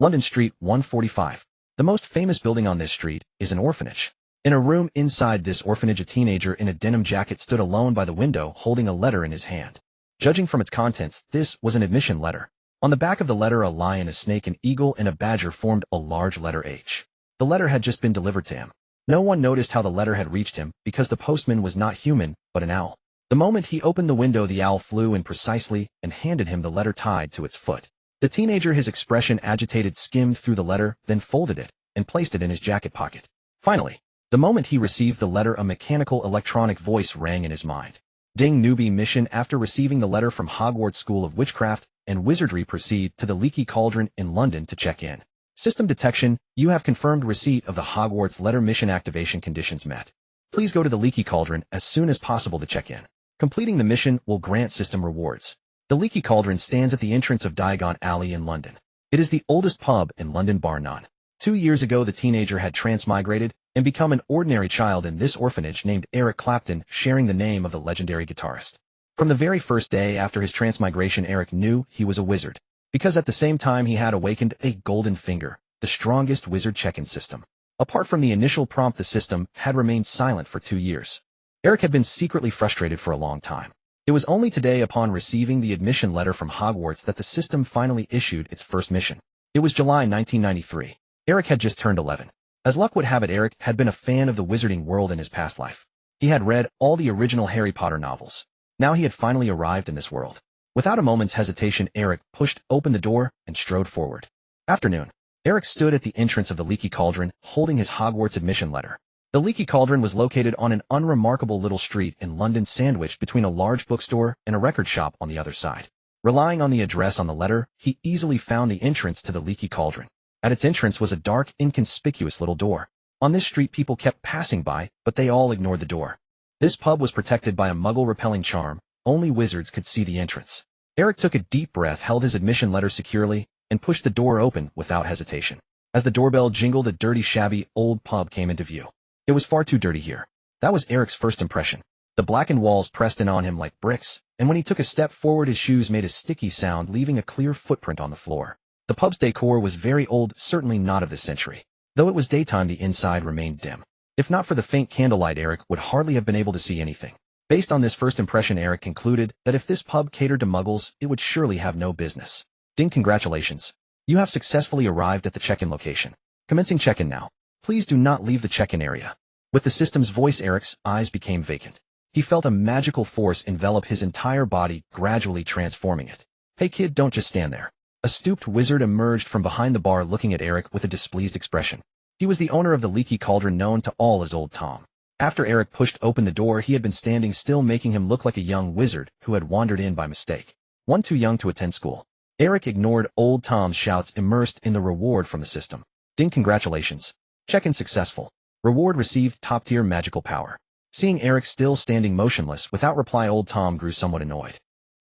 London Street 145. The most famous building on this street is an orphanage. In a room inside this orphanage, a teenager in a denim jacket stood alone by the window holding a letter in his hand. Judging from its contents, this was an admission letter. On the back of the letter, a lion, a snake, an eagle, and a badger formed a large letter H. The letter had just been delivered to him. No one noticed how the letter had reached him because the postman was not human, but an owl. The moment he opened the window, the owl flew in precisely and handed him the letter tied to its foot. The teenager, his expression agitated, skimmed through the letter, then folded it and placed it in his jacket pocket. Finally, the moment he received the letter, a mechanical electronic voice rang in his mind. Ding, newbie mission. After receiving the letter from Hogwarts School of Witchcraft and Wizardry, proceed to the Leaky Cauldron in London to check in. System detection, you have confirmed receipt of the Hogwarts letter. Mission activation conditions met. Please go to the Leaky Cauldron as soon as possible to check in. Completing the mission will grant system rewards. The Leaky Cauldron stands at the entrance of Diagon Alley in London. It is the oldest pub in London bar none. 2 years ago, the teenager had transmigrated and become an ordinary child in this orphanage named Eric Clapton, sharing the name of the legendary guitarist. From the very first day after his transmigration, Eric knew he was a wizard, because at the same time he had awakened a golden finger, the strongest wizard check-in system. Apart from the initial prompt, the system had remained silent for 2 years. Eric had been secretly frustrated for a long time. It was only today, upon receiving the admission letter from Hogwarts, that the system finally issued its first mission. It was July 1993. Eric had just turned 11. As luck would have it, Eric had been a fan of the wizarding world in his past life. He had read all the original Harry Potter novels. Now he had finally arrived in this world. Without a moment's hesitation, Eric pushed open the door and strode forward. Afternoon. Eric stood at the entrance of the Leaky Cauldron, holding his Hogwarts admission letter. The Leaky Cauldron was located on an unremarkable little street in London, sandwiched between a large bookstore and a record shop on the other side. Relying on the address on the letter, he easily found the entrance to the Leaky Cauldron. At its entrance was a dark, inconspicuous little door. On this street, people kept passing by, but they all ignored the door. This pub was protected by a muggle-repelling charm. Only wizards could see the entrance. Eric took a deep breath, held his admission letter securely, and pushed the door open without hesitation. As the doorbell jingled, a dirty, shabby, old pub came into view. It was far too dirty here. That was Eric's first impression. The blackened walls pressed in on him like bricks, and when he took a step forward, his shoes made a sticky sound, leaving a clear footprint on the floor. The pub's decor was very old, certainly not of this century. Though it was daytime, the inside remained dim. If not for the faint candlelight, Eric would hardly have been able to see anything. Based on this first impression, Eric concluded that if this pub catered to muggles, it would surely have no business. Ding, congratulations. You have successfully arrived at the check-in location. Commencing check-in now. Please do not leave the check-in area. With the system's voice, Eric's eyes became vacant. He felt a magical force envelop his entire body, gradually transforming it. Hey kid, don't just stand there. A stooped wizard emerged from behind the bar, looking at Eric with a displeased expression. He was the owner of the Leaky Cauldron, known to all as Old Tom. After Eric pushed open the door, he had been standing still, making him look like a young wizard who had wandered in by mistake. One too young to attend school. Eric ignored Old Tom's shouts, immersed in the reward from the system. Ding, congratulations. Check-in successful. Reward received, top-tier magical power. Seeing Eric still standing motionless without reply, Old Tom grew somewhat annoyed.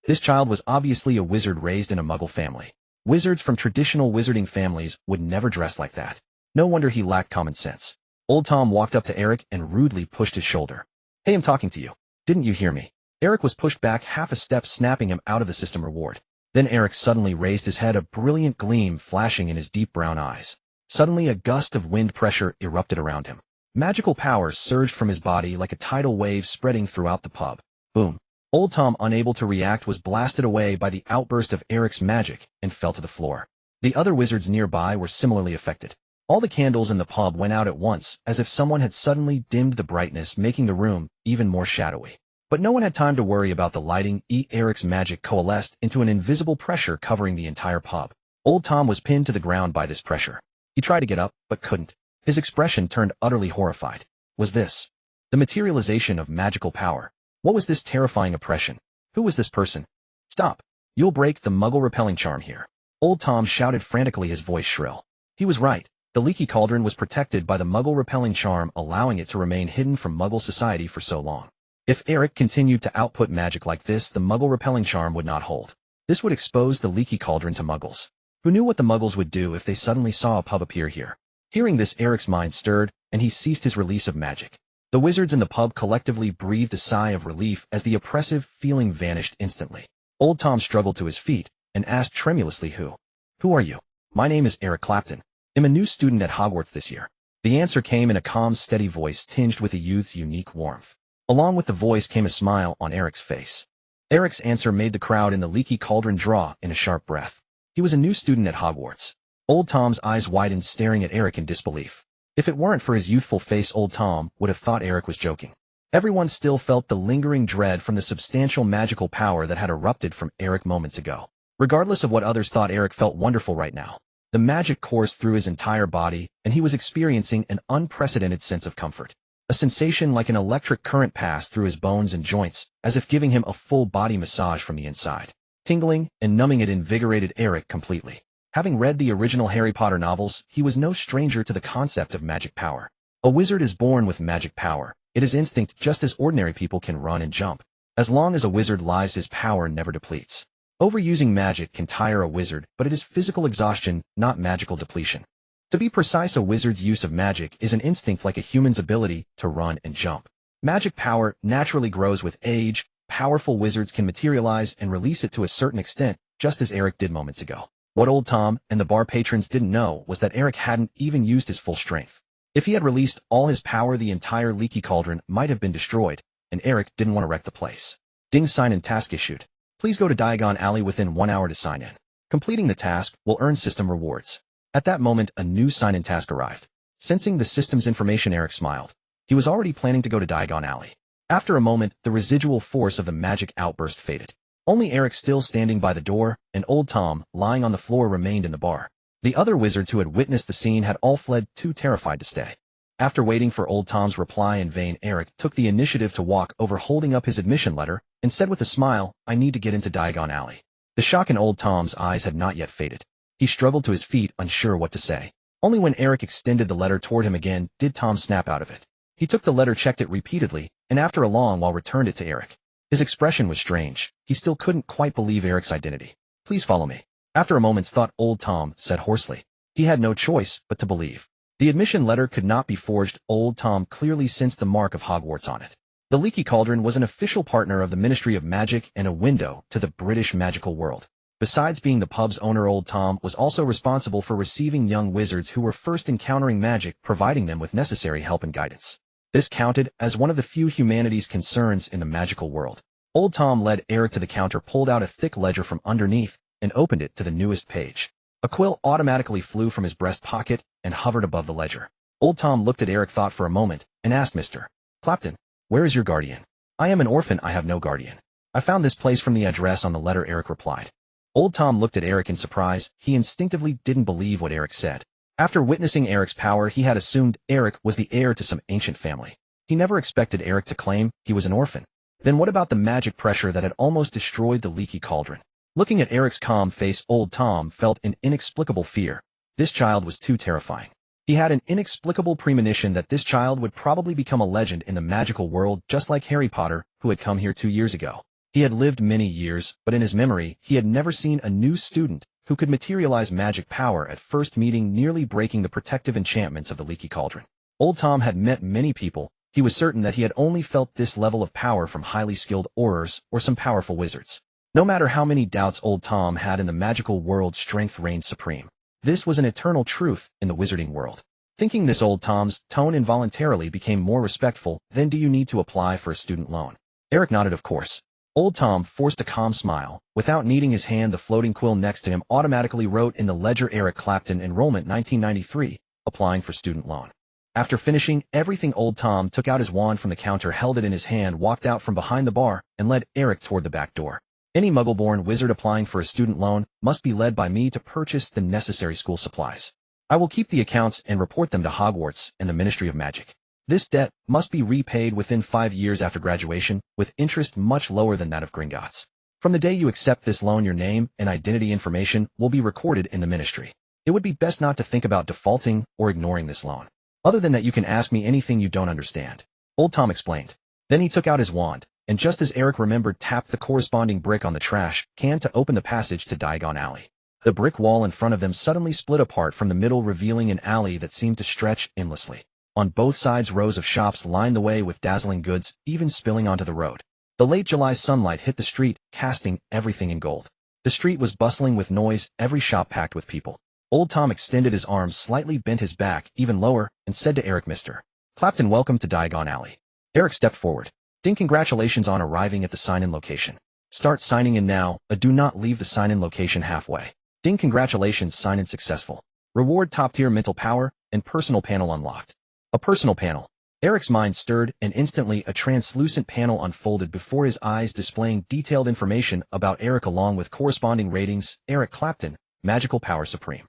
This child was obviously a wizard raised in a muggle family. Wizards from traditional wizarding families would never dress like that. No wonder he lacked common sense. Old Tom walked up to Eric and rudely pushed his shoulder. Hey, I'm talking to you. Didn't you hear me? Eric was pushed back half a step, snapping him out of the system reward. Then Eric suddenly raised his head, a brilliant gleam flashing in his deep brown eyes. Suddenly, a gust of wind pressure erupted around him. Magical power surged from his body like a tidal wave, spreading throughout the pub. Boom. Old Tom, unable to react, was blasted away by the outburst of Eric's magic and fell to the floor. The other wizards nearby were similarly affected. All the candles in the pub went out at once, as if someone had suddenly dimmed the brightness, making the room even more shadowy. But no one had time to worry about the lighting. Eric's magic coalesced into an invisible pressure covering the entire pub. Old Tom was pinned to the ground by this pressure. He tried to get up, but couldn't. His expression turned utterly horrified. Was this the materialization of magical power? What was this terrifying oppression? Who was this person? Stop. You'll break the muggle-repelling charm here. Old Tom shouted frantically, his voice shrill. He was right. The Leaky Cauldron was protected by the muggle-repelling charm, allowing it to remain hidden from muggle society for so long. If Eric continued to output magic like this, the muggle-repelling charm would not hold. This would expose the Leaky Cauldron to muggles. Who knew what the muggles would do if they suddenly saw a pub appear here? Hearing this, Eric's mind stirred, and he ceased his release of magic. The wizards in the pub collectively breathed a sigh of relief as the oppressive feeling vanished instantly. Old Tom struggled to his feet and asked tremulously, Who are you? My name is Eric Clapton. I'm a new student at Hogwarts this year. The answer came in a calm, steady voice tinged with the youth's unique warmth. Along with the voice came a smile on Eric's face. Eric's answer made the crowd in the Leaky Cauldron draw in a sharp breath. He was a new student at Hogwarts. Old Tom's eyes widened, staring at Eric in disbelief. If it weren't for his youthful face, Old Tom would have thought Eric was joking. Everyone still felt the lingering dread from the substantial magical power that had erupted from Eric moments ago. Regardless of what others thought, Eric felt wonderful right now. The magic coursed through his entire body, and he was experiencing an unprecedented sense of comfort. A sensation like an electric current passed through his bones and joints, as if giving him a full body massage from the inside. Tingling and numbing, it invigorated Eric completely. Having read the original Harry Potter novels, he was no stranger to the concept of magic power. A wizard is born with magic power. It is instinct, just as ordinary people can run and jump. As long as a wizard lives, his power never depletes. Overusing magic can tire a wizard, but it is physical exhaustion, not magical depletion. To be precise, a wizard's use of magic is an instinct like a human's ability to run and jump. Magic power naturally grows with age. Powerful wizards can materialize and release it to a certain extent, just as Eric did moments ago. What Old Tom and the bar patrons didn't know was that Eric hadn't even used his full strength. If he had released all his power, the entire Leaky Cauldron might have been destroyed, and Eric didn't want to wreck the place. Ding, sign-in task issued. Please go to Diagon Alley within 1 hour to sign in. Completing the task will earn system rewards. At that moment, a new sign-in task arrived. Sensing the system's information, Eric smiled. He was already planning to go to Diagon Alley. After a moment, the residual force of the magic outburst faded. Only Eric, still standing by the door, and Old Tom, lying on the floor, remained in the bar. The other wizards who had witnessed the scene had all fled, too terrified to stay. After waiting for Old Tom's reply in vain, Eric took the initiative to walk over, holding up his admission letter, and said with a smile, "I need to get into Diagon Alley." The shock in Old Tom's eyes had not yet faded. He struggled to his feet, unsure what to say. Only when Eric extended the letter toward him again did Tom snap out of it. He took the letter, checked it repeatedly, and after a long while returned it to Eric. His expression was strange. He still couldn't quite believe Eric's identity. "Please follow me." After a moment's thought, Old Tom said hoarsely. He had no choice but to believe. The admission letter could not be forged. Old Tom clearly sensed the mark of Hogwarts on it. The Leaky Cauldron was an official partner of the Ministry of Magic and a window to the British magical world. Besides being the pub's owner, Old Tom was also responsible for receiving young wizards who were first encountering magic, providing them with necessary help and guidance. This counted as one of the few humanities concerns in the magical world. Old Tom led Eric to the counter, pulled out a thick ledger from underneath, and opened it to the newest page. A quill automatically flew from his breast pocket and hovered above the ledger. Old Tom looked at Eric, thought for a moment, and asked, "Mr. Clapton, where is your guardian?" "I am an orphan. I have no guardian. I found this place from the address on the letter," Eric replied. Old Tom looked at Eric in surprise. He instinctively didn't believe what Eric said. After witnessing Eric's power, he had assumed Eric was the heir to some ancient family. He never expected Eric to claim he was an orphan. Then what about the magic pressure that had almost destroyed the Leaky Cauldron? Looking at Eric's calm face, Old Tom felt an inexplicable fear. This child was too terrifying. He had an inexplicable premonition that this child would probably become a legend in the magical world, just like Harry Potter, who had come here 2 years ago. He had lived many years, but in his memory, he had never seen a new student who could materialize magic power at first meeting, nearly breaking the protective enchantments of the Leaky Cauldron. Old Tom had met many people. He was certain that he had only felt this level of power from highly skilled aurors or some powerful wizards. No matter how many doubts Old Tom had in the magical world, strength reigned supreme. This was an eternal truth in the wizarding world. Thinking this, Old Tom's tone involuntarily became more respectful. "Then do you need to apply for a student loan?" Eric nodded, "Of course." Old Tom forced a calm smile. Without needing his hand, the floating quill next to him automatically wrote in the ledger, "Eric Clapton, enrollment 1993, applying for student loan." After finishing everything, Old Tom took out his wand from the counter, held it in his hand, walked out from behind the bar, and led Eric toward the back door. "Any muggle-born wizard applying for a student loan must be led by me to purchase the necessary school supplies. I will keep the accounts and report them to Hogwarts and the Ministry of Magic. This debt must be repaid within 5 years after graduation, with interest much lower than that of Gringotts. From the day you accept this loan, your name and identity information will be recorded in the ministry. It would be best not to think about defaulting or ignoring this loan. Other than that, you can ask me anything you don't understand," Old Tom explained. Then he took out his wand, and just as Eric remembered, tapped the corresponding brick on the trash can to open the passage to Diagon Alley. The brick wall in front of them suddenly split apart from the middle, revealing an alley that seemed to stretch endlessly. On both sides, rows of shops lined the way with dazzling goods, even spilling onto the road. The late July sunlight hit the street, casting everything in gold. The street was bustling with noise, every shop packed with people. Old Tom extended his arms, slightly bent his back even lower, and said to Eric, "Mr. Clapton, welcome to Diagon Alley." Eric stepped forward. "Ding, congratulations on arriving at the sign-in location. Start signing in now, do not leave the sign-in location halfway. Ding, congratulations, sign-in successful. Reward top-tier mental power and personal panel unlocked." A personal panel. Eric's mind stirred, and instantly a translucent panel unfolded before his eyes, displaying detailed information about Eric along with corresponding ratings. Eric Clapton, magical power supreme.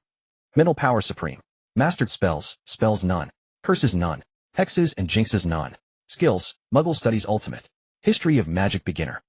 Mental power supreme. Mastered spells, spells none. Curses none. Hexes and jinxes none. Skills, Muggle Studies Ultimate. History of Magic Beginner.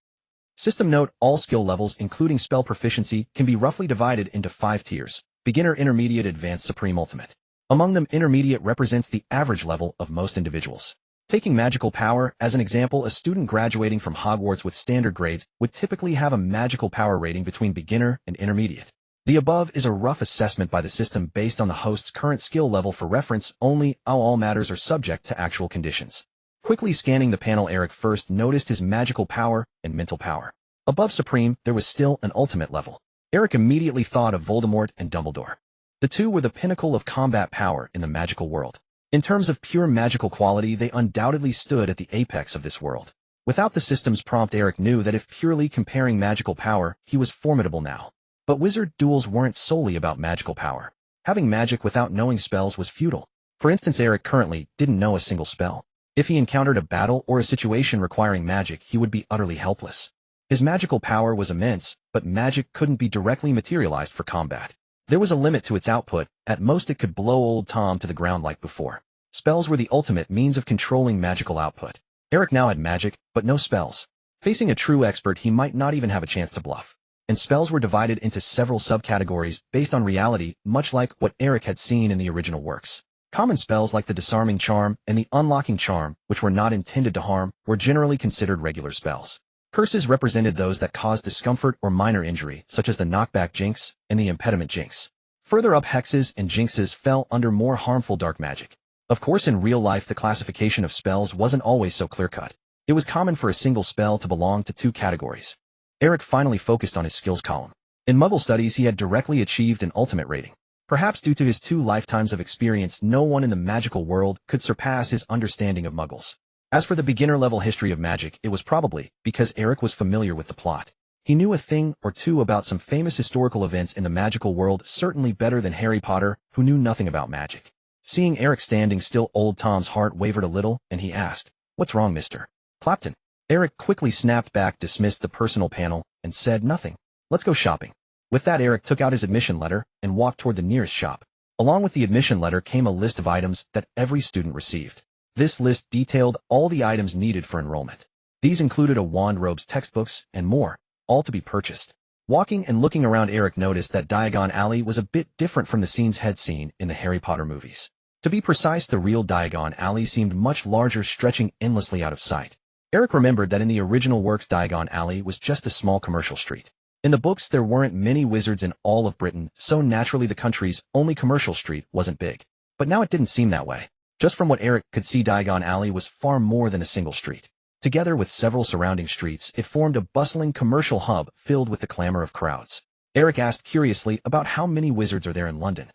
System note: all skill levels, including spell proficiency, can be roughly divided into 5 tiers: beginner, intermediate, advanced, supreme, ultimate. Among them, intermediate represents the average level of most individuals. Taking magical power as an example, a student graduating from Hogwarts with standard grades would typically have a magical power rating between beginner and intermediate. The above is a rough assessment by the system based on the host's current skill level. For reference only, all matters are subject to actual conditions. Quickly scanning the panel, Eric first noticed his magical power and mental power. Above supreme, there was still an ultimate level. Eric immediately thought of Voldemort and Dumbledore. The two were the pinnacle of combat power in the magical world. In terms of pure magical quality, they undoubtedly stood at the apex of this world. Without the system's prompt, Eric knew that if purely comparing magical power, he was formidable now. But wizard duels weren't solely about magical power. Having magic without knowing spells was futile. For instance, Eric currently didn't know a single spell. If he encountered a battle or a situation requiring magic, he would be utterly helpless. His magical power was immense, but magic couldn't be directly materialized for combat. There was a limit to its output. At most, it could blow old Tom to the ground like before. Spells were the ultimate means of controlling magical output. Eric now had magic, but no spells. Facing a true expert, he might not even have a chance to bluff. And spells were divided into several subcategories based on reality, much like what Eric had seen in the original works. Common spells like the disarming charm and the unlocking charm, which were not intended to harm, were generally considered regular spells. Curses represented those that caused discomfort or minor injury, such as the knockback jinx and the impediment jinx. Further up, hexes and jinxes fell under more harmful dark magic. Of course, in real life, the classification of spells wasn't always so clear-cut. It was common for a single spell to belong to 2 categories. Eric finally focused on his skills column. In Muggle Studies, he had directly achieved an ultimate rating. Perhaps due to his 2 lifetimes of experience, no one in the magical world could surpass his understanding of Muggles. As for the beginner-level history of magic, it was probably because Eric was familiar with the plot. He knew a thing or two about some famous historical events in the magical world, certainly better than Harry Potter, who knew nothing about magic. Seeing Eric standing still, old Tom's heart wavered a little, and he asked, "What's wrong, Mr. Clapton?" Eric quickly snapped back, dismissed the personal panel, and said, "Nothing. Let's go shopping." With that, Eric took out his admission letter and walked toward the nearest shop. Along with the admission letter came a list of items that every student received. This list detailed all the items needed for enrollment. These included a wand, robes, textbooks, and more, all to be purchased. Walking and looking around, Eric noticed that Diagon Alley was a bit different from the scenes he'd seen in the Harry Potter movies. To be precise, the real Diagon Alley seemed much larger, stretching endlessly out of sight. Eric remembered that in the original works, Diagon Alley was just a small commercial street. In the books, there weren't many wizards in all of Britain, so naturally the country's only commercial street wasn't big. But now it didn't seem that way. Just from what Eric could see, Diagon Alley was far more than a single street. Together with several surrounding streets, it formed a bustling commercial hub filled with the clamor of crowds. Eric asked curiously about how many wizards are there in London.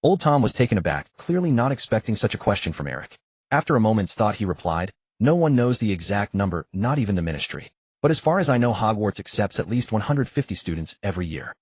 Old Tom was taken aback, clearly not expecting such a question from Eric. After a moment's thought, he replied, "No one knows the exact number, not even the ministry. But as far as I know, Hogwarts accepts at least 150 students every year."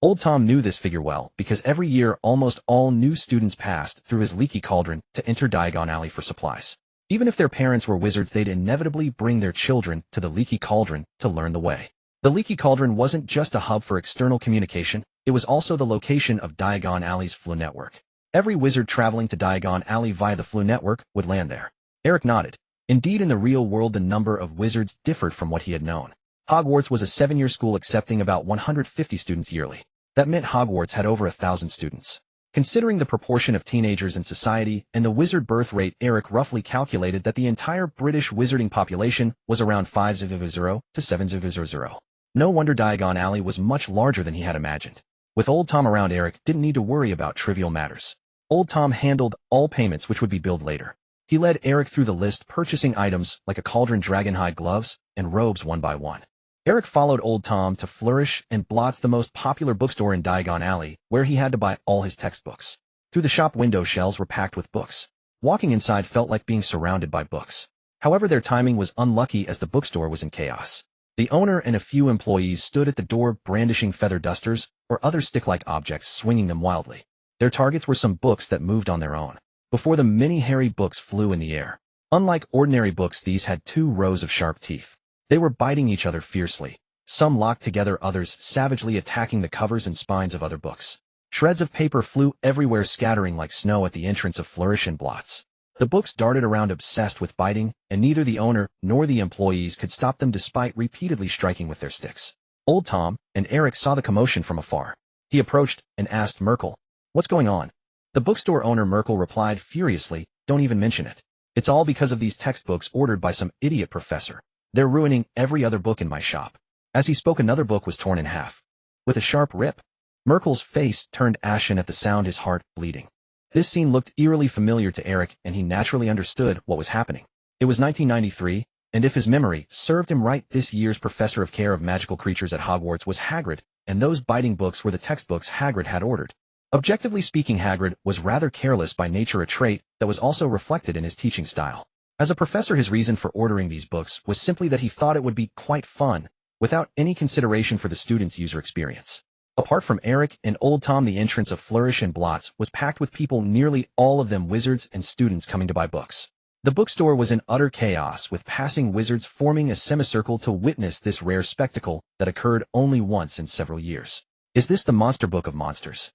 Old Tom knew this figure well, because every year almost all new students passed through his Leaky Cauldron to enter Diagon Alley for supplies. Even if their parents were wizards, they'd inevitably bring their children to the Leaky Cauldron to learn the way. The Leaky Cauldron wasn't just a hub for external communication, it was also the location of Diagon Alley's Flu network. Every wizard traveling to Diagon Alley via the Flu network would land there. Eric nodded. Indeed, in the real world, the number of wizards differed from what he had known. Hogwarts was a 7-year school accepting about 150 students yearly. That meant Hogwarts had over 1,000 students. Considering the proportion of teenagers in society and the wizard birth rate, Eric roughly calculated that the entire British wizarding population was around 500 to 700. No wonder Diagon Alley was much larger than he had imagined. With Old Tom around, Eric didn't need to worry about trivial matters. Old Tom handled all payments, which would be billed later. He led Eric through the list, purchasing items like a cauldron, dragonhide gloves, and robes one by one. Eric followed Old Tom to Flourish and Blott's, the most popular bookstore in Diagon Alley, where he had to buy all his textbooks. Through the shop window, shelves were packed with books. Walking inside felt like being surrounded by books. However, their timing was unlucky as the bookstore was in chaos. The owner and a few employees stood at the door brandishing feather dusters or other stick-like objects, swinging them wildly. Their targets were some books that moved on their own. Before them, many hairy books flew in the air. Unlike ordinary books, these had 2 rows of sharp teeth. They were biting each other fiercely. Some locked together, others savagely attacking the covers and spines of other books. Shreds of paper flew everywhere, scattering like snow at the entrance of Flourish and Blott's. The books darted around, obsessed with biting, and neither the owner nor the employees could stop them despite repeatedly striking with their sticks. Old Tom and Eric saw the commotion from afar. He approached and asked Merkel, "What's going on?" The bookstore owner, Merkel, replied furiously, "Don't even mention it. It's all because of these textbooks ordered by some idiot professor. They're ruining every other book in my shop." As he spoke, another book was torn in half. With a sharp rip, Merkel's face turned ashen at the sound, his heart bleeding. This scene looked eerily familiar to Eric, and he naturally understood what was happening. It was 1993, and if his memory served him right, this year's professor of care of magical creatures at Hogwarts was Hagrid, and those biting books were the textbooks Hagrid had ordered. Objectively speaking, Hagrid was rather careless by nature, a trait that was also reflected in his teaching style. As a professor, his reason for ordering these books was simply that he thought it would be quite fun, without any consideration for the student's user experience. Apart from Eric and Old Tom, the entrance of Flourish and Blott's was packed with people, nearly all of them wizards and students coming to buy books. The bookstore was in utter chaos, with passing wizards forming a semicircle to witness this rare spectacle that occurred only once in several years. "Is this the Monster Book of Monsters?"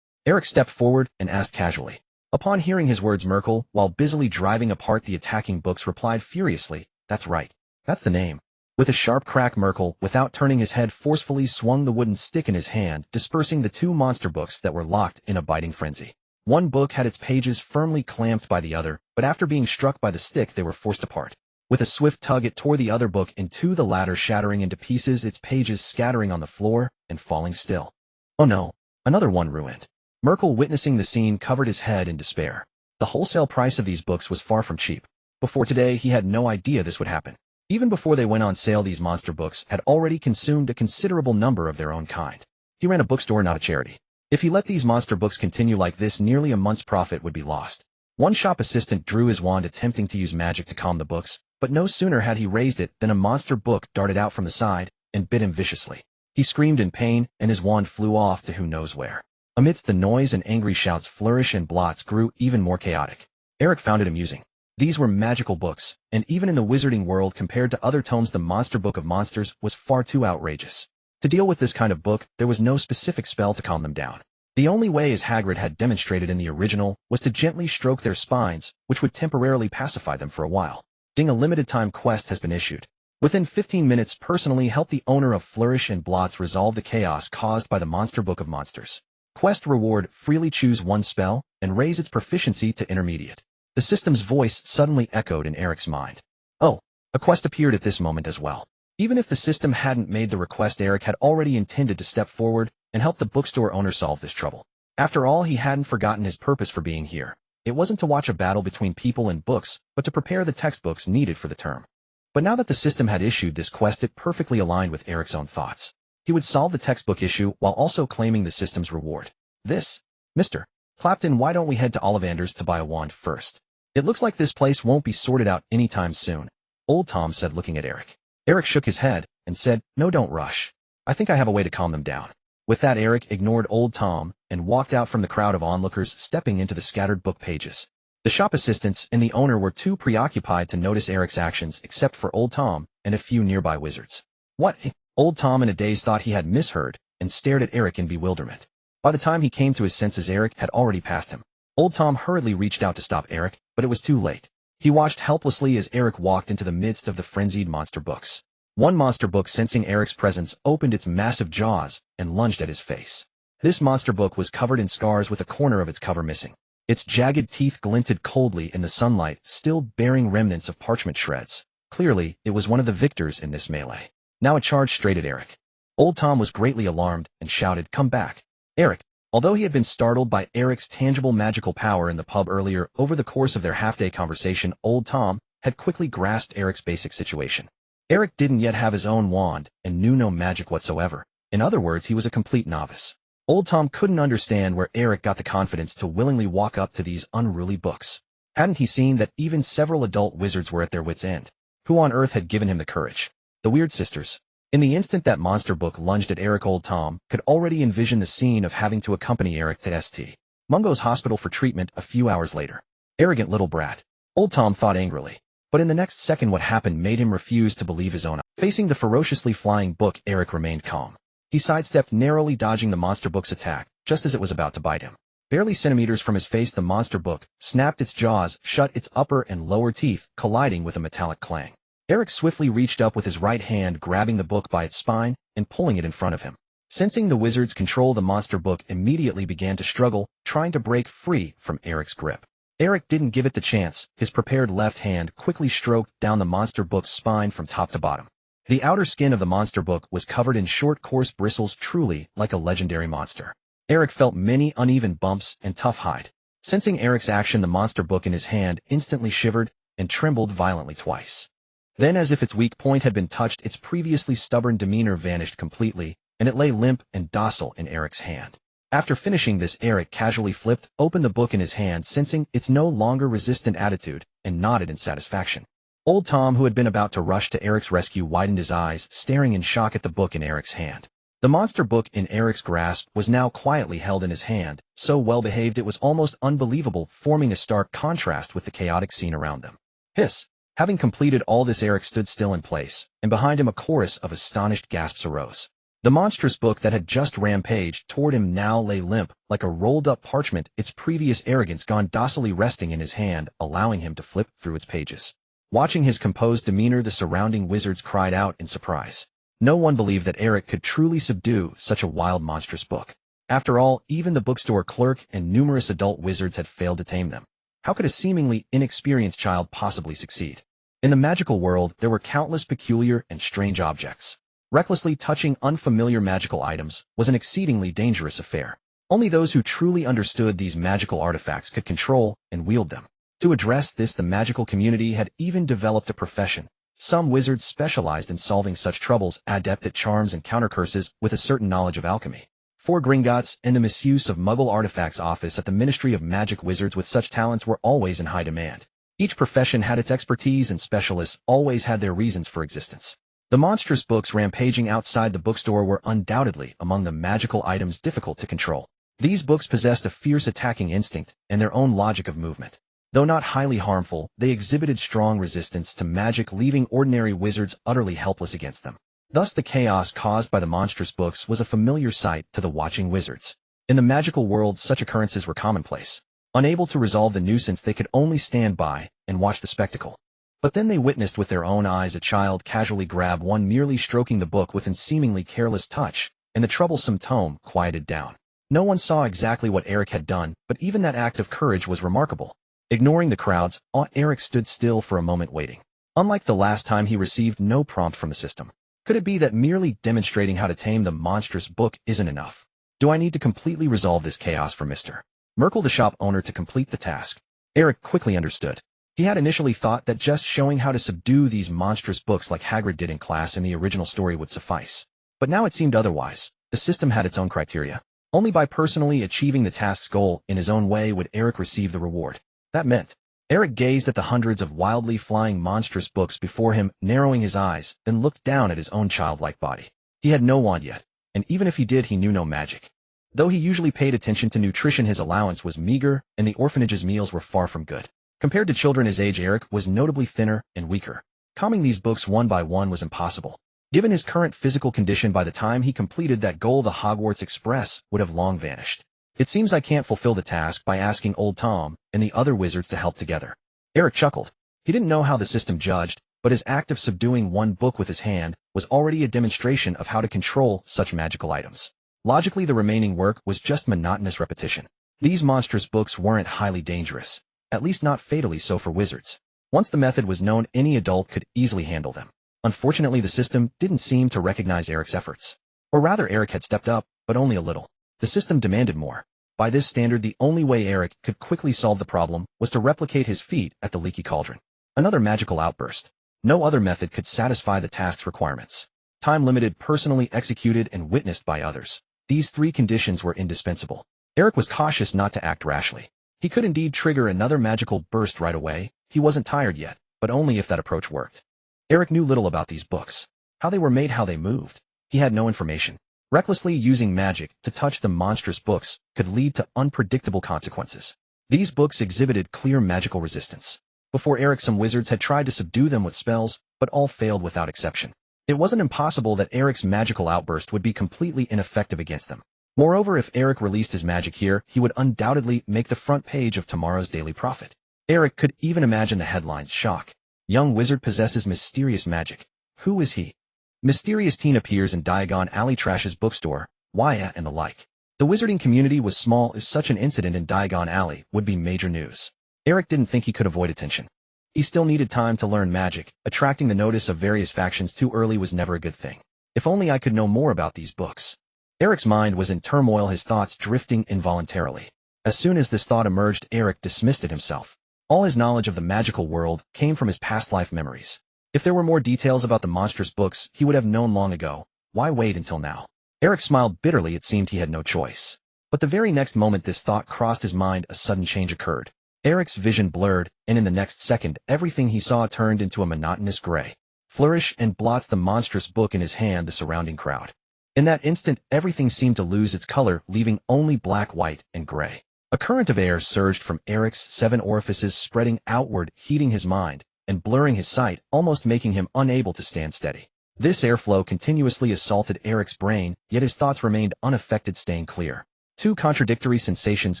Eric stepped forward and asked casually. Upon hearing his words, Merkel, while busily driving apart the attacking books, replied furiously, "That's right. That's the name." With a sharp crack, Merkel, without turning his head, forcefully swung the wooden stick in his hand, dispersing the 2 monster books that were locked in a biting frenzy. One book had its pages firmly clamped by the other, but after being struck by the stick, they were forced apart. With a swift tug, it tore the other book in 2, the latter shattering into pieces, its pages scattering on the floor and falling still. "Oh no, another one ruined." Merkel, witnessing the scene, covered his head in despair. The wholesale price of these books was far from cheap. Before today, he had no idea this would happen. Even before they went on sale, these monster books had already consumed a considerable number of their own kind. He ran a bookstore, not a charity. If he let these monster books continue like this, nearly a month's profit would be lost. One shop assistant drew his wand, attempting to use magic to calm the books, but no sooner had he raised it than a monster book darted out from the side and bit him viciously. He screamed in pain, and his wand flew off to who knows where. Amidst the noise and angry shouts, Flourish and Blott's grew even more chaotic. Eric found it amusing. These were magical books, and even in the wizarding world, compared to other tomes, the Monster Book of Monsters was far too outrageous. To deal with this kind of book, there was no specific spell to calm them down. The only way, as Hagrid had demonstrated in the original, was to gently stroke their spines, which would temporarily pacify them for a while. A limited-time quest has been issued. Within 15 minutes, personally help the owner of Flourish and Blott's resolve the chaos caused by the Monster Book of Monsters. Quest reward: freely choose 1 spell and raise its proficiency to intermediate. The system's voice suddenly echoed in Eric's mind. Oh, a quest appeared at this moment as well. Even if the system hadn't made the request, Eric had already intended to step forward and help the bookstore owner solve this trouble. After all, he hadn't forgotten his purpose for being here. It wasn't to watch a battle between people and books, but to prepare the textbooks needed for the term. But now that the system had issued this quest, it perfectly aligned with Eric's own thoughts. He would solve the textbook issue while also claiming the system's reward. "This, Mr. Clapton, why don't we head to Ollivander's to buy a wand first? It looks like this place won't be sorted out anytime soon," Old Tom said, looking at Eric. Eric shook his head and said, "No, don't rush. I think I have a way to calm them down." With that, Eric ignored Old Tom and walked out from the crowd of onlookers, stepping into the scattered book pages. The shop assistants and the owner were too preoccupied to notice Eric's actions, except for Old Tom and a few nearby wizards. "What?" Old Tom, in a daze, thought he had misheard and stared at Eric in bewilderment. By the time he came to his senses, Eric had already passed him. Old Tom hurriedly reached out to stop Eric, but it was too late. He watched helplessly as Eric walked into the midst of the frenzied monster books. One monster book, sensing Eric's presence, opened its massive jaws and lunged at his face. This monster book was covered in scars, with a corner of its cover missing. Its jagged teeth glinted coldly in the sunlight, still bearing remnants of parchment shreds. Clearly, it was one of the victors in this melee. Now it charged straight at Eric. Old Tom was greatly alarmed and shouted, "Come back, Eric." Although he had been startled by Eric's tangible magical power in the pub earlier, over the course of their half-day conversation, Old Tom had quickly grasped Eric's basic situation. Eric didn't yet have his own wand and knew no magic whatsoever. In other words, he was a complete novice. Old Tom couldn't understand where Eric got the confidence to willingly walk up to these unruly books. Hadn't he seen that even several adult wizards were at their wits' end? Who on earth had given him the courage? The Weird Sisters. In the instant that monster book lunged at Eric, Old Tom could already envision the scene of having to accompany Eric to St. Mungo's hospital for treatment a few hours later. Arrogant little brat. Old Tom thought angrily. But in the next second what happened made him refuse to believe his own eyes. Facing the ferociously flying book, Eric remained calm. He sidestepped, narrowly dodging the monster book's attack, just as it was about to bite him. Barely centimeters from his face, the monster book snapped its jaws shut, its upper and lower teeth colliding with a metallic clang. Eric swiftly reached up with his right hand, grabbing the book by its spine and pulling it in front of him. Sensing the wizard's control, the monster book immediately began to struggle, trying to break free from Eric's grip. Eric didn't give it the chance. His prepared left hand quickly stroked down the monster book's spine from top to bottom. The outer skin of the monster book was covered in short, coarse bristles, truly like a legendary monster. Eric felt many uneven bumps and tough hide. Sensing Eric's action, the monster book in his hand instantly shivered and trembled violently twice. Then, as if its weak point had been touched, its previously stubborn demeanor vanished completely, and it lay limp and docile in Eric's hand. After finishing this, Eric casually flipped open the book in his hand, sensing its no longer resistant attitude, and nodded in satisfaction. Old Tom, who had been about to rush to Eric's rescue, widened his eyes, staring in shock at the book in Eric's hand. The monster book in Eric's grasp was now quietly held in his hand, so well behaved it was almost unbelievable, forming a stark contrast with the chaotic scene around them. Hiss! Having completed all this, Eric stood still in place, and behind him a chorus of astonished gasps arose. The monstrous book that had just rampaged toward him now lay limp, like a rolled-up parchment, its previous arrogance gone, docilely resting in his hand, allowing him to flip through its pages. Watching his composed demeanor, the surrounding wizards cried out in surprise. No one believed that Eric could truly subdue such a wild, monstrous book. After all, even the bookstore clerk and numerous adult wizards had failed to tame them. How could a seemingly inexperienced child possibly succeed? In the magical world, there were countless peculiar and strange objects. Recklessly touching unfamiliar magical items was an exceedingly dangerous affair. Only those who truly understood these magical artifacts could control and wield them. To address this, the magical community had even developed a profession. Some wizards specialized in solving such troubles, adept at charms and countercurses with a certain knowledge of alchemy. 4 Gringotts and the misuse of Muggle artifacts office at the Ministry of Magic. Wizards with such talents were always in high demand. Each profession had its expertise, and specialists always had their reasons for existence. The monstrous books rampaging outside the bookstore were undoubtedly among the magical items difficult to control. These books possessed a fierce attacking instinct and their own logic of movement. Though not highly harmful, they exhibited strong resistance to magic, leaving ordinary wizards utterly helpless against them. Thus, the chaos caused by the monstrous books was a familiar sight to the watching wizards. In the magical world, such occurrences were commonplace. Unable to resolve the nuisance, they could only stand by and watch the spectacle. But then they witnessed with their own eyes a child casually grab one, merely stroking the book with a seemingly careless touch, and the troublesome tome quieted down. No one saw exactly what Eric had done, but even that act of courage was remarkable. Ignoring the crowd's awe, Eric stood still for a moment, waiting. Unlike the last time, he received no prompt from the system. Could it be that merely demonstrating how to tame the monstrous book isn't enough? Do I need to completely resolve this chaos for Mr. Merkel, the shop owner, to complete the task? Eric quickly understood. He had initially thought that just showing how to subdue these monstrous books like Hagrid did in class in the original story would suffice. But now it seemed otherwise. The system had its own criteria. Only by personally achieving the task's goal in his own way would Eric receive the reward. That meant. Eric gazed at the hundreds of wildly flying monstrous books before him, narrowing his eyes, then looked down at his own childlike body. He had no wand yet, and even if he did, he knew no magic. Though he usually paid attention to nutrition, his allowance was meager, and the orphanage's meals were far from good. Compared to children his age, Eric was notably thinner and weaker. Calming these books one by one was impossible. Given his current physical condition, by the time he completed that goal, the Hogwarts Express would have long vanished. It seems I can't fulfill the task by asking Old Tom and the other wizards to help together. Eric chuckled. He didn't know how the system judged, but his act of subduing one book with his hand was already a demonstration of how to control such magical items. Logically, the remaining work was just monotonous repetition. These monstrous books weren't highly dangerous, at least not fatally so for wizards. Once the method was known, any adult could easily handle them. Unfortunately, the system didn't seem to recognize Eric's efforts. Or rather, Eric had stepped up, but only a little. The system demanded more. By this standard, the only way Eric could quickly solve the problem was to replicate his feat at the Leaky Cauldron. Another magical outburst. No other method could satisfy the task's requirements. Time-limited, personally executed, and witnessed by others. These three conditions were indispensable. Eric was cautious not to act rashly. He could indeed trigger another magical burst right away. He wasn't tired yet, but only if that approach worked. Eric knew little about these books. How they were made, how they moved. He had no information. Recklessly using magic to touch the monstrous books could lead to unpredictable consequences. These books exhibited clear magical resistance. Before Eric, some wizards had tried to subdue them with spells, but all failed without exception. It wasn't impossible that Eric's magical outburst would be completely ineffective against them. Moreover, if Eric released his magic here, he would undoubtedly make the front page of tomorrow's Daily Prophet. Eric could even imagine the headlines: shock. Young wizard possesses mysterious magic. Who is he? Mysterious teen appears in Diagon Alley, trashes bookstore, Waya, and the like. The wizarding community was small. If such an incident in Diagon Alley would be major news. Eric didn't think he could avoid attention. He still needed time to learn magic. Attracting the notice of various factions too early was never a good thing. If only I could know more about these books. Eric's mind was in turmoil, his thoughts drifting involuntarily. As soon as this thought emerged, Eric dismissed it himself. All his knowledge of the magical world came from his past life memories. If there were more details about the monstrous books, he would have known long ago. Why wait until now? Eric smiled bitterly. It seemed he had no choice. But the very next moment this thought crossed his mind, a sudden change occurred. Eric's vision blurred, and in the next second, everything he saw turned into a monotonous gray. Flourish and blots the monstrous book in his hand, the surrounding crowd. In that instant, everything seemed to lose its color, leaving only black, white, and gray. A current of air surged from Eric's 7 orifices, spreading outward, heating his mind, and blurring his sight, almost making him unable to stand steady. This airflow continuously assaulted Eric's brain, yet his thoughts remained unaffected, staying clear. Two contradictory sensations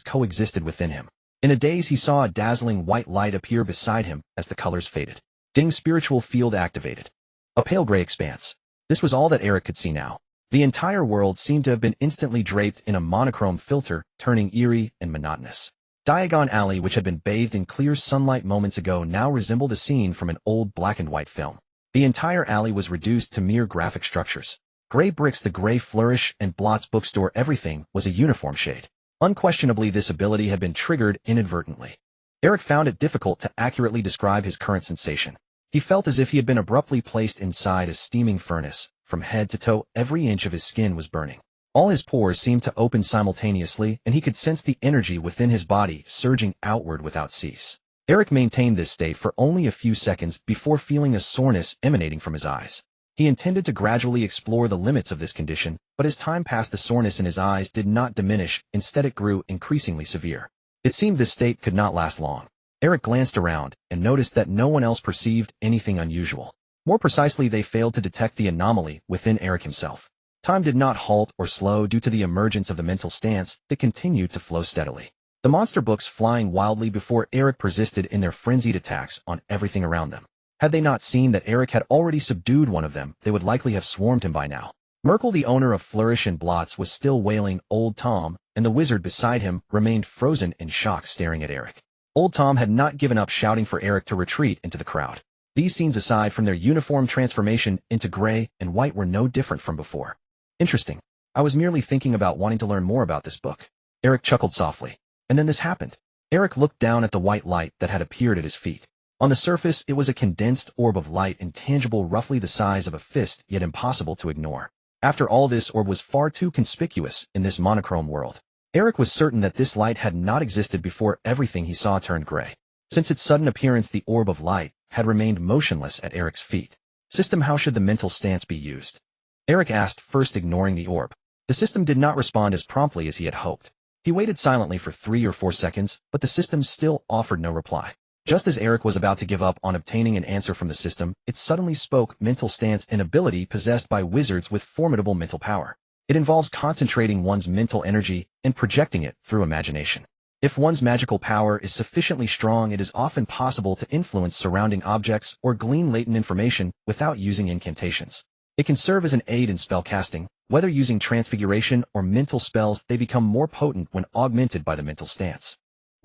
coexisted within him. In a daze, he saw a dazzling white light appear beside him as the colors faded. Ding, spiritual field activated. A pale gray expanse. This was all that Eric could see now. The entire world seemed to have been instantly draped in a monochrome filter, turning eerie and monotonous. Diagon Alley, which had been bathed in clear sunlight moments ago, now resembled a scene from an old black-and-white film. The entire alley was reduced to mere graphic structures. Gray bricks, the gray flourish and blots bookstore, everything was a uniform shade. Unquestionably, this ability had been triggered inadvertently. Eric found it difficult to accurately describe his current sensation. He felt as if he had been abruptly placed inside a steaming furnace. From head to toe, every inch of his skin was burning. All his pores seemed to open simultaneously, and he could sense the energy within his body surging outward without cease. Eric maintained this state for only a few seconds before feeling a soreness emanating from his eyes. He intended to gradually explore the limits of this condition, but as time passed, the soreness in his eyes did not diminish. Instead, it grew increasingly severe. It seemed this state could not last long. Eric glanced around and noticed that no one else perceived anything unusual. More precisely, they failed to detect the anomaly within Eric himself. Time did not halt or slow due to the emergence of the mental stance. It continued to flow steadily. The monster books flying wildly before Eric persisted in their frenzied attacks on everything around them. Had they not seen that Eric had already subdued one of them, they would likely have swarmed him by now. Merkel, the owner of Flourish and Blots, was still wailing Old Tom, and the wizard beside him remained frozen in shock, staring at Eric. Old Tom had not given up, shouting for Eric to retreat into the crowd. These scenes, aside from their uniform transformation into gray and white, were no different from before. Interesting. I was merely thinking about wanting to learn more about this book. Eric chuckled softly. And then this happened. Eric looked down at the white light that had appeared at his feet. On the surface, it was a condensed orb of light, intangible, roughly the size of a fist, yet impossible to ignore. After all, this orb was far too conspicuous in this monochrome world. Eric was certain that this light had not existed before everything he saw turned gray. Since its sudden appearance, the orb of light had remained motionless at Eric's feet. System, how should the mental stance be used? Eric asked, first ignoring the orb. The system did not respond as promptly as he had hoped. He waited silently for 3 or 4 seconds, but the system still offered no reply. Just as Eric was about to give up on obtaining an answer from the system, it suddenly spoke. Mental stance, an ability possessed by wizards with formidable mental power. It involves concentrating one's mental energy and projecting it through imagination. If one's magical power is sufficiently strong, it is often possible to influence surrounding objects or glean latent information without using incantations. It can serve as an aid in spellcasting. Whether using transfiguration or mental spells, they become more potent when augmented by the mental stance.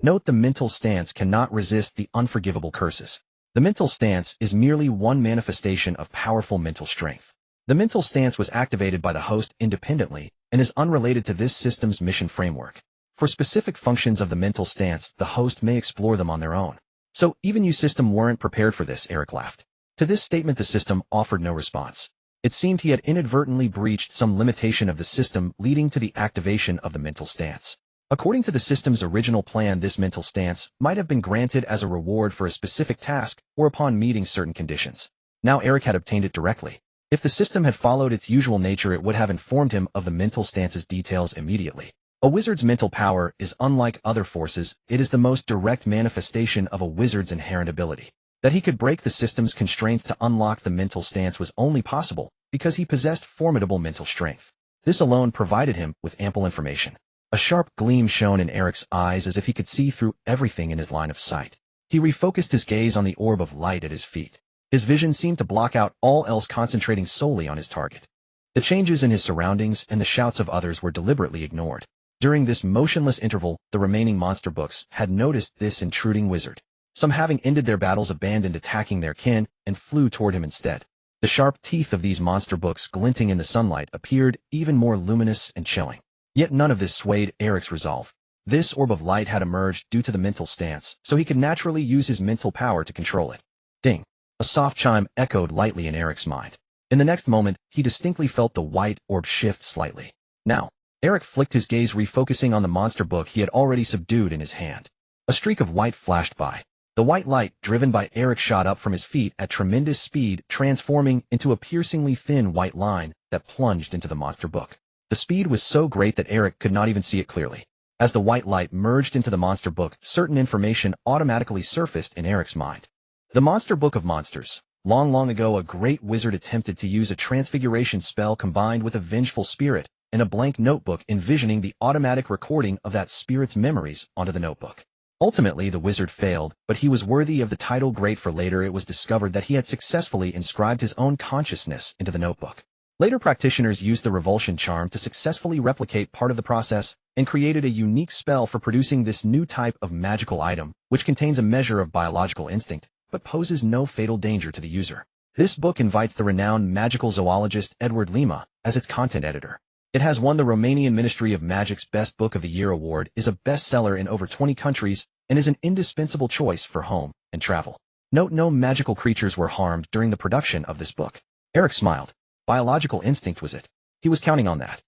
Note, the mental stance cannot resist the unforgivable curses. The mental stance is merely one manifestation of powerful mental strength. The mental stance was activated by the host independently and is unrelated to this system's mission framework. For specific functions of the mental stance, the host may explore them on their own. So even you, system, weren't prepared for this, Eric laughed. To this statement the system offered no response. It seemed he had inadvertently breached some limitation of the system, leading to the activation of the mental stance. According to the system's original plan, this mental stance might have been granted as a reward for a specific task or upon meeting certain conditions. Now Eric had obtained it directly. If the system had followed its usual nature, it would have informed him of the mental stance's details immediately. A wizard's mental power is unlike other forces. It is the most direct manifestation of a wizard's inherent ability. That he could break the system's constraints to unlock the mental stance was only possible because he possessed formidable mental strength. This alone provided him with ample information. A sharp gleam shone in Eric's eyes as if he could see through everything in his line of sight. He refocused his gaze on the orb of light at his feet. His vision seemed to block out all else, concentrating solely on his target. The changes in his surroundings and the shouts of others were deliberately ignored. During this motionless interval, the remaining monster books had noticed this intruding wizard. Some, having ended their battles, abandoned attacking their kin and flew toward him instead. The sharp teeth of these monster books, glinting in the sunlight, appeared even more luminous and chilling. Yet none of this swayed Eric's resolve. This orb of light had emerged due to the mental stance, so he could naturally use his mental power to control it. Ding! A soft chime echoed lightly in Eric's mind. In the next moment, he distinctly felt the white orb shift slightly. Now, Eric flicked his gaze, refocusing on the monster book he had already subdued in his hand. A streak of white flashed by. The white light, driven by Eric, shot up from his feet at tremendous speed, transforming into a piercingly thin white line that plunged into the monster book. The speed was so great that Eric could not even see it clearly. As the white light merged into the monster book, certain information automatically surfaced in Eric's mind. The Monster Book of Monsters. Long, long ago, a great wizard attempted to use a transfiguration spell combined with a vengeful spirit and a blank notebook, envisioning the automatic recording of that spirit's memories onto the notebook. Ultimately, the wizard failed, but he was worthy of the title great, for later it was discovered that he had successfully inscribed his own consciousness into the notebook. Later practitioners used the revulsion charm to successfully replicate part of the process and created a unique spell for producing this new type of magical item, which contains a measure of biological instinct, but poses no fatal danger to the user. This book invites the renowned magical zoologist Edward Lima as its content editor. It has won the Romanian Ministry of Magic's Best Book of the Year award, is a bestseller in over 20 countries, and is an indispensable choice for home and travel. Note: no magical creatures were harmed during the production of this book. Eric smiled. Biological instinct was it. He was counting on that.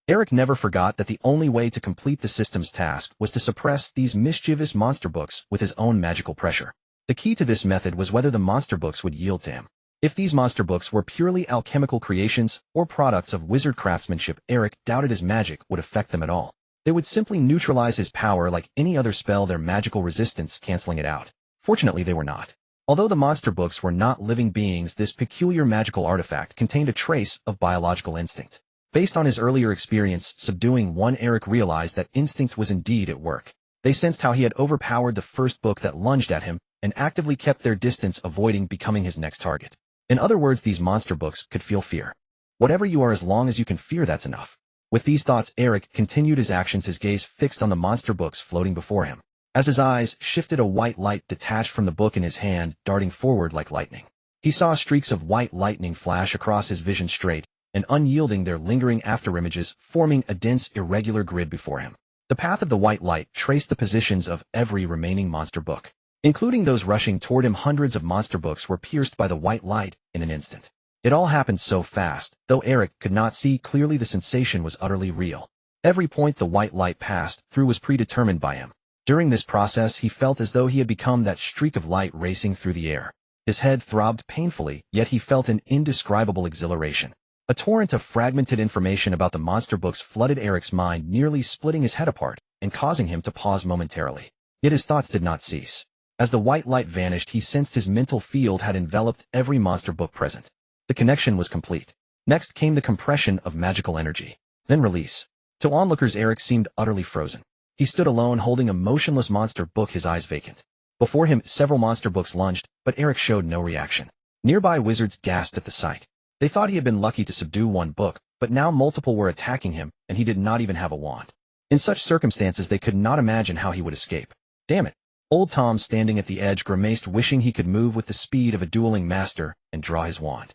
Eric never forgot that the only way to complete the system's task was to suppress these mischievous monster books with his own magical pressure. The key to this method was whether the monster books would yield to him. If these monster books were purely alchemical creations or products of wizard craftsmanship, Eric doubted his magic would affect them at all. They would simply neutralize his power like any other spell, their magical resistance canceling it out. Fortunately, they were not. Although the monster books were not living beings, this peculiar magical artifact contained a trace of biological instinct. Based on his earlier experience subduing one, Eric realized that instinct was indeed at work. They sensed how he had overpowered the first book that lunged at him and actively kept their distance, avoiding becoming his next target. In other words, these monster books could feel fear. Whatever you are, as long as you can fear, that's enough. With these thoughts, Eric continued his actions, his gaze fixed on the monster books floating before him. As his eyes shifted, a white light detached from the book in his hand, darting forward like lightning. He saw streaks of white lightning flash across his vision, straight and unyielding, their lingering afterimages forming a dense, irregular grid before him. The path of the white light traced the positions of every remaining monster book, including those rushing toward him. Hundreds of monster books were pierced by the white light in an instant. It all happened so fast, though Eric could not see clearly, the sensation was utterly real. Every point the white light passed through was predetermined by him. During this process, he felt as though he had become that streak of light racing through the air. His head throbbed painfully, yet he felt an indescribable exhilaration. A torrent of fragmented information about the monster books flooded Eric's mind, nearly splitting his head apart and causing him to pause momentarily. Yet his thoughts did not cease. As the white light vanished, he sensed his mental field had enveloped every monster book present. The connection was complete. Next came the compression of magical energy, then release. To onlookers, Eric seemed utterly frozen. He stood alone, holding a motionless monster book, his eyes vacant. Before him, several monster books lunged, but Eric showed no reaction. Nearby wizards gasped at the sight. They thought he had been lucky to subdue one book, but now multiple were attacking him, and he did not even have a wand. In such circumstances, they could not imagine how he would escape. Damn it! Old Tom, standing at the edge, grimaced, wishing he could move with the speed of a dueling master and draw his wand.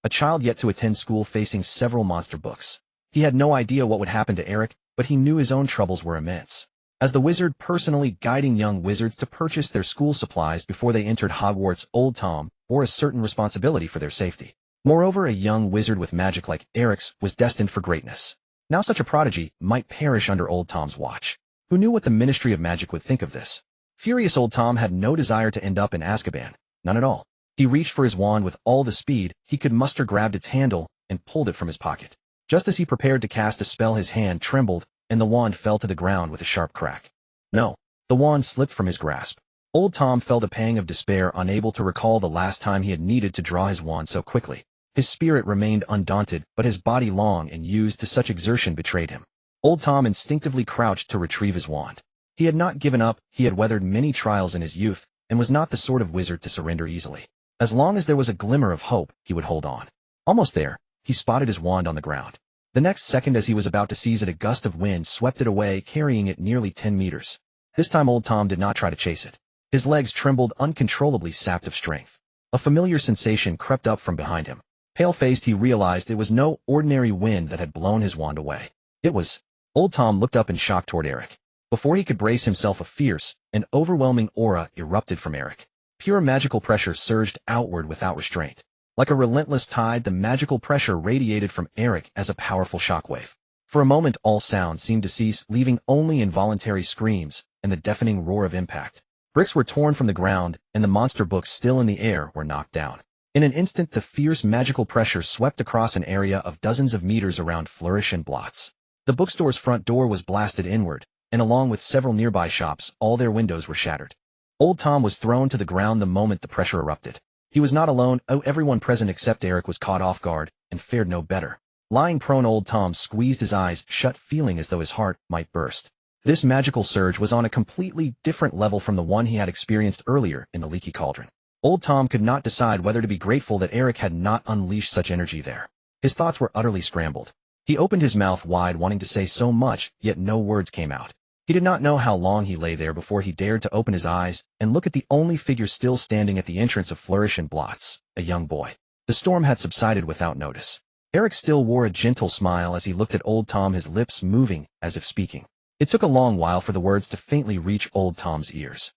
A child yet to attend school, facing several monster books. He had no idea what would happen to Eric, but he knew his own troubles were immense. As the wizard personally guiding young wizards to purchase their school supplies before they entered Hogwarts, Old Tom bore a certain responsibility for their safety. Moreover, a young wizard with magic like Eric's was destined for greatness. Now such a prodigy might perish under Old Tom's watch. Who knew what the Ministry of Magic would think of this? Furious Old Tom had no desire to end up in Azkaban, none at all. He reached for his wand with all the speed he could muster, grabbed its handle, and pulled it from his pocket. Just as he prepared to cast a spell, his hand trembled, and the wand fell to the ground with a sharp crack. No, the wand slipped from his grasp. Old Tom felt a pang of despair, unable to recall the last time he had needed to draw his wand so quickly. His spirit remained undaunted, but his body, long and used to such exertion, betrayed him. Old Tom instinctively crouched to retrieve his wand. He had not given up, he had weathered many trials in his youth, and was not the sort of wizard to surrender easily. As long as there was a glimmer of hope, he would hold on. Almost there, he spotted his wand on the ground. The next second, as he was about to seize it, a gust of wind swept it away, carrying it nearly 10 meters. This time Old Tom did not try to chase it. His legs trembled uncontrollably, sapped of strength. A familiar sensation crept up from behind him. Pale-faced, he realized it was no ordinary wind that had blown his wand away. It was. Old Tom looked up in shock toward Eric. Before he could brace himself, a fierce and overwhelming aura erupted from Eric. Pure magical pressure surged outward without restraint. Like a relentless tide, the magical pressure radiated from Eric as a powerful shockwave. For a moment, all sound seemed to cease, leaving only involuntary screams and the deafening roar of impact. Bricks were torn from the ground, and the monster books still in the air were knocked down. In an instant, the fierce magical pressure swept across an area of dozens of meters around Flourish and Blots. The bookstore's front door was blasted inward, and along with several nearby shops, all their windows were shattered. Old Tom was thrown to the ground the moment the pressure erupted. He was not alone. Everyone present except Eric was caught off guard and fared no better. Lying prone, Old Tom squeezed his eyes shut, feeling as though his heart might burst. This magical surge was on a completely different level from the one he had experienced earlier in the Leaky Cauldron. Old Tom could not decide whether to be grateful that Eric had not unleashed such energy there. His thoughts were utterly scrambled. He opened his mouth wide, wanting to say so much, yet no words came out. He did not know how long he lay there before he dared to open his eyes and look at the only figure still standing at the entrance of Flourish and Blots, a young boy. The storm had subsided without notice. Eric still wore a gentle smile as he looked at Old Tom, his lips moving as if speaking. It took a long while for the words to faintly reach Old Tom's ears.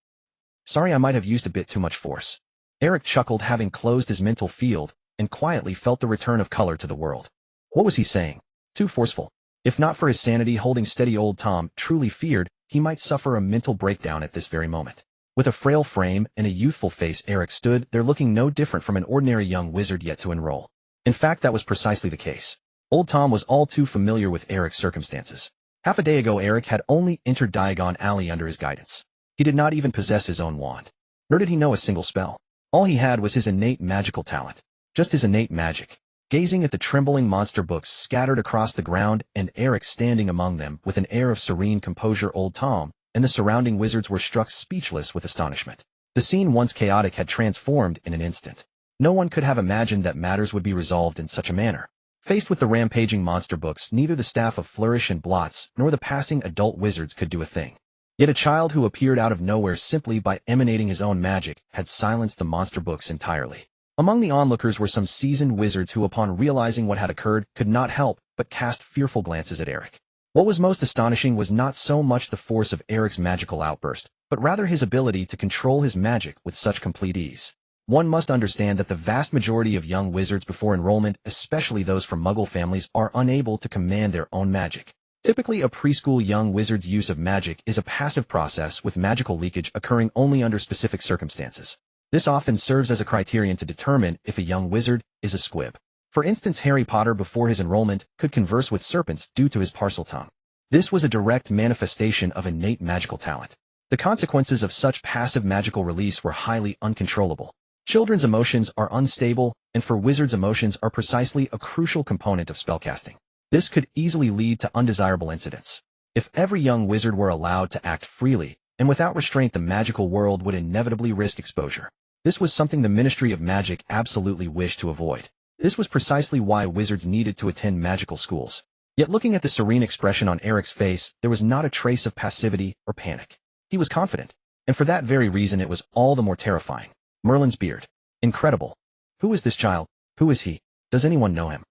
"Sorry, I might have used a bit too much force." Eric chuckled, having closed his mental field, and quietly felt the return of color to the world. What was he saying? Too forceful. If not for his sanity holding steady, Old Tom truly feared he might suffer a mental breakdown at this very moment. With a frail frame and a youthful face, Eric stood there looking no different from an ordinary young wizard yet to enroll. In fact, that was precisely the case. Old Tom was all too familiar with Eric's circumstances. Half a day ago, Eric had only entered Diagon Alley under his guidance. He did not even possess his own wand. Nor did he know a single spell. All he had was his innate magical talent. Just his innate magic. Gazing at the trembling monster books scattered across the ground and Eric standing among them with an air of serene composure, Old Tom and the surrounding wizards were struck speechless with astonishment. The scene, once chaotic, had transformed in an instant. No one could have imagined that matters would be resolved in such a manner. Faced with the rampaging monster books, neither the staff of Flourish and Blots nor the passing adult wizards could do a thing. Yet a child who appeared out of nowhere simply by emanating his own magic had silenced the monster books entirely. Among the onlookers were some seasoned wizards who, upon realizing what had occurred, could not help but cast fearful glances at Eric. What was most astonishing was not so much the force of Eric's magical outburst, but rather his ability to control his magic with such complete ease. One must understand that the vast majority of young wizards before enrollment, especially those from Muggle families, are unable to command their own magic. Typically, a preschool young wizard's use of magic is a passive process with magical leakage occurring only under specific circumstances. This often serves as a criterion to determine if a young wizard is a squib. For instance, Harry Potter before his enrollment could converse with serpents due to his parcel tongue. This was a direct manifestation of innate magical talent. The consequences of such passive magical release were highly uncontrollable. Children's emotions are unstable, and for wizards, emotions are precisely a crucial component of spellcasting. This could easily lead to undesirable incidents. If every young wizard were allowed to act freely and without restraint, the magical world would inevitably risk exposure. This was something the Ministry of Magic absolutely wished to avoid. This was precisely why wizards needed to attend magical schools. Yet looking at the serene expression on Eric's face, there was not a trace of passivity or panic. He was confident, and for that very reason it was all the more terrifying. Merlin's beard. Incredible. Who is this child? Who is he? Does anyone know him?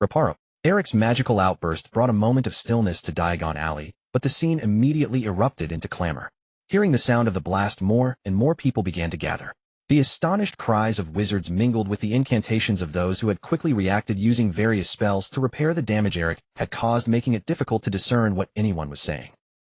Reparo. Eric's magical outburst brought a moment of stillness to Diagon Alley, but the scene immediately erupted into clamor. Hearing the sound of the blast, more and more people began to gather. The astonished cries of wizards mingled with the incantations of those who had quickly reacted using various spells to repair the damage Eric had caused, making it difficult to discern what anyone was saying.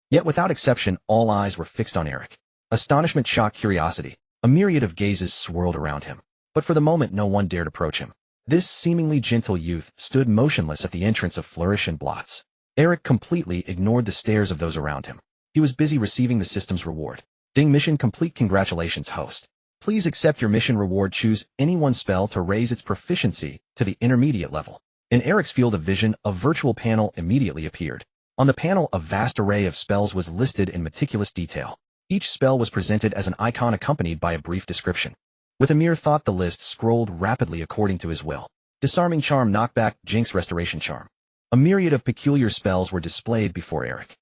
Yet without exception, all eyes were fixed on Eric. Astonishment, shock, curiosity. A myriad of gazes swirled around him. But for the moment no one dared approach him. This seemingly gentle youth stood motionless at the entrance of Flourish and Blots. Eric completely ignored the stares of those around him. He was busy receiving the system's reward. Ding, mission complete. Congratulations, host. Please accept your mission reward. Choose any one spell to raise its proficiency to the intermediate level. In Eric's field of vision, a virtual panel immediately appeared. On the panel, a vast array of spells was listed in meticulous detail. Each spell was presented as an icon accompanied by a brief description. With a mere thought, the list scrolled rapidly according to his will. Disarming Charm, Knockback, Jinx, Restoration Charm. A myriad of peculiar spells were displayed before Eric.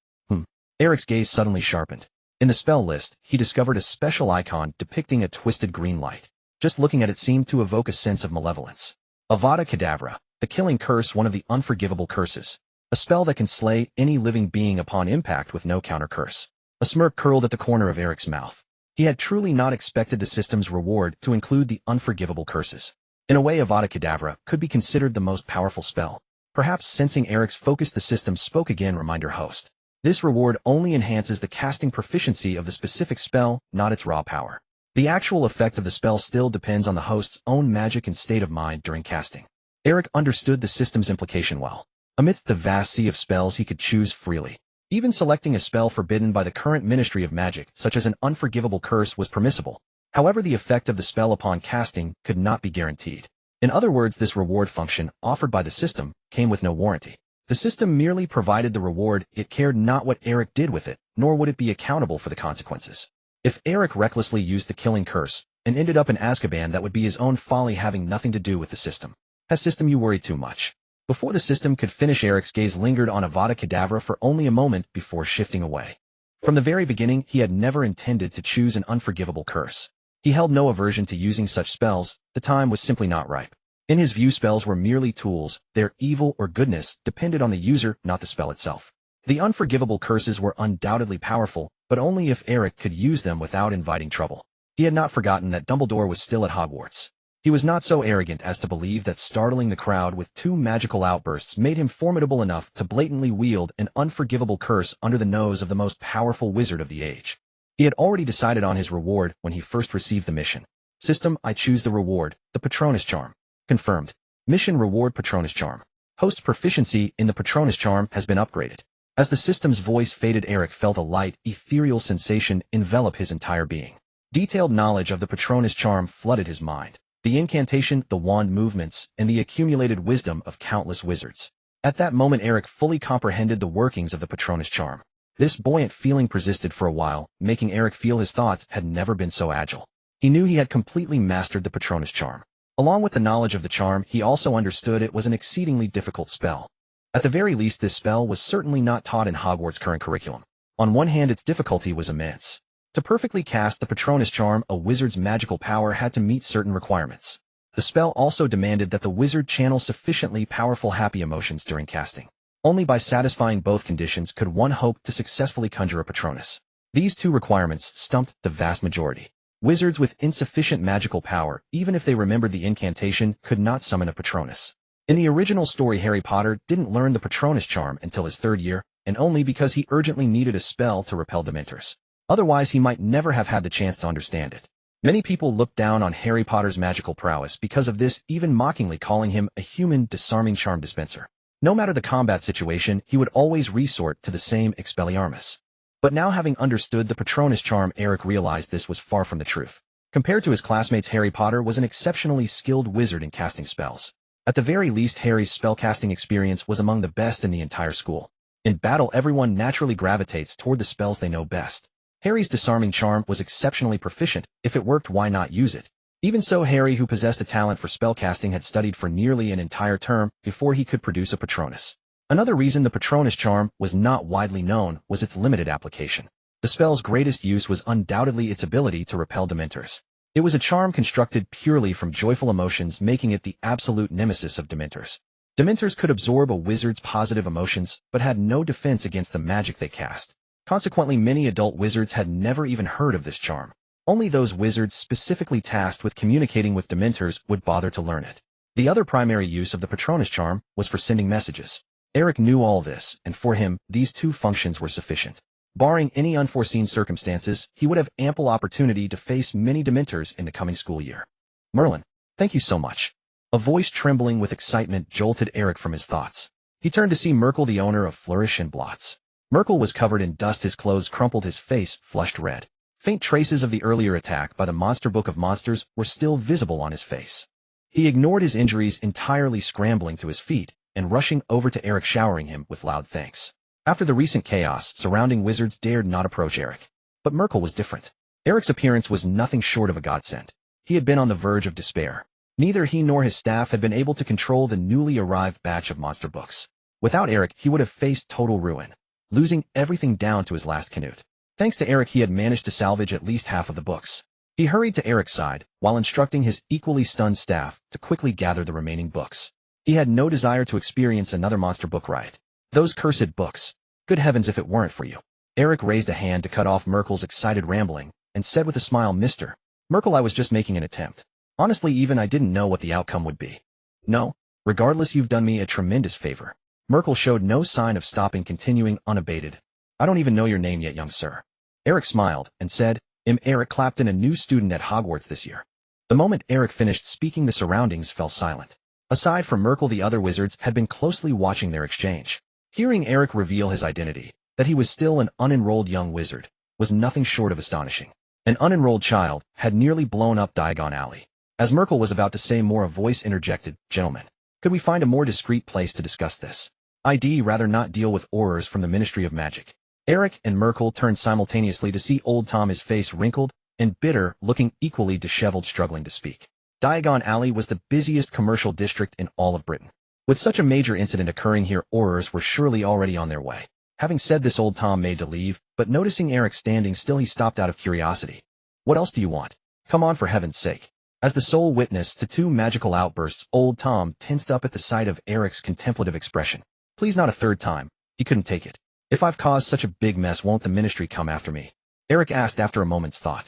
Eric's gaze suddenly sharpened. In the spell list, he discovered a special icon depicting a twisted green light. Just looking at it seemed to evoke a sense of malevolence. Avada Kedavra, the Killing Curse, one of the unforgivable curses. A spell that can slay any living being upon impact with no counter curse. A smirk curled at the corner of Eric's mouth. He had truly not expected the system's reward to include the unforgivable curses. In a way, Avada Kedavra could be considered the most powerful spell. Perhaps sensing Eric's focus, the system spoke again. Reminder, host. This reward only enhances the casting proficiency of the specific spell, not its raw power. The actual effect of the spell still depends on the host's own magic and state of mind during casting. Eric understood the system's implication well. Amidst the vast sea of spells, he could choose freely. Even selecting a spell forbidden by the current Ministry of Magic, such as an unforgivable curse, was permissible. However, the effect of the spell upon casting could not be guaranteed. In other words, this reward function, offered by the system, came with no warranty. The system merely provided the reward. It cared not what Eric did with it, nor would it be accountable for the consequences. If Eric recklessly used the Killing Curse and ended up in Azkaban, that would be his own folly, having nothing to do with the system. System, you worry too much. Before the system could finish, Eric's gaze lingered on Avada Kedavra for only a moment before shifting away. From the very beginning, he had never intended to choose an unforgivable curse. He held no aversion to using such spells. The time was simply not ripe. In his view, spells were merely tools. Their evil or goodness depended on the user, not the spell itself. The unforgivable curses were undoubtedly powerful, but only if Eric could use them without inviting trouble. He had not forgotten that Dumbledore was still at Hogwarts. He was not so arrogant as to believe that startling the crowd with 2 magical outbursts made him formidable enough to blatantly wield an unforgivable curse under the nose of the most powerful wizard of the age. He had already decided on his reward when he first received the mission. System, I choose the reward, the Patronus Charm. Confirmed. Mission reward, Patronus Charm. Host proficiency in the Patronus Charm has been upgraded. As the system's voice faded, Eric felt a light, ethereal sensation envelop his entire being. Detailed knowledge of the Patronus Charm flooded his mind. The incantation, the wand movements, and the accumulated wisdom of countless wizards. At that moment, Eric fully comprehended the workings of the Patronus Charm. This buoyant feeling persisted for a while, making Eric feel his thoughts had never been so agile. He knew he had completely mastered the Patronus Charm. Along with the knowledge of the charm, he also understood it was an exceedingly difficult spell. At the very least, this spell was certainly not taught in Hogwarts' current curriculum. On one hand, its difficulty was immense. To perfectly cast the Patronus Charm, a wizard's magical power had to meet certain requirements. The spell also demanded that the wizard channel sufficiently powerful happy emotions during casting. Only by satisfying both conditions could one hope to successfully conjure a Patronus. These 2 requirements stumped the vast majority. Wizards with insufficient magical power, even if they remembered the incantation, could not summon a Patronus. In the original story, Harry Potter didn't learn the Patronus Charm until his 3rd year, and only because he urgently needed a spell to repel Dementors. Otherwise, he might never have had the chance to understand it. Many people looked down on Harry Potter's magical prowess because of this, even mockingly calling him a human disarming charm dispenser. No matter the combat situation, he would always resort to the same Expelliarmus. But now, having understood the Patronus Charm, Eric realized this was far from the truth. Compared to his classmates, Harry Potter was an exceptionally skilled wizard in casting spells. At the very least, Harry's spellcasting experience was among the best in the entire school. In battle, everyone naturally gravitates toward the spells they know best. Harry's disarming charm was exceptionally proficient. If it worked, why not use it? Even so, Harry, who possessed a talent for spellcasting, had studied for nearly an entire term before he could produce a Patronus. Another reason the Patronus Charm was not widely known was its limited application. The spell's greatest use was undoubtedly its ability to repel Dementors. It was a charm constructed purely from joyful emotions, making it the absolute nemesis of Dementors. Dementors could absorb a wizard's positive emotions, but had no defense against the magic they cast. Consequently, many adult wizards had never even heard of this charm. Only those wizards specifically tasked with communicating with Dementors would bother to learn it. The other primary use of the Patronus charm was for sending messages. Eric knew all this, and for him, these two functions were sufficient. Barring any unforeseen circumstances, he would have ample opportunity to face many Dementors in the coming school year. Merlin, thank you so much. A voice trembling with excitement jolted Eric from his thoughts. He turned to see Merkel, the owner of Flourish and Blots. Merkel was covered in dust, his clothes crumpled, his face flushed red. Faint traces of the earlier attack by the Monster Book of Monsters were still visible on his face. He ignored his injuries entirely, scrambling to his feet and rushing over to Eric, showering him with loud thanks. After the recent chaos surrounding wizards dared not approach Eric. But Merkel was different. Eric's appearance was nothing short of a godsend. He had been on the verge of despair. Neither he nor his staff had been able to control the newly arrived batch of monster books. Without Eric, he would have faced total ruin, losing everything down to his last canute. Thanks to Eric, he had managed to salvage at least half of the books. He hurried to Eric's side, while instructing his equally stunned staff to quickly gather the remaining books. He had no desire to experience another monster book riot. Those cursed books. Good heavens, if it weren't for you. Eric raised a hand to cut off Merkel's excited rambling, and said with a smile, Mr. Merkel, I was just making an attempt. Honestly, even I didn't know what the outcome would be. No, regardless, you've done me a tremendous favor. Merkel showed no sign of stopping, continuing unabated. I don't even know your name yet, young sir. Eric smiled and said, Eric Clapton, a new student at Hogwarts this year. The moment Eric finished speaking, the surroundings fell silent. Aside from Merkel, the other wizards had been closely watching their exchange. Hearing Eric reveal his identity, that he was still an unenrolled young wizard, was nothing short of astonishing. An unenrolled child had nearly blown up Diagon Alley. As Merkel was about to say more, a voice interjected, Gentlemen, could we find a more discreet place to discuss this? I'd rather not deal with orders from the Ministry of Magic. Eric and Merkel turned simultaneously to see old Tom, his face wrinkled and bitter, looking equally disheveled, struggling to speak. Diagon Alley was the busiest commercial district in all of Britain. With such a major incident occurring here, orders were surely already on their way. Having said this, old Tom made to leave, but noticing Eric standing still, he stopped out of curiosity. What else do you want? Come on, for heaven's sake. As the sole witness to two magical outbursts, old Tom tensed up at the sight of Eric's contemplative expression. Please, not a third time. He couldn't take it. If I've caused such a big mess, won't the ministry come after me? Eric asked after a moment's thought.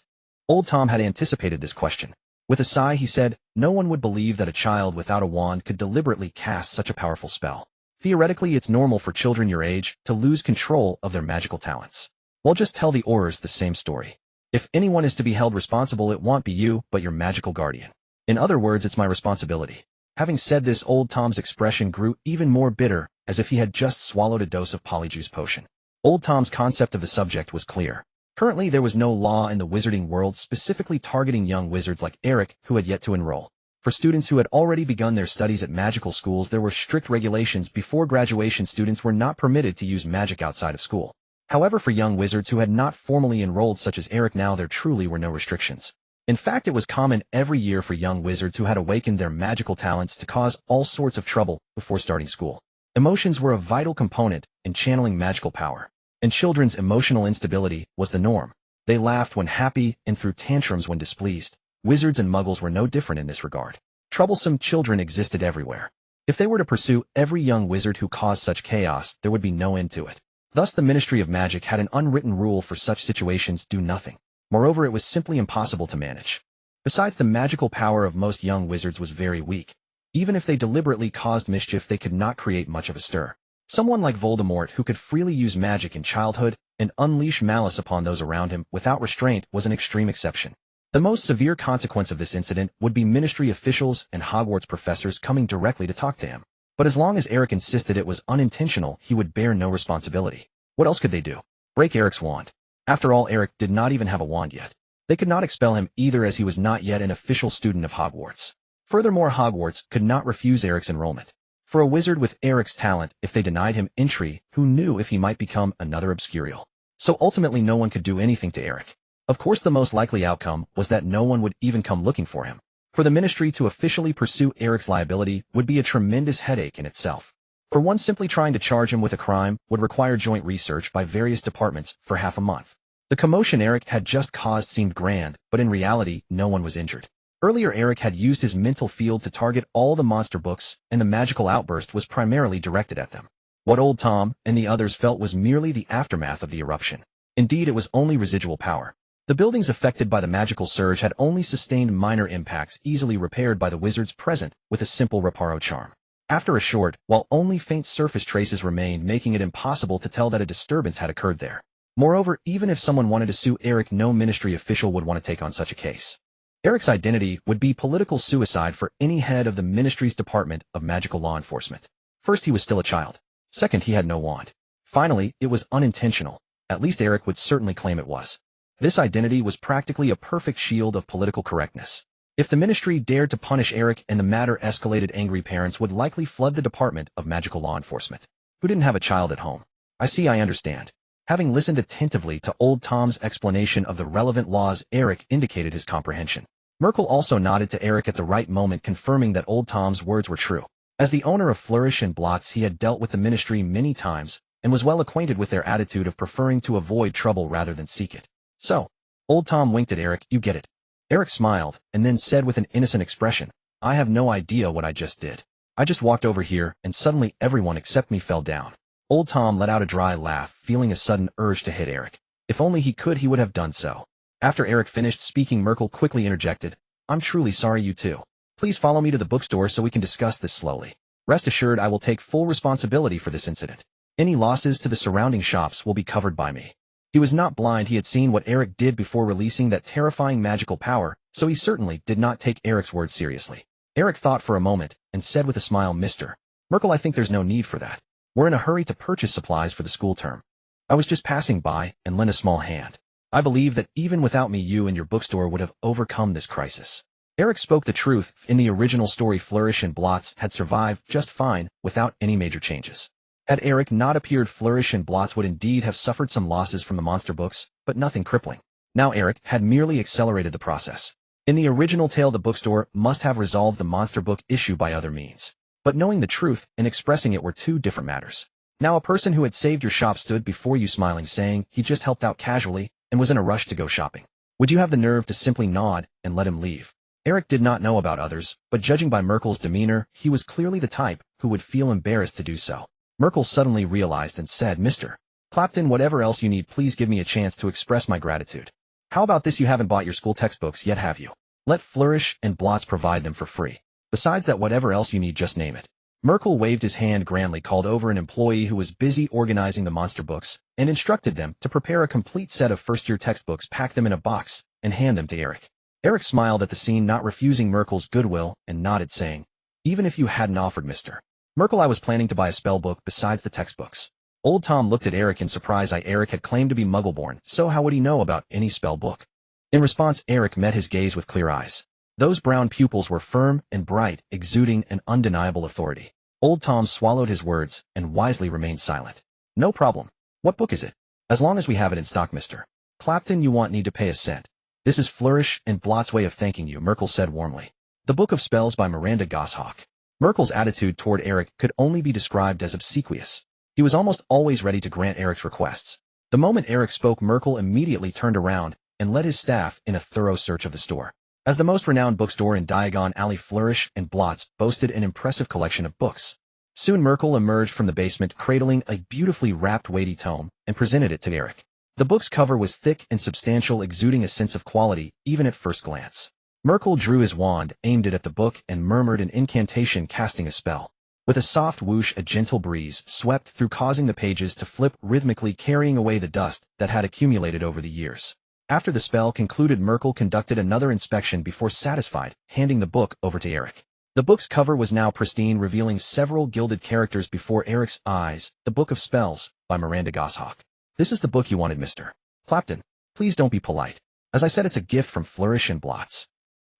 Old Tom had anticipated this question. With a sigh, he said, no one would believe that a child without a wand could deliberately cast such a powerful spell. Theoretically, it's normal for children your age to lose control of their magical talents. Well, just tell the Aurors the same story. If anyone is to be held responsible, it won't be you, but your magical guardian. In other words, it's my responsibility. Having said this, old Tom's expression grew even more bitter, as if he had just swallowed a dose of polyjuice potion. Old Tom's concept of the subject was clear. Currently, there was no law in the wizarding world specifically targeting young wizards like Eric, who had yet to enroll. For students who had already begun their studies at magical schools, there were strict regulations. Before graduation, students were not permitted to use magic outside of school. However, for young wizards who had not formally enrolled, such as Eric, now there truly were no restrictions. In fact, it was common every year for young wizards who had awakened their magical talents to cause all sorts of trouble before starting school. Emotions were a vital component in channeling magical power, and children's emotional instability was the norm. They laughed when happy and threw tantrums when displeased. Wizards and muggles were no different in this regard. Troublesome children existed everywhere. If they were to pursue every young wizard who caused such chaos, there would be no end to it. Thus, the Ministry of Magic had an unwritten rule for such situations: do nothing. Moreover, it was simply impossible to manage. Besides, the magical power of most young wizards was very weak. Even if they deliberately caused mischief, they could not create much of a stir. Someone like Voldemort, who could freely use magic in childhood and unleash malice upon those around him without restraint, was an extreme exception. The most severe consequence of this incident would be ministry officials and Hogwarts professors coming directly to talk to him. But as long as Eric insisted it was unintentional, he would bear no responsibility. What else could they do? Break Eric's wand. After all, Eric did not even have a wand yet. They could not expel him either, as he was not yet an official student of Hogwarts. Furthermore, Hogwarts could not refuse Eric's enrollment. For a wizard with Eric's talent, if they denied him entry, who knew if he might become another Obscurial? So ultimately, no one could do anything to Eric. Of course, the most likely outcome was that no one would even come looking for him. For the ministry to officially pursue Eric's liability would be a tremendous headache in itself. For one, simply trying to charge him with a crime would require joint research by various departments for half a month. The commotion Eric had just caused seemed grand, but in reality, no one was injured. Earlier, Eric had used his mental field to target all the monster books, and the magical outburst was primarily directed at them. What old Tom and the others felt was merely the aftermath of the eruption. Indeed, it was only residual power. The buildings affected by the magical surge had only sustained minor impacts easily repaired by the wizards present with a simple reparo charm. After a short, while only faint surface traces remained, making it impossible to tell that a disturbance had occurred there. Moreover, even if someone wanted to sue Eric, no ministry official would want to take on such a case. Eric's identity would be political suicide for any head of the ministry's Department of Magical Law Enforcement. First, he was still a child. Second, he had no wand. Finally, it was unintentional. At least Eric would certainly claim it was. This identity was practically a perfect shield of political correctness. If the ministry dared to punish Eric and the matter escalated, angry parents would likely flood the Department of Magical Law Enforcement. Who didn't have a child at home? I understand. Having listened attentively to Old Tom's explanation of the relevant laws, Eric indicated his comprehension. Merkel also nodded to Eric at the right moment, confirming that Old Tom's words were true. As the owner of Flourish and Blots, he had dealt with the ministry many times and was well acquainted with their attitude of preferring to avoid trouble rather than seek it. So, Old Tom winked at Eric. You get it. Eric smiled and then said with an innocent expression, I have no idea what I just did. I just walked over here and suddenly everyone except me fell down. Old Tom let out a dry laugh, feeling a sudden urge to hit Eric. If only he could, he would have done so. After Eric finished speaking, Merkel quickly interjected, I'm truly sorry, you too. Please follow me to the bookstore so we can discuss this slowly. Rest assured I will take full responsibility for this incident. Any losses to the surrounding shops will be covered by me. He was not blind. He had seen what Eric did before releasing that terrifying magical power, so he certainly did not take Eric's words seriously. Eric thought for a moment and said with a smile, Mr. Merkel, I think there's no need for that. We're in a hurry to purchase supplies for the school term. I was just passing by and lent a small hand. I believe that even without me, you and your bookstore would have overcome this crisis. Eric spoke the truth. In the original story, Flourish and Blots had survived just fine without any major changes. Had Eric not appeared, Flourish and Blots would indeed have suffered some losses from the monster books, but nothing crippling. Now Eric had merely accelerated the process. In the original tale, the bookstore must have resolved the monster book issue by other means. But knowing the truth and expressing it were two different matters. Now a person who had saved your shop stood before you smiling, saying he just helped out casually and was in a rush to go shopping. Would you have the nerve to simply nod and let him leave? Eric did not know about others, but judging by Merkel's demeanor, he was clearly the type who would feel embarrassed to do so. Merkel suddenly realized and said, Mr. Clapton, whatever else you need, please give me a chance to express my gratitude. How about this? You haven't bought your school textbooks yet, have you? Let Flourish and Blots provide them for free. Besides that, whatever else you need, just name it. Merkel waved his hand grandly, called over an employee who was busy organizing the monster books, and instructed them to prepare a complete set of first-year textbooks, pack them in a box, and hand them to Eric. Eric smiled at the scene, not refusing Merkel's goodwill, and nodded, saying, Even if you hadn't offered, Mr. Merkel, I was planning to buy a spell book besides the textbooks. Old Tom looked at Eric in surprise. Eric had claimed to be Muggle-born, so how would he know about any spell book? In response, Eric met his gaze with clear eyes. Those brown pupils were firm and bright, exuding an undeniable authority. Old Tom swallowed his words and wisely remained silent. No problem. What book is it? As long as we have it in stock, Mr. Clapton, you won't need to pay a cent. This is Flourish and Blot's way of thanking you, Merkel said warmly. The Book of Spells by Miranda Goshawk. Merkel's attitude toward Eric could only be described as obsequious. He was almost always ready to grant Eric's requests. The moment Eric spoke, Merkel immediately turned around and led his staff in a thorough search of the store. As the most renowned bookstore in Diagon Alley, Flourish and Blots boasted an impressive collection of books. Soon Merkel emerged from the basement, cradling a beautifully wrapped weighty tome, and presented it to Eric. The book's cover was thick and substantial, exuding a sense of quality even at first glance. Merkel drew his wand, aimed it at the book, and murmured an incantation, casting a spell. With a soft whoosh, a gentle breeze swept through, causing the pages to flip rhythmically, carrying away the dust that had accumulated over the years. After the spell concluded, Merkel conducted another inspection before, satisfied, handing the book over to Eric. The book's cover was now pristine, revealing several gilded characters before Eric's eyes. The Book of Spells by Miranda Goshawk. This is the book you wanted, Mr. Clapton. Please don't be polite. As I said, it's a gift from Flourish and Blots.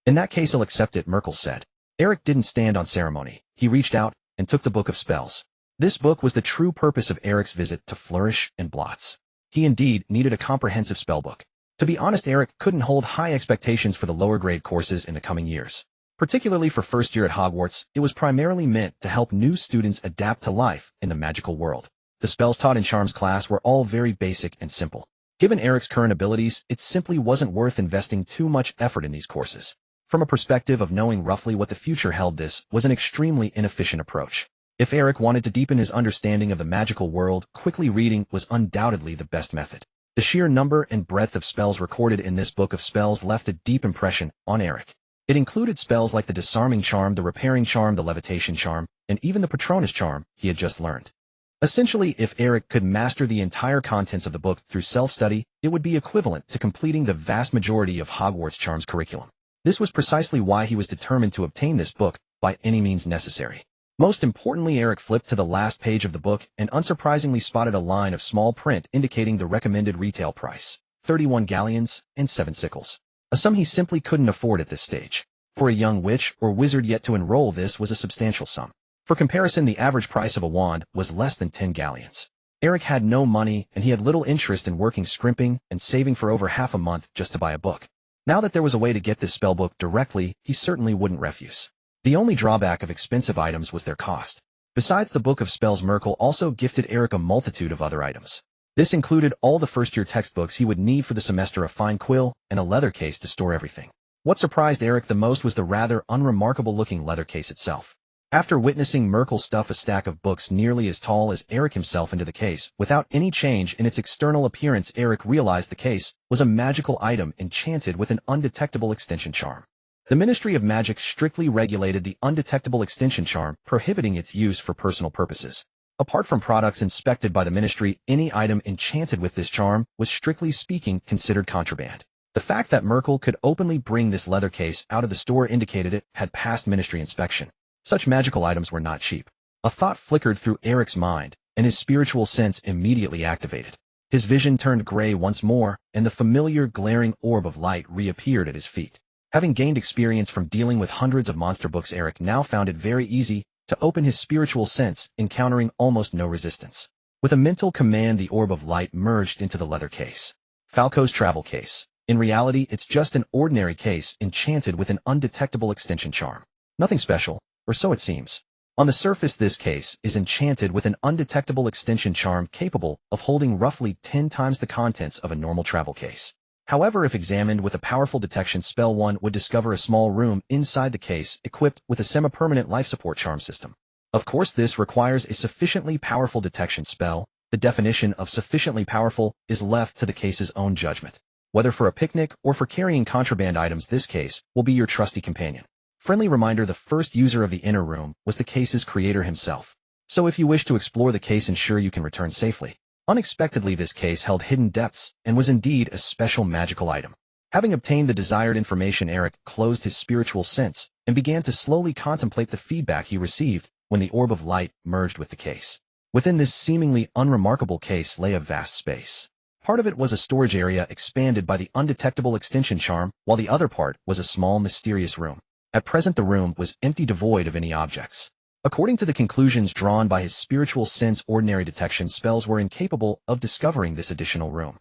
In that case, I'll accept it, Merkel said. Eric didn't stand on ceremony. He reached out and took the Book of Spells. This book was the true purpose of Eric's visit to Flourish and Blots. He indeed needed a comprehensive spellbook. To be honest, Eric couldn't hold high expectations for the lower grade courses in the coming years. Particularly for first year at Hogwarts, it was primarily meant to help new students adapt to life in the magical world. The spells taught in Charms class were all very basic and simple. Given Eric's current abilities, it simply wasn't worth investing too much effort in these courses. From a perspective of knowing roughly what the future held, this was an extremely inefficient approach. If Eric wanted to deepen his understanding of the magical world, quickly reading was undoubtedly the best method. The sheer number and breadth of spells recorded in this book of spells left a deep impression on Eric. It included spells like the disarming charm, the repairing charm, the levitation charm, and even the Patronus charm he had just learned. Essentially, if Eric could master the entire contents of the book through self-study, it would be equivalent to completing the vast majority of Hogwarts charms curriculum. This was precisely why he was determined to obtain this book by any means necessary. Most importantly, Eric flipped to the last page of the book and unsurprisingly spotted a line of small print indicating the recommended retail price, 31 galleons and 7 sickles. A sum he simply couldn't afford at this stage. For a young witch or wizard yet to enroll, this was a substantial sum. For comparison, the average price of a wand was less than 10 galleons. Eric had no money, and he had little interest in working, scrimping, and saving for over half a month just to buy a book. Now that there was a way to get this spellbook directly, he certainly wouldn't refuse. The only drawback of expensive items was their cost. Besides the book of spells, Merkel also gifted Eric a multitude of other items. This included all the first-year textbooks he would need for the semester, a fine quill, and a leather case to store everything. What surprised Eric the most was the rather unremarkable-looking leather case itself. After witnessing Merkel stuff a stack of books nearly as tall as Eric himself into the case, without any change in its external appearance, Eric realized the case was a magical item enchanted with an undetectable extension charm. The Ministry of Magic strictly regulated the undetectable extension charm, prohibiting its use for personal purposes. Apart from products inspected by the ministry, any item enchanted with this charm was, strictly speaking, considered contraband. The fact that Merkel could openly bring this leather case out of the store indicated it had passed ministry inspection. Such magical items were not cheap. A thought flickered through Eric's mind, and his spiritual sense immediately activated. His vision turned gray once more, and the familiar glaring orb of light reappeared at his feet. Having gained experience from dealing with hundreds of monster books, Eric now found it very easy to open his spiritual sense, encountering almost no resistance. With a mental command, the orb of light merged into the leather case. Falco's travel case. In reality, it's just an ordinary case enchanted with an undetectable extension charm. Nothing special, or so it seems. On the surface, this case is enchanted with an undetectable extension charm capable of holding roughly 10 times the contents of a normal travel case. However, if examined with a powerful detection spell, one would discover a small room inside the case equipped with a semi-permanent life support charm system. Of course, this requires a sufficiently powerful detection spell. The definition of sufficiently powerful is left to the case's own judgment. Whether for a picnic or for carrying contraband items, this case will be your trusty companion. Friendly reminder: the first user of the inner room was the case's creator himself. So if you wish to explore the case, ensure you can return safely. Unexpectedly, this case held hidden depths and was indeed a special magical item. Having obtained the desired information, Eric closed his spiritual sense and began to slowly contemplate the feedback he received when the orb of light merged with the case. Within this seemingly unremarkable case lay a vast space. Part of it was a storage area expanded by the undetectable extension charm, while the other part was a small, mysterious room. At present, the room was empty, devoid of any objects. According to the conclusions drawn by his spiritual sense, ordinary detection spells were incapable of discovering this additional room.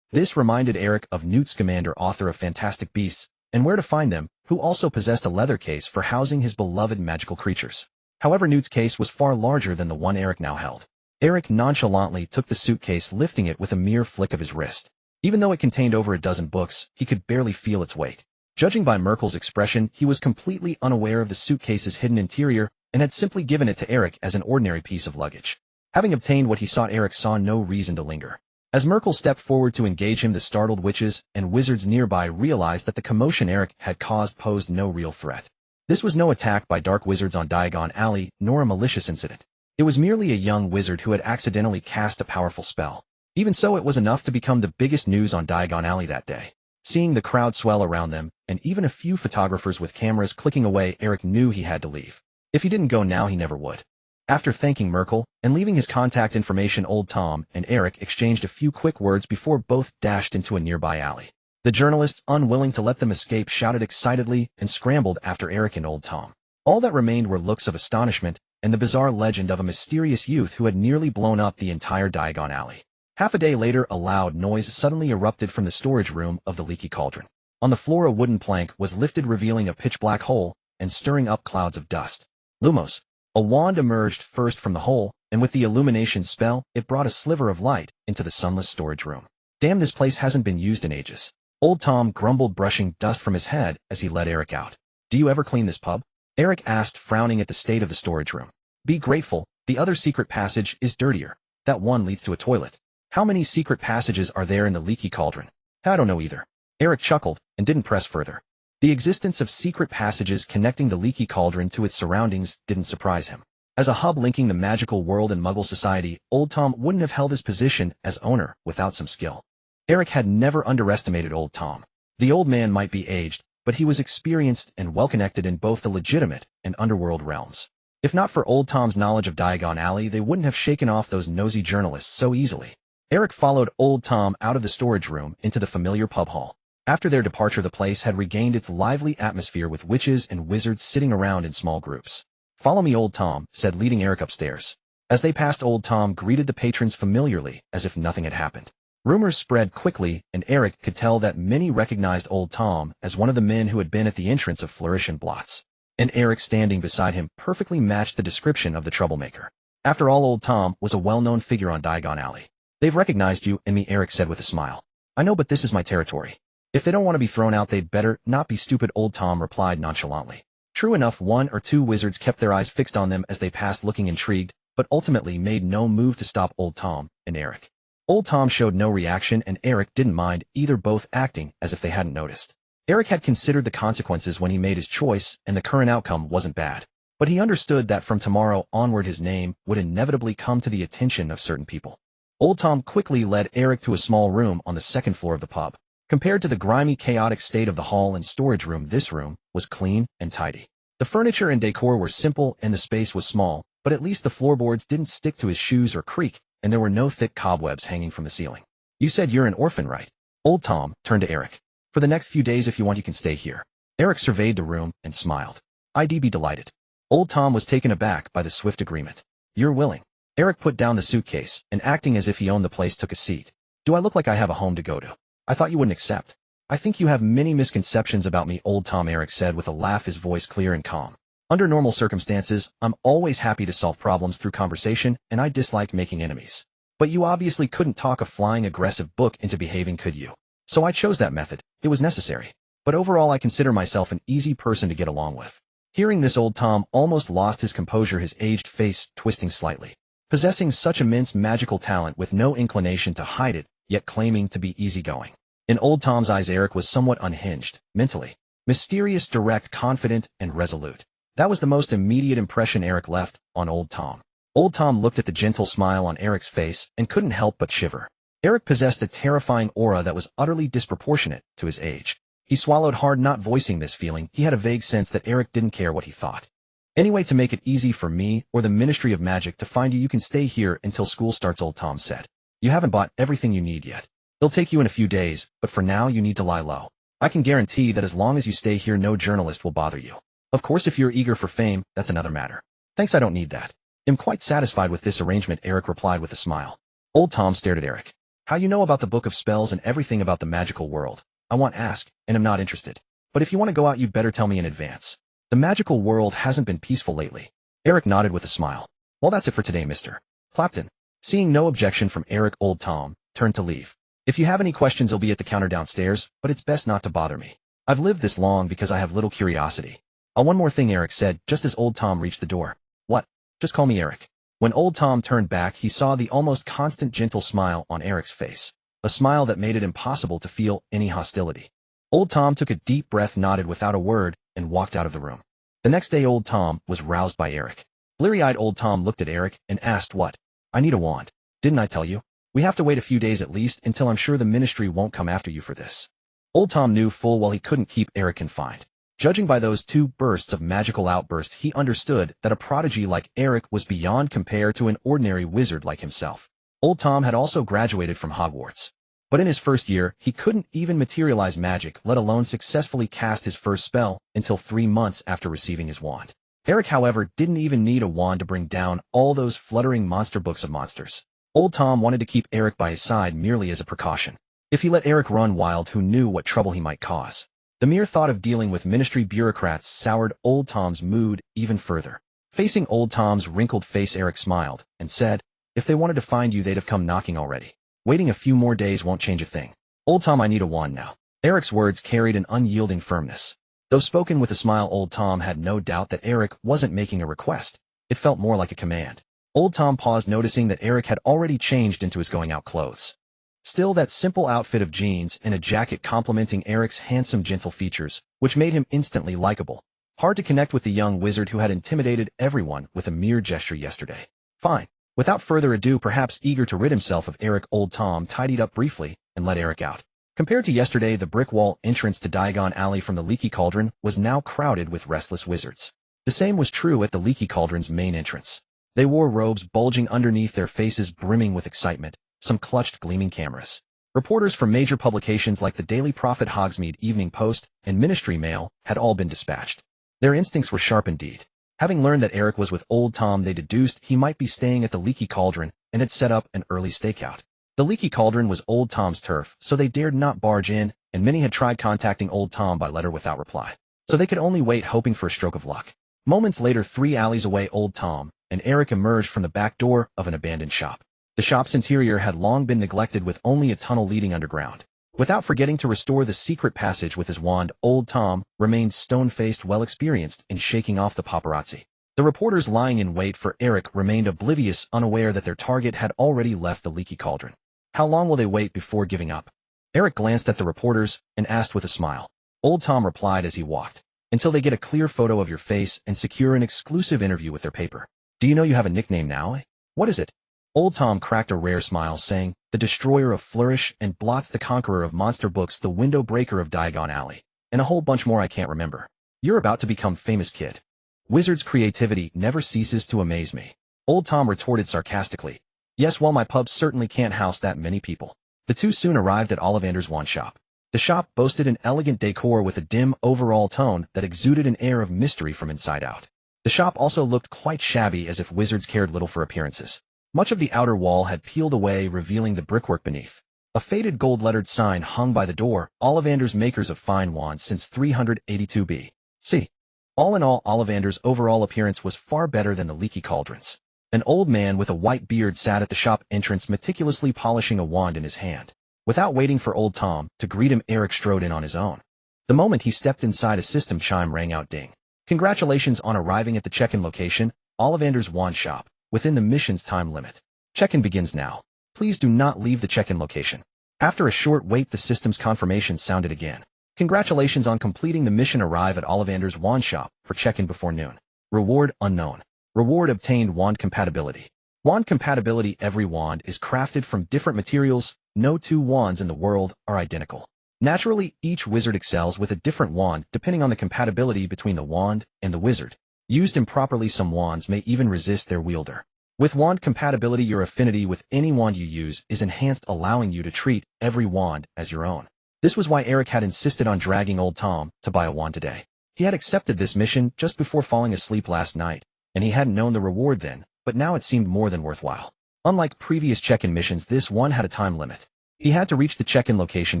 This reminded Eric of Newt Scamander, author of Fantastic Beasts and Where to Find Them, who also possessed a leather case for housing his beloved magical creatures. However, Newt's case was far larger than the one Eric now held. Eric nonchalantly took the suitcase, lifting it with a mere flick of his wrist. Even though it contained over a dozen books, he could barely feel its weight. Judging by Merkel's expression, he was completely unaware of the suitcase's hidden interior and had simply given it to Eric as an ordinary piece of luggage. Having obtained what he sought, Eric saw no reason to linger. As Merkel stepped forward to engage him, the startled witches and wizards nearby realized that the commotion Eric had caused posed no real threat. This was no attack by dark wizards on Diagon Alley, nor a malicious incident. It was merely a young wizard who had accidentally cast a powerful spell. Even so, it was enough to become the biggest news on Diagon Alley that day. Seeing the crowd swell around them, and even a few photographers with cameras clicking away, Eric knew he had to leave. If he didn't go now, he never would. After thanking Merkel and leaving his contact information, Old Tom and Eric exchanged a few quick words before both dashed into a nearby alley. The journalists, unwilling to let them escape, shouted excitedly and scrambled after Eric and Old Tom. All that remained were looks of astonishment and the bizarre legend of a mysterious youth who had nearly blown up the entire Diagon Alley. Half a day later, a loud noise suddenly erupted from the storage room of the Leaky Cauldron. On the floor, a wooden plank was lifted, revealing a pitch-black hole and stirring up clouds of dust. Lumos. A wand emerged first from the hole, and with the illumination spell, it brought a sliver of light into the sunless storage room. Damn, this place hasn't been used in ages. Old Tom grumbled, brushing dust from his head as he led Eric out. Do you ever clean this pub? Eric asked, frowning at the state of the storage room. Be grateful, the other secret passage is dirtier. That one leads to a toilet. How many secret passages are there in the Leaky Cauldron? I don't know either. Eric chuckled and didn't press further. The existence of secret passages connecting the Leaky Cauldron to its surroundings didn't surprise him. As a hub linking the magical world and Muggle society, Old Tom wouldn't have held his position as owner without some skill. Eric had never underestimated Old Tom. The old man might be aged, but he was experienced and well-connected in both the legitimate and underworld realms. If not for Old Tom's knowledge of Diagon Alley, they wouldn't have shaken off those nosy journalists so easily. Eric followed Old Tom out of the storage room into the familiar pub hall. After their departure, the place had regained its lively atmosphere with witches and wizards sitting around in small groups. "Follow me, Old Tom," said, leading Eric upstairs. As they passed, Old Tom greeted the patrons familiarly, as if nothing had happened. Rumors spread quickly, and Eric could tell that many recognized Old Tom as one of the men who had been at the entrance of Flourish and Blots. And Eric standing beside him perfectly matched the description of the troublemaker. After all, Old Tom was a well-known figure on Diagon Alley. "They've recognized you and me," Eric said with a smile. "I know, but this is my territory. If they don't want to be thrown out, they'd better not be stupid," Old Tom replied nonchalantly. True enough, one or two wizards kept their eyes fixed on them as they passed, looking intrigued, but ultimately made no move to stop Old Tom and Eric. Old Tom showed no reaction, and Eric didn't mind either, both acting as if they hadn't noticed. Eric had considered the consequences when he made his choice, and the current outcome wasn't bad. But he understood that from tomorrow onward his name would inevitably come to the attention of certain people. Old Tom quickly led Eric to a small room on the second floor of the pub. Compared to the grimy, chaotic state of the hall and storage room, this room was clean and tidy. The furniture and decor were simple and the space was small, but at least the floorboards didn't stick to his shoes or creak, and there were no thick cobwebs hanging from the ceiling. "You said you're an orphan, right?" Old Tom turned to Eric. "For the next few days, if you want, you can stay here." Eric surveyed the room and smiled. "I'd be delighted." Old Tom was taken aback by the swift agreement. "You're willing?" Eric put down the suitcase and, acting as if he owned the place, took a seat. "Do I look like I have a home to go to?" "I thought you wouldn't accept." "I think you have many misconceptions about me, Old Tom," Eric said with a laugh, his voice clear and calm. "Under normal circumstances, I'm always happy to solve problems through conversation, and I dislike making enemies. But you obviously couldn't talk a flying aggressive book into behaving, could you? So I chose that method. It was necessary. But overall, I consider myself an easy person to get along with." Hearing this, Old Tom almost lost his composure, his aged face twisting slightly. Possessing such immense magical talent with no inclination to hide it, yet claiming to be easygoing. In Old Tom's eyes, Eric was somewhat unhinged, mentally. Mysterious, direct, confident, and resolute. That was the most immediate impression Eric left on Old Tom. Old Tom looked at the gentle smile on Eric's face and couldn't help but shiver. Eric possessed a terrifying aura that was utterly disproportionate to his age. He swallowed hard, not voicing this feeling. He had a vague sense that Eric didn't care what he thought. "Anyway, to make it easy for me or the Ministry of Magic to find you, you can stay here until school starts," Old Tom said. "You haven't bought everything you need yet. They'll take you in a few days, but for now you need to lie low. I can guarantee that as long as you stay here, no journalist will bother you. Of course, if you're eager for fame, that's another matter." "Thanks, I don't need that. I'm quite satisfied with this arrangement," Eric replied with a smile. Old Tom stared at Eric. "How you know about the Book of Spells and everything about the magical world? I want to ask, and am not interested. But if you want to go out, you'd better tell me in advance. The magical world hasn't been peaceful lately." Eric nodded with a smile. "Well, that's it for today, Mr. Clapton." Seeing no objection from Eric, Old Tom turned to leave. "If you have any questions, I'll be at the counter downstairs, but it's best not to bother me. I've lived this long because I have little curiosity." One more thing," Eric said, just as Old Tom reached the door. "What?" "Just call me Eric." When Old Tom turned back, he saw the almost constant gentle smile on Eric's face, a smile that made it impossible to feel any hostility. Old Tom took a deep breath, nodded without a word, and walked out of the room. The next day, Old Tom was roused by Eric. Bleary-eyed, Old Tom looked at Eric and asked, "What?" "I need a wand. Didn't I tell you? We have to wait a few days at least until I'm sure the ministry won't come after you for this." Old Tom knew full well he couldn't keep Eric confined. Judging by those two bursts of magical outbursts, he understood that a prodigy like Eric was beyond compare to an ordinary wizard like himself. Old Tom had also graduated from Hogwarts. But in his first year, he couldn't even materialize magic, let alone successfully cast his first spell, until 3 months after receiving his wand. Eric, however, didn't even need a wand to bring down all those fluttering monster books of monsters. Old Tom wanted to keep Eric by his side merely as a precaution. If he let Eric run wild, who knew what trouble he might cause? The mere thought of dealing with ministry bureaucrats soured Old Tom's mood even further. Facing Old Tom's wrinkled face, Eric smiled and said, "If they wanted to find you, they'd have come knocking already. Waiting a few more days won't change a thing. Old Tom, I need a wand now." Eric's words carried an unyielding firmness. Though spoken with a smile, Old Tom had no doubt that Eric wasn't making a request. It felt more like a command. Old Tom paused, noticing that Eric had already changed into his going-out clothes. Still, that simple outfit of jeans and a jacket complementing Eric's handsome, gentle features, which made him instantly likable. Hard to connect with the young wizard who had intimidated everyone with a mere gesture yesterday. Fine. Without further ado, perhaps eager to rid himself of Eric, Old Tom tidied up briefly and let Eric out. Compared to yesterday, the brick wall entrance to Diagon Alley from the Leaky Cauldron was now crowded with restless wizards. The same was true at the Leaky Cauldron's main entrance. They wore robes bulging underneath their faces, brimming with excitement. Some clutched gleaming cameras. Reporters from major publications like the Daily Prophet, Hogsmeade Evening Post, and Ministry Mail had all been dispatched. Their instincts were sharp indeed. Having learned that Eric was with Old Tom, they deduced he might be staying at the Leaky Cauldron and had set up an early stakeout. The Leaky Cauldron was Old Tom's turf, so they dared not barge in, and many had tried contacting Old Tom by letter without reply. So they could only wait, hoping for a stroke of luck. Moments later, 3 alleys away, Old Tom and Eric emerged from the back door of an abandoned shop. The shop's interior had long been neglected, with only a tunnel leading underground. Without forgetting to restore the secret passage with his wand, Old Tom remained stone-faced, well experienced in shaking off the paparazzi. The reporters lying in wait for Eric remained oblivious, unaware that their target had already left the Leaky Cauldron. How long will they wait before giving up? Eric glanced at the reporters and asked with a smile. Old Tom replied as he walked. Until they get a clear photo of your face and secure an exclusive interview with their paper. Do you know you have a nickname now? What is it? Old Tom cracked a rare smile, saying, the Destroyer of Flourish and Blots, the Conqueror of Monster Books, the Window Breaker of Diagon Alley, and a whole bunch more I can't remember. You're about to become famous, kid. Wizard's creativity never ceases to amaze me. Old Tom retorted sarcastically. Yes, well, my pub certainly can't house that many people. The two soon arrived at Ollivander's wand shop. The shop boasted an elegant decor with a dim overall tone that exuded an air of mystery from inside out. The shop also looked quite shabby, as if wizards cared little for appearances. Much of the outer wall had peeled away, revealing the brickwork beneath. A faded gold-lettered sign hung by the door, Ollivander's makers of fine wands since 382 B.C. All in all, Ollivander's overall appearance was far better than the Leaky Cauldron's. An old man with a white beard sat at the shop entrance, meticulously polishing a wand in his hand. Without waiting for Old Tom to greet him, Eric strode in on his own. The moment he stepped inside, a system chime rang out, ding. Congratulations on arriving at the check-in location, Ollivander's wand shop, within the mission's time limit. Check-in begins now. Please do not leave the check-in location. After a short wait, the system's confirmation sounded again. Congratulations on completing the mission. Arrive at Ollivander's wand shop for check-in before noon. Reward unknown. Reward obtained. Wand compatibility. Wand compatibility. Every wand is crafted from different materials. No two wands in the world are identical. Naturally, each wizard excels with a different wand depending on the compatibility between the wand and the wizard. Used improperly, some wands may even resist their wielder. With wand compatibility, your affinity with any wand you use is enhanced, allowing you to treat every wand as your own. This was why Eric had insisted on dragging Old Tom to buy a wand today. He had accepted this mission just before falling asleep last night, and he hadn't known the reward then, but now it seemed more than worthwhile. Unlike previous check-in missions, this one had a time limit. He had to reach the check-in location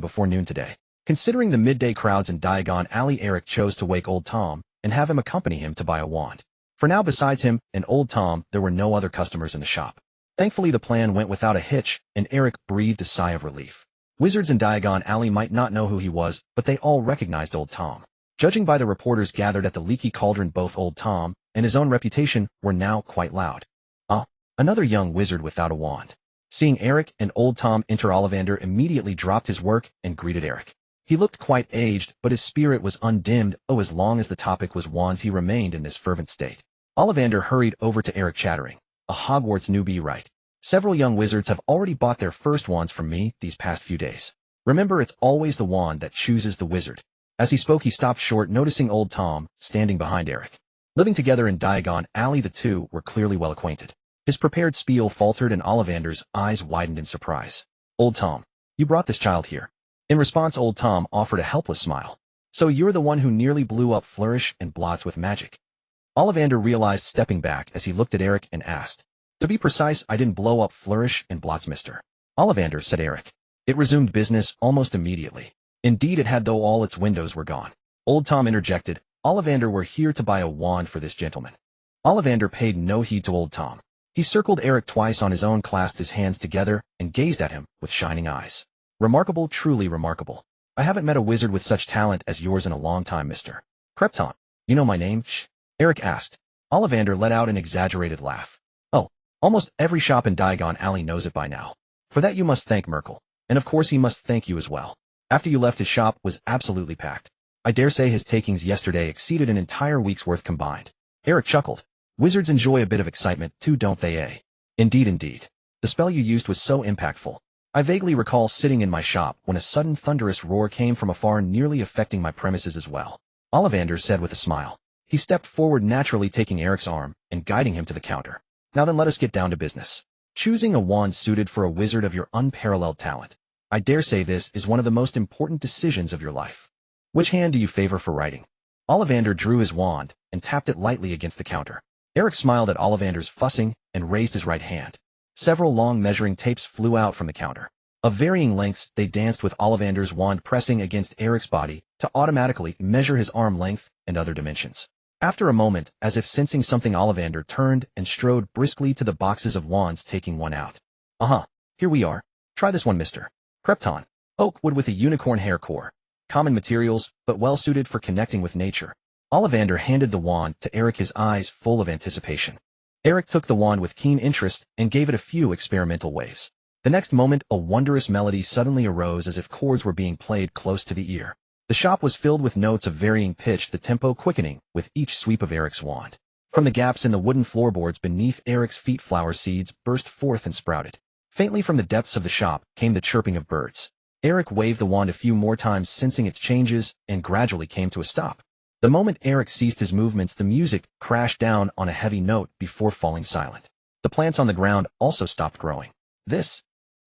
before noon today. Considering the midday crowds in Diagon Alley, Eric chose to wake Old Tom and have him accompany him to buy a wand. For now, besides him and Old Tom, there were no other customers in the shop. Thankfully, the plan went without a hitch, and Eric breathed a sigh of relief. Wizards in Diagon Alley might not know who he was, but they all recognized Old Tom. Judging by the reporters gathered at the Leaky Cauldron, both Old Tom and his own reputation were now quite loud. Another young wizard without a wand. Seeing Eric and Old Tom enter, Ollivander immediately dropped his work and greeted Eric. He looked quite aged, but his spirit was undimmed. As long as the topic was wands, he remained in this fervent state. Ollivander hurried over to Eric, chattering, a Hogwarts newbie, right? Several young wizards have already bought their first wands from me these past few days. Remember, it's always the wand that chooses the wizard. As he spoke, he stopped short, noticing Old Tom standing behind Eric. Living together in Diagon Alley, the two were clearly well acquainted. His prepared spiel faltered, and Ollivander's eyes widened in surprise. Old Tom, you brought this child here. In response, Old Tom offered a helpless smile. So you're the one who nearly blew up Flourish and Blots with magic? Ollivander realized, stepping back as he looked at Eric and asked. To be precise, I didn't blow up Flourish and Blots, Mr. Ollivander, said Eric. It resumed business almost immediately. Indeed it had, though all its windows were gone. Old Tom interjected, Ollivander, we're here to buy a wand for this gentleman. Ollivander paid no heed to Old Tom. He circled Eric twice on his own, clasped his hands together, and gazed at him with shining eyes. Remarkable, truly remarkable. I haven't met a wizard with such talent as yours in a long time, Mr. Krepton. You know my name? Shh. Eric asked. Ollivander let out an exaggerated laugh. Oh, Almost every shop in Diagon Alley knows it by now. For that you must thank Merkel. And of course he must thank you as well. After you left, his shop was absolutely packed. I dare say his takings yesterday exceeded an entire week's worth combined. Eric chuckled. Wizards enjoy a bit of excitement too, don't they, eh? Indeed, indeed. The spell you used was so impactful. I vaguely recall sitting in my shop when a sudden thunderous roar came from afar, nearly affecting my premises as well. Ollivander said with a smile. He stepped forward, naturally taking Eric's arm and guiding him to the counter. Now then, let us get down to business. Choosing a wand suited for a wizard of your unparalleled talent. I dare say this is one of the most important decisions of your life. Which hand do you favor for writing? Ollivander drew his wand and tapped it lightly against the counter. Eric smiled at Ollivander's fussing and raised his right hand. Several long measuring tapes flew out from the counter. Of varying lengths, they danced with Ollivander's wand pressing against Eric's body to automatically measure his arm length and other dimensions. After a moment, as if sensing something, Ollivander turned and strode briskly to the boxes of wands, taking one out. Here we are. Try this one, Mr. Krypton. Oak wood with a unicorn hair core. Common materials, but well suited for connecting with nature. Ollivander handed the wand to Eric, his eyes full of anticipation. Eric took the wand with keen interest and gave it a few experimental waves. The next moment, a wondrous melody suddenly arose, as if chords were being played close to the ear. The shop was filled with notes of varying pitch, the tempo quickening with each sweep of Eric's wand. From the gaps in the wooden floorboards beneath Eric's feet, flower seeds burst forth and sprouted. Faintly from the depths of the shop came the chirping of birds. Eric waved the wand a few more times, sensing its changes, and gradually came to a stop. The moment Eric ceased his movements, the music crashed down on a heavy note before falling silent. The plants on the ground also stopped growing. This?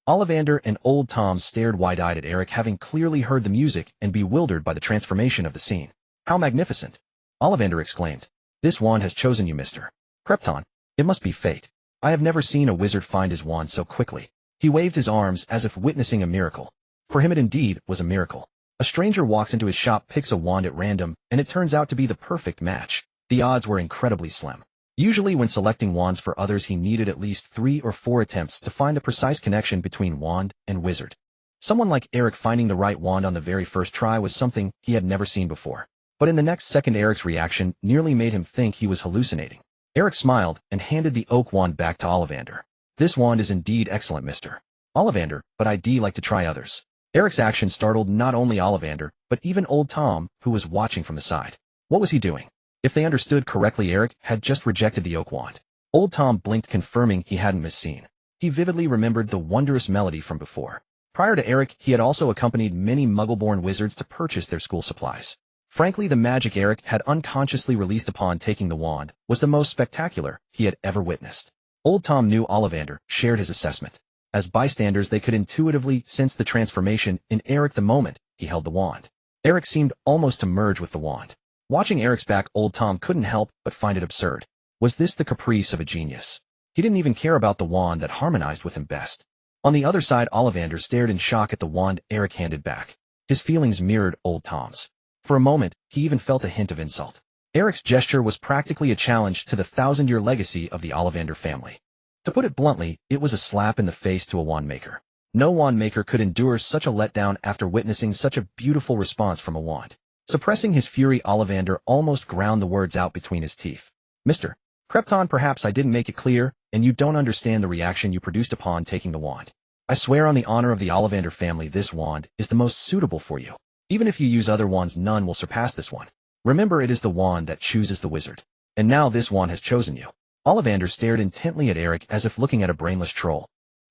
Ollivander and Old Tom stared wide-eyed at Eric, having clearly heard the music and bewildered by the transformation of the scene. How magnificent! Ollivander exclaimed. This wand has chosen you, Mr. Krypton. It must be fate. I have never seen a wizard find his wand so quickly. He waved his arms as if witnessing a miracle. For him it indeed was a miracle. A stranger walks into his shop, picks a wand at random, and it turns out to be the perfect match. The odds were incredibly slim. Usually when selecting wands for others, he needed at least 3 or 4 attempts to find a precise connection between wand and wizard. Someone like Eric finding the right wand on the very first try was something he had never seen before. But in the next second, Eric's reaction nearly made him think he was hallucinating. Eric smiled and handed the oak wand back to Ollivander. This wand is indeed excellent, Mr. Ollivander, but I'd like to try others. Eric's action startled not only Ollivander, but even Old Tom, who was watching from the side. What was he doing? If they understood correctly, Eric had just rejected the oak wand. Old Tom blinked, confirming he hadn't misseen. He vividly remembered the wondrous melody from before. Prior to Eric, he had also accompanied many Muggle-born wizards to purchase their school supplies. Frankly, the magic Eric had unconsciously released upon taking the wand was the most spectacular he had ever witnessed. Old Tom knew Ollivander shared his assessment. As bystanders, they could intuitively sense the transformation in Eric the moment he held the wand. Eric seemed almost to merge with the wand. Watching Eric's back, Old Tom couldn't help but find it absurd. Was this the caprice of a genius? He didn't even care about the wand that harmonized with him best. On the other side, Ollivander stared in shock at the wand Eric handed back. His feelings mirrored Old Tom's. For a moment, he even felt a hint of insult. Eric's gesture was practically a challenge to the 1,000-year legacy of the Ollivander family. To put it bluntly, it was a slap in the face to a wand maker. No wand maker could endure such a letdown after witnessing such a beautiful response from a wand. Suppressing his fury, Ollivander almost ground the words out between his teeth. Mr. Krypton, perhaps I didn't make it clear, and you don't understand the reaction you produced upon taking the wand. I swear on the honor of the Ollivander family, this wand is the most suitable for you. Even if you use other wands, none will surpass this one. Remember, it is the wand that chooses the wizard. And now this wand has chosen you. Ollivander stared intently at Eric as if looking at a brainless troll.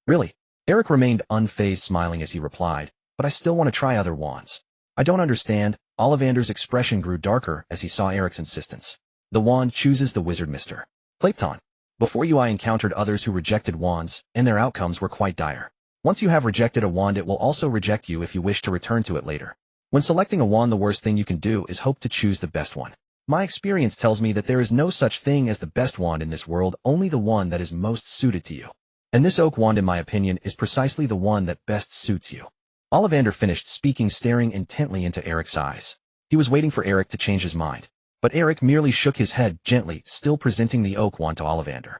Really? Eric remained unfazed, smiling as he replied, but I still want to try other wands. I don't understand. Ollivander's expression grew darker as he saw Eric's insistence. The wand chooses the wizard, Mr. Krypton. Before you I encountered others who rejected wands, and their outcomes were quite dire. Once you have rejected a wand, it will also reject you if you wish to return to it later. When selecting a wand, the worst thing you can do is hope to choose the best one. My experience tells me that there is no such thing as the best wand in this world, only the one that is most suited to you. And this oak wand, in my opinion, is precisely the one that best suits you. Ollivander finished speaking, staring intently into Eric's eyes. He was waiting for Eric to change his mind. But Eric merely shook his head gently, still presenting the oak wand to Ollivander.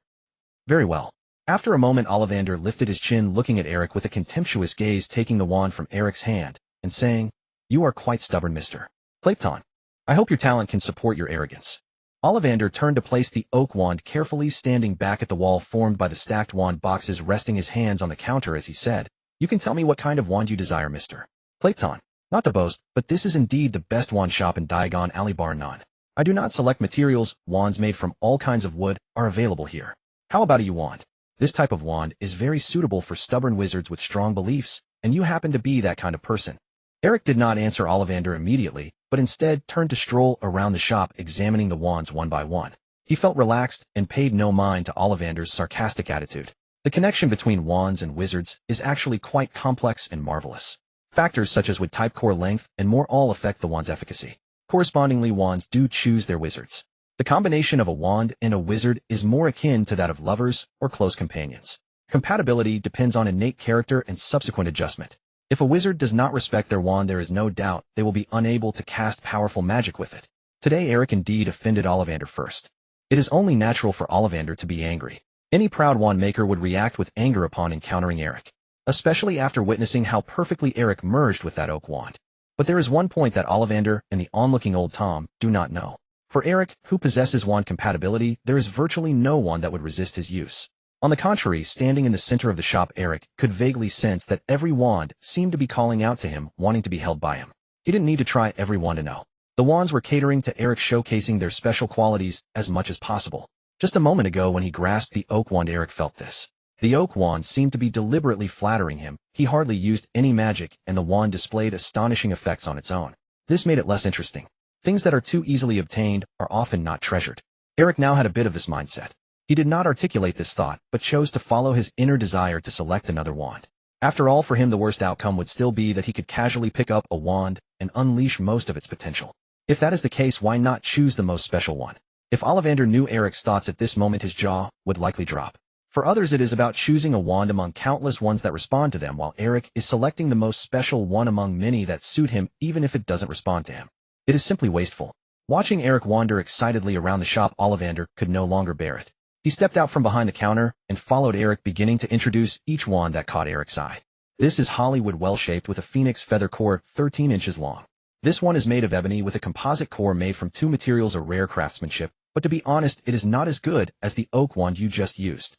Very well. After a moment, Ollivander lifted his chin, looking at Eric with a contemptuous gaze, taking the wand from Eric's hand, and saying, "You are quite stubborn, Mr. Krypton. I hope your talent can support your arrogance." Ollivander turned to place the oak wand carefully standing back at the wall formed by the stacked wand boxes, resting his hands on the counter as he said, "You can tell me what kind of wand you desire, Mr. Clayton. Not to boast, but this is indeed the best wand shop in Diagon Alley bar none. I do not select materials, wands made from all kinds of wood are available here. How about a wand? This type of wand is very suitable for stubborn wizards with strong beliefs, and you happen to be that kind of person." Eric did not answer Ollivander immediately, but instead turned to stroll around the shop examining the wands one by one. He felt relaxed and paid no mind to Ollivander's sarcastic attitude. The connection between wands and wizards is actually quite complex and marvelous. Factors such as wood type, core length, and more all affect the wand's efficacy. Correspondingly, wands do choose their wizards. The combination of a wand and a wizard is more akin to that of lovers or close companions. Compatibility depends on innate character and subsequent adjustment. If a wizard does not respect their wand, there is no doubt they will be unable to cast powerful magic with it. Today Eric indeed offended Ollivander first. It is only natural for Ollivander to be angry. Any proud wand maker would react with anger upon encountering Eric, especially after witnessing how perfectly Eric merged with that oak wand. But there is one point that Ollivander and the onlooking old Tom do not know. For Eric, who possesses wand compatibility, there is virtually no one that would resist his use. On the contrary, standing in the center of the shop, Eric could vaguely sense that every wand seemed to be calling out to him, wanting to be held by him. He didn't need to try every wand to know. The wands were catering to Eric, showcasing their special qualities as much as possible. Just a moment ago when he grasped the oak wand, Eric felt this. The oak wand seemed to be deliberately flattering him. He hardly used any magic, and the wand displayed astonishing effects on its own. This made it less interesting. Things that are too easily obtained are often not treasured. Eric now had a bit of this mindset. He did not articulate this thought, but chose to follow his inner desire to select another wand. After all, for him the worst outcome would still be that he could casually pick up a wand and unleash most of its potential. If that is the case, why not choose the most special one? If Ollivander knew Eric's thoughts at this moment, his jaw would likely drop. For others it is about choosing a wand among countless ones that respond to them, while Eric is selecting the most special one among many that suit him even if it doesn't respond to him. It is simply wasteful. Watching Eric wander excitedly around the shop, Ollivander could no longer bear it. He stepped out from behind the counter and followed Eric, beginning to introduce each wand that caught Eric's eye. This is Hollywood, well-shaped with a phoenix feather core 13 inches long. This one is made of ebony with a composite core made from two materials of rare craftsmanship, but to be honest, it is not as good as the oak wand you just used.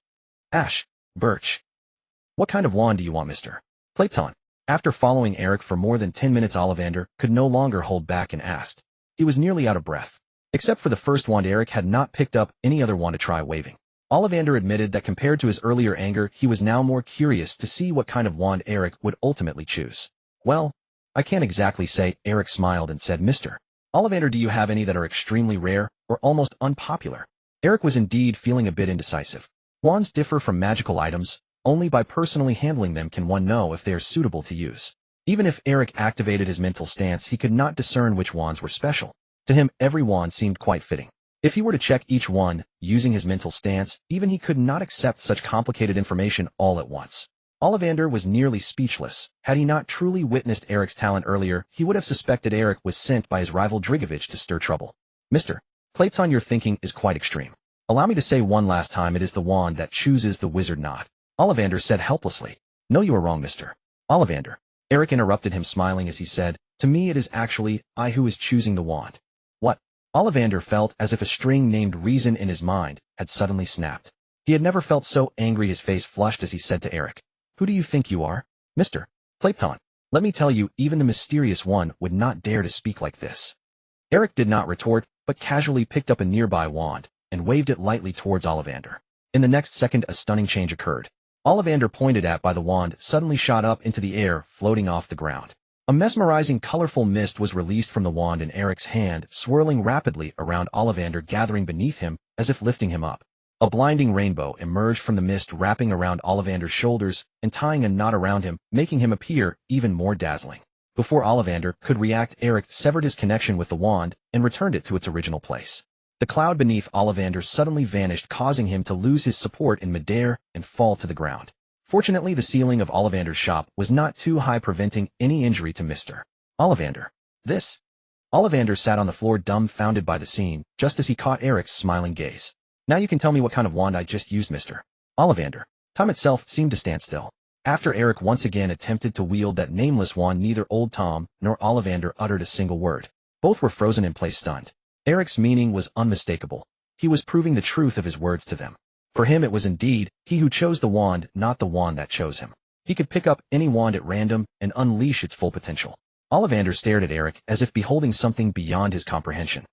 Ash. Birch. What kind of wand do you want, Mr. Clayton? After following Eric for more than 10 minutes, Ollivander could no longer hold back and asked. He was nearly out of breath. Except for the first wand, Eric had not picked up any other wand to try waving. Ollivander admitted that compared to his earlier anger, he was now more curious to see what kind of wand Eric would ultimately choose. Well, I can't exactly say. Eric smiled and said, Mr. Ollivander, do you have any that are extremely rare or almost unpopular? Eric was indeed feeling a bit indecisive. Wands differ from magical items. Only by personally handling them can one know if they are suitable to use. Even if Eric activated his mental stance, he could not discern which wands were special. To him, every wand seemed quite fitting. If he were to check each one, using his mental stance, even he could not accept such complicated information all at once. Ollivander was nearly speechless. Had he not truly witnessed Eric's talent earlier, he would have suspected Eric was sent by his rival Drigovich to stir trouble. Mr. Clayton, your thinking is quite extreme. Allow me to say one last time, it is the wand that chooses the wizard, not. Ollivander said helplessly. No, you are wrong, Mr. Ollivander. Eric interrupted him, smiling as he said, to me it is actually I who is choosing the wand. What? Ollivander felt as if a string named Reason in his mind had suddenly snapped. He had never felt so angry. His face flushed as he said to Eric, who do you think you are? Mr. Clayton, let me tell you, even the mysterious one would not dare to speak like this. Eric did not retort, but casually picked up a nearby wand and waved it lightly towards Ollivander. In the next second, a stunning change occurred. Ollivander, pointed at by the wand, suddenly shot up into the air, floating off the ground. A mesmerizing, colorful mist was released from the wand in Eric's hand, swirling rapidly around Ollivander, gathering beneath him as if lifting him up. A blinding rainbow emerged from the mist, wrapping around Ollivander's shoulders and tying a knot around him, making him appear even more dazzling. Before Ollivander could react, Eric severed his connection with the wand and returned it to its original place. The cloud beneath Ollivander suddenly vanished, causing him to lose his support in midair and fall to the ground. Fortunately, the ceiling of Ollivander's shop was not too high, preventing any injury to Mr. Ollivander. This. Ollivander sat on the floor, dumbfounded by the scene, just as he caught Eric's smiling gaze. Now you can tell me what kind of wand I just used, Mr. Ollivander. Time itself seemed to stand still. After Eric once again attempted to wield that nameless wand, neither old Tom nor Ollivander uttered a single word. Both were frozen in place, stunned. Eric's meaning was unmistakable. He was proving the truth of his words to them. For him it was indeed he who chose the wand, not the wand that chose him. He could pick up any wand at random and unleash its full potential. Ollivander stared at Eric as if beholding something beyond his comprehension.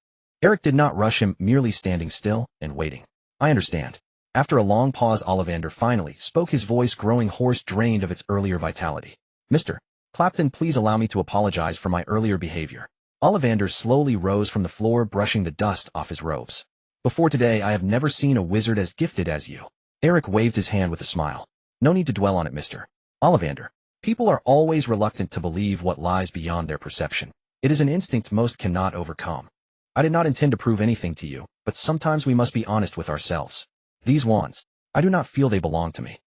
Eric did not rush him, merely standing still and waiting. I understand. After a long pause, Ollivander finally spoke, his voice growing hoarse, drained of its earlier vitality. Mr. Clapton, please allow me to apologize for my earlier behavior. Ollivander slowly rose from the floor, brushing the dust off his robes. Before today, I have never seen a wizard as gifted as you. Eric waved his hand with a smile. No need to dwell on it, Mr. Ollivander. People are always reluctant to believe what lies beyond their perception. It is an instinct most cannot overcome. I did not intend to prove anything to you, but sometimes we must be honest with ourselves. These wands, I do not feel they belong to me.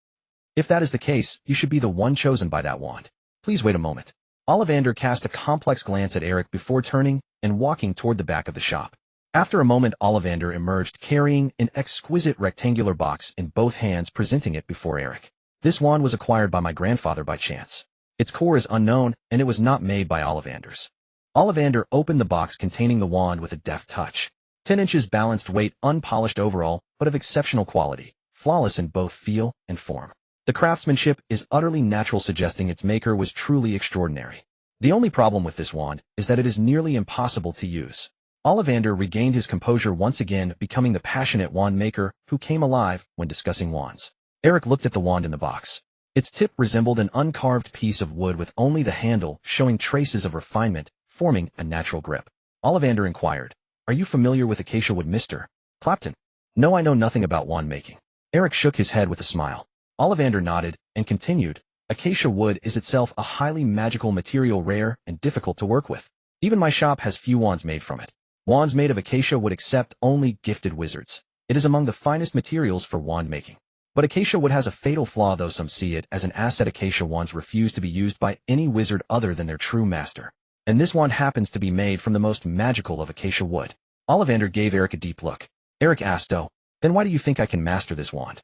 If that is the case, you should be the one chosen by that wand. Please wait a moment. Ollivander cast a complex glance at Eric before turning and walking toward the back of the shop. After a moment, Ollivander emerged carrying an exquisite rectangular box in both hands, presenting it before Eric. This wand was acquired by my grandfather by chance. Its core is unknown, and it was not made by Ollivander's. Ollivander opened the box containing the wand with a deft touch. 10 inches balanced weight, unpolished overall, but of exceptional quality, flawless in both feel and form. The craftsmanship is utterly natural, suggesting its maker was truly extraordinary. The only problem with this wand is that it is nearly impossible to use. Ollivander regained his composure once again, becoming the passionate wand maker who came alive when discussing wands. Eric looked at the wand in the box. Its tip resembled an uncarved piece of wood with only the handle showing traces of refinement, forming a natural grip. Ollivander inquired, "Are you familiar with acacia wood, Mr. Clapton?" "No, I know nothing about wand making." Eric shook his head with a smile. Ollivander nodded and continued, "Acacia wood is itself a highly magical material, rare and difficult to work with. Even my shop has few wands made from it. Wands made of acacia wood accept only gifted wizards. It is among the finest materials for wand making. But acacia wood has a fatal flaw, though some see it as an asset. Acacia wands refuse to be used by any wizard other than their true master. And this wand happens to be made from the most magical of acacia wood." Ollivander gave Eric a deep look. Eric asked, "Oh, then why do you think I can master this wand?"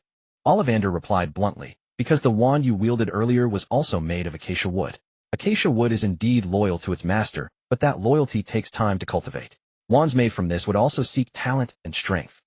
Ollivander replied bluntly, "Because the wand you wielded earlier was also made of acacia wood. Acacia wood is indeed loyal to its master, but that loyalty takes time to cultivate. Wands made from this would also seek talent and strength.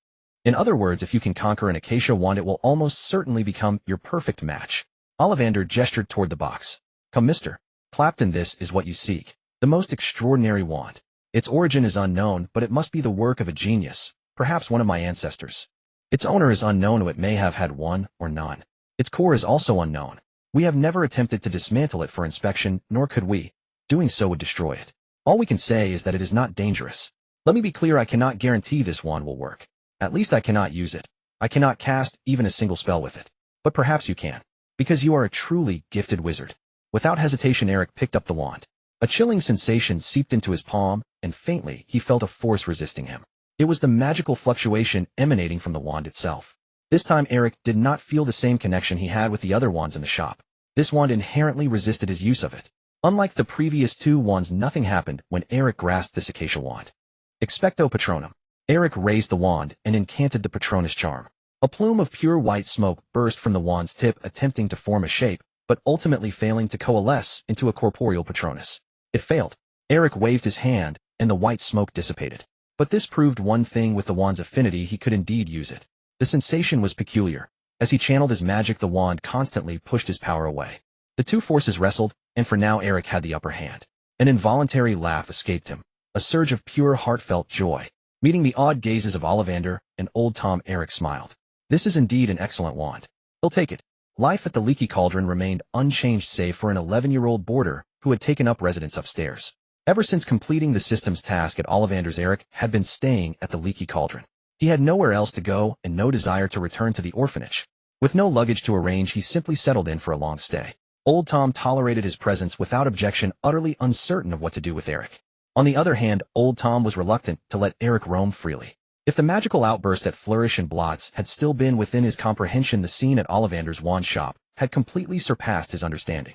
In other words, if you can conquer an acacia wand, it will almost certainly become your perfect match." Ollivander gestured toward the box. "Come, Mr. Clapton, this is what you seek. The most extraordinary wand. Its origin is unknown, but it must be the work of a genius, perhaps one of my ancestors. Its owner is unknown, or it may have had one or none. Its core is also unknown. We have never attempted to dismantle it for inspection, nor could we. Doing so would destroy it. All we can say is that it is not dangerous. Let me be clear, I cannot guarantee this wand will work. At least I cannot use it. I cannot cast even a single spell with it. But perhaps you can. Because you are a truly gifted wizard." Without hesitation, Eric picked up the wand. A chilling sensation seeped into his palm, and faintly he felt a force resisting him. It was the magical fluctuation emanating from the wand itself. This time Eric did not feel the same connection he had with the other wands in the shop. This wand inherently resisted his use of it. Unlike the previous two wands, nothing happened when Eric grasped this acacia wand. Expecto Patronum. Eric raised the wand and incanted the Patronus charm. A plume of pure white smoke burst from the wand's tip, attempting to form a shape, but ultimately failing to coalesce into a corporeal Patronus. It failed. Eric waved his hand, and the white smoke dissipated. But this proved one thing: with the wand's affinity, he could indeed use it. The sensation was peculiar. As he channeled his magic, the wand constantly pushed his power away. The two forces wrestled, and for now Eric had the upper hand. An involuntary laugh escaped him, a surge of pure, heartfelt joy. Meeting the awed gazes of Ollivander and Old Tom, Eric smiled. "This is indeed an excellent wand. He'll take it." Life at the Leaky Cauldron remained unchanged save for an 11-year-old boarder who had taken up residence upstairs. Ever since completing the systems task at Ollivander's, Eric had been staying at the Leaky Cauldron. He had nowhere else to go and no desire to return to the orphanage. With no luggage to arrange, he simply settled in for a long stay. Old Tom tolerated his presence without objection, utterly uncertain of what to do with Eric. On the other hand, Old Tom was reluctant to let Eric roam freely. If the magical outburst at Flourish and Blots had still been within his comprehension, the scene at Ollivander's wand shop had completely surpassed his understanding.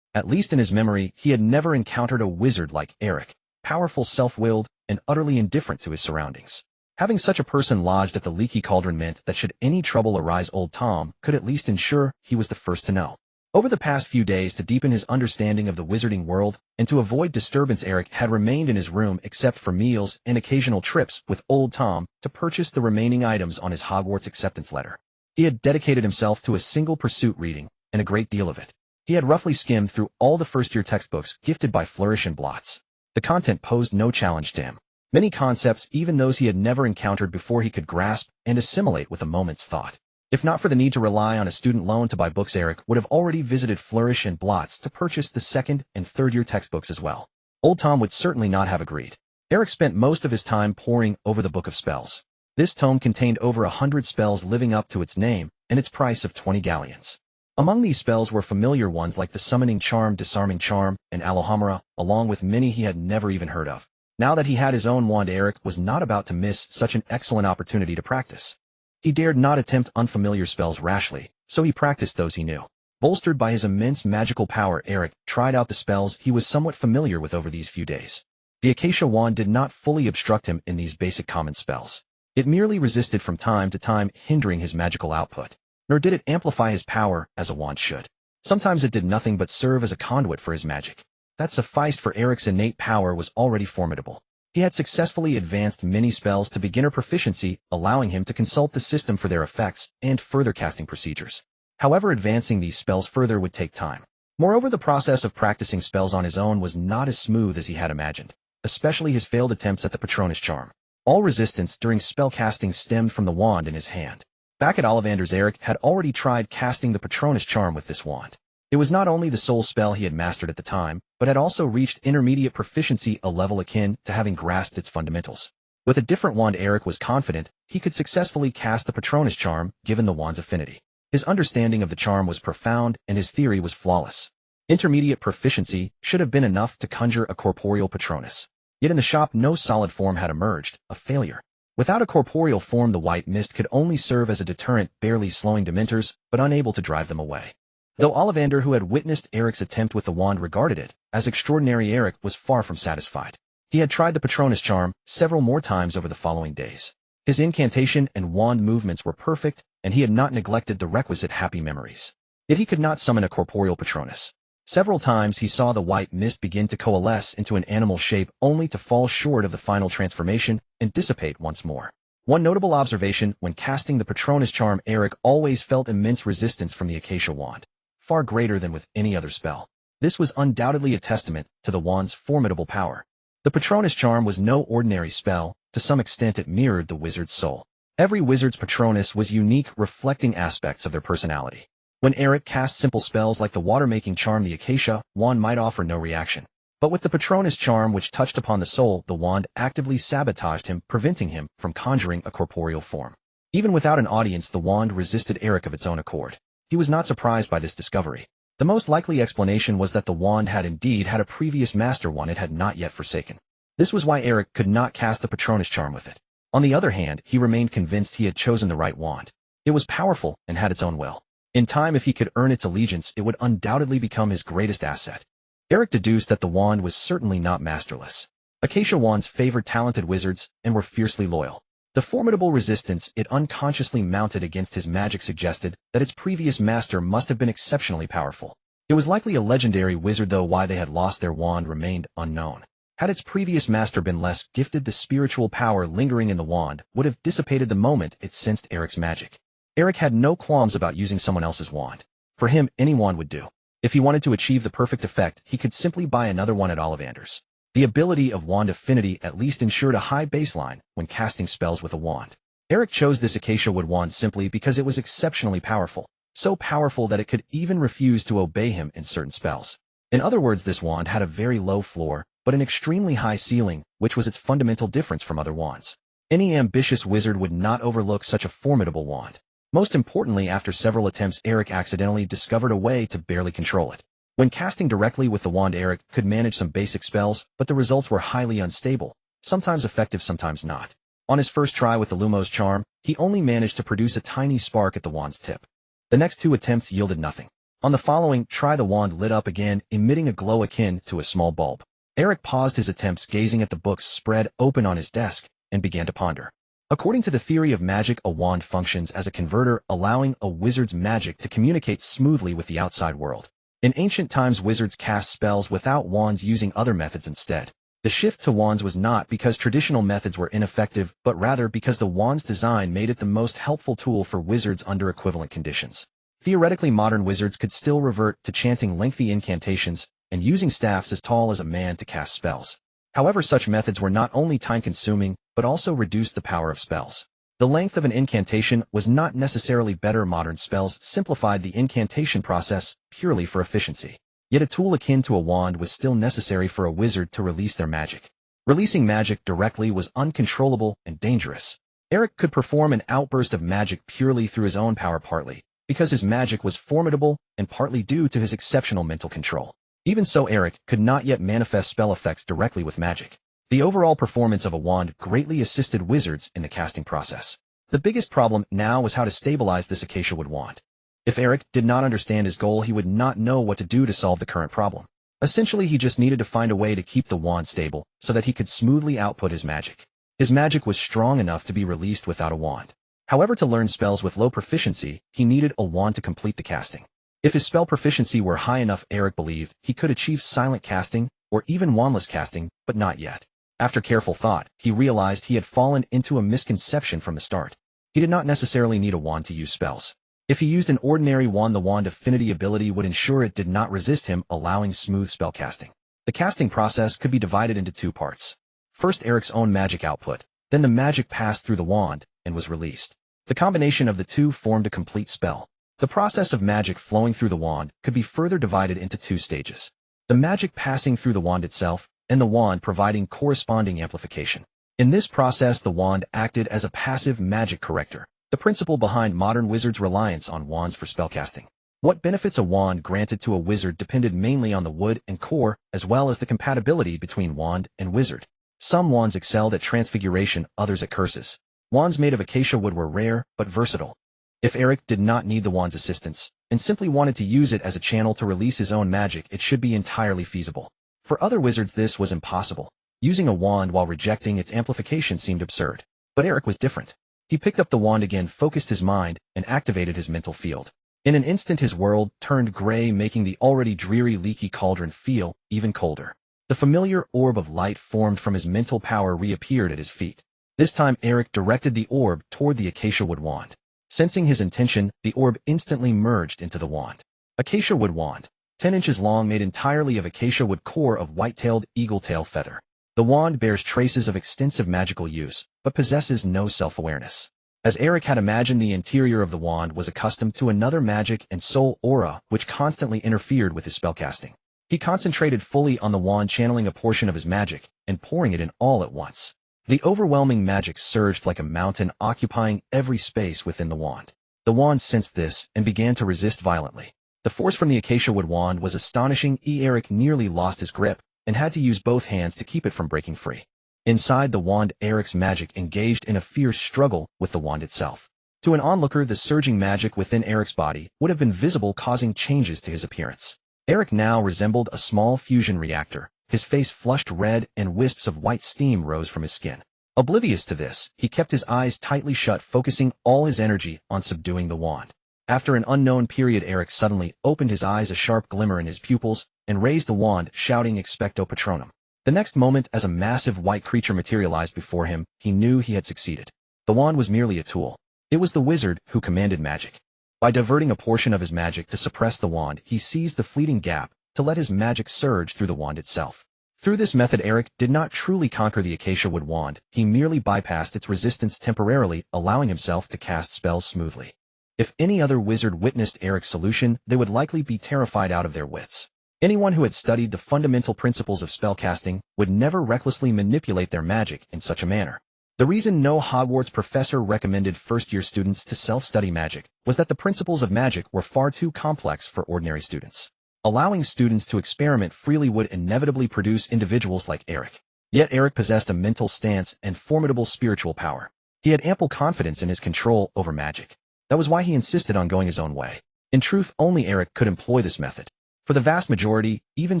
At least in his memory, he had never encountered a wizard like Eric, powerful, self-willed, and utterly indifferent to his surroundings. Having such a person lodged at the Leaky Cauldron meant that should any trouble arise, Old Tom could at least ensure he was the first to know. Over the past few days, to deepen his understanding of the wizarding world and to avoid disturbance, Eric had remained in his room except for meals and occasional trips with old Tom to purchase the remaining items on his Hogwarts acceptance letter. He had dedicated himself to a single pursuit, reading, and a great deal of it. He had roughly skimmed through all the first-year textbooks gifted by Flourish and Blots. The content posed no challenge to him. Many concepts, even those he had never encountered before, he could grasp and assimilate with a moment's thought. If not for the need to rely on a student loan to buy books, Eric would have already visited Flourish and Blots to purchase the second and third-year textbooks as well. Old Tom would certainly not have agreed. Eric spent most of his time poring over the Book of Spells. This tome contained over 100 spells living up to its name and its price of 20 galleons. Among these spells were familiar ones like the Summoning Charm, Disarming Charm, and Alohomora, along with many he had never even heard of. Now that he had his own wand, Eric was not about to miss such an excellent opportunity to practice. He dared not attempt unfamiliar spells rashly, so he practiced those he knew. Bolstered by his immense magical power, Eric tried out the spells he was somewhat familiar with over these few days. The Acacia wand did not fully obstruct him in these basic common spells. It merely resisted from time to time, hindering his magical output. Nor did it amplify his power as a wand should. Sometimes it did nothing but serve as a conduit for his magic. That sufficed, for Eric's innate power was already formidable. He had successfully advanced many spells to beginner proficiency, allowing him to consult the system for their effects and further casting procedures. However, advancing these spells further would take time. Moreover, the process of practicing spells on his own was not as smooth as he had imagined, especially his failed attempts at the Patronus charm. All resistance during spell casting stemmed from the wand in his hand. Back at Ollivander's, Eric had already tried casting the Patronus charm with this wand. It was not only the sole spell he had mastered at the time, but had also reached intermediate proficiency, a level akin to having grasped its fundamentals. With a different wand, Eric was confident he could successfully cast the Patronus charm, given the wand's affinity. His understanding of the charm was profound, and his theory was flawless. Intermediate proficiency should have been enough to conjure a corporeal Patronus. Yet in the shop, no solid form had emerged, a failure. Without a corporeal form, the white mist could only serve as a deterrent, barely slowing Dementors, but unable to drive them away. Though Ollivander, who had witnessed Eric's attempt with the wand, regarded it as extraordinary, Eric was far from satisfied. He had tried the Patronus charm several more times over the following days. His incantation and wand movements were perfect, and he had not neglected the requisite happy memories. Yet he could not summon a corporeal Patronus. Several times he saw the white mist begin to coalesce into an animal shape, only to fall short of the final transformation and dissipate once more. One notable observation: when casting the Patronus charm, Eric always felt immense resistance from the Acacia wand, far greater than with any other spell. This was undoubtedly a testament to the wand's formidable power. The Patronus charm was no ordinary spell. To some extent, it mirrored the wizard's soul. Every wizard's Patronus was unique, reflecting aspects of their personality. When Eric cast simple spells like the water-making charm, the Acacia wand might offer no reaction. But with the Patronus charm, which touched upon the soul, the wand actively sabotaged him, preventing him from conjuring a corporeal form. Even without an audience, the wand resisted Eric of its own accord. He was not surprised by this discovery. The most likely explanation was that the wand had indeed had a previous master, one it had not yet forsaken. This was why Eric could not cast the Patronus charm with it. On the other hand, he remained convinced he had chosen the right wand. It was powerful and had its own will. In time, if he could earn its allegiance, it would undoubtedly become his greatest asset. Eric deduced that the wand was certainly not masterless. Acacia wands favored talented wizards and were fiercely loyal. The formidable resistance it unconsciously mounted against his magic suggested that its previous master must have been exceptionally powerful. It was likely a legendary wizard, though why they had lost their wand remained unknown. Had its previous master been less gifted, the spiritual power lingering in the wand would have dissipated the moment it sensed Eric's magic. Eric had no qualms about using someone else's wand. For him, any wand would do. If he wanted to achieve the perfect effect, he could simply buy another one at Ollivander's. The ability of wand affinity at least ensured a high baseline when casting spells with a wand. Eric chose this Acacia wood wand simply because it was exceptionally powerful, so powerful that it could even refuse to obey him in certain spells. In other words, this wand had a very low floor, but an extremely high ceiling, which was its fundamental difference from other wands. Any ambitious wizard would not overlook such a formidable wand. Most importantly, after several attempts, Eric accidentally discovered a way to barely control it. When casting directly with the wand, Eric could manage some basic spells, but the results were highly unstable, sometimes effective, sometimes not. On his first try with the Lumos charm, he only managed to produce a tiny spark at the wand's tip. The next two attempts yielded nothing. On the following try, the wand lit up again, emitting a glow akin to a small bulb. Eric paused his attempts, gazing at the books spread open on his desk, and began to ponder. According to the theory of magic, a wand functions as a converter, allowing a wizard's magic to communicate smoothly with the outside world. In ancient times, wizards cast spells without wands, using other methods instead. The shift to wands was not because traditional methods were ineffective, but rather because the wand's design made it the most helpful tool for wizards under equivalent conditions. Theoretically, modern wizards could still revert to chanting lengthy incantations and using staffs as tall as a man to cast spells. However, such methods were not only time-consuming, but also reduced the power of spells. The length of an incantation was not necessarily better. Modern spells simplified the incantation process purely for efficiency. Yet a tool akin to a wand was still necessary for a wizard to release their magic. Releasing magic directly was uncontrollable and dangerous. Eric could perform an outburst of magic purely through his own power, partly because his magic was formidable and partly due to his exceptional mental control. Even so, Eric could not yet manifest spell effects directly with magic. The overall performance of a wand greatly assisted wizards in the casting process. The biggest problem now was how to stabilize this acacia wood wand. If Eric did not understand his goal, he would not know what to do to solve the current problem. Essentially, he just needed to find a way to keep the wand stable so that he could smoothly output his magic. His magic was strong enough to be released without a wand. However, to learn spells with low proficiency, he needed a wand to complete the casting. If his spell proficiency were high enough, Eric believed he could achieve silent casting or even wandless casting, but not yet. After careful thought, he realized he had fallen into a misconception from the start. He did not necessarily need a wand to use spells. If he used an ordinary wand, the wand affinity ability would ensure it did not resist him, allowing smooth spell casting. The casting process could be divided into two parts. First, Eric's own magic output, then the magic passed through the wand and was released. The combination of the two formed a complete spell. The process of magic flowing through the wand could be further divided into two stages: the magic passing through the wand itself, and the wand providing corresponding amplification. In this process, the wand acted as a passive magic corrector, the principle behind modern wizards' reliance on wands for spellcasting. What benefits a wand granted to a wizard depended mainly on the wood and core, as well as the compatibility between wand and wizard. Some wands excelled at transfiguration, others at curses. Wands made of acacia wood were rare, but versatile. If Eric did not need the wand's assistance, and simply wanted to use it as a channel to release his own magic, it should be entirely feasible. For other wizards, this was impossible. Using a wand while rejecting its amplification seemed absurd. But Eric was different. He picked up the wand again, focused his mind, and activated his mental field. In an instant, his world turned gray, making the already dreary Leaky Cauldron feel even colder. The familiar orb of light formed from his mental power reappeared at his feet. This time, Eric directed the orb toward the acacia wood wand. Sensing his intention, the orb instantly merged into the wand. Acacia wood wand, 10 inches long, made entirely of acacia wood core of white-tailed eagle-tail feather. The wand bears traces of extensive magical use, but possesses no self-awareness. As Eric had imagined, the interior of the wand was accustomed to another magic and soul aura, which constantly interfered with his spellcasting. He concentrated fully on the wand, channeling a portion of his magic and pouring it in all at once. The overwhelming magic surged like a mountain, occupying every space within the wand. The wand sensed this and began to resist violently. The force from the acacia wood wand was astonishing. Eric nearly lost his grip and had to use both hands to keep it from breaking free. Inside the wand, Eric's magic engaged in a fierce struggle with the wand itself. To an onlooker, the surging magic within Eric's body would have been visible, causing changes to his appearance. Eric now resembled a small fusion reactor. His face flushed red and wisps of white steam rose from his skin. Oblivious to this, he kept his eyes tightly shut, focusing all his energy on subduing the wand. After an unknown period, Eric suddenly opened his eyes, a sharp glimmer in his pupils, and raised the wand, shouting "Expecto Patronum." The next moment, as a massive white creature materialized before him, he knew he had succeeded. The wand was merely a tool. It was the wizard who commanded magic. By diverting a portion of his magic to suppress the wand, he seized the fleeting gap to let his magic surge through the wand itself. Through this method, Eric did not truly conquer the acacia wood wand. He merely bypassed its resistance temporarily, allowing himself to cast spells smoothly. If any other wizard witnessed Eric's solution, they would likely be terrified out of their wits. Anyone who had studied the fundamental principles of spellcasting would never recklessly manipulate their magic in such a manner. The reason no Hogwarts professor recommended first-year students to self-study magic was that the principles of magic were far too complex for ordinary students. Allowing students to experiment freely would inevitably produce individuals like Eric. Yet Eric possessed a mental stance and formidable spiritual power. He had ample confidence in his control over magic. That was why he insisted on going his own way. In truth, only Eric could employ this method. For the vast majority, even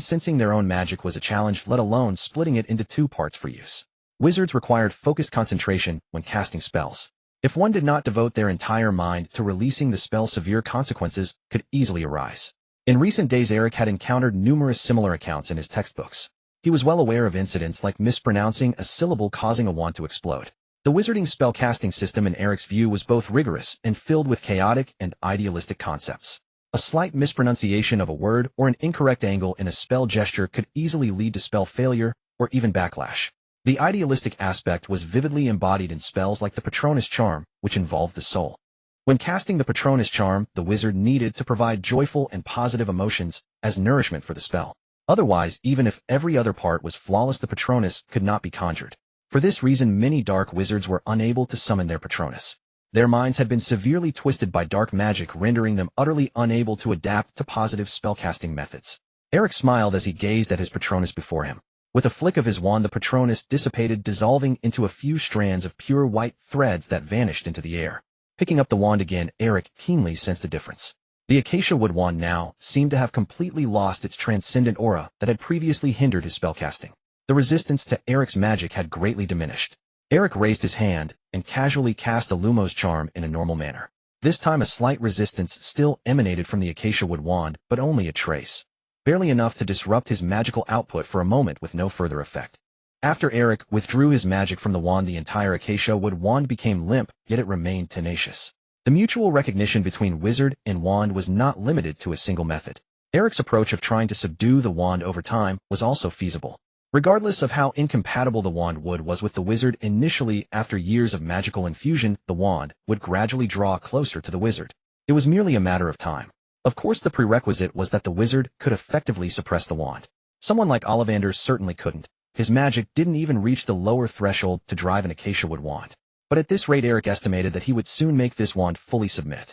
sensing their own magic was a challenge, let alone splitting it into two parts for use. Wizards required focused concentration when casting spells. If one did not devote their entire mind to releasing the spell, severe consequences could easily arise. In recent days, Eric had encountered numerous similar accounts in his textbooks. He was well aware of incidents like mispronouncing a syllable causing a wand to explode. The wizarding spell-casting system in Eric's view was both rigorous and filled with chaotic and idealistic concepts. A slight mispronunciation of a word or an incorrect angle in a spell gesture could easily lead to spell failure or even backlash. The idealistic aspect was vividly embodied in spells like the Patronus Charm, which involved the soul. When casting the Patronus Charm, the wizard needed to provide joyful and positive emotions as nourishment for the spell. Otherwise, even if every other part was flawless, the Patronus could not be conjured. For this reason, many dark wizards were unable to summon their Patronus. Their minds had been severely twisted by dark magic, rendering them utterly unable to adapt to positive spellcasting methods. Eric smiled as he gazed at his Patronus before him. With a flick of his wand, the Patronus dissipated, dissolving into a few strands of pure white threads that vanished into the air. Picking up the wand again, Eric keenly sensed a difference. The acacia wood wand now seemed to have completely lost its transcendent aura that had previously hindered his spellcasting. The resistance to Eric's magic had greatly diminished. Eric raised his hand and casually cast a Lumos charm in a normal manner. This time a slight resistance still emanated from the acacia wood wand, but only a trace. Barely enough to disrupt his magical output for a moment with no further effect. After Eric withdrew his magic from the wand, the entire acacia wood wand became limp, yet it remained tenacious. The mutual recognition between wizard and wand was not limited to a single method. Eric's approach of trying to subdue the wand over time was also feasible. Regardless of how incompatible the wand wood was with the wizard initially, after years of magical infusion, the wand would gradually draw closer to the wizard. It was merely a matter of time. Of course, the prerequisite was that the wizard could effectively suppress the wand. Someone like Ollivander certainly couldn't. His magic didn't even reach the lower threshold to drive an acacia wood wand. But at this rate, Eric estimated that he would soon make this wand fully submit.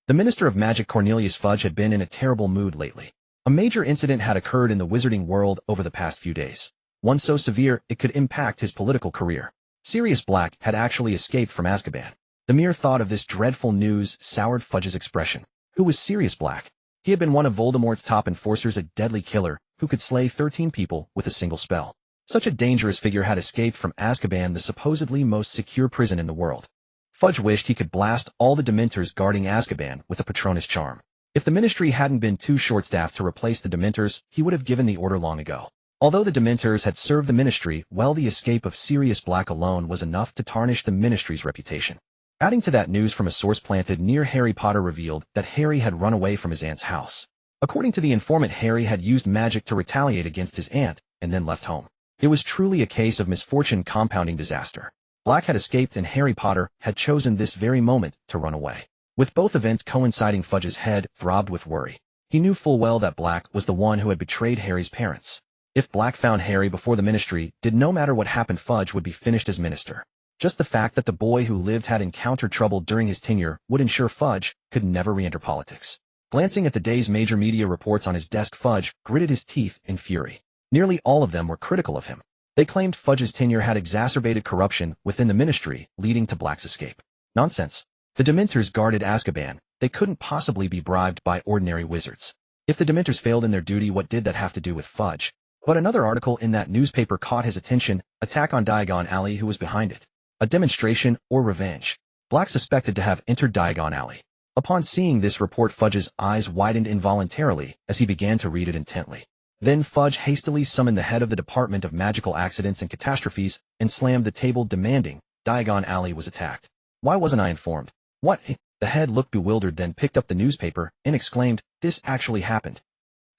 The Minister of Magic, Cornelius Fudge, had been in a terrible mood lately. A major incident had occurred in the wizarding world over the past few days. One so severe it could impact his political career. Sirius Black had actually escaped from Azkaban. The mere thought of this dreadful news soured Fudge's expression. Who was Sirius Black? He had been one of Voldemort's top enforcers, a deadly killer who could slay 13 people with a single spell. Such a dangerous figure had escaped from Azkaban, the supposedly most secure prison in the world. Fudge wished he could blast all the Dementors guarding Azkaban with a Patronus charm. If the Ministry hadn't been too short-staffed to replace the Dementors, he would have given the order long ago. Although the Dementors had served the Ministry well, the escape of Sirius Black alone was enough to tarnish the Ministry's reputation. Adding to that, news from a source planted near Harry Potter revealed that Harry had run away from his aunt's house. According to the informant, Harry had used magic to retaliate against his aunt and then left home. It was truly a case of misfortune compounding disaster. Black had escaped and Harry Potter had chosen this very moment to run away. With both events coinciding, Fudge's head throbbed with worry. He knew full well that Black was the one who had betrayed Harry's parents. If Black found Harry before the Ministry did, no matter what happened, Fudge would be finished as minister. Just the fact that the boy who lived had encountered trouble during his tenure would ensure Fudge could never re-enter politics. Glancing at the day's major media reports on his desk, Fudge gritted his teeth in fury. Nearly all of them were critical of him. They claimed Fudge's tenure had exacerbated corruption within the Ministry, leading to Black's escape. Nonsense. The Dementors guarded Azkaban. They couldn't possibly be bribed by ordinary wizards. If the Dementors failed in their duty, what did that have to do with Fudge? But another article in that newspaper caught his attention: attack on Diagon Alley. Who was behind it? A demonstration or revenge? Black suspected to have entered Diagon Alley. Upon seeing this report, Fudge's eyes widened involuntarily as he began to read it intently. Then Fudge hastily summoned the head of the Department of Magical Accidents and Catastrophes and slammed the table, demanding, Diagon Alley was attacked. Why wasn't I informed? What? The head looked bewildered, then picked up the newspaper and exclaimed, this actually happened.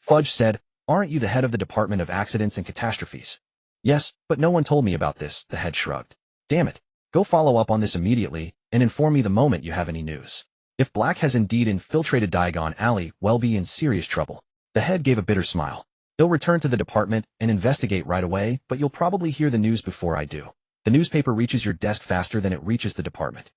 Fudge said, aren't you the head of the Department of Accidents and Catastrophes? Yes, but no one told me about this, the head shrugged. Damn it. Go follow up on this immediately and inform me the moment you have any news. If Black has indeed infiltrated Diagon Alley, we'll be in serious trouble. The head gave a bitter smile. They'll return to the department and investigate right away, but you'll probably hear the news before I do. The newspaper reaches your desk faster than it reaches the department.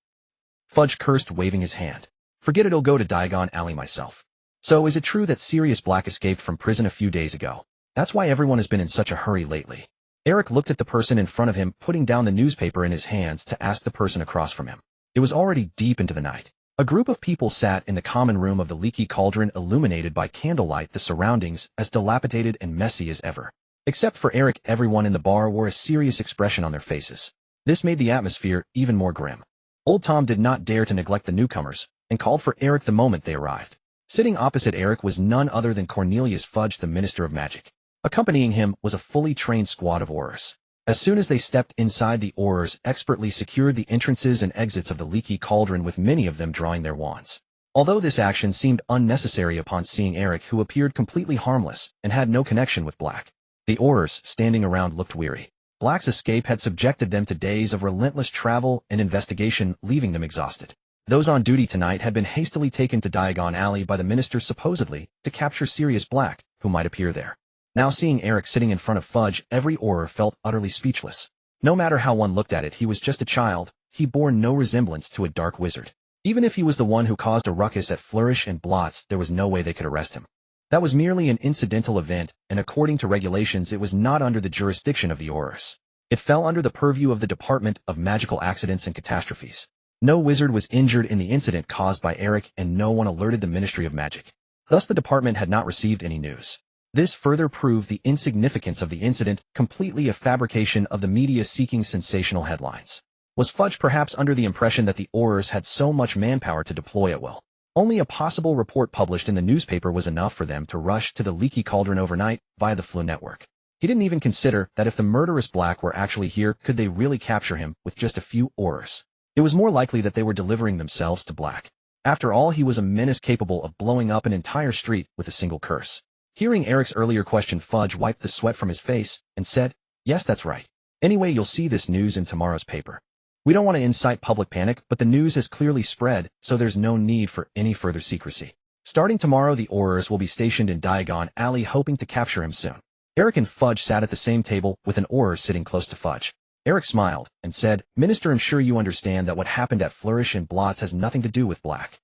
Fudge cursed, waving his hand. Forget it, I'll go to Diagon Alley myself. So is it true that Sirius Black escaped from prison a few days ago? That's why everyone has been in such a hurry lately. Eric looked at the person in front of him, putting down the newspaper in his hands to ask the person across from him. It was already deep into the night. A group of people sat in the common room of the Leaky Cauldron, illuminated by candlelight, the surroundings as dilapidated and messy as ever. Except for Eric, everyone in the bar wore a serious expression on their faces. This made the atmosphere even more grim. Old Tom did not dare to neglect the newcomers, and called for Eric the moment they arrived. Sitting opposite Eric was none other than Cornelius Fudge, the Minister of Magic. Accompanying him was a fully trained squad of aurors. As soon as they stepped inside, the aurors expertly secured the entrances and exits of the Leaky Cauldron, with many of them drawing their wands. Although this action seemed unnecessary upon seeing Eric, who appeared completely harmless and had no connection with Black. The aurors standing around looked weary. Black's escape had subjected them to days of relentless travel and investigation, leaving them exhausted. Those on duty tonight had been hastily taken to Diagon Alley by the minister, supposedly to capture Sirius Black, who might appear there. Now seeing Eric sitting in front of Fudge, every auror felt utterly speechless. No matter how one looked at it, he was just a child. He bore no resemblance to a dark wizard. Even if he was the one who caused a ruckus at Flourish and Blots, there was no way they could arrest him. That was merely an incidental event, and according to regulations it was not under the jurisdiction of the aurors. It fell under the purview of the Department of Magical Accidents and Catastrophes. No wizard was injured in the incident caused by Eric, and no one alerted the Ministry of Magic. Thus the department had not received any news. This further proved the insignificance of the incident, completely a fabrication of the media seeking sensational headlines. Was Fudge perhaps under the impression that the aurors had so much manpower to deploy at will? Only a possible report published in the newspaper was enough for them to rush to the Leaky Cauldron overnight via the Flu network. He didn't even consider that if the murderous Black were actually here, could they really capture him with just a few aurors? It was more likely that they were delivering themselves to Black. After all, he was a menace capable of blowing up an entire street with a single curse. Hearing Eric's earlier question, Fudge wiped the sweat from his face and said, "Yes, that's right. Anyway, you'll see this news in tomorrow's paper. We don't want to incite public panic, but the news has clearly spread, so there's no need for any further secrecy. Starting tomorrow, the aurors will be stationed in Diagon Alley, hoping to capture him soon." Eric and Fudge sat at the same table, with an auror sitting close to Fudge. Eric smiled and said, "Minister, I'm sure you understand that what happened at Flourish and Blots has nothing to do with Black."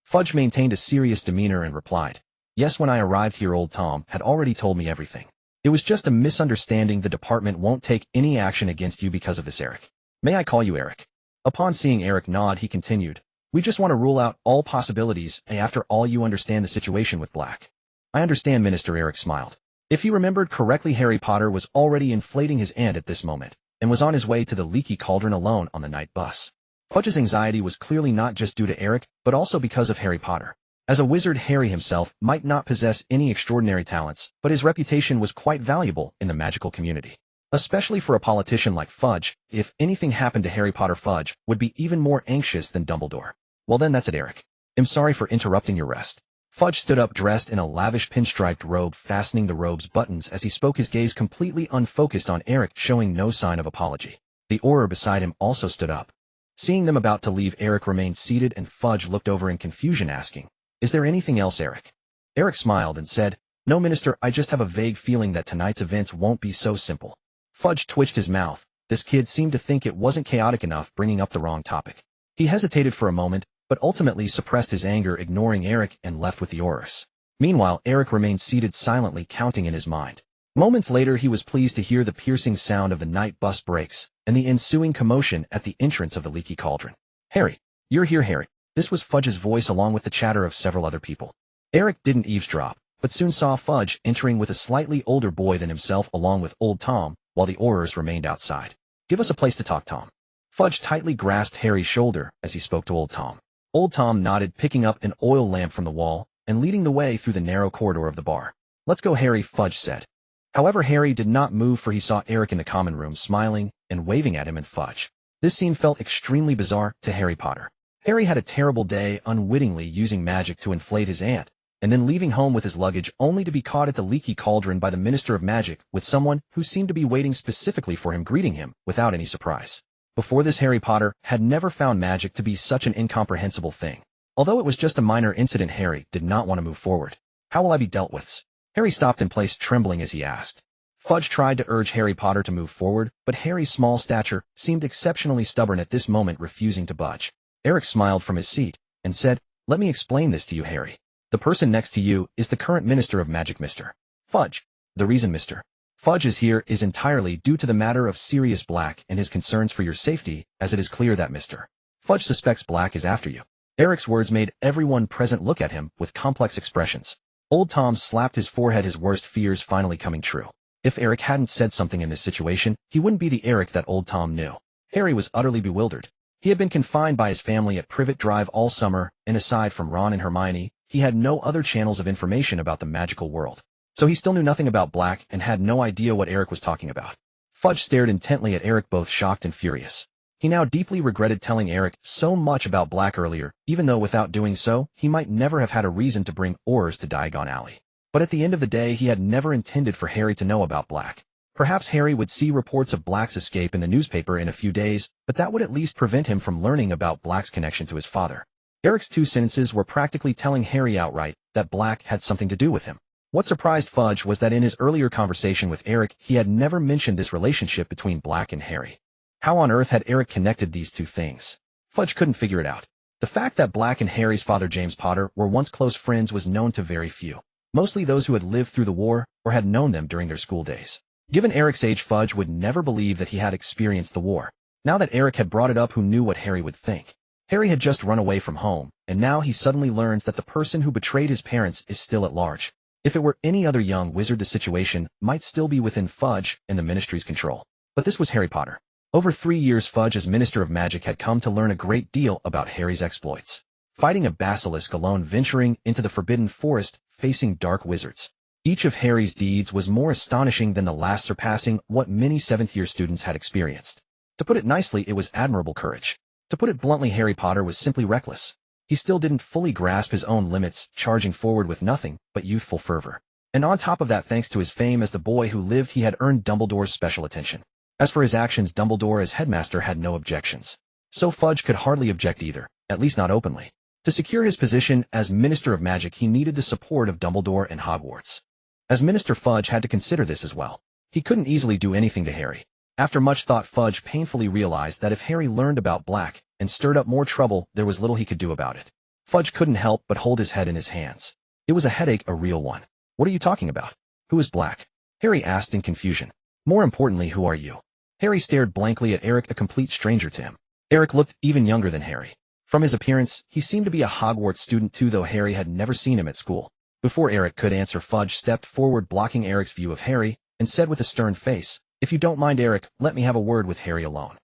Fudge maintained a serious demeanor and replied, "Yes, when I arrived here, Old Tom had already told me everything. It was just a misunderstanding. The department won't take any action against you because of this, Eric. May I call you Eric?" Upon seeing Eric nod, he continued, "We just want to rule out all possibilities, and after all, you understand the situation with Black." "I understand, Minister," Eric smiled. If he remembered correctly, Harry Potter was already inflating his ant at this moment, and was on his way to the Leaky Cauldron alone on the night bus. Fudge's anxiety was clearly not just due to Eric, but also because of Harry Potter. As a wizard, Harry himself might not possess any extraordinary talents, but his reputation was quite valuable in the magical community. Especially for a politician like Fudge, if anything happened to Harry Potter, Fudge would be even more anxious than Dumbledore. "Well then, that's it, Eric. I'm sorry for interrupting your rest." Fudge stood up, dressed in a lavish pinstriped robe, fastening the robe's buttons as he spoke, his gaze completely unfocused on Eric, showing no sign of apology. The auror beside him also stood up. Seeing them about to leave, Eric remained seated, and Fudge looked over in confusion, asking, "Is there anything else, Eric?" Eric smiled and said, "No, Minister, I just have a vague feeling that tonight's events won't be so simple." Fudge twitched his mouth. This kid seemed to think it wasn't chaotic enough, bringing up the wrong topic. He hesitated for a moment, but ultimately suppressed his anger, ignoring Eric, and left with the aurors. Meanwhile, Eric remained seated, silently counting in his mind. Moments later, he was pleased to hear the piercing sound of the night bus brakes and the ensuing commotion at the entrance of the Leaky Cauldron. "Harry, you're here, Harry." This was Fudge's voice, along with the chatter of several other people. Eric didn't eavesdrop, but soon saw Fudge entering with a slightly older boy than himself, along with Old Tom, while the aurors remained outside. "Give us a place to talk, Tom." Fudge tightly grasped Harry's shoulder as he spoke to Old Tom. Old Tom nodded, picking up an oil lamp from the wall and leading the way through the narrow corridor of the bar. "Let's go, Harry," Fudge said. However, Harry did not move, for he saw Eric in the common room, smiling and waving at him and Fudge. This scene felt extremely bizarre to Harry Potter. Harry had a terrible day, unwittingly using magic to inflate his ant, and then leaving home with his luggage, only to be caught at the Leaky Cauldron by the Minister of Magic with someone who seemed to be waiting specifically for him, greeting him without any surprise. Before this, Harry Potter had never found magic to be such an incomprehensible thing. Although it was just a minor incident, Harry did not want to move forward. "How will I be dealt with?" Harry stopped in place, trembling as he asked. Fudge tried to urge Harry Potter to move forward, but Harry's small stature seemed exceptionally stubborn at this moment, refusing to budge. Eric smiled from his seat and said, "Let me explain this to you, Harry. The person next to you is the current Minister of Magic, Mr. Fudge. The reason Mr. Fudge is here is entirely due to the matter of Sirius Black and his concerns for your safety, as it is clear that Mr. Fudge suspects Black is after you." Eric's words made everyone present look at him with complex expressions. Old Tom slapped his forehead, his worst fears finally coming true. If Eric hadn't said something in this situation, he wouldn't be the Eric that old Tom knew. Harry was utterly bewildered. He had been confined by his family at Privet Drive all summer, and aside from Ron and Hermione, he had no other channels of information about the magical world. So he still knew nothing about Black and had no idea what Eric was talking about. Fudge stared intently at Eric, both shocked and furious. He now deeply regretted telling Eric so much about Black earlier, even though without doing so, he might never have had a reason to bring Aurors to Diagon Alley. But at the end of the day, he had never intended for Harry to know about Black. Perhaps Harry would see reports of Black's escape in the newspaper in a few days, but that would at least prevent him from learning about Black's connection to his father. Eric's 2 sentences were practically telling Harry outright that Black had something to do with him. What surprised Fudge was that in his earlier conversation with Eric, he had never mentioned this relationship between Black and Harry. How on earth had Eric connected these 2 things? Fudge couldn't figure it out. The fact that Black and Harry's father James Potter were once close friends was known to very few, mostly those who had lived through the war or had known them during their school days. Given Eric's age, Fudge would never believe that he had experienced the war. Now that Eric had brought it up, who knew what Harry would think? Harry had just run away from home, and now he suddenly learns that the person who betrayed his parents is still at large. If it were any other young wizard, the situation might still be within Fudge and the Ministry's control. But this was Harry Potter. Over 3 years, Fudge as Minister of Magic had come to learn a great deal about Harry's exploits. Fighting a basilisk alone, venturing into the Forbidden Forest, facing dark wizards. Each of Harry's deeds was more astonishing than the last, surpassing what many 7th-year students had experienced. To put it nicely, it was admirable courage. To put it bluntly, Harry Potter was simply reckless. He still didn't fully grasp his own limits, charging forward with nothing but youthful fervor. And on top of that, thanks to his fame as the boy who lived, he had earned Dumbledore's special attention. As for his actions, Dumbledore as headmaster had no objections. So Fudge could hardly object either, at least not openly. To secure his position as Minister of Magic, he needed the support of Dumbledore and Hogwarts. As Minister, Fudge had to consider this as well. He couldn't easily do anything to Harry. After much thought, Fudge painfully realized that if Harry learned about Black and stirred up more trouble, there was little he could do about it. Fudge couldn't help but hold his head in his hands. It was a headache, a real one. What are you talking about? Who is Black? Harry asked in confusion. More importantly, who are you? Harry stared blankly at Eric, a complete stranger to him. Eric looked even younger than Harry. From his appearance, he seemed to be a Hogwarts student too, though Harry had never seen him at school. Before Eric could answer, Fudge stepped forward, blocking Eric's view of Harry, and said with a stern face, "If you don't mind, Eric, let me have a word with Harry alone."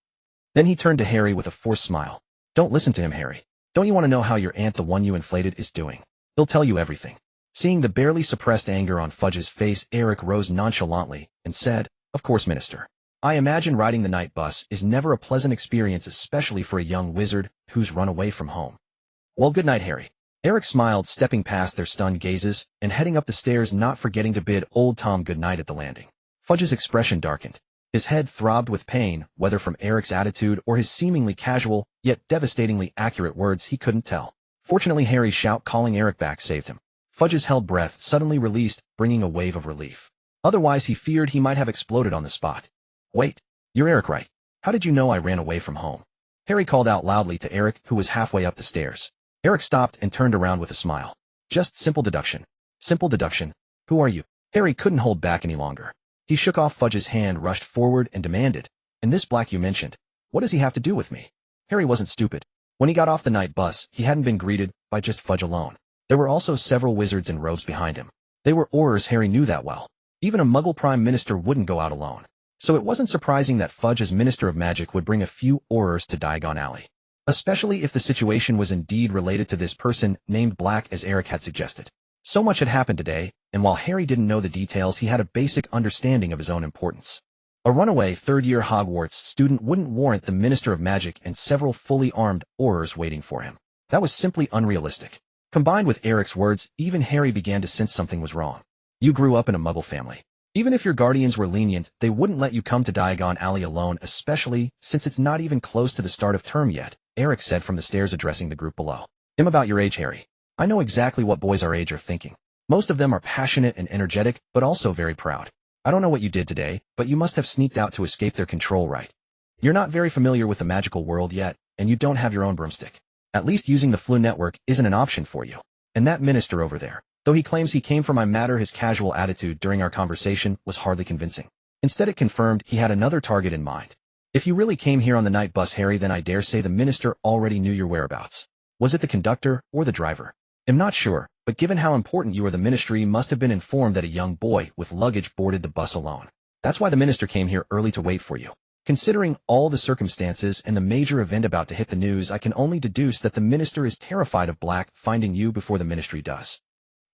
Then he turned to Harry with a forced smile. "Don't listen to him, Harry. Don't you want to know how your aunt, the one you inflated, is doing? He'll tell you everything." Seeing the barely suppressed anger on Fudge's face, Eric rose nonchalantly and said, "Of course, Minister. I imagine riding the night bus is never a pleasant experience, especially for a young wizard who's run away from home. Well, good night, Harry." Eric smiled, stepping past their stunned gazes and heading up the stairs, not forgetting to bid old Tom good night at the landing. Fudge's expression darkened. His head throbbed with pain, whether from Eric's attitude or his seemingly casual, yet devastatingly accurate words, he couldn't tell. Fortunately, Harry's shout calling Eric back saved him. Fudge's held breath suddenly released, bringing a wave of relief. Otherwise, he feared he might have exploded on the spot. "Wait, you're Eric, right? How did you know I ran away from home?" Harry called out loudly to Eric, who was halfway up the stairs. Eric stopped and turned around with a smile. "Just simple deduction." "Simple deduction? Who are you?" Harry couldn't hold back any longer. He shook off Fudge's hand, rushed forward, and demanded, "And this Black you mentioned, what does he have to do with me?" Harry wasn't stupid. When he got off the night bus, he hadn't been greeted by just Fudge alone. There were also several wizards in robes behind him. They were Aurors, Harry knew that well. Even a Muggle Prime Minister wouldn't go out alone. So it wasn't surprising that Fudge as Minister of Magic would bring a few Aurors to Diagon Alley. Especially if the situation was indeed related to this person named Black, as Eric had suggested. So much had happened today, and while Harry didn't know the details, he had a basic understanding of his own importance. A runaway third-year Hogwarts student wouldn't warrant the Minister of Magic and several fully armed Aurors waiting for him. That was simply unrealistic. Combined with Eric's words, even Harry began to sense something was wrong. You grew up in a Muggle family. Even if your guardians were lenient, they wouldn't let you come to Diagon Alley alone, especially since it's not even close to the start of term yet, Eric said from the stairs, addressing the group below. "I'm about your age, Harry. I know exactly what boys our age are thinking. Most of them are passionate and energetic, but also very proud. I don't know what you did today, but you must have sneaked out to escape their control, right? You're not very familiar with the magical world yet, and you don't have your own broomstick. At least using the Flu network isn't an option for you. And that minister over there, though he claims he came for my matter, his casual attitude during our conversation was hardly convincing. Instead, it confirmed he had another target in mind. If you really came here on the night bus, Harry, then I dare say the minister already knew your whereabouts. Was it the conductor or the driver? I'm not sure, but given how important you are, the ministry must have been informed that a young boy with luggage boarded the bus alone. That's why the minister came here early to wait for you. Considering all the circumstances and the major event about to hit the news, I can only deduce that the minister is terrified of Black finding you before the ministry does.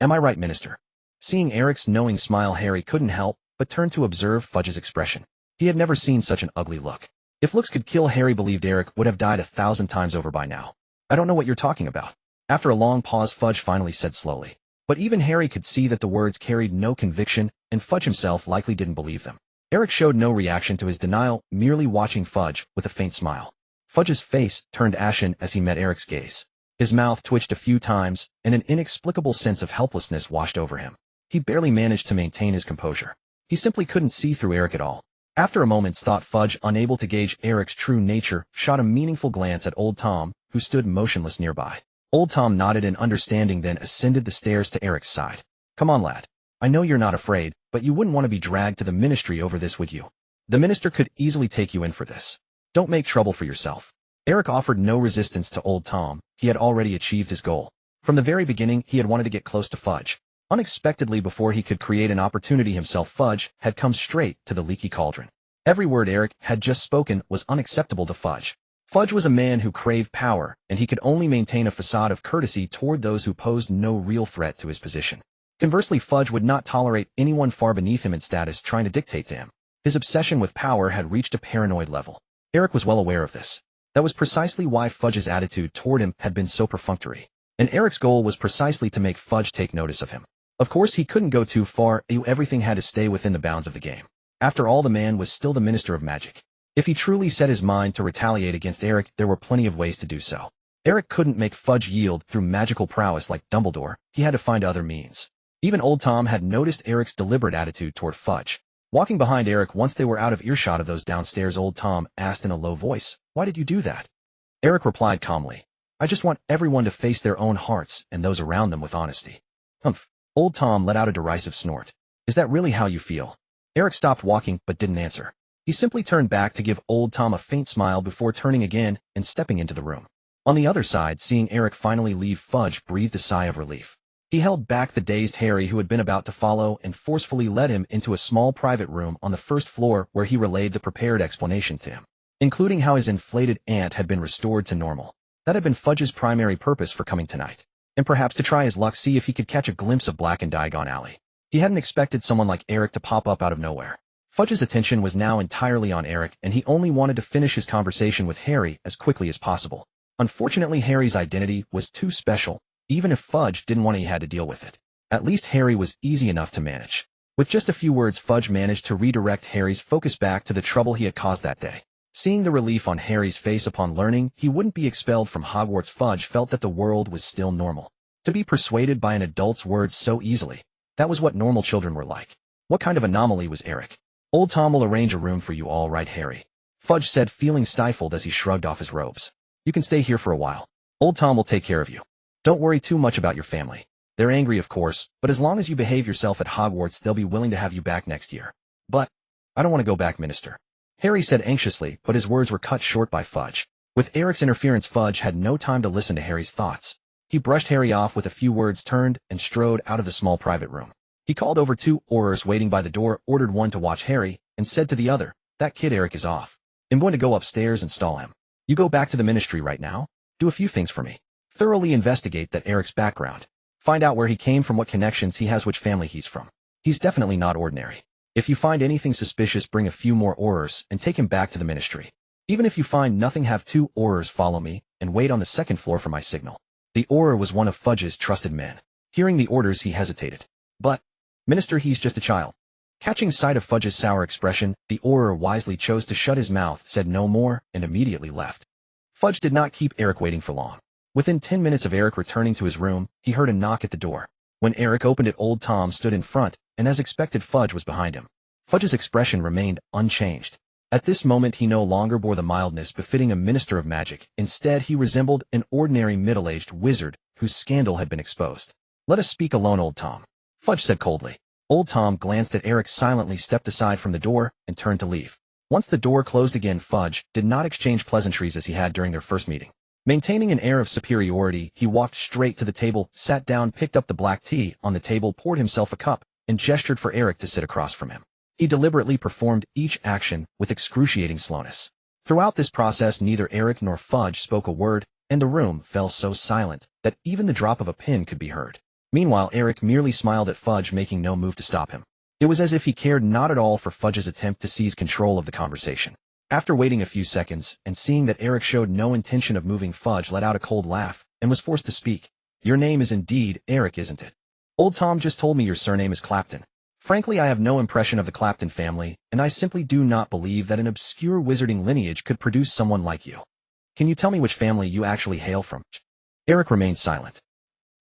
Am I right, minister? Seeing Eric's knowing smile, Harry couldn't help but turn to observe Fudge's expression. He had never seen such an ugly look. If looks could kill, Harry believed Eric would have died 1,000 times over by now. I don't know what you're talking about. After a long pause, Fudge finally said slowly. But even Harry could see that the words carried no conviction, and Fudge himself likely didn't believe them. Eric showed no reaction to his denial, merely watching Fudge with a faint smile. Fudge's face turned ashen as he met Eric's gaze. His mouth twitched a few times, and an inexplicable sense of helplessness washed over him. He barely managed to maintain his composure. He simply couldn't see through Eric at all. After a moment's thought, Fudge, unable to gauge Eric's true nature, shot a meaningful glance at Old Tom, who stood motionless nearby. Old Tom nodded in understanding, then ascended the stairs to Eric's side. Come on, lad. I know you're not afraid, but you wouldn't want to be dragged to the ministry over this, would you? The minister could easily take you in for this. Don't make trouble for yourself. Eric offered no resistance to Old Tom. He had already achieved his goal. From the very beginning, he had wanted to get close to Fudge. Unexpectedly, before he could create an opportunity himself, Fudge had come straight to the Leaky Cauldron. Every word Eric had just spoken was unacceptable to Fudge. Fudge was a man who craved power, and he could only maintain a facade of courtesy toward those who posed no real threat to his position. Conversely, Fudge would not tolerate anyone far beneath him in status trying to dictate to him. His obsession with power had reached a paranoid level. Eric was well aware of this. That was precisely why Fudge's attitude toward him had been so perfunctory. And Eric's goal was precisely to make Fudge take notice of him. Of course, he couldn't go too far. Everything had to stay within the bounds of the game. After all, the man was still the Minister of Magic. If he truly set his mind to retaliate against Eric, there were plenty of ways to do so. Eric couldn't make Fudge yield through magical prowess like Dumbledore. He had to find other means. Even Old Tom had noticed Eric's deliberate attitude toward Fudge. Walking behind Eric once they were out of earshot of those downstairs, Old Tom asked in a low voice, "Why did you do that?" Eric replied calmly, "I just want everyone to face their own hearts and those around them with honesty." Humph. Old Tom let out a derisive snort. "Is that really how you feel?" Eric stopped walking but didn't answer. He simply turned back to give Old Tom a faint smile before turning again and stepping into the room. On the other side, seeing Eric finally leave, Fudge breathed a sigh of relief. He held back the dazed Harry, who had been about to follow, and forcefully led him into a small private room on the first floor where he relayed the prepared explanation to him, including how his inflated aunt had been restored to normal. That had been Fudge's primary purpose for coming tonight, and perhaps to try his luck, see if he could catch a glimpse of Black in Diagon Alley. He hadn't expected someone like Eric to pop up out of nowhere. Fudge's attention was now entirely on Eric, and he only wanted to finish his conversation with Harry as quickly as possible. Unfortunately, Harry's identity was too special. Even if Fudge didn't want it, he had to deal with it. At least Harry was easy enough to manage. With just a few words, Fudge managed to redirect Harry's focus back to the trouble he had caused that day. Seeing the relief on Harry's face upon learning he wouldn't be expelled from Hogwarts, Fudge felt that the world was still normal. To be persuaded by an adult's words so easily, that was what normal children were like. What kind of anomaly was Eric? "Old Tom will arrange a room for you, all right, Harry," Fudge said, feeling stifled as he shrugged off his robes. "You can stay here for a while. Old Tom will take care of you. Don't worry too much about your family. They're angry, of course, but as long as you behave yourself at Hogwarts, they'll be willing to have you back next year." "But I don't want to go back, Minister," Harry said anxiously, but his words were cut short by Fudge. With Eric's interference, Fudge had no time to listen to Harry's thoughts. He brushed Harry off with a few words, turned, and strode out of the small private room. He called over two aurors waiting by the door, ordered one to watch Harry, and said to the other, "That kid Eric is off. I'm going to go upstairs and stall him. You go back to the ministry right now. Do a few things for me. Thoroughly investigate that Eric's background. Find out where he came from, what connections he has, which family he's from. He's definitely not ordinary. If you find anything suspicious, bring a few more aurors and take him back to the ministry. Even if you find nothing, have two aurors follow me and wait on the second floor for my signal." The auror was one of Fudge's trusted men. Hearing the orders, he hesitated. "But, Minister, he's just a child." Catching sight of Fudge's sour expression, the auror wisely chose to shut his mouth, said no more, and immediately left. Fudge did not keep Eric waiting for long. Within 10 minutes of Eric returning to his room, he heard a knock at the door. When Eric opened it, Old Tom stood in front, and as expected, Fudge was behind him. Fudge's expression remained unchanged. At this moment, he no longer bore the mildness befitting a minister of magic. Instead, he resembled an ordinary middle-aged wizard whose scandal had been exposed. "Let us speak alone, Old Tom," Fudge said coldly. Old Tom glanced at Eric, silently stepped aside from the door, and turned to leave. Once the door closed again, Fudge did not exchange pleasantries as he had during their first meeting. Maintaining an air of superiority, he walked straight to the table, sat down, picked up the black tea on the table, poured himself a cup, and gestured for Eric to sit across from him. He deliberately performed each action with excruciating slowness. Throughout this process, neither Eric nor Fudge spoke a word, and the room fell so silent that even the drop of a pin could be heard. Meanwhile, Eric merely smiled at Fudge, making no move to stop him. It was as if he cared not at all for Fudge's attempt to seize control of the conversation. After waiting a few seconds, and seeing that Eric showed no intention of moving, Fudge let out a cold laugh, and was forced to speak. "Your name is indeed Eric, isn't it? Old Tom just told me your surname is Clapton. Frankly, I have no impression of the Clapton family, and I simply do not believe that an obscure wizarding lineage could produce someone like you. Can you tell me which family you actually hail from?" Eric remained silent.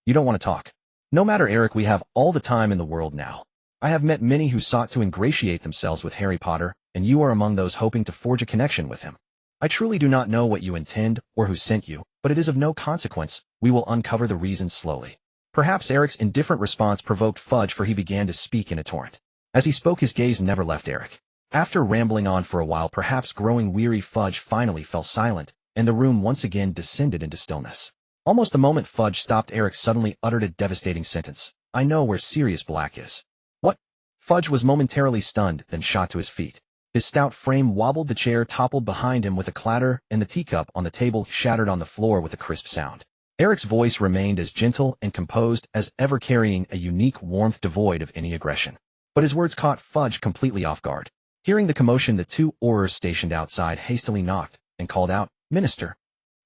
"You don't want to talk. No matter, Eric, we have all the time in the world now. I have met many who sought to ingratiate themselves with Harry Potter, and you are among those hoping to forge a connection with him. I truly do not know what you intend or who sent you, but it is of no consequence. We will uncover the reasons slowly." Perhaps Eric's indifferent response provoked Fudge, for he began to speak in a torrent. As he spoke, his gaze never left Eric. After rambling on for a while, perhaps growing weary, Fudge finally fell silent, and the room once again descended into stillness. Almost the moment Fudge stopped, Eric suddenly uttered a devastating sentence. "I know where Sirius Black is." "What?" Fudge was momentarily stunned, then shot to his feet. His stout frame wobbled, the chair toppled behind him with a clatter, and the teacup on the table shattered on the floor with a crisp sound. Eric's voice remained as gentle and composed as ever, carrying a unique warmth devoid of any aggression. But his words caught Fudge completely off guard. Hearing the commotion, the two Aurors stationed outside hastily knocked and called out, "Minister."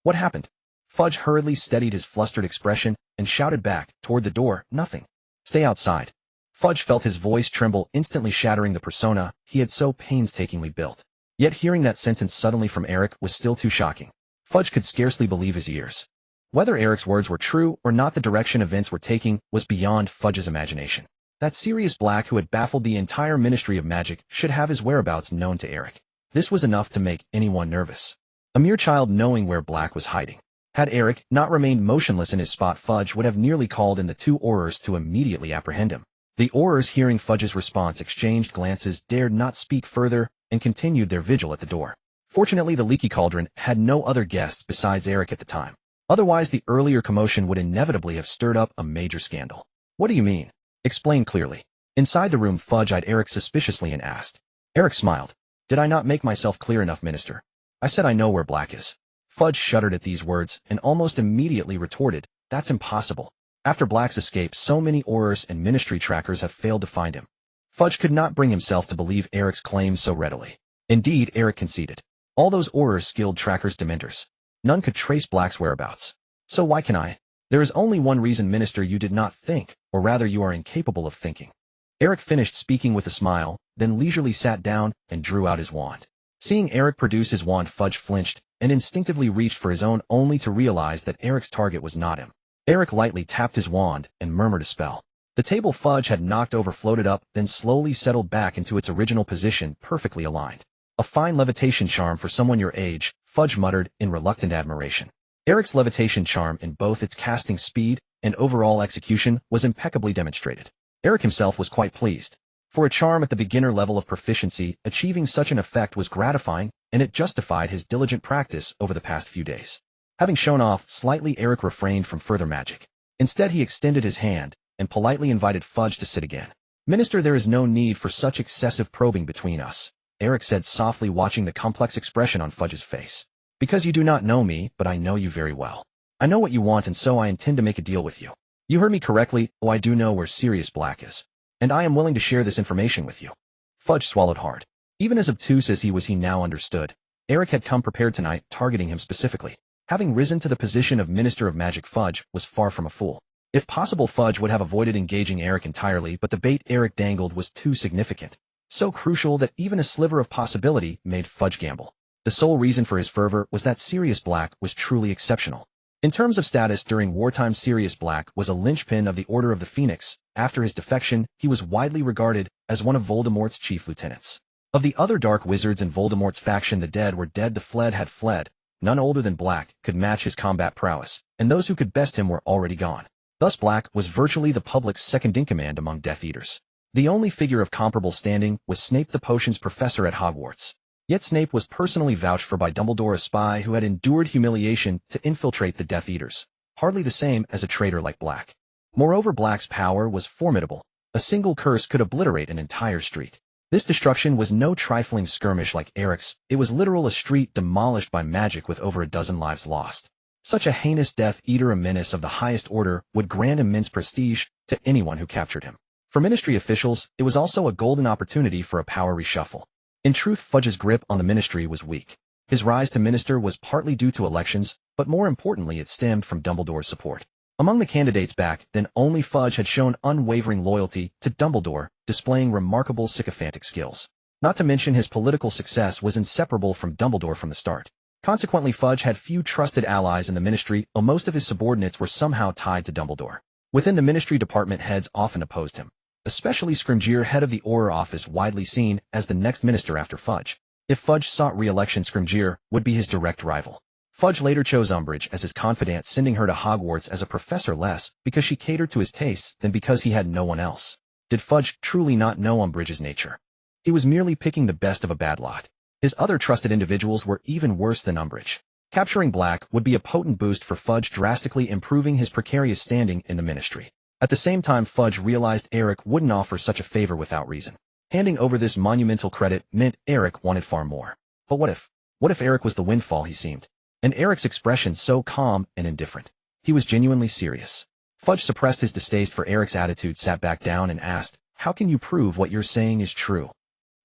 "What happened?" Fudge hurriedly steadied his flustered expression and shouted back toward the door, "Nothing. Stay outside." Fudge felt his voice tremble, instantly shattering the persona he had so painstakingly built. Yet hearing that sentence suddenly from Eric was still too shocking. Fudge could scarcely believe his ears. Whether Eric's words were true or not, the direction events were taking was beyond Fudge's imagination. That Sirius Black, who had baffled the entire Ministry of Magic, should have his whereabouts known to Eric. This was enough to make anyone nervous. A mere child knowing where Black was hiding. Had Eric not remained motionless in his spot, Fudge would have nearly called in the two Aurors to immediately apprehend him. The Aurors, hearing Fudge's response, exchanged glances, dared not speak further, and continued their vigil at the door. Fortunately, the Leaky Cauldron had no other guests besides Eric at the time. Otherwise, the earlier commotion would inevitably have stirred up a major scandal. "What do you mean? Explain clearly." Inside the room, Fudge eyed Eric suspiciously and asked. Eric smiled. "Did I not make myself clear enough, Minister? I said I know where Black is." Fudge shuddered at these words and almost immediately retorted, "That's impossible. After Black's escape, so many Aurors and Ministry trackers have failed to find him." Fudge could not bring himself to believe Eric's claims so readily. Indeed, Eric conceded. All those Aurors, skilled trackers, Dementors. None could trace Black's whereabouts. So why can I? There is only one reason, Minister: you did not think, or rather you are incapable of thinking. Eric finished speaking with a smile, then leisurely sat down and drew out his wand. Seeing Eric produce his wand, Fudge flinched and instinctively reached for his own, only to realize that Eric's target was not him. Eric lightly tapped his wand and murmured a spell. The table Fudge had knocked over floated up, then slowly settled back into its original position, perfectly aligned. "A fine levitation charm for someone your age," Fudge muttered in reluctant admiration. Eric's levitation charm, in both its casting speed and overall execution, was impeccably demonstrated. Eric himself was quite pleased. For a charm at the beginner level of proficiency, achieving such an effect was gratifying, and it justified his diligent practice over the past few days. Having shown off slightly, Eric refrained from further magic. Instead, he extended his hand and politely invited Fudge to sit again. "Minister, there is no need for such excessive probing between us," Eric said softly, watching the complex expression on Fudge's face. "Because you do not know me, but I know you very well. I know what you want, and so I intend to make a deal with you. You heard me correctly. Oh, I do know where Sirius Black is, and I am willing to share this information with you." Fudge swallowed hard. Even as obtuse as he was, he now understood. Eric had come prepared tonight, targeting him specifically. Having risen to the position of Minister of Magic, Fudge was far from a fool. If possible, Fudge would have avoided engaging Eric entirely, but the bait Eric dangled was too significant, so crucial that even a sliver of possibility made Fudge gamble. The sole reason for his fervor was that Sirius Black was truly exceptional. In terms of status during wartime, Sirius Black was a linchpin of the Order of the Phoenix. After his defection, he was widely regarded as one of Voldemort's chief lieutenants. Of the other dark wizards in Voldemort's faction, the dead were dead, the fled had fled. None older than Black could match his combat prowess, and those who could best him were already gone. Thus Black was virtually the public's second-in-command among Death Eaters. The only figure of comparable standing was Snape, the potions professor at Hogwarts. Yet Snape was personally vouched for by Dumbledore, a spy who had endured humiliation to infiltrate the Death Eaters, hardly the same as a traitor like Black. Moreover, Black's power was formidable. A single curse could obliterate an entire street. This destruction was no trifling skirmish like Eric's, it was literal, a street demolished by magic with over a dozen lives lost. Such a heinous Death Eater, a menace of the highest order, would grant immense prestige to anyone who captured him. For Ministry officials, it was also a golden opportunity for a power reshuffle. In truth, Fudge's grip on the Ministry was weak. His rise to minister was partly due to elections, but more importantly it stemmed from Dumbledore's support. Among the candidates back then, only Fudge had shown unwavering loyalty to Dumbledore, displaying remarkable sycophantic skills. Not to mention his political success was inseparable from Dumbledore from the start. Consequently, Fudge had few trusted allies in the Ministry, though most of his subordinates were somehow tied to Dumbledore. Within the Ministry, department heads often opposed him. Especially Scrimgeour, head of the Auror Office, widely seen as the next minister after Fudge. If Fudge sought re-election, Scrimgeour would be his direct rival. Fudge later chose Umbridge as his confidant, sending her to Hogwarts as a professor less because she catered to his tastes than because he had no one else. Did Fudge truly not know Umbridge's nature? He was merely picking the best of a bad lot. His other trusted individuals were even worse than Umbridge. Capturing Black would be a potent boost for Fudge, drastically improving his precarious standing in the Ministry. At the same time, Fudge realized Eric wouldn't offer such a favor without reason. Handing over this monumental credit meant Eric wanted far more. But what if Eric was the windfall he seemed? And Eric's expression so calm and indifferent. He was genuinely serious. Fudge suppressed his distaste for Eric's attitude, sat back down and asked, "How can you prove what you're saying is true?"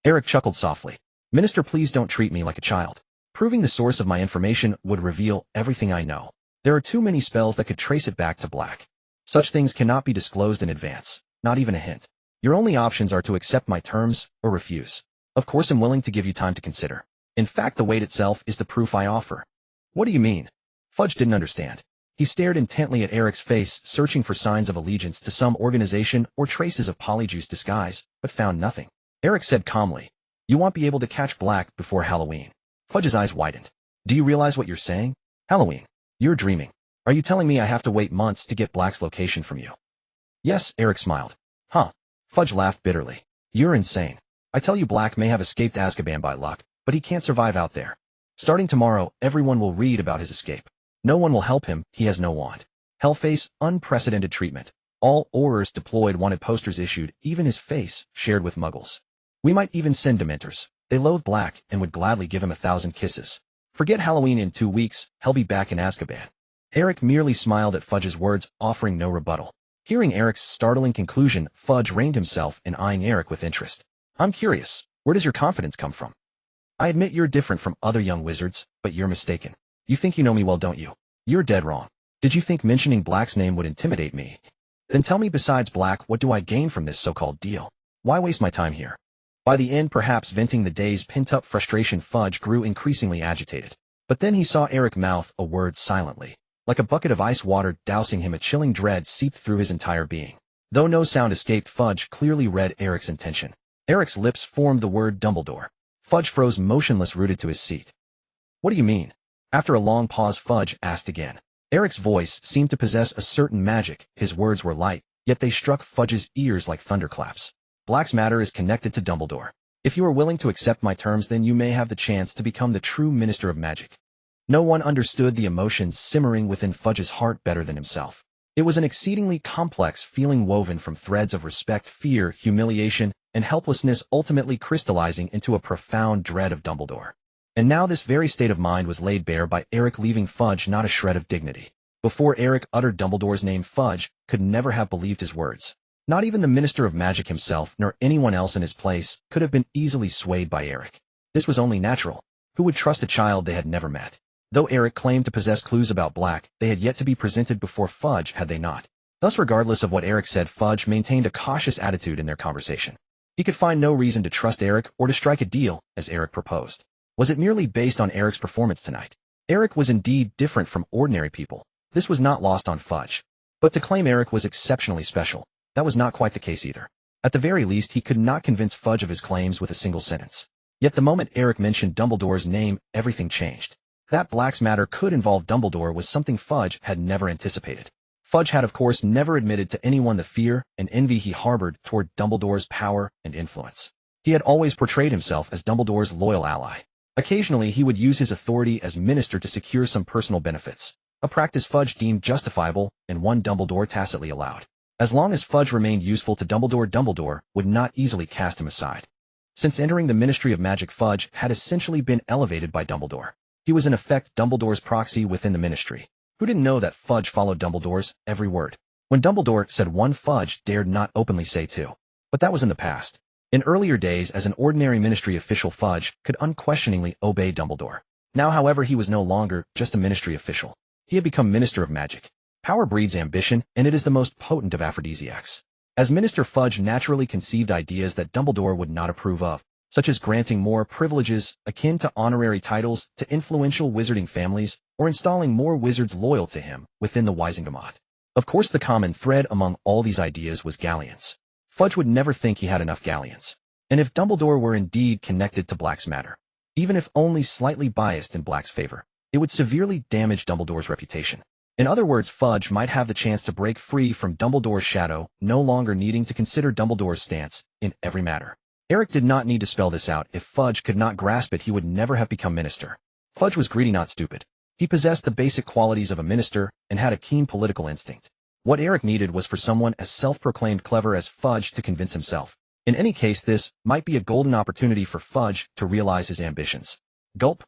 Eric chuckled softly. "Minister, please don't treat me like a child. Proving the source of my information would reveal everything I know. There are too many spells that could trace it back to Black. Such things cannot be disclosed in advance, not even a hint. Your only options are to accept my terms or refuse. Of course, I'm willing to give you time to consider. In fact, the weight itself is the proof I offer." "What do you mean?" Fudge didn't understand. He stared intently at Eric's face, searching for signs of allegiance to some organization or traces of Polyjuice disguise, but found nothing. Eric said calmly, "You won't be able to catch Black before Halloween." Fudge's eyes widened. "Do you realize what you're saying? Halloween? You're dreaming. Are you telling me I have to wait months to get Black's location from you?" "Yes," Eric smiled. "Huh." Fudge laughed bitterly. "You're insane. I tell you, Black may have escaped Azkaban by luck, but he can't survive out there. Starting tomorrow, everyone will read about his escape. No one will help him, he has no wand. Hellface, unprecedented treatment. All Aurors deployed, wanted posters issued, even his face shared with Muggles. We might even send Dementors. They loathe Black and would gladly give him 1,000 kisses. Forget Halloween, in 2 weeks, he'll be back in Azkaban." Eric merely smiled at Fudge's words, offering no rebuttal. Hearing Eric's startling conclusion, Fudge reined himself and eyeing Eric with interest. "I'm curious, where does your confidence come from? I admit you're different from other young wizards, but you're mistaken. You think you know me well, don't you? You're dead wrong. Did you think mentioning Black's name would intimidate me? Then tell me, besides Black, what do I gain from this so-called deal? Why waste my time here?" By the end, perhaps venting the day's pent-up frustration, Fudge grew increasingly agitated. But then he saw Eric mouth a word silently. Like a bucket of ice water dousing him, a chilling dread seeped through his entire being. Though no sound escaped, Fudge clearly read Eric's intention. Eric's lips formed the word Dumbledore. Fudge froze motionless, rooted to his seat. "What do you mean?" After a long pause, Fudge asked again. Eric's voice seemed to possess a certain magic. His words were light, yet they struck Fudge's ears like thunderclaps. "Black's matter is connected to Dumbledore. If you are willing to accept my terms, then you may have the chance to become the true Minister of Magic." No one understood the emotions simmering within Fudge's heart better than himself. It was an exceedingly complex feeling, woven from threads of respect, fear, humiliation, and helplessness, ultimately crystallizing into a profound dread of Dumbledore. And now this very state of mind was laid bare by Eric, leaving Fudge not a shred of dignity. Before Eric uttered Dumbledore's name, Fudge could never have believed his words. Not even the Minister of Magic himself, nor anyone else in his place, could have been easily swayed by Eric. This was only natural. Who would trust a child they had never met? Though Eric claimed to possess clues about Black, they had yet to be presented before Fudge, had they not. Thus, regardless of what Eric said, Fudge maintained a cautious attitude in their conversation. He could find no reason to trust Eric or to strike a deal, as Eric proposed. Was it merely based on Eric's performance tonight? Eric was indeed different from ordinary people. This was not lost on Fudge. But to claim Eric was exceptionally special, that was not quite the case either. At the very least, he could not convince Fudge of his claims with a single sentence. Yet the moment Eric mentioned Dumbledore's name, everything changed. That Black's matter could involve Dumbledore was something Fudge had never anticipated. Fudge had, of course, never admitted to anyone the fear and envy he harbored toward Dumbledore's power and influence. He had always portrayed himself as Dumbledore's loyal ally. Occasionally, he would use his authority as minister to secure some personal benefits, a practice Fudge deemed justifiable and one Dumbledore tacitly allowed. As long as Fudge remained useful to Dumbledore, Dumbledore would not easily cast him aside. Since entering the Ministry of Magic, Fudge had essentially been elevated by Dumbledore. He was in effect Dumbledore's proxy within the Ministry. Who didn't know that Fudge followed Dumbledore's every word? When Dumbledore said one, Fudge dared not openly say two. But that was in the past. In earlier days, as an ordinary Ministry official, Fudge could unquestioningly obey Dumbledore. Now, however, he was no longer just a Ministry official. He had become Minister of Magic. Power breeds ambition, and it is the most potent of aphrodisiacs. As Minister, Fudge naturally conceived ideas that Dumbledore would not approve of, such as granting more privileges akin to honorary titles to influential wizarding families, or installing more wizards loyal to him within the Wizengamot. Of course, the common thread among all these ideas was galleons. Fudge would never think he had enough galleons. And if Dumbledore were indeed connected to Black's matter, even if only slightly biased in Black's favor, it would severely damage Dumbledore's reputation. In other words, Fudge might have the chance to break free from Dumbledore's shadow, no longer needing to consider Dumbledore's stance in every matter. Eric did not need to spell this out. If Fudge could not grasp it, he would never have become minister. Fudge was greedy, not stupid. He possessed the basic qualities of a minister and had a keen political instinct. What Eric needed was for someone as self-proclaimed clever as Fudge to convince himself. In any case, this might be a golden opportunity for Fudge to realize his ambitions. Gulp.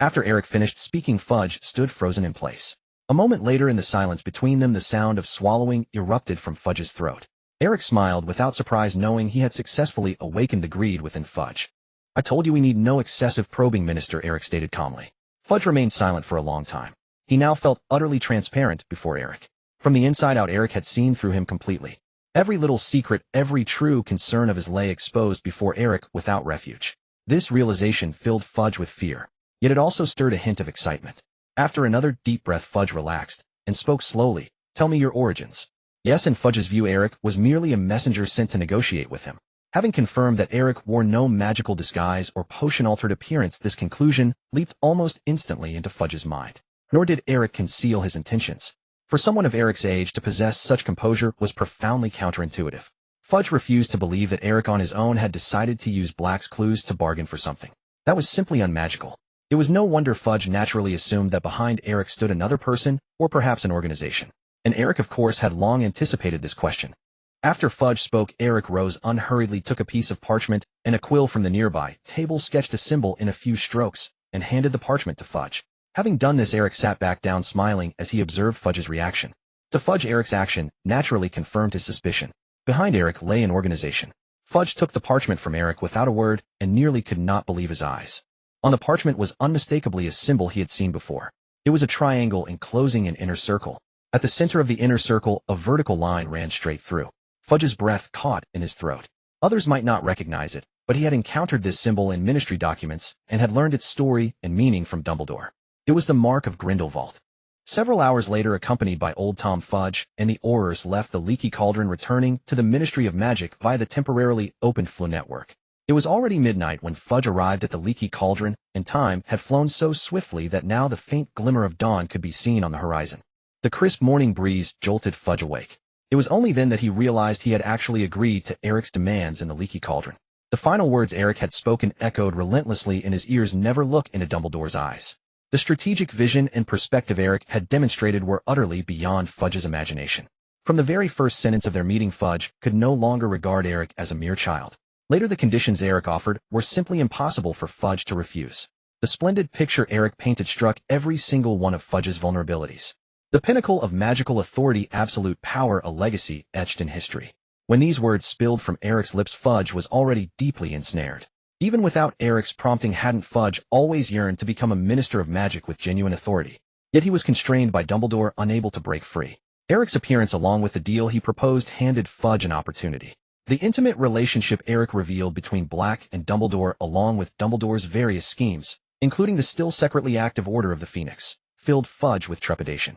After Eric finished speaking, Fudge stood frozen in place. A moment later, in the silence between them, the sound of swallowing erupted from Fudge's throat. Eric smiled without surprise, knowing he had successfully awakened the greed within Fudge. "I told you we need no excessive probing, Minister," Eric stated calmly. Fudge remained silent for a long time. He now felt utterly transparent before Eric. From the inside out, Eric had seen through him completely. Every little secret, every true concern of his lay exposed before Eric without refuge. This realization filled Fudge with fear, yet it also stirred a hint of excitement. After another deep breath, Fudge relaxed and spoke slowly. "Tell me your origins." Yes, in Fudge's view, Eric was merely a messenger sent to negotiate with him. Having confirmed that Eric wore no magical disguise or potion-altered appearance, this conclusion leaped almost instantly into Fudge's mind. Nor did Eric conceal his intentions. For someone of Eric's age to possess such composure was profoundly counterintuitive. Fudge refused to believe that Eric on his own had decided to use Black's clues to bargain for something. That was simply unmagical. It was no wonder Fudge naturally assumed that behind Eric stood another person, or perhaps an organization. And Eric, of course, had long anticipated this question. After Fudge spoke, Eric rose unhurriedly, took a piece of parchment and a quill from the nearby table, sketched a symbol in a few strokes, and handed the parchment to Fudge. Having done this, Eric sat back down, smiling as he observed Fudge's reaction. To Fudge, Eric's action naturally confirmed his suspicion. Behind Eric lay an organization. Fudge took the parchment from Eric without a word and nearly could not believe his eyes. On the parchment was unmistakably a symbol he had seen before. It was a triangle enclosing an inner circle. At the center of the inner circle, a vertical line ran straight through. Fudge's breath caught in his throat. Others might not recognize it, but he had encountered this symbol in ministry documents and had learned its story and meaning from Dumbledore. It was the mark of Grindelwald. Several hours later, accompanied by Old Tom, Fudge and the Aurors left the Leaky Cauldron, returning to the Ministry of Magic via the temporarily opened Flow network. It was already midnight when Fudge arrived at the Leaky Cauldron, and time had flown so swiftly that now the faint glimmer of dawn could be seen on the horizon. The crisp morning breeze jolted Fudge awake. It was only then that he realized he had actually agreed to Eric's demands in the Leaky Cauldron. The final words Eric had spoken echoed relentlessly in his ears. Never look into Dumbledore's eyes. The strategic vision and perspective Eric had demonstrated were utterly beyond Fudge's imagination. From the very first sentence of their meeting, Fudge could no longer regard Eric as a mere child. Later, the conditions Eric offered were simply impossible for Fudge to refuse. The splendid picture Eric painted struck every single one of Fudge's vulnerabilities. The pinnacle of magical authority, absolute power, a legacy etched in history. When these words spilled from Eric's lips, Fudge was already deeply ensnared. Even without Eric's prompting, hadn't Fudge always yearned to become a minister of magic with genuine authority? Yet he was constrained by Dumbledore, unable to break free. Eric's appearance, along with the deal he proposed, handed Fudge an opportunity. The intimate relationship Eric revealed between Black and Dumbledore, along with Dumbledore's various schemes, including the still secretly active Order of the Phoenix, filled Fudge with trepidation.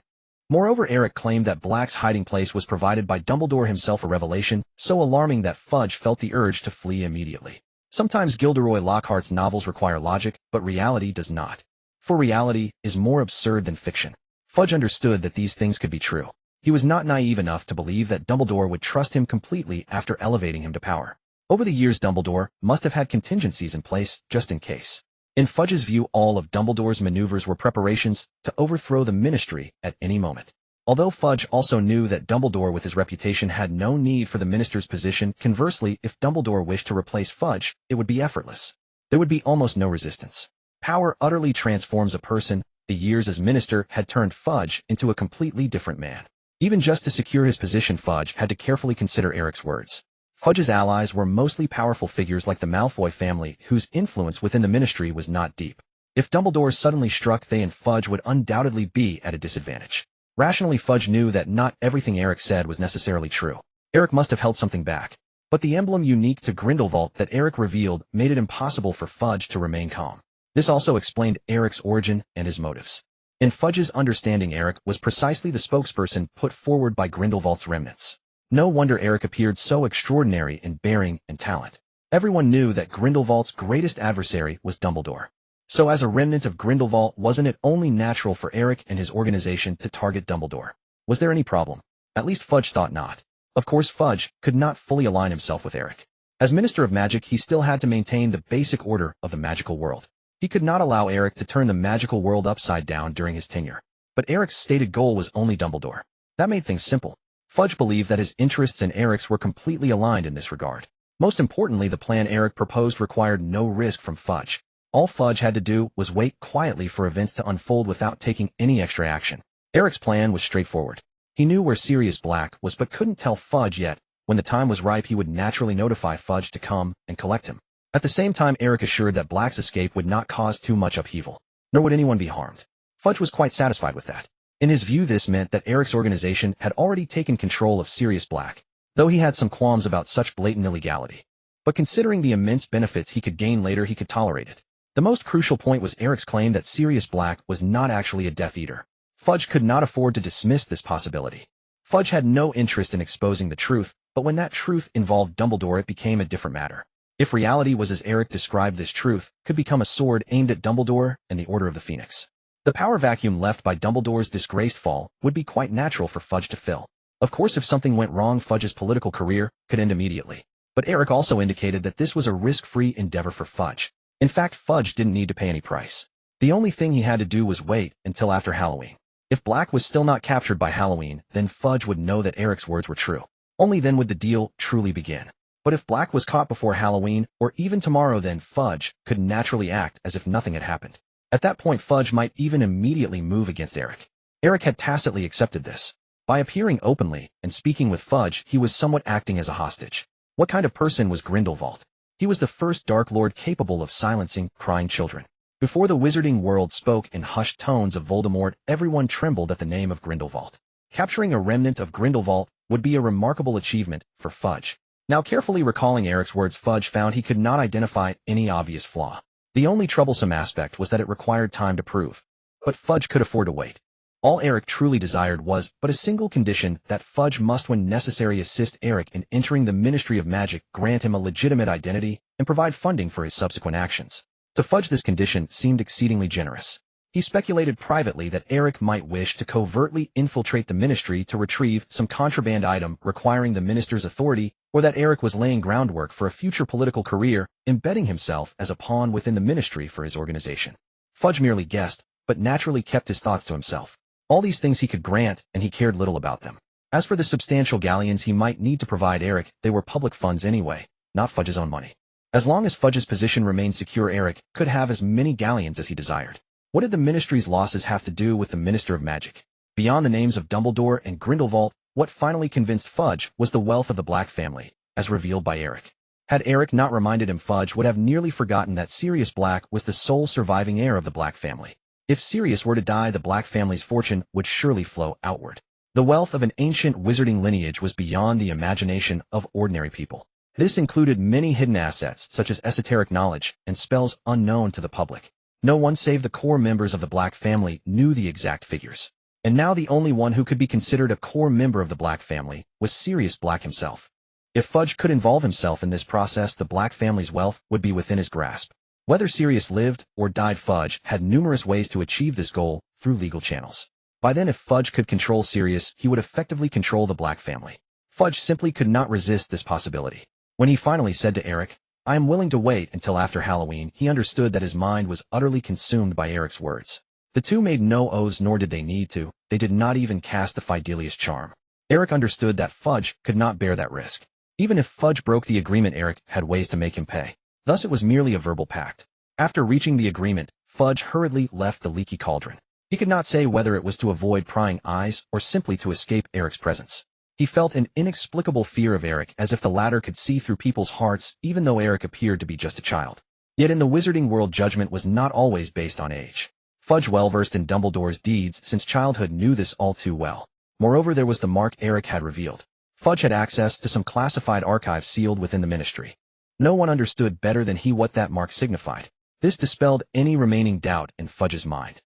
Moreover, Eric claimed that Black's hiding place was provided by Dumbledore himself, a revelation so alarming that Fudge felt the urge to flee immediately. Sometimes Gilderoy Lockhart's novels require logic, but reality does not. For reality is more absurd than fiction. Fudge understood that these things could be true. He was not naive enough to believe that Dumbledore would trust him completely after elevating him to power. Over the years, Dumbledore must have had contingencies in place just in case. In Fudge's view, all of Dumbledore's maneuvers were preparations to overthrow the Ministry at any moment. Although Fudge also knew that Dumbledore with his reputation had no need for the minister's position, conversely, if Dumbledore wished to replace Fudge, it would be effortless. There would be almost no resistance. Power utterly transforms a person. The years as minister had turned Fudge into a completely different man. Even just to secure his position, Fudge had to carefully consider Eric's words. Fudge's allies were mostly powerful figures like the Malfoy family, whose influence within the ministry was not deep. If Dumbledore suddenly struck, they and Fudge would undoubtedly be at a disadvantage. Rationally, Fudge knew that not everything Eric said was necessarily true. Eric must have held something back. But the emblem unique to Grindelwald that Eric revealed made it impossible for Fudge to remain calm. This also explained Eric's origin and his motives. In Fudge's understanding, Eric was precisely the spokesperson put forward by Grindelwald's remnants. No wonder Eric appeared so extraordinary in bearing and talent. Everyone knew that Grindelwald's greatest adversary was Dumbledore. So as a remnant of Grindelwald, wasn't it only natural for Eric and his organization to target Dumbledore? Was there any problem? At least Fudge thought not. Of course, Fudge could not fully align himself with Eric. As Minister of Magic, he still had to maintain the basic order of the magical world. He could not allow Eric to turn the magical world upside down during his tenure. But Eric's stated goal was only Dumbledore. That made things simple. Fudge believed that his interests and Eric's were completely aligned in this regard. Most importantly, the plan Eric proposed required no risk from Fudge. All Fudge had to do was wait quietly for events to unfold without taking any extra action. Eric's plan was straightforward. He knew where Sirius Black was but couldn't tell Fudge yet. When the time was ripe, he would naturally notify Fudge to come and collect him. At the same time, Eric assured that Black's escape would not cause too much upheaval, nor would anyone be harmed. Fudge was quite satisfied with that. In his view, this meant that Eric's organization had already taken control of Sirius Black, though he had some qualms about such blatant illegality. But considering the immense benefits he could gain later, he could tolerate it. The most crucial point was Eric's claim that Sirius Black was not actually a Death Eater. Fudge could not afford to dismiss this possibility. Fudge had no interest in exposing the truth, but when that truth involved Dumbledore, it became a different matter. If reality was as Eric described, this truth could become a sword aimed at Dumbledore and the Order of the Phoenix. The power vacuum left by Dumbledore's disgraced fall would be quite natural for Fudge to fill. Of course, if something went wrong, Fudge's political career could end immediately. But Eric also indicated that this was a risk-free endeavor for Fudge. In fact, Fudge didn't need to pay any price. The only thing he had to do was wait until after Halloween. If Black was still not captured by Halloween, then Fudge would know that Eric's words were true. Only then would the deal truly begin. But if Black was caught before Halloween, or even tomorrow, then Fudge could naturally act as if nothing had happened. At that point, Fudge might even immediately move against Eric. Eric had tacitly accepted this. By appearing openly and speaking with Fudge, he was somewhat acting as a hostage. What kind of person was Grindelwald? He was the first Dark Lord capable of silencing crying children. Before the wizarding world spoke in hushed tones of Voldemort, everyone trembled at the name of Grindelwald. Capturing a remnant of Grindelwald would be a remarkable achievement for Fudge. Now, carefully recalling Eric's words, Fudge found he could not identify any obvious flaw. The only troublesome aspect was that it required time to prove. But Fudge could afford to wait. All Eric truly desired was but a single condition: that Fudge must, when necessary, assist Eric in entering the Ministry of Magic, grant him a legitimate identity, and provide funding for his subsequent actions. To Fudge, this condition seemed exceedingly generous. He speculated privately that Eric might wish to covertly infiltrate the Ministry to retrieve some contraband item requiring the Minister's authority, or that Eric was laying groundwork for a future political career, embedding himself as a pawn within the Ministry for his organization. Fudge merely guessed, but naturally kept his thoughts to himself. All these things he could grant, and he cared little about them. As for the substantial galleons he might need to provide Eric, they were public funds anyway, not Fudge's own money. As long as Fudge's position remained secure, Eric could have as many galleons as he desired. What did the Ministry's losses have to do with the Minister of Magic? Beyond the names of Dumbledore and Grindelwald, what finally convinced Fudge was the wealth of the Black family, as revealed by Eric. Had Eric not reminded him, Fudge would have nearly forgotten that Sirius Black was the sole surviving heir of the Black family. If Sirius were to die, the Black family's fortune would surely flow outward. The wealth of an ancient wizarding lineage was beyond the imagination of ordinary people. This included many hidden assets, such as esoteric knowledge and spells unknown to the public. No one save the core members of the Black family knew the exact figures. And now the only one who could be considered a core member of the Black family was Sirius Black himself. If Fudge could involve himself in this process, the Black family's wealth would be within his grasp. Whether Sirius lived or died, Fudge had numerous ways to achieve this goal through legal channels. By then, if Fudge could control Sirius, he would effectively control the Black family. Fudge simply could not resist this possibility. When he finally said to Eric, I am willing to wait until after Halloween. He understood that his mind was utterly consumed by Eric's words. The two made no oaths, nor did they need to. They did not even cast the Fidelius charm. Eric understood that Fudge could not bear that risk. Even if Fudge broke the agreement, Eric had ways to make him pay. Thus it was merely a verbal pact. After reaching the agreement, Fudge hurriedly left the Leaky Cauldron. He could not say whether it was to avoid prying eyes or simply to escape Eric's presence. He felt an inexplicable fear of Eric, as if the latter could see through people's hearts, even though Eric appeared to be just a child. Yet in the wizarding world, judgment was not always based on age. Fudge, well-versed in Dumbledore's deeds since childhood, knew this all too well. Moreover, there was the mark Eric had revealed. Fudge had access to some classified archives sealed within the Ministry. No one understood better than he what that mark signified. This dispelled any remaining doubt in Fudge's mind.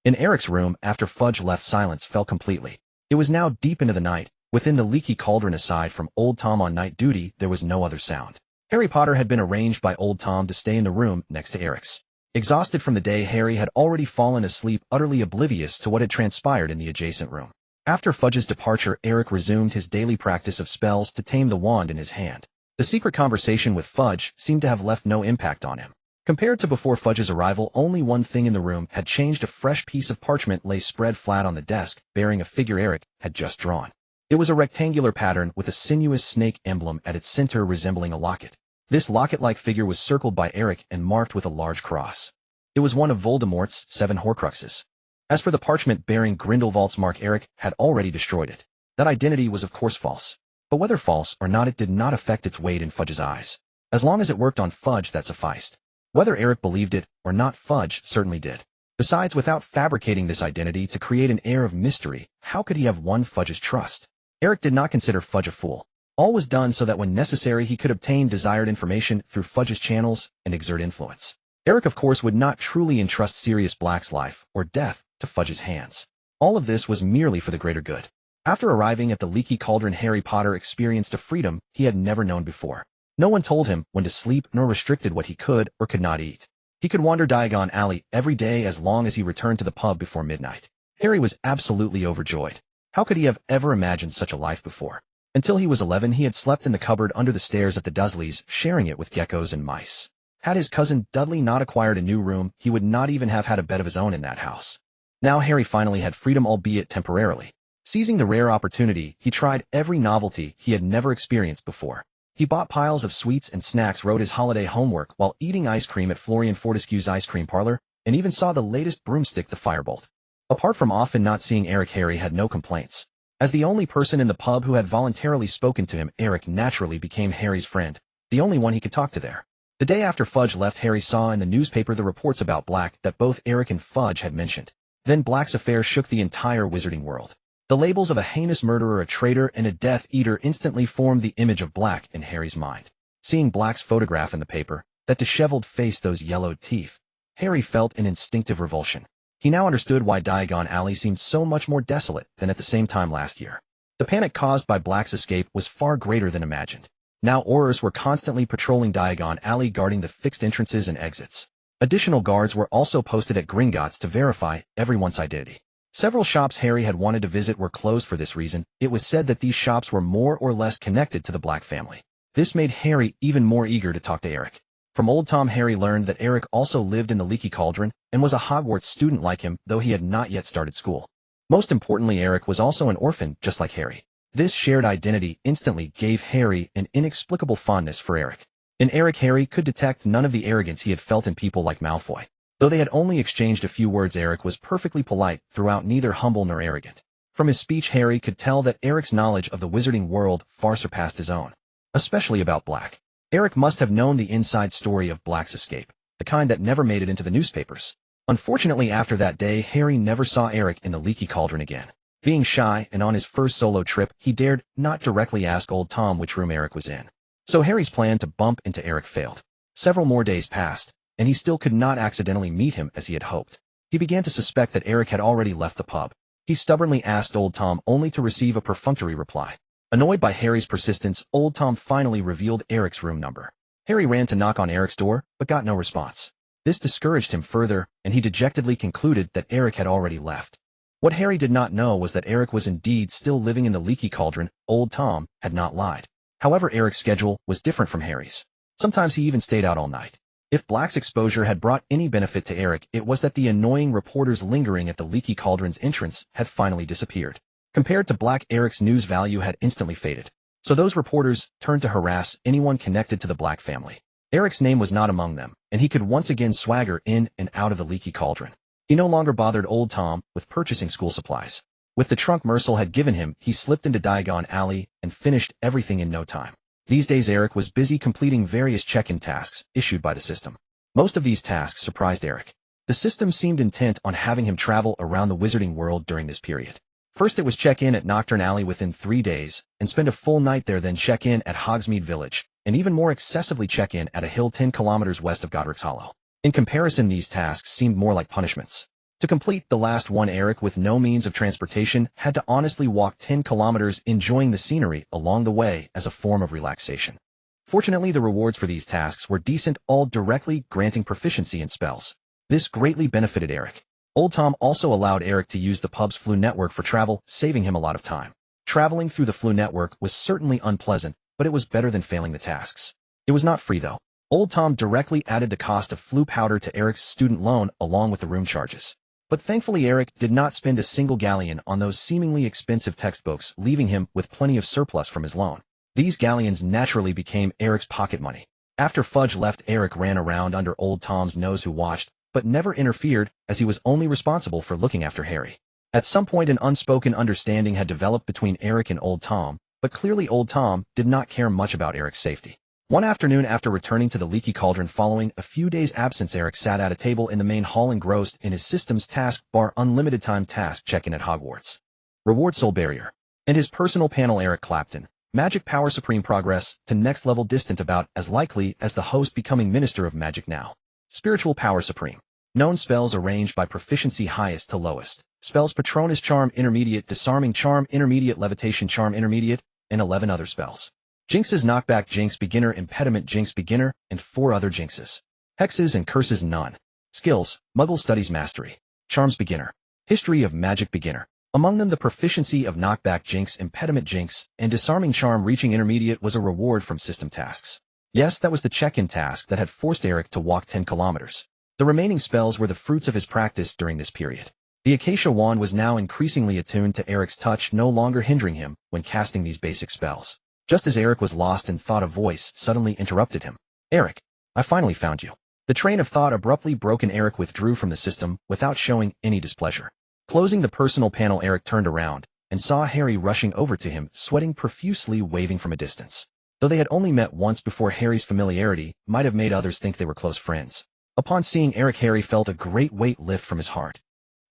In Eric's room, after Fudge left, silence fell completely. It was now deep into the night. Within the Leaky Cauldron, aside from Old Tom on night duty, there was no other sound. Harry Potter had been arranged by Old Tom to stay in the room next to Eric's. Exhausted from the day, Harry had already fallen asleep, utterly oblivious to what had transpired in the adjacent room. After Fudge's departure, Eric resumed his daily practice of spells to tame the wand in his hand. The secret conversation with Fudge seemed to have left no impact on him. Compared to before Fudge's arrival, only one thing in the room had changed. A fresh piece of parchment lay spread flat on the desk, bearing a figure Eric had just drawn. It was a rectangular pattern with a sinuous snake emblem at its center, resembling a locket. This locket-like figure was circled by Eric and marked with a large cross. It was one of Voldemort's 7 Horcruxes. As for the parchment bearing Grindelwald's mark, Eric had already destroyed it. That identity was of course false. But whether false or not, it did not affect its weight in Fudge's eyes. As long as it worked on Fudge, that sufficed. Whether Eric believed it or not, Fudge certainly did. Besides, without fabricating this identity to create an air of mystery, how could he have won Fudge's trust? Eric did not consider Fudge a fool. All was done so that when necessary he could obtain desired information through Fudge's channels and exert influence. Eric, of course, would not truly entrust Sirius Black's life or death to Fudge's hands. All of this was merely for the greater good. After arriving at the Leaky Cauldron, Harry Potter experienced a freedom he had never known before. No one told him when to sleep nor restricted what he could or could not eat. He could wander Diagon Alley every day as long as he returned to the pub before midnight. Harry was absolutely overjoyed. How could he have ever imagined such a life before? Until he was 11, he had slept in the cupboard under the stairs at the Dursleys, sharing it with geckos and mice. Had his cousin Dudley not acquired a new room, he would not even have had a bed of his own in that house. Now Harry finally had freedom, albeit temporarily. Seizing the rare opportunity, he tried every novelty he had never experienced before. He bought piles of sweets and snacks, wrote his holiday homework while eating ice cream at Florian Fortescue's ice cream parlor, and even saw the latest broomstick, the Firebolt. Apart from often not seeing Eric, Harry had no complaints. As the only person in the pub who had voluntarily spoken to him, Eric naturally became Harry's friend, the only one he could talk to there. The day after Fudge left, Harry saw in the newspaper the reports about Black that both Eric and Fudge had mentioned. Then Black's affair shook the entire wizarding world. The labels of a heinous murderer, a traitor, and a Death Eater instantly formed the image of Black in Harry's mind. Seeing Black's photograph in the paper, that disheveled face, those yellowed teeth, Harry felt an instinctive revulsion. He now understood why Diagon Alley seemed so much more desolate than at the same time last year. The panic caused by Black's escape was far greater than imagined. Now Aurors were constantly patrolling Diagon Alley, guarding the fixed entrances and exits. Additional guards were also posted at Gringotts to verify everyone's identity. Several shops Harry had wanted to visit were closed for this reason. It was said that these shops were more or less connected to the Black family. This made Harry even more eager to talk to Eric. From Old Tom, Harry learned that Eric also lived in the Leaky Cauldron and was a Hogwarts student like him, though he had not yet started school. Most importantly, Eric was also an orphan, just like Harry. This shared identity instantly gave Harry an inexplicable fondness for Eric. In Eric, Harry could detect none of the arrogance he had felt in people like Malfoy. Though they had only exchanged a few words, Eric was perfectly polite throughout, neither humble nor arrogant. From his speech, Harry could tell that Eric's knowledge of the wizarding world far surpassed his own, especially about Black. Eric must have known the inside story of Black's escape, the kind that never made it into the newspapers. Unfortunately, after that day, Harry never saw Eric in the Leaky Cauldron again. Being shy and on his first solo trip, he dared not directly ask Old Tom which room Eric was in. So Harry's plan to bump into Eric failed. Several more days passed, and he still could not accidentally meet him as he had hoped. He began to suspect that Eric had already left the pub. He stubbornly asked Old Tom, only to receive a perfunctory reply. Annoyed by Harry's persistence, Old Tom finally revealed Eric's room number. Harry ran to knock on Eric's door, but got no response. This discouraged him further, and he dejectedly concluded that Eric had already left. What Harry did not know was that Eric was indeed still living in the Leaky Cauldron. Old Tom had not lied. However, Eric's schedule was different from Harry's. Sometimes he even stayed out all night. If Black's exposure had brought any benefit to Eric, it was that the annoying reporters lingering at the Leaky Cauldron's entrance had finally disappeared. Compared to Black, Eric's news value had instantly faded. So those reporters turned to harass anyone connected to the Black family. Eric's name was not among them, and he could once again swagger in and out of the Leaky Cauldron. He no longer bothered Old Tom with purchasing school supplies. With the trunk Mercil had given him, he slipped into Diagon Alley and finished everything in no time. These days Eric was busy completing various check-in tasks issued by the system. Most of these tasks surprised Eric. The system seemed intent on having him travel around the wizarding world during this period. First it was check in at Nocturne Alley within 3 days, and spend a full night there, then check in at Hogsmeade Village, and even more excessively check in at a hill 10 kilometers west of Godric's Hollow. In comparison, these tasks seemed more like punishments. To complete the last one, Eric, with no means of transportation, had to honestly walk 10 kilometers, enjoying the scenery along the way as a form of relaxation. Fortunately, the rewards for these tasks were decent, all directly granting proficiency in spells. This greatly benefited Eric. Old Tom also allowed Eric to use the pub's Flu network for travel, saving him a lot of time. Traveling through the Flu network was certainly unpleasant, but it was better than failing the tasks. It was not free though. Old Tom directly added the cost of Flu powder to Eric's student loan along with the room charges. But thankfully Eric did not spend a single galleon on those seemingly expensive textbooks, leaving him with plenty of surplus from his loan. These galleons naturally became Eric's pocket money. After Fudge left, Eric ran around under Old Tom's nose, who watched, but never interfered, as he was only responsible for looking after Harry. At some point an unspoken understanding had developed between Eric and Old Tom, but clearly Old Tom did not care much about Eric's safety. One afternoon after returning to the Leaky Cauldron following a few days' absence, Eric sat at a table in the main hall engrossed in his system's task bar unlimited time task check-in at Hogwarts. Reward Soul Barrier. And his personal panel, Eric Clapton. Magic Power Supreme, progress to next level distant, about as likely as the host becoming Minister of Magic now. Spiritual Power Supreme. Known spells arranged by proficiency highest to lowest. Spells: Patronus Charm Intermediate, Disarming Charm Intermediate, Levitation Charm Intermediate, and 11 other spells. Jinxes: Knockback Jinx Beginner, Impediment Jinx Beginner, and 4 other Jinxes. Hexes and Curses: none. Skills: Muggle Studies Mastery. Charms Beginner. History of Magic Beginner. Among them the proficiency of Knockback Jinx, Impediment Jinx, and Disarming Charm reaching Intermediate was a reward from system tasks. Yes, that was the check-in task that had forced Eric to walk 10 kilometers. The remaining spells were the fruits of his practice during this period. The Acacia Wand was now increasingly attuned to Eric's touch, no longer hindering him when casting these basic spells. Just as Eric was lost in thought, a voice suddenly interrupted him. "Eric, I finally found you." The train of thought abruptly broken, Eric withdrew from the system without showing any displeasure. Closing the personal panel, Eric turned around and saw Harry rushing over to him, sweating profusely, waving from a distance. Though they had only met once before, Harry's familiarity might have made others think they were close friends. Upon seeing Eric, Harry felt a great weight lift from his heart.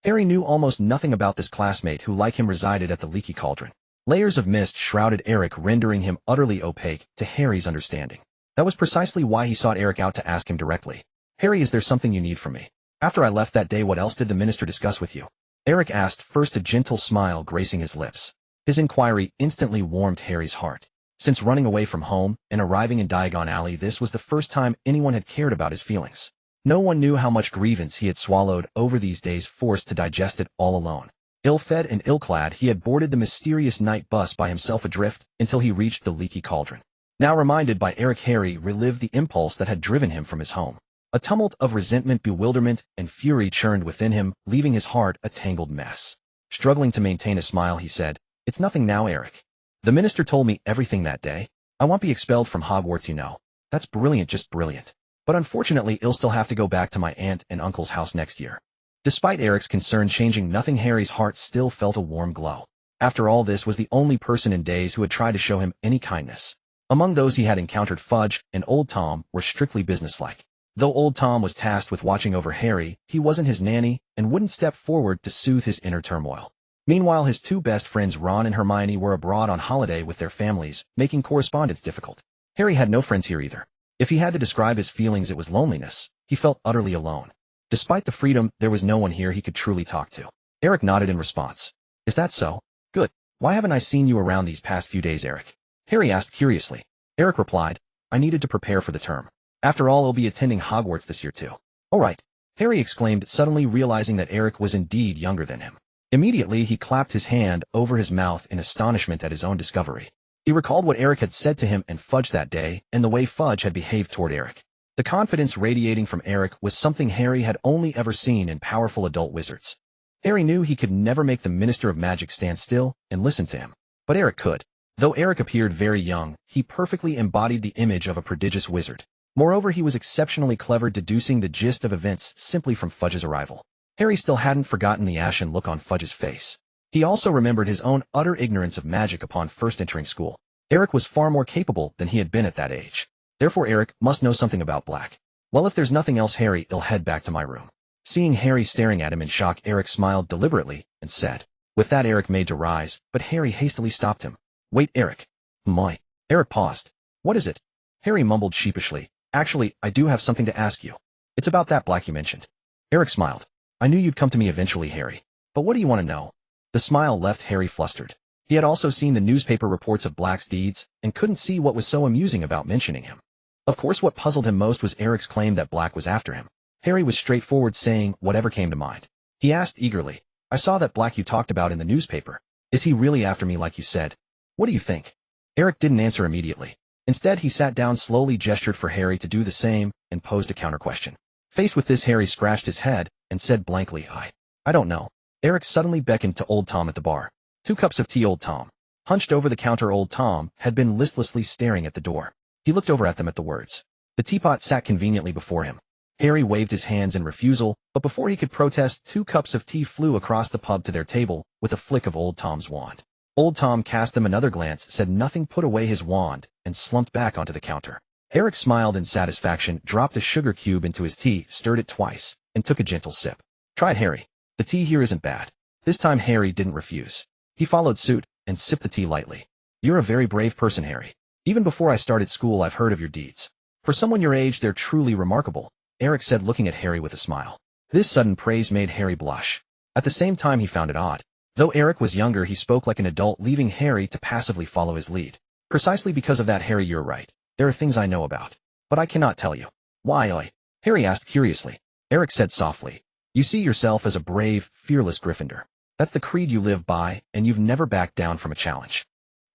Harry knew almost nothing about this classmate who, like him, resided at the Leaky Cauldron. Layers of mist shrouded Eric, rendering him utterly opaque to Harry's understanding. That was precisely why he sought Eric out, to ask him directly. "Harry, is there something you need from me? After I left that day, what else did the minister discuss with you?" Eric asked, first a gentle smile gracing his lips. His inquiry instantly warmed Harry's heart. Since running away from home and arriving in Diagon Alley, this was the first time anyone had cared about his feelings. No one knew how much grievance he had swallowed over these days, forced to digest it all alone. Ill-fed and ill-clad, he had boarded the mysterious night bus by himself adrift until he reached the Leaky Cauldron. Now reminded by Eric, Harry relived the impulse that had driven him from his home. A tumult of resentment, bewilderment, and fury churned within him, leaving his heart a tangled mess. Struggling to maintain a smile, he said, "It's nothing now, Eric. The minister told me everything that day. I won't be expelled from Hogwarts, you know. That's brilliant, just brilliant. But unfortunately, I'll still have to go back to my aunt and uncle's house next year." Despite Eric's concern changing nothing, Harry's heart still felt a warm glow. After all, this was the only person in days who had tried to show him any kindness. Among those he had encountered, Fudge and Old Tom were strictly businesslike. Though Old Tom was tasked with watching over Harry, he wasn't his nanny and wouldn't step forward to soothe his inner turmoil. Meanwhile, his 2 best friends, Ron and Hermione, were abroad on holiday with their families, making correspondence difficult. Harry had no friends here either. If he had to describe his feelings, it was loneliness. He felt utterly alone. Despite the freedom, there was no one here he could truly talk to. Eric nodded in response. "Is that so? Good. Why haven't I seen you around these past few days, Eric?" Harry asked curiously. Eric replied, "I needed to prepare for the term. After all, I'll be attending Hogwarts this year too." "All right," Harry exclaimed, suddenly realizing that Eric was indeed younger than him. Immediately, he clapped his hand over his mouth in astonishment at his own discovery. He recalled what Eric had said to him and Fudge that day, and the way Fudge had behaved toward Eric. The confidence radiating from Eric was something Harry had only ever seen in powerful adult wizards. Harry knew he could never make the Minister of Magic stand still and listen to him. But Eric could. Though Eric appeared very young, he perfectly embodied the image of a prodigious wizard. Moreover, he was exceptionally clever deducing the gist of events simply from Fudge's arrival. Harry still hadn't forgotten the ashen look on Fudge's face. He also remembered his own utter ignorance of magic upon first entering school. Eric was far more capable than he had been at that age. Therefore Eric must know something about black. Well, if there's nothing else, Harry, I'll head back to my room. Seeing Harry staring at him in shock, Eric smiled deliberately and said. With that, Eric made to rise, but Harry hastily stopped him. Wait, Eric. My. Eric paused. What is it? Harry mumbled sheepishly. Actually, I do have something to ask you. It's about that black you mentioned. Eric smiled. I knew you'd come to me eventually, Harry. But what do you want to know? The smile left Harry flustered. He had also seen the newspaper reports of Black's deeds and couldn't see what was so amusing about mentioning him. Of course, what puzzled him most was Eric's claim that Black was after him. Harry was straightforward, saying whatever came to mind. He asked eagerly, I saw that Black you talked about in the newspaper. Is he really after me like you said? What do you think? Eric didn't answer immediately. Instead, he sat down, slowly gestured for Harry to do the same, and posed a counter-question. Faced with this, Harry scratched his head and said blankly, I don't know. Eric suddenly beckoned to Old Tom at the bar. 2 cups of tea. Old Tom. Hunched over the counter, Old Tom had been listlessly staring at the door. He looked over at them at the words. The teapot sat conveniently before him. Harry waved his hands in refusal, but before he could protest, 2 cups of tea flew across the pub to their table with a flick of Old Tom's wand. Old Tom cast them another glance, said nothing, put away his wand, and slumped back onto the counter. Eric smiled in satisfaction, dropped a sugar cube into his tea, stirred it twice, and took a gentle sip. Try it, Harry. The tea here isn't bad. This time Harry didn't refuse. He followed suit and sipped the tea lightly. You're a very brave person, Harry. Even before I started school, I've heard of your deeds. For someone your age, they're truly remarkable, Eric said, looking at Harry with a smile. This sudden praise made Harry blush. At the same time, he found it odd. Though Eric was younger, he spoke like an adult, leaving Harry to passively follow his lead. Precisely because of that, Harry, you're right. There are things I know about. But I cannot tell you. Why? Harry asked curiously. Eric said softly. You see yourself as a brave, fearless Gryffindor. That's the creed you live by, and you've never backed down from a challenge.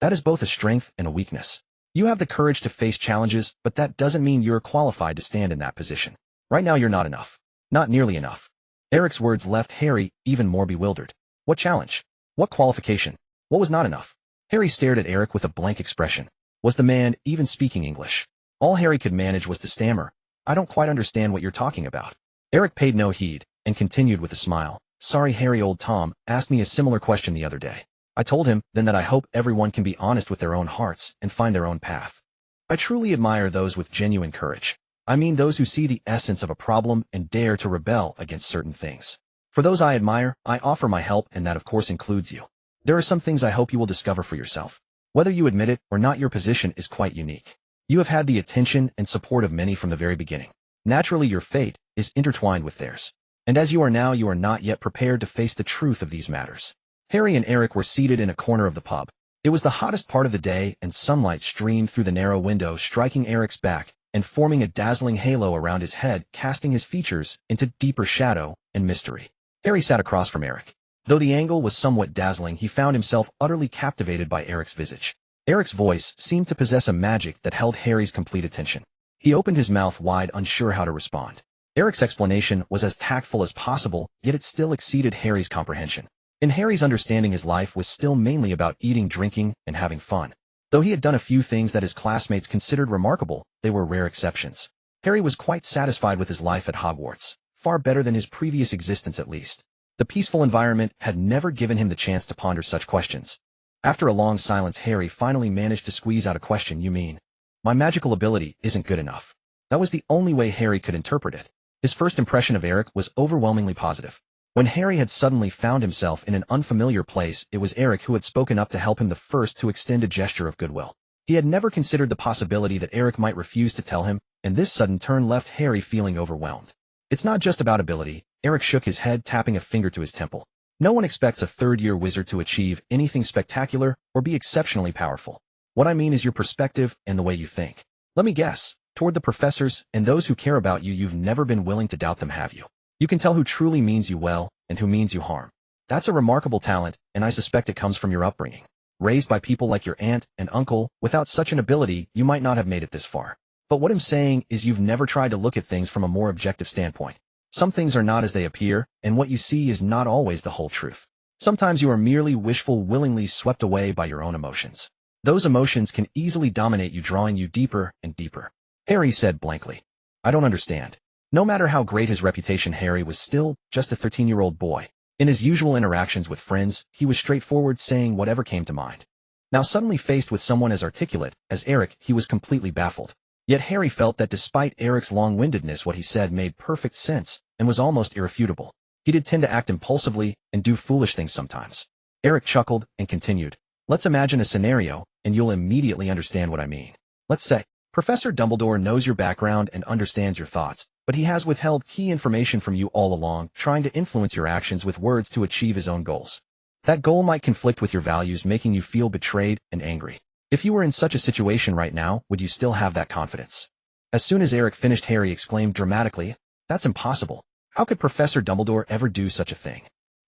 That is both a strength and a weakness. You have the courage to face challenges, but that doesn't mean you're qualified to stand in that position. Right now you're not enough. Not nearly enough. Eric's words left Harry even more bewildered. What challenge? What qualification? What was not enough? Harry stared at Eric with a blank expression. Was the man even speaking English? All Harry could manage was to stammer. I don't quite understand what you're talking about. Eric paid no heed and continued with a smile. Sorry, Harry, Old Tom asked me a similar question the other day. I told him then that I hope everyone can be honest with their own hearts and find their own path. I truly admire those with genuine courage. I mean those who see the essence of a problem and dare to rebel against certain things. For those I admire, I offer my help, and that of course includes you. There are some things I hope you will discover for yourself. Whether you admit it or not, your position is quite unique. You have had the attention and support of many from the very beginning. Naturally, your fate is intertwined with theirs. And as you are now, you are not yet prepared to face the truth of these matters. Harry and Eric were seated in a corner of the pub. It was the hottest part of the day, and sunlight streamed through the narrow window, striking Eric's back and forming a dazzling halo around his head, casting his features into deeper shadow and mystery. Harry sat across from Eric. Though the angle was somewhat dazzling, he found himself utterly captivated by Eric's visage. Eric's voice seemed to possess a magic that held Harry's complete attention. He opened his mouth wide, unsure how to respond. Eric's explanation was as tactful as possible, yet it still exceeded Harry's comprehension. In Harry's understanding, his life was still mainly about eating, drinking, and having fun. Though he had done a few things that his classmates considered remarkable, they were rare exceptions. Harry was quite satisfied with his life at Hogwarts, far better than his previous existence at least. The peaceful environment had never given him the chance to ponder such questions. After a long silence, Harry finally managed to squeeze out a question. You mean, my magical ability isn't good enough? That was the only way Harry could interpret it. His first impression of Eric was overwhelmingly positive. When Harry had suddenly found himself in an unfamiliar place, it was Eric who had spoken up to help him, the first to extend a gesture of goodwill. He had never considered the possibility that Eric might refuse to tell him, and this sudden turn left Harry feeling overwhelmed. It's not just about ability. Eric shook his head, tapping a finger to his temple. No one expects a third-year wizard to achieve anything spectacular or be exceptionally powerful. What I mean is your perspective and the way you think. Let me guess. Toward the professors and those who care about you, you've never been willing to doubt them, have you? You can tell who truly means you well and who means you harm. That's a remarkable talent, and I suspect it comes from your upbringing. Raised by people like your aunt and uncle, without such an ability, you might not have made it this far. But what I'm saying is you've never tried to look at things from a more objective standpoint. Some things are not as they appear, and what you see is not always the whole truth. Sometimes you are merely willingly swept away by your own emotions. Those emotions can easily dominate you, drawing you deeper and deeper. Harry said blankly. I don't understand. No matter how great his reputation, Harry was still just a 13-year-old boy. In his usual interactions with friends, he was straightforward, saying whatever came to mind. Now suddenly faced with someone as articulate as Eric, he was completely baffled. Yet Harry felt that despite Eric's long-windedness, what he said made perfect sense and was almost irrefutable. He did tend to act impulsively and do foolish things sometimes. Eric chuckled and continued. Let's imagine a scenario, and you'll immediately understand what I mean. Let's say, Professor Dumbledore knows your background and understands your thoughts, but he has withheld key information from you all along, trying to influence your actions with words to achieve his own goals. That goal might conflict with your values, making you feel betrayed and angry. If you were in such a situation right now, would you still have that confidence? As soon as Eric finished, Harry exclaimed dramatically, That's impossible. How could Professor Dumbledore ever do such a thing?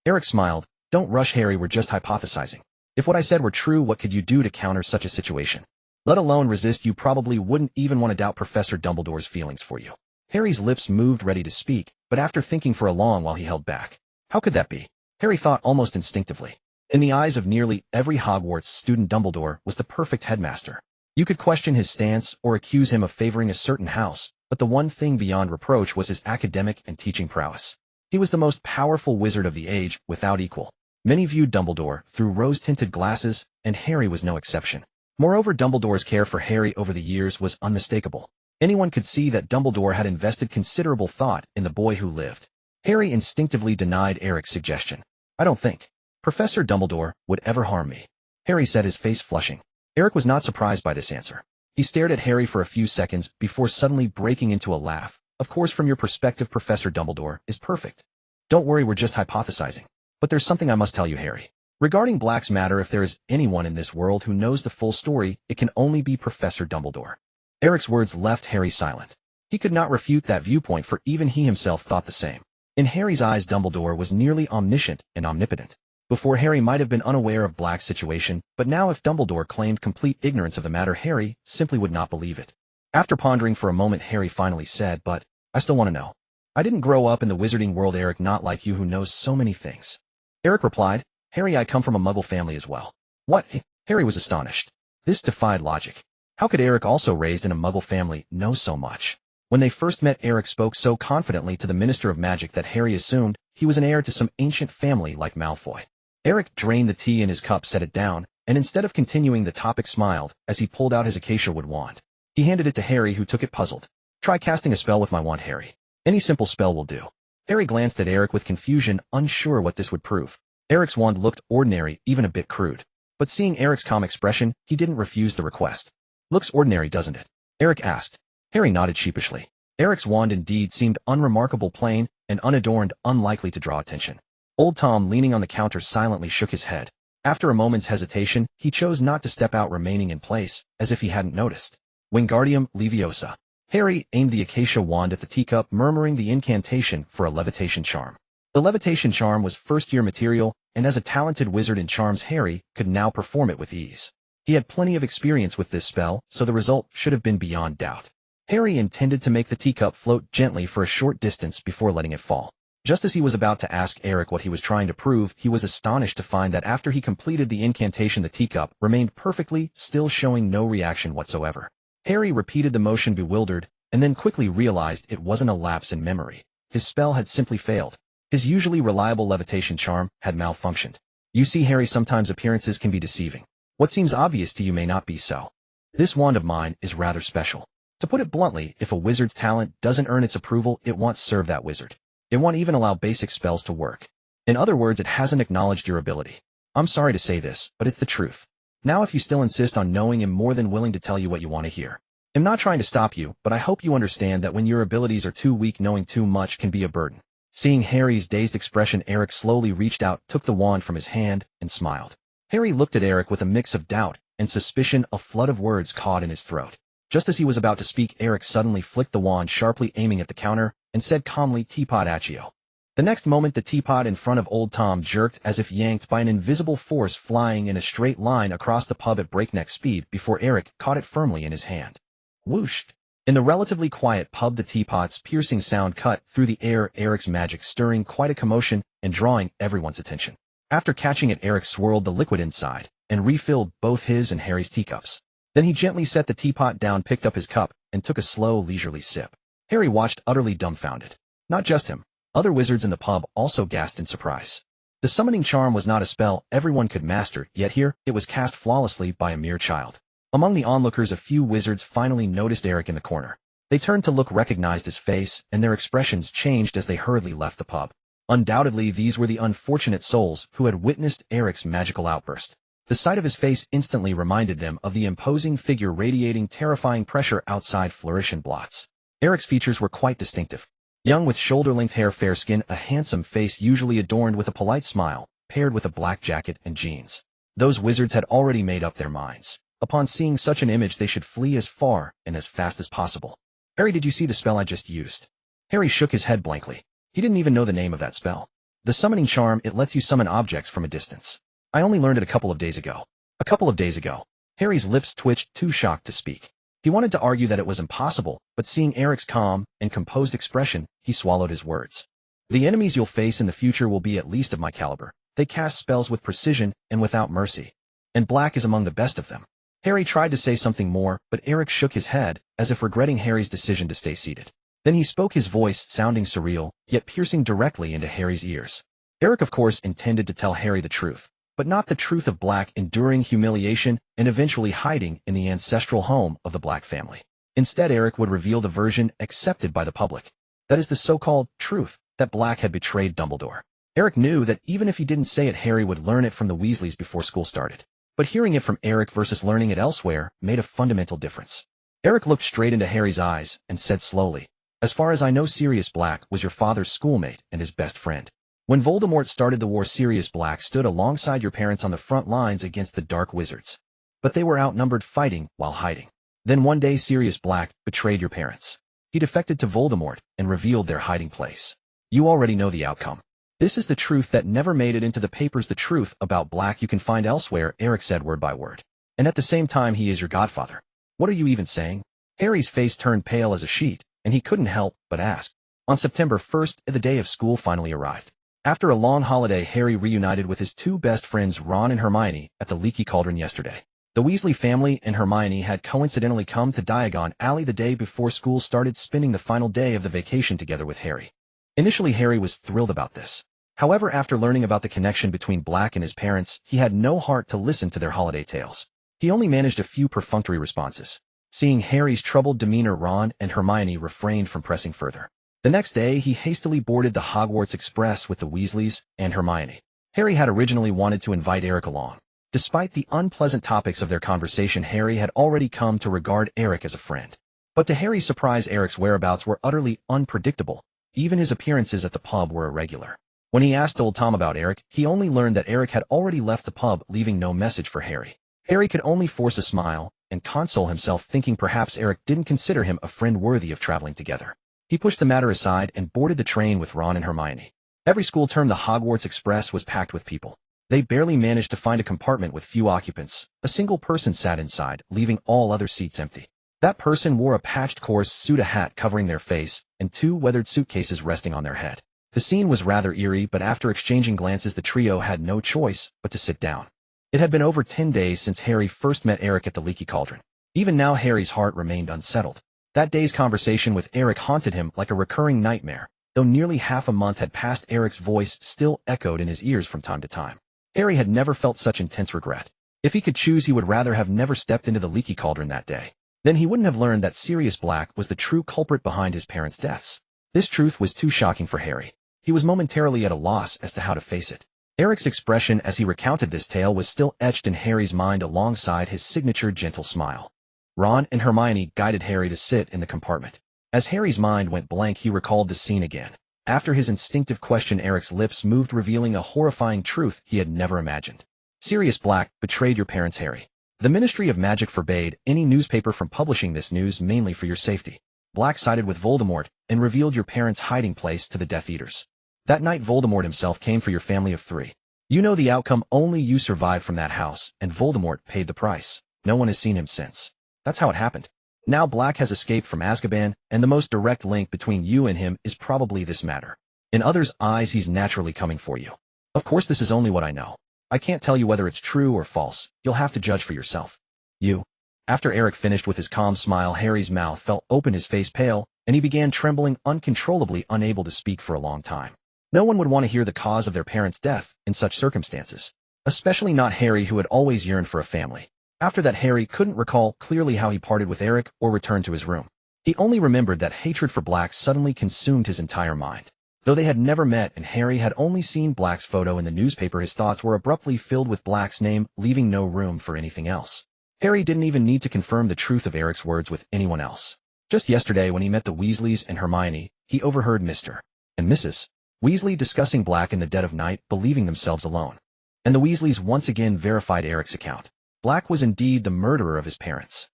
Eric smiled. Don't rush, Harry, we're just hypothesizing. If what I said were true, what could you do to counter such a situation? Let alone resist. You probably wouldn't even want to doubt Professor Dumbledore's feelings for you. Harry's lips moved, ready to speak, but after thinking for a long while he held back. How could that be? Harry thought almost instinctively. In the eyes of nearly every Hogwarts student, Dumbledore was the perfect headmaster. You could question his stance or accuse him of favoring a certain house, but the one thing beyond reproach was his academic and teaching prowess. He was the most powerful wizard of the age, without equal. Many viewed Dumbledore through rose-tinted glasses, and Harry was no exception. Moreover, Dumbledore's care for Harry over the years was unmistakable. Anyone could see that Dumbledore had invested considerable thought in the boy who lived. Harry instinctively denied Eric's suggestion. I don't think Professor Dumbledore would ever harm me, Harry said, his face flushing. Eric was not surprised by this answer. He stared at Harry for a few seconds before suddenly breaking into a laugh. Of course, from your perspective, Professor Dumbledore is perfect. Don't worry, we're just hypothesizing. But there's something I must tell you, Harry. Regarding Black's matter, if there is anyone in this world who knows the full story, it can only be Professor Dumbledore. Eric's words left Harry silent. He could not refute that viewpoint, for even he himself thought the same. In Harry's eyes, Dumbledore was nearly omniscient and omnipotent. Before, Harry might have been unaware of Black's situation, but now if Dumbledore claimed complete ignorance of the matter, Harry simply would not believe it. After pondering for a moment, Harry finally said, But I still want to know. I didn't grow up in the wizarding world, Eric, not like you who knows so many things. Eric replied, Harry, I come from a Muggle family as well. What? Harry was astonished. This defied logic. How could Eric, also raised in a Muggle family, know so much? When they first met, Eric spoke so confidently to the Minister of Magic that Harry assumed he was an heir to some ancient family like Malfoy. Eric drained the tea in his cup, set it down, and instead of continuing the topic, smiled as he pulled out his acacia wood wand. He handed it to Harry, who took it puzzled. Try casting a spell with my wand, Harry. Any simple spell will do. Harry glanced at Eric with confusion, unsure what this would prove. Eric's wand looked ordinary, even a bit crude. But seeing Eric's calm expression, he didn't refuse the request. Looks ordinary, doesn't it? Eric asked. Harry nodded sheepishly. Eric's wand indeed seemed unremarkable, plain and unadorned, unlikely to draw attention. Old Tom, leaning on the counter, silently shook his head. After a moment's hesitation, he chose not to step out, remaining in place, as if he hadn't noticed. Wingardium Leviosa. Harry aimed the acacia wand at the teacup, murmuring the incantation for a levitation charm. The levitation charm was first-year material, and as a talented wizard in charms, Harry could now perform it with ease. He had plenty of experience with this spell, so the result should have been beyond doubt. Harry intended to make the teacup float gently for a short distance before letting it fall. Just as he was about to ask Eric what he was trying to prove, he was astonished to find that after he completed the incantation, the teacup remained perfectly still, showing no reaction whatsoever. Harry repeated the motion, bewildered, and then quickly realized it wasn't a lapse in memory. His spell had simply failed. His usually reliable levitation charm had malfunctioned. You see, Harry, sometimes appearances can be deceiving. What seems obvious to you may not be so. This wand of mine is rather special. To put it bluntly, if a wizard's talent doesn't earn its approval, it won't serve that wizard. It won't even allow basic spells to work. In other words, it hasn't acknowledged your ability. I'm sorry to say this, but it's the truth. Now, if you still insist on knowing, I'm more than willing to tell you what you want to hear. I'm not trying to stop you, but I hope you understand that when your abilities are too weak, knowing too much can be a burden. Seeing Harry's dazed expression, Eric slowly reached out, took the wand from his hand, and smiled. Harry looked at Eric with a mix of doubt and suspicion, a flood of words caught in his throat. Just as he was about to speak, Eric suddenly flicked the wand sharply, aiming at the counter, and said calmly, Teapot Accio. The next moment the teapot in front of old Tom jerked as if yanked by an invisible force, flying in a straight line across the pub at breakneck speed before Eric caught it firmly in his hand. Whoosh! In the relatively quiet pub, the teapot's piercing sound cut through the air, Eric's magic stirring quite a commotion and drawing everyone's attention. After catching it, Eric swirled the liquid inside and refilled both his and Harry's teacups. Then he gently set the teapot down, picked up his cup, and took a slow, leisurely sip. Harry watched, utterly dumbfounded. Not just him. Other wizards in the pub also gasped in surprise. The summoning charm was not a spell everyone could master, yet here it was cast flawlessly by a mere child. Among the onlookers, a few wizards finally noticed Eric in the corner. They turned to look, recognized his face, and their expressions changed as they hurriedly left the pub. Undoubtedly, these were the unfortunate souls who had witnessed Eric's magical outburst. The sight of his face instantly reminded them of the imposing figure radiating terrifying pressure outside Flourish and Blots. Eric's features were quite distinctive. Young, with shoulder-length hair, fair skin, a handsome face usually adorned with a polite smile, paired with a black jacket and jeans. Those wizards had already made up their minds. Upon seeing such an image, they should flee as far and as fast as possible. Harry, did you see the spell I just used? Harry shook his head blankly. He didn't even know the name of that spell. The summoning charm, it lets you summon objects from a distance. I only learned it a couple of days ago. A couple of days ago. Harry's lips twitched, too shocked to speak. He wanted to argue that it was impossible, but seeing Eric's calm and composed expression, he swallowed his words. The enemies you'll face in the future will be at least of my caliber. They cast spells with precision and without mercy. And black is among the best of them. Harry tried to say something more, but Eric shook his head, as if regretting Harry's decision to stay seated. Then he spoke, his voice sounding surreal, yet piercing directly into Harry's ears. Eric, of course, intended to tell Harry the truth, but not the truth of Black enduring humiliation and eventually hiding in the ancestral home of the Black family. Instead, Eric would reveal the version accepted by the public. That is the so-called truth, that Black had betrayed Dumbledore. Eric knew that even if he didn't say it, Harry would learn it from the Weasleys before school started. But hearing it from Eric versus learning it elsewhere made a fundamental difference. Eric looked straight into Harry's eyes and said slowly, "As far as I know, Sirius Black was your father's schoolmate and his best friend. When Voldemort started the war, Sirius Black stood alongside your parents on the front lines against the Dark Wizards. But they were outnumbered, fighting while hiding. Then one day Sirius Black betrayed your parents. He defected to Voldemort and revealed their hiding place. You already know the outcome. This is the truth that never made it into the papers. The truth about Black you can find elsewhere," Eric said word by word. "And at the same time, he is your godfather." "What are you even saying?" Harry's face turned pale as a sheet, and he couldn't help but ask. On September 1st, the day of school finally arrived. After a long holiday, Harry reunited with his two best friends, Ron and Hermione, at the Leaky Cauldron yesterday. The Weasley family and Hermione had coincidentally come to Diagon Alley the day before school started, spending the final day of the vacation together with Harry. Initially, Harry was thrilled about this. However, after learning about the connection between Black and his parents, he had no heart to listen to their holiday tales. He only managed a few perfunctory responses. Seeing Harry's troubled demeanor, Ron and Hermione refrained from pressing further. The next day, he hastily boarded the Hogwarts Express with the Weasleys and Hermione. Harry had originally wanted to invite Eric along. Despite the unpleasant topics of their conversation, Harry had already come to regard Eric as a friend. But to Harry's surprise, Eric's whereabouts were utterly unpredictable. Even his appearances at the pub were irregular. When he asked old Tom about Eric, he only learned that Eric had already left the pub, leaving no message for Harry. Harry could only force a smile and console himself, thinking perhaps Eric didn't consider him a friend worthy of traveling together. He pushed the matter aside and boarded the train with Ron and Hermione. Every school term, the Hogwarts Express was packed with people. They barely managed to find a compartment with few occupants. A single person sat inside, leaving all other seats empty. That person wore a patched coarse suit, a hat covering their face, and two weathered suitcases resting on their head. The scene was rather eerie, but after exchanging glances, the trio had no choice but to sit down. It had been over 10 days since Harry first met Eric at the Leaky Cauldron. Even now, Harry's heart remained unsettled. That day's conversation with Eric haunted him like a recurring nightmare. Though nearly half a month had passed, Eric's voice still echoed in his ears from time to time. Harry had never felt such intense regret. If he could choose, he would rather have never stepped into the Leaky Cauldron that day. Then he wouldn't have learned that Sirius Black was the true culprit behind his parents' deaths. This truth was too shocking for Harry. He was momentarily at a loss as to how to face it. Eric's expression as he recounted this tale was still etched in Harry's mind alongside his signature gentle smile. Ron and Hermione guided Harry to sit in the compartment. As Harry's mind went blank, he recalled the scene again. After his instinctive question, Eric's lips moved, revealing a horrifying truth he had never imagined. Sirius Black betrayed your parents, Harry. The Ministry of Magic forbade any newspaper from publishing this news, mainly for your safety. Black sided with Voldemort and revealed your parents' hiding place to the Death Eaters. That night Voldemort himself came for your family of 3. You know the outcome, only you survived from that house, and Voldemort paid the price. No one has seen him since. That's how it happened. Now Black has escaped from Azkaban, and the most direct link between you and him is probably this matter. In others' eyes, he's naturally coming for you. Of course, this is only what I know. I can't tell you whether it's true or false. You'll have to judge for yourself. You. After Eric finished with his calm smile, Harry's mouth fell open, his face pale, and he began trembling uncontrollably, unable to speak for a long time. No one would want to hear the cause of their parents' death in such circumstances. Especially not Harry, who had always yearned for a family. After that, Harry couldn't recall clearly how he parted with Eric or returned to his room. He only remembered that hatred for Black suddenly consumed his entire mind. Though they had never met and Harry had only seen Black's photo in the newspaper, his thoughts were abruptly filled with Black's name, leaving no room for anything else. Harry didn't even need to confirm the truth of Eric's words with anyone else. Just yesterday, when he met the Weasleys and Hermione, he overheard Mr. and Mrs. Weasley discussing Black in the dead of night, believing themselves alone. And the Weasleys once again verified Eric's account. Black was indeed the murderer of his parents.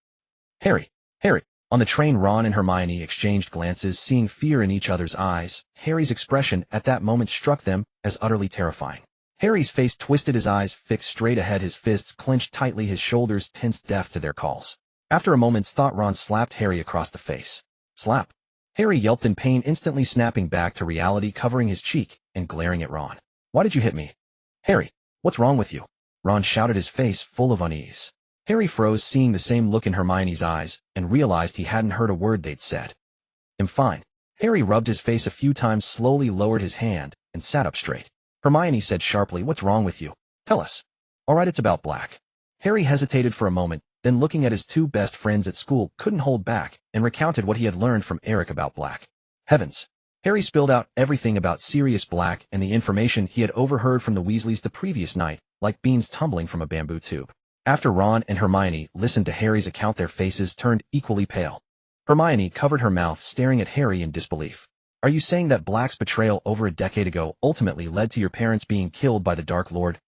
Harry. On the train, Ron and Hermione exchanged glances, seeing fear in each other's eyes. Harry's expression at that moment struck them as utterly terrifying. Harry's face twisted, his eyes fixed straight ahead, his fists clenched tightly, his shoulders tensed, deaf to their calls. After a moment's thought, Ron slapped Harry across the face. Slap. Harry yelped in pain, instantly snapping back to reality, covering his cheek and glaring at Ron. Why did you hit me? Harry, what's wrong with you? Ron shouted, his face full of unease. Harry froze, seeing the same look in Hermione's eyes, and realized he hadn't heard a word they'd said. I'm fine. Harry rubbed his face a few times, slowly lowered his hand, and sat up straight. Hermione said sharply, what's wrong with you? Tell us. All right, it's about Black. Harry hesitated for a moment, then looking at his 2 best friends at school, couldn't hold back, and recounted what he had learned from Eric about Black. Heavens. Harry spilled out everything about Sirius Black and the information he had overheard from the Weasleys the previous night, like beans tumbling from a bamboo tube. After Ron and Hermione listened to Harry's account, their faces turned equally pale. Hermione covered her mouth, staring at Harry in disbelief. Are you saying that Black's betrayal over a decade ago ultimately led to your parents being killed by the Dark Lord?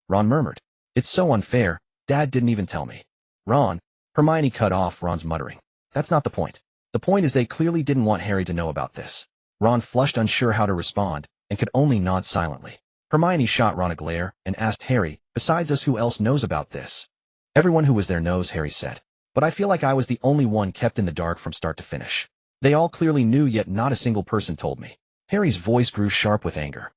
Ron murmured. It's so unfair. Dad didn't even tell me. Ron. Hermione cut off Ron's muttering. That's not the point. The point is they clearly didn't want Harry to know about this. Ron flushed, unsure how to respond, and could only nod silently. Hermione shot Ron a glare and asked Harry, besides us, who else knows about this? Everyone who was there knows, Harry said. But I feel like I was the only one kept in the dark from start to finish. They all clearly knew, yet not a single person told me. Harry's voice grew sharp with anger.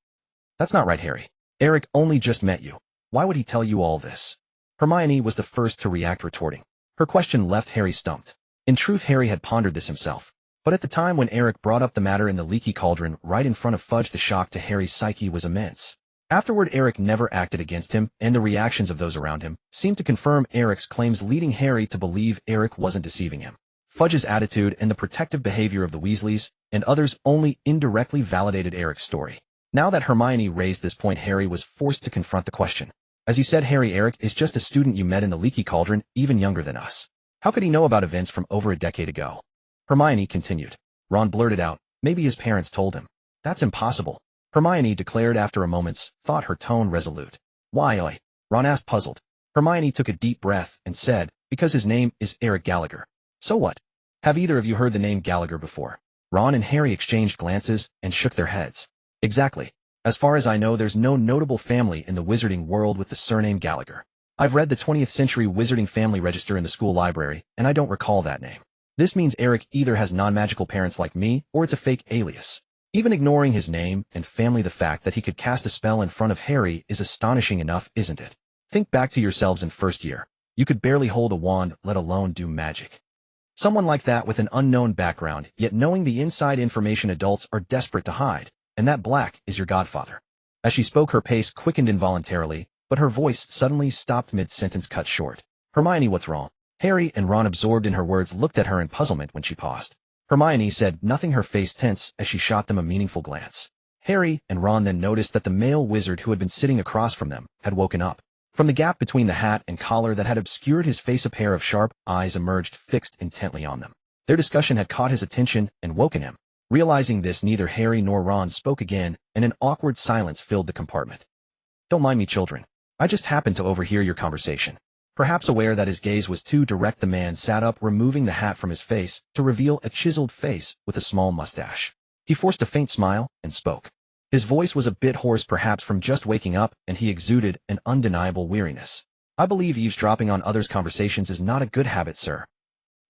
That's not right, Harry. Eric only just met you. Why would he tell you all this? Hermione was the first to react, retorting. Her question left Harry stumped. In truth, Harry had pondered this himself. But at the time when Eric brought up the matter in the Leaky Cauldron right in front of Fudge, the shock to Harry's psyche was immense. Afterward, Eric never acted against him, and the reactions of those around him seemed to confirm Eric's claims, leading Harry to believe Eric wasn't deceiving him. Fudge's attitude and the protective behavior of the Weasleys and others only indirectly validated Eric's story. Now that Hermione raised this point, Harry was forced to confront the question. As you said, Harry, Eric is just a student you met in the Leaky Cauldron, even younger than us. How could he know about events from over a decade ago? Hermione continued. Ron blurted out, maybe his parents told him. That's impossible. Hermione declared after a moment's thought, her tone resolute. Why? Ron asked, puzzled. Hermione took a deep breath and said, because his name is Eric Gallagher. So what? Have either of you heard the name Gallagher before? Ron and Harry exchanged glances and shook their heads. Exactly. As far as I know, there's no notable family in the wizarding world with the surname Gallagher. I've read the 20th century wizarding family register in the school library, and I don't recall that name. This means Eric either has non-magical parents like me, or it's a fake alias. Even ignoring his name and family, the fact that he could cast a spell in front of Harry is astonishing enough, isn't it? Think back to yourselves in first year. You could barely hold a wand, let alone do magic. Someone like that with an unknown background, yet knowing the inside information adults are desperate to hide, and that Black is your godfather. As she spoke, her pace quickened involuntarily, but her voice suddenly stopped mid-sentence, cut short. Hermione, what's wrong? Harry and Ron, absorbed in her words, looked at her in puzzlement when she paused. Hermione said nothing, her face tense as she shot them a meaningful glance. Harry and Ron then noticed that the male wizard who had been sitting across from them had woken up. From the gap between the hat and collar that had obscured his face, a pair of sharp eyes emerged, fixed intently on them. Their discussion had caught his attention and woken him. Realizing this, neither Harry nor Ron spoke again, and an awkward silence filled the compartment. Don't mind me, children. I just happened to overhear your conversation. Perhaps aware that his gaze was too direct, the man sat up, removing the hat from his face to reveal a chiseled face with a small mustache. He forced a faint smile and spoke. His voice was a bit hoarse, perhaps from just waking up, and he exuded an undeniable weariness. "I believe eavesdropping on others' conversations is not a good habit, sir."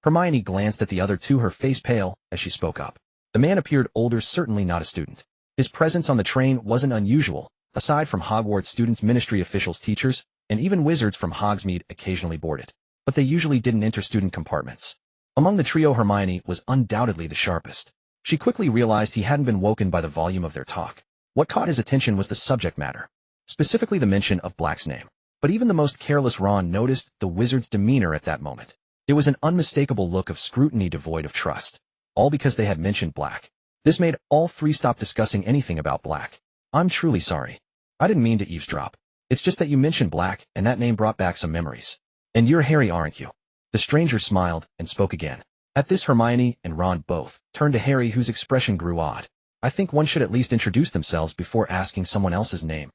Hermione glanced at the other two, her face pale, as she spoke up. The man appeared older, certainly not a student. His presence on the train wasn't unusual. Aside from Hogwarts students, ministry officials, teachers, and even wizards from Hogsmeade occasionally boarded. But they usually didn't enter student compartments. Among the trio, Hermione was undoubtedly the sharpest. She quickly realized he hadn't been woken by the volume of their talk. What caught his attention was the subject matter, specifically the mention of Black's name. But even the most careless Ron noticed the wizard's demeanor at that moment. It was an unmistakable look of scrutiny devoid of trust. All because they had mentioned Black. This made all three stop discussing anything about Black. "I'm truly sorry. I didn't mean to eavesdrop. It's just that you mentioned Black, and that name brought back some memories. And you're Harry, aren't you?" The stranger smiled and spoke again. At this, Hermione and Ron both turned to Harry, whose expression grew odd. "I think one should at least introduce themselves before asking someone else's name."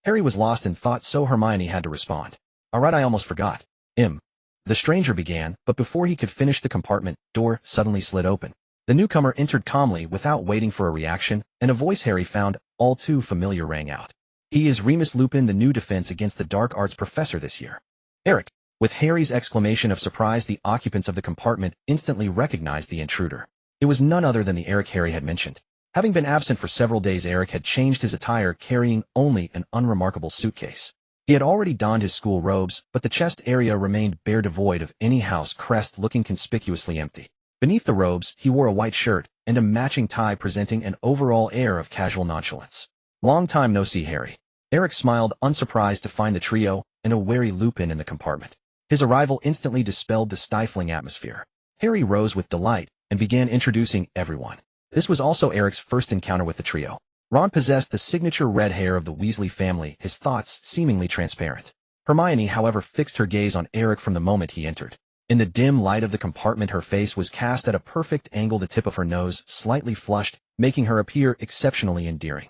Harry was lost in thought, so Hermione had to respond. "All right, I almost forgot. The stranger began, but before he could finish, the compartment door suddenly slid open. The newcomer entered calmly without waiting for a reaction, and a voice Harry found all too familiar rang out. "He is Remus Lupin, the new Defense Against the Dark Arts professor this year." Eric. With Harry's exclamation of surprise, the occupants of the compartment instantly recognized the intruder. It was none other than the Eric Harry had mentioned. Having been absent for several days, Eric had changed his attire, carrying only an unremarkable suitcase. He had already donned his school robes, but the chest area remained bare, devoid of any house crest, looking conspicuously empty. Beneath the robes, he wore a white shirt and a matching tie, presenting an overall air of casual nonchalance. "Long time no see, Harry." Eric smiled, unsurprised to find the trio and a wary Lupin in the compartment. His arrival instantly dispelled the stifling atmosphere. Harry rose with delight and began introducing everyone. This was also Eric's first encounter with the trio. Ron possessed the signature red hair of the Weasley family, his thoughts seemingly transparent. Hermione, however, fixed her gaze on Eric from the moment he entered. In the dim light of the compartment, her face was cast at a perfect angle, the tip of her nose slightly flushed, making her appear exceptionally endearing.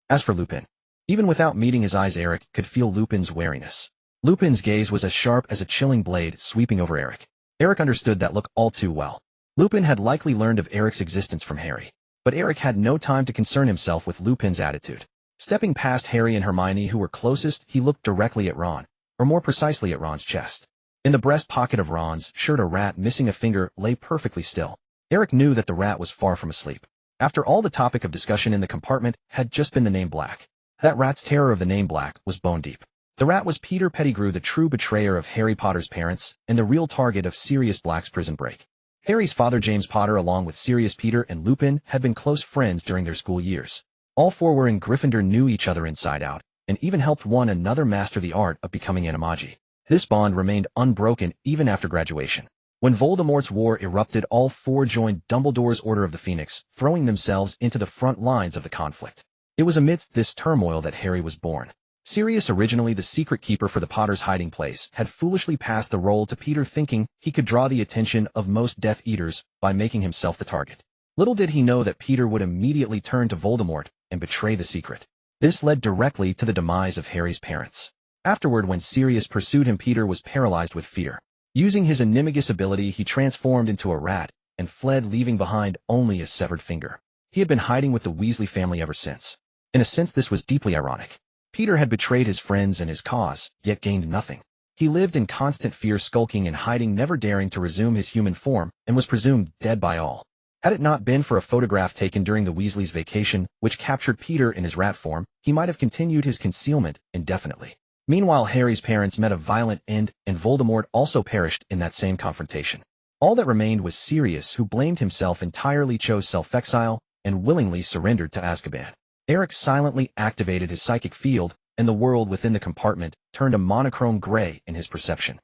As for Lupin, even without meeting his eyes, Eric could feel Lupin's wariness. Lupin's gaze was as sharp as a chilling blade sweeping over Eric. Eric understood that look all too well. Lupin had likely learned of Eric's existence from Harry. But Eric had no time to concern himself with Lupin's attitude. Stepping past Harry and Hermione, who were closest, he looked directly at Ron, or more precisely at Ron's chest. In the breast pocket of Ron's shirt, a rat missing a finger lay perfectly still. Eric knew that the rat was far from asleep. After all, the topic of discussion in the compartment had just been the name Black. That rat's terror of the name Black was bone deep. The rat was Peter Pettigrew, the true betrayer of Harry Potter's parents, and the real target of Sirius Black's prison break. Harry's father, James Potter, along with Sirius, Peter, and Lupin, had been close friends during their school years. All four were in Gryffindor, knew each other inside out, and even helped one another master the art of becoming animagi. This bond remained unbroken even after graduation. When Voldemort's war erupted, all four joined Dumbledore's Order of the Phoenix, throwing themselves into the front lines of the conflict. It was amidst this turmoil that Harry was born. Sirius, originally the secret keeper for the Potter's hiding place, had foolishly passed the role to Peter, thinking he could draw the attention of most Death Eaters by making himself the target. Little did he know that Peter would immediately turn to Voldemort and betray the secret. This led directly to the demise of Harry's parents. Afterward, when Sirius pursued him, Peter was paralyzed with fear. Using his Animagus ability, he transformed into a rat and fled, leaving behind only a severed finger. He had been hiding with the Weasley family ever since. In a sense, this was deeply ironic. Peter had betrayed his friends and his cause, yet gained nothing. He lived in constant fear, skulking and hiding, never daring to resume his human form, and was presumed dead by all. Had it not been for a photograph taken during the Weasleys' vacation, which captured Peter in his rat form, he might have continued his concealment indefinitely. Meanwhile, Harry's parents met a violent end, and Voldemort also perished in that same confrontation. All that remained was Sirius, who blamed himself entirely, chose self-exile, and willingly surrendered to Azkaban. Eric silently activated his psychic field, and the world within the compartment turned a monochrome gray in his perception.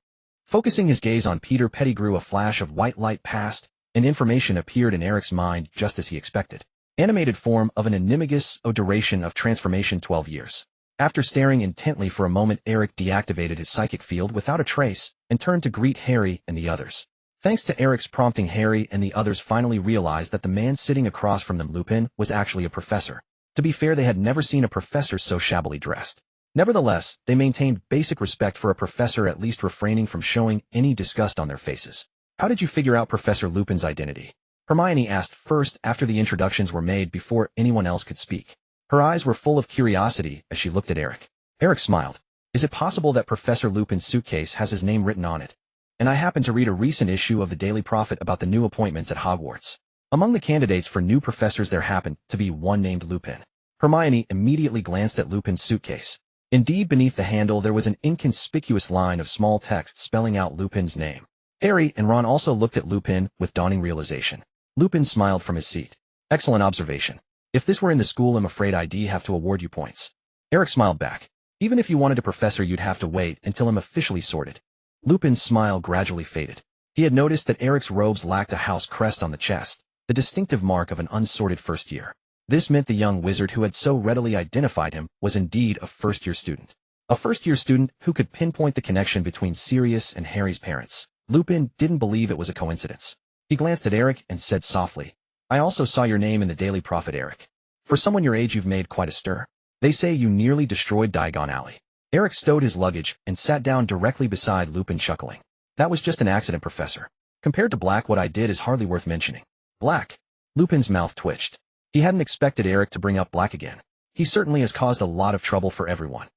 Focusing his gaze on Peter Pettigrew, a flash of white light passed, and information appeared in Eric's mind just as he expected. Animated form of an Animagus, a duration of transformation 12 years. After staring intently for a moment, Eric deactivated his psychic field without a trace and turned to greet Harry and the others. Thanks to Eric's prompting, Harry and the others finally realized that the man sitting across from them, Lupin, was actually a professor. To be fair, they had never seen a professor so shabbily dressed. Nevertheless, they maintained basic respect for a professor, at least refraining from showing any disgust on their faces. "How did you figure out Professor Lupin's identity?" Hermione asked first, after the introductions were made before anyone else could speak. Her eyes were full of curiosity as she looked at Eric. Eric smiled. Is it possible that Professor Lupin's suitcase has his name written on it? And I happened to read a recent issue of the Daily Prophet about the new appointments at Hogwarts. Among the candidates for new professors there happened to be one named Lupin. Hermione immediately glanced at Lupin's suitcase. Indeed, beneath the handle there was an inconspicuous line of small text spelling out Lupin's name. Harry and Ron also looked at Lupin with dawning realization. Lupin smiled from his seat. Excellent observation. If this were in the school, I'm afraid I'd have to award you points. Eric smiled back. Even if you wanted a professor, you'd have to wait until I'm officially sorted. Lupin's smile gradually faded. He had noticed that Eric's robes lacked a house crest on the chest, the distinctive mark of an unsorted first year. This meant the young wizard who had so readily identified him was indeed a first-year student. A first-year student who could pinpoint the connection between Sirius and Harry's parents. Lupin didn't believe it was a coincidence. He glanced at Eric and said softly, I also saw your name in the Daily Prophet, Eric. For someone your age, you've made quite a stir. They say you nearly destroyed Diagon Alley. Eric stowed his luggage and sat down directly beside Lupin, chuckling. That was just an accident, Professor. Compared to Black, what I did is hardly worth mentioning. Black? Lupin's mouth twitched. He hadn't expected Eric to bring up Black again. He certainly has caused a lot of trouble for everyone.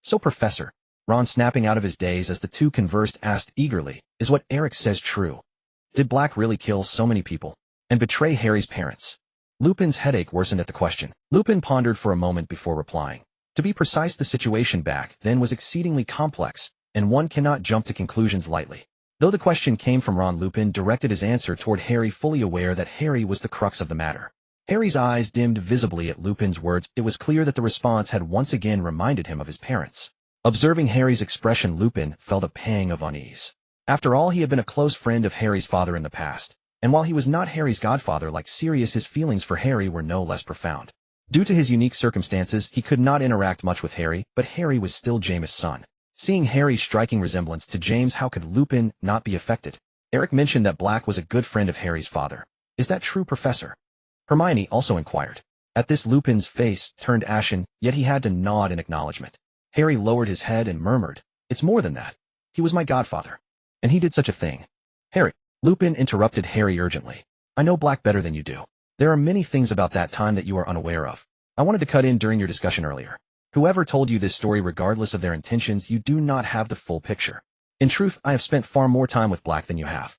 So, Professor, Ron, snapping out of his daze as the two conversed, asked eagerly, is what Eric says true? Did Black really kill so many people and betray Harry's parents? Lupin's headache worsened at the question. Lupin pondered for a moment before replying. To be precise, the situation back then was exceedingly complex, and one cannot jump to conclusions lightly. Though the question came from Ron, Lupin directed his answer toward Harry, fully aware that Harry was the crux of the matter. Harry's eyes dimmed visibly at Lupin's words. It was clear that the response had once again reminded him of his parents. Observing Harry's expression, Lupin felt a pang of unease. After all, he had been a close friend of Harry's father in the past, and while he was not Harry's godfather like Sirius, his feelings for Harry were no less profound. Due to his unique circumstances, he could not interact much with Harry, but Harry was still James' son. Seeing Harry's striking resemblance to James, how could Lupin not be affected? Eric mentioned that Black was a good friend of Harry's father. Is that true, Professor? Hermione also inquired. At this, Lupin's face turned ashen, yet he had to nod in acknowledgement. Harry lowered his head and murmured, It's more than that. He was my godfather. And he did such a thing. Harry. Lupin interrupted Harry urgently. I know Black better than you do. There are many things about that time that you are unaware of. I wanted to cut in during your discussion earlier. Whoever told you this story, regardless of their intentions, you do not have the full picture. In truth, I have spent far more time with Black than you have.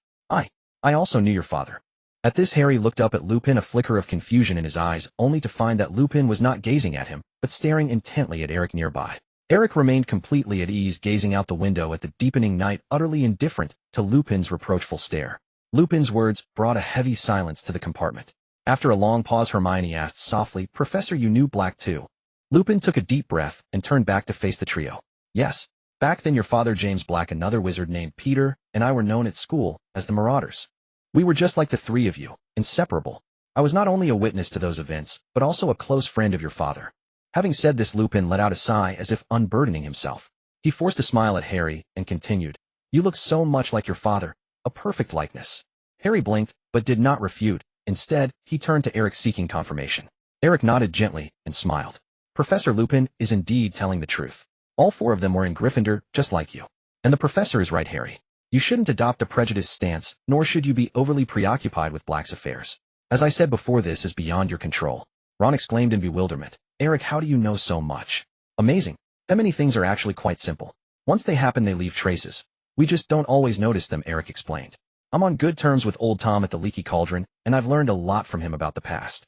I also knew your father. At this, Harry looked up at Lupin, a flicker of confusion in his eyes, only to find that Lupin was not gazing at him, but staring intently at Eric nearby. Eric remained completely at ease, gazing out the window at the deepening night, utterly indifferent to Lupin's reproachful stare. Lupin's words brought a heavy silence to the compartment. After a long pause, Hermione asked softly, Professor, you knew Black too? Lupin took a deep breath and turned back to face the trio. Yes. Back then your father, James Black, another wizard named Peter, and I were known at school as the Marauders. We were just like the three of you, inseparable. I was not only a witness to those events, but also a close friend of your father. Having said this, Lupin let out a sigh as if unburdening himself. He forced a smile at Harry and continued, You look so much like your father, a perfect likeness. Harry blinked, but did not refute. Instead, he turned to Eric seeking confirmation. Eric nodded gently and smiled. Professor Lupin is indeed telling the truth. All four of them were in Gryffindor, just like you. And the professor is right, Harry. You shouldn't adopt a prejudiced stance, nor should you be overly preoccupied with Black's affairs. As I said before, this is beyond your control. Ron exclaimed in bewilderment. Eric, how do you know so much? Amazing. That many things are actually quite simple. Once they happen, they leave traces. We just don't always notice them, Eric explained. I'm on good terms with old Tom at the Leaky Cauldron, and I've learned a lot from him about the past.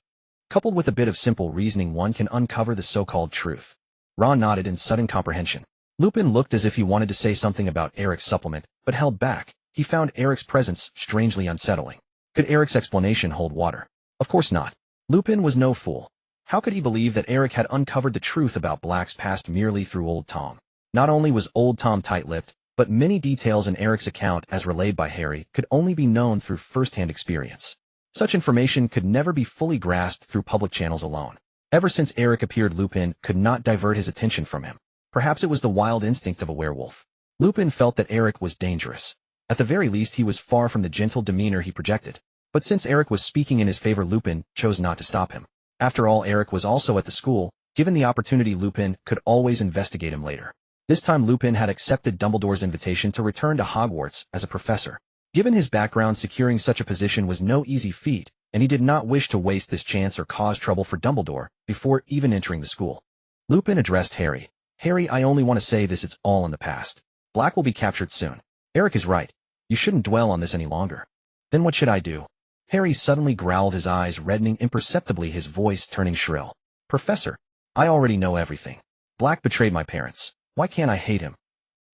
Coupled with a bit of simple reasoning, one can uncover the so-called truth. Ron nodded in sudden comprehension. Lupin looked as if he wanted to say something about Eric's supplement, but held back. He found Eric's presence strangely unsettling. Could Eric's explanation hold water? Of course not. Lupin was no fool. How could he believe that Eric had uncovered the truth about Black's past merely through old Tom? Not only was old Tom tight-lipped, but many details in Eric's account, as relayed by Harry, could only be known through first-hand experience. Such information could never be fully grasped through public channels alone. Ever since Eric appeared, Lupin could not divert his attention from him. Perhaps it was the wild instinct of a werewolf. Lupin felt that Eric was dangerous. At the very least, he was far from the gentle demeanor he projected. But since Eric was speaking in his favor, Lupin chose not to stop him. After all, Eric was also at the school. Given the opportunity, Lupin could always investigate him later. This time, Lupin had accepted Dumbledore's invitation to return to Hogwarts as a professor. Given his background, securing such a position was no easy feat, and he did not wish to waste this chance or cause trouble for Dumbledore before even entering the school. Lupin addressed Harry. Harry, I only want to say this, it's all in the past. Black will be captured soon. Eric is right. You shouldn't dwell on this any longer. Then what should I do? Harry suddenly growled, his eyes reddening imperceptibly, his voice turning shrill. Professor, I already know everything. Black betrayed my parents. Why can't I hate him?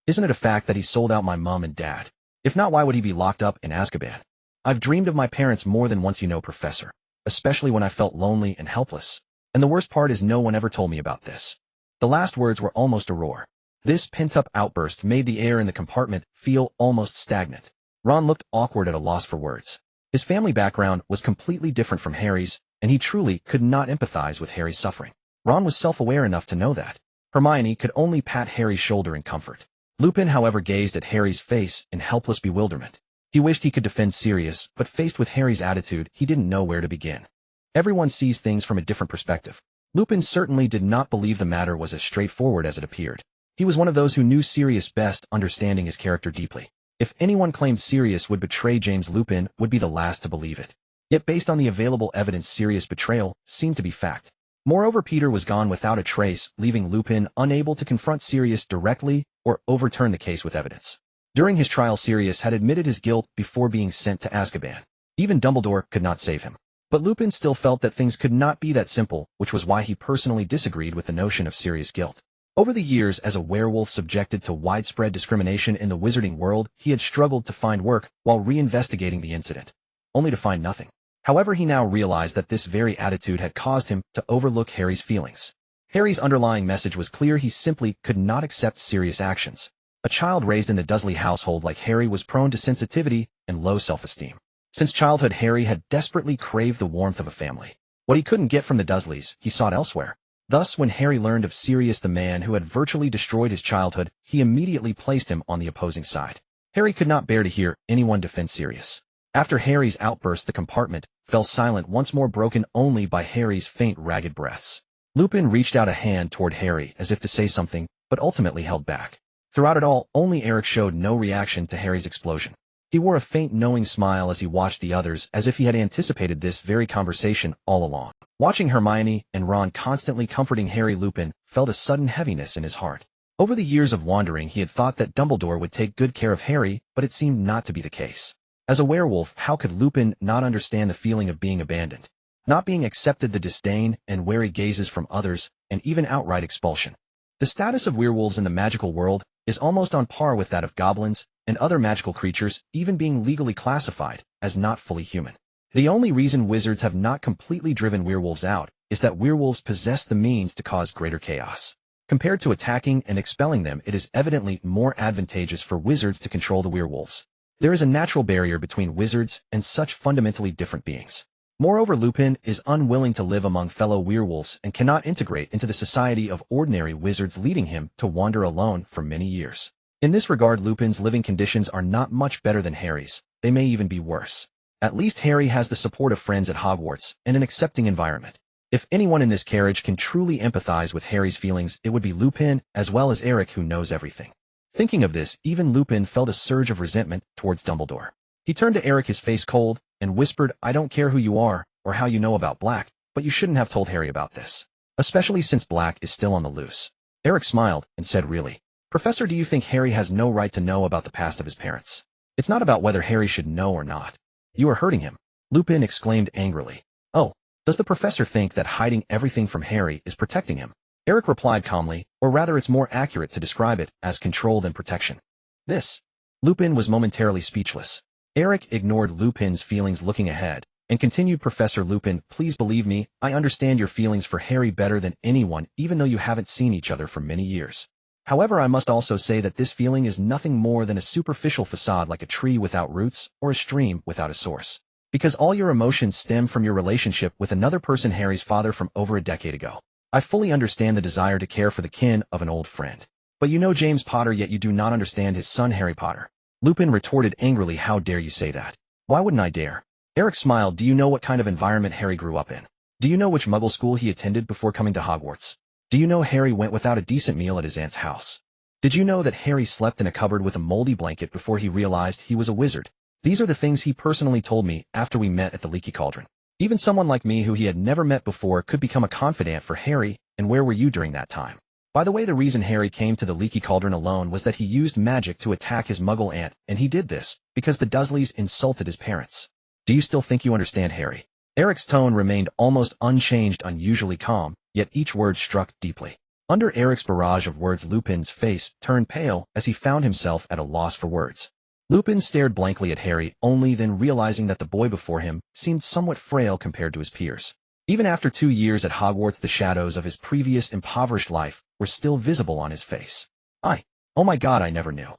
Isn't it a fact that he sold out my mom and dad? If not, why would he be locked up in Azkaban? I've dreamed of my parents more than once, Professor, especially when I felt lonely and helpless. And the worst part is no one ever told me about this. The last words were almost a roar. This pent-up outburst made the air in the compartment feel almost stagnant. Ron looked awkward, at a loss for words. His family background was completely different from Harry's, and he truly could not empathize with Harry's suffering. Ron was self-aware enough to know that. Hermione could only pat Harry's shoulder in comfort. Lupin, however, gazed at Harry's face in helpless bewilderment. He wished he could defend Sirius, but faced with Harry's attitude, he didn't know where to begin. Everyone sees things from a different perspective. Lupin certainly did not believe the matter was as straightforward as it appeared. He was one of those who knew Sirius best, understanding his character deeply. If anyone claimed Sirius would betray James, Lupin would be the last to believe it. Yet based on the available evidence, Sirius' betrayal seemed to be fact. Moreover, Peter was gone without a trace, leaving Lupin unable to confront Sirius directly or overturn the case with evidence. During his trial, Sirius had admitted his guilt before being sent to Azkaban. Even Dumbledore could not save him. But Lupin still felt that things could not be that simple, which was why he personally disagreed with the notion of Sirius' guilt. Over the years, as a werewolf subjected to widespread discrimination in the wizarding world, he had struggled to find work while reinvestigating the incident, only to find nothing. However, he now realized that this very attitude had caused him to overlook Harry's feelings. Harry's underlying message was clear: he simply could not accept Sirius' actions. A child raised in the Dursley household like Harry was prone to sensitivity and low self-esteem. Since childhood, Harry had desperately craved the warmth of a family. What he couldn't get from the Dursleys, he sought elsewhere. Thus, when Harry learned of Sirius, the man who had virtually destroyed his childhood, he immediately placed him on the opposing side. Harry could not bear to hear anyone defend Sirius. After Harry's outburst, the compartment fell silent once more, broken only by Harry's faint, ragged breaths. Lupin reached out a hand toward Harry as if to say something, but ultimately held back. Throughout it all, only Eric showed no reaction to Harry's explosion. He wore a faint, knowing smile as he watched the others, as if he had anticipated this very conversation all along. Watching Hermione and Ron constantly comforting Harry, Lupin felt a sudden heaviness in his heart. Over the years of wandering, he had thought that Dumbledore would take good care of Harry, but it seemed not to be the case. As a werewolf, how could Lupin not understand the feeling of being abandoned, not being accepted, the disdain and wary gazes from others, and even outright expulsion? The status of werewolves in the magical world is almost on par with that of goblins and other magical creatures, even being legally classified as not fully human. The only reason wizards have not completely driven werewolves out is that werewolves possess the means to cause greater chaos. Compared to attacking and expelling them, it is evidently more advantageous for wizards to control the werewolves. There is a natural barrier between wizards and such fundamentally different beings. Moreover, Lupin is unwilling to live among fellow werewolves and cannot integrate into the society of ordinary wizards, leading him to wander alone for many years. In this regard, Lupin's living conditions are not much better than Harry's. They may even be worse. At least Harry has the support of friends at Hogwarts and an accepting environment. If anyone in this carriage can truly empathize with Harry's feelings, it would be Lupin, as well as Eric, who knows everything. Thinking of this, even Lupin felt a surge of resentment towards Dumbledore. He turned to Eric, his face cold, and whispered, "I don't care who you are or how you know about Black, but you shouldn't have told Harry about this, especially since Black is still on the loose." Eric smiled and said, "Really? Professor, do you think Harry has no right to know about the past of his parents? It's not about whether Harry should know or not. You are hurting him," Lupin exclaimed angrily. "Oh, does the professor think that hiding everything from Harry is protecting him?" Eric replied calmly, or rather it's more accurate to describe it as control than protection. This. Lupin was momentarily speechless. Eric ignored Lupin's feelings, looking ahead, and continued, "Professor Lupin, please believe me, I understand your feelings for Harry better than anyone, even though you haven't seen each other for many years. However, I must also say that this feeling is nothing more than a superficial facade, like a tree without roots or a stream without a source. Because all your emotions stem from your relationship with another person, Harry's father, from over a decade ago. I fully understand the desire to care for the kin of an old friend. But you know James Potter, yet you do not understand his son Harry Potter." Lupin retorted angrily, "How dare you say that?" "Why wouldn't I dare?" Eric smiled. "Do you know what kind of environment Harry grew up in? Do you know which Muggle school he attended before coming to Hogwarts? Do you know Harry went without a decent meal at his aunt's house? Did you know that Harry slept in a cupboard with a moldy blanket before he realized he was a wizard? These are the things he personally told me after we met at the Leaky Cauldron. Even someone like me who he had never met before could become a confidant for Harry, and where were you during that time? By the way, the reason Harry came to the Leaky Cauldron alone was that he used magic to attack his muggle aunt, and he did this because the Dursleys insulted his parents. Do you still think you understand, Harry? Eric's tone remained almost unchanged, unusually calm, yet each word struck deeply. Under Eric's barrage of words, Lupin's face turned pale as he found himself at a loss for words. Lupin stared blankly at Harry, only then realizing that the boy before him seemed somewhat frail compared to his peers. Even after 2 years at Hogwarts, the shadows of his previous impoverished life were still visible on his face. Oh my God, I never knew.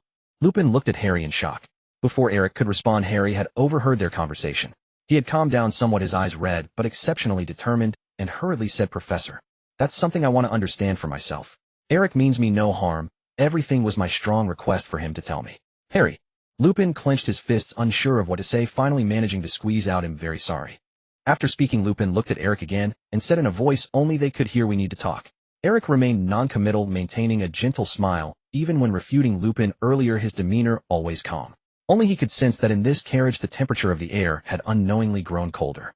Lupin looked at Harry in shock. Before Eric could respond, Harry had overheard their conversation. He had calmed down somewhat, his eyes red but exceptionally determined, and hurriedly said, "Professor, that's something I want to understand for myself. Eric means me no harm. Everything was my strong request for him to tell me." Harry. Lupin clenched his fists, unsure of what to say, finally managing to squeeze out, "I'm very sorry." After speaking, Lupin looked at Eric again and said in a voice only they could hear, "We need to talk." Eric remained non-committal, maintaining a gentle smile. Even when refuting Lupin earlier, his demeanor always calm. Only he could sense that in this carriage the temperature of the air had unknowingly grown colder.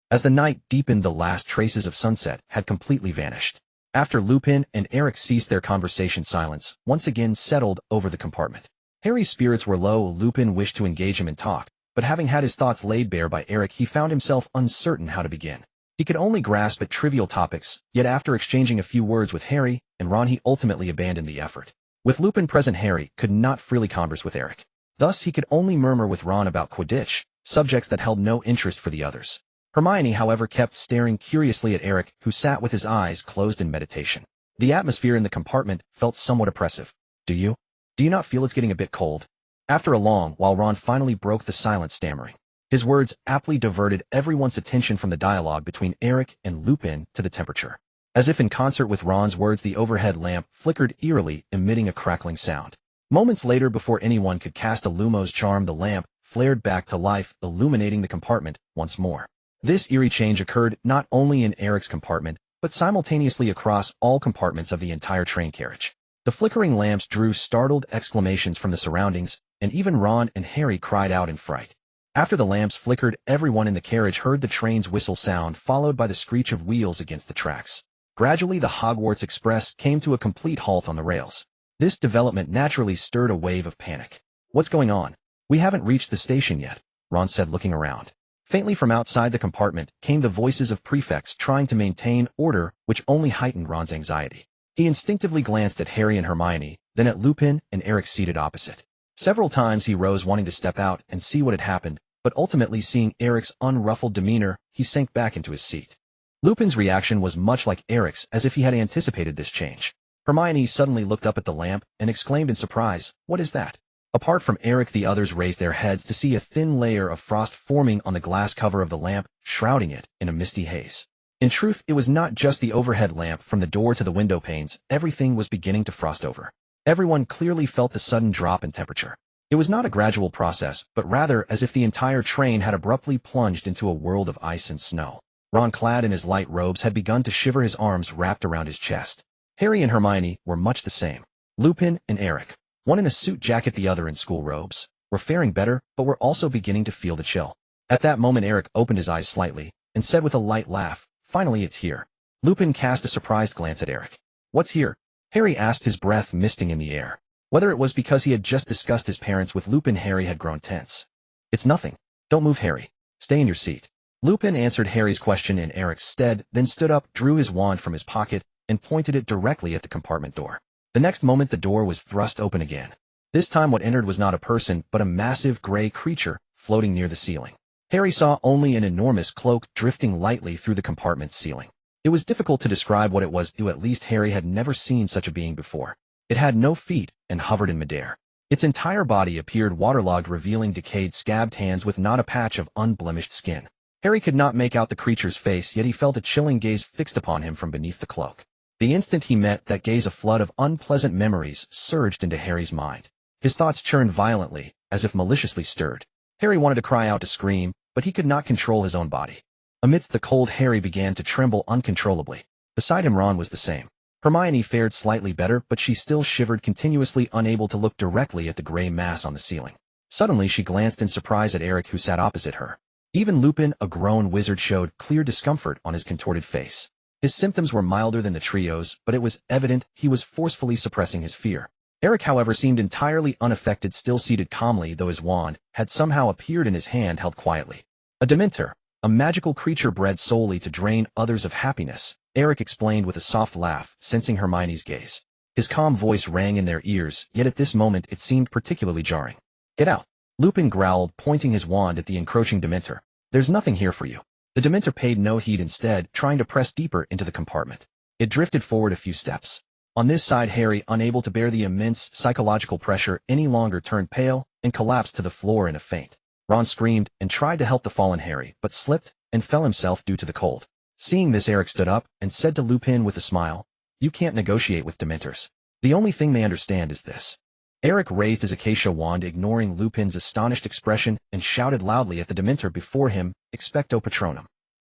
As the night deepened, the last traces of sunset had completely vanished. After Lupin and Eric ceased their conversation, silence once again settled over the compartment. Harry's spirits were low. Lupin wished to engage him in talk, but having had his thoughts laid bare by Eric, he found himself uncertain how to begin. He could only grasp at trivial topics, yet after exchanging a few words with Harry and Ron, he ultimately abandoned the effort. With Lupin present, Harry could not freely converse with Eric. Thus, he could only murmur with Ron about Quidditch, subjects that held no interest for the others. Hermione, however, kept staring curiously at Eric, who sat with his eyes closed in meditation. The atmosphere in the compartment felt somewhat oppressive. Do you not feel it's getting a bit cold?" After a long while, Ron finally broke the silence, stammering. His words aptly diverted everyone's attention from the dialogue between Eric and Lupin to the temperature. As if in concert with Ron's words, the overhead lamp flickered eerily, emitting a crackling sound. Moments later, before anyone could cast a Lumos charm, the lamp flared back to life, illuminating the compartment once more. This eerie change occurred not only in Eric's compartment, but simultaneously across all compartments of the entire train carriage. The flickering lamps drew startled exclamations from the surroundings, and even Ron and Harry cried out in fright. After the lamps flickered, everyone in the carriage heard the train's whistle sound, followed by the screech of wheels against the tracks. Gradually, the Hogwarts Express came to a complete halt on the rails. This development naturally stirred a wave of panic. "What's going on? We haven't reached the station yet," Ron said, looking around. Faintly from outside the compartment came the voices of prefects trying to maintain order, which only heightened Ron's anxiety. He instinctively glanced at Harry and Hermione, then at Lupin and Eric seated opposite. Several times he rose, wanting to step out and see what had happened, but ultimately, seeing Eric's unruffled demeanor, he sank back into his seat. Lupin's reaction was much like Eric's, as if he had anticipated this change. Hermione suddenly looked up at the lamp and exclaimed in surprise, "What is that?" Apart from Eric, the others raised their heads to see a thin layer of frost forming on the glass cover of the lamp, shrouding it in a misty haze. In truth, it was not just the overhead lamp. From the door to the window panes, everything was beginning to frost over. Everyone clearly felt the sudden drop in temperature. It was not a gradual process, but rather as if the entire train had abruptly plunged into a world of ice and snow. Ron, clad in his light robes, had begun to shiver, his arms wrapped around his chest. Harry and Hermione were much the same. Lupin and Eric, one in a suit jacket, the other in school robes, were faring better, but were also beginning to feel the chill. At that moment, Eric opened his eyes slightly and said with a light laugh, "Finally, it's here." Lupin cast a surprised glance at Eric. "What's here?" Harry asked, his breath misting in the air. Whether it was because he had just discussed his parents with Lupin, Harry had grown tense. "It's nothing. Don't move, Harry. Stay in your seat." Lupin answered Harry's question in Eric's stead, then stood up, drew his wand from his pocket, and pointed it directly at the compartment door. The next moment, the door was thrust open again. This time what entered was not a person, but a massive gray creature floating near the ceiling. Harry saw only an enormous cloak drifting lightly through the compartment's ceiling. It was difficult to describe what it was, at least Harry had never seen such a being before. It had no feet and hovered in midair. Its entire body appeared waterlogged, revealing decayed, scabbed hands with not a patch of unblemished skin. Harry could not make out the creature's face, yet he felt a chilling gaze fixed upon him from beneath the cloak. The instant he met that gaze, a flood of unpleasant memories surged into Harry's mind. His thoughts churned violently, as if maliciously stirred. Harry wanted to cry out, to scream, but he could not control his own body. Amidst the cold, Harry began to tremble uncontrollably. Beside him, Ron was the same. Hermione fared slightly better, but she still shivered continuously, unable to look directly at the gray mass on the ceiling. Suddenly, she glanced in surprise at Eric, who sat opposite her. Even Lupin, a grown wizard, showed clear discomfort on his contorted face. His symptoms were milder than the trio's, but it was evident he was forcefully suppressing his fear. Eric, however, seemed entirely unaffected, still seated calmly, though his wand had somehow appeared in his hand, held quietly. A Dementor, a magical creature bred solely to drain others of happiness, Eric explained with a soft laugh, sensing Hermione's gaze. His calm voice rang in their ears, yet at this moment it seemed particularly jarring. "Get out," Lupin growled, pointing his wand at the encroaching Dementor. "There's nothing here for you." The Dementor paid no heed, instead trying to press deeper into the compartment. It drifted forward a few steps. On this side, Harry, unable to bear the immense psychological pressure any longer, turned pale and collapsed to the floor in a faint. Ron screamed and tried to help the fallen Harry, but slipped and fell himself due to the cold. Seeing this, Eric stood up and said to Lupin with a smile, "You can't negotiate with Dementors. The only thing they understand is this." Eric raised his acacia wand, ignoring Lupin's astonished expression, and shouted loudly at the Dementor before him, "Expecto Patronum."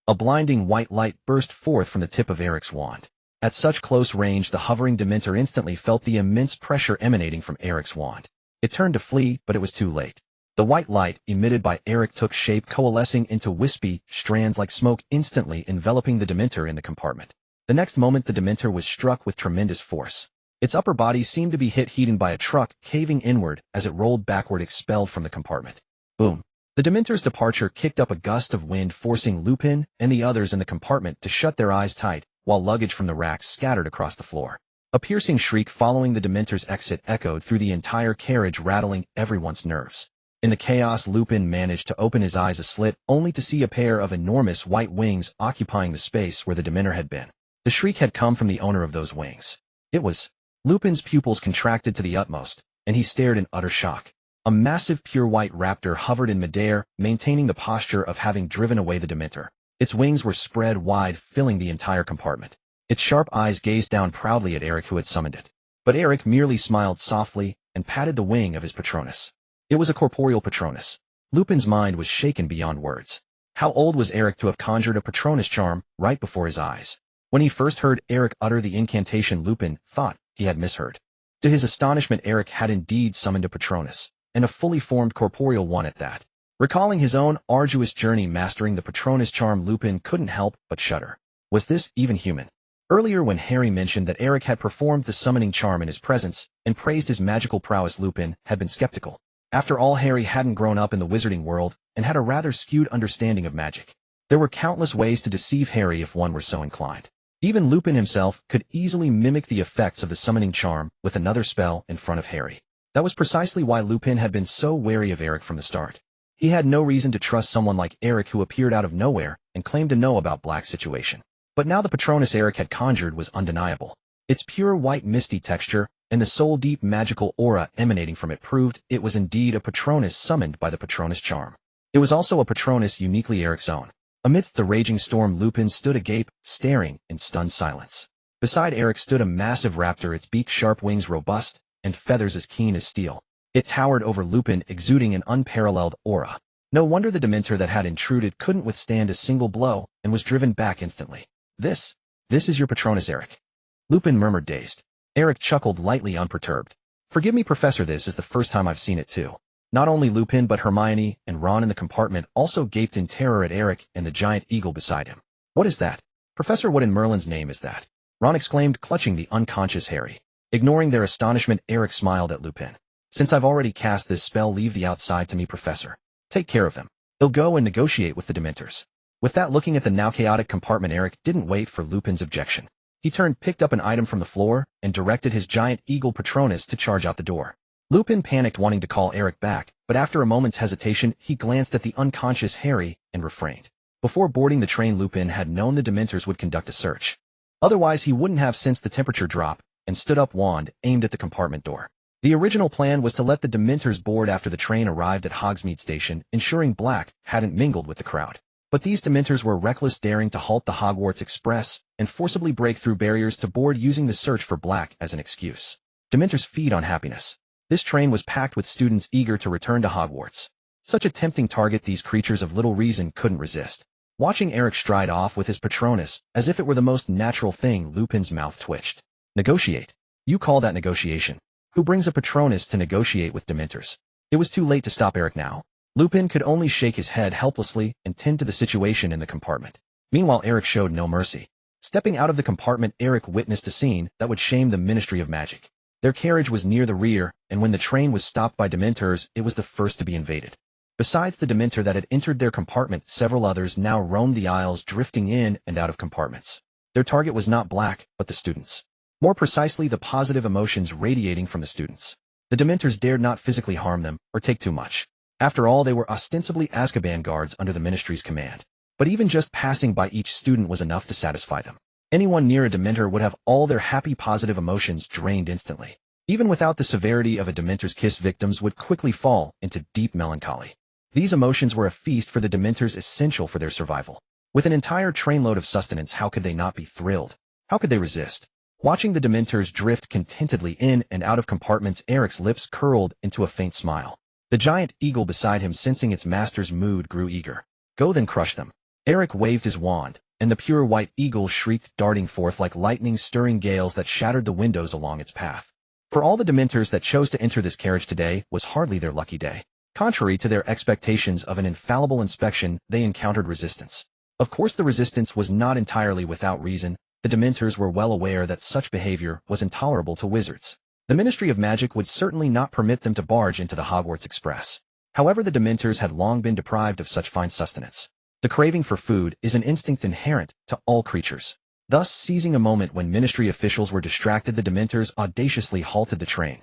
A blinding white light burst forth from the tip of Eric's wand. At such close range, the hovering Dementor instantly felt the immense pressure emanating from Eric's wand. It turned to flee, but it was too late. The white light emitted by Eric took shape, coalescing into wispy strands like smoke, instantly enveloping the Dementor in the compartment. The next moment, the Dementor was struck with tremendous force. Its upper body seemed to be hit heated by a truck, caving inward as it rolled backward, expelled from the compartment. Boom! The Dementor's departure kicked up a gust of wind, forcing Lupin and the others in the compartment to shut their eyes tight, while luggage from the racks scattered across the floor. A piercing shriek following the Dementor's exit echoed through the entire carriage, rattling everyone's nerves. In the chaos, Lupin managed to open his eyes a slit, only to see a pair of enormous white wings occupying the space where the Dementor had been. The shriek had come from the owner of those wings. It was... Lupin's pupils contracted to the utmost, and he stared in utter shock. A massive pure white raptor hovered in midair, maintaining the posture of having driven away the Dementor. Its wings were spread wide, filling the entire compartment. Its sharp eyes gazed down proudly at Eric, who had summoned it. But Eric merely smiled softly and patted the wing of his Patronus. It was a corporeal Patronus. Lupin's mind was shaken beyond words. How old was Eric to have conjured a Patronus charm right before his eyes? When he first heard Eric utter the incantation, Lupin thought he had misheard. To his astonishment, Eric had indeed summoned a Patronus, and a fully formed corporeal one at that. Recalling his own arduous journey mastering the Patronus charm, Lupin couldn't help but shudder. Was this even human? Earlier, when Harry mentioned that Eric had performed the summoning charm in his presence and praised his magical prowess, Lupin had been skeptical. After all, Harry hadn't grown up in the wizarding world and had a rather skewed understanding of magic. There were countless ways to deceive Harry if one were so inclined. Even Lupin himself could easily mimic the effects of the summoning charm with another spell in front of Harry. That was precisely why Lupin had been so wary of Eric from the start. He had no reason to trust someone like Eric, who appeared out of nowhere and claimed to know about Black's situation. But now the Patronus Eric had conjured was undeniable. Its pure white misty texture and the soul-deep magical aura emanating from it proved it was indeed a Patronus summoned by the Patronus charm. It was also a Patronus uniquely Eric's own. Amidst the raging storm, Lupin stood agape, staring in stunned silence. Beside Eric stood a massive raptor, its beak, sharp wings robust, and feathers as keen as steel. It towered over Lupin, exuding an unparalleled aura. No wonder the Dementor that had intruded couldn't withstand a single blow and was driven back instantly. This is your Patronus, Eric," Lupin murmured, dazed. Eric chuckled lightly, unperturbed. "Forgive me, Professor, this is the first time I've seen it too." Not only Lupin, but Hermione and Ron in the compartment also gaped in terror at Eric and the giant eagle beside him. "What is that? Professor, what in Merlin's name is that?" Ron exclaimed, clutching the unconscious Harry. Ignoring their astonishment, Eric smiled at Lupin. "Since I've already cast this spell, leave the outside to me, Professor. Take care of them. He'll go and negotiate with the Dementors." With that, looking at the now chaotic compartment, Eric didn't wait for Lupin's objection. He turned, picked up an item from the floor, and directed his giant eagle Patronus to charge out the door. Lupin panicked, wanting to call Eric back, but after a moment's hesitation, he glanced at the unconscious Harry and refrained. Before boarding the train, Lupin had known the Dementors would conduct a search. Otherwise, he wouldn't have sensed the temperature drop and stood up, wand aimed at the compartment door. The original plan was to let the Dementors board after the train arrived at Hogsmeade Station, ensuring Black hadn't mingled with the crowd. But these Dementors were reckless, daring to halt the Hogwarts Express and forcibly break through barriers to board, using the search for Black as an excuse. Dementors feed on happiness. This train was packed with students eager to return to Hogwarts. Such a tempting target these creatures of little reason couldn't resist. Watching Eric stride off with his Patronus, as if it were the most natural thing, Lupin's mouth twitched. "Negotiate? You call that negotiation? Who brings a Patronus to negotiate with Dementors?" It was too late to stop Eric now. Lupin could only shake his head helplessly and tend to the situation in the compartment. Meanwhile, Eric showed no mercy. Stepping out of the compartment, Eric witnessed a scene that would shame the Ministry of Magic. Their carriage was near the rear, and when the train was stopped by Dementors, it was the first to be invaded. Besides the Dementor that had entered their compartment, several others now roamed the aisles, drifting in and out of compartments. Their target was not Black, but the students. More precisely, the positive emotions radiating from the students. The Dementors dared not physically harm them, or take too much. After all, they were ostensibly Azkaban guards under the Ministry's command. But even just passing by each student was enough to satisfy them. Anyone near a Dementor would have all their happy positive emotions drained instantly. Even without the severity of a Dementor's kiss, victims would quickly fall into deep melancholy. These emotions were a feast for the Dementors, essential for their survival. With an entire trainload of sustenance, how could they not be thrilled? How could they resist? Watching the Dementors drift contentedly in and out of compartments, Eric's lips curled into a faint smile. The giant eagle beside him, sensing its master's mood, grew eager. Go then, crush them. Eric waved his wand, and the pure white eagle shrieked, darting forth like lightning, stirring gales that shattered the windows along its path. For all the Dementors that chose to enter this carriage today was hardly their lucky day. Contrary to their expectations of an infallible inspection, they encountered resistance. Of course, the resistance was not entirely without reason. The Dementors were well aware that such behavior was intolerable to wizards. The Ministry of Magic would certainly not permit them to barge into the Hogwarts Express. However, the Dementors had long been deprived of such fine sustenance. The craving for food is an instinct inherent to all creatures. Thus, seizing a moment when Ministry officials were distracted, the Dementors audaciously halted the train.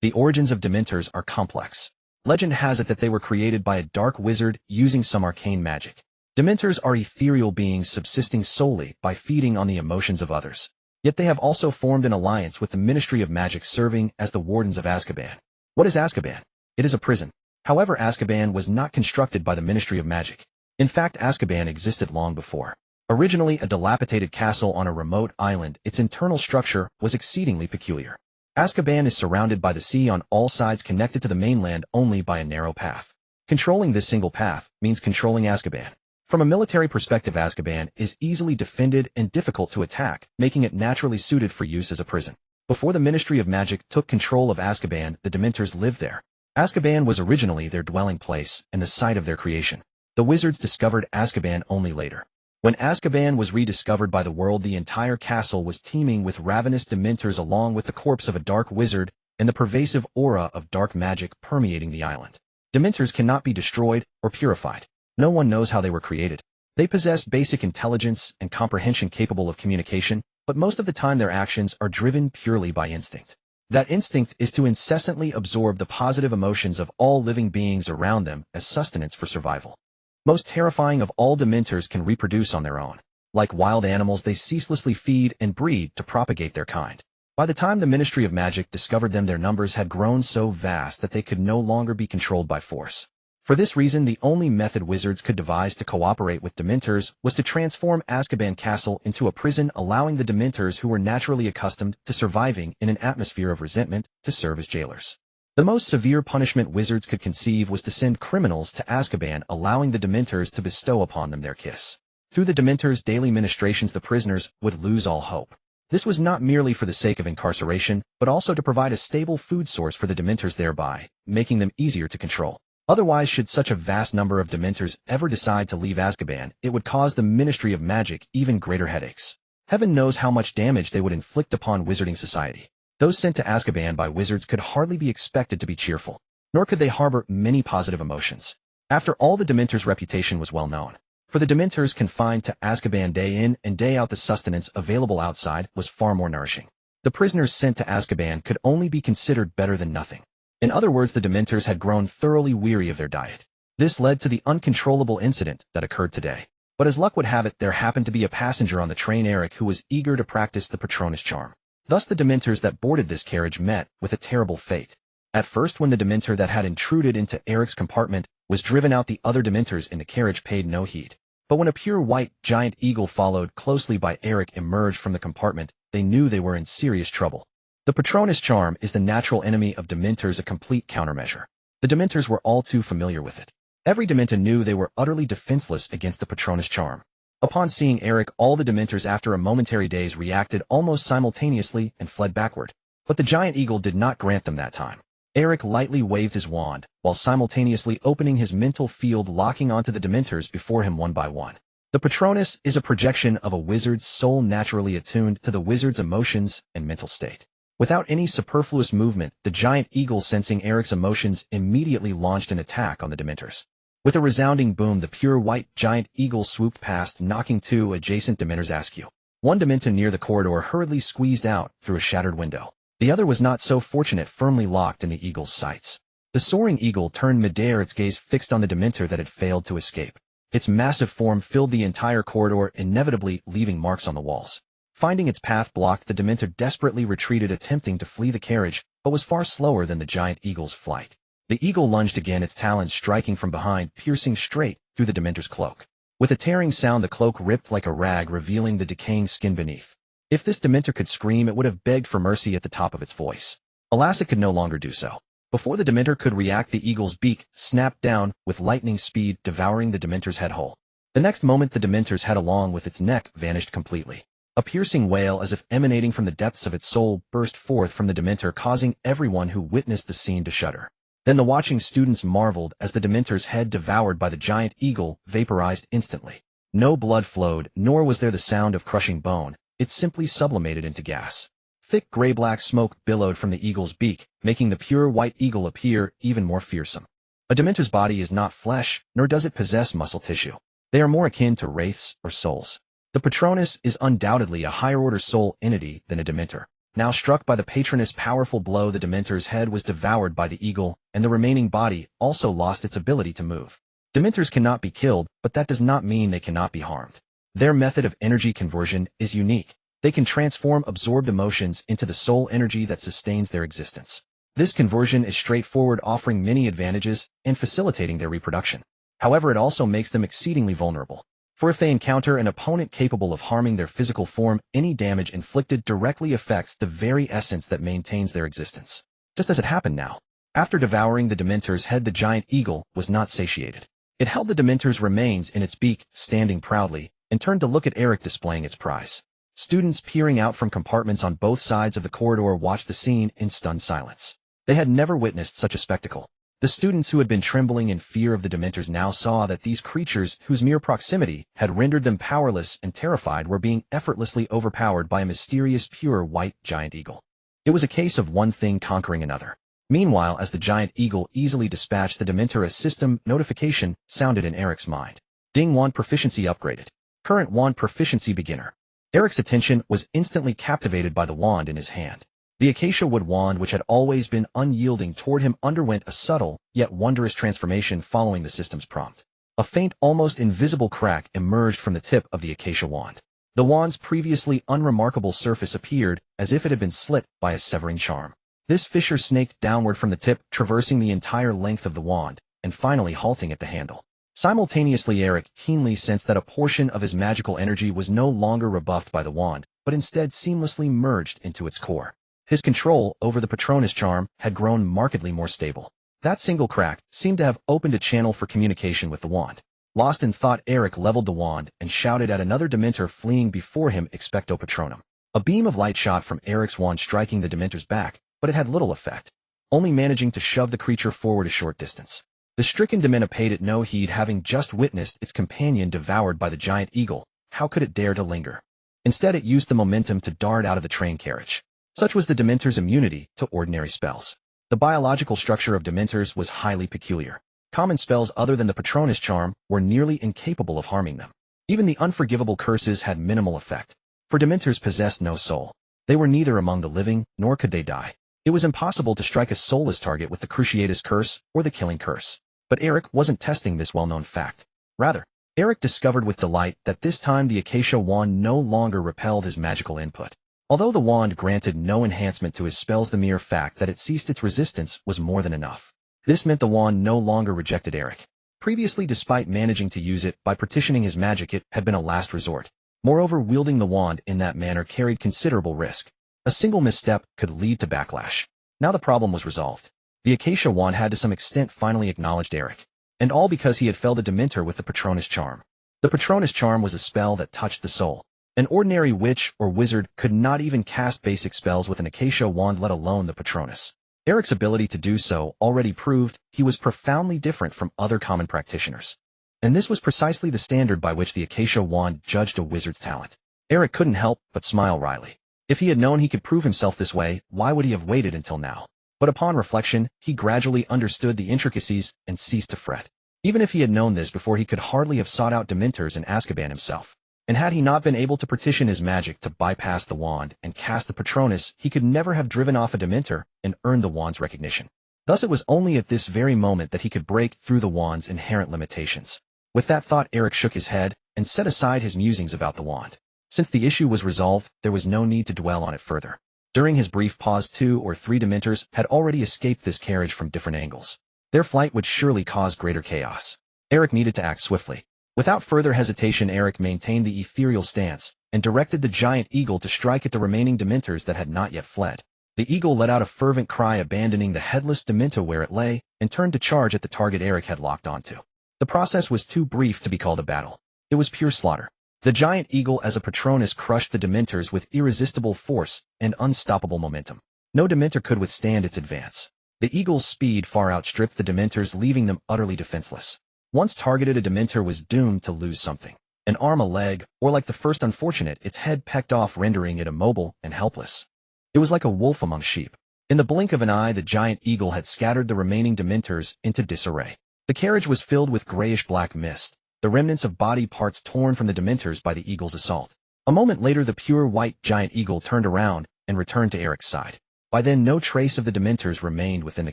The origins of Dementors are complex. Legend has it that they were created by a dark wizard using some arcane magic. Dementors are ethereal beings subsisting solely by feeding on the emotions of others. Yet they have also formed an alliance with the Ministry of Magic, serving as the wardens of Azkaban. What is Azkaban? It is a prison. However, Azkaban was not constructed by the Ministry of Magic. In fact, Azkaban existed long before. Originally a dilapidated castle on a remote island, its internal structure was exceedingly peculiar. Azkaban is surrounded by the sea on all sides, connected to the mainland only by a narrow path. Controlling this single path means controlling Azkaban. From a military perspective, Azkaban is easily defended and difficult to attack, making it naturally suited for use as a prison. Before the Ministry of Magic took control of Azkaban, the Dementors lived there. Azkaban was originally their dwelling place and the site of their creation. The wizards discovered Azkaban only later. When Azkaban was rediscovered by the world, the entire castle was teeming with ravenous Dementors, along with the corpse of a dark wizard and the pervasive aura of dark magic permeating the island. Dementors cannot be destroyed or purified. No one knows how they were created. They possess basic intelligence and comprehension, capable of communication, but most of the time their actions are driven purely by instinct. That instinct is to incessantly absorb the positive emotions of all living beings around them as sustenance for survival. Most terrifying of all, Dementors can reproduce on their own. Like wild animals, they ceaselessly feed and breed to propagate their kind. By the time the Ministry of Magic discovered them, their numbers had grown so vast that they could no longer be controlled by force. For this reason, the only method wizards could devise to cooperate with Dementors was to transform Azkaban Castle into a prison, allowing the Dementors, who were naturally accustomed to surviving in an atmosphere of resentment, to serve as jailers. The most severe punishment wizards could conceive was to send criminals to Azkaban, allowing the Dementors to bestow upon them their kiss. Through the Dementors' daily ministrations, the prisoners would lose all hope. This was not merely for the sake of incarceration, but also to provide a stable food source for the Dementors, thereby making them easier to control. Otherwise, should such a vast number of Dementors ever decide to leave Azkaban, it would cause the Ministry of Magic even greater headaches. Heaven knows how much damage they would inflict upon wizarding society. Those sent to Azkaban by wizards could hardly be expected to be cheerful, nor could they harbor many positive emotions. After all, the Dementors' reputation was well known. For the Dementors confined to Azkaban, day in and day out, the sustenance available outside was far more nourishing. The prisoners sent to Azkaban could only be considered better than nothing. In other words, the Dementors had grown thoroughly weary of their diet. This led to the uncontrollable incident that occurred today. But as luck would have it, there happened to be a passenger on the train, Eric, who was eager to practice the Patronus charm. Thus the Dementors that boarded this carriage met with a terrible fate. At first, when the Dementor that had intruded into Eric's compartment was driven out, the other Dementors in the carriage paid no heed. But when a pure white giant eagle, followed closely by Eric, emerged from the compartment, they knew they were in serious trouble. The Patronus charm is the natural enemy of Dementors, a complete countermeasure. The Dementors were all too familiar with it. Every Dementor knew they were utterly defenseless against the Patronus charm. Upon seeing Eric, all the Dementors, after a momentary daze, reacted almost simultaneously and fled backward. But the giant eagle did not grant them that time. Eric lightly waved his wand, while simultaneously opening his mental field, locking onto the Dementors before him one by one. The Patronus is a projection of a wizard's soul naturally attuned to the wizard's emotions and mental state. Without any superfluous movement, the giant eagle, sensing Eric's emotions, immediately launched an attack on the Dementors. With a resounding boom, the pure white giant eagle swooped past, knocking two adjacent Dementors askew. One Dementor near the corridor hurriedly squeezed out through a shattered window. The other was not so fortunate, firmly locked in the eagle's sights. The soaring eagle turned midair, its gaze fixed on the Dementor that had failed to escape. Its massive form filled the entire corridor, inevitably leaving marks on the walls. Finding its path blocked, the Dementor desperately retreated, attempting to flee the carriage, but was far slower than the giant eagle's flight. The eagle lunged again, its talons striking from behind, piercing straight through the Dementor's cloak. With a tearing sound, the cloak ripped like a rag, revealing the decaying skin beneath. If this Dementor could scream, it would have begged for mercy at the top of its voice. Alas, it could no longer do so. Before the Dementor could react, the eagle's beak snapped down with lightning speed, devouring the Dementor's head whole. The next moment, the Dementor's head, along with its neck, vanished completely. A piercing wail, as if emanating from the depths of its soul, burst forth from the Dementor, causing everyone who witnessed the scene to shudder. Then the watching students marveled as the Dementor's head, devoured by the giant eagle, vaporized instantly. No blood flowed, nor was there the sound of crushing bone. It simply sublimated into gas. Thick gray-black smoke billowed from the eagle's beak, making the pure white eagle appear even more fearsome. A Dementor's body is not flesh, nor does it possess muscle tissue. They are more akin to wraiths or souls. The Patronus is undoubtedly a higher-order soul entity than a Dementor. Now struck by the Patronus' powerful blow, the Dementor's head was devoured by the eagle, and the remaining body also lost its ability to move. Dementors cannot be killed, but that does not mean they cannot be harmed. Their method of energy conversion is unique. They can transform absorbed emotions into the soul energy that sustains their existence. This conversion is straightforward, offering many advantages and facilitating their reproduction. However, it also makes them exceedingly vulnerable. For if they encounter an opponent capable of harming their physical form, any damage inflicted directly affects the very essence that maintains their existence. Just as it happened now. After devouring the Dementor's head, the giant eagle was not satiated. It held the Dementor's remains in its beak, standing proudly, and turned to look at Eric displaying its prize. Students peering out from compartments on both sides of the corridor watched the scene in stunned silence. They had never witnessed such a spectacle. The students who had been trembling in fear of the Dementors now saw that these creatures, whose mere proximity had rendered them powerless and terrified, were being effortlessly overpowered by a mysterious pure white giant eagle. It was a case of one thing conquering another. Meanwhile, as the giant eagle easily dispatched the Dementor, a system notification sounded in Eric's mind. Ding, wand proficiency upgraded. Current wand proficiency beginner. Eric's attention was instantly captivated by the wand in his hand. The acacia wood wand, which had always been unyielding toward him, underwent a subtle, yet wondrous transformation following the system's prompt. A faint, almost invisible crack emerged from the tip of the acacia wand. The wand's previously unremarkable surface appeared as if it had been slit by a severing charm. This fissure snaked downward from the tip, traversing the entire length of the wand, and finally halting at the handle. Simultaneously, Eric keenly sensed that a portion of his magical energy was no longer rebuffed by the wand, but instead seamlessly merged into its core. His control over the Patronus charm had grown markedly more stable. That single crack seemed to have opened a channel for communication with the wand. Lost in thought, Eric leveled the wand and shouted at another Dementor fleeing before him, "Expecto Patronum." A beam of light shot from Eric's wand, striking the Dementor's back, but it had little effect, only managing to shove the creature forward a short distance. The stricken Dementor paid it no heed, having just witnessed its companion devoured by the giant eagle. How could it dare to linger? Instead, it used the momentum to dart out of the train carriage. Such was the Dementor's immunity to ordinary spells. The biological structure of Dementors was highly peculiar. Common spells other than the Patronus charm were nearly incapable of harming them. Even the unforgivable curses had minimal effect. For Dementors possessed no soul. They were neither among the living, nor could they die. It was impossible to strike a soulless target with the Cruciatus curse or the Killing curse. But Eric wasn't testing this well-known fact. Rather, Eric discovered with delight that this time the acacia wand no longer repelled his magical input. Although the wand granted no enhancement to his spells, the mere fact that it ceased its resistance was more than enough. This meant the wand no longer rejected Eric. Previously, despite managing to use it by partitioning his magic, it had been a last resort. Moreover, wielding the wand in that manner carried considerable risk. A single misstep could lead to backlash. Now the problem was resolved. The acacia wand had to some extent finally acknowledged Eric. And all because he had felled a Dementor with the Patronus charm. The Patronus charm was a spell that touched the soul. An ordinary witch or wizard could not even cast basic spells with an acacia wand, let alone the Patronus. Eric's ability to do so already proved he was profoundly different from other common practitioners. And this was precisely the standard by which the Acacia Wand judged a wizard's talent. Eric couldn't help but smile wryly. If he had known he could prove himself this way, why would he have waited until now? But upon reflection, he gradually understood the intricacies and ceased to fret. Even if he had known this before, he could hardly have sought out Dementors in Azkaban himself. And had he not been able to partition his magic to bypass the wand and cast the Patronus, he could never have driven off a Dementor and earned the wand's recognition. Thus it was only at this very moment that he could break through the wand's inherent limitations. With that thought, Eric shook his head and set aside his musings about the wand. Since the issue was resolved, there was no need to dwell on it further. During his brief pause, 2 or 3 Dementors had already escaped this carriage from different angles. Their flight would surely cause greater chaos. Eric needed to act swiftly. Without further hesitation, Eric maintained the ethereal stance and directed the giant eagle to strike at the remaining Dementors that had not yet fled. The eagle let out a fervent cry, abandoning the headless Demento where it lay, and turned to charge at the target Eric had locked onto. The process was too brief to be called a battle. It was pure slaughter. The giant eagle as a Patronus crushed the Dementors with irresistible force and unstoppable momentum. No Dementor could withstand its advance. The eagle's speed far outstripped the Dementors, leaving them utterly defenseless. Once targeted, a Dementor was doomed to lose something. An arm, a leg, or like the first unfortunate, its head pecked off, rendering it immobile and helpless. It was like a wolf among sheep. In the blink of an eye, the giant eagle had scattered the remaining Dementors into disarray. The carriage was filled with grayish-black mist, the remnants of body parts torn from the Dementors by the eagle's assault. A moment later, the pure white giant eagle turned around and returned to Eric's side. By then, no trace of the Dementors remained within the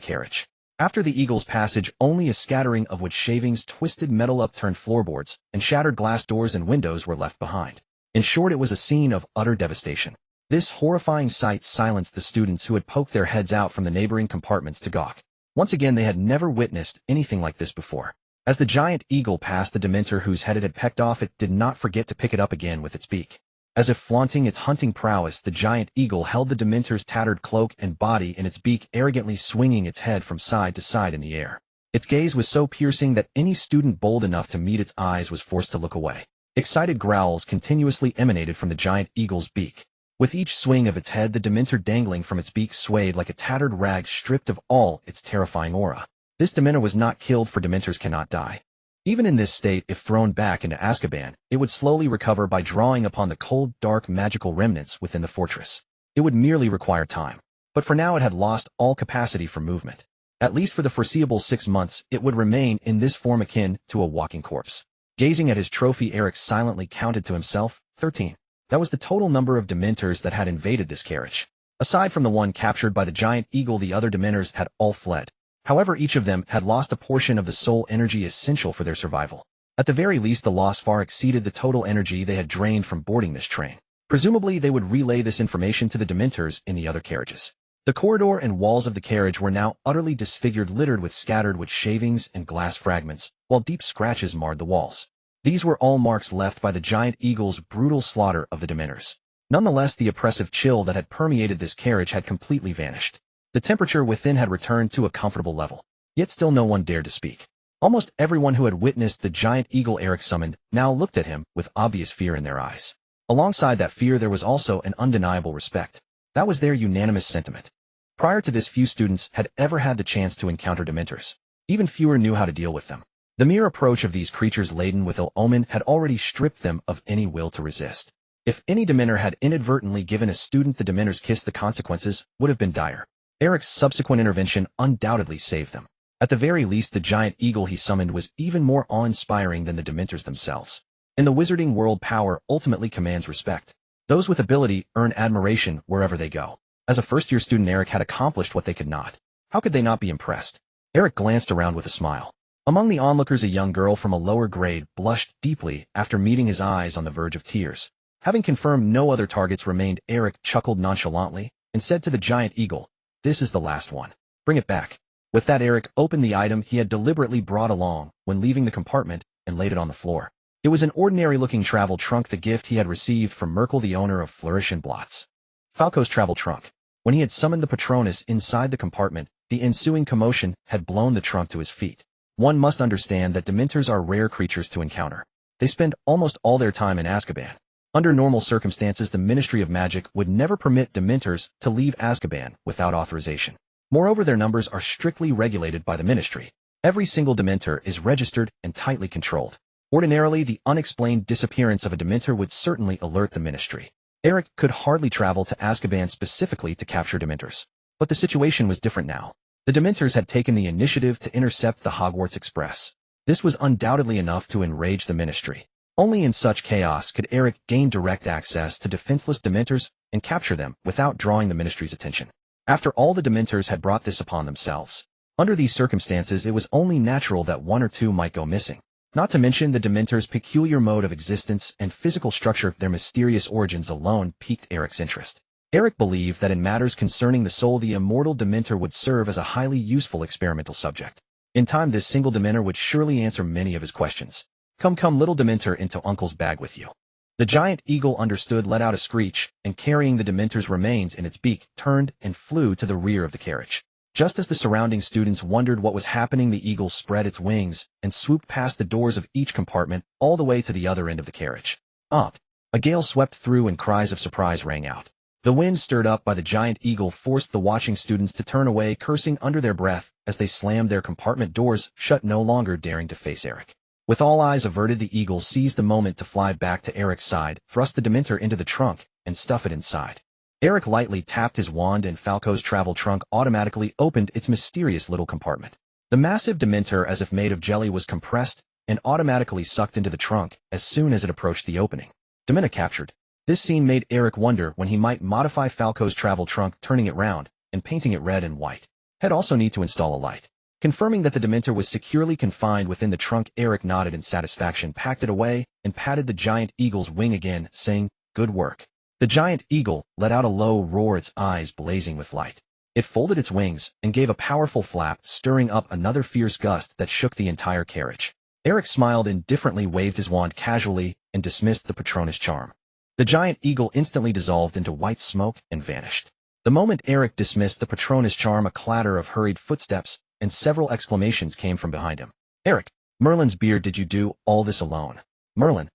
carriage. After the eagle's passage, only a scattering of wood shavings, twisted metal, upturned floorboards, and shattered glass doors and windows were left behind. In short, it was a scene of utter devastation. This horrifying sight silenced the students who had poked their heads out from the neighboring compartments to gawk. Once again, they had never witnessed anything like this before. As the giant eagle passed the Dementor whose head it had pecked off, it did not forget to pick it up again with its beak. As if flaunting its hunting prowess, the giant eagle held the Dementor's tattered cloak and body in its beak, arrogantly swinging its head from side to side in the air. Its gaze was so piercing that any student bold enough to meet its eyes was forced to look away. Excited growls continuously emanated from the giant eagle's beak. With each swing of its head, the Dementor dangling from its beak swayed like a tattered rag stripped of all its terrifying aura. This Dementor was not killed, for Dementors cannot die. Even in this state, if thrown back into Azkaban, it would slowly recover by drawing upon the cold, dark, magical remnants within the fortress. It would merely require time. But for now, it had lost all capacity for movement. At least for the foreseeable 6 months, it would remain in this form akin to a walking corpse. Gazing at his trophy, Eric silently counted to himself, 13. That was the total number of Dementors that had invaded this carriage. Aside from the one captured by the giant eagle, the other Dementors had all fled. However, each of them had lost a portion of the soul energy essential for their survival. At the very least, the loss far exceeded the total energy they had drained from boarding this train. Presumably, they would relay this information to the Dementors in the other carriages. The corridor and walls of the carriage were now utterly disfigured, littered with scattered wood shavings and glass fragments, while deep scratches marred the walls. These were all marks left by the giant eagle's brutal slaughter of the Dementors. Nonetheless, the oppressive chill that had permeated this carriage had completely vanished. The temperature within had returned to a comfortable level. Yet still no one dared to speak. Almost everyone who had witnessed the giant eagle Eric summoned now looked at him with obvious fear in their eyes. Alongside that fear, there was also an undeniable respect. That was their unanimous sentiment. Prior to this, few students had ever had the chance to encounter Dementors. Even fewer knew how to deal with them. The mere approach of these creatures laden with ill omen had already stripped them of any will to resist. If any Dementor had inadvertently given a student the Dementor's kiss, the consequences would have been dire. Eric's subsequent intervention undoubtedly saved them. At the very least, the giant eagle he summoned was even more awe-inspiring than the Dementors themselves. In the wizarding world, power ultimately commands respect. Those with ability earn admiration wherever they go. As a first-year student, Eric had accomplished what they could not. How could they not be impressed? Eric glanced around with a smile. Among the onlookers, a young girl from a lower grade blushed deeply after meeting his eyes on the verge of tears. Having confirmed no other targets remained, Eric chuckled nonchalantly and said to the giant eagle, "This is the last one. Bring it back." With that, Eric opened the item he had deliberately brought along when leaving the compartment and laid it on the floor. It was an ordinary-looking travel trunk, the gift he had received from Merkel, the owner of Flourish and Blots. Falco's travel trunk. When he had summoned the Patronus inside the compartment, the ensuing commotion had blown the trunk to his feet. One must understand that Dementors are rare creatures to encounter. They spend almost all their time in Azkaban. Under normal circumstances, the Ministry of Magic would never permit Dementors to leave Azkaban without authorization. Moreover, their numbers are strictly regulated by the Ministry. Every single Dementor is registered and tightly controlled. Ordinarily, the unexplained disappearance of a Dementor would certainly alert the Ministry. Eric could hardly travel to Azkaban specifically to capture Dementors. But the situation was different now. The Dementors had taken the initiative to intercept the Hogwarts Express. This was undoubtedly enough to enrage the Ministry. Only in such chaos could Eric gain direct access to defenseless Dementors and capture them without drawing the Ministry's attention. After all, the Dementors had brought this upon themselves. Under these circumstances, it was only natural that one or two might go missing. Not to mention the Dementors' peculiar mode of existence and physical structure, their mysterious origins alone piqued Eric's interest. Eric believed that in matters concerning the soul, the immortal Dementor would serve as a highly useful experimental subject. In time, this single Dementor would surely answer many of his questions. Come, little Dementor, into Uncle's bag with you. The giant eagle understood, let out a screech, and carrying the Dementor's remains in its beak, turned and flew to the rear of the carriage. Just as the surrounding students wondered what was happening, the eagle spread its wings and swooped past the doors of each compartment all the way to the other end of the carriage. Up! A gale swept through and cries of surprise rang out. The wind stirred up by the giant eagle forced the watching students to turn away, cursing under their breath as they slammed their compartment doors shut, no longer daring to face Eric. With all eyes averted, the eagle seized the moment to fly back to Eric's side, thrust the Dementor into the trunk, and stuff it inside. Eric lightly tapped his wand and Falco's travel trunk automatically opened its mysterious little compartment. The massive Dementor, as if made of jelly, was compressed and automatically sucked into the trunk as soon as it approached the opening. Dementor captured. This scene made Eric wonder when he might modify Falco's travel trunk, turning it round and painting it red and white. He'd also need to install a light. Confirming that the Dementor was securely confined within the trunk, Eric nodded in satisfaction, packed it away, and patted the giant eagle's wing again, saying, "Good work." The giant eagle let out a low roar, its eyes blazing with light. It folded its wings and gave a powerful flap, stirring up another fierce gust that shook the entire carriage. Eric smiled indifferently, waved his wand casually, and dismissed the Patronus charm. The giant eagle instantly dissolved into white smoke and vanished. The moment Eric dismissed the Patronus charm, a clatter of hurried footsteps and several exclamations came from behind him. "Eric, Merlin's beard, did you do all this alone?" "Merlin?"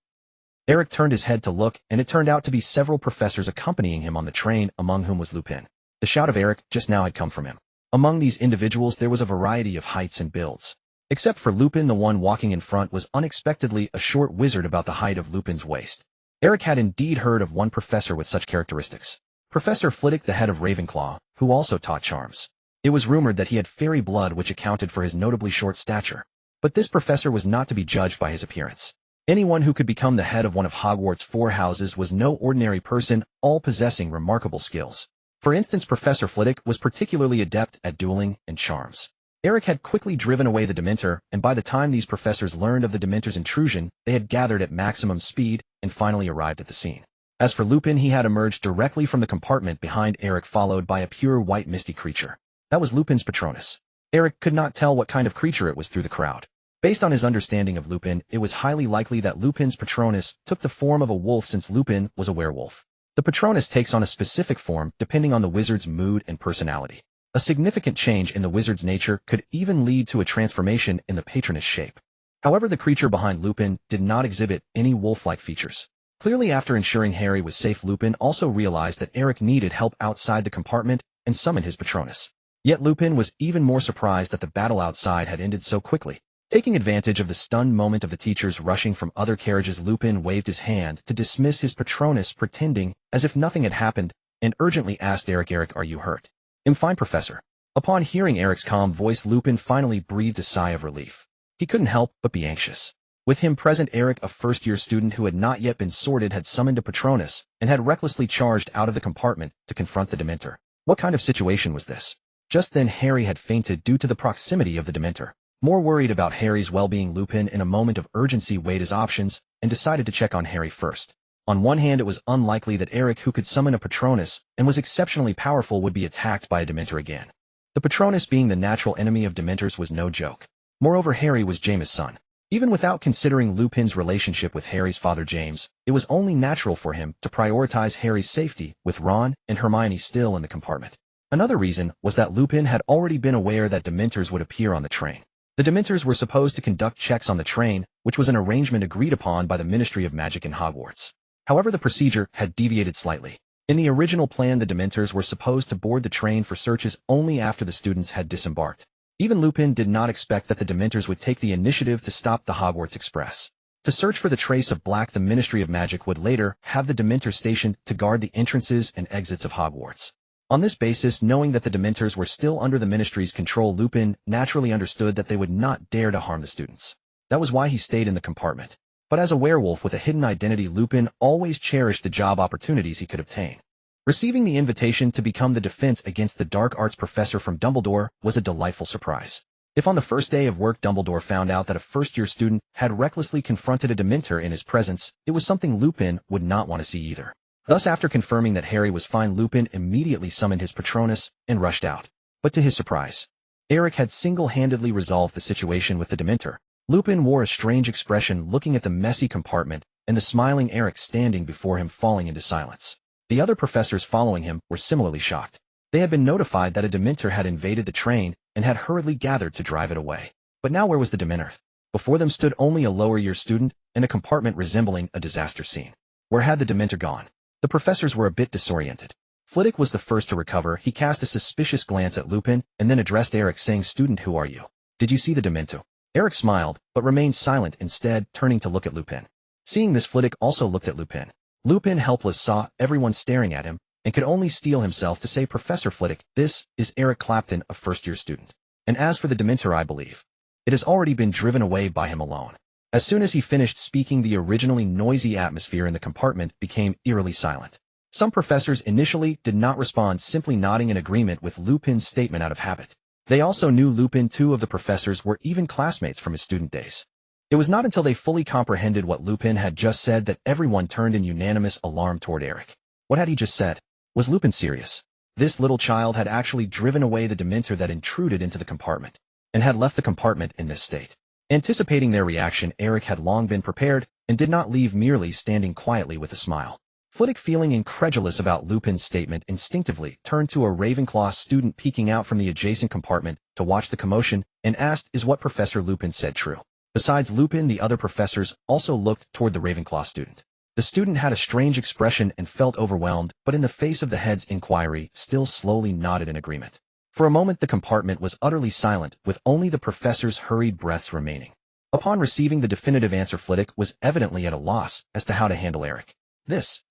Eric turned his head to look, and it turned out to be several professors accompanying him on the train, among whom was Lupin. The shout of Eric just now had come from him. Among these individuals there was a variety of heights and builds. Except for Lupin, the one walking in front was unexpectedly a short wizard about the height of Lupin's waist. Eric had indeed heard of one professor with such characteristics. Professor Flitwick, the head of Ravenclaw, who also taught charms. It was rumored that he had fairy blood, which accounted for his notably short stature. But this professor was not to be judged by his appearance. Anyone who could become the head of one of Hogwarts' 4 houses was no ordinary person, all possessing remarkable skills. For instance, Professor Flitwick was particularly adept at dueling and charms. Eric had quickly driven away the Dementor, and by the time these professors learned of the Dementor's intrusion, they had gathered at maximum speed and finally arrived at the scene. As for Lupin, he had emerged directly from the compartment behind Eric, followed by a pure white misty creature. That was Lupin's Patronus. Eric could not tell what kind of creature it was through the crowd. Based on his understanding of Lupin, it was highly likely that Lupin's Patronus took the form of a wolf, since Lupin was a werewolf. The Patronus takes on a specific form depending on the wizard's mood and personality. A significant change in the wizard's nature could even lead to a transformation in the patronus shape. However, the creature behind Lupin did not exhibit any wolf-like features. Clearly, after ensuring Harry was safe, Lupin also realized that Eric needed help outside the compartment and summoned his Patronus. Yet Lupin was even more surprised that the battle outside had ended so quickly. Taking advantage of the stunned moment of the teachers rushing from other carriages, Lupin waved his hand to dismiss his Patronus, pretending as if nothing had happened, and urgently asked Eric, "Are you hurt?" "I'm fine, Professor." Upon hearing Eric's calm voice, Lupin finally breathed a sigh of relief. He couldn't help but be anxious. With him present, Eric, a first-year student who had not yet been sorted, had summoned a Patronus and had recklessly charged out of the compartment to confront the Dementor. What kind of situation was this? Just then, Harry had fainted due to the proximity of the Dementor. More worried about Harry's well-being, Lupin, in a moment of urgency, weighed his options and decided to check on Harry first. On one hand, it was unlikely that Eric, who could summon a Patronus and was exceptionally powerful, would be attacked by a Dementor again. The Patronus, being the natural enemy of Dementors, was no joke. Moreover, Harry was James's son. Even without considering Lupin's relationship with Harry's father James, it was only natural for him to prioritize Harry's safety, with Ron and Hermione still in the compartment. Another reason was that Lupin had already been aware that Dementors would appear on the train. The Dementors were supposed to conduct checks on the train, which was an arrangement agreed upon by the Ministry of Magic in Hogwarts. However, the procedure had deviated slightly. In the original plan, the Dementors were supposed to board the train for searches only after the students had disembarked. Even Lupin did not expect that the Dementors would take the initiative to stop the Hogwarts Express. To search for the trace of Black, the Ministry of Magic would later have the Dementors stationed to guard the entrances and exits of Hogwarts. On this basis, knowing that the Dementors were still under the Ministry's control, Lupin naturally understood that they would not dare to harm the students. That was why he stayed in the compartment. But as a werewolf with a hidden identity, Lupin always cherished the job opportunities he could obtain. Receiving the invitation to become the defense against the dark arts professor from Dumbledore was a delightful surprise. If on the first day of work Dumbledore found out that a first-year student had recklessly confronted a Dementor in his presence, it was something Lupin would not want to see either. Thus, after confirming that Harry was fine, Lupin immediately summoned his Patronus and rushed out. But to his surprise, Eric had single-handedly resolved the situation with the Dementor. Lupin wore a strange expression looking at the messy compartment and the smiling Eric standing before him, falling into silence. The other professors following him were similarly shocked. They had been notified that a Dementor had invaded the train and had hurriedly gathered to drive it away. But now where was the Dementor? Before them stood only a lower-year student and a compartment resembling a disaster scene. Where had the Dementor gone? The professors were a bit disoriented. Flitwick was the first to recover. He cast a suspicious glance at Lupin and then addressed Eric, saying, "Student, who are you? Did you see the Dementor?" Eric smiled, but remained silent, instead turning to look at Lupin. Seeing this, Flitwick also looked at Lupin. Lupin, helpless, saw everyone staring at him and could only steel himself to say, "Professor Flitwick, this is Eric Clapton, a first-year student. And as for the Dementor, I believe it has already been driven away by him alone." As soon as he finished speaking, the originally noisy atmosphere in the compartment became eerily silent. Some professors initially did not respond, simply nodding in agreement with Lupin's statement out of habit. They also knew Lupin. Two of the professors were even classmates from his student days. It was not until they fully comprehended what Lupin had just said that everyone turned in unanimous alarm toward Eric. What had he just said? Was Lupin serious? This little child had actually driven away the Dementor that intruded into the compartment, and had left the compartment in this state. Anticipating their reaction, Eric had long been prepared and did not leave merely standing quietly with a smile. Flitwick, feeling incredulous about Lupin's statement, instinctively turned to a Ravenclaw student peeking out from the adjacent compartment to watch the commotion and asked, "Is what Professor Lupin said true?" Besides Lupin, the other professors also looked toward the Ravenclaw student. The student had a strange expression and felt overwhelmed, but in the face of the head's inquiry, still slowly nodded in agreement. For a moment, the compartment was utterly silent, with only the professor's hurried breaths remaining. Upon receiving the definitive answer, Flitwick was evidently at a loss as to how to handle Eric. This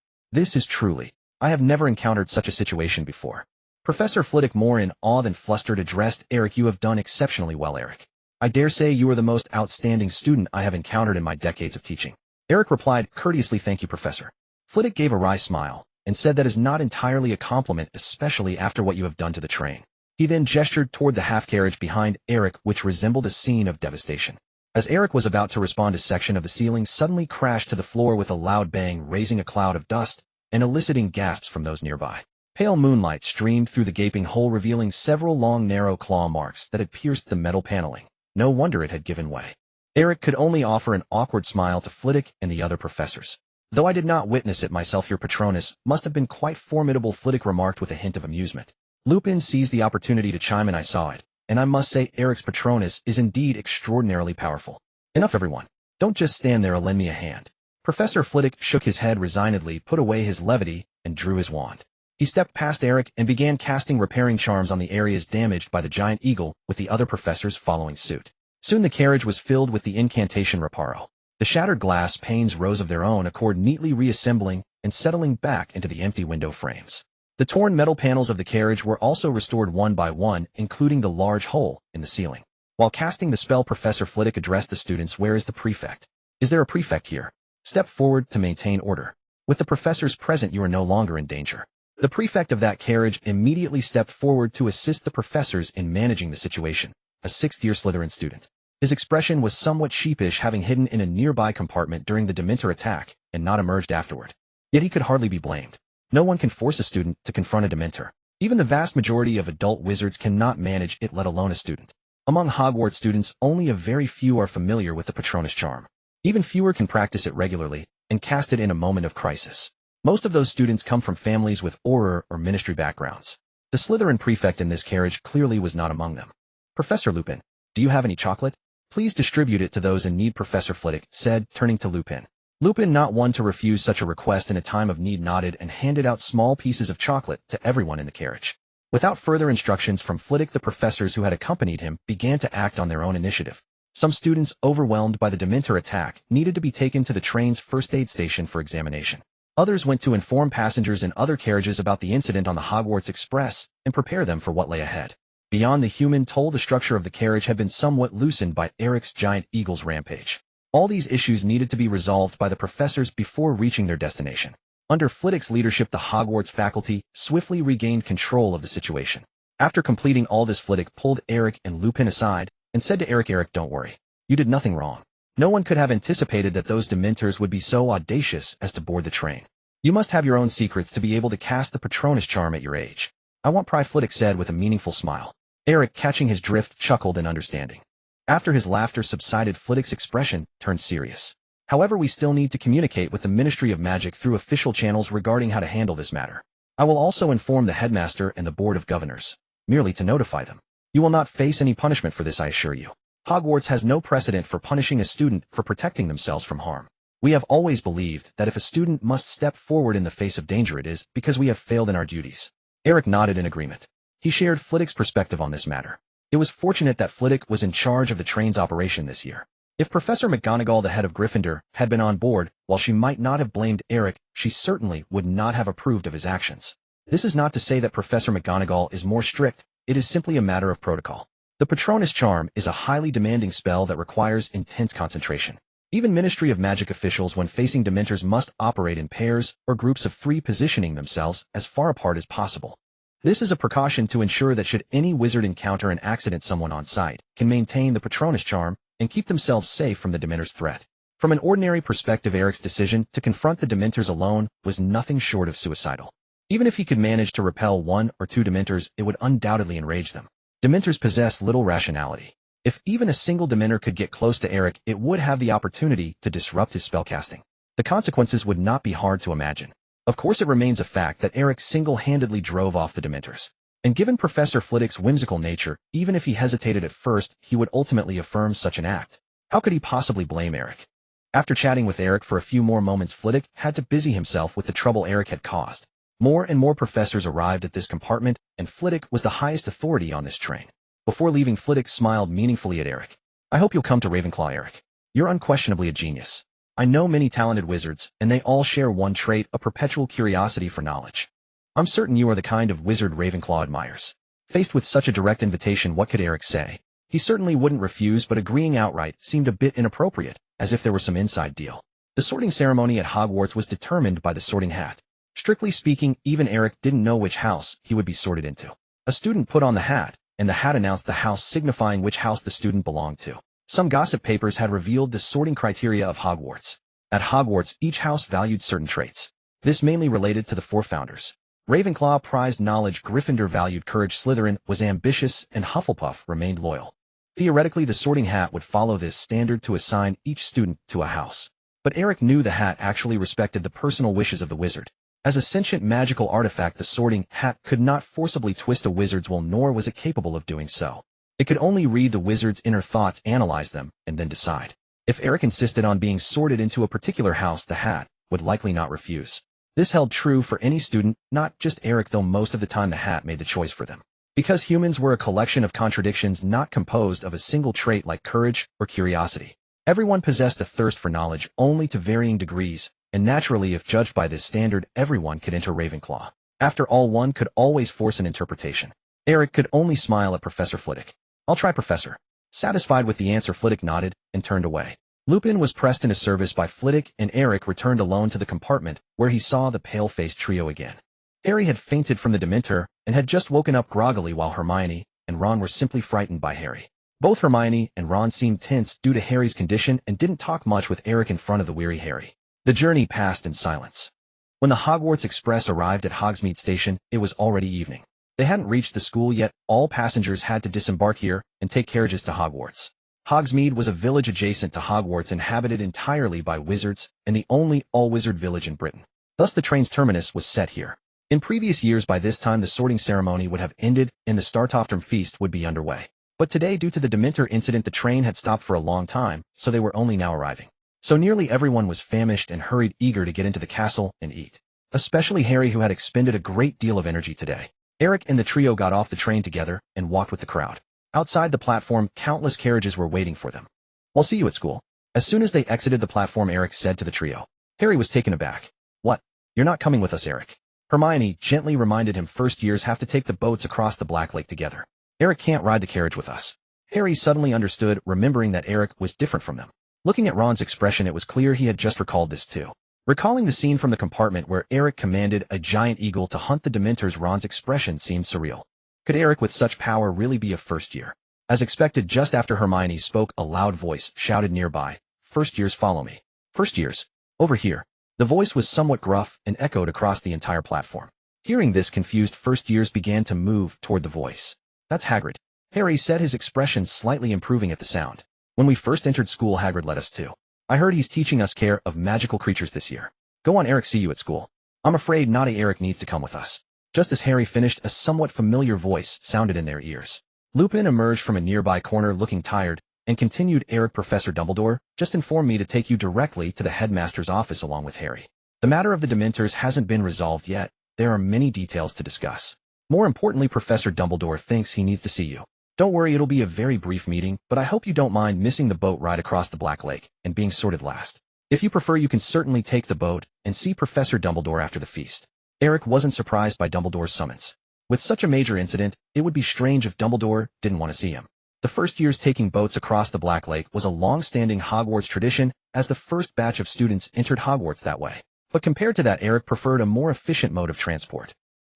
is truly, I have never encountered such a situation before." Professor Flitwick, more in awe than flustered, addressed Eric. "You have done exceptionally well, Eric. I dare say you are the most outstanding student I have encountered in my decades of teaching." Eric replied courteously, "Thank you, Professor." Flitwick gave a wry smile and said, "That is not entirely a compliment, especially after what you have done to the train." He then gestured toward the half-carriage behind Eric, which resembled a scene of devastation. As Eric was about to respond, a section of the ceiling suddenly crashed to the floor with a loud bang, raising a cloud of dust and eliciting gasps from those nearby. Pale moonlight streamed through the gaping hole, revealing several long, narrow claw marks that had pierced the metal paneling. No wonder it had given way. Eric could only offer an awkward smile to Flitwick and the other professors. "Though I did not witness it myself, your Patronus must have been quite formidable," Flitwick remarked with a hint of amusement. Lupin seized the opportunity to chime in. "I saw it, and I must say Eric's Patronus is indeed extraordinarily powerful." "Enough, everyone. Don't just stand there or lend me a hand." Professor Flitwick shook his head resignedly, put away his levity, and drew his wand. He stepped past Eric and began casting repairing charms on the areas damaged by the giant eagle, with the other professors following suit. Soon the carriage was filled with the incantation Reparo. The shattered glass panes rose of their own accord, neatly reassembling and settling back into the empty window frames. The torn metal panels of the carriage were also restored one by one, including the large hole in the ceiling. While casting the spell, Professor Flitwick addressed the students. "Where is the prefect? Is there a prefect here? Step forward to maintain order. With the professors present, you are no longer in danger." The prefect of that carriage immediately stepped forward to assist the professors in managing the situation, a sixth-year Slytherin student. His expression was somewhat sheepish, having hidden in a nearby compartment during the Dementor attack and not emerged afterward. Yet he could hardly be blamed. No one can force a student to confront a Dementor. Even the vast majority of adult wizards cannot manage it, let alone a student. Among Hogwarts students, only a very few are familiar with the Patronus charm. Even fewer can practice it regularly and cast it in a moment of crisis. Most of those students come from families with Auror or Ministry backgrounds. The Slytherin prefect in this carriage clearly was not among them. "Professor Lupin, do you have any chocolate? Please distribute it to those in need," Professor Flitwick said, turning to Lupin. Lupin, not one to refuse such a request in a time of need, nodded and handed out small pieces of chocolate to everyone in the carriage. Without further instructions from Flitwick, the professors who had accompanied him began to act on their own initiative. Some students, overwhelmed by the Dementor attack, needed to be taken to the train's first aid station for examination. Others went to inform passengers in other carriages about the incident on the Hogwarts Express and prepare them for what lay ahead. Beyond the human toll, the structure of the carriage had been somewhat loosened by Eric's giant eagle's rampage. All these issues needed to be resolved by the professors before reaching their destination. Under Flitwick's leadership, the Hogwarts faculty swiftly regained control of the situation. After completing all this, Flitwick pulled Eric and Lupin aside and said to Eric, "Eric, don't worry. You did nothing wrong. No one could have anticipated that those Dementors would be so audacious as to board the train. You must have your own secrets to be able to cast the Patronus charm at your age." "I want pride," Flitwick said with a meaningful smile. Eric, catching his drift, chuckled in understanding. After his laughter subsided, Flitwick's expression turned serious. "However, we still need to communicate with the Ministry of Magic through official channels regarding how to handle this matter. I will also inform the headmaster and the Board of Governors, merely to notify them. You will not face any punishment for this, I assure you. Hogwarts has no precedent for punishing a student for protecting themselves from harm. We have always believed that if a student must step forward in the face of danger, it is because we have failed in our duties." Eric nodded in agreement. He shared Flitwick's perspective on this matter. It was fortunate that Flitwick was in charge of the train's operation this year. If Professor McGonagall, the head of Gryffindor, had been on board, while she might not have blamed Eric, she certainly would not have approved of his actions. This is not to say that Professor McGonagall is more strict, it is simply a matter of protocol. The Patronus charm is a highly demanding spell that requires intense concentration. Even Ministry of Magic officials, when facing Dementors, must operate in pairs or groups of 3, positioning themselves as far apart as possible. This is a precaution to ensure that should any wizard encounter an accident, someone on site can maintain the Patronus charm and keep themselves safe from the Dementor's threat. From an ordinary perspective, Eric's decision to confront the Dementors alone was nothing short of suicidal. Even if he could manage to repel 1 or 2 Dementors, it would undoubtedly enrage them. Dementors possess little rationality. If even a single Dementor could get close to Eric, it would have the opportunity to disrupt his spellcasting. The consequences would not be hard to imagine. Of course, it remains a fact that Eric single-handedly drove off the Dementors. And given Professor Flitwick's whimsical nature, even if he hesitated at first, he would ultimately affirm such an act. How could he possibly blame Eric? After chatting with Eric for a few more moments, Flitwick had to busy himself with the trouble Eric had caused. More and more professors arrived at this compartment, and Flitwick was the highest authority on this train. Before leaving, Flitwick smiled meaningfully at Eric. "I hope you'll come to Ravenclaw, Eric. You're unquestionably a genius. I know many talented wizards, and they all share one trait, a perpetual curiosity for knowledge. I'm certain you are the kind of wizard Ravenclaw admires." Faced with such a direct invitation, what could Eric say? He certainly wouldn't refuse, but agreeing outright seemed a bit inappropriate, as if there was some inside deal. The sorting ceremony at Hogwarts was determined by the sorting hat. Strictly speaking, even Eric didn't know which house he would be sorted into. A student put on the hat, and the hat announced the house, signifying which house the student belonged to. Some gossip papers had revealed the sorting criteria of Hogwarts. At Hogwarts, each house valued certain traits. This mainly related to the 4 founders. Ravenclaw prized knowledge, Gryffindor valued courage, Slytherin was ambitious, and Hufflepuff remained loyal. Theoretically, the sorting hat would follow this standard to assign each student to a house. But Eric knew the hat actually respected the personal wishes of the wizard. As a sentient magical artifact, the sorting hat could not forcibly twist a wizard's will, nor was it capable of doing so. It could only read the wizard's inner thoughts, analyze them, and then decide. If Eric insisted on being sorted into a particular house, the hat would likely not refuse. This held true for any student, not just Eric, though most of the time the hat made the choice for them. Because humans were a collection of contradictions, not composed of a single trait like courage or curiosity. Everyone possessed a thirst for knowledge, only to varying degrees, and naturally, if judged by this standard, everyone could enter Ravenclaw. After all, one could always force an interpretation. Eric could only smile at Professor Flitwick. "I'll try, Professor." Satisfied with the answer, Flitwick nodded and turned away. Lupin was pressed into service by Flitwick, and Eric returned alone to the compartment, where he saw the pale-faced trio again. Harry had fainted from the Dementor and had just woken up groggily, while Hermione and Ron were simply frightened by Harry. Both Hermione and Ron seemed tense due to Harry's condition and didn't talk much with Eric in front of the weary Harry. The journey passed in silence. When the Hogwarts Express arrived at Hogsmeade Station, it was already evening. They hadn't reached the school yet. All passengers had to disembark here and take carriages to Hogwarts. Hogsmeade was a village adjacent to Hogwarts, inhabited entirely by wizards, and the only all-wizard village in Britain. Thus the train's terminus was set here. In previous years, by this time the sorting ceremony would have ended and the Startoftrum feast would be underway. But today, due to the Dementor incident, the train had stopped for a long time, so they were only now arriving. So nearly everyone was famished and hurried, eager to get into the castle and eat. Especially Harry, who had expended a great deal of energy today. Eric and the trio got off the train together and walked with the crowd. Outside the platform, countless carriages were waiting for them. "We'll see you at school." As soon as they exited the platform, Eric said to the trio. Harry was taken aback. "What? You're not coming with us, Eric?" Hermione gently reminded him first years have to take the boats across the Black Lake together. "Eric can't ride the carriage with us." Harry suddenly understood, remembering that Eric was different from them. Looking at Ron's expression, it was clear he had just recalled this too. Recalling the scene from the compartment where Eric commanded a giant eagle to hunt the Dementors, Ron's expression seemed surreal. Could Eric with such power really be a first year? As expected, just after Hermione spoke, a loud voice shouted nearby, "First years, follow me." "First years? Over here." The voice was somewhat gruff and echoed across the entire platform. Hearing this, confused first years began to move toward the voice. "That's Hagrid," Harry said, his expression slightly improving at the sound. "When we first entered school, Hagrid led us to. I heard he's teaching us care of magical creatures this year. Go on, Eric, see you at school." "I'm afraid naughty Eric needs to come with us." Just as Harry finished, a somewhat familiar voice sounded in their ears. Lupin emerged from a nearby corner looking tired, and continued, "Eric, Professor Dumbledore just informed me to take you directly to the headmaster's office along with Harry. The matter of the Dementors hasn't been resolved yet. There are many details to discuss. More importantly, Professor Dumbledore thinks he needs to see you. Don't worry, it'll be a very brief meeting, but I hope you don't mind missing the boat ride across the Black Lake and being sorted last. If you prefer, you can certainly take the boat and see Professor Dumbledore after the feast." Eric wasn't surprised by Dumbledore's summons. With such a major incident, it would be strange if Dumbledore didn't want to see him. The first years taking boats across the Black Lake was a long-standing Hogwarts tradition, as the first batch of students entered Hogwarts that way. But compared to that, Eric preferred a more efficient mode of transport.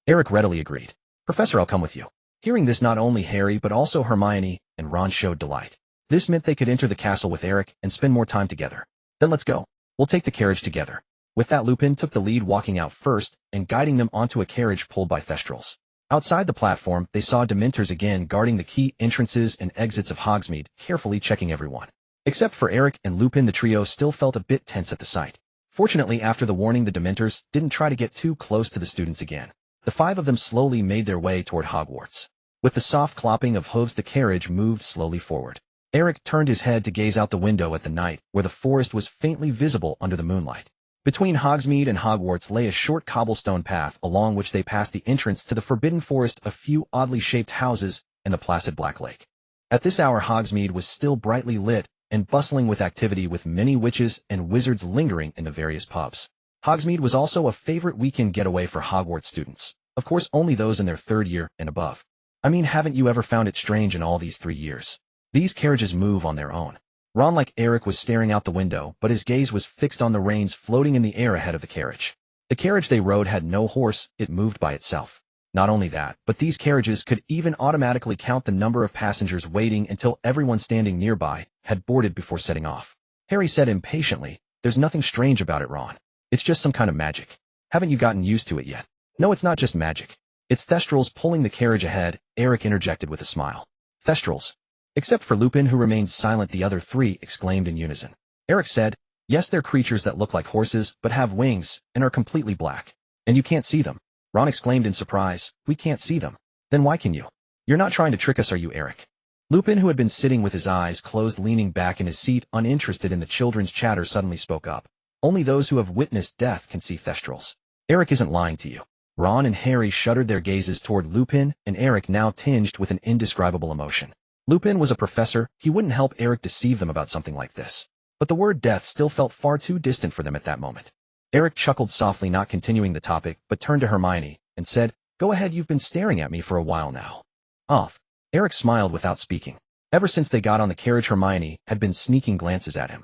Eric readily agreed. "Professor, I'll come with you." Hearing this, not only Harry but also Hermione and Ron showed delight. This meant they could enter the castle with Eric and spend more time together. "Then let's go. We'll take the carriage together." With that, Lupin took the lead, walking out first and guiding them onto a carriage pulled by Thestrals. Outside the platform, they saw Dementors again guarding the key entrances and exits of Hogsmeade, carefully checking everyone. Except for Eric and Lupin, the trio still felt a bit tense at the sight. Fortunately, after the warning, the Dementors didn't try to get too close to the students again. The five of them slowly made their way toward Hogwarts. With the soft clopping of hooves, the carriage moved slowly forward. Eric turned his head to gaze out the window at the night, where the forest was faintly visible under the moonlight. Between Hogsmeade and Hogwarts lay a short cobblestone path along which they passed the entrance to the Forbidden Forest, a few oddly shaped houses, and the placid Black Lake. At this hour, Hogsmeade was still brightly lit and bustling with activity, with many witches and wizards lingering in the various pubs. Hogsmeade was also a favorite weekend getaway for Hogwarts students. Of course, only those in their third year and above. I mean, haven't you ever found it strange in all these 3 years? These carriages move on their own. Ron, like Eric, was staring out the window, but his gaze was fixed on the reins floating in the air ahead of the carriage. The carriage they rode had no horse, it moved by itself. Not only that, but these carriages could even automatically count the number of passengers waiting until everyone standing nearby had boarded before setting off. Harry said impatiently, "There's nothing strange about it, Ron. It's just some kind of magic. Haven't you gotten used to it yet?" "No, it's not just magic. It's Thestrals pulling the carriage ahead," Eric interjected with a smile. "Thestrals?" Except for Lupin, who remained silent, the other three exclaimed in unison. Eric said, "Yes, they're creatures that look like horses, but have wings, and are completely black. And you can't see them." Ron exclaimed in surprise, "We can't see them. Then why can you? You're not trying to trick us, are you, Eric?" Lupin, who had been sitting with his eyes closed, leaning back in his seat, uninterested in the children's chatter, suddenly spoke up. "Only those who have witnessed death can see Thestrals. Eric isn't lying to you." Ron and Harry shuddered, their gazes toward Lupin and Eric, now tinged with an indescribable emotion. Lupin was a professor, he wouldn't help Eric deceive them about something like this. But the word death still felt far too distant for them at that moment. Eric chuckled softly, not continuing the topic, but turned to Hermione and said, "Go ahead, you've been staring at me for a while now." "Off." Eric smiled without speaking. Ever since they got on the carriage, Hermione had been sneaking glances at him.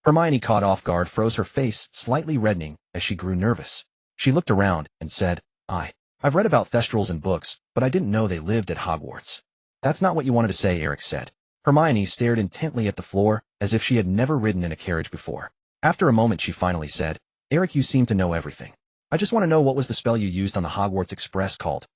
Hermione, caught off guard, froze, her face slightly reddening as she grew nervous. She looked around and said, I've read about Thestrals in books, but I didn't know they lived at Hogwarts." "That's not what you wanted to say," Eric said. Hermione stared intently at the floor, as if she had never ridden in a carriage before. After a moment, she finally said, "Eric, you seem to know everything. I just want to know, what was the spell you used on the Hogwarts Express called?"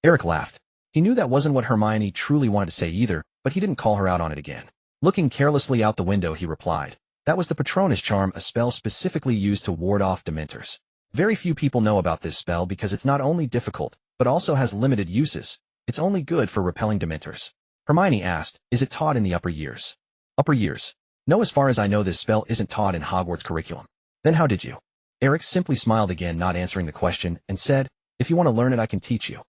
Eric laughed. He knew that wasn't what Hermione truly wanted to say either, but he didn't call her out on it again. Looking carelessly out the window, he replied, "That was the Patronus Charm, a spell specifically used to ward off Dementors. Very few people know about this spell because it's not only difficult, but also has limited uses. It's only good for repelling Dementors." Hermione asked, "Is it taught in the upper years?" "Upper years?" No, as far as I know, this spell isn't taught in Hogwarts curriculum. Then how did you? Eric simply smiled again, not answering the question, and said, if you want to learn it, I can teach you.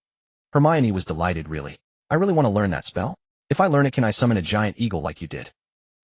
Hermione was delighted. Really? I really want to learn that spell? If I learn it, can I summon a giant eagle like you did?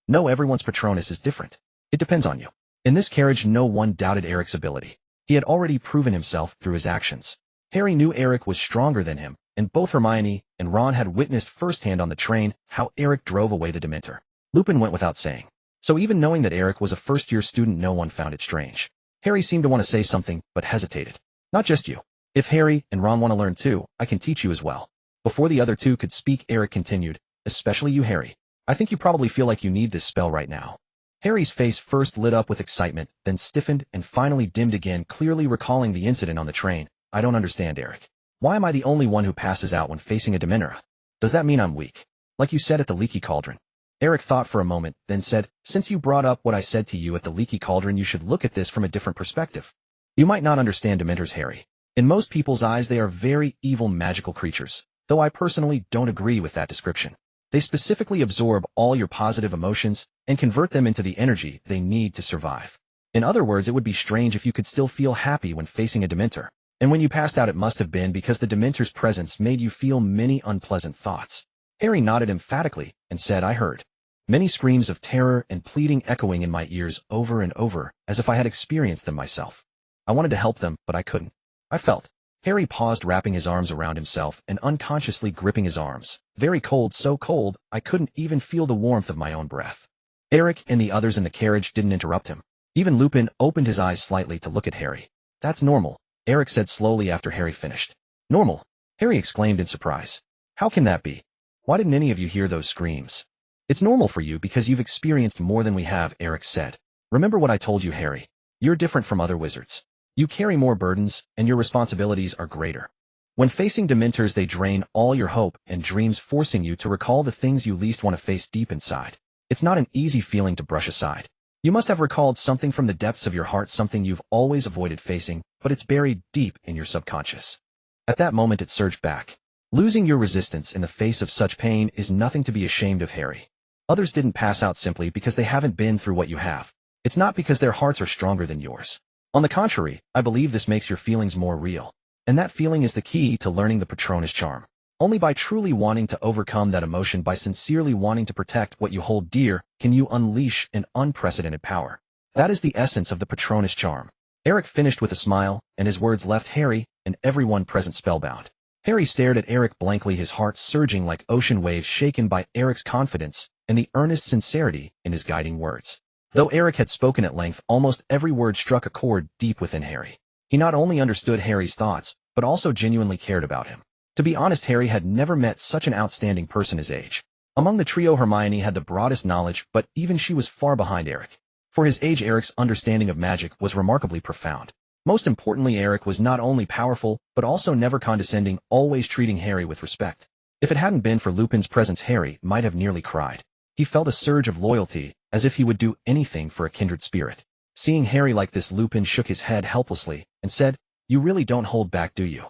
No, everyone's Patronus is different. It depends on you. In this carriage, no one doubted Eric's ability. He had already proven himself through his actions. Harry knew Eric was stronger than him, and both Hermione and Ron had witnessed firsthand on the train how Eric drove away the Dementor. Lupin went without saying. So even knowing that Eric was a first-year student, no one found it strange. Harry seemed to want to say something, but hesitated. Not just you. If Harry and Ron want to learn too, I can teach you as well. Before the other two could speak, Eric continued, especially you, Harry. I think you probably feel like you need this spell right now. Harry's face first lit up with excitement, then stiffened and finally dimmed again, clearly recalling the incident on the train. I don't understand, Eric. Why am I the only one who passes out when facing a Dementor? Does that mean I'm weak? Like you said at the Leaky Cauldron. Eric thought for a moment, then said, since you brought up what I said to you at the Leaky Cauldron, you should look at this from a different perspective. You might not understand Dementors, Harry. In most people's eyes, they are very evil magical creatures, though I personally don't agree with that description. They specifically absorb all your positive emotions and convert them into the energy they need to survive. In other words, it would be strange if you could still feel happy when facing a Dementor. And when you passed out, it must have been because the Dementor's presence made you feel many unpleasant thoughts. Harry nodded emphatically and said, I heard many screams of terror and pleading echoing in my ears over and over, as if I had experienced them myself. I wanted to help them, but I couldn't. I felt. Harry paused, wrapping his arms around himself and unconsciously gripping his arms. Very cold, so cold, I couldn't even feel the warmth of my own breath. Eric and the others in the carriage didn't interrupt him. Even Lupin opened his eyes slightly to look at Harry. That's normal, Eric said slowly after Harry finished. Normal? Harry exclaimed in surprise. How can that be? Why didn't any of you hear those screams? It's normal for you because you've experienced more than we have, Eric said. Remember what I told you, Harry. You're different from other wizards. You carry more burdens, and your responsibilities are greater. When facing Dementors, they drain all your hope and dreams, forcing you to recall the things you least want to face deep inside. It's not an easy feeling to brush aside. You must have recalled something from the depths of your heart, something you've always avoided facing, but it's buried deep in your subconscious. At that moment, it surged back. Losing your resistance in the face of such pain is nothing to be ashamed of, Harry. Others didn't pass out simply because they haven't been through what you have. It's not because their hearts are stronger than yours. On the contrary, I believe this makes your feelings more real. And that feeling is the key to learning the Patronus charm. Only by truly wanting to overcome that emotion, by sincerely wanting to protect what you hold dear, can you unleash an unprecedented power. That is the essence of the Patronus charm. Eric finished with a smile, and his words left Harry and everyone present spellbound. Harry stared at Eric blankly, his heart surging like ocean waves, shaken by Eric's confidence and the earnest sincerity in his guiding words. Though Eric had spoken at length, almost every word struck a chord deep within Harry. He not only understood Harry's thoughts, but also genuinely cared about him. To be honest, Harry had never met such an outstanding person his age. Among the trio, Hermione had the broadest knowledge, but even she was far behind Eric. For his age, Eric's understanding of magic was remarkably profound. Most importantly, Eric was not only powerful, but also never condescending, always treating Harry with respect. If it hadn't been for Lupin's presence, Harry might have nearly cried. He felt a surge of loyalty, as if he would do anything for a kindred spirit. Seeing Harry like this, Lupin shook his head helplessly and said, You really don't hold back, do you?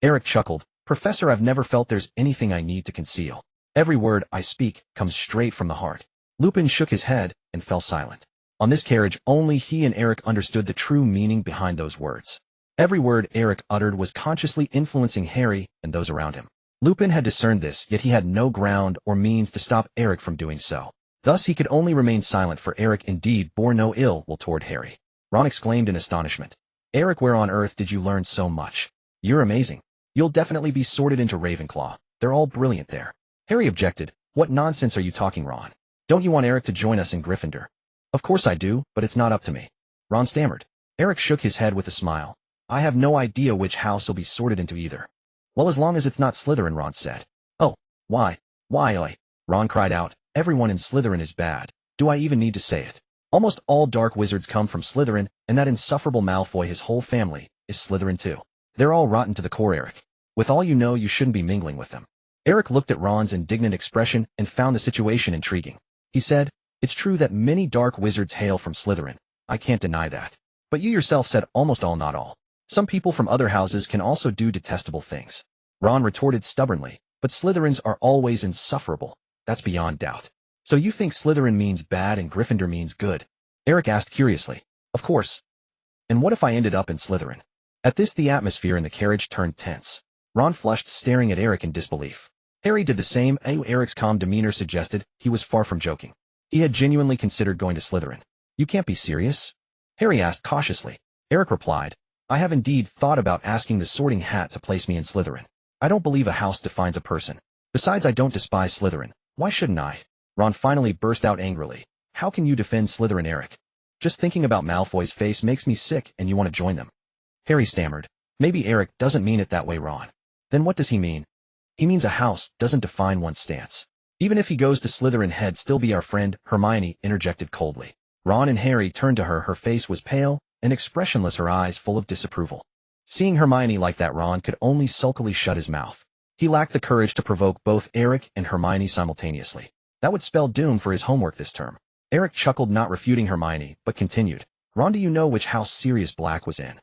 Eric chuckled. Professor, I've never felt there's anything I need to conceal. Every word I speak comes straight from the heart. Lupin shook his head and fell silent. On this carriage, only he and Eric understood the true meaning behind those words. Every word Eric uttered was consciously influencing Harry and those around him. Lupin had discerned this, yet he had no ground or means to stop Eric from doing so. Thus he could only remain silent, for Eric indeed bore no ill will toward Harry. Ron exclaimed in astonishment. Eric, where on earth did you learn so much? You're amazing. You'll definitely be sorted into Ravenclaw. They're all brilliant there. Harry objected. What nonsense are you talking, Ron? Don't you want Eric to join us in Gryffindor? Of course I do, but it's not up to me. Ron stammered. Eric shook his head with a smile. I have no idea which house he'll be sorted into either. Well, as long as it's not Slytherin, Ron said. Oh, why? Why? Ron cried out. Everyone in Slytherin is bad. Do I even need to say it? Almost all dark wizards come from Slytherin, and that insufferable Malfoy, his whole family, is Slytherin too. They're all rotten to the core, Eric. With all you know, you shouldn't be mingling with them. Eric looked at Ron's indignant expression and found the situation intriguing. He said, It's true that many dark wizards hail from Slytherin. I can't deny that. But you yourself said almost all, not all. Some people from other houses can also do detestable things. Ron retorted stubbornly, but Slytherins are always insufferable. That's beyond doubt. So you think Slytherin means bad and Gryffindor means good? Eric asked curiously. Of course. And what if I ended up in Slytherin? At this, the atmosphere in the carriage turned tense. Ron flushed, staring at Eric in disbelief. Harry did the same. Eric's calm demeanor suggested he was far from joking. He had genuinely considered going to Slytherin. You can't be serious? Harry asked cautiously. Eric replied, I have indeed thought about asking the Sorting Hat to place me in Slytherin. I don't believe a house defines a person. Besides, I don't despise Slytherin. Why shouldn't I? Ron finally burst out angrily. How can you defend Slytherin, Eric? Just thinking about Malfoy's face makes me sick and you want to join them. Harry stammered. Maybe Eric doesn't mean it that way, Ron. Then what does he mean? He means a house doesn't define one's stance. Even if he goes to Slytherin, he'd still be our friend, Hermione interjected coldly. Ron and Harry turned to her. Her face was pale and expressionless, her eyes full of disapproval. Seeing Hermione like that, Ron could only sulkily shut his mouth. He lacked the courage to provoke both Eric and Hermione simultaneously. That would spell doom for his homework this term. Eric chuckled, not refuting Hermione, but continued. Ron, do you know which house Sirius Black was in?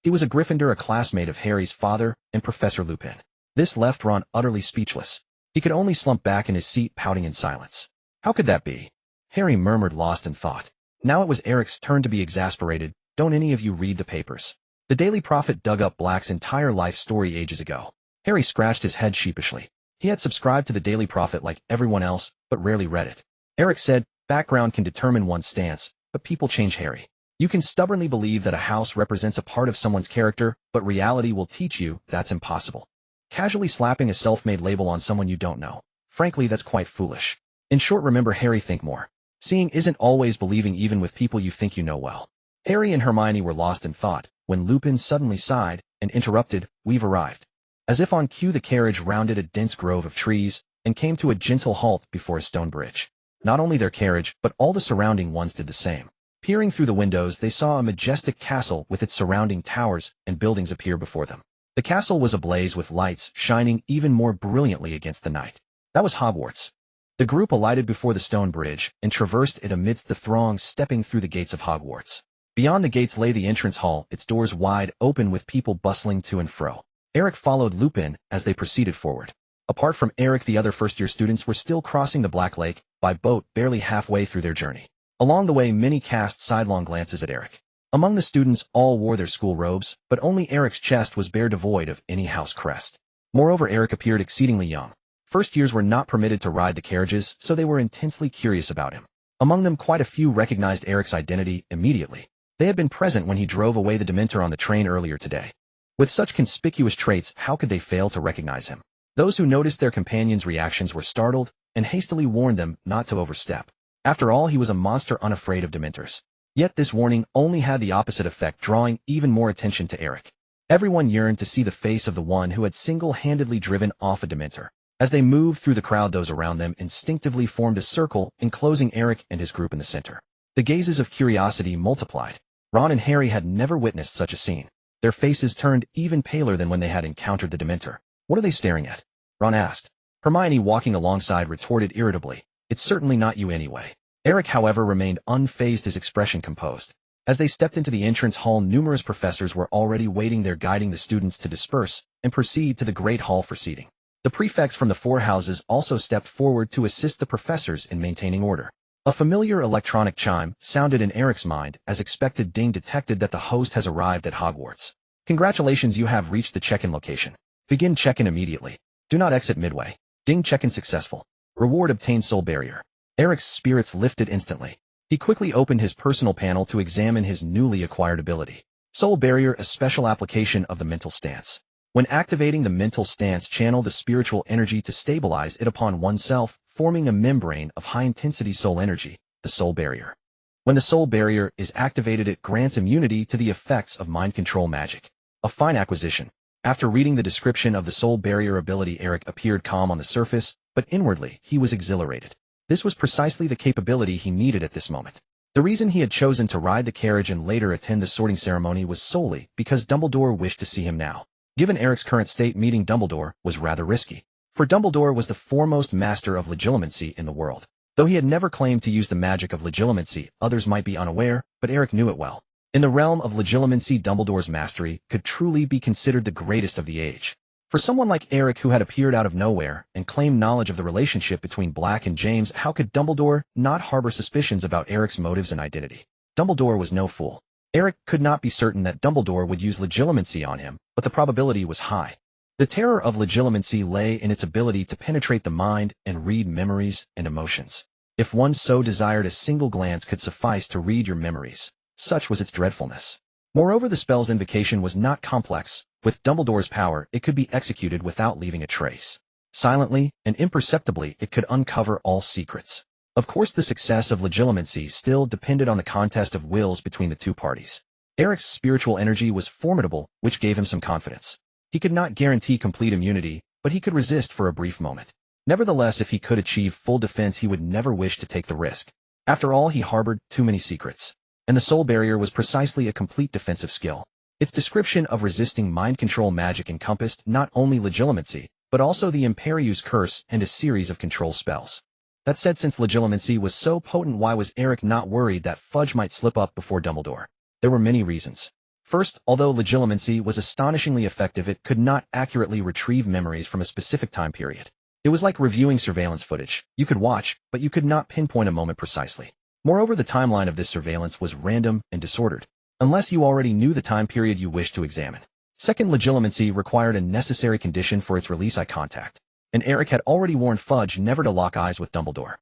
He was a Gryffindor, a classmate of Harry's father and Professor Lupin. This left Ron utterly speechless. He could only slump back in his seat, pouting in silence. How could that be? Harry murmured, lost in thought. Now it was Eric's turn to be exasperated. Don't any of you read the papers? The Daily Prophet dug up Black's entire life story ages ago. Harry scratched his head sheepishly. He had subscribed to the Daily Prophet like everyone else, but rarely read it. Eric said, background can determine one's stance, but people change, Harry. You can stubbornly believe that a house represents a part of someone's character, but reality will teach you that's impossible. Casually slapping a self-made label on someone you don't know. Frankly, that's quite foolish. In short, remember, Harry, think more. Seeing isn't always believing, even with people you think you know well. Harry and Hermione were lost in thought when Lupin suddenly sighed and interrupted, we've arrived. As if on cue, the carriage rounded a dense grove of trees and came to a gentle halt before a stone bridge. Not only their carriage, but all the surrounding ones did the same. Peering through the windows, they saw a majestic castle with its surrounding towers and buildings appear before them. The castle was ablaze with lights, shining even more brilliantly against the night. That was Hogwarts. The group alighted before the stone bridge and traversed it amidst the throng, stepping through the gates of Hogwarts. Beyond the gates lay the entrance hall, its doors wide open with people bustling to and fro. Eric followed Lupin as they proceeded forward. Apart from Eric, the other first-year students were still crossing the Black Lake by boat, barely halfway through their journey. Along the way, many cast sidelong glances at Eric. Among the students, all wore their school robes, but only Eric's chest was bare, devoid of any house crest. Moreover, Eric appeared exceedingly young. First years were not permitted to ride the carriages, so they were intensely curious about him. Among them, quite a few recognized Eric's identity immediately. They had been present when he drove away the Dementor on the train earlier today. With such conspicuous traits, how could they fail to recognize him? Those who noticed their companions' reactions were startled and hastily warned them not to overstep. After all, he was a monster unafraid of Dementors. Yet this warning only had the opposite effect, drawing even more attention to Eric. Everyone yearned to see the face of the one who had single-handedly driven off a Dementor. As they moved through the crowd, those around them instinctively formed a circle, enclosing Eric and his group in the center. The gazes of curiosity multiplied. Ron and Harry had never witnessed such a scene. Their faces turned even paler than when they had encountered the Dementor. What are they staring at? Ron asked. Hermione, walking alongside, retorted irritably. It's certainly not you anyway. Eric, however, remained unfazed, his expression composed. As they stepped into the entrance hall, numerous professors were already waiting there, guiding the students to disperse and proceed to the great hall for seating. The prefects from the 4 houses also stepped forward to assist the professors in maintaining order. A familiar electronic chime sounded in Eric's mind as expected. Ding detected that the host has arrived at Hogwarts. Congratulations, you have reached the check-in location. Begin check-in immediately. Do not exit midway. Ding, check-in successful. Reward obtained, soul barrier. Eric's spirits lifted instantly. He quickly opened his personal panel to examine his newly acquired ability. Soul barrier, a special application of the mental stance. When activating the mental stance, channel the spiritual energy to stabilize it upon oneself, forming a membrane of high-intensity soul energy, the soul barrier. When the soul barrier is activated, it grants immunity to the effects of mind control magic. A fine acquisition. After reading the description of the soul barrier ability, Eric appeared calm on the surface, but inwardly he was exhilarated. This was precisely the capability he needed at this moment. The reason he had chosen to ride the carriage and later attend the sorting ceremony was solely because Dumbledore wished to see him now. Given Eric's current state, meeting Dumbledore was rather risky. For Dumbledore was the foremost master of legilimency in the world. Though he had never claimed to use the magic of legilimency, others might be unaware, but Eric knew it well. In the realm of legilimency, Dumbledore's mastery could truly be considered the greatest of the age. For someone like Eric who had appeared out of nowhere and claimed knowledge of the relationship between Black and James, how could Dumbledore not harbor suspicions about Eric's motives and identity? Dumbledore was no fool. Eric could not be certain that Dumbledore would use legilimency on him, but the probability was high. The terror of legilimency lay in its ability to penetrate the mind and read memories and emotions. If one so desired, a single glance could suffice to read your memories. Such was its dreadfulness. Moreover, the spell's invocation was not complex. With Dumbledore's power, it could be executed without leaving a trace. Silently and imperceptibly, it could uncover all secrets. Of course, the success of legilimency still depended on the contest of wills between the two parties. Eric's spiritual energy was formidable, which gave him some confidence. He could not guarantee complete immunity, but he could resist for a brief moment. Nevertheless, if he could achieve full defense, he would never wish to take the risk. After all, he harbored too many secrets. And the soul barrier was precisely a complete defensive skill. Its description of resisting mind control magic encompassed not only legilimency, but also the Imperius curse and a series of control spells. That said, since legilimency was so potent, why was Eric not worried that Fudge might slip up before Dumbledore? There were many reasons. First, although legilimency was astonishingly effective, it could not accurately retrieve memories from a specific time period. It was like reviewing surveillance footage. You could watch, but you could not pinpoint a moment precisely. Moreover, the timeline of this surveillance was random and disordered, unless you already knew the time period you wished to examine. Second, legilimency required a necessary condition for its release: eye contact. And Eric had already warned Fudge never to lock eyes with Dumbledore.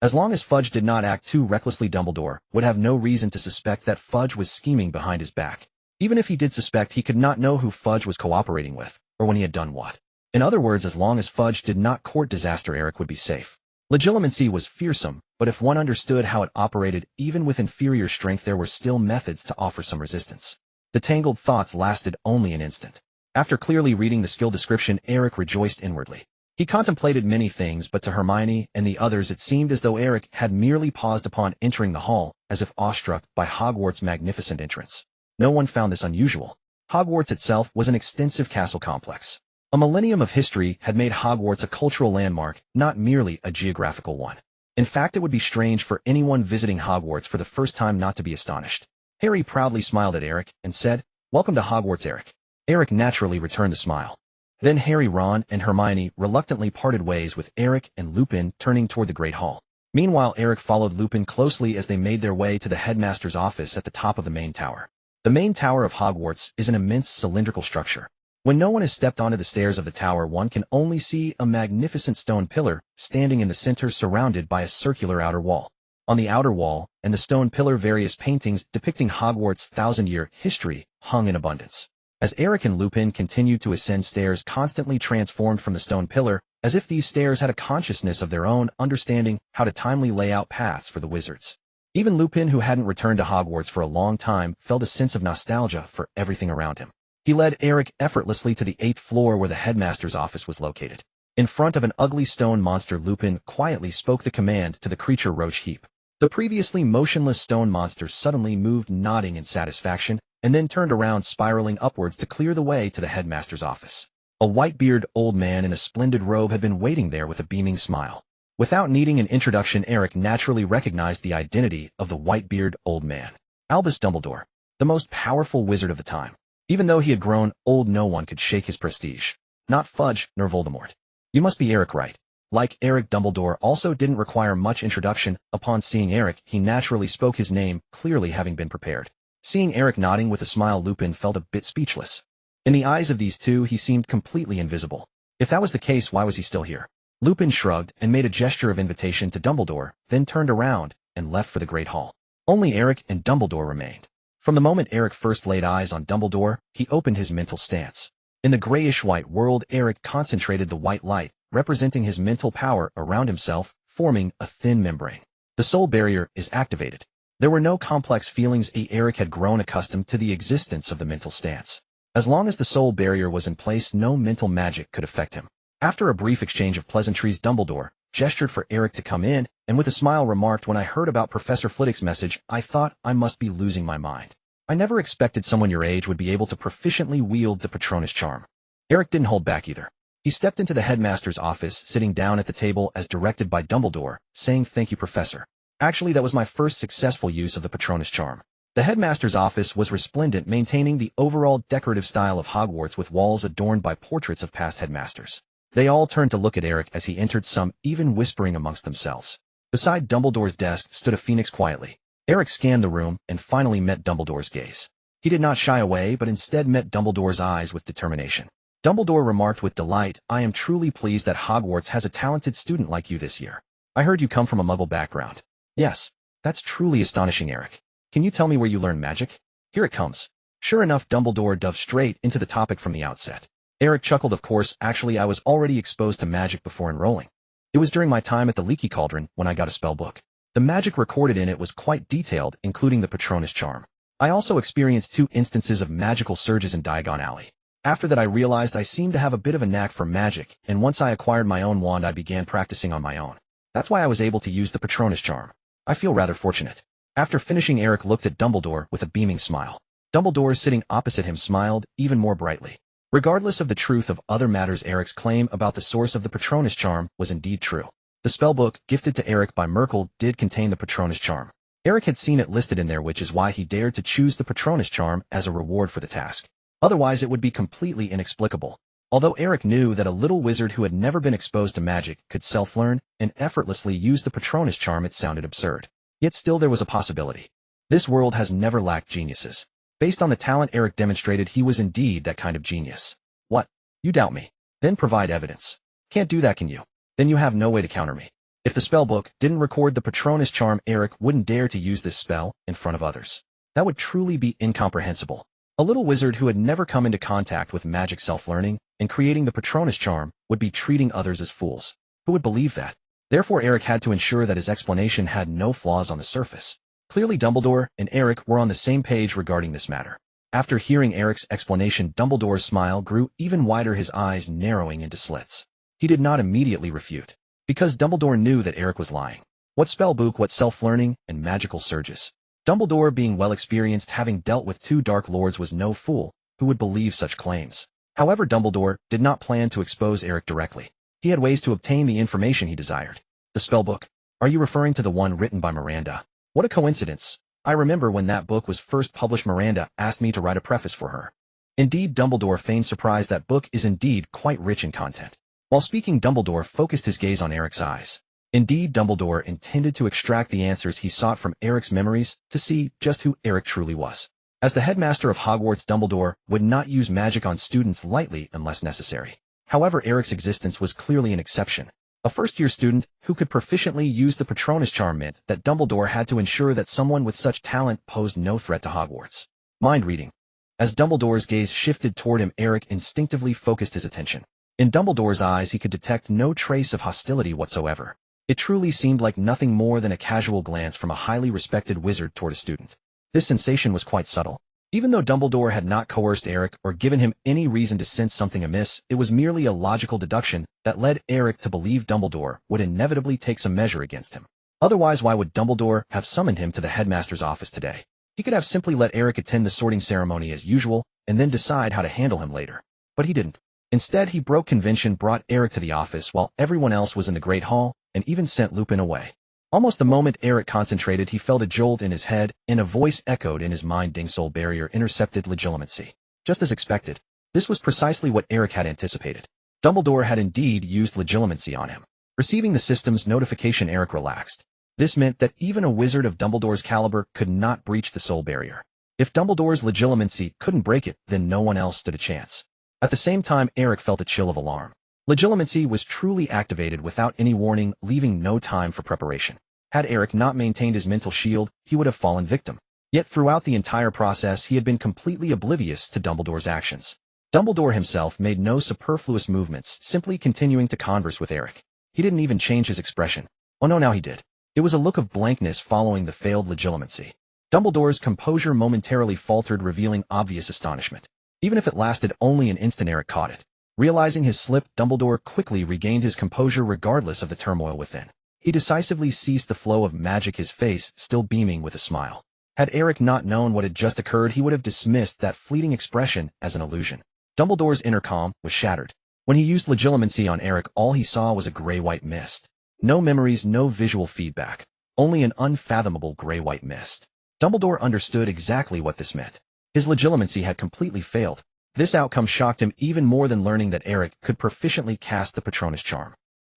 As long as Fudge did not act too recklessly, Dumbledore would have no reason to suspect that Fudge was scheming behind his back. Even if he did suspect, he could not know who Fudge was cooperating with, or when he had done what. In other words, as long as Fudge did not court disaster, Eric would be safe. Legilimency was fearsome, but if one understood how it operated, even with inferior strength, there were still methods to offer some resistance. The tangled thoughts lasted only an instant. After clearly reading the skill description, Eric rejoiced inwardly. He contemplated many things, but to Hermione and the others it seemed as though Eric had merely paused upon entering the hall, as if awestruck by Hogwarts' magnificent entrance. No one found this unusual. Hogwarts itself was an extensive castle complex. A millennium of history had made Hogwarts a cultural landmark, not merely a geographical one. In fact, it would be strange for anyone visiting Hogwarts for the first time not to be astonished. Harry proudly smiled at Eric and said, "Welcome to Hogwarts, Eric." Eric naturally returned the smile. Then Harry, Ron, and Hermione reluctantly parted ways, with Eric and Lupin turning toward the Great Hall. Meanwhile, Eric followed Lupin closely as they made their way to the headmaster's office at the top of the main tower. The main tower of Hogwarts is an immense cylindrical structure. When no one has stepped onto the stairs of the tower, one can only see a magnificent stone pillar standing in the center, surrounded by a circular outer wall. On the outer wall and the stone pillar, various paintings depicting Hogwarts' thousand-year history hung in abundance. As Eric and Lupin continued to ascend stairs constantly transformed from the stone pillar, as if these stairs had a consciousness of their own, understanding how to timely lay out paths for the wizards. Even Lupin, who hadn't returned to Hogwarts for a long time, felt a sense of nostalgia for everything around him. He led Eric effortlessly to the 8th floor where the headmaster's office was located. In front of an ugly stone monster, Lupin quietly spoke the command to the creature Roach Heap. The previously motionless stone monster suddenly moved, nodding in satisfaction, and then turned around, spiraling upwards to clear the way to the headmaster's office. A white-bearded old man in a splendid robe had been waiting there with a beaming smile. Without needing an introduction, Eric naturally recognized the identity of the white-bearded old man. Albus Dumbledore, the most powerful wizard of the time. Even though he had grown old, no one could shake his prestige. Not Fudge, nor Voldemort. "You must be Eric, right?" Like Eric, Dumbledore also didn't require much introduction. Upon seeing Eric, he naturally spoke his name, clearly having been prepared. Seeing Eric nodding with a smile, Lupin felt a bit speechless. In the eyes of these two, he seemed completely invisible. If that was the case, why was he still here? Lupin shrugged and made a gesture of invitation to Dumbledore, then turned around and left for the Great Hall. Only Eric and Dumbledore remained. From the moment Eric first laid eyes on Dumbledore, he opened his mental stance. In the grayish-white world, Eric concentrated the white light, representing his mental power, around himself, forming a thin membrane. The soul barrier is activated. There were no complex feelings. Eric had grown accustomed to the existence of the mental stance. As long as the soul barrier was in place, no mental magic could affect him. After a brief exchange of pleasantries, Dumbledore gestured for Eric to come in, and with a smile remarked, "When I heard about Professor Flitwick's message, I thought I must be losing my mind. I never expected someone your age would be able to proficiently wield the Patronus charm." Eric didn't hold back either. He stepped into the headmaster's office, sitting down at the table as directed by Dumbledore, saying, "Thank you, Professor. Actually, that was my first successful use of the Patronus charm." The headmaster's office was resplendent, maintaining the overall decorative style of Hogwarts with walls adorned by portraits of past headmasters. They all turned to look at Eric as he entered, some even whispering amongst themselves. Beside Dumbledore's desk stood a phoenix quietly. Eric scanned the room and finally met Dumbledore's gaze. He did not shy away, but instead met Dumbledore's eyes with determination. Dumbledore remarked with delight, "I am truly pleased that Hogwarts has a talented student like you this year. I heard you come from a Muggle background." "Yes, that's truly astonishing, Eric. Can you tell me where you learned magic?" "Here it comes." Sure enough, Dumbledore dove straight into the topic from the outset. Eric chuckled. "Of course, actually I was already exposed to magic before enrolling. It was during my time at the Leaky Cauldron when I got a spell book. The magic recorded in it was quite detailed, including the Patronus charm. I also experienced 2 instances of magical surges in Diagon Alley. After that I realized I seemed to have a bit of a knack for magic, and once I acquired my own wand I began practicing on my own. That's why I was able to use the Patronus charm. I feel rather fortunate." After finishing, Eric looked at Dumbledore with a beaming smile. Dumbledore, sitting opposite him, smiled even more brightly. Regardless of the truth of other matters, Eric's claim about the source of the Patronus charm was indeed true. The spellbook, gifted to Eric by Merkle, did contain the Patronus charm. Eric had seen it listed in there, which is why he dared to choose the Patronus charm as a reward for the task. Otherwise it would be completely inexplicable. Although Eric knew that a little wizard who had never been exposed to magic could self-learn and effortlessly use the Patronus charm, it sounded absurd. Yet still there was a possibility. This world has never lacked geniuses. Based on the talent Eric demonstrated, he was indeed that kind of genius. "What? You doubt me? Then provide evidence." "Can't do that, can you? Then you have no way to counter me. If the spellbook didn't record the Patronus charm, Eric wouldn't dare to use this spell in front of others. That would truly be incomprehensible. A little wizard who had never come into contact with magic self-learning and creating the Patronus charm would be treating others as fools. Who would believe that?" Therefore Eric had to ensure that his explanation had no flaws on the surface. Clearly Dumbledore and Eric were on the same page regarding this matter. After hearing Eric's explanation, Dumbledore's smile grew even wider, his eyes narrowing into slits. He did not immediately refute, because Dumbledore knew that Eric was lying. What spellbook, what self-learning, and magical surges? Dumbledore, being well experienced, having dealt with 2 Dark Lords, was no fool who would believe such claims. However, Dumbledore did not plan to expose Eric directly. He had ways to obtain the information he desired. "The spellbook? Are you referring to the one written by Miranda? What a coincidence. I remember when that book was first published, Miranda asked me to write a preface for her." Indeed, Dumbledore feigned surprise. That book is indeed quite rich in content. While speaking, Dumbledore focused his gaze on Eric's eyes. Indeed, Dumbledore intended to extract the answers he sought from Eric's memories to see just who Eric truly was. As the headmaster of Hogwarts, Dumbledore would not use magic on students lightly unless necessary. However, Eric's existence was clearly an exception. A first-year student who could proficiently use the Patronus charm meant that Dumbledore had to ensure that someone with such talent posed no threat to Hogwarts. Mind reading. As Dumbledore's gaze shifted toward him, Eric instinctively focused his attention. In Dumbledore's eyes he could detect no trace of hostility whatsoever. It truly seemed like nothing more than a casual glance from a highly respected wizard toward a student. This sensation was quite subtle. Even though Dumbledore had not coerced Eric or given him any reason to sense something amiss, it was merely a logical deduction that led Eric to believe Dumbledore would inevitably take some measure against him. Otherwise, why would Dumbledore have summoned him to the headmaster's office today? He could have simply let Eric attend the sorting ceremony as usual and then decide how to handle him later. But he didn't. Instead, he broke convention, brought Eric to the office while everyone else was in the Great Hall, and even sent Lupin away. Almost the moment Eric concentrated, he felt a jolt in his head, and a voice echoed in his mind, "Ding, soul barrier intercepted, legitimacy." Just as expected. This was precisely what Eric had anticipated. Dumbledore had indeed used legitimacy on him. Receiving the system's notification, Eric relaxed. This meant that even a wizard of Dumbledore's caliber could not breach the soul barrier. If Dumbledore's legitimacy couldn't break it, then no one else stood a chance. At the same time, Eric felt a chill of alarm. Legitimacy was truly activated without any warning, leaving no time for preparation. Had Eric not maintained his mental shield, he would have fallen victim. Yet throughout the entire process, he had been completely oblivious to Dumbledore's actions. Dumbledore himself made no superfluous movements, simply continuing to converse with Eric. He didn't even change his expression. Oh no, now he did. It was a look of blankness following the failed legitimacy. Dumbledore's composure momentarily faltered, revealing obvious astonishment. Even if it lasted only an instant, Eric caught it. Realizing his slip, Dumbledore quickly regained his composure regardless of the turmoil within. He decisively ceased the flow of magic, his face still beaming with a smile. Had Eric not known what had just occurred, he would have dismissed that fleeting expression as an illusion. Dumbledore's inner calm was shattered. When he used legitimacy on Eric, all he saw was a gray-white mist. No memories, no visual feedback. Only an unfathomable gray-white mist. Dumbledore understood exactly what this meant. His legitimacy had completely failed. This outcome shocked him even more than learning that Eric could proficiently cast the Patronus charm.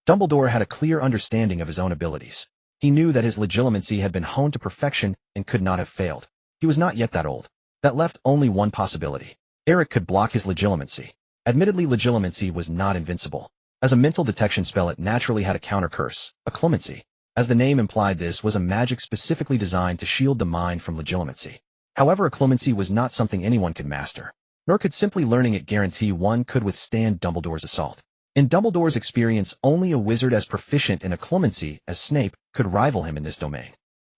Dumbledore had a clear understanding of his own abilities. He knew that his legitimacy had been honed to perfection and could not have failed. He was not yet that old. That left only one possibility. Eric could block his legitimacy. Admittedly, legitimacy was not invincible. As a mental detection spell, it naturally had a counter curse, a clemency. As the name implied, this was a magic specifically designed to shield the mind from legitimacy. However, a clemency was not something anyone could master, nor could simply learning it guarantee one could withstand Dumbledore's assault. In Dumbledore's experience, only a wizard as proficient in a clemency as Snape could rival him in this domain.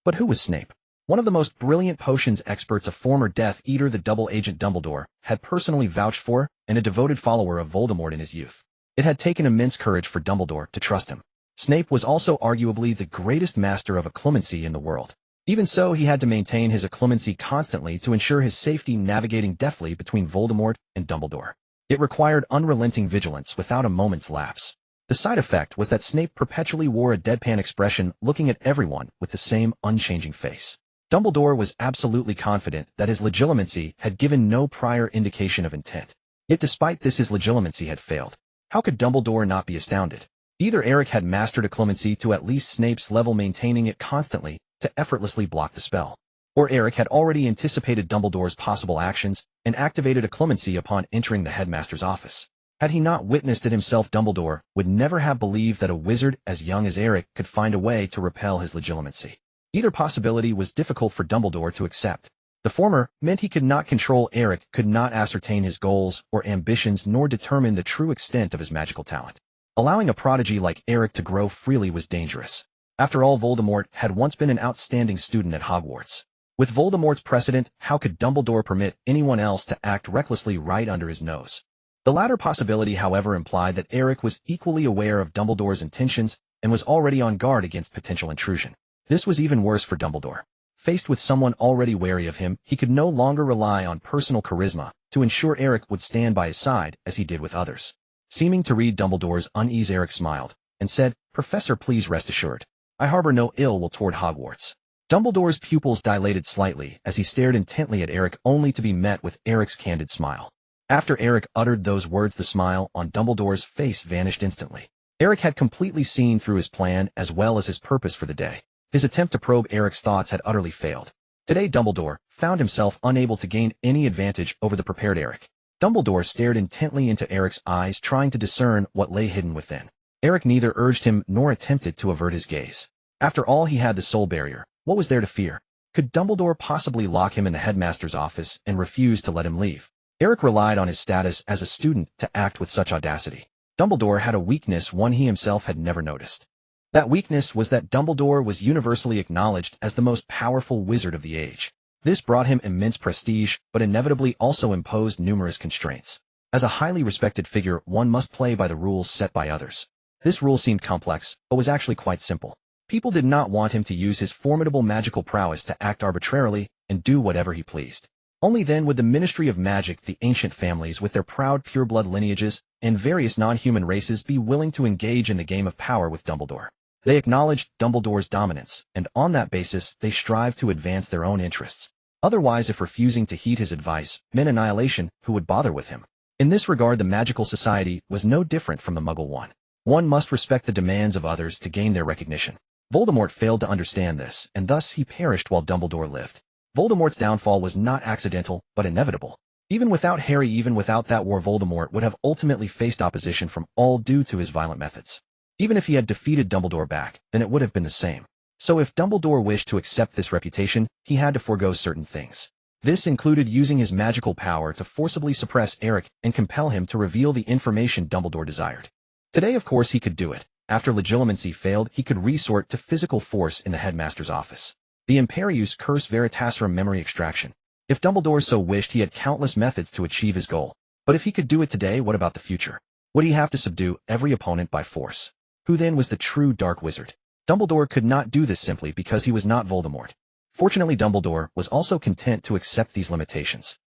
But who was Snape? One of the most brilliant potions experts, a former Death Eater, the double agent Dumbledore had personally vouched for, and a devoted follower of Voldemort in his youth. It had taken immense courage for Dumbledore to trust him. Snape was also arguably the greatest master of occlumency in the world. Even so, he had to maintain his occlumency constantly to ensure his safety, navigating deftly between Voldemort and Dumbledore. It required unrelenting vigilance without a moment's lapse. The side effect was that Snape perpetually wore a deadpan expression, looking at everyone with the same unchanging face. Dumbledore was absolutely confident that his legitimacy had given no prior indication of intent. Yet despite this, his legitimacy had failed. How could Dumbledore not be astounded? Either Eric had mastered occlumency to at least Snape's level, maintaining it constantly to effortlessly block the spell, or Eric had already anticipated Dumbledore's possible actions and activated occlumency upon entering the headmaster's office. Had he not witnessed it himself, Dumbledore would never have believed that a wizard as young as Eric could find a way to repel his legitimacy. Either possibility was difficult for Dumbledore to accept. The former meant he could not control Eric, could not ascertain his goals or ambitions, nor determine the true extent of his magical talent. Allowing a prodigy like Eric to grow freely was dangerous. After all, Voldemort had once been an outstanding student at Hogwarts. With Voldemort's precedent, how could Dumbledore permit anyone else to act recklessly right under his nose? The latter possibility, however, implied that Eric was equally aware of Dumbledore's intentions and was already on guard against potential intrusion. This was even worse for Dumbledore. Faced with someone already wary of him, he could no longer rely on personal charisma to ensure Eric would stand by his side as he did with others. Seeming to read Dumbledore's unease, Eric smiled and said, "Professor, please rest assured. I harbor no ill will toward Hogwarts." Dumbledore's pupils dilated slightly as he stared intently at Eric, only to be met with Eric's candid smile. After Eric uttered those words, the smile on Dumbledore's face vanished instantly. Eric had completely seen through his plan as well as his purpose for the day. His attempt to probe Eric's thoughts had utterly failed. Today, Dumbledore found himself unable to gain any advantage over the prepared Eric. Dumbledore stared intently into Eric's eyes, trying to discern what lay hidden within. Eric neither urged him nor attempted to avert his gaze. After all, he had the soul barrier. What was there to fear? Could Dumbledore possibly lock him in the headmaster's office and refuse to let him leave? Eric relied on his status as a student to act with such audacity. Dumbledore had a weakness, one he himself had never noticed. That weakness was that Dumbledore was universally acknowledged as the most powerful wizard of the age. This brought him immense prestige, but inevitably also imposed numerous constraints. As a highly respected figure, one must play by the rules set by others. This rule seemed complex, but was actually quite simple. People did not want him to use his formidable magical prowess to act arbitrarily and do whatever he pleased. Only then would the Ministry of Magic, the ancient families with their proud pureblood lineages, and various non-human races be willing to engage in the game of power with Dumbledore. They acknowledged Dumbledore's dominance, and on that basis they strived to advance their own interests. Otherwise, if refusing to heed his advice meant annihilation, who would bother with him? In this regard, the magical society was no different from the Muggle one. One must respect the demands of others to gain their recognition. Voldemort failed to understand this, and thus he perished while Dumbledore lived. Voldemort's downfall was not accidental, but inevitable. Even without Harry, even without that war, Voldemort would have ultimately faced opposition from all due to his violent methods. Even if he had defeated Dumbledore back, then it would have been the same. So if Dumbledore wished to accept this reputation, he had to forego certain things. This included using his magical power to forcibly suppress Eric and compel him to reveal the information Dumbledore desired. Today, of course, he could do it. After legitimacy failed, he could resort to physical force in the headmaster's office. The Imperius Curse Veritaserum memory extraction. If Dumbledore so wished, he had countless methods to achieve his goal. But if he could do it today, what about the future? Would he have to subdue every opponent by force? Who then was the true Dark Wizard? Dumbledore could not do this simply because he was not Voldemort. Fortunately, Dumbledore was also content to accept these limitations.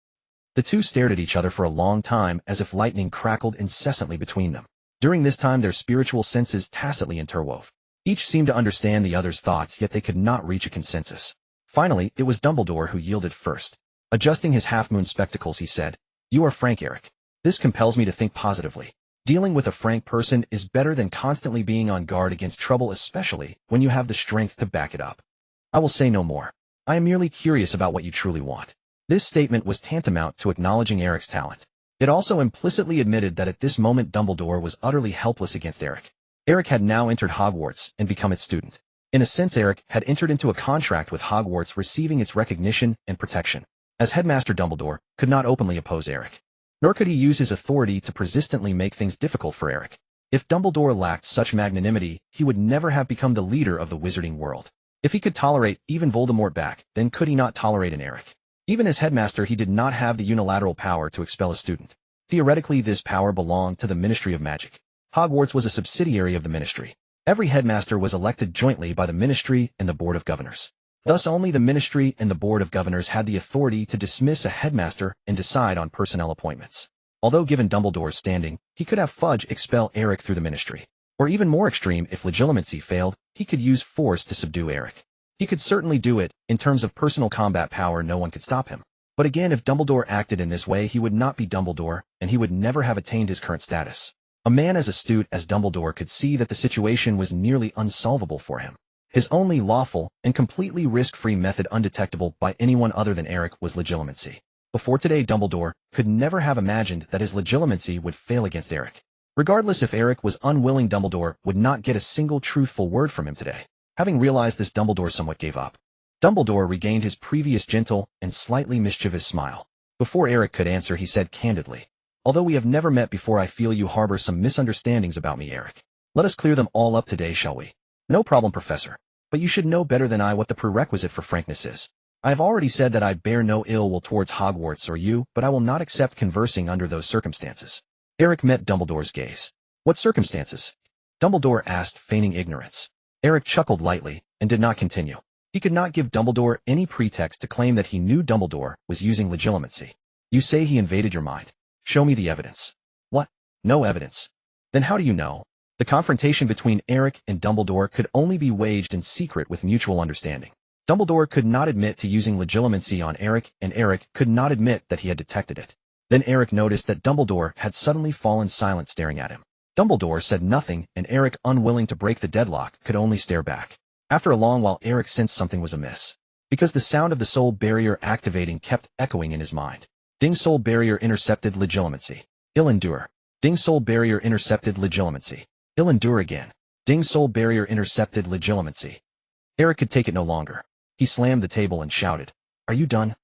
The two stared at each other for a long time, as if lightning crackled incessantly between them. During this time, their spiritual senses tacitly interwove. Each seemed to understand the other's thoughts, yet they could not reach a consensus. Finally, it was Dumbledore who yielded first. Adjusting his half-moon spectacles, he said, "You are frank, Eric. This compels me to think positively. Dealing with a frank person is better than constantly being on guard against trouble, especially when you have the strength to back it up. I will say no more. I am merely curious about what you truly want." This statement was tantamount to acknowledging Eric's talent. It also implicitly admitted that at this moment Dumbledore was utterly helpless against Eric. Eric had now entered Hogwarts and become its student. In a sense, Eric had entered into a contract with Hogwarts, receiving its recognition and protection. As headmaster, Dumbledore could not openly oppose Eric. Nor could he use his authority to persistently make things difficult for Eric. If Dumbledore lacked such magnanimity, he would never have become the leader of the wizarding world. If he could tolerate even Voldemort back, then could he not tolerate an Eric? Even as headmaster, he did not have the unilateral power to expel a student. Theoretically, this power belonged to the Ministry of Magic. Hogwarts was a subsidiary of the Ministry. Every headmaster was elected jointly by the Ministry and the Board of Governors. Thus, only the Ministry and the Board of Governors had the authority to dismiss a headmaster and decide on personnel appointments. Although given Dumbledore's standing, he could have Fudge expel Eric through the Ministry. Or even more extreme, if legitimacy failed, he could use force to subdue Eric. He could certainly do it. In terms of personal combat power, no one could stop him. But again, if Dumbledore acted in this way, he would not be Dumbledore, and he would never have attained his current status. A man as astute as Dumbledore could see that the situation was nearly unsolvable for him. His only lawful and completely risk-free method, undetectable by anyone other than Eric, was legitimacy. Before today, Dumbledore could never have imagined that his legitimacy would fail against Eric. Regardless if Eric was unwilling, Dumbledore would not get a single truthful word from him today. Having realized this, Dumbledore somewhat gave up. Dumbledore regained his previous gentle and slightly mischievous smile. Before Eric could answer, he said candidly, "Although we have never met before, I feel you harbor some misunderstandings about me, Eric. Let us clear them all up today, shall we?" "No problem, Professor. But you should know better than I what the prerequisite for frankness is. I have already said that I bear no ill will towards Hogwarts or you, but I will not accept conversing under those circumstances." Eric met Dumbledore's gaze. "What circumstances?" Dumbledore asked, feigning ignorance. Eric chuckled lightly and did not continue. He could not give Dumbledore any pretext to claim that he knew Dumbledore was using legitimacy. "You say he invaded your mind. Show me the evidence." "What? No evidence." "Then how do you know?" The confrontation between Eric and Dumbledore could only be waged in secret with mutual understanding. Dumbledore could not admit to using legitimacy on Eric, and Eric could not admit that he had detected it. Then Eric noticed that Dumbledore had suddenly fallen silent, staring at him. Dumbledore said nothing, and Eric, unwilling to break the deadlock, could only stare back. After a long while, Eric sensed something was amiss, because the sound of the soul barrier activating kept echoing in his mind. Ding, soul barrier intercepted, legitimacy. Ill endure. Ding, soul barrier intercepted, legitimacy. Ill endure again. Ding, soul barrier intercepted, legitimacy. Eric could take it no longer. He slammed the table and shouted, "Are you done?"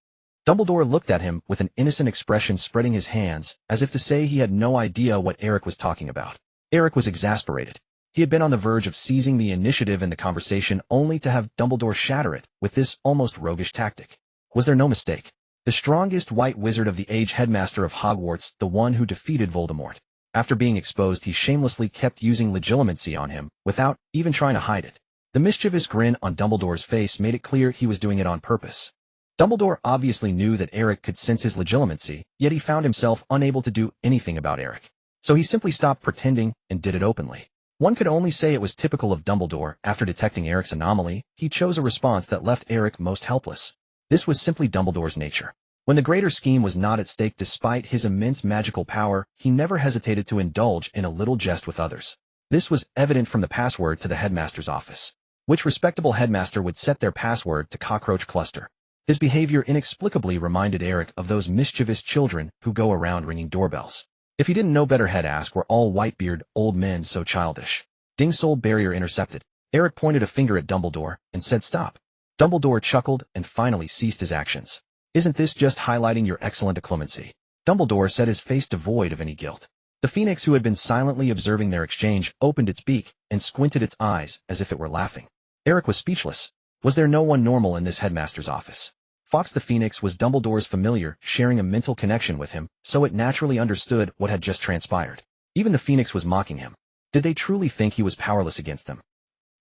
Dumbledore looked at him with an innocent expression, spreading his hands, as if to say he had no idea what Eric was talking about. Eric was exasperated. He had been on the verge of seizing the initiative in the conversation, only to have Dumbledore shatter it with this almost roguish tactic. Was there no mistake? The strongest white wizard of the age, headmaster of Hogwarts, the one who defeated Voldemort. After being exposed, he shamelessly kept using legitimacy on him, without even trying to hide it. The mischievous grin on Dumbledore's face made it clear he was doing it on purpose. Dumbledore obviously knew that Eric could sense his legitimacy, yet he found himself unable to do anything about Eric. So he simply stopped pretending and did it openly. One could only say it was typical of Dumbledore. After detecting Eric's anomaly, he chose a response that left Eric most helpless. This was simply Dumbledore's nature. When the greater scheme was not at stake, despite his immense magical power, he never hesitated to indulge in a little jest with others. This was evident from the password to the headmaster's office. Which respectable headmaster would set their password to cockroach cluster? His behavior inexplicably reminded Eric of those mischievous children who go around ringing doorbells. If he didn't know better, he'd ask, were all white-beard old men so childish? Ding, soul barrier intercepted. Eric pointed a finger at Dumbledore and said stop. Dumbledore chuckled and finally ceased his actions. "Isn't this just highlighting your excellent clemency?" Dumbledore said, his face devoid of any guilt. The phoenix, who had been silently observing their exchange, opened its beak and squinted its eyes as if it were laughing. Eric was speechless. Was there no one normal in this headmaster's office? Fawkes the Phoenix was Dumbledore's familiar, sharing a mental connection with him, so it naturally understood what had just transpired. Even the Phoenix was mocking him. Did they truly think he was powerless against them?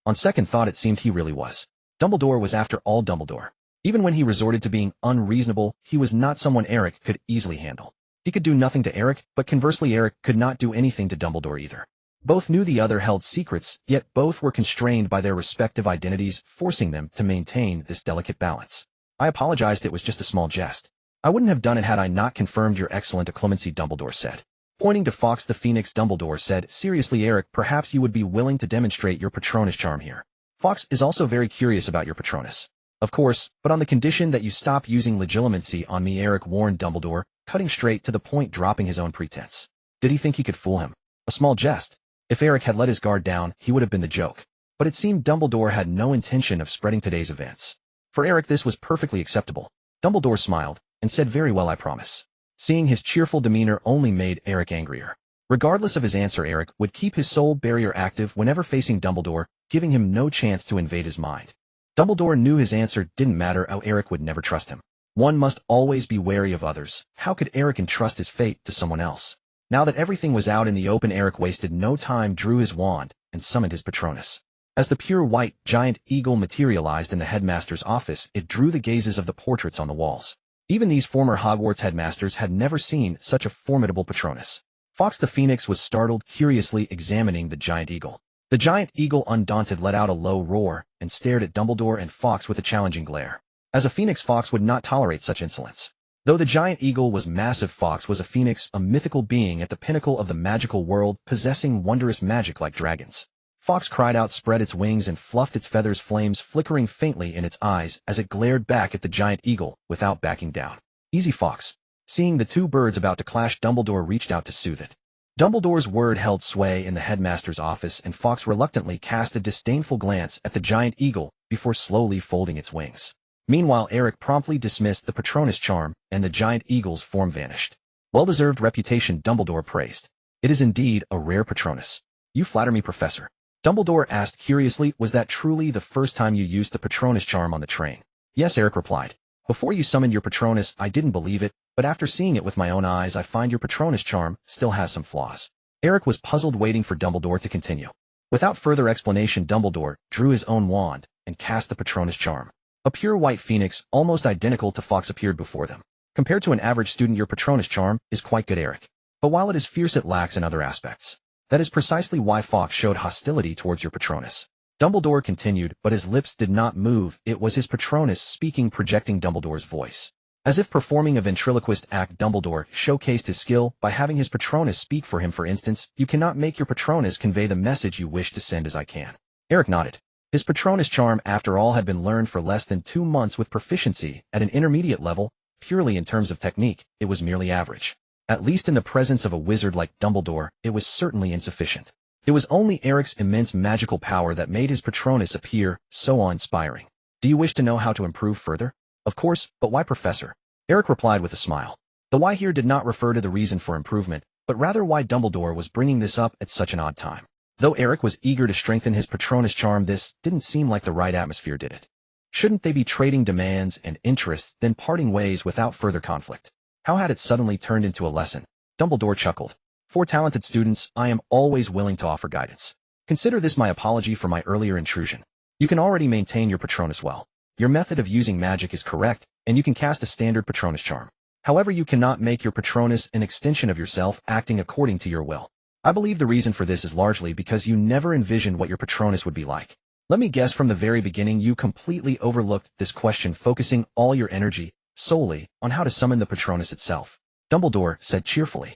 On second thought, it seemed he really was. Dumbledore was after all Dumbledore. Even when he resorted to being unreasonable, he was not someone Eric could easily handle. He could do nothing to Eric, but conversely Eric could not do anything to Dumbledore either. Both knew the other held secrets, yet both were constrained by their respective identities, forcing them to maintain this delicate balance. I apologized, it was just a small jest. I wouldn't have done it had I not confirmed your excellent clemency, Dumbledore said. Pointing to Fawkes the Phoenix, Dumbledore said, seriously Eric, perhaps you would be willing to demonstrate your Patronus charm here. Fawkes is also very curious about your Patronus. Of course, but on the condition that you stop using legilimency on me, Eric warned Dumbledore, cutting straight to the point, dropping his own pretense. Did he think he could fool him? A small jest. If Eric had let his guard down, he would have been the joke. But it seemed Dumbledore had no intention of spreading today's events. For Eric this was perfectly acceptable. Dumbledore smiled, and said, very well, I promise. Seeing his cheerful demeanor only made Eric angrier. Regardless of his answer, Eric would keep his soul barrier active whenever facing Dumbledore, giving him no chance to invade his mind. Dumbledore knew his answer didn't matter, how Eric would never trust him. One must always be wary of others. How could Eric entrust his fate to someone else? Now that everything was out in the open, Eric wasted no time, drew his wand, and summoned his Patronus. As the pure white, giant eagle materialized in the headmaster's office, it drew the gazes of the portraits on the walls. Even these former Hogwarts headmasters had never seen such a formidable Patronus. Fawkes the Phoenix was startled, curiously examining the giant eagle. The giant eagle, undaunted, let out a low roar and stared at Dumbledore and Fawkes with a challenging glare. As a phoenix, Fawkes would not tolerate such insolence. Though the giant eagle was massive, Fawkes was a phoenix, a mythical being at the pinnacle of the magical world, possessing wondrous magic like dragons. Fawkes cried out, spread its wings, and fluffed its feathers, flames flickering faintly in its eyes as it glared back at the giant eagle without backing down. Easy, Fawkes. Seeing the two birds about to clash, Dumbledore reached out to soothe it. Dumbledore's word held sway in the headmaster's office, and Fawkes reluctantly cast a disdainful glance at the giant eagle before slowly folding its wings. Meanwhile, Eric promptly dismissed the Patronus charm, and the giant eagle's form vanished. Well-deserved reputation, Dumbledore praised. It is indeed a rare Patronus. You flatter me, Professor. Dumbledore asked curiously, was that truly the first time you used the Patronus charm on the train? Yes, Eric replied. Before you summoned your Patronus, I didn't believe it, but after seeing it with my own eyes, I find your Patronus charm still has some flaws. Eric was puzzled, waiting for Dumbledore to continue. Without further explanation, Dumbledore drew his own wand and cast the Patronus charm. A pure white phoenix, almost identical to Fawkes, appeared before them. Compared to an average student, your Patronus charm is quite good, Eric. But while it is fierce, it lacks in other aspects. That is precisely why Fawkes showed hostility towards your Patronus. Dumbledore continued, but his lips did not move. It was his Patronus speaking, projecting Dumbledore's voice. As if performing a ventriloquist act, Dumbledore showcased his skill by having his Patronus speak for him. For instance, you cannot make your Patronus convey the message you wish to send as I can. Eric nodded. His Patronus charm, after all, had been learned for less than 2 months with proficiency at an intermediate level. Purely in terms of technique, it was merely average. At least in the presence of a wizard like Dumbledore, it was certainly insufficient. It was only Eric's immense magical power that made his Patronus appear so awe-inspiring. Do you wish to know how to improve further? Of course, but why, Professor? Eric replied with a smile. The why here did not refer to the reason for improvement, but rather why Dumbledore was bringing this up at such an odd time. Though Eric was eager to strengthen his Patronus charm, this didn't seem like the right atmosphere, did it? Shouldn't they be trading demands and interests, then parting ways without further conflict? How had it suddenly turned into a lesson? Dumbledore chuckled. For talented students, I am always willing to offer guidance. Consider this my apology for my earlier intrusion. You can already maintain your Patronus well. Your method of using magic is correct, and you can cast a standard Patronus charm. However, you cannot make your Patronus an extension of yourself, acting according to your will. I believe the reason for this is largely because you never envisioned what your Patronus would be like. Let me guess, from the very beginning you completely overlooked this question, focusing all your energy solely on how to summon the Patronus itself. Dumbledore said cheerfully.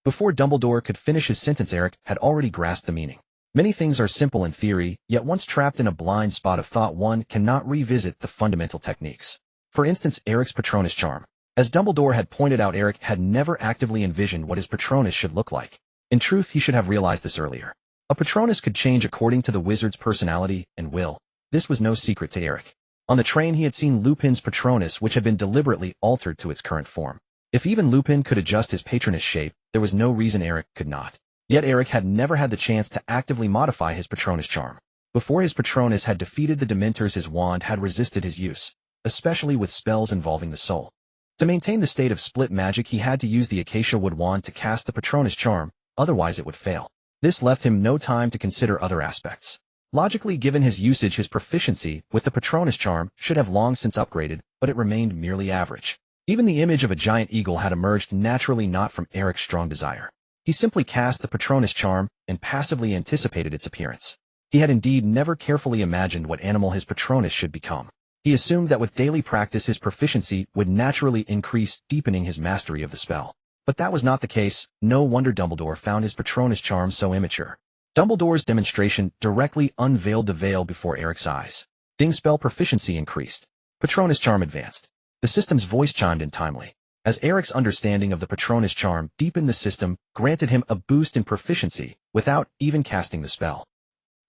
Before Dumbledore could finish his sentence, Eric had already grasped the meaning. Many things are simple in theory, yet once trapped in a blind spot of thought, one cannot revisit the fundamental techniques. For instance, Eric's Patronus charm. As Dumbledore had pointed out, Eric had never actively envisioned what his Patronus should look like. In truth, he should have realized this earlier. A Patronus could change according to the wizard's personality and will. This was no secret to Eric. On the train, he had seen Lupin's Patronus, which had been deliberately altered to its current form. If even Lupin could adjust his Patronus shape, there was no reason Eric could not. Yet Eric had never had the chance to actively modify his Patronus charm. Before his Patronus had defeated the Dementors, his wand had resisted his use, especially with spells involving the soul. To maintain the state of split magic, he had to use the acacia wood wand to cast the Patronus charm, otherwise it would fail. This left him no time to consider other aspects. Logically, given his usage, his proficiency with the Patronus charm should have long since upgraded, but it remained merely average. Even the image of a giant eagle had emerged naturally, not from Eric's strong desire. He simply cast the Patronus charm and passively anticipated its appearance. He had indeed never carefully imagined what animal his Patronus should become. He assumed that with daily practice his proficiency would naturally increase, deepening his mastery of the spell. But that was not the case. No wonder Dumbledore found his Patronus charm so immature. Dumbledore's demonstration directly unveiled the veil before Eric's eyes. Ding's spell proficiency increased. Patronus charm advanced. The system's voice chimed in timely. As Eric's understanding of the Patronus charm deepened, the system granted him a boost in proficiency without even casting the spell.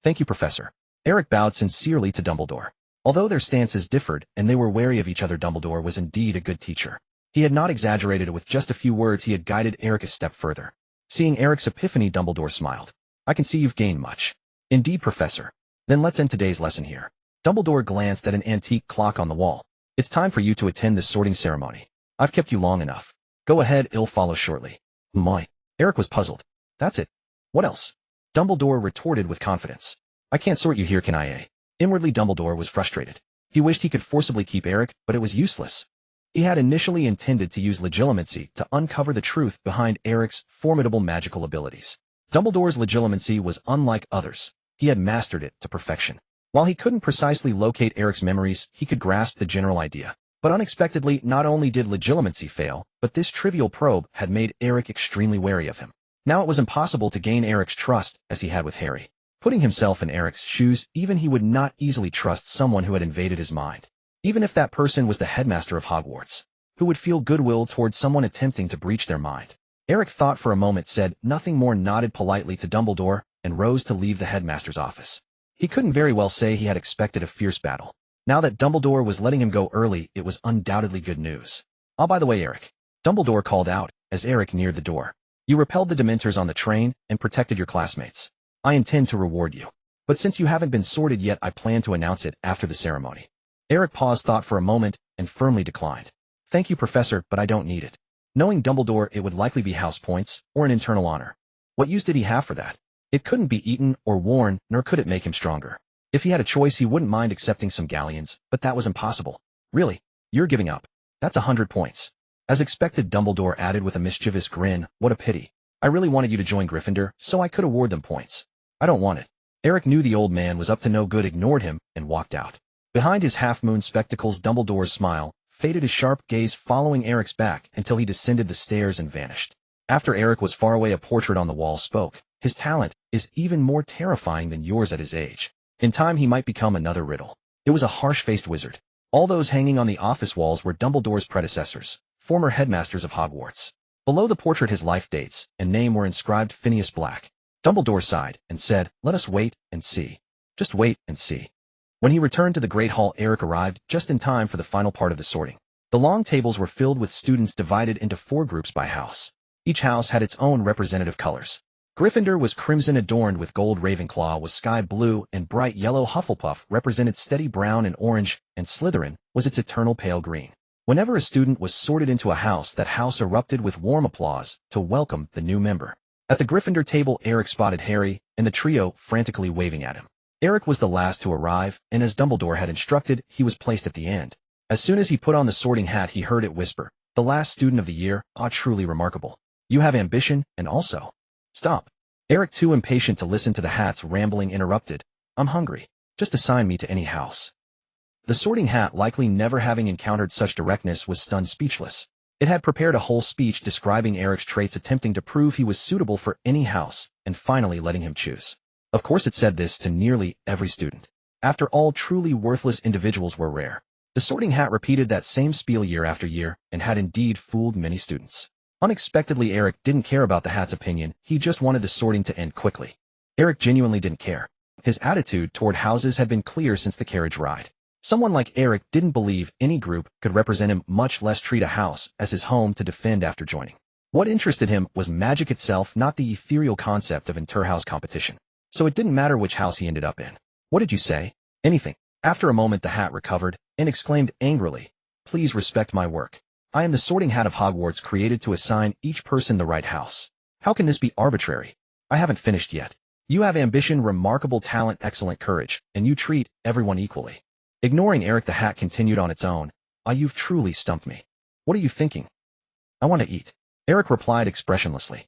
Thank you, Professor. Eric bowed sincerely to Dumbledore. Although their stances differed and they were wary of each other, Dumbledore was indeed a good teacher. He had not exaggerated. With just a few words he had guided Eric a step further. Seeing Eric's epiphany, Dumbledore smiled. I can see you've gained much. Indeed, Professor. Then let's end today's lesson here. Dumbledore glanced at an antique clock on the wall. It's time for you to attend the sorting ceremony. I've kept you long enough. Go ahead, it'll follow shortly. My. Eric was puzzled. That's it. What else? Dumbledore retorted with confidence. I can't sort you here, can I? Inwardly, Dumbledore was frustrated. He wished he could forcibly keep Eric, but it was useless. He had initially intended to use legilimency to uncover the truth behind Eric's formidable magical abilities. Dumbledore's legilimency was unlike others. He had mastered it to perfection. While he couldn't precisely locate Eric's memories, he could grasp the general idea. But unexpectedly, not only did legilimency fail, but this trivial probe had made Eric extremely wary of him. Now it was impossible to gain Eric's trust as he had with Harry. Putting himself in Eric's shoes, even he would not easily trust someone who had invaded his mind. Even if that person was the headmaster of Hogwarts, who would feel goodwill towards someone attempting to breach their mind. Eric thought for a moment, said nothing more, nodded politely to Dumbledore, and rose to leave the headmaster's office. He couldn't very well say he had expected a fierce battle. Now that Dumbledore was letting him go early, it was undoubtedly good news. Oh, by the way, Eric, Dumbledore called out as Eric neared the door. You repelled the Dementors on the train and protected your classmates. I intend to reward you. But since you haven't been sorted yet, I plan to announce it after the ceremony. Eric paused, thought for a moment, and firmly declined. Thank you, Professor, but I don't need it. Knowing Dumbledore, it would likely be house points or an internal honor. What use did he have for that? It couldn't be eaten or worn, nor could it make him stronger. If he had a choice, he wouldn't mind accepting some galleons, but that was impossible. Really? You're giving up? That's 100 points. As expected, Dumbledore added with a mischievous grin, what a pity. I really wanted you to join Gryffindor, so I could award them points. I don't want it. Eric knew the old man was up to no good, ignored him, and walked out. Behind his half-moon spectacles, Dumbledore's smile faded, his sharp gaze following Eric's back until he descended the stairs and vanished. After Eric was far away, a portrait on the wall spoke. His talent is even more terrifying than yours at his age. In time he might become another Riddle. It was a harsh-faced wizard. All those hanging on the office walls were Dumbledore's predecessors, former headmasters of Hogwarts. Below the portrait his life dates and name were inscribed Phineas Black. Dumbledore sighed and said, let us wait and see. Just wait and see. When he returned to the Great Hall, Eric arrived just in time for the final part of the sorting. The long tables were filled with students divided into 4 groups by house. Each house had its own representative colors. Gryffindor was crimson adorned with gold, Ravenclaw was sky blue and bright yellow, Hufflepuff represented steady brown and orange, and Slytherin was its eternal pale green. Whenever a student was sorted into a house, that house erupted with warm applause to welcome the new member. At the Gryffindor table, Eric spotted Harry and the trio frantically waving at him. Eric was the last to arrive, and as Dumbledore had instructed, he was placed at the end. As soon as he put on the sorting hat, he heard it whisper, the last student of the year, ah, truly remarkable. You have ambition, and also... Stop. Eric, too impatient to listen to the hat's rambling, interrupted. I'm hungry. Just assign me to any house. The sorting hat, likely never having encountered such directness, was stunned speechless. It had prepared a whole speech describing Eric's traits, attempting to prove he was suitable for any house, and finally letting him choose. Of course it said this to nearly every student. After all, truly worthless individuals were rare. The sorting hat repeated that same spiel year after year, and had indeed fooled many students. Unexpectedly, Eric didn't care about the hat's opinion, he just wanted the sorting to end quickly. Eric genuinely didn't care. His attitude toward houses had been clear since the carriage ride. Someone like Eric didn't believe any group could represent him, much less treat a house as his home to defend after joining. What interested him was magic itself, not the ethereal concept of inter-house competition. So it didn't matter which house he ended up in. What did you say? Anything. After a moment the hat recovered, and exclaimed angrily, please respect my work. I am the sorting hat of Hogwarts, created to assign each person the right house. How can this be arbitrary? I haven't finished yet. You have ambition, remarkable talent, excellent courage, and you treat everyone equally. Ignoring Eric, the hat continued on its own. Ah, you've truly stumped me. What are you thinking? I want to eat. Eric replied expressionlessly.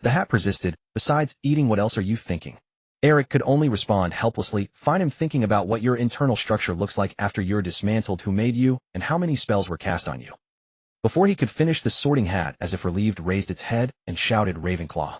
The hat persisted. Besides eating, what else are you thinking? Eric could only respond helplessly. Find him thinking about what your internal structure looks like after you're dismantled, who made you, and how many spells were cast on you. Before he could finish, the sorting hat, as if relieved, raised its head and shouted Ravenclaw.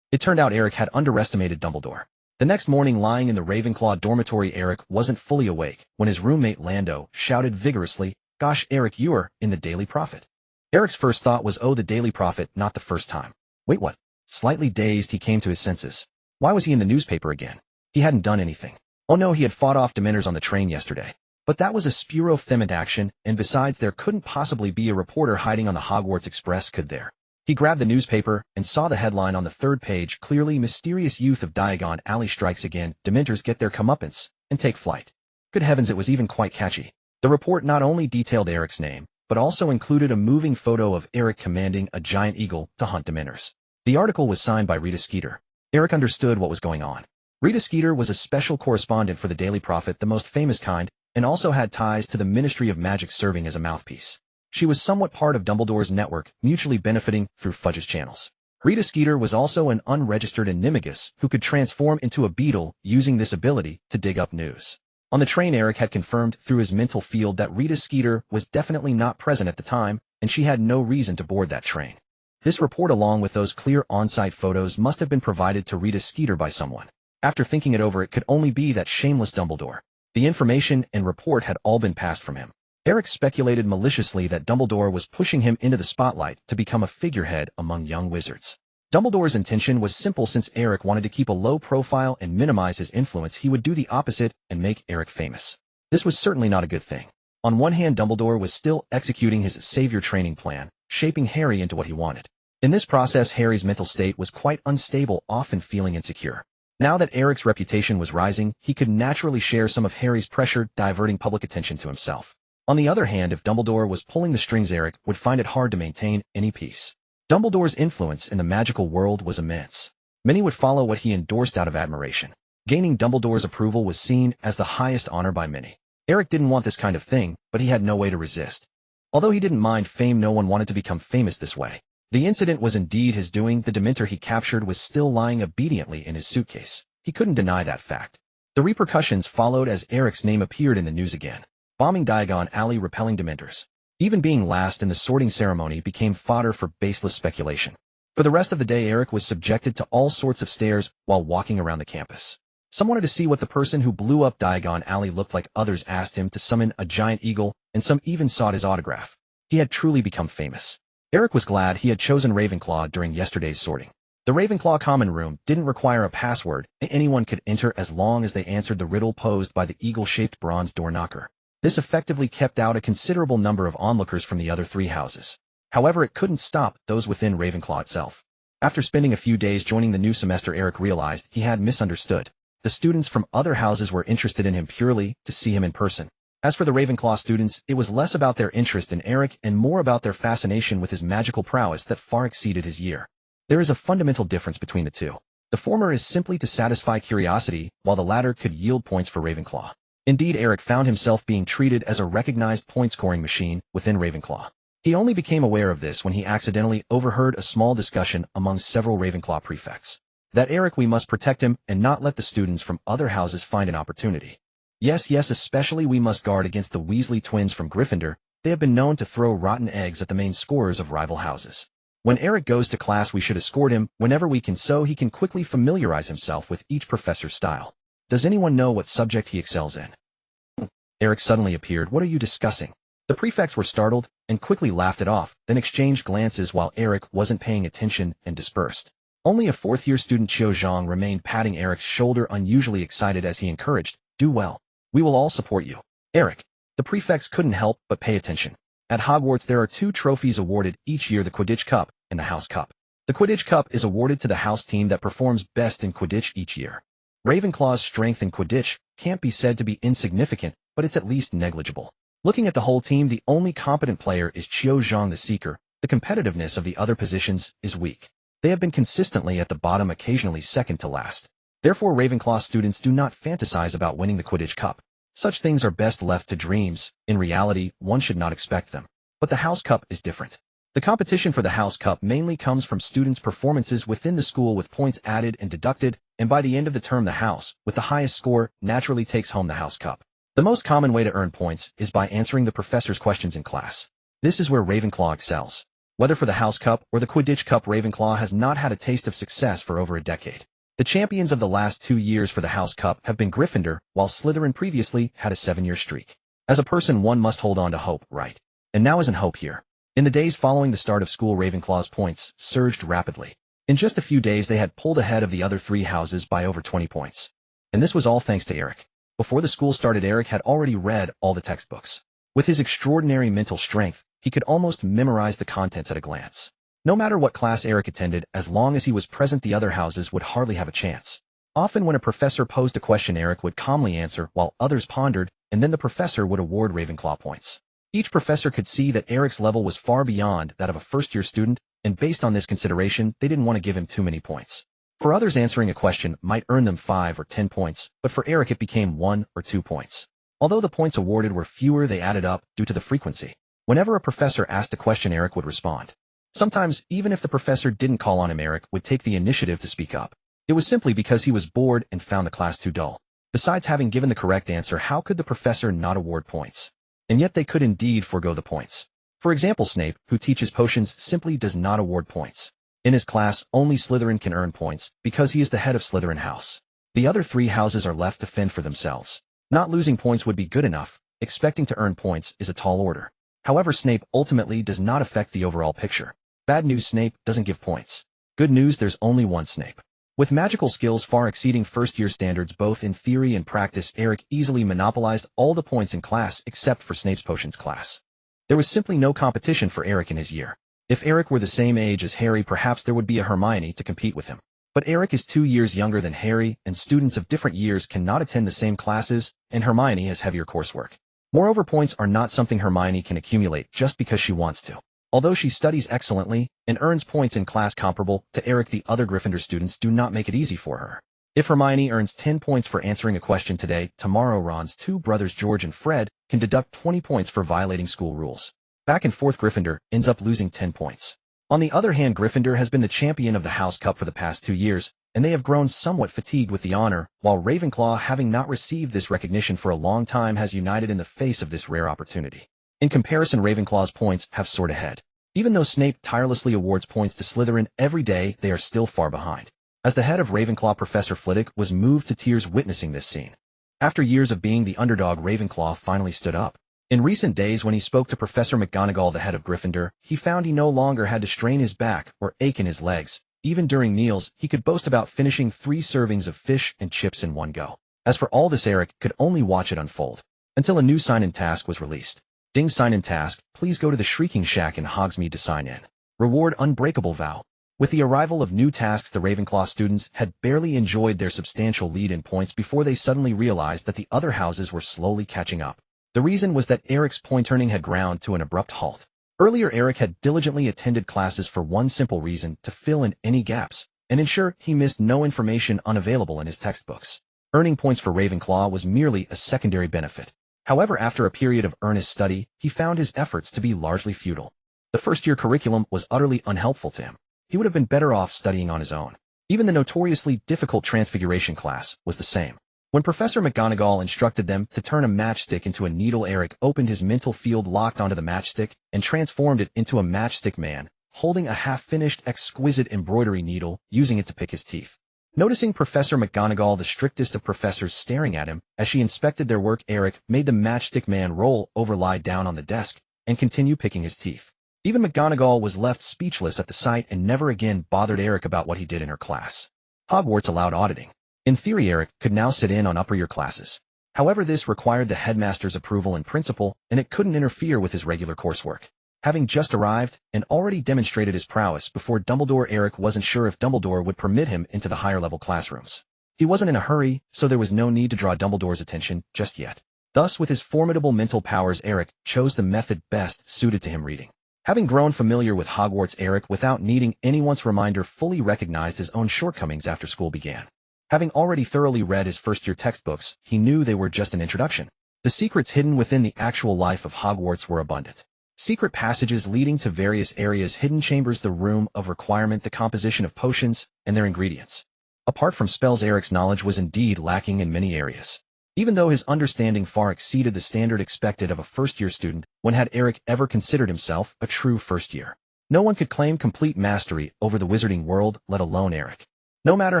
It turned out Eric had underestimated Dumbledore. The next morning, lying in the Ravenclaw dormitory, Eric wasn't fully awake when his roommate Lando shouted vigorously, "Gosh, Eric, you're in the Daily Prophet." Eric's first thought was, oh, the Daily Prophet, not the first time. Wait, what? Slightly dazed, he came to his senses. Why was he in the newspaper again? He hadn't done anything. Oh no, he had fought off Dementors on the train yesterday. But that was a Spuro-Thement action, and besides, there couldn't possibly be a reporter hiding on the Hogwarts Express, could there? He grabbed the newspaper and saw the headline on the third page, clearly Mysterious Youth of Diagon Alley Strikes Again, Dementors Get Their Comeuppance and Take Flight. Good heavens, it was even quite catchy. The report not only detailed Eric's name, but also included a moving photo of Eric commanding a giant eagle to hunt Dementors. The article was signed by Rita Skeeter. Eric understood what was going on. Rita Skeeter was a special correspondent for the Daily Prophet, the most famous kind, and also had ties to the Ministry of Magic, serving as a mouthpiece. She was somewhat part of Dumbledore's network, mutually benefiting through Fudge's channels. Rita Skeeter was also an unregistered animagus who could transform into a beetle, using this ability to dig up news. On the train, Eric had confirmed through his mental field that Rita Skeeter was definitely not present at the time, and she had no reason to board that train. This report, along with those clear on-site photos, must have been provided to Rita Skeeter by someone. After thinking it over, it could only be that shameless Dumbledore. The information and report had all been passed from him. Eric speculated maliciously that Dumbledore was pushing him into the spotlight to become a figurehead among young wizards. Dumbledore's intention was simple. Since Eric wanted to keep a low profile and minimize his influence, he would do the opposite and make Eric famous. This was certainly not a good thing. On one hand, Dumbledore was still executing his savior training plan, shaping Harry into what he wanted. In this process, Harry's mental state was quite unstable, often feeling insecure. Now that Eric's reputation was rising, he could naturally share some of Harry's pressure, diverting public attention to himself. On the other hand, if Dumbledore was pulling the strings, Eric would find it hard to maintain any peace. Dumbledore's influence in the magical world was immense. Many would follow what he endorsed out of admiration. Gaining Dumbledore's approval was seen as the highest honor by many. Eric didn't want this kind of thing, but he had no way to resist. Although he didn't mind fame, no one wanted to become famous this way. The incident was indeed his doing. The Dementor he captured was still lying obediently in his suitcase. He couldn't deny that fact. The repercussions followed as Eric's name appeared in the news again. Bombing Diagon Alley, repelling Dementors. Even being last in the sorting ceremony became fodder for baseless speculation. For the rest of the day, Eric was subjected to all sorts of stares while walking around the campus. Some wanted to see what the person who blew up Diagon Alley looked like. Others asked him to summon a giant eagle, and some even sought his autograph. He had truly become famous. Eric was glad he had chosen Ravenclaw during yesterday's sorting. The Ravenclaw common room didn't require a password, and anyone could enter as long as they answered the riddle posed by the eagle-shaped bronze door knocker. This effectively kept out a considerable number of onlookers from the other three houses. However, it couldn't stop those within Ravenclaw itself. After spending a few days joining the new semester, Eric realized he had misunderstood. The students from other houses were interested in him purely to see him in person. As for the Ravenclaw students, it was less about their interest in Eric and more about their fascination with his magical prowess that far exceeded his year. There is a fundamental difference between the two. The former is simply to satisfy curiosity, while the latter could yield points for Ravenclaw. Indeed, Eric found himself being treated as a recognized point-scoring machine within Ravenclaw. He only became aware of this when he accidentally overheard a small discussion among several Ravenclaw prefects. That Eric, we must protect him and not let the students from other houses find an opportunity. Yes, especially we must guard against the Weasley twins from Gryffindor. They have been known to throw rotten eggs at the main scorers of rival houses. When Eric goes to class, we should escort him whenever we can so he can quickly familiarize himself with each professor's style. Does anyone know what subject he excels in? Eric suddenly appeared. What are you discussing? The prefects were startled and quickly laughed it off, then exchanged glances while Eric wasn't paying attention and dispersed. Only a fourth-year student, Qiu Zhang, remained patting Eric's shoulder, unusually excited as he encouraged, "Do well. We will all support you." Eric. The prefects couldn't help but pay attention. At Hogwarts, there are two trophies awarded each year, the Quidditch Cup and the House Cup. The Quidditch Cup is awarded to the house team that performs best in Quidditch each year. Ravenclaw's strength in Quidditch can't be said to be insignificant, but it's at least negligible. Looking at the whole team, the only competent player is Qiu Zhang the Seeker. The competitiveness of the other positions is weak. They have been consistently at the bottom, occasionally second to last. Therefore, Ravenclaw students do not fantasize about winning the Quidditch Cup. Such things are best left to dreams. In reality, one should not expect them. But the House Cup is different. The competition for the House Cup mainly comes from students' performances within the school with points added and deducted, and by the end of the term the house, with the highest score, naturally takes home the House Cup. The most common way to earn points is by answering the professor's questions in class. This is where Ravenclaw excels. Whether for the House Cup or the Quidditch Cup, Ravenclaw has not had a taste of success for over a decade. The champions of the last 2 years for the House Cup have been Gryffindor, while Slytherin previously had a 7-year streak. As a person, one must hold on to hope, right? And now isn't hope here. In the days following the start of school, Ravenclaw's points surged rapidly. In just a few days, they had pulled ahead of the other 3 houses by over 20 points. And this was all thanks to Eric. Before the school started, Eric had already read all the textbooks. With his extraordinary mental strength, he could almost memorize the contents at a glance. No matter what class Eric attended, as long as he was present, the other houses would hardly have a chance. Often when a professor posed a question, Eric would calmly answer while others pondered, and then the professor would award Ravenclaw points. Each professor could see that Eric's level was far beyond that of a first-year student, and based on this consideration, they didn't want to give him too many points. For others, answering a question might earn them 5 or 10 points, but for Eric it became 1 or 2 points. Although the points awarded were fewer, they added up due to the frequency. Whenever a professor asked a question, Eric would respond. Sometimes, even if the professor didn't call on him, Eric would take the initiative to speak up. It was simply because he was bored and found the class too dull. Besides having given the correct answer, how could the professor not award points? And yet they could indeed forego the points. For example, Snape, who teaches potions, simply does not award points. In his class, only Slytherin can earn points, because he is the head of Slytherin House. The other 3 houses are left to fend for themselves. Not losing points would be good enough. Expecting to earn points is a tall order. However, Snape ultimately does not affect the overall picture. Bad news, Snape doesn't give points. Good news, there's only one Snape. With magical skills far exceeding first-year standards both in theory and practice, Eric easily monopolized all the points in class except for Snape's potions class. There was simply no competition for Eric in his year. If Eric were the same age as Harry, perhaps there would be a Hermione to compete with him. But Eric is 2 years younger than Harry, and students of different years cannot attend the same classes, and Hermione has heavier coursework. Moreover, points are not something Hermione can accumulate just because she wants to. Although she studies excellently and earns points in class comparable to Eric, the other Gryffindor students do not make it easy for her. If Hermione earns 10 points for answering a question today, tomorrow Ron's 2 brothers George and Fred can deduct 20 points for violating school rules. Back and forth, Gryffindor ends up losing 10 points. On the other hand, Gryffindor has been the champion of the House Cup for the past 2 years, and they have grown somewhat fatigued with the honor, while Ravenclaw, having not received this recognition for a long time, has united in the face of this rare opportunity. In comparison, Ravenclaw's points have soared ahead. Even though Snape tirelessly awards points to Slytherin every day, they are still far behind. As the head of Ravenclaw, Professor Flitwick was moved to tears witnessing this scene. After years of being the underdog, Ravenclaw finally stood up. In recent days, when he spoke to Professor McGonagall, the head of Gryffindor, he found he no longer had to strain his back or ache in his legs. Even during meals, he could boast about finishing 3 servings of fish and chips in one go. As for all this, Eric could only watch it unfold. Until a new sign-in task was released. Ding, sign-in task, please go to the Shrieking Shack in Hogsmeade to sign in. Reward, unbreakable vow. With the arrival of new tasks, the Ravenclaw students had barely enjoyed their substantial lead in points before they suddenly realized that the other houses were slowly catching up. The reason was that Eric's point earning had ground to an abrupt halt. Earlier, Eric had diligently attended classes for one simple reason: to fill in any gaps and ensure he missed no information unavailable in his textbooks. Earning points for Ravenclaw was merely a secondary benefit. However, after a period of earnest study, he found his efforts to be largely futile. The first-year curriculum was utterly unhelpful to him. He would have been better off studying on his own. Even the notoriously difficult Transfiguration class was the same. When Professor McGonagall instructed them to turn a matchstick into a needle, Eric opened his mental field, locked onto the matchstick, and transformed it into a matchstick man, holding a half-finished, exquisite embroidery needle, using it to pick his teeth. Noticing Professor McGonagall, the strictest of professors, staring at him as she inspected their work, Eric made the matchstick man roll over, lie down on the desk, and continue picking his teeth. Even McGonagall was left speechless at the sight and never again bothered Eric about what he did in her class. Hogwarts allowed auditing. In theory, Eric could now sit in on upper-year classes. However, this required the headmaster's approval in principle, and it couldn't interfere with his regular coursework. Having just arrived and already demonstrated his prowess before Dumbledore, Eric wasn't sure if Dumbledore would permit him into the higher-level classrooms. He wasn't in a hurry, so there was no need to draw Dumbledore's attention just yet. Thus, with his formidable mental powers, Eric chose the method best suited to him: reading. Having grown familiar with Hogwarts, Eric, without needing anyone's reminder, fully recognized his own shortcomings after school began. Having already thoroughly read his first-year textbooks, he knew they were just an introduction. The secrets hidden within the actual life of Hogwarts were abundant. Secret passages leading to various areas, hidden chambers, the room of requirement, the composition of potions, and their ingredients. Apart from spells, Eric's knowledge was indeed lacking in many areas. Even though his understanding far exceeded the standard expected of a first-year student, when had Eric ever considered himself a true first-year? No one could claim complete mastery over the wizarding world, let alone Eric. No matter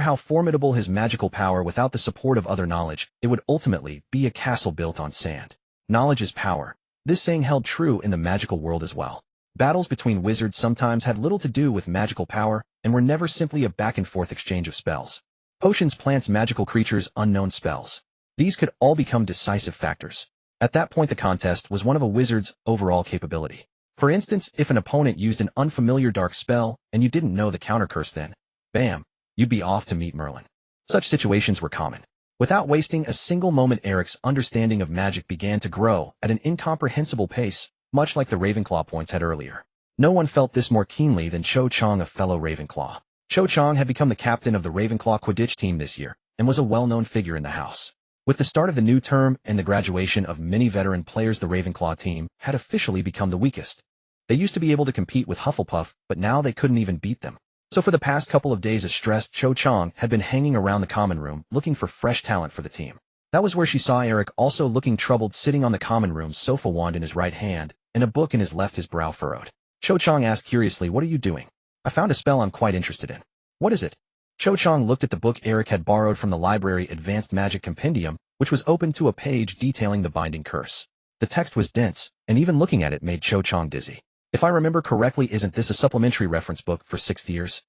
how formidable his magical power, without the support of other knowledge, it would ultimately be a castle built on sand. Knowledge is power. This saying held true in the magical world as well. Battles between wizards sometimes had little to do with magical power and were never simply a back-and-forth exchange of spells. Potions, plants, magical creatures, unknown spells. These could all become decisive factors. At that point, the contest was one of a wizard's overall capability. For instance, if an opponent used an unfamiliar dark spell and you didn't know the counter curse, then, bam, you'd be off to meet Merlin. Such situations were common. Without wasting a single moment, Eric's understanding of magic began to grow at an incomprehensible pace, much like the Ravenclaw points had earlier. No one felt this more keenly than Cho Chang, a fellow Ravenclaw. Cho Chang had become the captain of the Ravenclaw Quidditch team this year, and was a well-known figure in the house. With the start of the new term and the graduation of many veteran players, the Ravenclaw team had officially become the weakest. They used to be able to compete with Hufflepuff, but now they couldn't even beat them. So for the past couple of days, a stressed Cho Chang had been hanging around the common room looking for fresh talent for the team. That was where she saw Eric, also looking troubled, sitting on the common room's sofa, wand in his right hand and a book in his left, his brow furrowed. Cho Chang asked curiously, "What are you doing?" "I found a spell I'm quite interested in." "What is it?" Cho Chang looked at the book Eric had borrowed from the library, Advanced Magic Compendium, which was open to a page detailing the binding curse. The text was dense, and even looking at it made Cho Chang dizzy. "If I remember correctly, isn't this a supplementary reference book for 6th years?"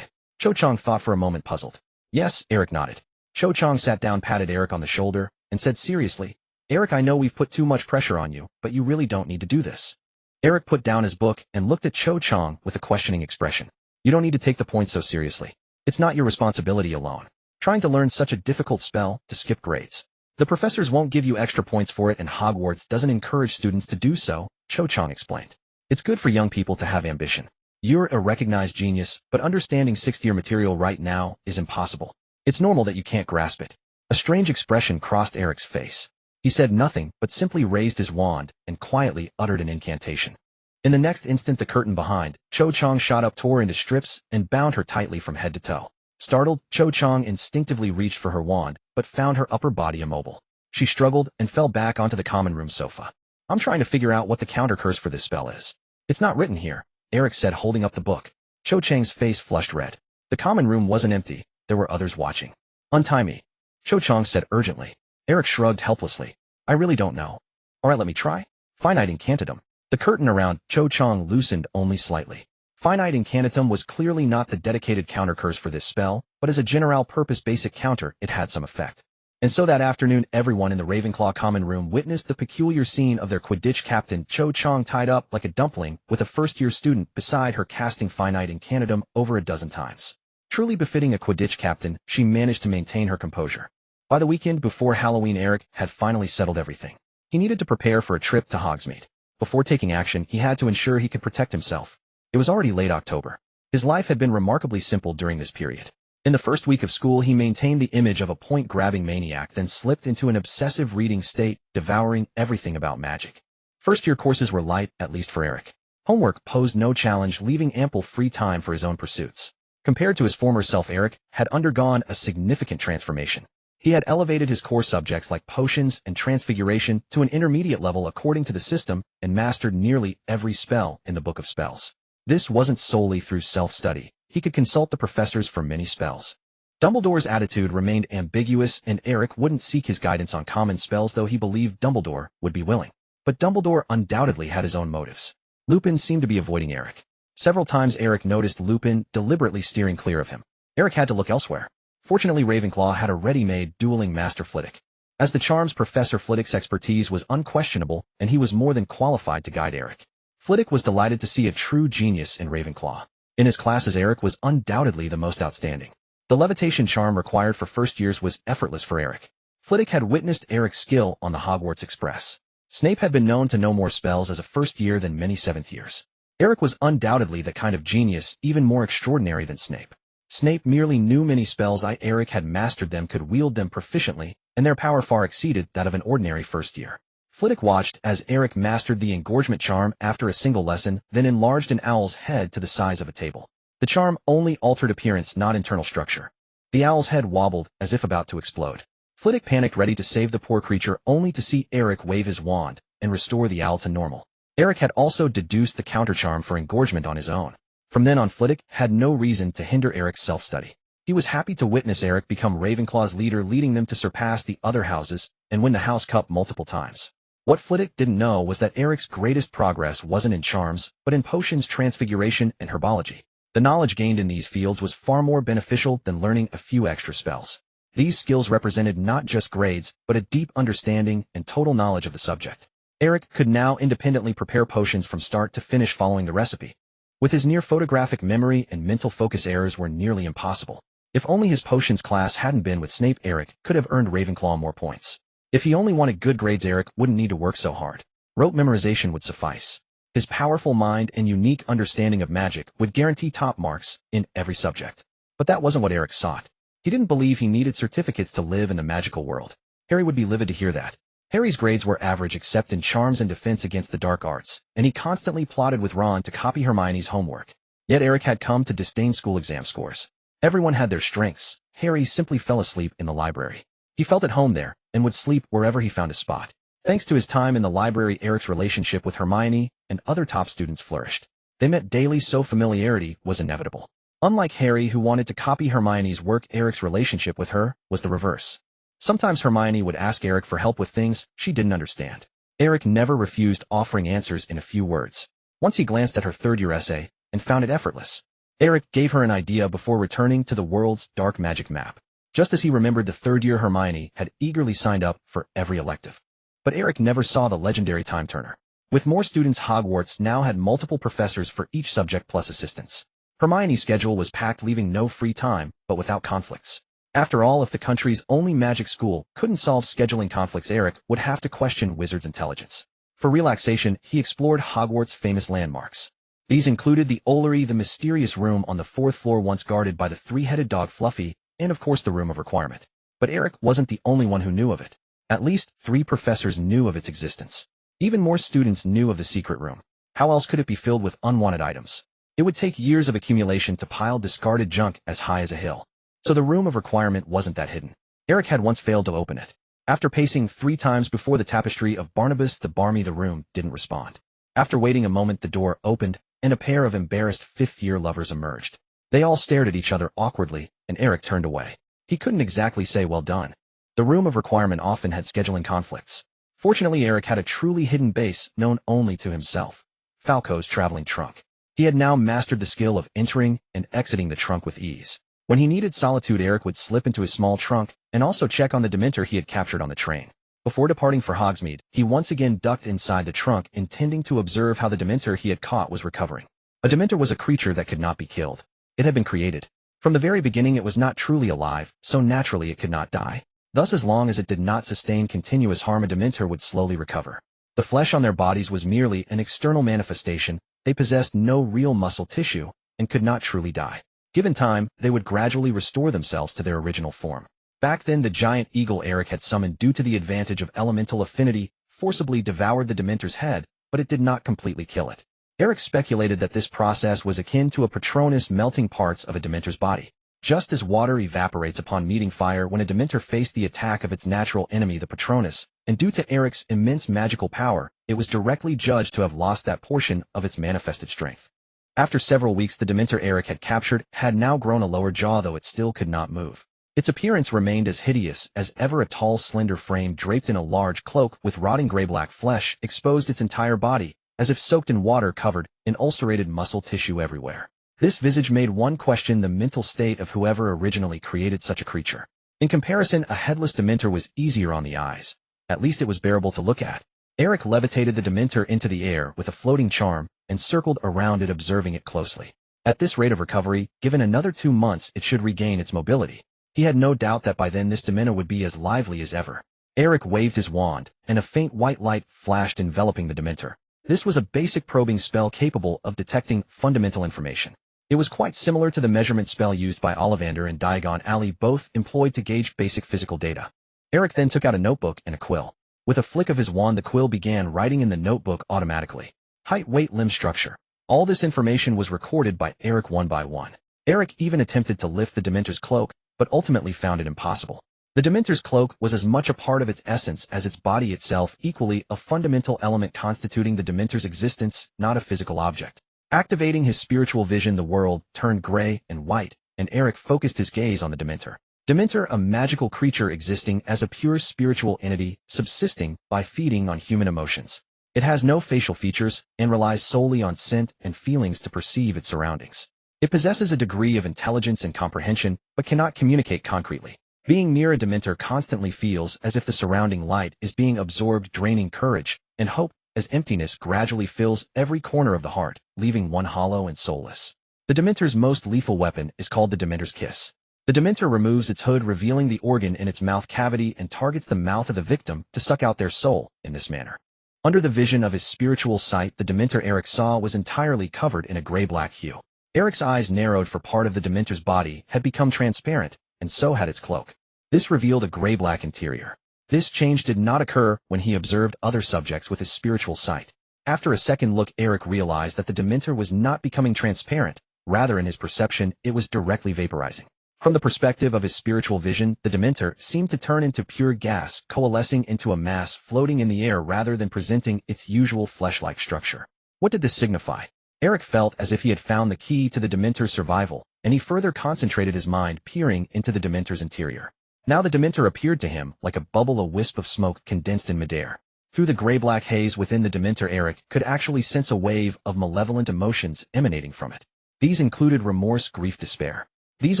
Cho Chang thought for a moment, puzzled. "Yes," Eric nodded. Cho Chang sat down, patted Eric on the shoulder, and said seriously, "Eric, I know we've put too much pressure on you, but you really don't need to do this." Eric put down his book and looked at Cho Chang with a questioning expression. "You don't need to take the point so seriously. It's not your responsibility alone. Trying to learn such a difficult spell to skip grades. The professors won't give you extra points for it, and Hogwarts doesn't encourage students to do so," Cho Chang explained. "It's good for young people to have ambition. You're a recognized genius, but understanding 6th-year material right now is impossible. It's normal that you can't grasp it." A strange expression crossed Eric's face. He said nothing, but simply raised his wand and quietly uttered an incantation. In the next instant, the curtain behind Cho Chang shot up, tore into strips, and bound her tightly from head to toe. Startled, Cho Chang instinctively reached for her wand, but found her upper body immobile. She struggled and fell back onto the common room sofa. "I'm trying to figure out what the counter curse for this spell is." "It's not written here," Eric said, holding up the book. Cho Chang's face flushed red. The common room wasn't empty. There were others watching. "Untie me," Cho Chang said urgently. Eric shrugged helplessly. "I really don't know." "All right, let me try." Finite incantatum. The curtain around Cho Chang loosened only slightly. Finite incantatum was clearly not the dedicated counter curse for this spell, but as a general-purpose basic counter, it had some effect. And so that afternoon, everyone in the Ravenclaw common room witnessed the peculiar scene of their Quidditch captain Cho Chang tied up like a dumpling with a first-year student beside her, casting finite incantatum over a dozen times. Truly befitting a Quidditch captain, she managed to maintain her composure. By the weekend before Halloween, Eric had finally settled everything. He needed to prepare for a trip to Hogsmeade. Before taking action, he had to ensure he could protect himself. It was already late October. His life had been remarkably simple during this period. In the first week of school, he maintained the image of a point-grabbing maniac, then slipped into an obsessive reading state, devouring everything about magic. First-year courses were light, at least for Eric. Homework posed no challenge, leaving ample free time for his own pursuits. Compared to his former self, Eric had undergone a significant transformation. He had elevated his core subjects like potions and transfiguration to an intermediate level according to the system, and mastered nearly every spell in the Book of Spells. This wasn't solely through self-study. He could consult the professors for many spells. Dumbledore's attitude remained ambiguous, and Eric wouldn't seek his guidance on common spells, though he believed Dumbledore would be willing. But Dumbledore undoubtedly had his own motives. Lupin seemed to be avoiding Eric. Several times Eric noticed Lupin deliberately steering clear of him. Eric had to look elsewhere. Fortunately, Ravenclaw had a ready-made dueling master Flitwick. As the charms professor, Flitwick's expertise was unquestionable, and he was more than qualified to guide Eric. Flitwick was delighted to see a true genius in Ravenclaw. In his classes, Eric was undoubtedly the most outstanding. The levitation charm required for first years was effortless for Eric. Flitwick had witnessed Eric's skill on the Hogwarts Express. Snape had been known to know more spells as a first year than many 7th years. Eric was undoubtedly the kind of genius even more extraordinary than Snape. Snape merely knew many spells. Eric had mastered them, could wield them proficiently, and their power far exceeded that of an ordinary first year. Flitwick watched as Eric mastered the engorgement charm after a single lesson, then enlarged an owl's head to the size of a table. The charm only altered appearance, not internal structure. The owl's head wobbled, as if about to explode. Flitwick panicked, ready to save the poor creature, only to see Eric wave his wand and restore the owl to normal. Eric had also deduced the counter-charm for engorgement on his own. From then on, Flitwick had no reason to hinder Eric's self-study. He was happy to witness Eric become Ravenclaw's leader, leading them to surpass the other houses and win the House Cup multiple times. What Flitwick didn't know was that Eric's greatest progress wasn't in charms, but in potions, transfiguration, and herbology. The knowledge gained in these fields was far more beneficial than learning a few extra spells. These skills represented not just grades, but a deep understanding and total knowledge of the subject. Eric could now independently prepare potions from start to finish following the recipe. With his near photographic memory and mental focus, errors were nearly impossible. If only his potions class hadn't been with Snape, Eric could have earned Ravenclaw more points. If he only wanted good grades, Eric wouldn't need to work so hard. Rote memorization would suffice. His powerful mind and unique understanding of magic would guarantee top marks in every subject. But that wasn't what Eric sought. He didn't believe he needed certificates to live in the magical world. Harry would be livid to hear that. Harry's grades were average except in charms and defense against the dark arts, and he constantly plotted with Ron to copy Hermione's homework. Yet Eric had come to disdain school exam scores. Everyone had their strengths. Harry simply fell asleep in the library. He felt at home there, and would sleep wherever he found a spot. Thanks to his time in the library, Eric's relationship with Hermione and other top students flourished. They met daily, so familiarity was inevitable. Unlike Harry, who wanted to copy Hermione's work, Eric's relationship with her was the reverse. Sometimes Hermione would ask Eric for help with things she didn't understand. Eric never refused, offering answers in a few words. Once he glanced at her third-year essay and found it effortless. Eric gave her an idea before returning to the world's dark magic map. Just as he remembered, the third-year Hermione had eagerly signed up for every elective. But Eric never saw the legendary time turner. With more students, Hogwarts now had multiple professors for each subject plus assistants. Hermione's schedule was packed, leaving no free time, but without conflicts. After all, if the country's only magic school couldn't solve scheduling conflicts, Eric would have to question Wizards' intelligence. For relaxation, he explored Hogwarts' famous landmarks. These included the Ollery, the mysterious room on the 4th floor once guarded by the three-headed dog Fluffy, and of course the Room of Requirement. But Eric wasn't the only one who knew of it. At least 3 professors knew of its existence. Even more students knew of the secret room. How else could it be filled with unwanted items? It would take years of accumulation to pile discarded junk as high as a hill. So the Room of Requirement wasn't that hidden. Eric had once failed to open it. After pacing 3 times before the tapestry of Barnabas the Barmy, the room didn't respond. After waiting a moment, the door opened, and a pair of embarrassed 5th-year lovers emerged. They all stared at each other awkwardly, and Eric turned away. He couldn't exactly say well done. The Room of Requirement often had scheduling conflicts. Fortunately, Eric had a truly hidden base known only to himself. Falco's traveling trunk. He had now mastered the skill of entering and exiting the trunk with ease. When he needed solitude, Eric would slip into his small trunk and also check on the Dementor he had captured on the train. Before departing for Hogsmeade, he once again ducked inside the trunk, intending to observe how the Dementor he had caught was recovering. A Dementor was a creature that could not be killed. It had been created. From the very beginning, it was not truly alive, so naturally it could not die. Thus, as long as it did not sustain continuous harm, a Dementor would slowly recover. The flesh on their bodies was merely an external manifestation. They possessed no real muscle tissue and could not truly die. Given time, they would gradually restore themselves to their original form. Back then, the giant eagle Eric had summoned, due to the advantage of elemental affinity, forcibly devoured the Dementor's head, but it did not completely kill it. Eric speculated that this process was akin to a Patronus melting parts of a Dementor's body. Just as water evaporates upon meeting fire when a Dementor faced the attack of its natural enemy, the Patronus, and due to Eric's immense magical power, it was directly judged to have lost that portion of its manifested strength. After several weeks, the Dementor Eric had captured had now grown a lower jaw, though it still could not move. Its appearance remained as hideous as ever. A tall, slender frame draped in a large cloak with rotting gray-black flesh exposed its entire body, as if soaked in water, covered in ulcerated muscle tissue everywhere. This visage made one question the mental state of whoever originally created such a creature. In comparison, a headless Dementor was easier on the eyes. At least it was bearable to look at. Eric levitated the Dementor into the air with a floating charm and circled around it, observing it closely. At this rate of recovery, given another 2 months, it should regain its mobility. He had no doubt that by then this Dementor would be as lively as ever. Eric waved his wand, and a faint white light flashed, enveloping the Dementor. This was a basic probing spell capable of detecting fundamental information. It was quite similar to the measurement spell used by Ollivander and Diagon Alley, both employed to gauge basic physical data. Eric then took out a notebook and a quill. With a flick of his wand, the quill began writing in the notebook automatically. Height, weight, limb structure. All this information was recorded by Eric one by one. Eric even attempted to lift the Dementor's cloak, but ultimately found it impossible. The Dementor's cloak was as much a part of its essence as its body itself, equally a fundamental element constituting the Dementor's existence, not a physical object. Activating his spiritual vision, the world turned gray and white, and Eric focused his gaze on the Dementor. Dementor, a magical creature existing as a pure spiritual entity, subsisting by feeding on human emotions. It has no facial features and relies solely on scent and feelings to perceive its surroundings. It possesses a degree of intelligence and comprehension, but cannot communicate concretely. Being near a Dementor constantly feels as if the surrounding light is being absorbed, draining courage and hope as emptiness gradually fills every corner of the heart, leaving one hollow and soulless. The Dementor's most lethal weapon is called the Dementor's kiss. The Dementor removes its hood, revealing the organ in its mouth cavity, and targets the mouth of the victim to suck out their soul in this manner. Under the vision of his spiritual sight, the Dementor Eric saw was entirely covered in a gray-black hue. Eric's eyes narrowed, for part of the Dementor's body had become transparent, and so had its cloak. This revealed a gray-black interior. This change did not occur when he observed other subjects with his spiritual sight. After a second look, Eric realized that the Dementor was not becoming transparent. Rather, in his perception, it was directly vaporizing. From the perspective of his spiritual vision, the Dementor seemed to turn into pure gas, coalescing into a mass floating in the air rather than presenting its usual flesh-like structure. What did this signify? Eric felt as if he had found the key to the Dementor's survival, and he further concentrated his mind, peering into the Dementor's interior. Now the Dementor appeared to him like a bubble, a wisp of smoke condensed in midair. Through the gray-black haze within the Dementor, Eric could actually sense a wave of malevolent emotions emanating from it. These included remorse, grief, despair. These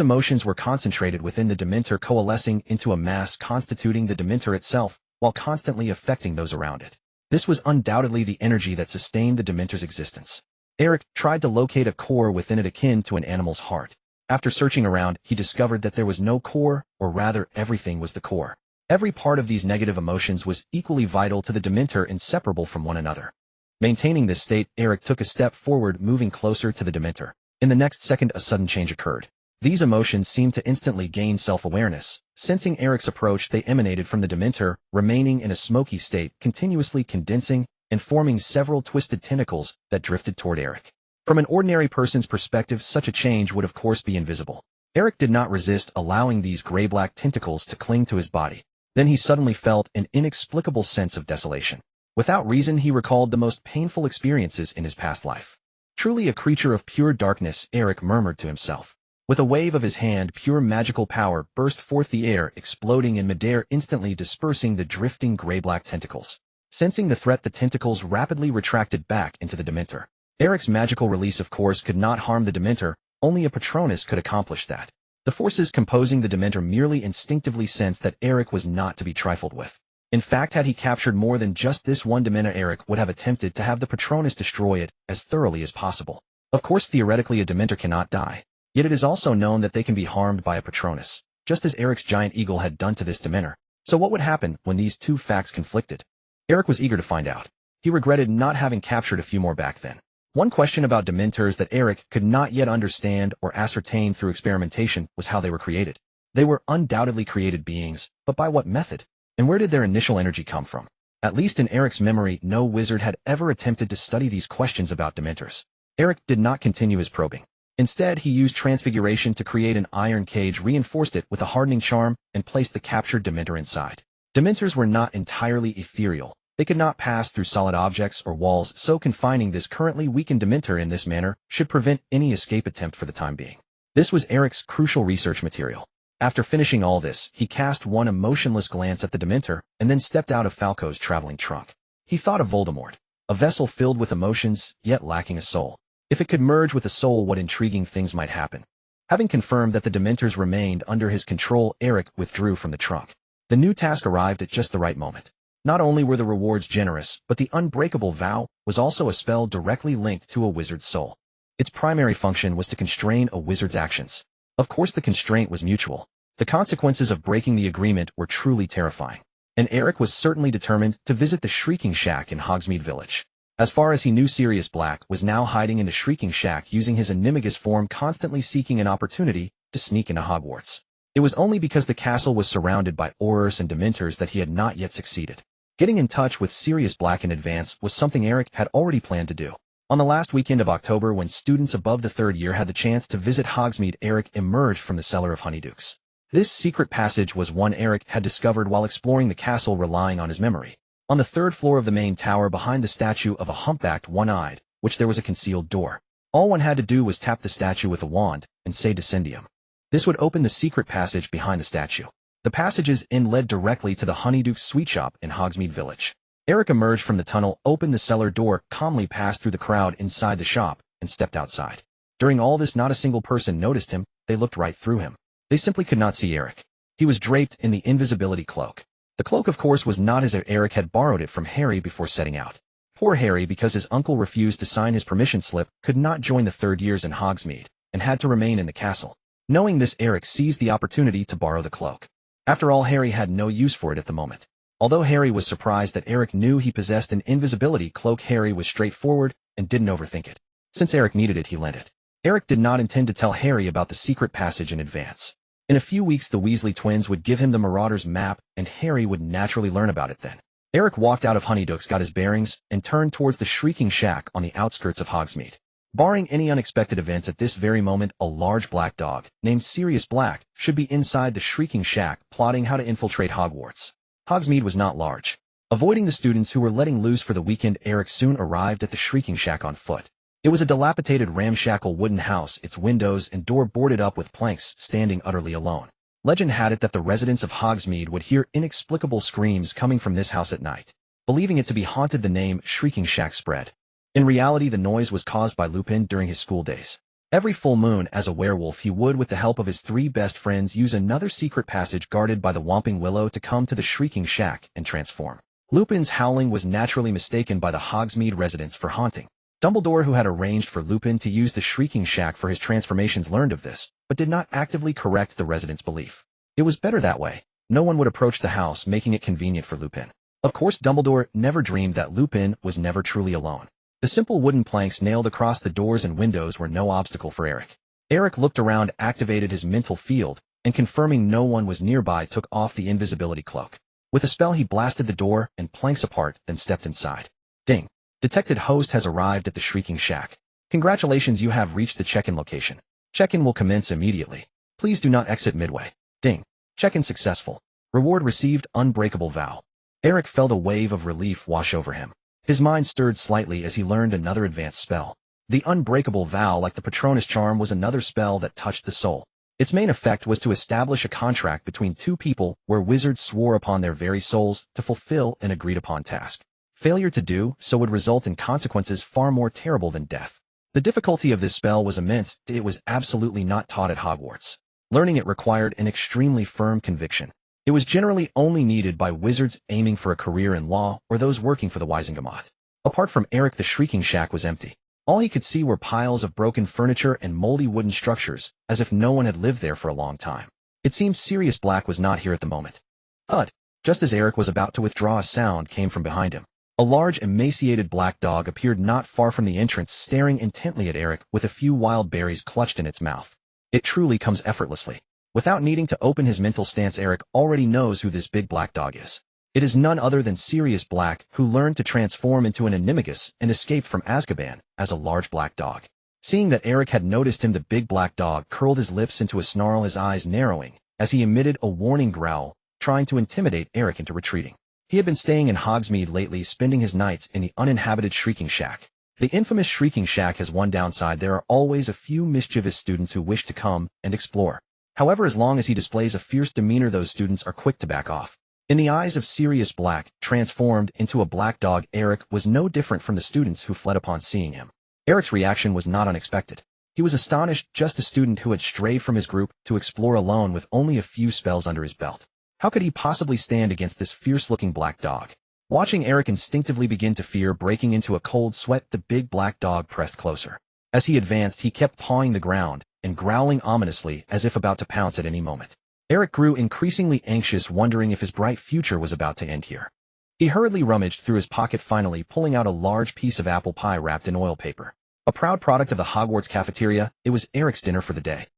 emotions were concentrated within the Dementor, coalescing into a mass constituting the Dementor itself, while constantly affecting those around it. This was undoubtedly the energy that sustained the Dementor's existence. Eric tried to locate a core within it akin to an animal's heart. After searching around, he discovered that there was no core, or rather, everything was the core. Every part of these negative emotions was equally vital to the Dementor, inseparable from one another. Maintaining this state, Eric took a step forward, moving closer to the Dementor. In the next second, a sudden change occurred. These emotions seemed to instantly gain self-awareness. Sensing Eric's approach, they emanated from the Dementor, remaining in a smoky state, continuously condensing and forming several twisted tentacles that drifted toward Eric. From an ordinary person's perspective, such a change would of course be invisible. Eric did not resist, allowing these gray-black tentacles to cling to his body. Then he suddenly felt an inexplicable sense of desolation. Without reason, he recalled the most painful experiences in his past life. Truly a creature of pure darkness, Eric murmured to himself. With a wave of his hand, pure magical power burst forth the air, exploding in midair, instantly dispersing the drifting gray-black tentacles. Sensing the threat, the tentacles rapidly retracted back into the Dementor. Eric's magical release, of course, could not harm the Dementor. Only a Patronus could accomplish that. The forces composing the Dementor merely instinctively sensed that Eric was not to be trifled with. In fact, had he captured more than just this one Dementor, Eric would have attempted to have the Patronus destroy it as thoroughly as possible. Of course, theoretically, a Dementor cannot die. Yet it is also known that they can be harmed by a Patronus, just as Eric's giant eagle had done to this Dementor. So what would happen when these two facts conflicted? Eric was eager to find out. He regretted not having captured a few more back then. One question about Dementors that Eric could not yet understand or ascertain through experimentation was how they were created. They were undoubtedly created beings, but by what method? And where did their initial energy come from? At least in Eric's memory, no wizard had ever attempted to study these questions about Dementors. Eric did not continue his probing. Instead, he used transfiguration to create an iron cage, reinforced it with a hardening charm, and placed the captured Dementor inside. Dementors were not entirely ethereal. They could not pass through solid objects or walls, so confining this currently weakened Dementor in this manner should prevent any escape attempt for the time being. This was Eric's crucial research material. After finishing all this, he cast one emotionless glance at the Dementor and then stepped out of Falco's traveling trunk. He thought of Voldemort, a vessel filled with emotions, yet lacking a soul. If it could merge with a soul, what intriguing things might happen. Having confirmed that the Dementors remained under his control, Eric withdrew from the trunk. The new task arrived at just the right moment. Not only were the rewards generous, but the unbreakable vow was also a spell directly linked to a wizard's soul. Its primary function was to constrain a wizard's actions. Of course, the constraint was mutual. The consequences of breaking the agreement were truly terrifying. And Eric was certainly determined to visit the Shrieking Shack in Hogsmeade Village. As far as he knew, Sirius Black was now hiding in the Shrieking Shack, using his animagus form, constantly seeking an opportunity to sneak into Hogwarts. It was only because the castle was surrounded by Aurors and Dementors that he had not yet succeeded. Getting in touch with Sirius Black in advance was something Eric had already planned to do. On the last weekend of October, when students above the 3rd year had the chance to visit Hogsmeade, Eric emerged from the cellar of Honeydukes. This secret passage was one Eric had discovered while exploring the castle, relying on his memory. On the 3rd floor of the main tower, behind the statue of a humpbacked one-eyed, which there was a concealed door. All one had to do was tap the statue with a wand and say Descendium. This would open the secret passage behind the statue. The passage's end led directly to the Honeydukes sweet shop in Hogsmeade Village. Eric emerged from the tunnel, opened the cellar door, calmly passed through the crowd inside the shop, and stepped outside. During all this, not a single person noticed him. They looked right through him. They simply could not see Eric. He was draped in the invisibility cloak. The cloak, of course, was not as Eric had borrowed it from Harry before setting out. Poor Harry, because his uncle refused to sign his permission slip, could not join the 3rd years in Hogsmeade, and had to remain in the castle. Knowing this, Eric seized the opportunity to borrow the cloak. After all, Harry had no use for it at the moment. Although Harry was surprised that Eric knew he possessed an invisibility cloak, Harry was straightforward and didn't overthink it. Since Eric needed it, he lent it. Eric did not intend to tell Harry about the secret passage in advance. In a few weeks, the Weasley twins would give him the Marauder's map, and Harry would naturally learn about it then. Eric walked out of Honeydukes, got his bearings, and turned towards the Shrieking Shack on the outskirts of Hogsmeade. Barring any unexpected events at this very moment, a large black dog, named Sirius Black, should be inside the Shrieking Shack, plotting how to infiltrate Hogwarts. Hogsmeade was not large. Avoiding the students who were letting loose for the weekend, Eric soon arrived at the Shrieking Shack on foot. It was a dilapidated, ramshackle wooden house, its windows and door boarded up with planks, standing utterly alone. Legend had it that the residents of Hogsmeade would hear inexplicable screams coming from this house at night. Believing it to be haunted, the name Shrieking Shack spread. In reality, the noise was caused by Lupin during his school days. Every full moon, as a werewolf, he would, with the help of his 3 best friends, use another secret passage guarded by the Whomping Willow to come to the Shrieking Shack and transform. Lupin's howling was naturally mistaken by the Hogsmeade residents for haunting. Dumbledore, who had arranged for Lupin to use the Shrieking Shack for his transformations, learned of this, but did not actively correct the residents' belief. It was better that way. No one would approach the house, making it convenient for Lupin. Of course, Dumbledore never dreamed that Lupin was never truly alone. The simple wooden planks nailed across the doors and windows were no obstacle for Eric. Eric looked around, activated his mental field, and confirming no one was nearby, took off the invisibility cloak. With a spell, he blasted the door and planks apart, then stepped inside. Ding. Detected host has arrived at the Shrieking Shack. Congratulations, you have reached the check-in location. Check-in will commence immediately. Please do not exit midway. Ding. Check-in successful. Reward received, Unbreakable Vow. Eric felt a wave of relief wash over him. His mind stirred slightly as he learned another advanced spell. The Unbreakable Vow, like the Patronus Charm, was another spell that touched the soul. Its main effect was to establish a contract between 2 people where wizards swore upon their very souls to fulfill an agreed-upon task. Failure to do so would result in consequences far more terrible than death. The difficulty of this spell was immense. It was absolutely not taught at Hogwarts. Learning it required an extremely firm conviction. It was generally only needed by wizards aiming for a career in law or those working for the Wisengamot. Apart from Eric, the Shrieking Shack was empty. All he could see were piles of broken furniture and moldy wooden structures, as if no one had lived there for a long time. It seemed Sirius Black was not here at the moment. Thud! Just as Eric was about to withdraw, a sound came from behind him. A large, emaciated black dog appeared not far from the entrance, staring intently at Eric with a few wild berries clutched in its mouth. It truly comes effortlessly. Without needing to open his mental stance, Eric already knows who this big black dog is. It is none other than Sirius Black, who learned to transform into an animagus and escaped from Azkaban as a large black dog. Seeing that Eric had noticed him, the big black dog curled his lips into a snarl, his eyes narrowing, as he emitted a warning growl, trying to intimidate Eric into retreating. He had been staying in Hogsmeade lately, spending his nights in the uninhabited Shrieking Shack. The infamous Shrieking Shack has one downside: there are always a few mischievous students who wish to come and explore. However, as long as he displays a fierce demeanor, those students are quick to back off. In the eyes of Sirius Black, transformed into a black dog, Eric was no different from the students who fled upon seeing him. Eric's reaction was not unexpected. He was astonished, just a student who had strayed from his group to explore alone with only a few spells under his belt. How could he possibly stand against this fierce-looking black dog? Watching Eric instinctively begin to fear, breaking into a cold sweat, the big black dog pressed closer. As he advanced, he kept pawing the ground and growling ominously as if about to pounce at any moment. Eric grew increasingly anxious, wondering if his bright future was about to end here. He hurriedly rummaged through his pocket, finally pulling out a large piece of apple pie wrapped in oil paper. A proud product of the Hogwarts cafeteria, it was Eric's dinner for the day.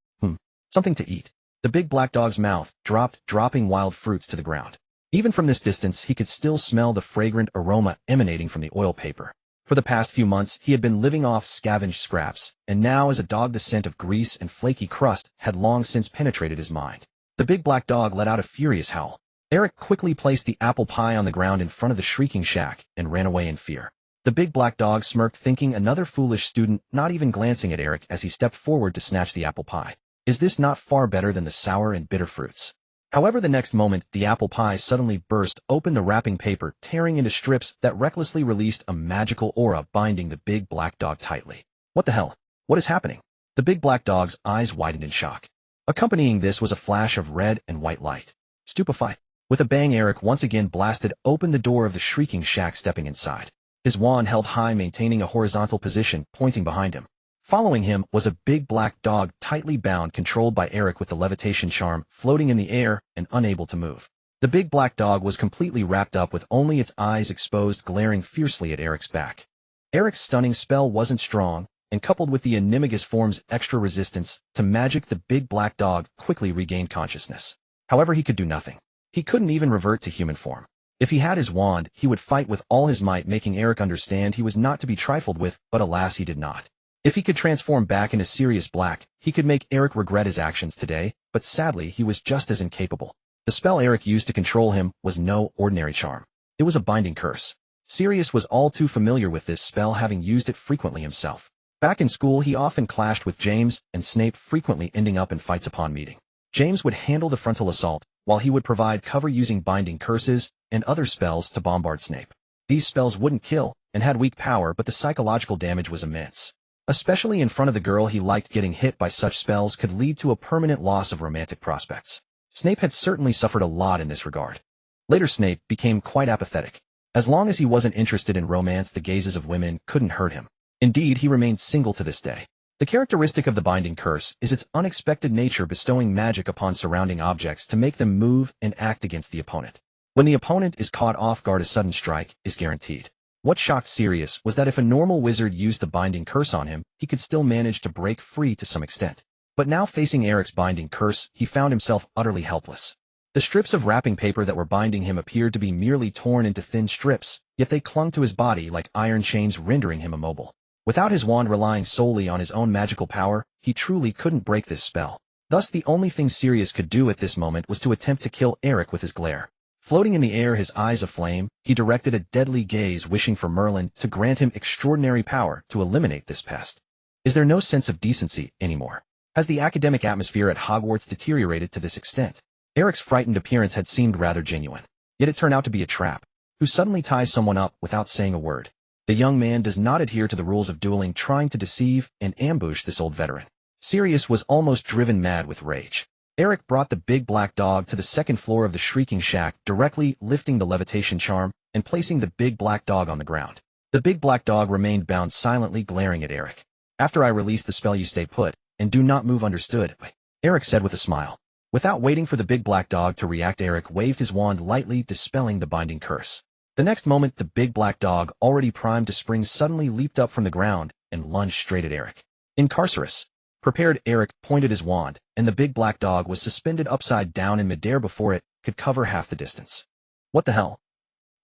Something to eat. The big black dog's mouth dropped, dropping wild fruits to the ground. Even from this distance, he could still smell the fragrant aroma emanating from the oil paper. For the past few months, he had been living off scavenged scraps, and now as a dog the scent of grease and flaky crust had long since penetrated his mind. The big black dog let out a furious howl. Eric quickly placed the apple pie on the ground in front of the shrieking shack and ran away in fear. The big black dog smirked, thinking another foolish student, not even glancing at Eric as he stepped forward to snatch the apple pie. Is this not far better than the sour and bitter fruits? However, the next moment, the apple pie suddenly burst open the wrapping paper, tearing into strips that recklessly released a magical aura binding the big black dog tightly. What the hell? What is happening? The big black dog's eyes widened in shock. Accompanying this was a flash of red and white light. Stupefied. With a bang, Eric once again blasted open the door of the shrieking shack, stepping inside. His wand held high, maintaining a horizontal position, pointing behind him. Following him was a big black dog, tightly bound, controlled by Eric with the levitation charm, floating in the air and unable to move. The big black dog was completely wrapped up, with only its eyes exposed, glaring fiercely at Eric's back. Eric's stunning spell wasn't strong, and coupled with the Animagus form's extra resistance to magic, the big black dog quickly regained consciousness. However, he could do nothing. He couldn't even revert to human form. If he had his wand, he would fight with all his might, making Eric understand he was not to be trifled with, but alas, he did not. If he could transform back into Sirius Black, he could make Eric regret his actions today, but sadly he was just as incapable. The spell Eric used to control him was no ordinary charm. It was a binding curse. Sirius was all too familiar with this spell, having used it frequently himself. Back in school, he often clashed with James and Snape, frequently ending up in fights upon meeting. James would handle the frontal assault, while he would provide cover using binding curses and other spells to bombard Snape. These spells wouldn't kill and had weak power, but the psychological damage was immense. Especially in front of the girl he liked, getting hit by such spells could lead to a permanent loss of romantic prospects. Snape had certainly suffered a lot in this regard. Later, Snape became quite apathetic. As long as he wasn't interested in romance, the gazes of women couldn't hurt him. Indeed, he remained single to this day. The characteristic of the binding curse is its unexpected nature, bestowing magic upon surrounding objects to make them move and act against the opponent. When the opponent is caught off guard, a sudden strike is guaranteed. What shocked Sirius was that if a normal wizard used the binding curse on him, he could still manage to break free to some extent. But now, facing Eric's binding curse, he found himself utterly helpless. The strips of wrapping paper that were binding him appeared to be merely torn into thin strips, yet they clung to his body like iron chains, rendering him immobile. Without his wand relying solely on his own magical power, he truly couldn't break this spell. Thus, the only thing Sirius could do at this moment was to attempt to kill Eric with his glare. Floating in the air, his eyes aflame, he directed a deadly gaze, wishing for Merlin to grant him extraordinary power to eliminate this pest. Is there no sense of decency anymore? Has the academic atmosphere at Hogwarts deteriorated to this extent? Eric's frightened appearance had seemed rather genuine, yet it turned out to be a trap. Who suddenly ties someone up without saying a word? The young man does not adhere to the rules of dueling, trying to deceive and ambush this old veteran. Sirius was almost driven mad with rage. Eric brought the big black dog to the second floor of the shrieking shack, directly lifting the levitation charm and placing the big black dog on the ground. The big black dog remained bound, silently glaring at Eric. After I release the spell, you stay put and do not move, understood? Eric said with a smile. Without waiting for the big black dog to react, Eric waved his wand lightly, dispelling the binding curse. The next moment, the big black dog, already primed to spring, suddenly leaped up from the ground and lunged straight at Eric. Incarcerus. Prepared, Eric pointed his wand, and the big black dog was suspended upside down in midair before it could cover half the distance. What the hell?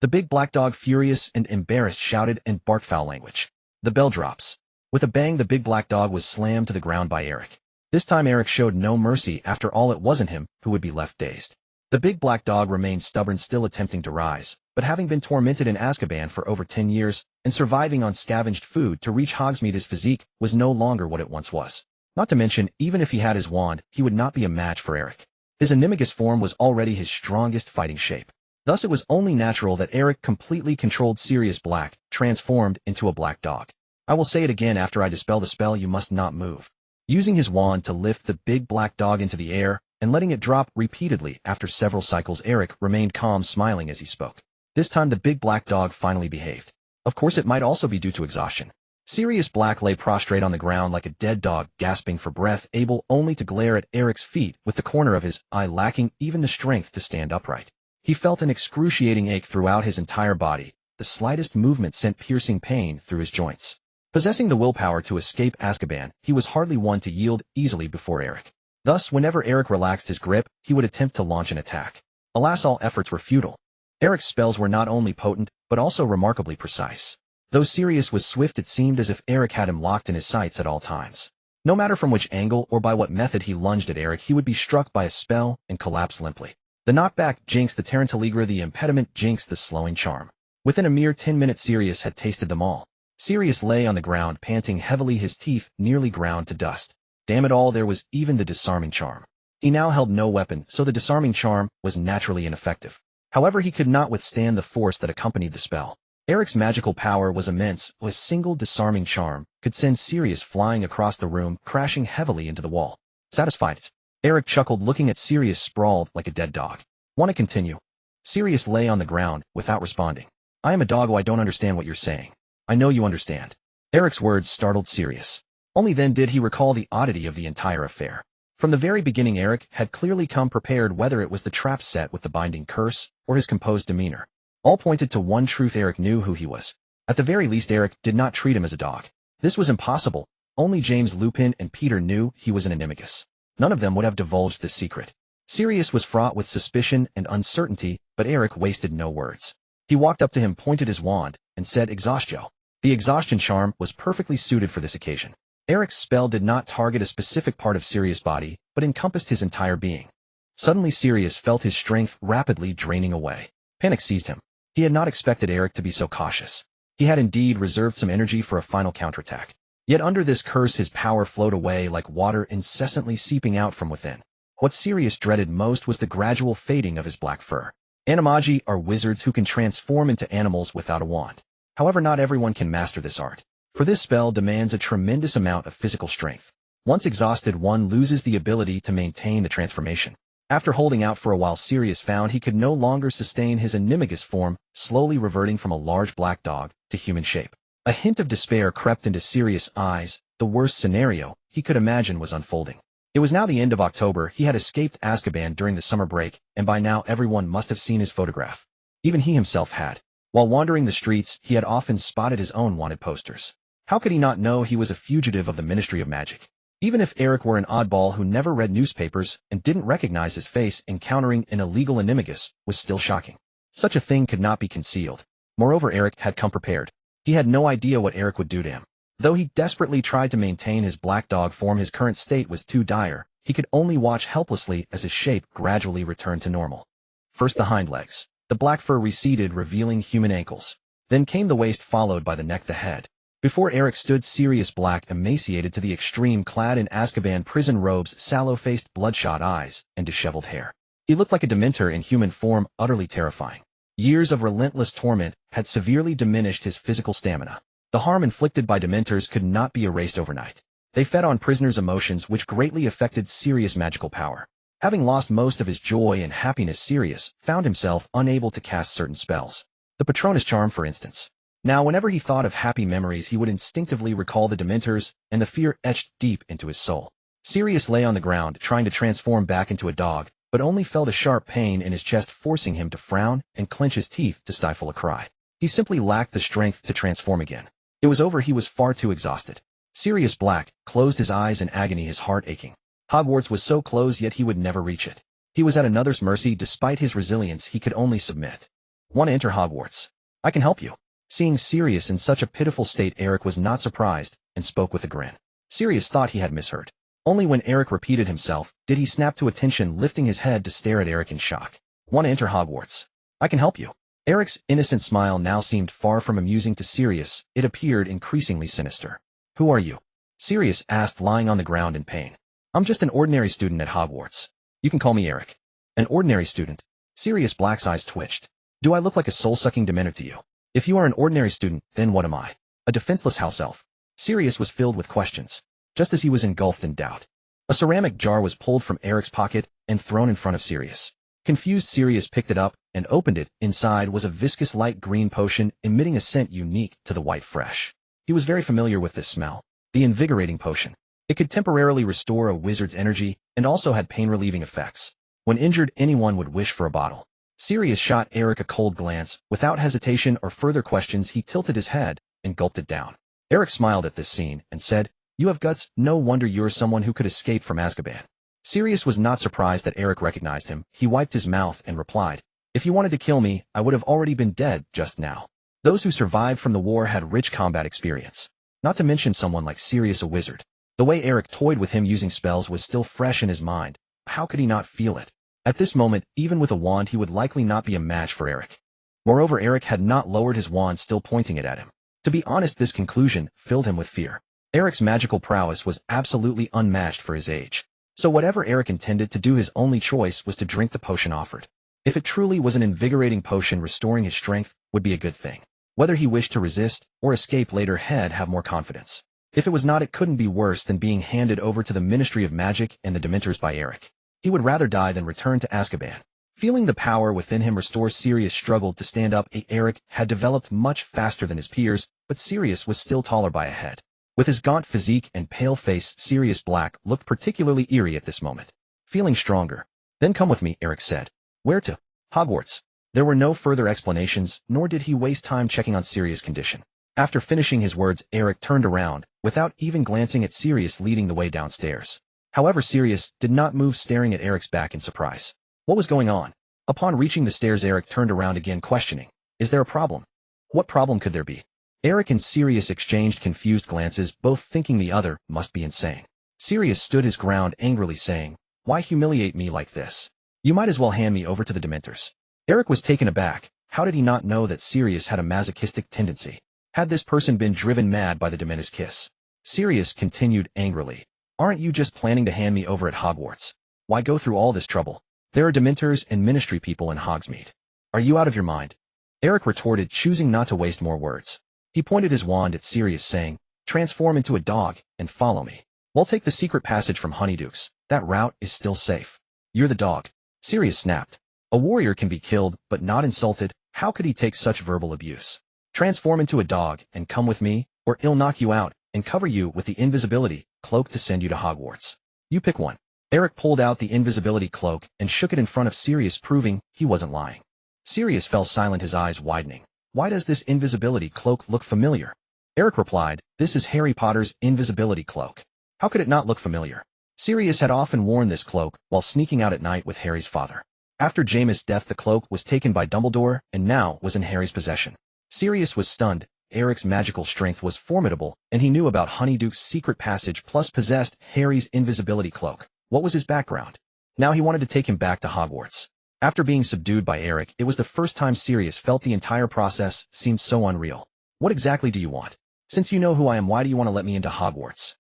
The big black dog, furious and embarrassed, shouted and barked foul language. The bell drops. With a bang, the big black dog was slammed to the ground by Eric. This time Eric showed no mercy. After all, it wasn't him who would be left dazed. The big black dog remained stubborn, still attempting to rise, but having been tormented in Azkaban for over 10 years and surviving on scavenged food to reach Hogsmeade, his physique was no longer what it once was. Not to mention, even if he had his wand, he would not be a match for Eric. His Animagus form was already his strongest fighting shape. Thus, it was only natural that Eric completely controlled Sirius Black, transformed into a black dog. I will say it again: after I dispel the spell, you must not move. Using his wand to lift the big black dog into the air and letting it drop repeatedly after several cycles, Eric remained calm, smiling as he spoke. This time the big black dog finally behaved. Of course, it might also be due to exhaustion. Sirius Black lay prostrate on the ground like a dead dog, gasping for breath, able only to glare at Eric's feet with the corner of his eye, lacking even the strength to stand upright. He felt an excruciating ache throughout his entire body. The slightest movement sent piercing pain through his joints. Possessing the willpower to escape Azkaban, he was hardly one to yield easily before Eric. Thus, whenever Eric relaxed his grip, he would attempt to launch an attack. Alas, all efforts were futile. Eric's spells were not only potent, but also remarkably precise. Though Sirius was swift, it seemed as if Eric had him locked in his sights at all times. No matter from which angle or by what method he lunged at Eric, he would be struck by a spell and collapse limply. The knockback jinxed the Tarantaligra, the impediment jinxed the slowing charm. Within a mere 10 minutes, Sirius had tasted them all. Sirius lay on the ground, panting heavily, his teeth nearly ground to dust. Damn it all, there was even the disarming charm. He now held no weapon, so the disarming charm was naturally ineffective. However, he could not withstand the force that accompanied the spell. Eric's magical power was immense. A single disarming charm could send Sirius flying across the room, crashing heavily into the wall. Satisfied, Eric chuckled, looking at Sirius sprawled like a dead dog. Want to continue? Sirius lay on the ground, without responding. I am a dog. I don't understand what you're saying. I know you understand. Eric's words startled Sirius. Only then did he recall the oddity of the entire affair. From the very beginning, Eric had clearly come prepared, whether it was the trap set with the binding curse or his composed demeanor. All pointed to one truth: Eric knew who he was. At the very least, Eric did not treat him as a dog. This was impossible. Only James Lupin and Peter knew he was an animagus. None of them would have divulged this secret. Sirius was fraught with suspicion and uncertainty, but Eric wasted no words. He walked up to him, pointed his wand, and said, "Exhaustio." The exhaustion charm was perfectly suited for this occasion. Eric's spell did not target a specific part of Sirius' body, but encompassed his entire being. Suddenly, Sirius felt his strength rapidly draining away. Panic seized him. He had not expected Eric to be so cautious. He had indeed reserved some energy for a final counterattack. Yet under this curse, his power flowed away like water, incessantly seeping out from within. What Sirius dreaded most was the gradual fading of his black fur. Animagi are wizards who can transform into animals without a wand. However, not everyone can master this art, for this spell demands a tremendous amount of physical strength. Once exhausted, one loses the ability to maintain the transformation. After holding out for a while, Sirius found he could no longer sustain his animagus form, slowly reverting from a large black dog to human shape. A hint of despair crept into Sirius' eyes. The worst scenario he could imagine was unfolding. It was now the end of October. He had escaped Azkaban during the summer break, and by now everyone must have seen his photograph. Even he himself had. While wandering the streets, he had often spotted his own wanted posters. How could he not know he was a fugitive of the Ministry of Magic? Even if Eric were an oddball who never read newspapers and didn't recognize his face, encountering an illegal animagus was still shocking. Such a thing could not be concealed. Moreover, Eric had come prepared. He had no idea what Eric would do to him. Though he desperately tried to maintain his black dog form, his current state was too dire. He could only watch helplessly as his shape gradually returned to normal. First the hind legs. The black fur receded, revealing human ankles. Then came the waist, followed by the neck, the head. Before Eric stood Sirius, black, emaciated to the extreme, clad in Azkaban prison robes, sallow-faced, bloodshot eyes, and disheveled hair. He looked like a Dementor in human form, utterly terrifying. Years of relentless torment had severely diminished his physical stamina. The harm inflicted by Dementors could not be erased overnight. They fed on prisoners' emotions, which greatly affected Sirius' magical power. Having lost most of his joy and happiness, Sirius found himself unable to cast certain spells. The Patronus charm, for instance. Now, whenever he thought of happy memories, he would instinctively recall the Dementors, and the fear etched deep into his soul. Sirius lay on the ground, trying to transform back into a dog, but only felt a sharp pain in his chest, forcing him to frown and clench his teeth to stifle a cry. He simply lacked the strength to transform again. It was over. He was far too exhausted. Sirius Black closed his eyes in agony, his heart aching. Hogwarts was so close, yet he would never reach it. He was at another's mercy. Despite his resilience, he could only submit. Want to enter Hogwarts? I can help you. Seeing Sirius in such a pitiful state, Eric was not surprised and spoke with a grin. Sirius thought he had misheard. Only when Eric repeated himself did he snap to attention, lifting his head to stare at Eric in shock. Want to enter Hogwarts? I can help you. Eric's innocent smile now seemed far from amusing to Sirius. It appeared increasingly sinister. Who are you? Sirius asked, lying on the ground in pain. I'm just an ordinary student at Hogwarts. You can call me Eric. An ordinary student? Sirius Black's eyes twitched. Do I look like a soul-sucking Dementor to you? If you are an ordinary student, then what am I? A defenseless house elf? Sirius was filled with questions, just as he was engulfed in doubt. A ceramic jar was pulled from Eric's pocket and thrown in front of Sirius. Confused, Sirius picked it up and opened it. Inside was a viscous light green potion, emitting a scent unique to the white fresh. He was very familiar with this smell. The invigorating potion. It could temporarily restore a wizard's energy and also had pain-relieving effects. When injured, anyone would wish for a bottle. Sirius shot Eric a cold glance. Without hesitation or further questions, he tilted his head and gulped it down. Eric smiled at this scene and said, You have guts. No wonder you're someone who could escape from Azkaban. Sirius was not surprised that Eric recognized him. He wiped his mouth and replied, "If you wanted to kill me, I would have already been dead just now." Those who survived from the war had rich combat experience. Not to mention someone like Sirius, a wizard. The way Eric toyed with him using spells was still fresh in his mind. How could he not feel it? At this moment, even with a wand, he would likely not be a match for Eric. Moreover, Eric had not lowered his wand, still pointing it at him. To be honest, this conclusion filled him with fear. Eric's magical prowess was absolutely unmatched for his age. So whatever Eric intended to do, his only choice was to drink the potion offered. If it truly was an invigorating potion restoring his strength, would be a good thing. Whether he wished to resist or escape later, he'd have more confidence. If it was not, it couldn't be worse than being handed over to the Ministry of Magic and the Dementors by Eric. He would rather die than return to Azkaban. Feeling the power within him restore, Sirius struggled to stand up. Eric had developed much faster than his peers, but Sirius was still taller by a head. With his gaunt physique and pale face, Sirius Black looked particularly eerie at this moment. Feeling stronger. "Then come with me," Eric said. "Where to?" "Hogwarts." There were no further explanations, nor did he waste time checking on Sirius' condition. After finishing his words, Eric turned around, without even glancing at Sirius, leading the way downstairs. However, Sirius did not move, staring at Eric's back in surprise. What was going on? Upon reaching the stairs, Eric turned around again, questioning, "Is there a problem?" What problem could there be? Eric and Sirius exchanged confused glances, both thinking the other must be insane. Sirius stood his ground, angrily saying, "Why humiliate me like this? You might as well hand me over to the Dementors." Eric was taken aback. How did he not know that Sirius had a masochistic tendency? Had this person been driven mad by the Dementor's kiss? Sirius continued angrily, "Aren't you just planning to hand me over at Hogwarts? Why go through all this trouble? There are Dementors and Ministry people in Hogsmeade. Are you out of your mind?" Eric retorted, choosing not to waste more words. He pointed his wand at Sirius, saying, "Transform into a dog and follow me. We'll take the secret passage from Honeydukes. That route is still safe." "You're the dog." Sirius snapped. A warrior can be killed, but not insulted. How could he take such verbal abuse? "Transform into a dog and come with me, or I'll knock you out and cover you with the invisibility cloak to send you to Hogwarts. You pick one." Eric pulled out the invisibility cloak and shook it in front of Sirius, proving he wasn't lying. Sirius fell silent, his eyes widening. "Why does this invisibility cloak look familiar?" Eric replied, "This is Harry Potter's invisibility cloak." How could it not look familiar? Sirius had often worn this cloak while sneaking out at night with Harry's father. After Jameis' death, the cloak was taken by Dumbledore and now was in Harry's possession. Sirius was stunned. Eric's magical strength was formidable, and he knew about Honeyduke's secret passage plus possessed Harry's invisibility cloak. What was his background? Now he wanted to take him back to Hogwarts. After being subdued by Eric, it was the first time Sirius felt the entire process seemed so unreal. "What exactly do you want? Since you know who I am, why do you want to let me into Hogwarts?"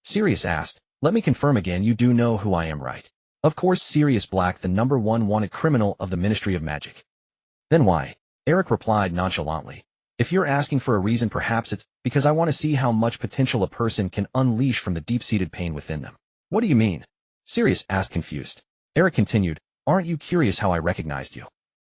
Sirius asked. "Let me confirm again, you do know who I am, right?" Of course, Sirius Black, the #1 wanted criminal of the Ministry of Magic. "Then why?" Eric replied nonchalantly. "If you're asking for a reason, perhaps it's because I want to see how much potential a person can unleash from the deep-seated pain within them." "What do you mean?" Sirius asked, confused. Eric continued, "Aren't you curious how I recognized you?"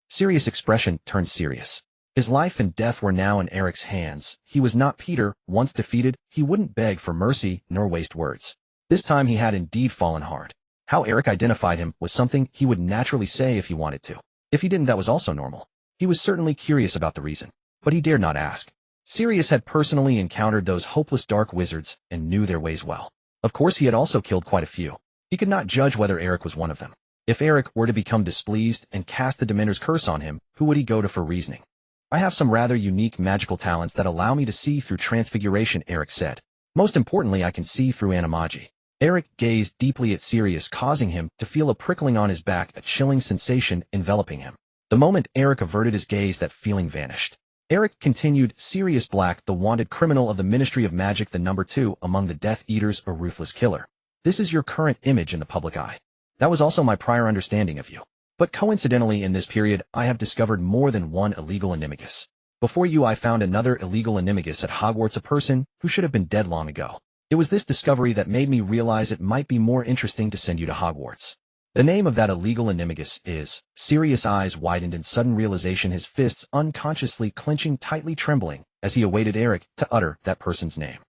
Sirius' expression turned serious. His life and death were now in Eric's hands. He was not Peter. Once defeated, he wouldn't beg for mercy nor waste words. This time he had indeed fallen hard. How Eric identified him was something he would naturally say if he wanted to. If he didn't, that was also normal. He was certainly curious about the reason, but he dared not ask. Sirius had personally encountered those hopeless dark wizards and knew their ways well. Of course, he had also killed quite a few. He could not judge whether Eric was one of them. If Eric were to become displeased and cast the Dementor's curse on him, who would he go to for reasoning? "I have some rather unique magical talents that allow me to see through transfiguration," Eric said. "Most importantly, I can see through animagi." Eric gazed deeply at Sirius, causing him to feel a prickling on his back, a chilling sensation enveloping him. The moment Eric averted his gaze, that feeling vanished. Eric continued, "Sirius Black, the wanted criminal of the Ministry of Magic, the #2 among the Death Eaters, a ruthless killer. This is your current image in the public eye. That was also my prior understanding of you. But coincidentally, in this period, I have discovered more than one illegal animagus. Before you, I found another illegal animagus at Hogwarts, a person who should have been dead long ago. It was this discovery that made me realize it might be more interesting to send you to Hogwarts. The name of that illegal animagus is..." Sirius' eyes widened in sudden realization, his fists unconsciously clenching, tightly trembling, as he awaited Eric to utter that person's name.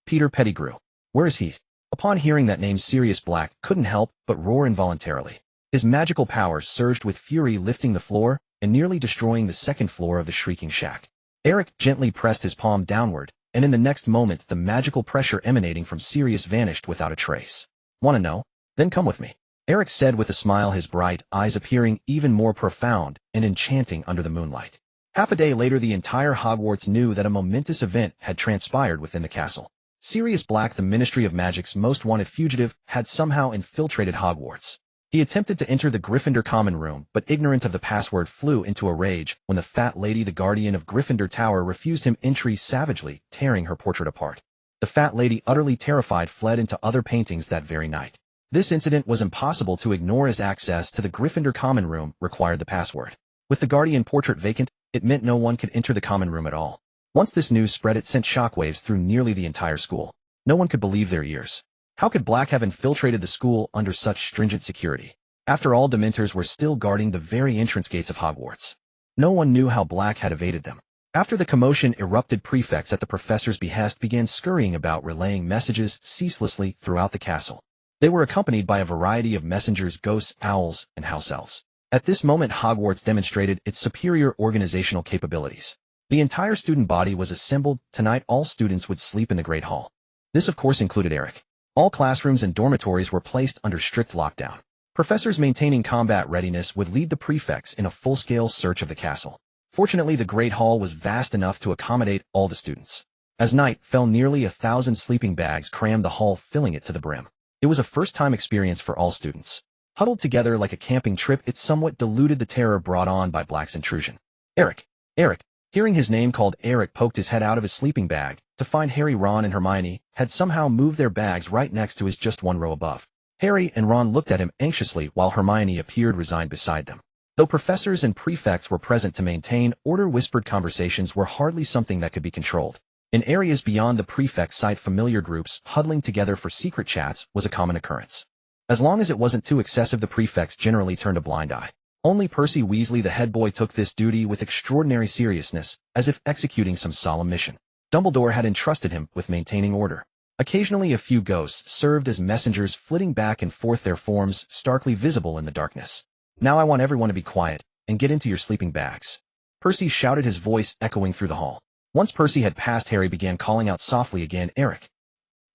"Peter Pettigrew. Where is he?" Upon hearing that name, Sirius Black couldn't help but roar involuntarily. His magical powers surged with fury, lifting the floor and nearly destroying the second floor of the Shrieking Shack. Eric gently pressed his palm downward, and in the next moment the magical pressure emanating from Sirius vanished without a trace. "Want to know? Then come with me." Eric said with a smile, his bright eyes appearing even more profound and enchanting under the moonlight. Half a day later, the entire Hogwarts knew that a momentous event had transpired within the castle. Sirius Black, the Ministry of Magic's most wanted fugitive, had somehow infiltrated Hogwarts. He attempted to enter the Gryffindor common room, but ignorant of the password flew into a rage when the fat lady, the guardian of Gryffindor Tower, refused him entry, savagely tearing her portrait apart. The fat lady, utterly terrified, fled into other paintings that very night. This incident was impossible to ignore, as access to the Gryffindor common room required the password. With the guardian portrait vacant, it meant no one could enter the common room at all. Once this news spread, it sent shockwaves through nearly the entire school. No one could believe their ears. How could Black have infiltrated the school under such stringent security? After all, Dementors were still guarding the very entrance gates of Hogwarts. No one knew how Black had evaded them. After the commotion erupted, prefects at the professor's behest began scurrying about, relaying messages ceaselessly throughout the castle. They were accompanied by a variety of messengers, ghosts, owls, and house elves. At this moment, Hogwarts demonstrated its superior organizational capabilities. The entire student body was assembled. Tonight, all students would sleep in the Great Hall. This, of course, included Eric. All classrooms and dormitories were placed under strict lockdown. Professors maintaining combat readiness would lead the prefects in a full-scale search of the castle. Fortunately, the Great Hall was vast enough to accommodate all the students. As night fell, nearly 1,000 sleeping bags crammed the hall, filling it to the brim. It was a first-time experience for all students. Huddled together like a camping trip, it somewhat diluted the terror brought on by Black's intrusion. Eric! Eric! Hearing his name called, Eric poked his head out of his sleeping bag to find Harry, Ron, and Hermione had somehow moved their bags right next to his, just one row above. Harry and Ron looked at him anxiously while Hermione appeared resigned beside them. Though professors and prefects were present to maintain order, whispered conversations were hardly something that could be controlled. In areas beyond the prefect's sight, familiar groups huddling together for secret chats was a common occurrence. As long as it wasn't too excessive, the prefects generally turned a blind eye. Only Percy Weasley, the head boy, took this duty with extraordinary seriousness, as if executing some solemn mission. Dumbledore had entrusted him with maintaining order. Occasionally, a few ghosts served as messengers, flitting back and forth, their forms starkly visible in the darkness. Now I want everyone to be quiet and get into your sleeping bags. Percy shouted, his voice echoing through the hall. Once Percy had passed, Harry began calling out softly again, Eric.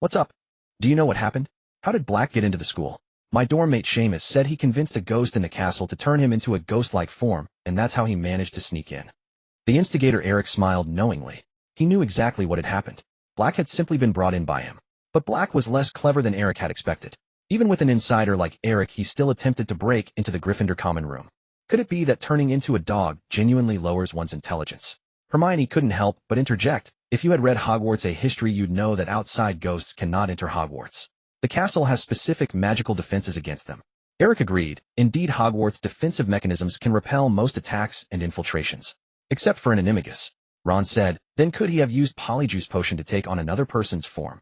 What's up? Do you know what happened? How did Black get into the school? My dorm mate Seamus said he convinced a ghost in the castle to turn him into a ghost-like form, and that's how he managed to sneak in. The instigator Eric smiled knowingly. He knew exactly what had happened. Black had simply been brought in by him. But Black was less clever than Eric had expected. Even with an insider like Eric, he still attempted to break into the Gryffindor common room. Could it be that turning into a dog genuinely lowers one's intelligence? Hermione couldn't help but interject. If you had read Hogwarts: A History, you'd know that outside ghosts cannot enter Hogwarts. The castle has specific magical defenses against them. Eric agreed. Indeed, Hogwarts' defensive mechanisms can repel most attacks and infiltrations. Except for an animagus. Ron said. Then could he have used Polyjuice Potion to take on another person's form?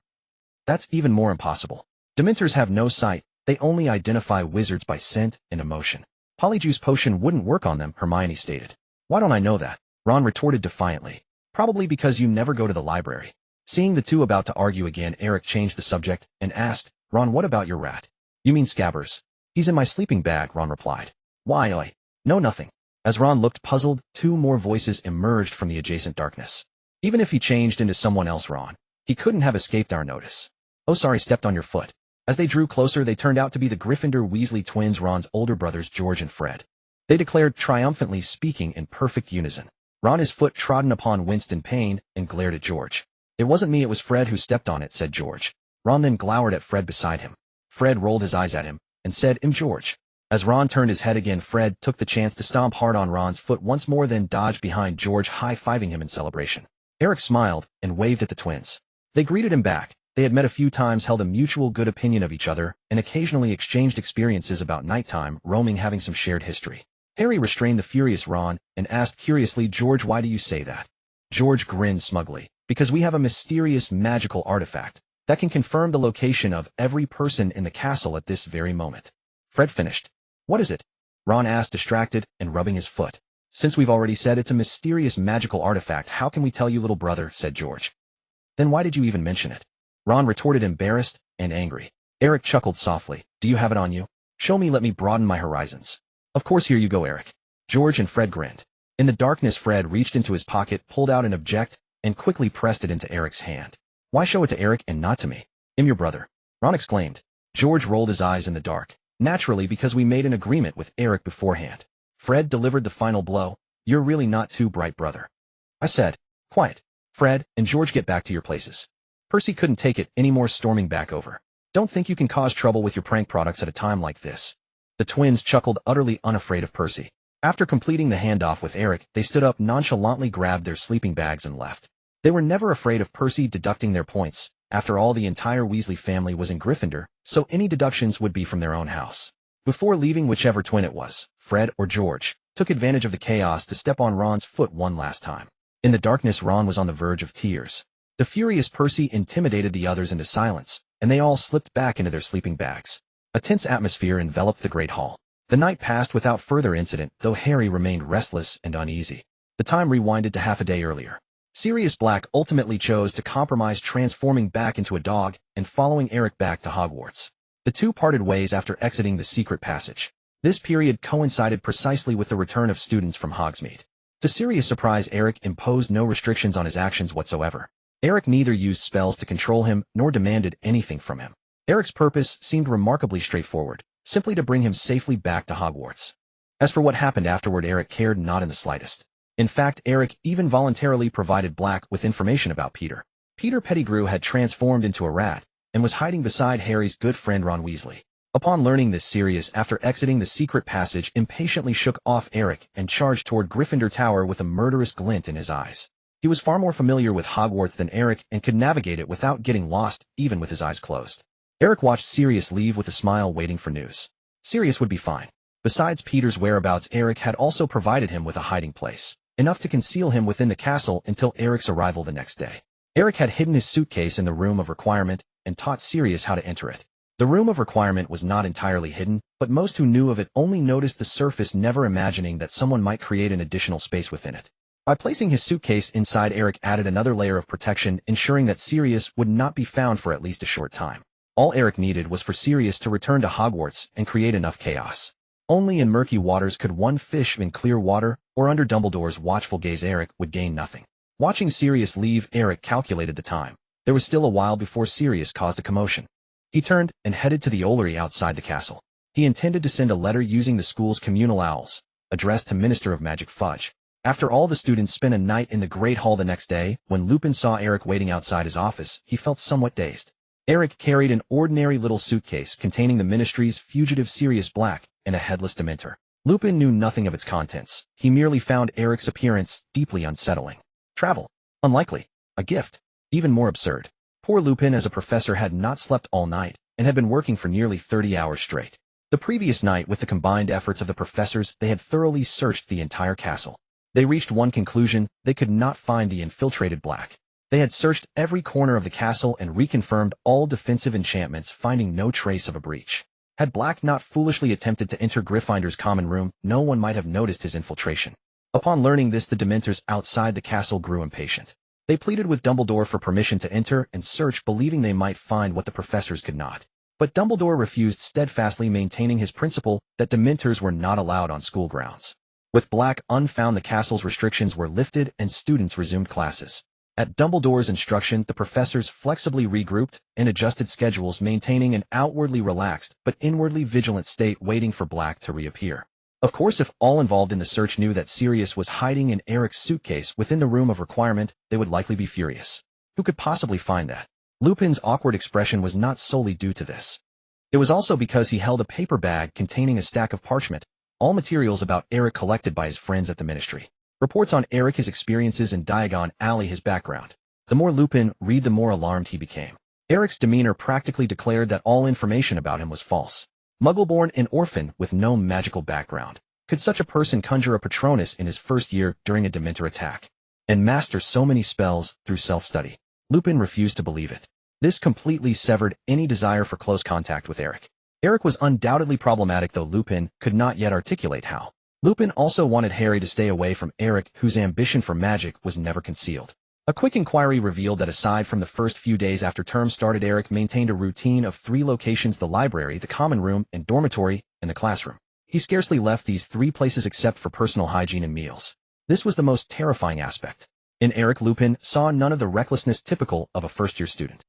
That's even more impossible. Dementors have no sight, they only identify wizards by scent and emotion. Polyjuice Potion wouldn't work on them, Hermione stated. Why don't I know that? Ron retorted defiantly. Probably because you never go to the library. Seeing the two about to argue again, Eric changed the subject and asked, Ron, what about your rat? You mean Scabbers? He's in my sleeping bag, Ron replied. Why, no, nothing. As Ron looked puzzled, two more voices emerged from the adjacent darkness. Even if he changed into someone else, Ron, he couldn't have escaped our notice. Oh, sorry, stepped on your foot. As they drew closer, they turned out to be the Gryffindor Weasley twins, Ron's older brothers George and Fred. They declared triumphantly, speaking in perfect unison. Ron, his foot trodden upon, winced in pain and glared at George. It wasn't me, it was Fred who stepped on it, said George. Ron then glowered at Fred beside him. Fred rolled his eyes at him and said, George. As Ron turned his head again, Fred took the chance to stomp hard on Ron's foot once more, then dodged behind George, high-fiving him in celebration. Eric smiled and waved at the twins. They greeted him back. They had met a few times, held a mutual good opinion of each other, and occasionally exchanged experiences about nighttime roaming, having some shared history. Harry restrained the furious Ron and asked curiously, George, why do you say that? George grinned smugly. Because we have a mysterious magical artifact that can confirm the location of every person in the castle at this very moment. Fred finished. What is it? Ron asked, distracted and rubbing his foot. Since we've already said it's a mysterious magical artifact, how can we tell you, little brother, said George. Then why did you even mention it? Ron retorted, embarrassed and angry. Eric chuckled softly. Do you have it on you? Show me, let me broaden my horizons. Of course, here you go, Eric. George and Fred grinned. In the darkness, Fred reached into his pocket, pulled out an object, and quickly pressed it into Eric's hand. Why show it to Eric and not to me? I'm your brother, Ron exclaimed. George rolled his eyes in the dark. Naturally, because we made an agreement with Eric beforehand. Fred delivered the final blow. You're really not too bright, brother. I said. Quiet. Fred and George, get back to your places. Percy couldn't take it anymore, storming back over. Don't think you can cause trouble with your prank products at a time like this. The twins chuckled, utterly unafraid of Percy. After completing the handoff with Eric, they stood up, nonchalantly grabbed their sleeping bags and left. They were never afraid of Percy deducting their points. After all, the entire Weasley family was in Gryffindor, so any deductions would be from their own house. Before leaving, whichever twin it was, Fred or George, took advantage of the chaos to step on Ron's foot one last time. In the darkness, Ron was on the verge of tears. The furious Percy intimidated the others into silence, and they all slipped back into their sleeping bags. A tense atmosphere enveloped the Great Hall. The night passed without further incident, though Harry remained restless and uneasy. The time rewinded to half a day earlier. Sirius Black ultimately chose to compromise, transforming back into a dog and following Eric back to Hogwarts. The two parted ways after exiting the secret passage. This period coincided precisely with the return of students from Hogsmeade. To Sirius' surprise, Eric imposed no restrictions on his actions whatsoever. Eric neither used spells to control him nor demanded anything from him. Eric's purpose seemed remarkably straightforward, simply to bring him safely back to Hogwarts. As for what happened afterward, Eric cared not in the slightest. In fact, Eric even voluntarily provided Black with information about Peter. Peter Pettigrew had transformed into a rat and was hiding beside Harry's good friend Ron Weasley. Upon learning this, Sirius, after exiting the secret passage, impatiently shook off Eric and charged toward Gryffindor Tower with a murderous glint in his eyes. He was far more familiar with Hogwarts than Eric and could navigate it without getting lost, even with his eyes closed. Eric watched Sirius leave with a smile, waiting for news. Sirius would be fine. Besides Peter's whereabouts, Eric had also provided him with a hiding place, enough to conceal him within the castle until Eric's arrival the next day. Eric had hidden his suitcase in the Room of Requirement and taught Sirius how to enter it. The Room of Requirement was not entirely hidden, but most who knew of it only noticed the surface, never imagining that someone might create an additional space within it. By placing his suitcase inside, Eric added another layer of protection, ensuring that Sirius would not be found for at least a short time. All Eric needed was for Sirius to return to Hogwarts and create enough chaos. Only in murky waters could one fish in clear water, or under Dumbledore's watchful gaze Eric would gain nothing. Watching Sirius leave, Eric calculated the time. There was still a while before Sirius caused a commotion. He turned and headed to the Ollery outside the castle. He intended to send a letter using the school's communal owls, addressed to Minister of Magic Fudge. After all, the students spent a night in the Great Hall the next day. When Lupin saw Eric waiting outside his office, he felt somewhat dazed. Eric carried an ordinary little suitcase containing the Ministry's fugitive Sirius Black and a headless Dementor. Lupin knew nothing of its contents. He merely found Eric's appearance deeply unsettling. Travel? Unlikely. A gift? Even more absurd. Poor Lupin, as a professor, had not slept all night and had been working for nearly 30 hours straight. The previous night, with the combined efforts of the professors, they had thoroughly searched the entire castle. They reached one conclusion: they could not find the infiltrated Black. They had searched every corner of the castle and reconfirmed all defensive enchantments, finding no trace of a breach. Had Black not foolishly attempted to enter Gryffindor's common room, no one might have noticed his infiltration. Upon learning this, the Dementors outside the castle grew impatient. They pleaded with Dumbledore for permission to enter and search, believing they might find what the professors could not. But Dumbledore refused, steadfastly maintaining his principle that Dementors were not allowed on school grounds. With Black unfound, the castle's restrictions were lifted and students resumed classes. At Dumbledore's instruction, the professors flexibly regrouped and adjusted schedules, maintaining an outwardly relaxed but inwardly vigilant state, waiting for Black to reappear. Of course, if all involved in the search knew that Sirius was hiding in Eric's suitcase within the Room of Requirement, they would likely be furious. Who could possibly find that? Lupin's awkward expression was not solely due to this. It was also because he held a paper bag containing a stack of parchment, all materials about Eric collected by his friends at the Ministry. Reports on Eric, his experiences in Diagon Alley, his background. The more Lupin read, the more alarmed he became. Eric's demeanor practically declared that all information about him was false. Muggle-born and orphan with no magical background. Could such a person conjure a Patronus in his first year during a Dementor attack? And master so many spells through self-study? Lupin refused to believe it. This completely severed any desire for close contact with Eric. Eric was undoubtedly problematic, though Lupin could not yet articulate how. Lupin also wanted Harry to stay away from Eric, whose ambition for magic was never concealed. A quick inquiry revealed that aside from the first few days after term started, Eric maintained a routine of 3 locations: the library, the common room and dormitory, and the classroom. He scarcely left these 3 places except for personal hygiene and meals. This was the most terrifying aspect. In Eric, Lupin saw none of the recklessness typical of a first-year student.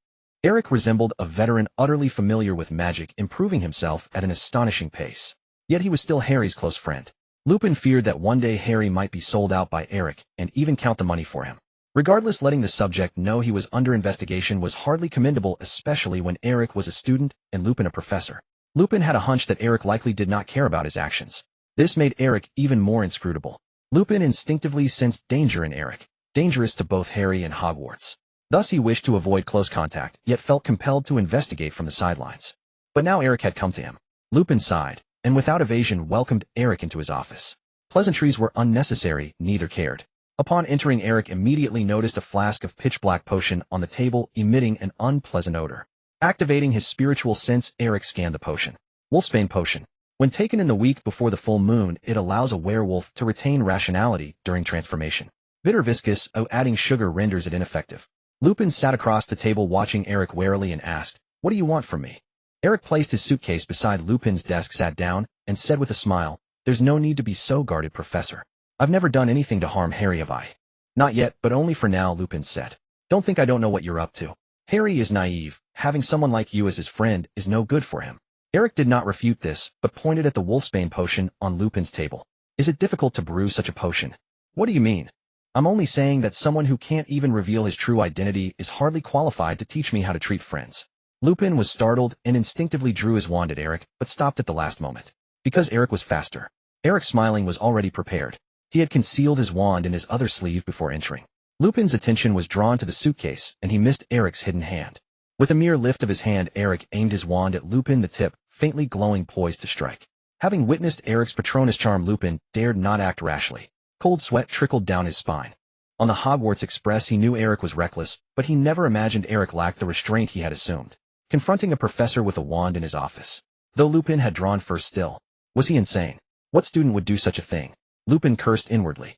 Eric resembled a veteran utterly familiar with magic, improving himself at an astonishing pace. Yet he was still Harry's close friend. Lupin feared that one day Harry might be sold out by Eric and even count the money for him. Regardless, letting the subject know he was under investigation was hardly commendable, especially when Eric was a student and Lupin a professor. Lupin had a hunch that Eric likely did not care about his actions. This made Eric even more inscrutable. Lupin instinctively sensed danger in Eric, dangerous to both Harry and Hogwarts. Thus he wished to avoid close contact, yet felt compelled to investigate from the sidelines. But now Eric had come to him. Lupin sighed, and without evasion welcomed Eric into his office. Pleasantries were unnecessary, neither cared. Upon entering, Eric immediately noticed a flask of pitch-black potion on the table, emitting an unpleasant odor. Activating his spiritual sense, Eric scanned the potion. Wolfsbane potion. When taken in the week before the full moon, it allows a werewolf to retain rationality during transformation. Bitter viscous, adding sugar renders it ineffective. Lupin sat across the table watching Eric warily and asked, "What do you want from me?" Eric placed his suitcase beside Lupin's desk, sat down, and said with a smile, "There's no need to be so guarded, Professor. I've never done anything to harm Harry, have I?" "Not yet, but only for now," Lupin said. "Don't think I don't know what you're up to. Harry is naive. Having someone like you as his friend is no good for him." Eric did not refute this, but pointed at the Wolfsbane potion on Lupin's table. "Is it difficult to brew such a potion?" "What do you mean?" "I'm only saying that someone who can't even reveal his true identity is hardly qualified to teach me how to treat friends." Lupin was startled and instinctively drew his wand at Eric, but stopped at the last moment. Because Eric was faster. Eric, smiling, was already prepared. He had concealed his wand in his other sleeve before entering. Lupin's attention was drawn to the suitcase, and he missed Eric's hidden hand. With a mere lift of his hand, Eric aimed his wand at Lupin, the tip, faintly glowing, poised to strike. Having witnessed Eric's Patronus charm, Lupin dared not act rashly. Cold sweat trickled down his spine. On the Hogwarts Express, he knew Eric was reckless, but he never imagined Eric lacked the restraint he had assumed. Confronting a professor with a wand in his office. Though Lupin had drawn first still. Was he insane? What student would do such a thing? Lupin cursed inwardly.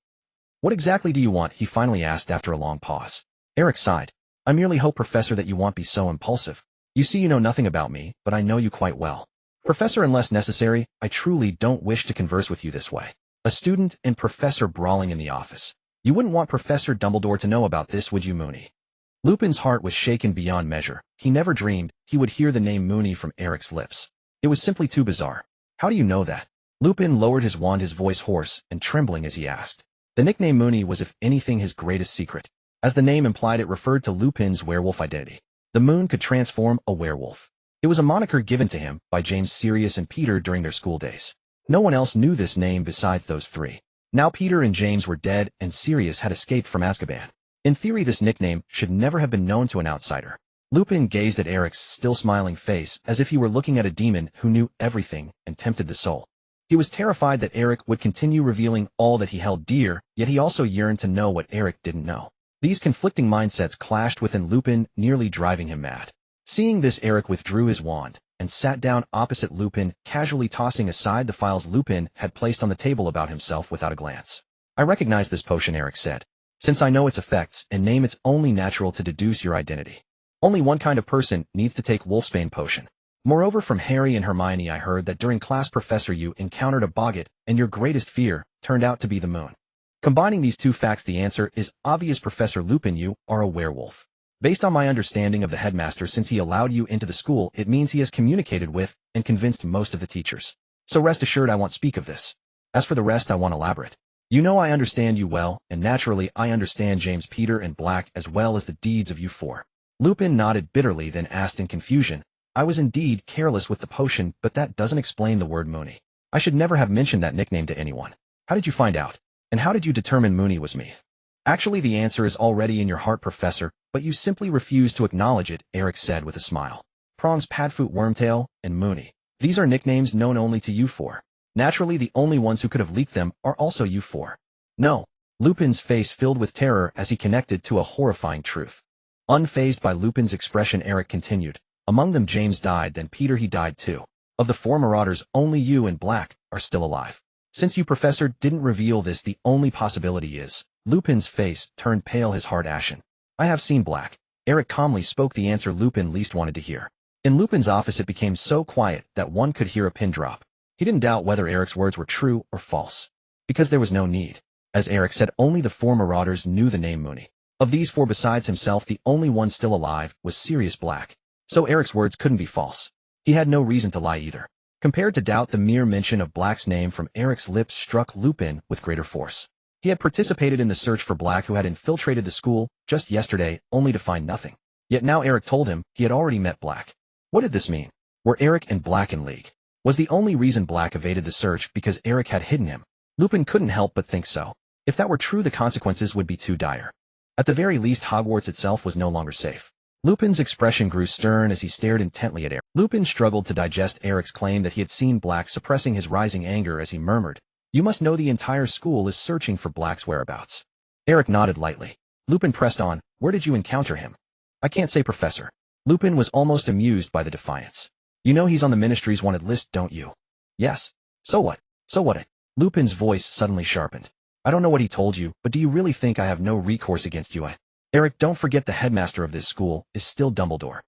"What exactly do you want?" he finally asked after a long pause. Eric sighed. "I merely hope, Professor, that you won't be so impulsive. You see, you know nothing about me, but I know you quite well. Professor, unless necessary, I truly don't wish to converse with you this way." A student and professor brawling in the office. "You wouldn't want Professor Dumbledore to know about this, would you, Moony?" Lupin's heart was shaken beyond measure. He never dreamed he would hear the name Moony from Eric's lips. It was simply too bizarre. "How do you know that?" Lupin lowered his wand, his voice hoarse and trembling as he asked. The nickname Moony was, if anything, his greatest secret. As the name implied, it referred to Lupin's werewolf identity. The moon could transform a werewolf. It was a moniker given to him by James, Sirius, and Peter during their school days. No one else knew this name besides those three. Now Peter and James were dead, and Sirius had escaped from Azkaban. In theory, this nickname should never have been known to an outsider. Lupin gazed at Eric's still smiling face as if he were looking at a demon who knew everything and tempted the soul. He was terrified that Eric would continue revealing all that he held dear, yet he also yearned to know what Eric didn't know. These conflicting mindsets clashed within Lupin, nearly driving him mad. Seeing this, Eric withdrew his wand and sat down opposite Lupin, casually tossing aside the files Lupin had placed on the table about himself without a glance. "I recognize this potion," Eric said. "Since I know its effects and name, it's only natural to deduce your identity. Only one kind of person needs to take Wolfsbane potion. Moreover, from Harry and Hermione, I heard that during class, Professor, you encountered a boggart, and your greatest fear turned out to be the moon. Combining these two facts, the answer is obvious, Professor Lupin. You are a werewolf. Based on my understanding of the headmaster, since he allowed you into the school, it means he has communicated with and convinced most of the teachers. So rest assured, I won't speak of this. As for the rest, I won't elaborate. You know I understand you well, and naturally I understand James, Peter, and Black as well as the deeds of you four." Lupin nodded bitterly, then asked in confusion, "I was indeed careless with the potion, but that doesn't explain the word Moony. I should never have mentioned that nickname to anyone. How did you find out? And how did you determine Moony was me?" "Actually, the answer is already in your heart, Professor, but you simply refuse to acknowledge it," Eric said with a smile. "Prawns, Padfoot, Wormtail, and Moony. These are nicknames known only to you four. Naturally, the only ones who could have leaked them are also you four." "No." Lupin's face filled with terror as he connected to a horrifying truth. Unfazed by Lupin's expression, Eric continued, "Among them, James died, then Peter, he died too. Of the four marauders, only you and Black are still alive. Since you, Professor, didn't reveal this, the only possibility is..." Lupin's face turned pale, his heart ashen. "I have seen Black." Eric calmly spoke the answer Lupin least wanted to hear. In Lupin's office, it became so quiet that one could hear a pin drop. He didn't doubt whether Eric's words were true or false. Because there was no need. As Eric said, only the four marauders knew the name Moony. Of these four besides himself, the only one still alive was Sirius Black. So Eric's words couldn't be false. He had no reason to lie either. Compared to doubt, the mere mention of Black's name from Eric's lips struck Lupin with greater force. He had participated in the search for Black, who had infiltrated the school just yesterday, only to find nothing. Yet now Eric told him he had already met Black. What did this mean? Were Eric and Black in league? Was the only reason Black evaded the search because Eric had hidden him? Lupin couldn't help but think so. If that were true, the consequences would be too dire. At the very least, Hogwarts itself was no longer safe. Lupin's expression grew stern as he stared intently at Eric. Lupin struggled to digest Eric's claim that he had seen Black, suppressing his rising anger as he murmured, "You must know the entire school is searching for Black's whereabouts." Eric nodded lightly. Lupin pressed on, "Where did you encounter him?" "I can't say, Professor." Lupin was almost amused by the defiance. "You know he's on the Ministry's wanted list, don't you?" "Yes." "So what? So what?" Lupin's voice suddenly sharpened. "I don't know what he told you, but do you really think I have no recourse against you? Eric, don't forget the headmaster of this school is still Dumbledore.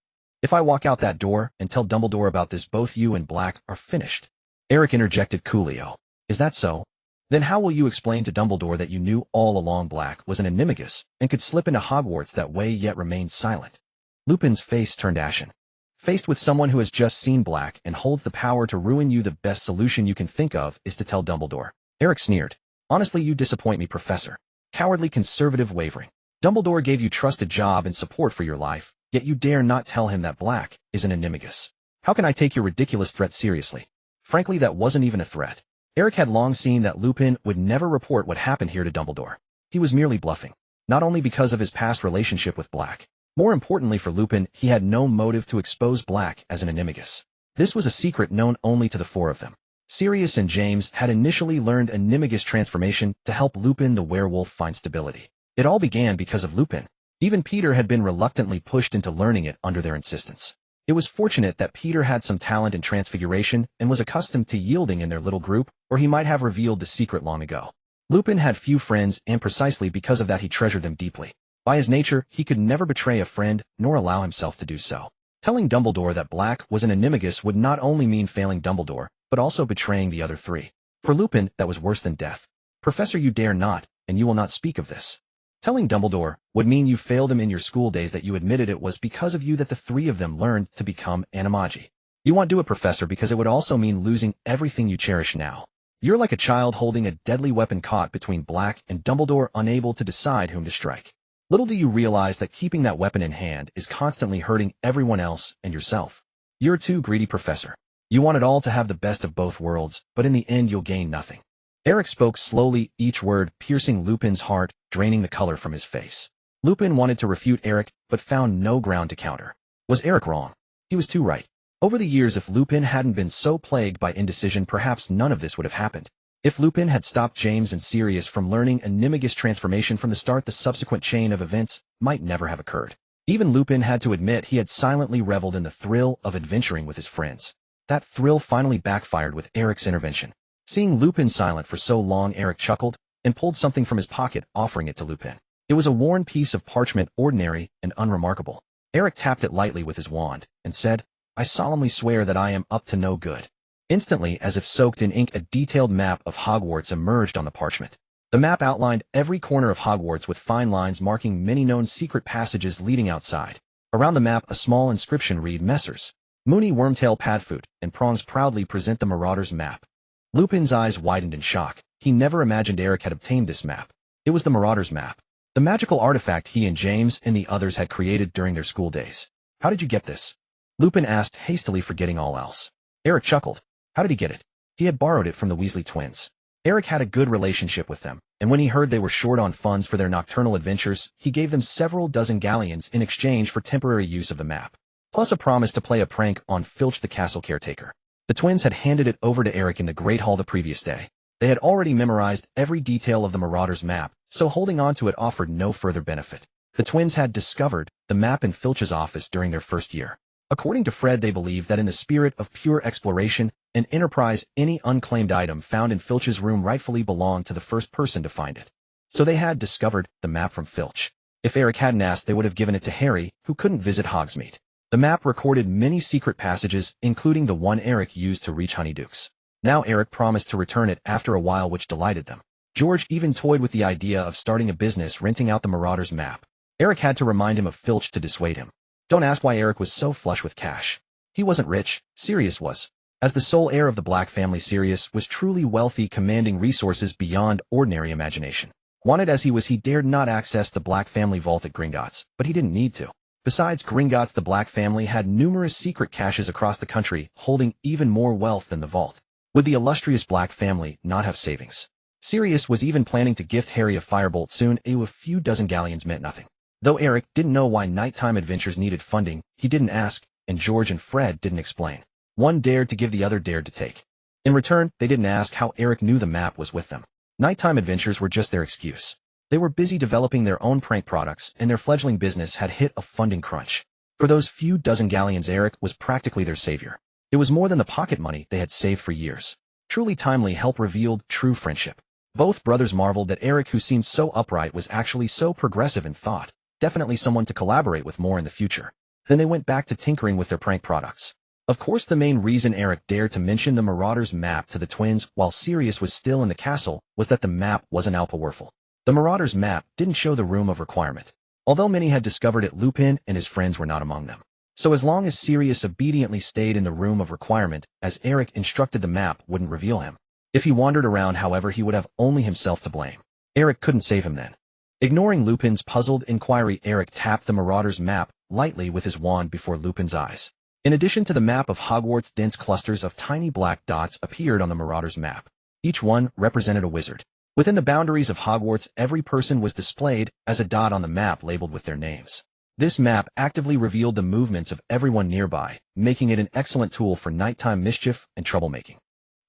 If I walk out that door and tell Dumbledore about this, both you and Black are finished." Eric interjected coolly. "Oh, is that so? Then how will you explain to Dumbledore that you knew all along Black was an animagus and could slip into Hogwarts that way yet remained silent?" Lupin's face turned ashen. Faced with someone who has just seen Black and holds the power to ruin you, the best solution you can think of is to tell Dumbledore. Eric sneered. "Honestly, you disappoint me, Professor. Cowardly, conservative, wavering. Dumbledore gave you trusted job and support for your life, yet you dare not tell him that Black is an animagus. How can I take your ridiculous threat seriously?" Frankly, that wasn't even a threat. Eric had long seen that Lupin would never report what happened here to Dumbledore. He was merely bluffing, not only because of his past relationship with Black. More importantly for Lupin, he had no motive to expose Black as an animagus. This was a secret known only to the four of them. Sirius and James had initially learned animagus transformation to help Lupin the werewolf find stability. It all began because of Lupin. Even Peter had been reluctantly pushed into learning it under their insistence. It was fortunate that Peter had some talent in transfiguration and was accustomed to yielding in their little group, or he might have revealed the secret long ago. Lupin had few friends, and precisely because of that he treasured them deeply. By his nature, he could never betray a friend, nor allow himself to do so. Telling Dumbledore that Black was an animagus would not only mean failing Dumbledore, but also betraying the other three. For Lupin, that was worse than death. "Professor, you dare not, and you will not speak of this." Telling Dumbledore would mean you failed him in your school days, that you admitted it was because of you that the three of them learned to become animagi. You won't do it, Professor, because it would also mean losing everything you cherish now. You're like a child holding a deadly weapon caught between Black and Dumbledore, unable to decide whom to strike. Little do you realize that keeping that weapon in hand is constantly hurting everyone else and yourself. You're too greedy, Professor. You want it all to have the best of both worlds, but in the end you'll gain nothing. Eric spoke slowly, each word piercing Lupin's heart, draining the color from his face. Lupin wanted to refute Eric, but found no ground to counter. Was Eric wrong? He was too right. Over the years, if Lupin hadn't been so plagued by indecision, perhaps none of this would have happened. If Lupin had stopped James and Sirius from learning animagus transformation from the start, the subsequent chain of events might never have occurred. Even Lupin had to admit he had silently reveled in the thrill of adventuring with his friends. That thrill finally backfired with Eric's intervention. Seeing Lupin silent for so long, Eric chuckled and pulled something from his pocket, offering it to Lupin. It was a worn piece of parchment, ordinary and unremarkable. Eric tapped it lightly with his wand and said, "I solemnly swear that I am up to no good." Instantly, as if soaked in ink, a detailed map of Hogwarts emerged on the parchment. The map outlined every corner of Hogwarts with fine lines marking many known secret passages leading outside. Around the map, a small inscription read, "Messrs. Moony, Wormtail, Padfoot, and Prongs proudly present the Marauders map." Lupin's eyes widened in shock. He never imagined Eric had obtained this map. It was the Marauders map, the magical artifact he and James and the others had created during their school days. "How did you get this?" Lupin asked, hastily forgetting all else. Eric chuckled. How did he get it? He had borrowed it from the Weasley twins. Eric had a good relationship with them, and when he heard they were short on funds for their nocturnal adventures, he gave them several dozen galleons in exchange for temporary use of the map, plus a promise to play a prank on Filch, the castle caretaker. The twins had handed it over to Eric in the Great Hall the previous day. They had already memorized every detail of the Marauders map, so holding on to it offered no further benefit. The twins had discovered the map in Filch's office during their first year. According to Fred, they believed that in the spirit of pure exploration and enterprise, any unclaimed item found in Filch's room rightfully belonged to the first person to find it. So they had discovered the map from Filch. If Eric hadn't asked, they would have given it to Harry, who couldn't visit Hogsmeade. The map recorded many secret passages, including the one Eric used to reach Honeydukes. Now Eric promised to return it after a while, which delighted them. George even toyed with the idea of starting a business renting out the Marauders map, Eric had to remind him of Filch to dissuade him. Don't ask why Eric was so flush with cash. He wasn't rich, Sirius was. As the sole heir of the Black family, Sirius was truly wealthy, commanding resources beyond ordinary imagination. Wanted as he was, he dared not access the Black family vault at Gringotts, but he didn't need to. Besides Gringotts, the Black family had numerous secret caches across the country, holding even more wealth than the vault. Would the illustrious Black family not have savings? Sirius was even planning to gift Harry a firebolt soon. A few dozen galleons meant nothing. Though Eric didn't know why nighttime adventures needed funding, he didn't ask, and George and Fred didn't explain. One dared to give, the other dared to take. In return, they didn't ask how Eric knew the map was with them. Nighttime adventures were just their excuse. They were busy developing their own prank products, and their fledgling business had hit a funding crunch. For those few dozen galleons, Eric was practically their savior. It was more than the pocket money they had saved for years. Truly timely help revealed true friendship. Both brothers marveled that Eric, who seemed so upright, was actually so progressive in thought. Definitely someone to collaborate with more in the future. Then they went back to tinkering with their prank products. Of course, the main reason Eric dared to mention the Marauder's map to the twins while Sirius was still in the castle was that the map wasn't Alpawerful. The Marauder's map didn't show the room of requirement. Although many had discovered it, Lupin and his friends were not among them. So as long as Sirius obediently stayed in the room of requirement, as Eric instructed, the map wouldn't reveal him. If he wandered around, however, he would have only himself to blame. Eric couldn't save him then. Ignoring Lupin's puzzled inquiry, Eric tapped the Marauder's map lightly with his wand before Lupin's eyes. In addition to the map of Hogwarts, dense clusters of tiny black dots appeared on the Marauder's map. Each one represented a wizard. Within the boundaries of Hogwarts, every person was displayed as a dot on the map labeled with their names. This map actively revealed the movements of everyone nearby, making it an excellent tool for nighttime mischief and troublemaking.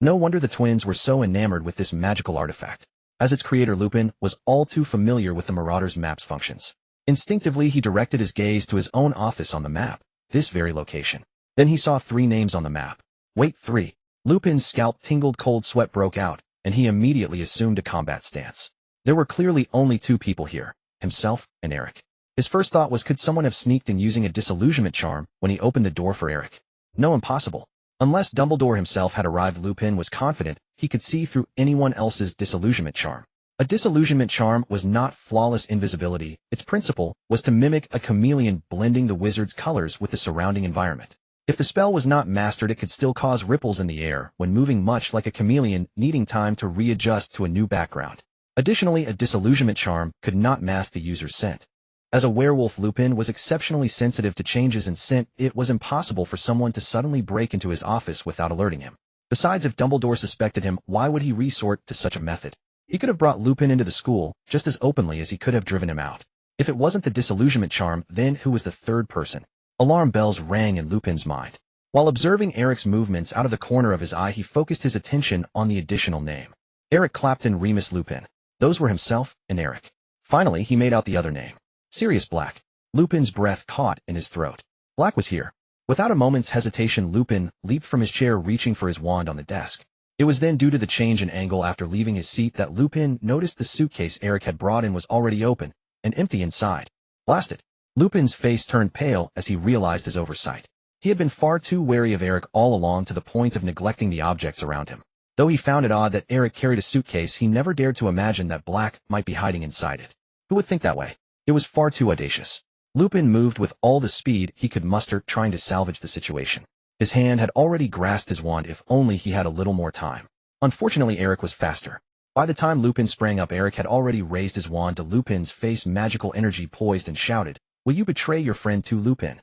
No wonder the twins were so enamored with this magical artifact. As its creator, Lupin was all too familiar with the Marauder's map's functions. Instinctively, he directed his gaze to his own office on the map, this very location. Then he saw 3 names on the map. Wait, 3. Lupin's scalp tingled, cold sweat broke out, and he immediately assumed a combat stance. There were clearly only 2 people here, himself and Eric. His first thought was, could someone have sneaked in using a disillusionment charm when he opened the door for Eric? No, impossible. Unless Dumbledore himself had arrived, Lupin was confident he could see through anyone else's disillusionment charm. A disillusionment charm was not flawless invisibility. Its principle was to mimic a chameleon, blending the wizard's colors with the surrounding environment. If the spell was not mastered, it could still cause ripples in the air when moving, much like a chameleon needing time to readjust to a new background. Additionally, a disillusionment charm could not mask the user's scent. As a werewolf, Lupin was exceptionally sensitive to changes in scent. It was impossible for someone to suddenly break into his office without alerting him. Besides, if Dumbledore suspected him, why would he resort to such a method? He could have brought Lupin into the school just as openly as he could have driven him out. If it wasn't the disillusionment charm, then who was the third person? Alarm bells rang in Lupin's mind. While observing Eric's movements out of the corner of his eye, he focused his attention on the additional name. Eric Clapton Remus Lupin. Those were himself and Eric. Finally, he made out the other name. Sirius Black. Lupin's breath caught in his throat. Black was here. Without a moment's hesitation, Lupin leaped from his chair, reaching for his wand on the desk. It was then, due to the change in angle after leaving his seat, that Lupin noticed the suitcase Eric had brought in was already open and empty inside. Blast it! Lupin's face turned pale as he realized his oversight. He had been far too wary of Eric all along, to the point of neglecting the objects around him. Though he found it odd that Eric carried a suitcase, he never dared to imagine that Black might be hiding inside it. Who would think that way? It was far too audacious. Lupin moved with all the speed he could muster, trying to salvage the situation. His hand had already grasped his wand. If only he had a little more time. Unfortunately, Eric was faster. By the time Lupin sprang up, Eric had already raised his wand to Lupin's face, magical energy poised, and shouted, "Will you betray your friend too, Lupin?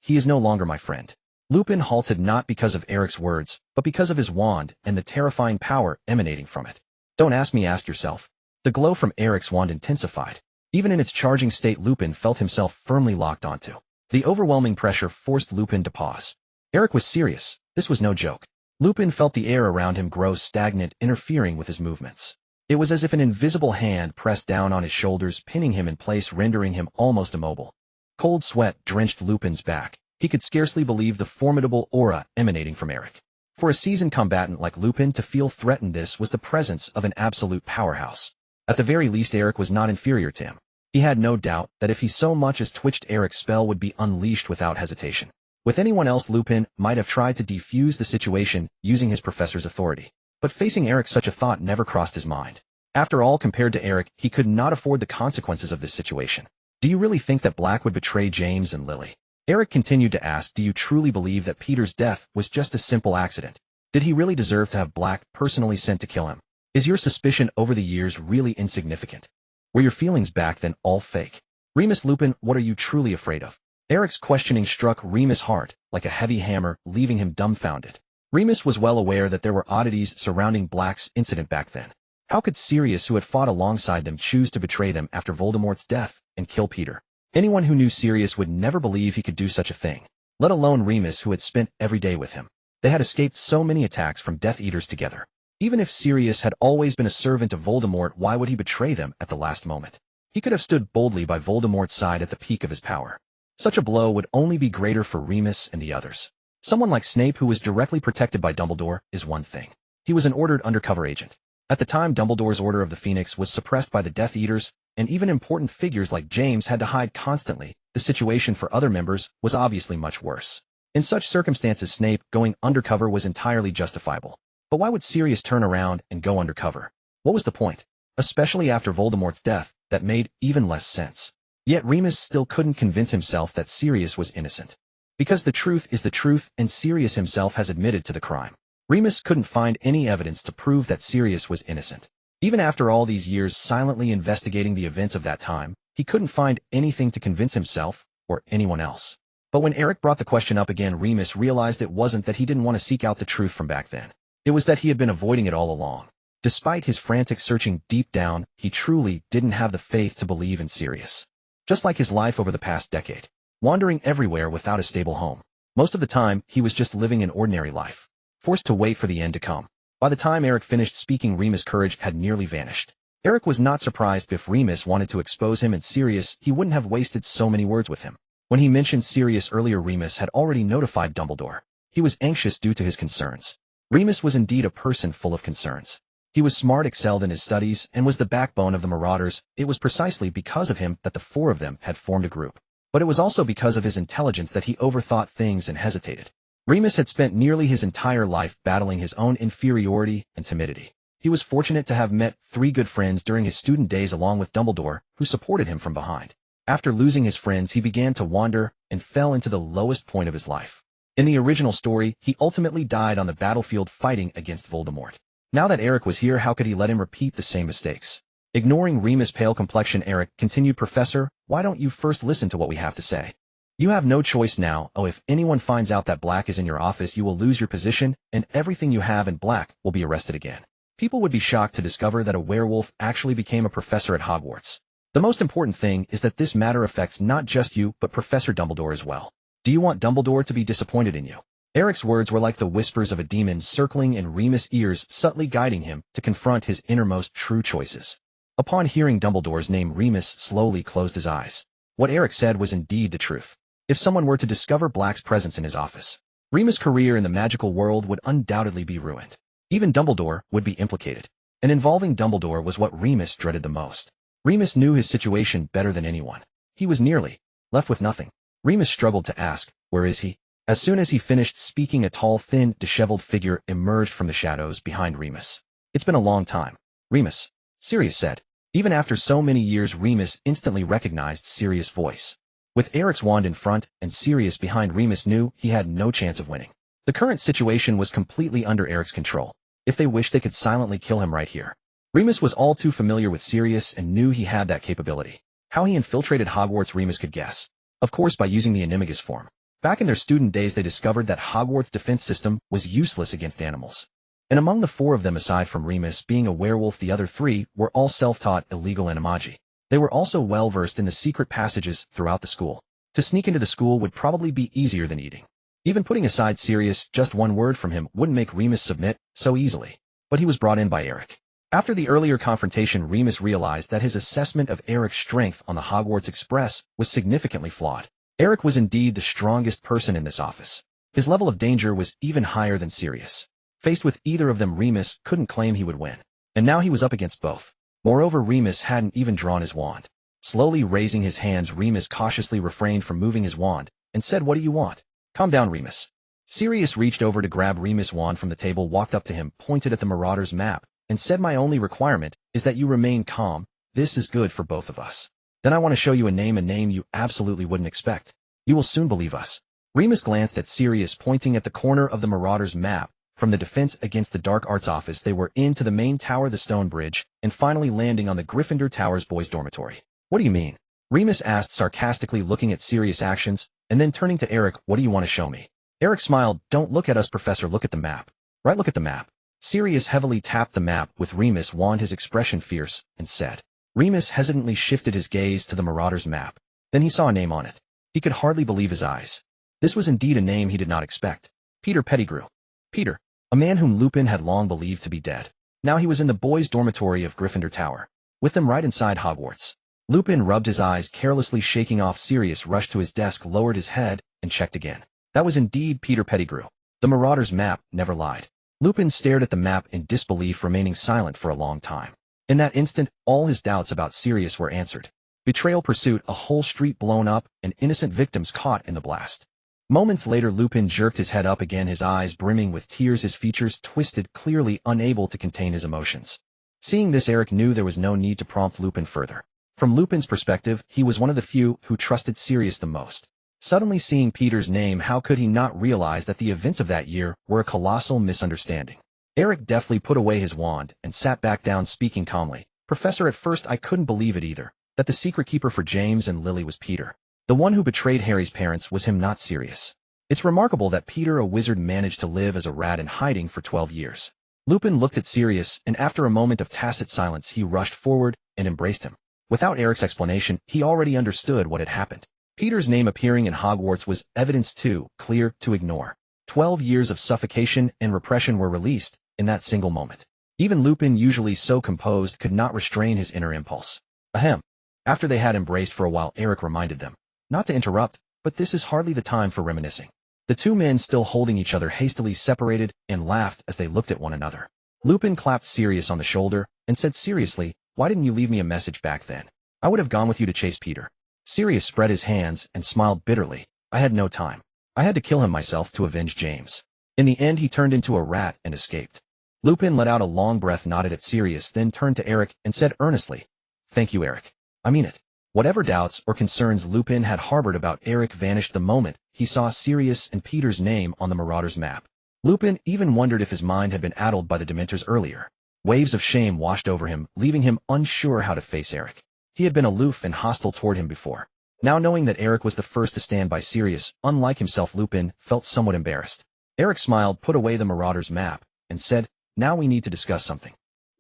He is no longer my friend." Lupin halted, not because of Eric's words, but because of his wand and the terrifying power emanating from it. Don't ask me, ask yourself. The glow from Eric's wand intensified. Even in its charging state, Lupin felt himself firmly locked onto. The overwhelming pressure forced Lupin to pause. Eric was serious. This was no joke. Lupin felt the air around him grow stagnant, interfering with his movements. It was as if an invisible hand pressed down on his shoulders, pinning him in place, rendering him almost immobile. Cold sweat drenched Lupin's back. He could scarcely believe the formidable aura emanating from Eric. For a seasoned combatant like Lupin to feel threatened, this was the presence of an absolute powerhouse. At the very least, Eric was not inferior to him. He had no doubt that if he so much as twitched, Eric's spell would be unleashed without hesitation. With anyone else, Lupin might have tried to defuse the situation using his professor's authority. But facing Eric, such a thought never crossed his mind. After all, compared to Eric, he could not afford the consequences of this situation. Do you really think that Black would betray James and Lily? Eric continued to ask, do you truly believe that Peter's death was just a simple accident? Did he really deserve to have Black personally sent to kill him? Is your suspicion over the years really insignificant? Were your feelings back then all fake? Remus Lupin, what are you truly afraid of? Eric's questioning struck Remus hard, like a heavy hammer, leaving him dumbfounded. Remus was well aware that there were oddities surrounding Black's incident back then. How could Sirius, who had fought alongside them, choose to betray them after Voldemort's death and kill Peter? Anyone who knew Sirius would never believe he could do such a thing, let alone Remus, who had spent every day with him. They had escaped so many attacks from Death Eaters together. Even if Sirius had always been a servant of Voldemort, why would he betray them at the last moment? He could have stood boldly by Voldemort's side at the peak of his power. Such a blow would only be greater for Remus and the others. Someone like Snape, who was directly protected by Dumbledore, is one thing. He was an ordered undercover agent. At the time, Dumbledore's Order of the Phoenix was suppressed by the Death Eaters, and even important figures like James had to hide constantly. The situation for other members was obviously much worse. In such circumstances, Snape going undercover was entirely justifiable. But why would Sirius turn around and go undercover? What was the point? Especially after Voldemort's death, that made even less sense. Yet Remus still couldn't convince himself that Sirius was innocent. Because the truth is the truth, and Sirius himself has admitted to the crime. Remus couldn't find any evidence to prove that Sirius was innocent. Even after all these years silently investigating the events of that time, he couldn't find anything to convince himself or anyone else. But when Eric brought the question up again, Remus realized it wasn't that he didn't want to seek out the truth from back then. It was that he had been avoiding it all along. Despite his frantic searching deep down, he truly didn't have the faith to believe in Sirius. Just like his life over the past decade, wandering everywhere without a stable home. Most of the time, he was just living an ordinary life, forced to wait for the end to come. By the time Eric finished speaking, Remus' courage had nearly vanished. Eric was not surprised. If Remus wanted to expose him and Sirius, he wouldn't have wasted so many words with him. When he mentioned Sirius earlier, Remus had already notified Dumbledore. He was anxious due to his concerns. Remus was indeed a person full of concerns. He was smart, excelled in his studies, and was the backbone of the Marauders. It was precisely because of him that the four of them had formed a group. But it was also because of his intelligence that he overthought things and hesitated. Remus had spent nearly his entire life battling his own inferiority and timidity. He was fortunate to have met 3 good friends during his student days along with Dumbledore, who supported him from behind. After losing his friends, he began to wander and fell into the lowest point of his life. In the original story, he ultimately died on the battlefield fighting against Voldemort. Now that Eric was here, how could he let him repeat the same mistakes? Ignoring Remus' pale complexion, Eric continued, Professor, why don't you first listen to what we have to say? You have no choice now. Oh, if anyone finds out that Black is in your office, you will lose your position, and everything you have in Black will be arrested again. People would be shocked to discover that a werewolf actually became a professor at Hogwarts. The most important thing is that this matter affects not just you, but Professor Dumbledore as well. Do you want Dumbledore to be disappointed in you? Eric's words were like the whispers of a demon circling in Remus' ears, subtly guiding him to confront his innermost true choices. Upon hearing Dumbledore's name, Remus slowly closed his eyes. What Eric said was indeed the truth. If someone were to discover Black's presence in his office, Remus' career in the magical world would undoubtedly be ruined. Even Dumbledore would be implicated. And involving Dumbledore was what Remus dreaded the most. Remus knew his situation better than anyone. He was nearly left with nothing. Remus struggled to ask, where is he? As soon as he finished speaking, a tall, thin, disheveled figure emerged from the shadows behind Remus. It's been a long time. Remus, Sirius said. Even after so many years, Remus instantly recognized Sirius' voice. With Eric's wand in front and Sirius behind, Remus knew he had no chance of winning. The current situation was completely under Eric's control. If they wished, they could silently kill him right here. Remus was all too familiar with Sirius and knew he had that capability. How he infiltrated Hogwarts, Remus could guess. Of course, by using the Animagus form. Back in their student days, they discovered that Hogwarts' defense system was useless against animals. And among the 4 of them, aside from Remus being a werewolf, the other 3 were all self-taught illegal animagi. They were also well-versed in the secret passages throughout the school. To sneak into the school would probably be easier than eating. Even putting aside Sirius, just one word from him wouldn't make Remus submit so easily. But he was brought in by Eric. After the earlier confrontation, Remus realized that his assessment of Eric's strength on the Hogwarts Express was significantly flawed. Eric was indeed the strongest person in this office. His level of danger was even higher than Sirius. Faced with either of them, Remus couldn't claim he would win. And now he was up against both. Moreover, Remus hadn't even drawn his wand. Slowly raising his hands, Remus cautiously refrained from moving his wand, and said, What do you want? Calm down, Remus. Sirius reached over to grab Remus' wand from the table, walked up to him, pointed at the Marauder's map, and said, My only requirement is that you remain calm. This is good for both of us. Then I want to show you a name you absolutely wouldn't expect. You will soon believe us. Remus glanced at Sirius, pointing at the corner of the Marauders' map. From the Defense Against the Dark Arts office they were in to the main tower, the stone bridge, and finally landing on the Gryffindor Tower's boys' dormitory. What do you mean? Remus asked sarcastically, looking at Sirius' actions, and then turning to Eric. What do you want to show me? Eric smiled. Don't look at us, Professor, look at the map. Right, look at the map. Sirius heavily tapped the map with Remus' wand, his expression fierce, and said. Remus hesitantly shifted his gaze to the Marauders' map. Then he saw a name on it. He could hardly believe his eyes. This was indeed a name he did not expect. Peter Pettigrew. Peter. A man whom Lupin had long believed to be dead. Now he was in the boys' dormitory of Gryffindor Tower, with them right inside Hogwarts. Lupin rubbed his eyes, carelessly shaking off Sirius, rushed to his desk, lowered his head, and checked again. That was indeed Peter Pettigrew. The Marauders' map never lied. Lupin stared at the map in disbelief, remaining silent for a long time. In that instant, all his doubts about Sirius were answered. Betrayal, pursuit, a whole street blown up, and innocent victims caught in the blast. Moments later, Lupin jerked his head up again, his eyes brimming with tears, his features twisted, clearly unable to contain his emotions. Seeing this, Eric knew there was no need to prompt Lupin further. From Lupin's perspective, he was one of the few who trusted Sirius the most. Suddenly seeing Peter's name, how could he not realize that the events of that year were a colossal misunderstanding? Eric deftly put away his wand and sat back down, speaking calmly. Professor, at first I couldn't believe it either, that the secret keeper for James and Lily was Peter. The one who betrayed Harry's parents was him, not Sirius. It's remarkable that Peter, a wizard, managed to live as a rat in hiding for 12 years. Lupin looked at Sirius, and after a moment of tacit silence he rushed forward and embraced him. Without Eric's explanation, he already understood what had happened. Peter's name appearing in Hogwarts was evidence too clear to ignore. 12 years of suffocation and repression were released in that single moment. Even Lupin, usually so composed, could not restrain his inner impulse. Ahem. After they had embraced for a while, Eric reminded them. Not to interrupt, but this is hardly the time for reminiscing. The two men, still holding each other, hastily separated and laughed as they looked at one another. Lupin clapped Sirius on the shoulder and said seriously, why didn't you leave me a message back then? I would have gone with you to chase Peter. Sirius spread his hands and smiled bitterly. I had no time. I had to kill him myself to avenge James. In the end he turned into a rat and escaped. Lupin let out a long breath, nodded at Sirius, then turned to Eric and said earnestly, Thank you, Eric. I mean it. Whatever doubts or concerns Lupin had harbored about Eric vanished the moment he saw Sirius and Peter's name on the Marauders' map. Lupin even wondered if his mind had been addled by the Dementors earlier. Waves of shame washed over him, leaving him unsure how to face Eric. He had been aloof and hostile toward him before. Now, knowing that Eric was the first to stand by Sirius, unlike himself, Lupin felt somewhat embarrassed. Eric smiled, put away the Marauders' map, and said, Now we need to discuss something.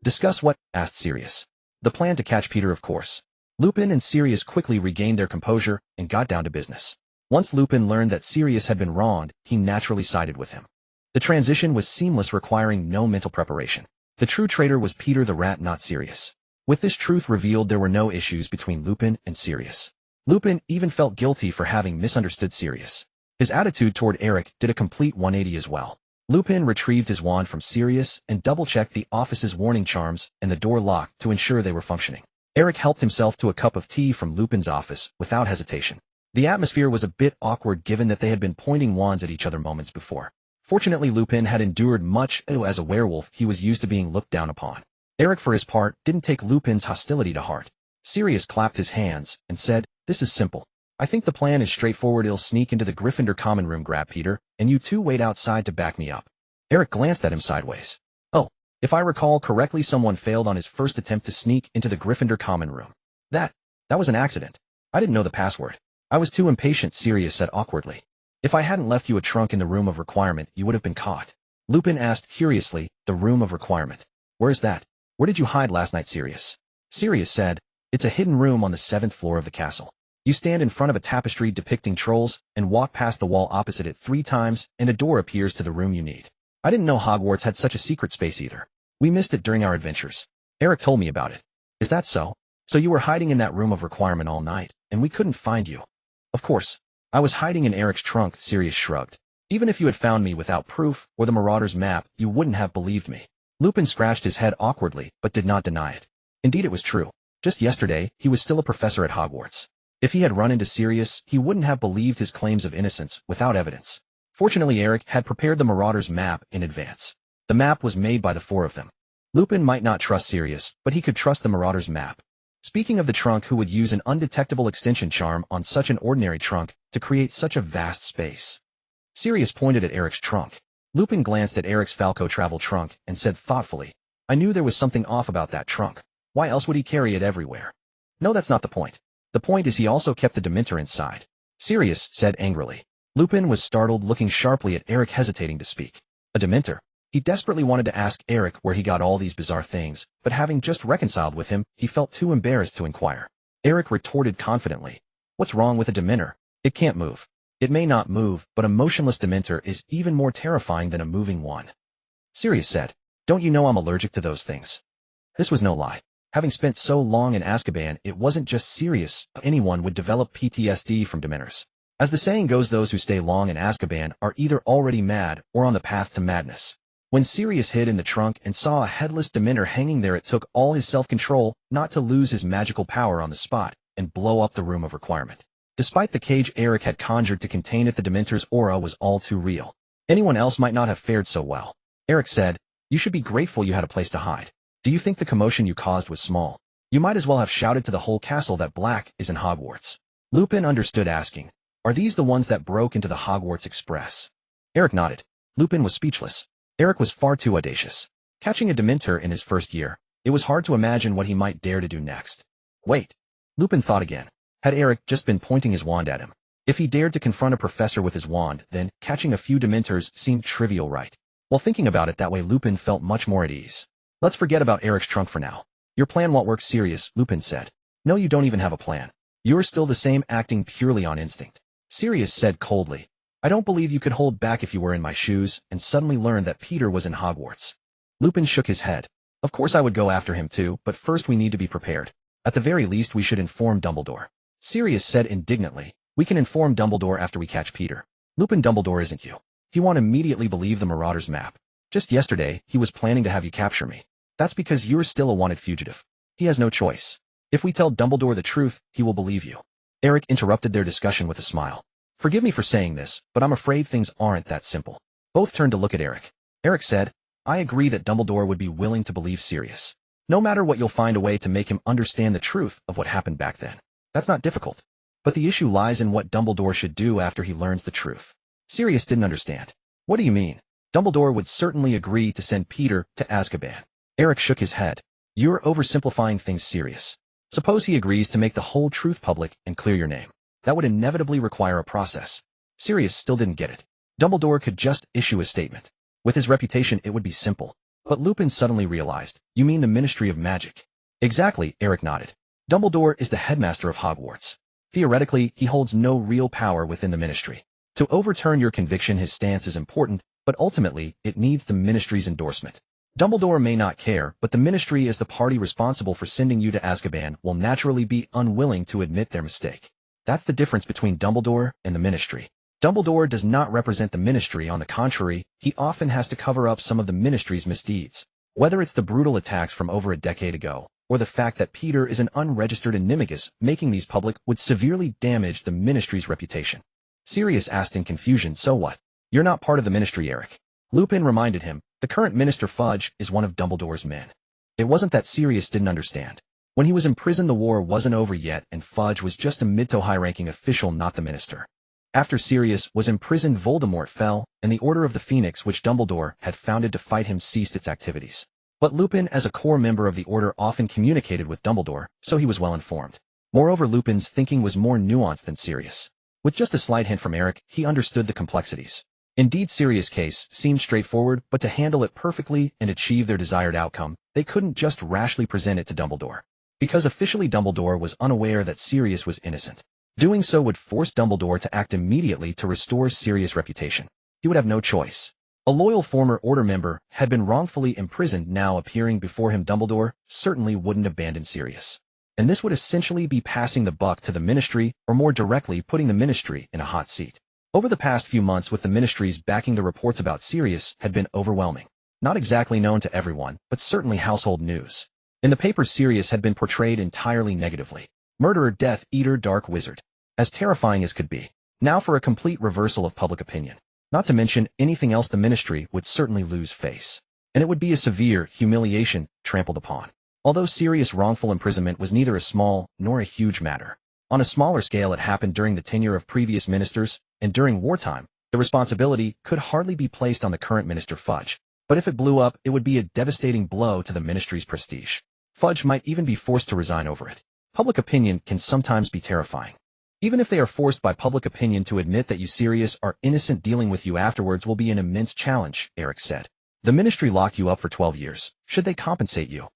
Discuss what? Asked Sirius. The plan to catch Peter, of course. Lupin and Sirius quickly regained their composure and got down to business. Once Lupin learned that Sirius had been wronged, he naturally sided with him. The transition was seamless, requiring no mental preparation. The true traitor was Peter the Rat, not Sirius. With this truth revealed, there were no issues between Lupin and Sirius. Lupin even felt guilty for having misunderstood Sirius. His attitude toward Eric did a complete 180 as well. Lupin retrieved his wand from Sirius and double-checked the office's warning charms and the door lock to ensure they were functioning. Eric helped himself to a cup of tea from Lupin's office without hesitation. The atmosphere was a bit awkward given that they had been pointing wands at each other moments before. Fortunately, Lupin had endured much, as a werewolf he was used to being looked down upon. Eric, for his part, didn't take Lupin's hostility to heart. Sirius clapped his hands and said, This is simple. I think the plan is straightforward. I'll sneak into the Gryffindor common room, grab Peter, and you two wait outside to back me up. Eric glanced at him sideways. Oh, if I recall correctly, someone failed on his first attempt to sneak into the Gryffindor common room. That was an accident. I didn't know the password. I was too impatient, Sirius said awkwardly. If I hadn't left you a trunk in the room of requirement, you would have been caught. Lupin asked curiously, the room of requirement. Where's that? Where did you hide last night, Sirius? Sirius said, It's a hidden room on the 7th floor of the castle. You stand in front of a tapestry depicting trolls and walk past the wall opposite it 3 times and a door appears to the room you need. I didn't know Hogwarts had such a secret space either. We missed it during our adventures. Eric told me about it. Is that so? So you were hiding in that room of requirement all night, and we couldn't find you. Of course. I was hiding in Eric's trunk, Sirius shrugged. Even if you had found me without proof or the Marauder's map, you wouldn't have believed me. Lupin scratched his head awkwardly, but did not deny it. Indeed, it was true. Just yesterday, he was still a professor at Hogwarts. If he had run into Sirius, he wouldn't have believed his claims of innocence without evidence. Fortunately, Eric had prepared the Marauder's map in advance. The map was made by the 4 of them. Lupin might not trust Sirius, but he could trust the Marauder's map. Speaking of the trunk, who would use an undetectable extension charm on such an ordinary trunk to create such a vast space? Sirius pointed at Eric's trunk. Lupin glanced at Eric's Falco travel trunk and said thoughtfully, I knew there was something off about that trunk. Why else would he carry it everywhere? No, that's not the point. The point is he also kept the Dementor inside. Sirius said angrily. Lupin was startled, looking sharply at Eric, hesitating to speak. A Dementor? He desperately wanted to ask Eric where he got all these bizarre things, but having just reconciled with him, he felt too embarrassed to inquire. Eric retorted confidently. What's wrong with a Dementor? It can't move. It may not move, but a motionless Dementor is even more terrifying than a moving one. Sirius said, Don't you know I'm allergic to those things? This was no lie. Having spent so long in Azkaban, it wasn't just Sirius. Anyone would develop PTSD from Dementors. As the saying goes, those who stay long in Azkaban are either already mad or on the path to madness. When Sirius hid in the trunk and saw a headless Dementor hanging there, it took all his self-control not to lose his magical power on the spot and blow up the room of requirement. Despite the cage Eric had conjured to contain it, the Dementor's aura was all too real. Anyone else might not have fared so well. Eric said, You should be grateful you had a place to hide. Do you think the commotion you caused was small? You might as well have shouted to the whole castle that Black is in Hogwarts. Lupin understood, asking, Are these the ones that broke into the Hogwarts Express? Eric nodded. Lupin was speechless. Eric was far too audacious. Catching a Dementor in his first year, it was hard to imagine what he might dare to do next. Wait. Lupin thought again. Had Eric just been pointing his wand at him? If he dared to confront a professor with his wand, then catching a few Dementors seemed trivial, right? While thinking about it that way, Lupin felt much more at ease. Let's forget about Eric's trunk for now. Your plan won't work, Sirius, Lupin said. No, you don't even have a plan. You're still the same, acting purely on instinct. Sirius said coldly. I don't believe you could hold back if you were in my shoes and suddenly learned that Peter was in Hogwarts. Lupin shook his head. Of course I would go after him too, but first we need to be prepared. At the very least we should inform Dumbledore. Sirius said indignantly. We can inform Dumbledore after we catch Peter. Lupin, Dumbledore isn't you. He won't immediately believe the Marauder's map. Just yesterday, he was planning to have you capture me. That's because you're still a wanted fugitive. He has no choice. If we tell Dumbledore the truth, he will believe you. Eric interrupted their discussion with a smile. Forgive me for saying this, but I'm afraid things aren't that simple. Both turned to look at Eric. Eric said, I agree that Dumbledore would be willing to believe Sirius. No matter what, you'll find a way to make him understand the truth of what happened back then. That's not difficult. But the issue lies in what Dumbledore should do after he learns the truth. Sirius didn't understand. What do you mean? Dumbledore would certainly agree to send Peter to Azkaban. Eric shook his head. You're oversimplifying things, Sirius. Suppose he agrees to make the whole truth public and clear your name. That would inevitably require a process. Sirius still didn't get it. Dumbledore could just issue a statement. With his reputation, it would be simple. But Lupin suddenly realized, you mean the Ministry of Magic? Exactly, Eric nodded. Dumbledore is the headmaster of Hogwarts. Theoretically, he holds no real power within the Ministry. To overturn your conviction, his stance is important, but ultimately, it needs the Ministry's endorsement. Dumbledore may not care, but the Ministry, as the party responsible for sending you to Azkaban, will naturally be unwilling to admit their mistake. That's the difference between Dumbledore and the Ministry. Dumbledore does not represent the Ministry. On the contrary, he often has to cover up some of the Ministry's misdeeds. Whether it's the brutal attacks from over a decade ago, or the fact that Peter is an unregistered animagus, making these public would severely damage the Ministry's reputation. Sirius asked in confusion, so what? You're not part of the Ministry, Eric. Lupin reminded him, the current Minister Fudge is one of Dumbledore's men. It wasn't that Sirius didn't understand. When he was imprisoned, the war wasn't over yet, and Fudge was just a mid to high-ranking official, not the minister. After Sirius was imprisoned, Voldemort fell, and the Order of the Phoenix, which Dumbledore had founded to fight him, ceased its activities. But Lupin, as a core member of the Order, often communicated with Dumbledore, so he was well informed. Moreover, Lupin's thinking was more nuanced than Sirius. With just a slight hint from Eric, he understood the complexities. Indeed, Sirius' case seemed straightforward, but to handle it perfectly and achieve their desired outcome, they couldn't just rashly present it to Dumbledore. Because officially Dumbledore was unaware that Sirius was innocent. Doing so would force Dumbledore to act immediately to restore Sirius' reputation. He would have no choice. A loyal former Order member had been wrongfully imprisoned. Now appearing before him, Dumbledore certainly wouldn't abandon Sirius. And this would essentially be passing the buck to the Ministry, or more directly, putting the Ministry in a hot seat. Over the past few months, with the Ministry's backing, the reports about Sirius had been overwhelming. Not exactly known to everyone, but certainly household news. In the papers, Sirius had been portrayed entirely negatively. Murderer, Death Eater, Dark Wizard. As terrifying as could be. Now for a complete reversal of public opinion. Not to mention anything else, the Ministry would certainly lose face. And it would be a severe humiliation trampled upon. Although Sirius' wrongful imprisonment was neither a small nor a huge matter. On a smaller scale it happened during the tenure of previous ministers, and during wartime, the responsibility could hardly be placed on the current minister Fudge. But if it blew up, it would be a devastating blow to the ministry's prestige. Fudge might even be forced to resign over it. Public opinion can sometimes be terrifying. Even if they are forced by public opinion to admit that you Sirius are innocent, dealing with you afterwards will be an immense challenge, Eric said. The ministry locked you up for 12 years. Should they compensate you?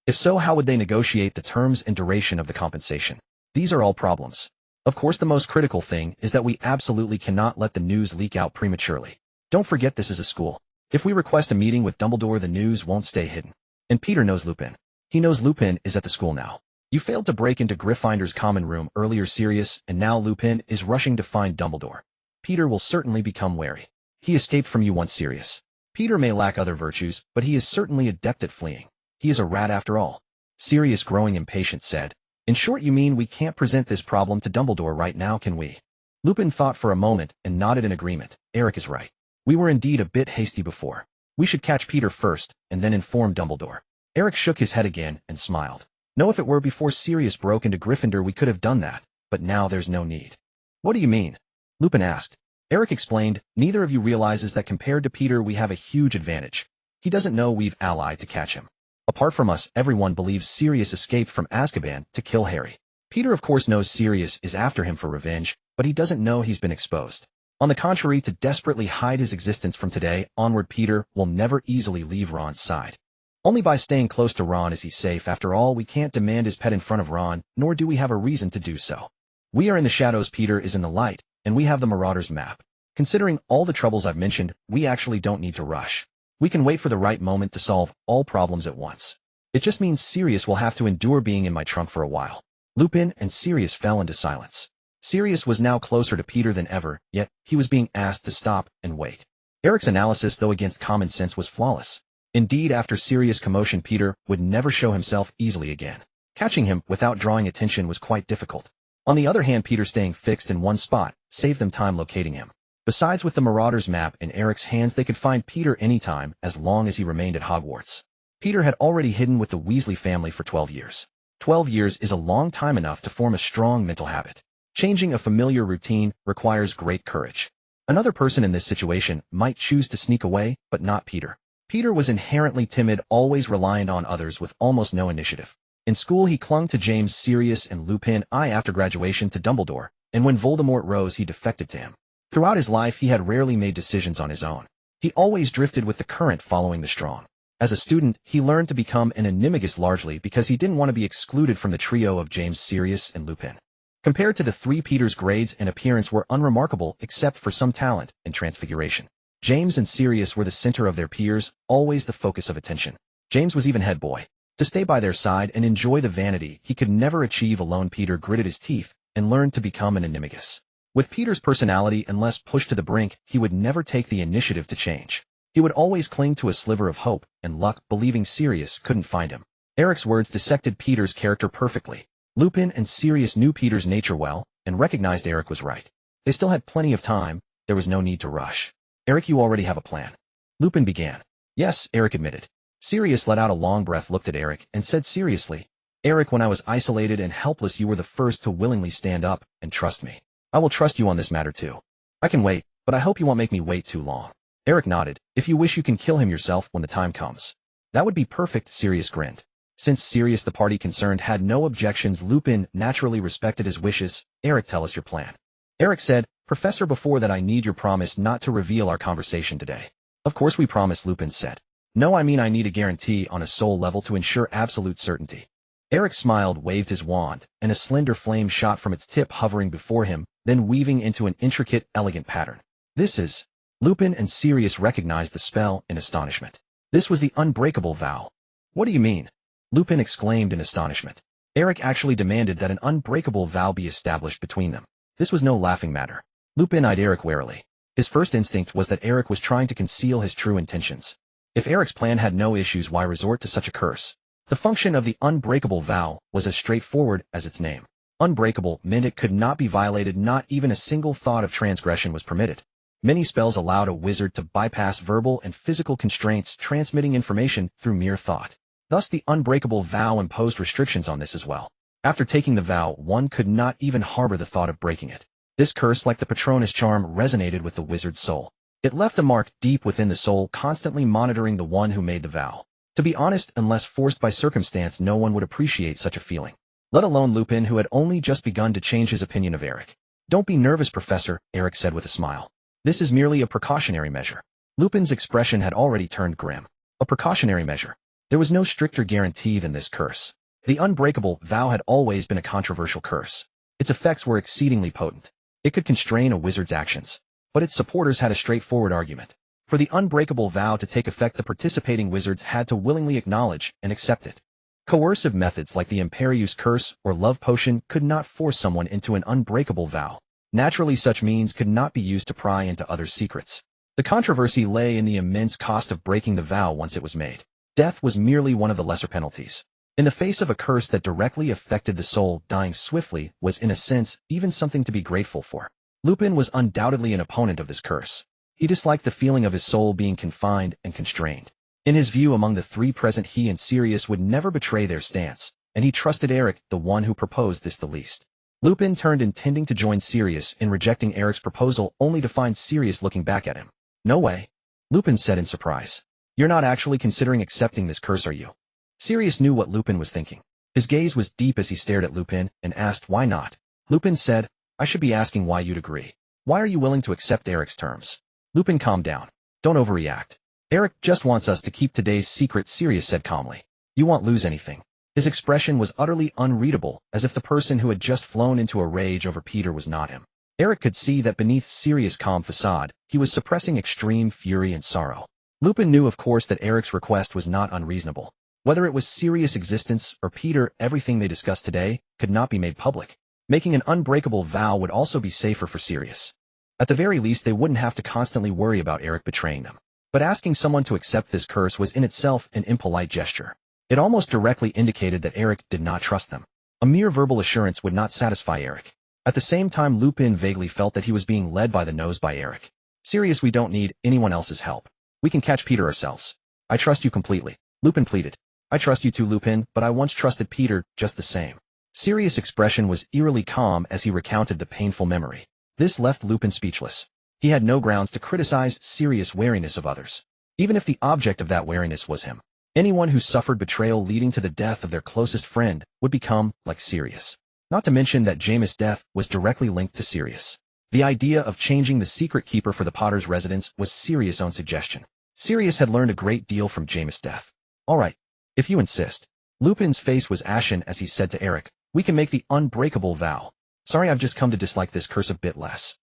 If so, how would they negotiate the terms and duration of the compensation? These are all problems. Of course, the most critical thing is that we absolutely cannot let the news leak out prematurely. Don't forget this is a school. If we request a meeting with Dumbledore, the news won't stay hidden. And Peter knows Lupin. He knows Lupin is at the school now. You failed to break into Gryffindor's common room earlier, Sirius, and now Lupin is rushing to find Dumbledore. Peter will certainly become wary. He escaped from you once, Sirius. Peter may lack other virtues, but he is certainly adept at fleeing. He is a rat after all. Sirius, growing impatient, said. In short, you mean we can't present this problem to Dumbledore right now, can we? Lupin thought for a moment and nodded in agreement. Eric is right. We were indeed a bit hasty before. We should catch Peter first, and then inform Dumbledore. Eric shook his head again and smiled. No, if it were before Sirius broke into Gryffindor we could have done that, but now there's no need. What do you mean? Lupin asked. Eric explained, neither of you realizes that compared to Peter we have a huge advantage. He doesn't know we've allied to catch him. Apart from us, everyone believes Sirius escaped from Azkaban to kill Harry. Peter of course knows Sirius is after him for revenge, but he doesn't know he's been exposed. On the contrary, to desperately hide his existence from today onward, Peter will never easily leave Ron's side. Only by staying close to Ron is he safe. After all, we can't demand his pet in front of Ron, nor do we have a reason to do so. We are in the shadows, Peter is in the light, and we have the Marauder's map. Considering all the troubles I've mentioned, we actually don't need to rush. We can wait for the right moment to solve all problems at once. It just means Sirius will have to endure being in my trunk for a while. Lupin and Sirius fell into silence. Sirius was now closer to Peter than ever, yet he was being asked to stop and wait. Eric's analysis, though against common sense, was flawless. Indeed, after Sirius' commotion, Peter would never show himself easily again. Catching him without drawing attention was quite difficult. On the other hand, Peter staying fixed in one spot saved them time locating him. Besides, with the Marauder's map in Eric's hands, they could find Peter anytime as long as he remained at Hogwarts. Peter had already hidden with the Weasley family for 12 years. 12 years is a long time, enough to form a strong mental habit. Changing a familiar routine requires great courage. Another person in this situation might choose to sneak away, but not Peter. Peter was inherently timid, always reliant on others with almost no initiative. In school he clung to James, Sirius, and Lupin. After graduation to Dumbledore, and when Voldemort rose he defected to him. Throughout his life he had rarely made decisions on his own. He always drifted with the current, following the strong. As a student, he learned to become an animagus largely because he didn't want to be excluded from the trio of James, Sirius, and Lupin. Compared to the three, Peter's grades and appearance were unremarkable except for some talent and transfiguration. James and Sirius were the center of their peers, always the focus of attention. James was even head boy. To stay by their side and enjoy the vanity he could never achieve alone, Peter gritted his teeth and learned to become an animagus. With Peter's personality, unless pushed to the brink, he would never take the initiative to change. He would always cling to a sliver of hope and luck, believing Sirius couldn't find him. Eric's words dissected Peter's character perfectly. Lupin and Sirius knew Peter's nature well and recognized Eric was right. They still had plenty of time. There was no need to rush. Eric, you already have a plan. Lupin began. Yes, Eric admitted. Sirius let out a long breath, looked at Eric, and said seriously, Eric, when I was isolated and helpless, you were the first to willingly stand up and trust me. I will trust you on this matter too. I can wait, but I hope you won't make me wait too long. Eric nodded. If you wish, you can kill him yourself when the time comes. That would be perfect, Sirius grinned. Since Sirius, the party concerned, had no objections, Lupin naturally respected his wishes. Eric, tell us your plan. Eric said, Professor, before that I need your promise not to reveal our conversation today. Of course we promise, Lupin said. No, I mean I need a guarantee on a soul level to ensure absolute certainty. Eric smiled, waved his wand, and a slender flame shot from its tip, hovering before him, then weaving into an intricate, elegant pattern. This is... Lupin and Sirius recognized the spell in astonishment. This was the unbreakable vow. What do you mean? Lupin exclaimed in astonishment. Eric actually demanded that an unbreakable vow be established between them. This was no laughing matter. Lupin eyed Eric warily. His first instinct was that Eric was trying to conceal his true intentions. If Eric's plan had no issues, why resort to such a curse? The function of the unbreakable vow was as straightforward as its name. Unbreakable meant it could not be violated, not even a single thought of transgression was permitted. Many spells allowed a wizard to bypass verbal and physical constraints, transmitting information through mere thought. Thus the unbreakable vow imposed restrictions on this as well. After taking the vow, one could not even harbor the thought of breaking it. This curse, like the Patronus charm, resonated with the wizard's soul. It left a mark deep within the soul, constantly monitoring the one who made the vow. To be honest, unless forced by circumstance, no one would appreciate such a feeling. Let alone Lupin, who had only just begun to change his opinion of Eric. "Don't be nervous, Professor," Eric said with a smile. "This is merely a precautionary measure." Lupin's expression had already turned grim. A precautionary measure. There was no stricter guarantee than this curse. The unbreakable vow had always been a controversial curse. Its effects were exceedingly potent. It could constrain a wizard's actions. But its supporters had a straightforward argument. For the unbreakable vow to take effect, the participating wizards had to willingly acknowledge and accept it. Coercive methods like the Imperius curse or love potion could not force someone into an unbreakable vow. Naturally, such means could not be used to pry into others' secrets. The controversy lay in the immense cost of breaking the vow once it was made. Death was merely one of the lesser penalties. In the face of a curse that directly affected the soul, dying swiftly was, in a sense, even something to be grateful for. Lupin was undoubtedly an opponent of this curse. He disliked the feeling of his soul being confined and constrained. In his view, among the three present, he and Sirius would never betray their stance, and he trusted Eric, the one who proposed this, the least. Lupin turned, intending to join Sirius in rejecting Eric's proposal, only to find Sirius looking back at him. "No way," Lupin said in surprise. "You're not actually considering accepting this curse, are you?" Sirius knew what Lupin was thinking. His gaze was deep as he stared at Lupin and asked, "Why not?" Lupin said, "I should be asking why you'd agree. Why are you willing to accept Eric's terms?" Lupin calmed down. "Don't overreact. Eric just wants us to keep today's secret," Sirius said calmly. "You won't lose anything." His expression was utterly unreadable, as if the person who had just flown into a rage over Peter was not him. Eric could see that beneath Sirius' calm facade, he was suppressing extreme fury and sorrow. Lupin knew, of course, that Eric's request was not unreasonable. Whether it was Sirius' existence or Peter, everything they discussed today could not be made public. Making an unbreakable vow would also be safer for Sirius. At the very least, they wouldn't have to constantly worry about Eric betraying them. But asking someone to accept this curse was in itself an impolite gesture. It almost directly indicated that Eric did not trust them. A mere verbal assurance would not satisfy Eric. At the same time, Lupin vaguely felt that he was being led by the nose by Eric. "Sirius, we don't need anyone else's help. We can catch Peter ourselves. I trust you completely," Lupin pleaded. "I trust you too, Lupin, but I once trusted Peter just the same." Sirius' expression was eerily calm as he recounted the painful memory. This left Lupin speechless. He had no grounds to criticize Sirius' wariness of others, even if the object of that wariness was him. Anyone who suffered betrayal leading to the death of their closest friend would become like Sirius. Not to mention that Jameis' death was directly linked to Sirius. The idea of changing the secret keeper for the Potter's residence was Sirius' own suggestion. Sirius had learned a great deal from Jameis' death. "All right, if you insist." Lupin's face was ashen as he said to Eric, "We can make the unbreakable vow. Sorry, I've just come to dislike this curse a bit less."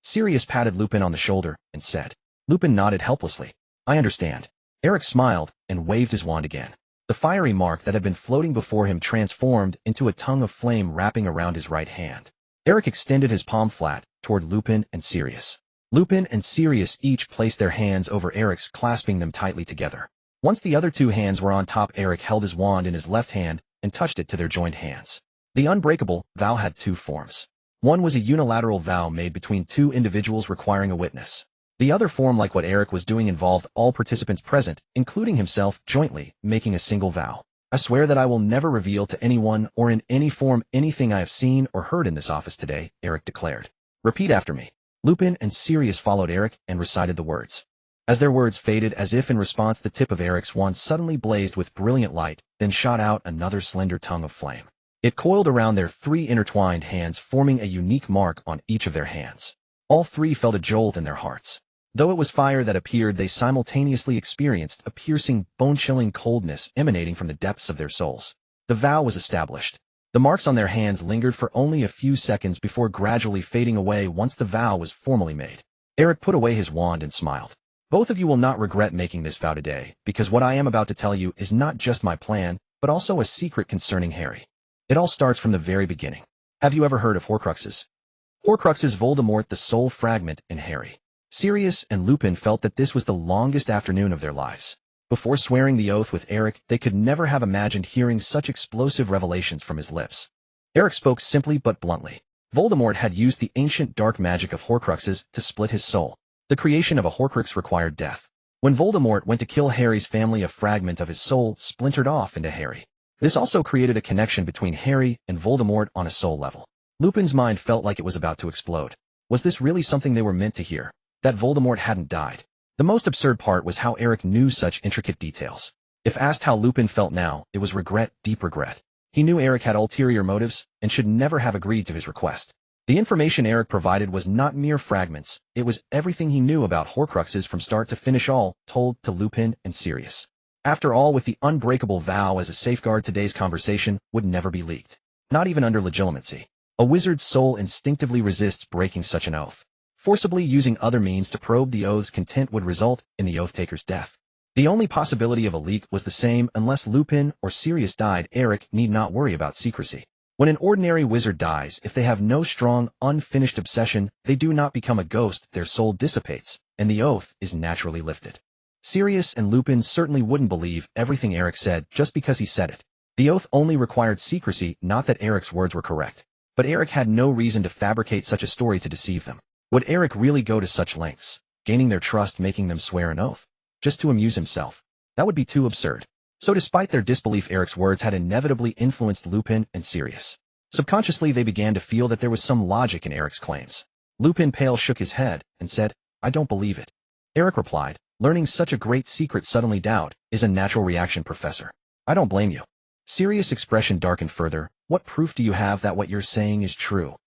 Sirius patted Lupin on the shoulder and said. Lupin nodded helplessly. "I understand." Eric smiled and waved his wand again. The fiery mark that had been floating before him transformed into a tongue of flame wrapping around his right hand. Eric extended his palm flat toward Lupin and Sirius. Lupin and Sirius each placed their hands over Eric's, clasping them tightly together. Once the other two hands were on top, Eric held his wand in his left hand and touched it to their joined hands. The unbreakable vow had two forms. One was a unilateral vow made between two individuals requiring a witness. The other form, like what Eric was doing, involved all participants present, including himself, jointly making a single vow. "I swear that I will never reveal to anyone or in any form anything I have seen or heard in this office today," Eric declared. "Repeat after me." Lupin and Sirius followed Eric and recited the words. As their words faded, as if in response, the tip of Eric's wand suddenly blazed with brilliant light, then shot out another slender tongue of flame. It coiled around their three intertwined hands, forming a unique mark on each of their hands. All three felt a jolt in their hearts. Though it was fire that appeared, they simultaneously experienced a piercing, bone-chilling coldness emanating from the depths of their souls. The vow was established. The marks on their hands lingered for only a few seconds before gradually fading away once the vow was formally made. Eric put away his wand and smiled. "Both of you will not regret making this vow today, because what I am about to tell you is not just my plan, but also a secret concerning Harry. It all starts from the very beginning. Have you ever heard of Horcruxes? Horcruxes, Voldemort, the soul fragment in Harry." Sirius and Lupin felt that this was the longest afternoon of their lives. Before swearing the oath with Eric, they could never have imagined hearing such explosive revelations from his lips. Eric spoke simply but bluntly. Voldemort had used the ancient dark magic of Horcruxes to split his soul. The creation of a Horcrux required death. When Voldemort went to kill Harry's family, a fragment of his soul splintered off into Harry. This also created a connection between Harry and Voldemort on a soul level. Lupin's mind felt like it was about to explode. Was this really something they were meant to hear? That Voldemort hadn't died? The most absurd part was how Eric knew such intricate details. If asked how Lupin felt now, it was regret, deep regret. He knew Eric had ulterior motives and should never have agreed to his request. The information Eric provided was not mere fragments, it was everything he knew about Horcruxes from start to finish, all told to Lupin and Sirius. After all, with the unbreakable vow as a safeguard, today's conversation would never be leaked. Not even under legitimacy. A wizard's soul instinctively resists breaking such an oath. Forcibly using other means to probe the oath's content would result in the oath-taker's death. The only possibility of a leak was the same. Unless Lupin or Sirius died, Eric need not worry about secrecy. When an ordinary wizard dies, if they have no strong, unfinished obsession, they do not become a ghost, their soul dissipates, and the oath is naturally lifted. Sirius and Lupin certainly wouldn't believe everything Eric said just because he said it. The oath only required secrecy, not that Eric's words were correct. But Eric had no reason to fabricate such a story to deceive them. Would Eric really go to such lengths, gaining their trust, making them swear an oath, just to amuse himself? That would be too absurd. So despite their disbelief, Eric's words had inevitably influenced Lupin and Sirius. Subconsciously, they began to feel that there was some logic in Eric's claims. Lupin pale shook his head and said, "I don't believe it." Eric replied, "Learning such a great secret suddenly, doubt is a natural reaction, Professor. I don't blame you." Sirius' expression darkened further. "What proof do you have that what you're saying is true?"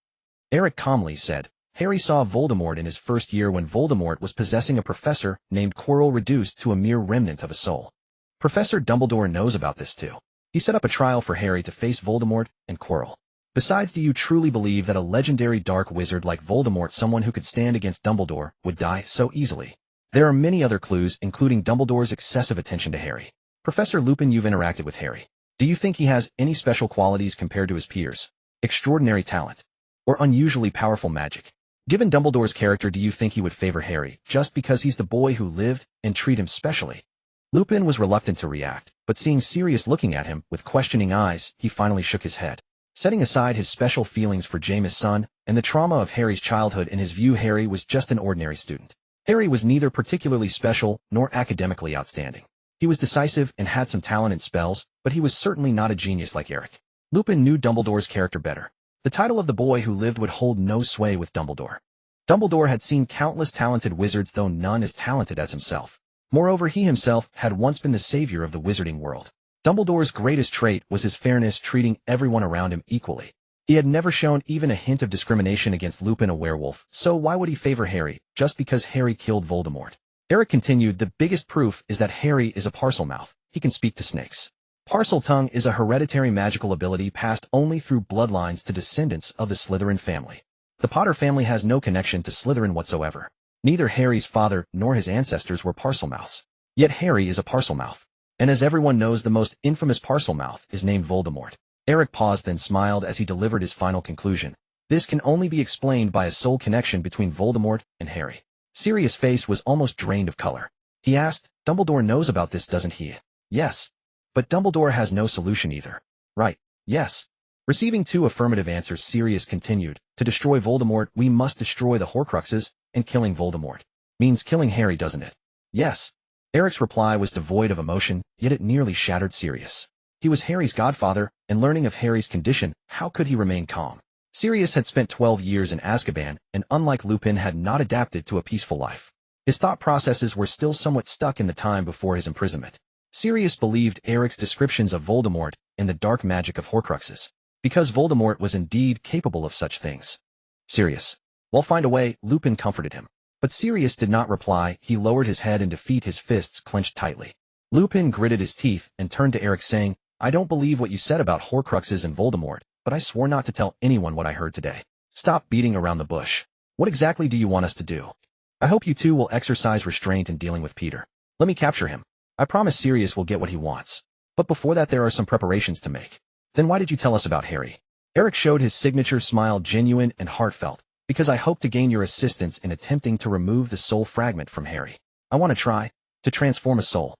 Eric calmly said, "Harry saw Voldemort in his first year when Voldemort was possessing a professor named Quirrell, reduced to a mere remnant of a soul. Professor Dumbledore knows about this too. He set up a trial for Harry to face Voldemort and Quirrell. Besides, do you truly believe that a legendary dark wizard like Voldemort, someone who could stand against Dumbledore, would die so easily? There are many other clues, including Dumbledore's excessive attention to Harry. Professor Lupin, you've interacted with Harry. Do you think he has any special qualities compared to his peers? Extraordinary talent? Or unusually powerful magic? Given Dumbledore's character, do you think he would favor Harry just because he's the boy who lived and treat him specially?" Lupin was reluctant to react, but seeing Sirius looking at him with questioning eyes, he finally shook his head. Setting aside his special feelings for Jameis' son and the trauma of Harry's childhood, in his view, Harry was just an ordinary student. Harry was neither particularly special nor academically outstanding. He was decisive and had some talent in spells, but he was certainly not a genius like Eric. Lupin knew Dumbledore's character better. The title of the boy who lived would hold no sway with Dumbledore. Dumbledore had seen countless talented wizards, though none as talented as himself. Moreover, he himself had once been the savior of the wizarding world. Dumbledore's greatest trait was his fairness, treating everyone around him equally. He had never shown even a hint of discrimination against Lupin, a werewolf, so why would he favor Harry, just because Harry killed Voldemort? Eric continued, "The biggest proof is that Harry is a Parselmouth. He can speak to snakes. Parseltongue is a hereditary magical ability passed only through bloodlines to descendants of the Slytherin family. The Potter family has no connection to Slytherin whatsoever. Neither Harry's father nor his ancestors were Parselmouths. Yet Harry is a Parselmouth. And as everyone knows, the most infamous Parselmouth is named Voldemort." Eric paused, then smiled as he delivered his final conclusion. "This can only be explained by a soul connection between Voldemort and Harry." Sirius' face was almost drained of color. He asked, "Dumbledore knows about this, doesn't he?" "Yes. But Dumbledore has no solution either." "Right. Yes." Receiving two affirmative answers, Sirius continued, "To destroy Voldemort, we must destroy the Horcruxes, and killing Voldemort means killing Harry, doesn't it?" "Yes." Eric's reply was devoid of emotion, yet it nearly shattered Sirius. He was Harry's godfather, and learning of Harry's condition, how could he remain calm? Sirius had spent 12 years in Azkaban, and unlike Lupin, had not adapted to a peaceful life. His thought processes were still somewhat stuck in the time before his imprisonment. Sirius believed Eric's descriptions of Voldemort and the dark magic of Horcruxes, because Voldemort was indeed capable of such things. "Sirius, we'll find a way," Lupin comforted him. But Sirius did not reply. He lowered his head in defeat, his fists clenched tightly. Lupin gritted his teeth and turned to Eric, saying, "I don't believe what you said about Horcruxes and Voldemort, but I swore not to tell anyone what I heard today. Stop beating around the bush. What exactly do you want us to do? I hope you two will exercise restraint in dealing with Peter. Let me capture him. I promise Sirius will get what he wants. But before that, there are some preparations to make." "Then why did you tell us about Harry?" Eric showed his signature smile, genuine and heartfelt. "Because I hope to gain your assistance in attempting to remove the soul fragment from Harry. I want to try to transform a soul.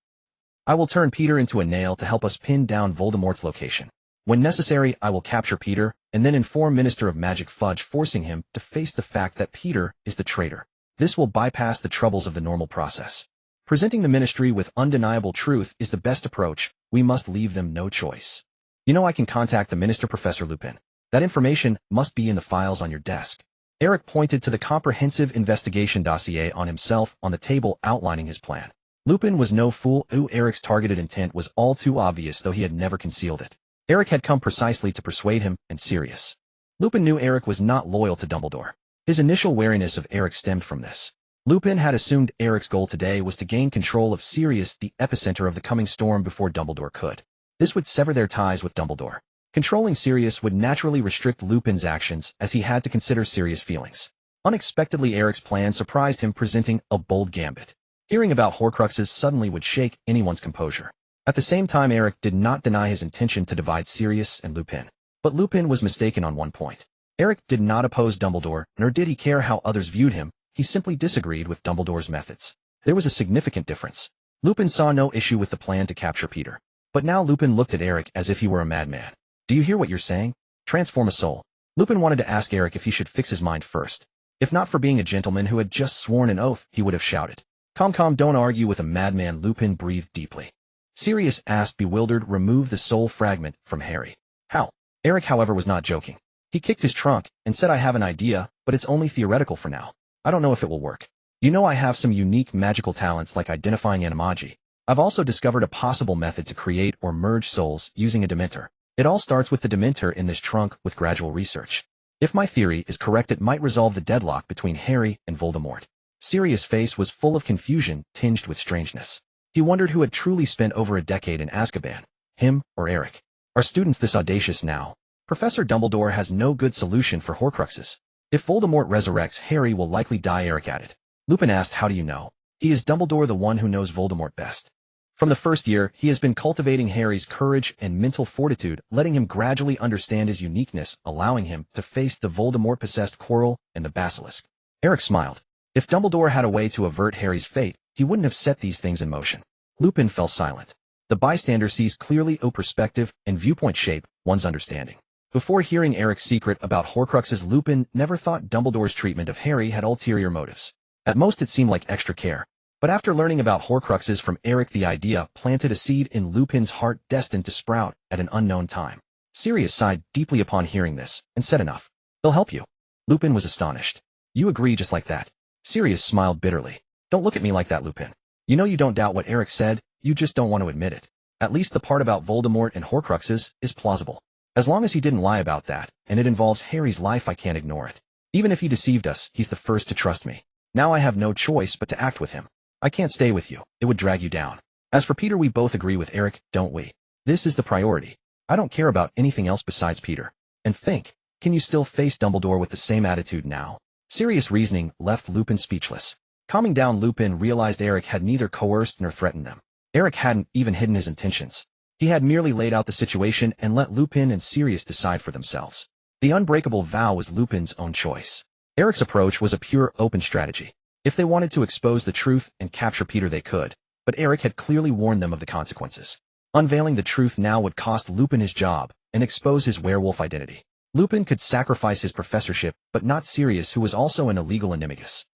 I will turn Peter into a nail to help us pin down Voldemort's location. When necessary, I will capture Peter, and then inform Minister of Magic Fudge, forcing him to face the fact that Peter is the traitor. This will bypass the troubles of the normal process." Presenting the ministry with undeniable truth is the best approach. We must leave them no choice. You know I can contact the minister, Professor Lupin. That information must be in the files on your desk. Eric pointed to the comprehensive investigation dossier on himself on the table outlining his plan. Lupin was no fool. Eric's targeted intent was all too obvious, though he had never concealed it. Eric had come precisely to persuade him, and Sirius. Lupin knew Eric was not loyal to Dumbledore. His initial wariness of Eric stemmed from this. Lupin had assumed Eric's goal today was to gain control of Sirius, the epicenter of the coming storm, before Dumbledore could. This would sever their ties with Dumbledore. Controlling Sirius would naturally restrict Lupin's actions, as he had to consider Sirius' feelings. Unexpectedly, Eric's plan surprised him, presenting a bold gambit. Hearing about Horcruxes suddenly would shake anyone's composure. At the same time, Eric did not deny his intention to divide Sirius and Lupin. But Lupin was mistaken on one point. Eric did not oppose Dumbledore, nor did he care how others viewed him. He simply disagreed with Dumbledore's methods. There was a significant difference. Lupin saw no issue with the plan to capture Peter. But now Lupin looked at Eric as if he were a madman. Do you hear what you're saying? Transform a soul. Lupin wanted to ask Eric if he should fix his mind first. If not for being a gentleman who had just sworn an oath, he would have shouted. Calm, don't argue with a madman. Lupin breathed deeply. Sirius asked, bewildered, remove the soul fragment from Harry. How? Eric, however, was not joking. He kicked his trunk and said, I have an idea, but it's only theoretical for now. I don't know if it will work. You know I have some unique magical talents like identifying animagi. I've also discovered a possible method to create or merge souls using a Dementor. It all starts with the Dementor in this trunk with gradual research. If my theory is correct, it might resolve the deadlock between Harry and Voldemort. Sirius' face was full of confusion, tinged with strangeness. He wondered who had truly spent over a decade in Azkaban, him or Eric. Are students this audacious now? Professor Dumbledore has no good solution for Horcruxes. If Voldemort resurrects, Harry will likely die, Eric added. Lupin asked, how do you know? He is Dumbledore, the one who knows Voldemort best. From the first year, he has been cultivating Harry's courage and mental fortitude, letting him gradually understand his uniqueness, allowing him to face the Voldemort-possessed Quirrell and the Basilisk. Eric smiled. If Dumbledore had a way to avert Harry's fate, he wouldn't have set these things in motion. Lupin fell silent. The bystander sees clearly. Perspective and viewpoint shape one's understanding. Before hearing Eric's secret about Horcruxes, Lupin never thought Dumbledore's treatment of Harry had ulterior motives. At most it seemed like extra care. But after learning about Horcruxes from Eric, the idea planted a seed in Lupin's heart destined to sprout at an unknown time. Sirius sighed deeply upon hearing this, and said, enough. They'll help you. Lupin was astonished. You agree just like that? Sirius smiled bitterly. Don't look at me like that, Lupin. You know you don't doubt what Eric said, you just don't want to admit it. At least the part about Voldemort and Horcruxes is plausible. As long as he didn't lie about that, and it involves Harry's life, I can't ignore it. Even if he deceived us, he's the first to trust me. Now I have no choice but to act with him. I can't stay with you. It would drag you down. As for Peter, we both agree with Eric, don't we? This is the priority. I don't care about anything else besides Peter. And think, can you still face Dumbledore with the same attitude now? Sirius' reasoning left Lupin speechless. Calming down, Lupin realized Eric had neither coerced nor threatened them. Eric hadn't even hidden his intentions. He had merely laid out the situation and let Lupin and Sirius decide for themselves. The unbreakable vow was Lupin's own choice. Eric's approach was a pure open strategy. If they wanted to expose the truth and capture Peter, they could, but Eric had clearly warned them of the consequences. Unveiling the truth now would cost Lupin his job and expose his werewolf identity. Lupin could sacrifice his professorship, but not Sirius, who was also an illegal animagus.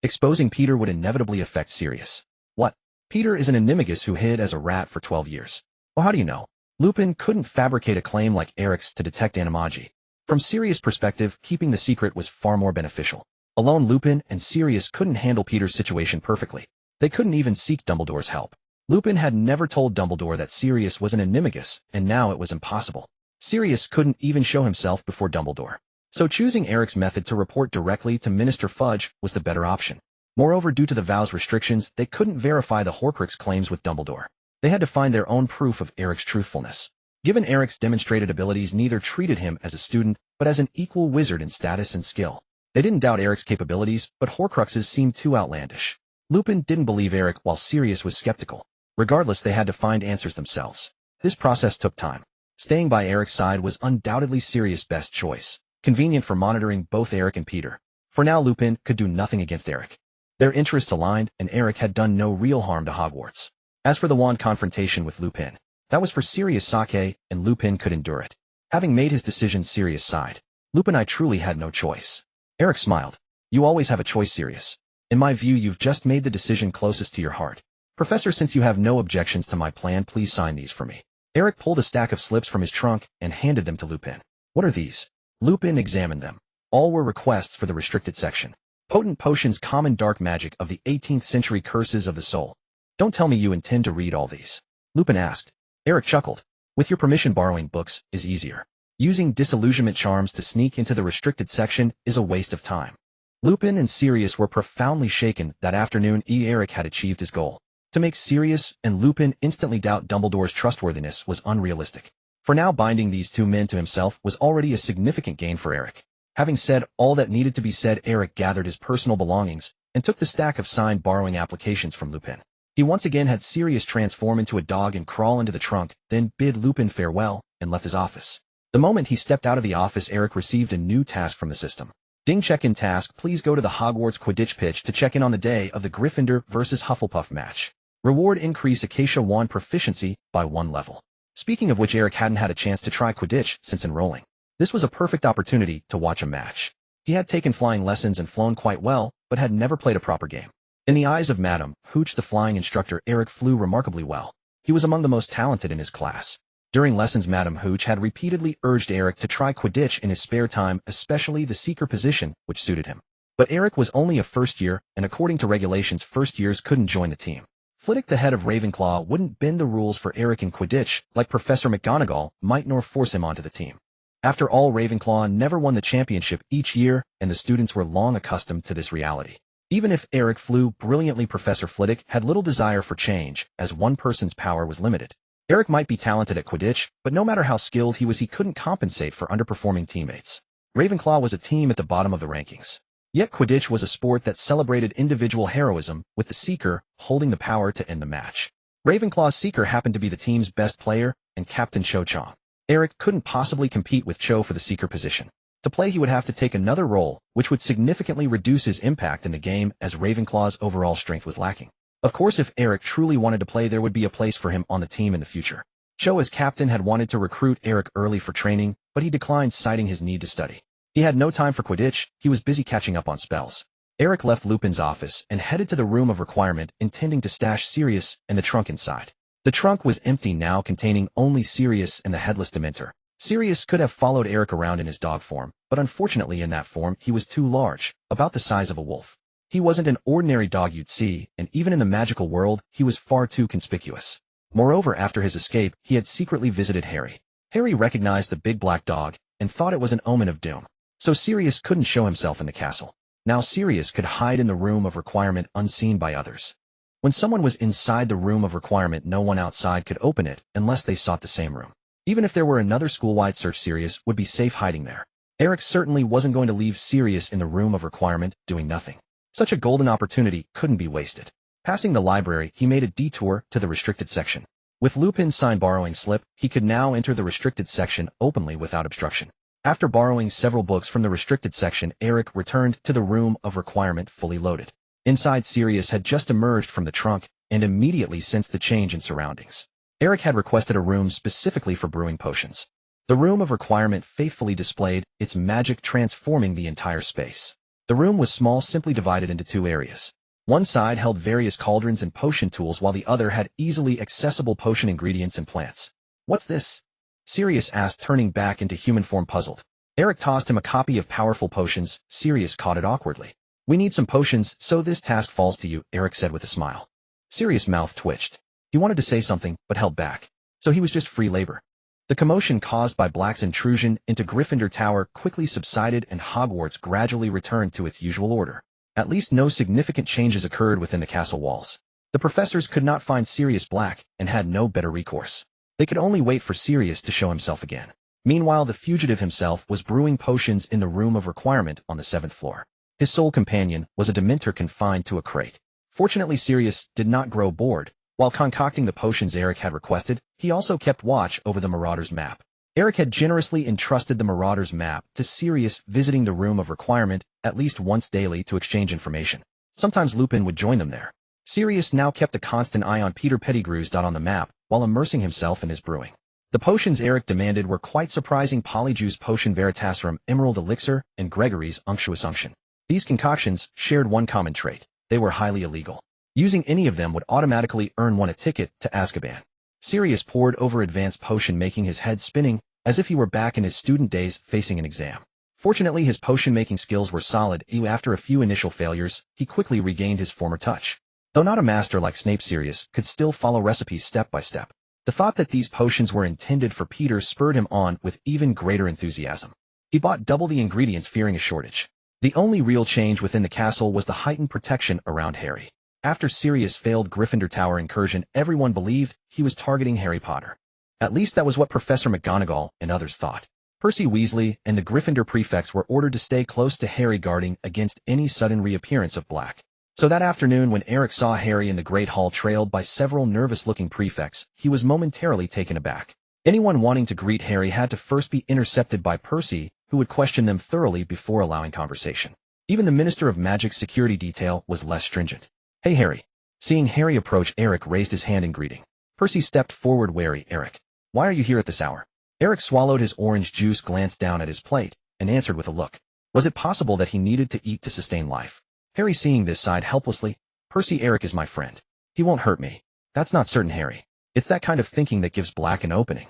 Exposing Peter would inevitably affect Sirius. What? Peter is an animagus who hid as a rat for 12 years. Well, how do you know? Lupin couldn't fabricate a claim like Eric's to detect animagi. From Sirius' perspective, keeping the secret was far more beneficial. Alone, Lupin and Sirius couldn't handle Peter's situation perfectly. They couldn't even seek Dumbledore's help. Lupin had never told Dumbledore that Sirius was an animagus, and now it was impossible. Sirius couldn't even show himself before Dumbledore. So choosing Eric's method to report directly to Minister Fudge was the better option. Moreover, due to the vow's restrictions, they couldn't verify the Horcrux claims with Dumbledore. They had to find their own proof of Eric's truthfulness. Given Eric's demonstrated abilities, neither treated him as a student, but as an equal wizard in status and skill. They didn't doubt Eric's capabilities, but Horcruxes seemed too outlandish. Lupin didn't believe Eric, while Sirius was skeptical. Regardless, they had to find answers themselves. This process took time. Staying by Eric's side was undoubtedly Sirius' best choice, convenient for monitoring both Eric and Peter. For now, Lupin could do nothing against Eric. Their interests aligned, and Eric had done no real harm to Hogwarts. As for the wand confrontation with Lupin, that was for Sirius' sake, and Lupin could endure it. Having made his decision, Sirius sighed. Lupin, I truly had no choice. Eric smiled. You always have a choice, Sirius. In my view, you've just made the decision closest to your heart. Professor, since you have no objections to my plan, please sign these for me. Eric pulled a stack of slips from his trunk and handed them to Lupin. What are these? Lupin examined them. All were requests for the restricted section. Potent potions, common dark magic of the 18th century, curses of the soul. Don't tell me you intend to read all these. Lupin asked. Eric chuckled. With your permission, borrowing books is easier. Using disillusionment charms to sneak into the restricted section is a waste of time. Lupin and Sirius were profoundly shaken that afternoon. Eric had achieved his goal. To make Sirius and Lupin instantly doubt Dumbledore's trustworthiness was unrealistic. For now, binding these two men to himself was already a significant gain for Eric. Having said all that needed to be said, Eric gathered his personal belongings and took the stack of signed borrowing applications from Lupin. He once again had Sirius transform into a dog and crawl into the trunk, then bid Lupin farewell and left his office. The moment he stepped out of the office, Eric received a new task from the system. Ding, check-in task. Please go to the Hogwarts Quidditch pitch to check in on the day of the Gryffindor vs. Hufflepuff match. Reward: increase Acacia Wand proficiency by 1 level. Speaking of which, Eric hadn't had a chance to try Quidditch since enrolling. This was a perfect opportunity to watch a match. He had taken flying lessons and flown quite well, but had never played a proper game. In the eyes of Madame Hooch, the flying instructor, Eric flew remarkably well. He was among the most talented in his class. During lessons, Madame Hooch had repeatedly urged Eric to try Quidditch in his spare time, especially the seeker position, which suited him. But Eric was only a first year, and according to regulations, first years couldn't join the team. Flitwick, the head of Ravenclaw, wouldn't bend the rules for Eric in Quidditch, like Professor McGonagall might, nor force him onto the team. After all, Ravenclaw never won the championship each year, and the students were long accustomed to this reality. Even if Eric flew brilliantly, Professor Flitwick had little desire for change, as one person's power was limited. Eric might be talented at Quidditch, but no matter how skilled he was, he couldn't compensate for underperforming teammates. Ravenclaw was a team at the bottom of the rankings. Yet Quidditch was a sport that celebrated individual heroism, with the Seeker holding the power to end the match. Ravenclaw's Seeker happened to be the team's best player, and Captain Cho Chong. Eric couldn't possibly compete with Cho for the Seeker position. To play, he would have to take another role, which would significantly reduce his impact in the game, as Ravenclaw's overall strength was lacking. Of course, if Eric truly wanted to play, there would be a place for him on the team in the future. Cho, as captain, had wanted to recruit Eric early for training, but he declined, citing his need to study. He had no time for Quidditch, he was busy catching up on spells. Eric left Lupin's office and headed to the room of requirement, intending to stash Sirius and the trunk inside. The trunk was empty now, containing only Sirius and the Headless Dementor. Sirius could have followed Eric around in his dog form, but unfortunately in that form he was too large, about the size of a wolf. He wasn't an ordinary dog you'd see, and even in the magical world, he was far too conspicuous. Moreover, after his escape, he had secretly visited Harry. Harry recognized the big black dog and thought it was an omen of doom. So Sirius couldn't show himself in the castle. Now Sirius could hide in the room of requirement unseen by others. When someone was inside the room of requirement, no one outside could open it unless they sought the same room. Even if there were another school-wide search, Sirius would be safe hiding there. Eric certainly wasn't going to leave Sirius in the room of requirement doing nothing. Such a golden opportunity couldn't be wasted. Passing the library, he made a detour to the restricted section. With Lupin's signed borrowing slip, he could now enter the restricted section openly without obstruction. After borrowing several books from the restricted section, Eric returned to the room of requirement fully loaded. Inside, Sirius had just emerged from the trunk and immediately sensed the change in surroundings. Eric had requested a room specifically for brewing potions. The room of requirement faithfully displayed its magic, transforming the entire space. The room was small, simply divided into 2 areas. One side held various cauldrons and potion tools, while the other had easily accessible potion ingredients and plants. What's this? Sirius asked, turning back into human form, puzzled. Eric tossed him a copy of powerful potions. Sirius caught it awkwardly. We need some potions, so this task falls to you, Eric said with a smile. Sirius' mouth twitched. He wanted to say something, but held back. So he was just free labor. The commotion caused by Black's intrusion into Gryffindor Tower quickly subsided, and Hogwarts gradually returned to its usual order. At least no significant changes occurred within the castle walls. The professors could not find Sirius Black and had no better recourse. They could only wait for Sirius to show himself again. Meanwhile, the fugitive himself was brewing potions in the room of requirement on the 7th floor. His sole companion was a Dementor confined to a crate. Fortunately, Sirius did not grow bored. While concocting the potions Eric had requested, he also kept watch over the Marauder's map. Eric had generously entrusted the Marauder's map to Sirius, visiting the room of requirement at least once daily to exchange information. Sometimes Lupin would join them there. Sirius now kept a constant eye on Peter Pettigrew's dot on the map while immersing himself in his brewing. The potions Eric demanded were quite surprising: Polyjuice Potion, Veritaserum, Emerald Elixir, and Gregory's Unctuous Unction. These concoctions shared one common trait: they were highly illegal. Using any of them would automatically earn one a ticket to Azkaban. Sirius pored over advanced potion, making his head spinning, as if he were back in his student days facing an exam. Fortunately, his potion-making skills were solid. After a few initial failures, he quickly regained his former touch. Though not a master like Snape, Sirius could still follow recipes step by step. The thought that these potions were intended for Peter spurred him on with even greater enthusiasm. He bought double the ingredients, fearing a shortage. The only real change within the castle was the heightened protection around Harry. After Sirius' failed Gryffindor Tower incursion, everyone believed he was targeting Harry Potter. At least that was what Professor McGonagall and others thought. Percy Weasley and the Gryffindor prefects were ordered to stay close to Harry, guarding against any sudden reappearance of Black. So that afternoon, when Eric saw Harry in the Great Hall trailed by several nervous-looking prefects, he was momentarily taken aback. Anyone wanting to greet Harry had to first be intercepted by Percy, who would question them thoroughly before allowing conversation. Even the Minister of Magic's security detail was less stringent. "Hey, Harry." Seeing Harry approach, Eric raised his hand in greeting. Percy stepped forward, wary. "Eric, why are you here at this hour?" Eric swallowed his orange juice, glanced down at his plate, and answered with a look. Was it possible that he needed to eat to sustain life? Harry, seeing this, sighed helplessly. "Percy, Eric is my friend. He won't hurt me." "That's not certain, Harry. It's that kind of thinking that gives Black an opening."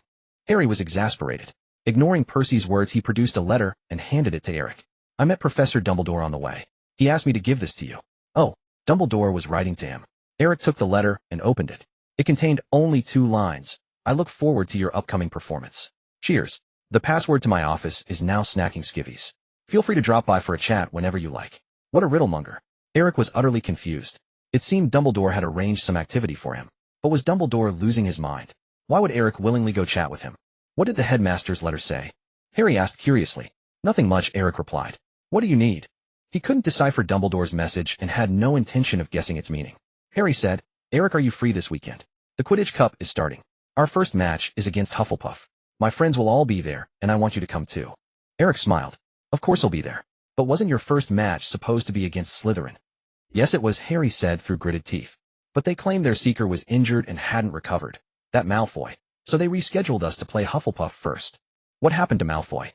Harry was exasperated. Ignoring Percy's words, he produced a letter and handed it to Eric. "I met Professor Dumbledore on the way. He asked me to give this to you." "Oh." Dumbledore was writing to him. Eric took the letter and opened it. It contained only 2 lines. "I look forward to your upcoming performance. Cheers. The password to my office is now snacking skivvies. Feel free to drop by for a chat whenever you like." What a riddlemonger. Eric was utterly confused. It seemed Dumbledore had arranged some activity for him. But was Dumbledore losing his mind? Why would Eric willingly go chat with him? What did the headmaster's letter say? Harry asked curiously. "Nothing much," Eric replied. "What do you need?" He couldn't decipher Dumbledore's message and had no intention of guessing its meaning. Harry said, "Eric, are you free this weekend? The Quidditch Cup is starting. Our first match is against Hufflepuff. My friends will all be there, and I want you to come too." Eric smiled. "Of course I'll be there. But wasn't your first match supposed to be against Slytherin?" "Yes, it was," Harry said through gritted teeth. "But they claimed their seeker was injured and hadn't recovered. That Malfoy. So they rescheduled us to play Hufflepuff first." "What happened to Malfoy?"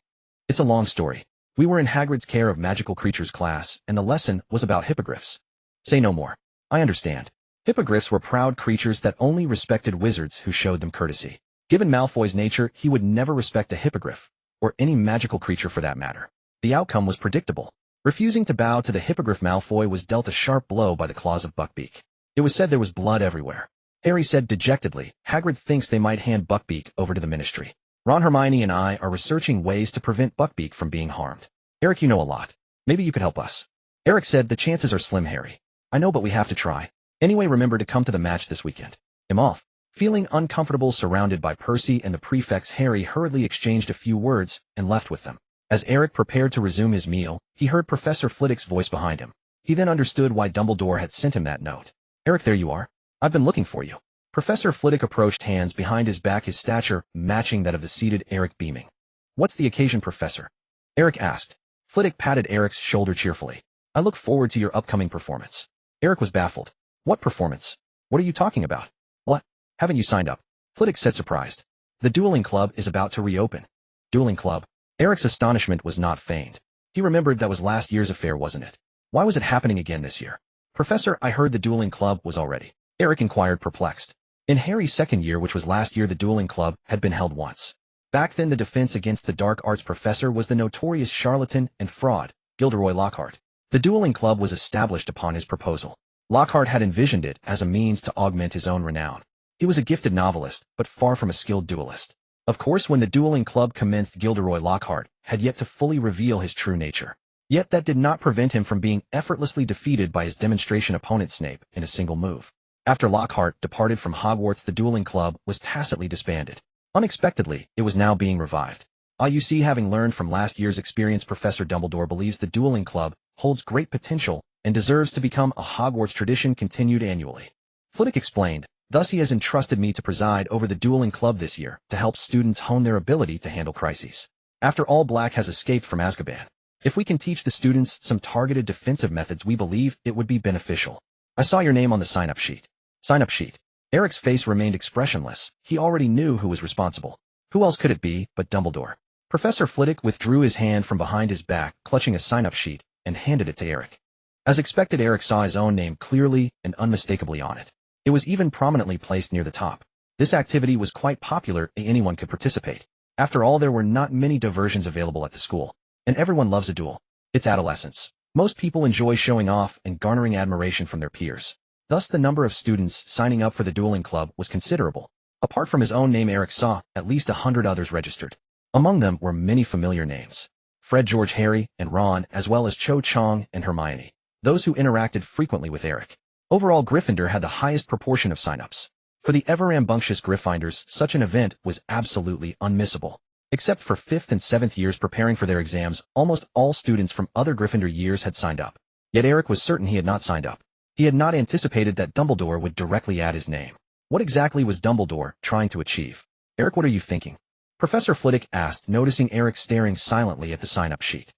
"It's a long story. We were in Hagrid's Care of Magical Creatures class, and the lesson was about hippogriffs." "Say no more." "I understand. Hippogriffs were proud creatures that only respected wizards who showed them courtesy. Given Malfoy's nature, he would never respect a hippogriff, or any magical creature for that matter. The outcome was predictable. Refusing to bow to the hippogriff, Malfoy was dealt a sharp blow by the claws of Buckbeak. It was said there was blood everywhere." Harry said dejectedly, "Hagrid thinks they might hand Buckbeak over to the Ministry. Ron, Hermione, and I are researching ways to prevent Buckbeak from being harmed. Eric, you know a lot. Maybe you could help us." Eric said, "The chances are slim, Harry. I know, but we have to try. Anyway, remember to come to the match this weekend. I'm off." Feeling uncomfortable surrounded by Percy and the prefects, Harry hurriedly exchanged a few words and left with them. As Eric prepared to resume his meal, he heard Professor Flitwick's voice behind him. He then understood why Dumbledore had sent him that note. "Eric, there you are. I've been looking for you." Professor Flitwick approached, hands behind his back, his stature matching that of the seated Eric, beaming. "What's the occasion, Professor?" Eric asked. Flitwick patted Eric's shoulder cheerfully. "I look forward to your upcoming performance." Eric was baffled. "What performance? What are you talking about?" "What? Haven't you signed up?" Flitwick said, surprised. "The dueling club is about to reopen." "Dueling club?" Eric's astonishment was not feigned. He remembered that was last year's affair, wasn't it? Why was it happening again this year? "Professor, I heard the dueling club was already." Eric inquired, perplexed. In Harry's second year, which was last year, the dueling club had been held once. Back then, the defense against the dark arts professor was the notorious charlatan and fraud, Gilderoy Lockhart. The dueling club was established upon his proposal. Lockhart had envisioned it as a means to augment his own renown. He was a gifted novelist, but far from a skilled duelist. Of course, when the dueling club commenced, Gilderoy Lockhart had yet to fully reveal his true nature. Yet that did not prevent him from being effortlessly defeated by his demonstration opponent Snape in a single move. After Lockhart departed from Hogwarts, the dueling club was tacitly disbanded. Unexpectedly, it was now being revived. You see, having learned from last year's experience, Professor Dumbledore believes the dueling club holds great potential and deserves to become a Hogwarts tradition continued annually. Flitwick explained, "Thus he has entrusted me to preside over the dueling club this year to help students hone their ability to handle crises. After all, Black has escaped from Azkaban. If we can teach the students some targeted defensive methods, we believe it would be beneficial." "I saw your name on the sign-up sheet." "Sign-up sheet?" Eric's face remained expressionless. He already knew who was responsible. Who else could it be but Dumbledore? Professor Flitwick withdrew his hand from behind his back, clutching a sign-up sheet, and handed it to Eric. As expected, Eric saw his own name clearly and unmistakably on it. It was even prominently placed near the top. This activity was quite popular and anyone could participate. After all, there were not many diversions available at the school, and everyone loves a duel. It's adolescence. Most people enjoy showing off and garnering admiration from their peers. Thus, the number of students signing up for the dueling club was considerable. Apart from his own name, Eric saw at least 100 others registered. Among them were many familiar names. Fred, George, Harry, and Ron, as well as Cho Chang and Hermione, those who interacted frequently with Eric. Overall, Gryffindor had the highest proportion of sign-ups. For the ever-rambunctious Gryffindors, such an event was absolutely unmissable. Except for 5th and 7th years preparing for their exams, almost all students from other Gryffindor years had signed up. Yet Eric was certain he had not signed up. He had not anticipated that Dumbledore would directly add his name. What exactly was Dumbledore trying to achieve? Eric, what are you thinking? Professor Flitwick asked, noticing Eric staring silently at the sign-up sheet.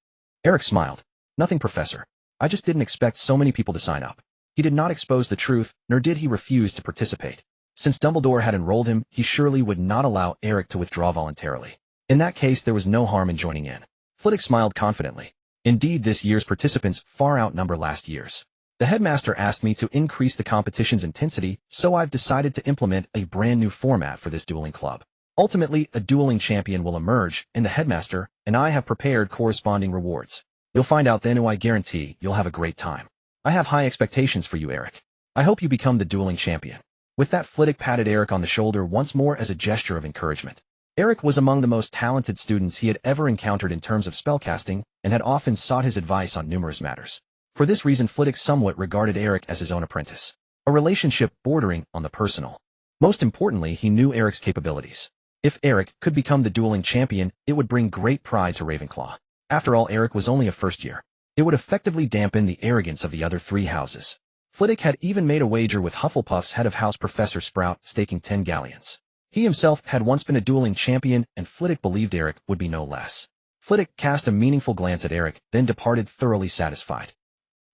Eric smiled. Nothing, Professor. I just didn't expect so many people to sign up. He did not expose the truth, nor did he refuse to participate. Since Dumbledore had enrolled him, he surely would not allow Eric to withdraw voluntarily. In that case, there was no harm in joining in. Flitwick smiled confidently. Indeed, this year's participants far outnumber last year's. The headmaster asked me to increase the competition's intensity, so I've decided to implement a brand new format for this dueling club. Ultimately, a dueling champion will emerge, and the headmaster and I have prepared corresponding rewards. You'll find out then, and I guarantee you'll have a great time. I have high expectations for you, Eric. I hope you become the dueling champion. With that, Flitwick patted Eric on the shoulder once more as a gesture of encouragement. Eric was among the most talented students he had ever encountered in terms of spellcasting, and had often sought his advice on numerous matters. For this reason, Flitwick somewhat regarded Eric as his own apprentice, a relationship bordering on the personal. Most importantly, he knew Eric's capabilities. If Eric could become the dueling champion, it would bring great pride to Ravenclaw. After all, Eric was only a first year. It would effectively dampen the arrogance of the other 3 houses. Flitwick had even made a wager with Hufflepuff's head of house, Professor Sprout, staking 10 galleons. He himself had once been a dueling champion, and Flitwick believed Eric would be no less. Flitwick cast a meaningful glance at Eric, then departed thoroughly satisfied.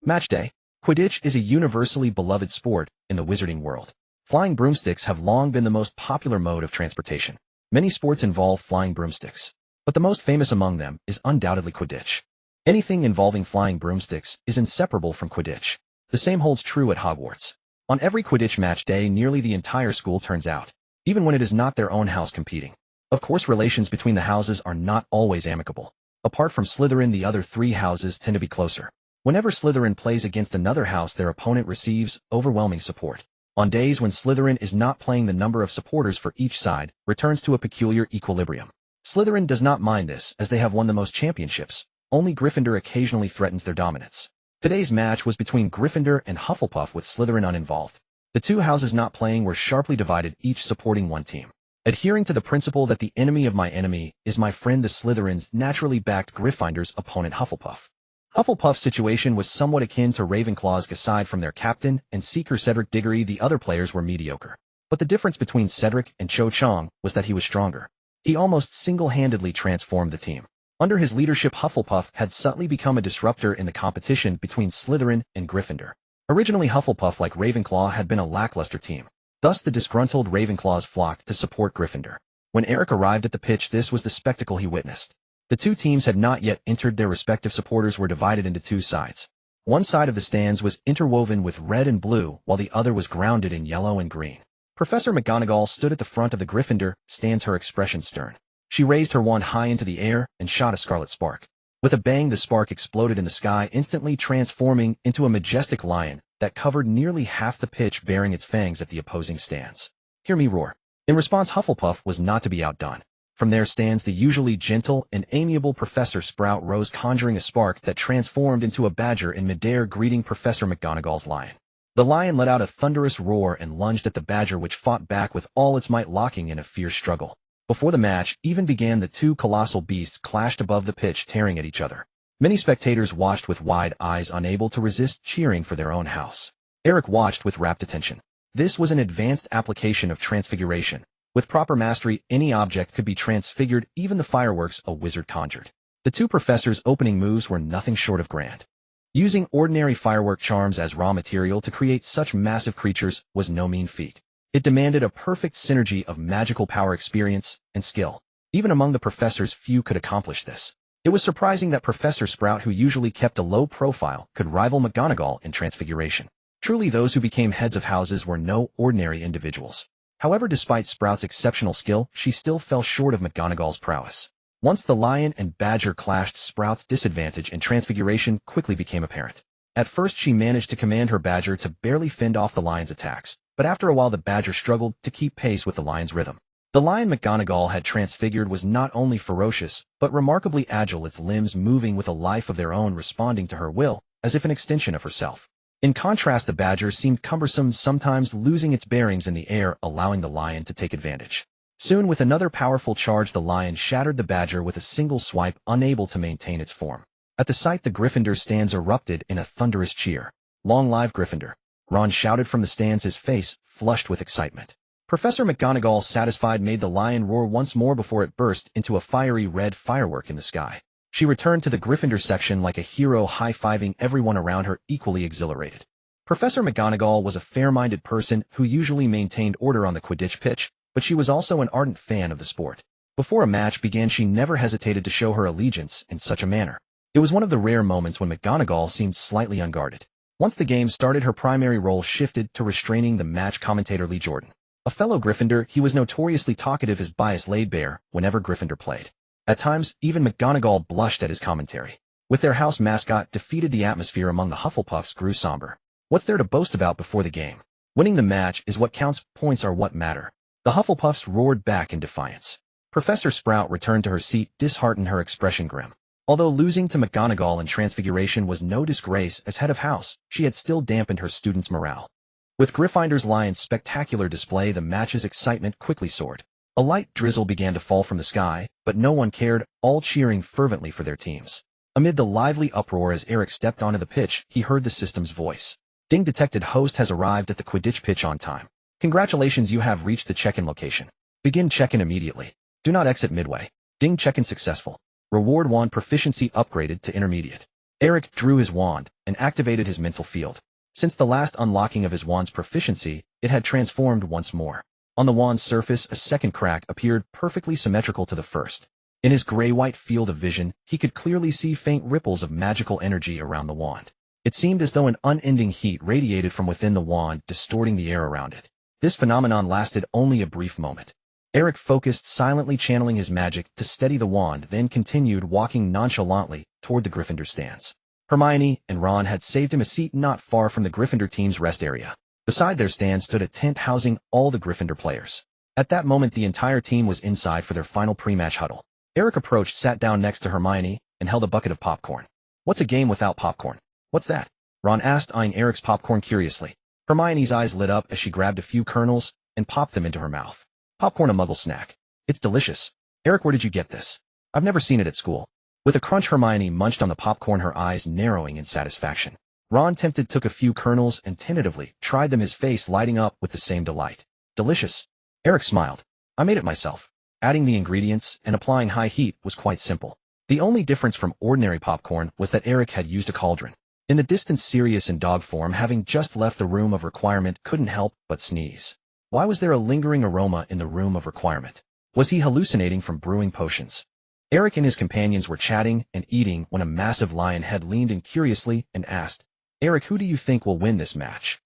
Match day. Quidditch is a universally beloved sport in the wizarding world. Flying broomsticks have long been the most popular mode of transportation. Many sports involve flying broomsticks, but the most famous among them is undoubtedly Quidditch. Anything involving flying broomsticks is inseparable from Quidditch. The same holds true at Hogwarts. On every Quidditch match day, nearly the entire school turns out, even when it is not their own house competing. Of course, relations between the houses are not always amicable. Apart from Slytherin, the other 3 houses tend to be closer. Whenever Slytherin plays against another house, their opponent receives overwhelming support. On days when Slytherin is not playing, the number of supporters for each side returns to a peculiar equilibrium. Slytherin does not mind this, as they have won the most championships. Only Gryffindor occasionally threatens their dominance. Today's match was between Gryffindor and Hufflepuff, with Slytherin uninvolved. The 2 houses not playing were sharply divided, each supporting one team. Adhering to the principle that the enemy of my enemy is my friend, the Slytherins naturally backed Gryffindor's opponent, Hufflepuff. Hufflepuff's situation was somewhat akin to Ravenclaw's. Aside from their captain and seeker Cedric Diggory, the other players were mediocre. But the difference between Cedric and Cho Chang was that he was stronger. He almost single-handedly transformed the team. Under his leadership, Hufflepuff had subtly become a disruptor in the competition between Slytherin and Gryffindor. Originally, Hufflepuff, like Ravenclaw, had been a lackluster team. Thus, the disgruntled Ravenclaws flocked to support Gryffindor. When Eric arrived at the pitch, this was the spectacle he witnessed. The 2 teams had not yet entered. Their respective supporters were divided into 2 sides. One side of the stands was interwoven with red and blue, while the other was grounded in yellow and green. Professor McGonagall stood at the front of the Gryffindor stands, her expression stern. She raised her wand high into the air and shot a scarlet spark. With a bang, the spark exploded in the sky, instantly transforming into a majestic lion that covered nearly half the pitch, baring its fangs at the opposing stands. Hear me roar. In response, Hufflepuff was not to be outdone. From their stands, the usually gentle and amiable Professor Sprout rose, conjuring a spark that transformed into a badger in midair, greeting Professor McGonagall's lion. The lion let out a thunderous roar and lunged at the badger, which fought back with all its might, locking in a fierce struggle. Before the match even began, the 2 colossal beasts clashed above the pitch, tearing at each other. Many spectators watched with wide eyes, unable to resist cheering for their own house. Eric watched with rapt attention. This was an advanced application of transfiguration. With proper mastery, any object could be transfigured, even the fireworks a wizard conjured. The 2 professors' opening moves were nothing short of grand. Using ordinary firework charms as raw material to create such massive creatures was no mean feat. It demanded a perfect synergy of magical power, experience, and skill. Even among the professors, few could accomplish this. It was surprising that Professor Sprout, who usually kept a low profile, could rival McGonagall in transfiguration. Truly, those who became heads of houses were no ordinary individuals. However, despite Sprout's exceptional skill, she still fell short of McGonagall's prowess. Once the lion and badger clashed, Sprout's disadvantage in transfiguration quickly became apparent. At first, she managed to command her badger to barely fend off the lion's attacks, but after a while the badger struggled to keep pace with the lion's rhythm. The lion McGonagall had transfigured was not only ferocious, but remarkably agile, its limbs moving with a life of their own, responding to her will, as if an extension of herself. In contrast, the badger seemed cumbersome, sometimes losing its bearings in the air, allowing the lion to take advantage. Soon, with another powerful charge, the lion shattered the badger with a single swipe, unable to maintain its form. At the sight, the Gryffindor stands erupted in a thunderous cheer. "Long live Gryffindor!" Ron shouted from the stands, his face flushed with excitement. Professor McGonagall, satisfied, made the lion roar once more before it burst into a fiery red firework in the sky. She returned to the Gryffindor section like a hero, high-fiving everyone around her, equally exhilarated. Professor McGonagall was a fair-minded person who usually maintained order on the Quidditch pitch, but she was also an ardent fan of the sport. Before a match began, she never hesitated to show her allegiance in such a manner. It was one of the rare moments when McGonagall seemed slightly unguarded. Once the game started, her primary role shifted to restraining the match. Commentator Lee Jordan. A fellow Gryffindor, he was notoriously talkative, his bias laid bare whenever Gryffindor played. At times, even McGonagall blushed at his commentary. With their house mascot defeated, the atmosphere among the Hufflepuffs grew somber. What's there to boast about before the game? Winning the match is what counts, points are what matter. The Hufflepuffs roared back in defiance. Professor Sprout returned to her seat, disheartened, her expression grim. Although losing to McGonagall in Transfiguration was no disgrace, as head of house, she had still dampened her students' morale. With Gryffindor's lion's spectacular display, the match's excitement quickly soared. A light drizzle began to fall from the sky, but no one cared, all cheering fervently for their teams. Amid the lively uproar, as Eric stepped onto the pitch, he heard the system's voice. "Ding, detected. Host has arrived at the Quidditch pitch on time. Congratulations, you have reached the check-in location. Begin check-in immediately. Do not exit midway. Ding, check-in successful. Reward wand proficiency upgraded to intermediate." Eric drew his wand and activated his mental field. Since the last unlocking of his wand's proficiency, it had transformed once more. On the wand's surface, a second crack appeared, perfectly symmetrical to the first. In his gray-white field of vision, he could clearly see faint ripples of magical energy around the wand. It seemed as though an unending heat radiated from within the wand, distorting the air around it. This phenomenon lasted only a brief moment. Eric focused, silently channeling his magic to steady the wand, then continued walking nonchalantly toward the Gryffindor stands. Hermione and Ron had saved him a seat not far from the Gryffindor team's rest area. Beside their stand stood a tent housing all the Gryffindor players. At that moment, the entire team was inside for their final pre-match huddle. Eric approached, sat down next to Hermione, and held a bucket of popcorn. "What's a game without popcorn?" "What's that?" Ron asked, eyeing Eric's popcorn curiously. Hermione's eyes lit up as she grabbed a few kernels and popped them into her mouth. "Popcorn, a Muggle snack. It's delicious." "Eric, where did you get this?" "I've never seen it at school." With a crunch, Hermione munched on the popcorn, her eyes narrowing in satisfaction. Ron, tempted, took a few kernels and tentatively tried them, his face lighting up with the same delight. "Delicious." Eric smiled. "I made it myself." Adding the ingredients and applying high heat was quite simple. The only difference from ordinary popcorn was that Eric had used a cauldron. In the distance, Sirius, in dog form, having just left the room of requirement, couldn't help but sneeze. Why was there a lingering aroma in the room of requirement? Was he hallucinating from brewing potions? Eric and his companions were chatting and eating when a massive lion head leaned in curiously and asked, "Eric, who do you think will win this match?"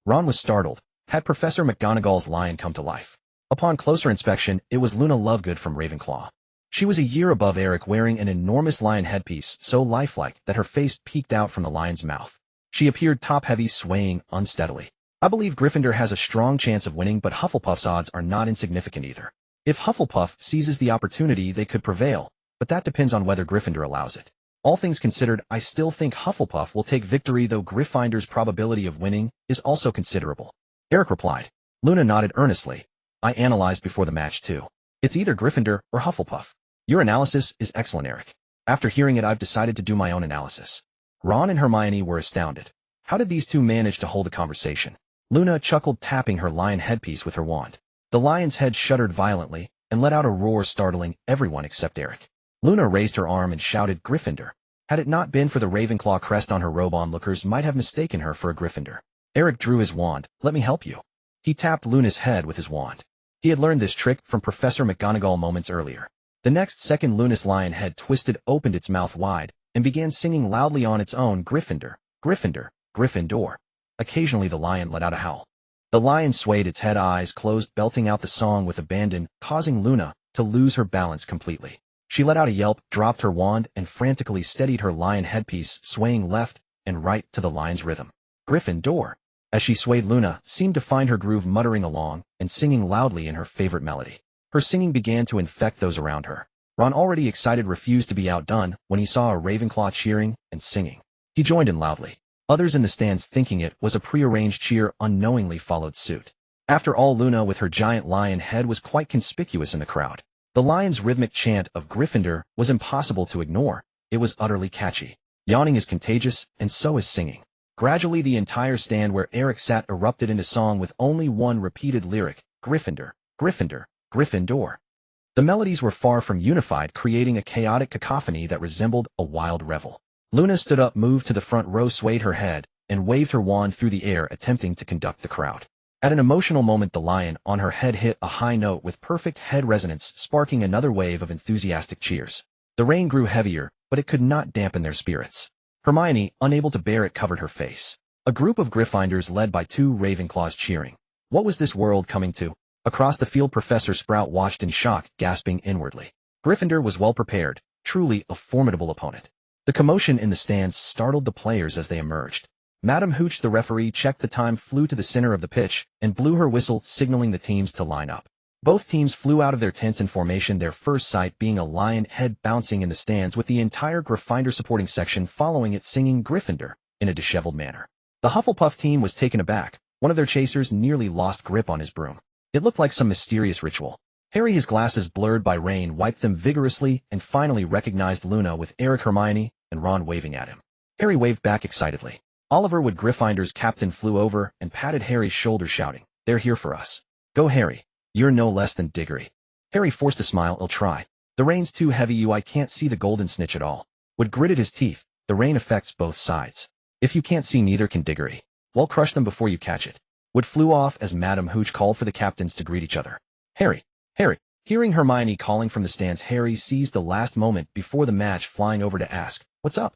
Ron was startled. Had Professor McGonagall's lion come to life? Upon closer inspection, it was Luna Lovegood from Ravenclaw. She was a year above Eric, wearing an enormous lion headpiece, so lifelike that her face peeked out from the lion's mouth. She appeared top-heavy, swaying unsteadily. "I believe Gryffindor has a strong chance of winning, but Hufflepuff's odds are not insignificant either. If Hufflepuff seizes the opportunity, they could prevail, but that depends on whether Gryffindor allows it. All things considered, I still think Hufflepuff will take victory, though Gryffindor's probability of winning is also considerable." Eric replied. Luna nodded earnestly. "I analyzed before the match too. It's either Gryffindor or Hufflepuff." "Your analysis is excellent, Eric. After hearing it, I've decided to do my own analysis." Ron and Hermione were astounded. How did these two manage to hold a conversation? Luna chuckled, tapping her lion headpiece with her wand. The lion's head shuddered violently and let out a roar, startling everyone except Eric. Luna raised her arm and shouted, "Gryffindor." Had it not been for the Ravenclaw crest on her robe, onlookers might have mistaken her for a Gryffindor. Eric drew his wand. "Let me help you." He tapped Luna's head with his wand. He had learned this trick from Professor McGonagall moments earlier. The next second, Luna's lion head twisted, opened its mouth wide, and began singing loudly on its own, Gryffindor, Gryffindor, Gryffindor. Occasionally the lion let out a howl. The lion swayed, its head, eyes closed, belting out the song with abandon, causing Luna to lose her balance completely. She let out a yelp, dropped her wand, and frantically steadied her lion headpiece, swaying left and right to the lion's rhythm. Gryffindor. As she swayed, Luna seemed to find her groove, muttering along and singing loudly in her favorite melody. Her singing began to infect those around her. Ron, already excited, refused to be outdone when he saw a Ravenclaw cheering and singing. He joined in loudly. Others in the stands, thinking it was a prearranged cheer, unknowingly followed suit. After all, Luna with her giant lion head was quite conspicuous in the crowd. The lion's rhythmic chant of Gryffindor was impossible to ignore. It was utterly catchy. Yawning is contagious, and so is singing. Gradually the entire stand where Eric sat erupted into song with only one repeated lyric, Gryffindor, Gryffindor, Gryffindor. The melodies were far from unified, creating a chaotic cacophony that resembled a wild revel. Luna stood up, moved to the front row, swayed her head, and waved her wand through the air, attempting to conduct the crowd. At an emotional moment, the lion on her head hit a high note with perfect head resonance, sparking another wave of enthusiastic cheers. The rain grew heavier, but it could not dampen their spirits. Hermione, unable to bear it, covered her face. A group of Gryffindors led by 2 Ravenclaws cheering. What was this world coming to? Across the field, Professor Sprout watched in shock, gasping inwardly. Gryffindor was well prepared, truly a formidable opponent. The commotion in the stands startled the players as they emerged. Madame Hooch, the referee, checked the time, flew to the center of the pitch, and blew her whistle, signaling the teams to line up. Both teams flew out of their tents in formation, their first sight being a lion head bouncing in the stands, with the entire Gryffindor supporting section following it, singing Gryffindor in a disheveled manner. The Hufflepuff team was taken aback. One of their chasers nearly lost grip on his broom. It looked like some mysterious ritual. Harry, his glasses blurred by rain, wiped them vigorously and finally recognized Luna, with Eric, Hermione, and Ron waving at him. Harry waved back excitedly. Oliver Wood, Gryffindor's captain, flew over and patted Harry's shoulder, shouting, "They're here for us. Go, Harry. You're no less than Diggory." Harry forced a smile. "I'll try. The rain's too heavy, I can't see the golden snitch at all." Wood gritted his teeth. "The rain affects both sides. If you can't see, neither can Diggory. Well, crush them before you catch it." Wood flew off as Madame Hooch called for the captains to greet each other. "Harry, Harry." Hearing Hermione calling from the stands, Harry seized the last moment before the match, flying over to ask, "What's up?"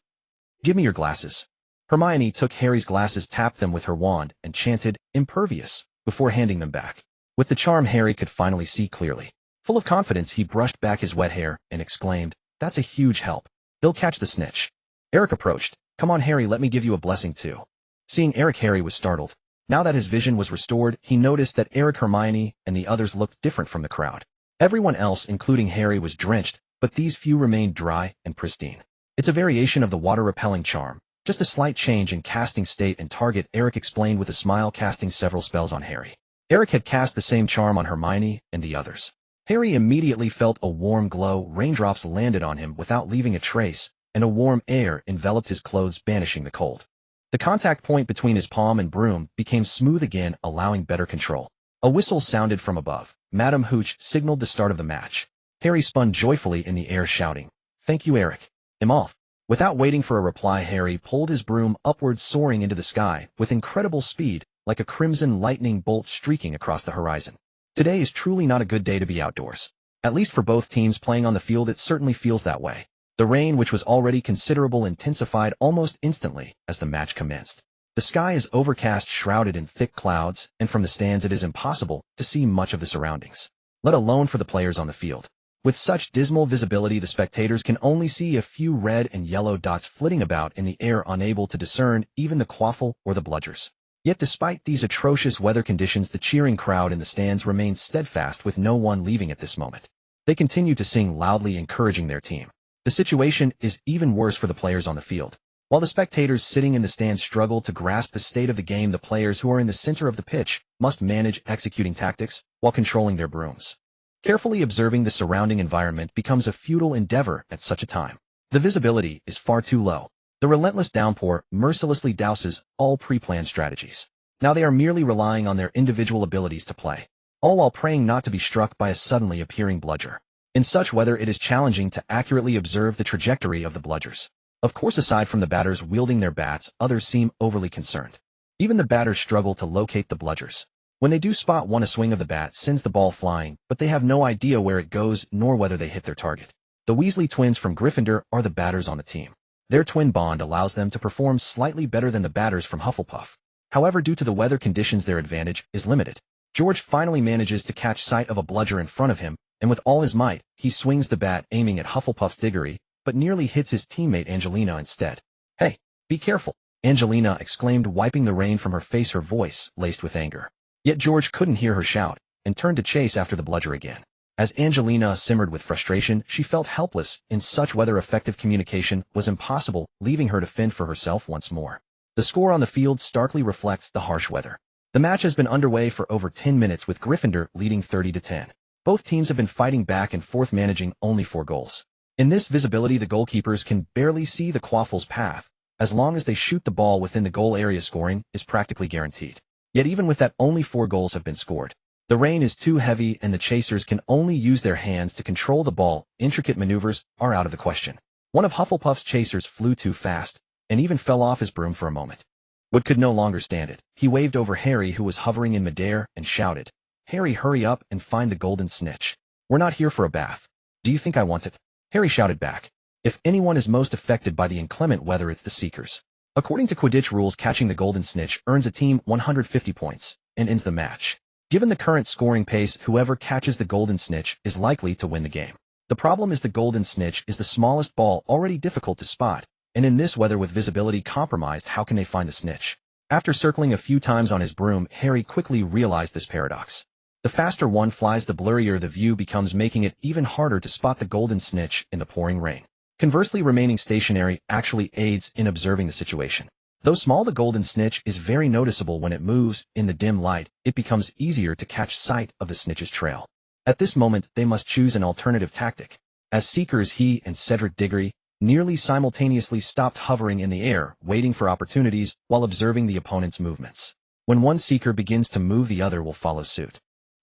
"Give me your glasses." Hermione took Harry's glasses, tapped them with her wand, and chanted, "Impervious," before handing them back. With the charm, Harry could finally see clearly. Full of confidence, he brushed back his wet hair and exclaimed, "That's a huge help. They'll catch the snitch." Eric approached. "Come on, Harry, let me give you a blessing too." Seeing Eric, Harry was startled. Now that his vision was restored, he noticed that Eric, Hermione, and the others looked different from the crowd. Everyone else, including Harry, was drenched, but these few remained dry and pristine. "It's a variation of the water-repelling charm. Just a slight change in casting state and target," Eric explained with a smile, casting several spells on Harry. Eric had cast the same charm on Hermione and the others. Harry immediately felt a warm glow. Raindrops landed on him without leaving a trace, and a warm air enveloped his clothes, banishing the cold. The contact point between his palm and broom became smooth again, allowing better control. A whistle sounded from above. Madame Hooch signaled the start of the match. Harry spun joyfully in the air, shouting, "Thank you, Eric. I'm off." Without waiting for a reply, Harry pulled his broom upwards, soaring into the sky with incredible speed, like a crimson lightning bolt streaking across the horizon. Today is truly not a good day to be outdoors. At least for both teams playing on the field, it certainly feels that way. The rain, which was already considerable, intensified almost instantly as the match commenced. The sky is overcast, shrouded in thick clouds, and from the stands it is impossible to see much of the surroundings, let alone for the players on the field. With such dismal visibility, the spectators can only see a few red and yellow dots flitting about in the air, unable to discern even the quaffle or the bludgers. Yet despite these atrocious weather conditions, the cheering crowd in the stands remains steadfast, with no one leaving at this moment. They continue to sing loudly, encouraging their team. The situation is even worse for the players on the field. While the spectators sitting in the stands struggle to grasp the state of the game, the players who are in the center of the pitch must manage executing tactics while controlling their brooms. Carefully observing the surrounding environment becomes a futile endeavor at such a time. The visibility is far too low. The relentless downpour mercilessly douses all pre-planned strategies. Now they are merely relying on their individual abilities to play, all while praying not to be struck by a suddenly appearing bludger. In such weather, it is challenging to accurately observe the trajectory of the bludgers. Of course, aside from the batters wielding their bats, others seem overly concerned. Even the batters struggle to locate the bludgers. When they do spot one, a swing of the bat sends the ball flying, but they have no idea where it goes nor whether they hit their target. The Weasley twins from Gryffindor are the batters on the team. Their twin bond allows them to perform slightly better than the batters from Hufflepuff. However, due to the weather conditions, their advantage is limited. George finally manages to catch sight of a bludger in front of him, and with all his might, he swings the bat aiming at Hufflepuff's Diggory, but nearly hits his teammate Angelina instead. "Hey, be careful," Angelina exclaimed, wiping the rain from her face, her voice laced with anger. Yet George couldn't hear her shout, and turned to chase after the bludger again. As Angelina simmered with frustration, she felt helpless. In such weather, effective communication was impossible, leaving her to fend for herself once more. The score on the field starkly reflects the harsh weather. The match has been underway for over 10 minutes with Gryffindor leading 30-10. Both teams have been fighting back and forth, managing only 4 goals. In this visibility, the goalkeepers can barely see the Quaffle's path. As long as they shoot the ball within the goal area, scoring is practically guaranteed. Yet even with that, only 4 goals have been scored. The rain is too heavy and the chasers can only use their hands to control the ball. Intricate maneuvers are out of the question. One of Hufflepuff's chasers flew too fast, and even fell off his broom for a moment. Wood could no longer stand it. He waved over Harry, who was hovering in midair, and shouted, "Harry, hurry up and find the golden snitch. We're not here for a bath. Do you think I want it?" Harry shouted back. If anyone is most affected by the inclement weather, it's the Seekers. According to Quidditch rules, catching the golden snitch earns a team 150 points and ends the match. Given the current scoring pace, whoever catches the golden snitch is likely to win the game. The problem is the golden snitch is the smallest ball, already difficult to spot, and in this weather with visibility compromised, how can they find the snitch? After circling a few times on his broom, Harry quickly realized this paradox. The faster one flies, the blurrier the view becomes, making it even harder to spot the golden snitch in the pouring rain. Conversely, remaining stationary actually aids in observing the situation. Though small, the golden snitch is very noticeable when it moves. In the dim light, it becomes easier to catch sight of the snitch's trail. At this moment, they must choose an alternative tactic. As Seekers, he and Cedric Diggory nearly simultaneously stopped hovering in the air, waiting for opportunities while observing the opponent's movements. When one Seeker begins to move, the other will follow suit.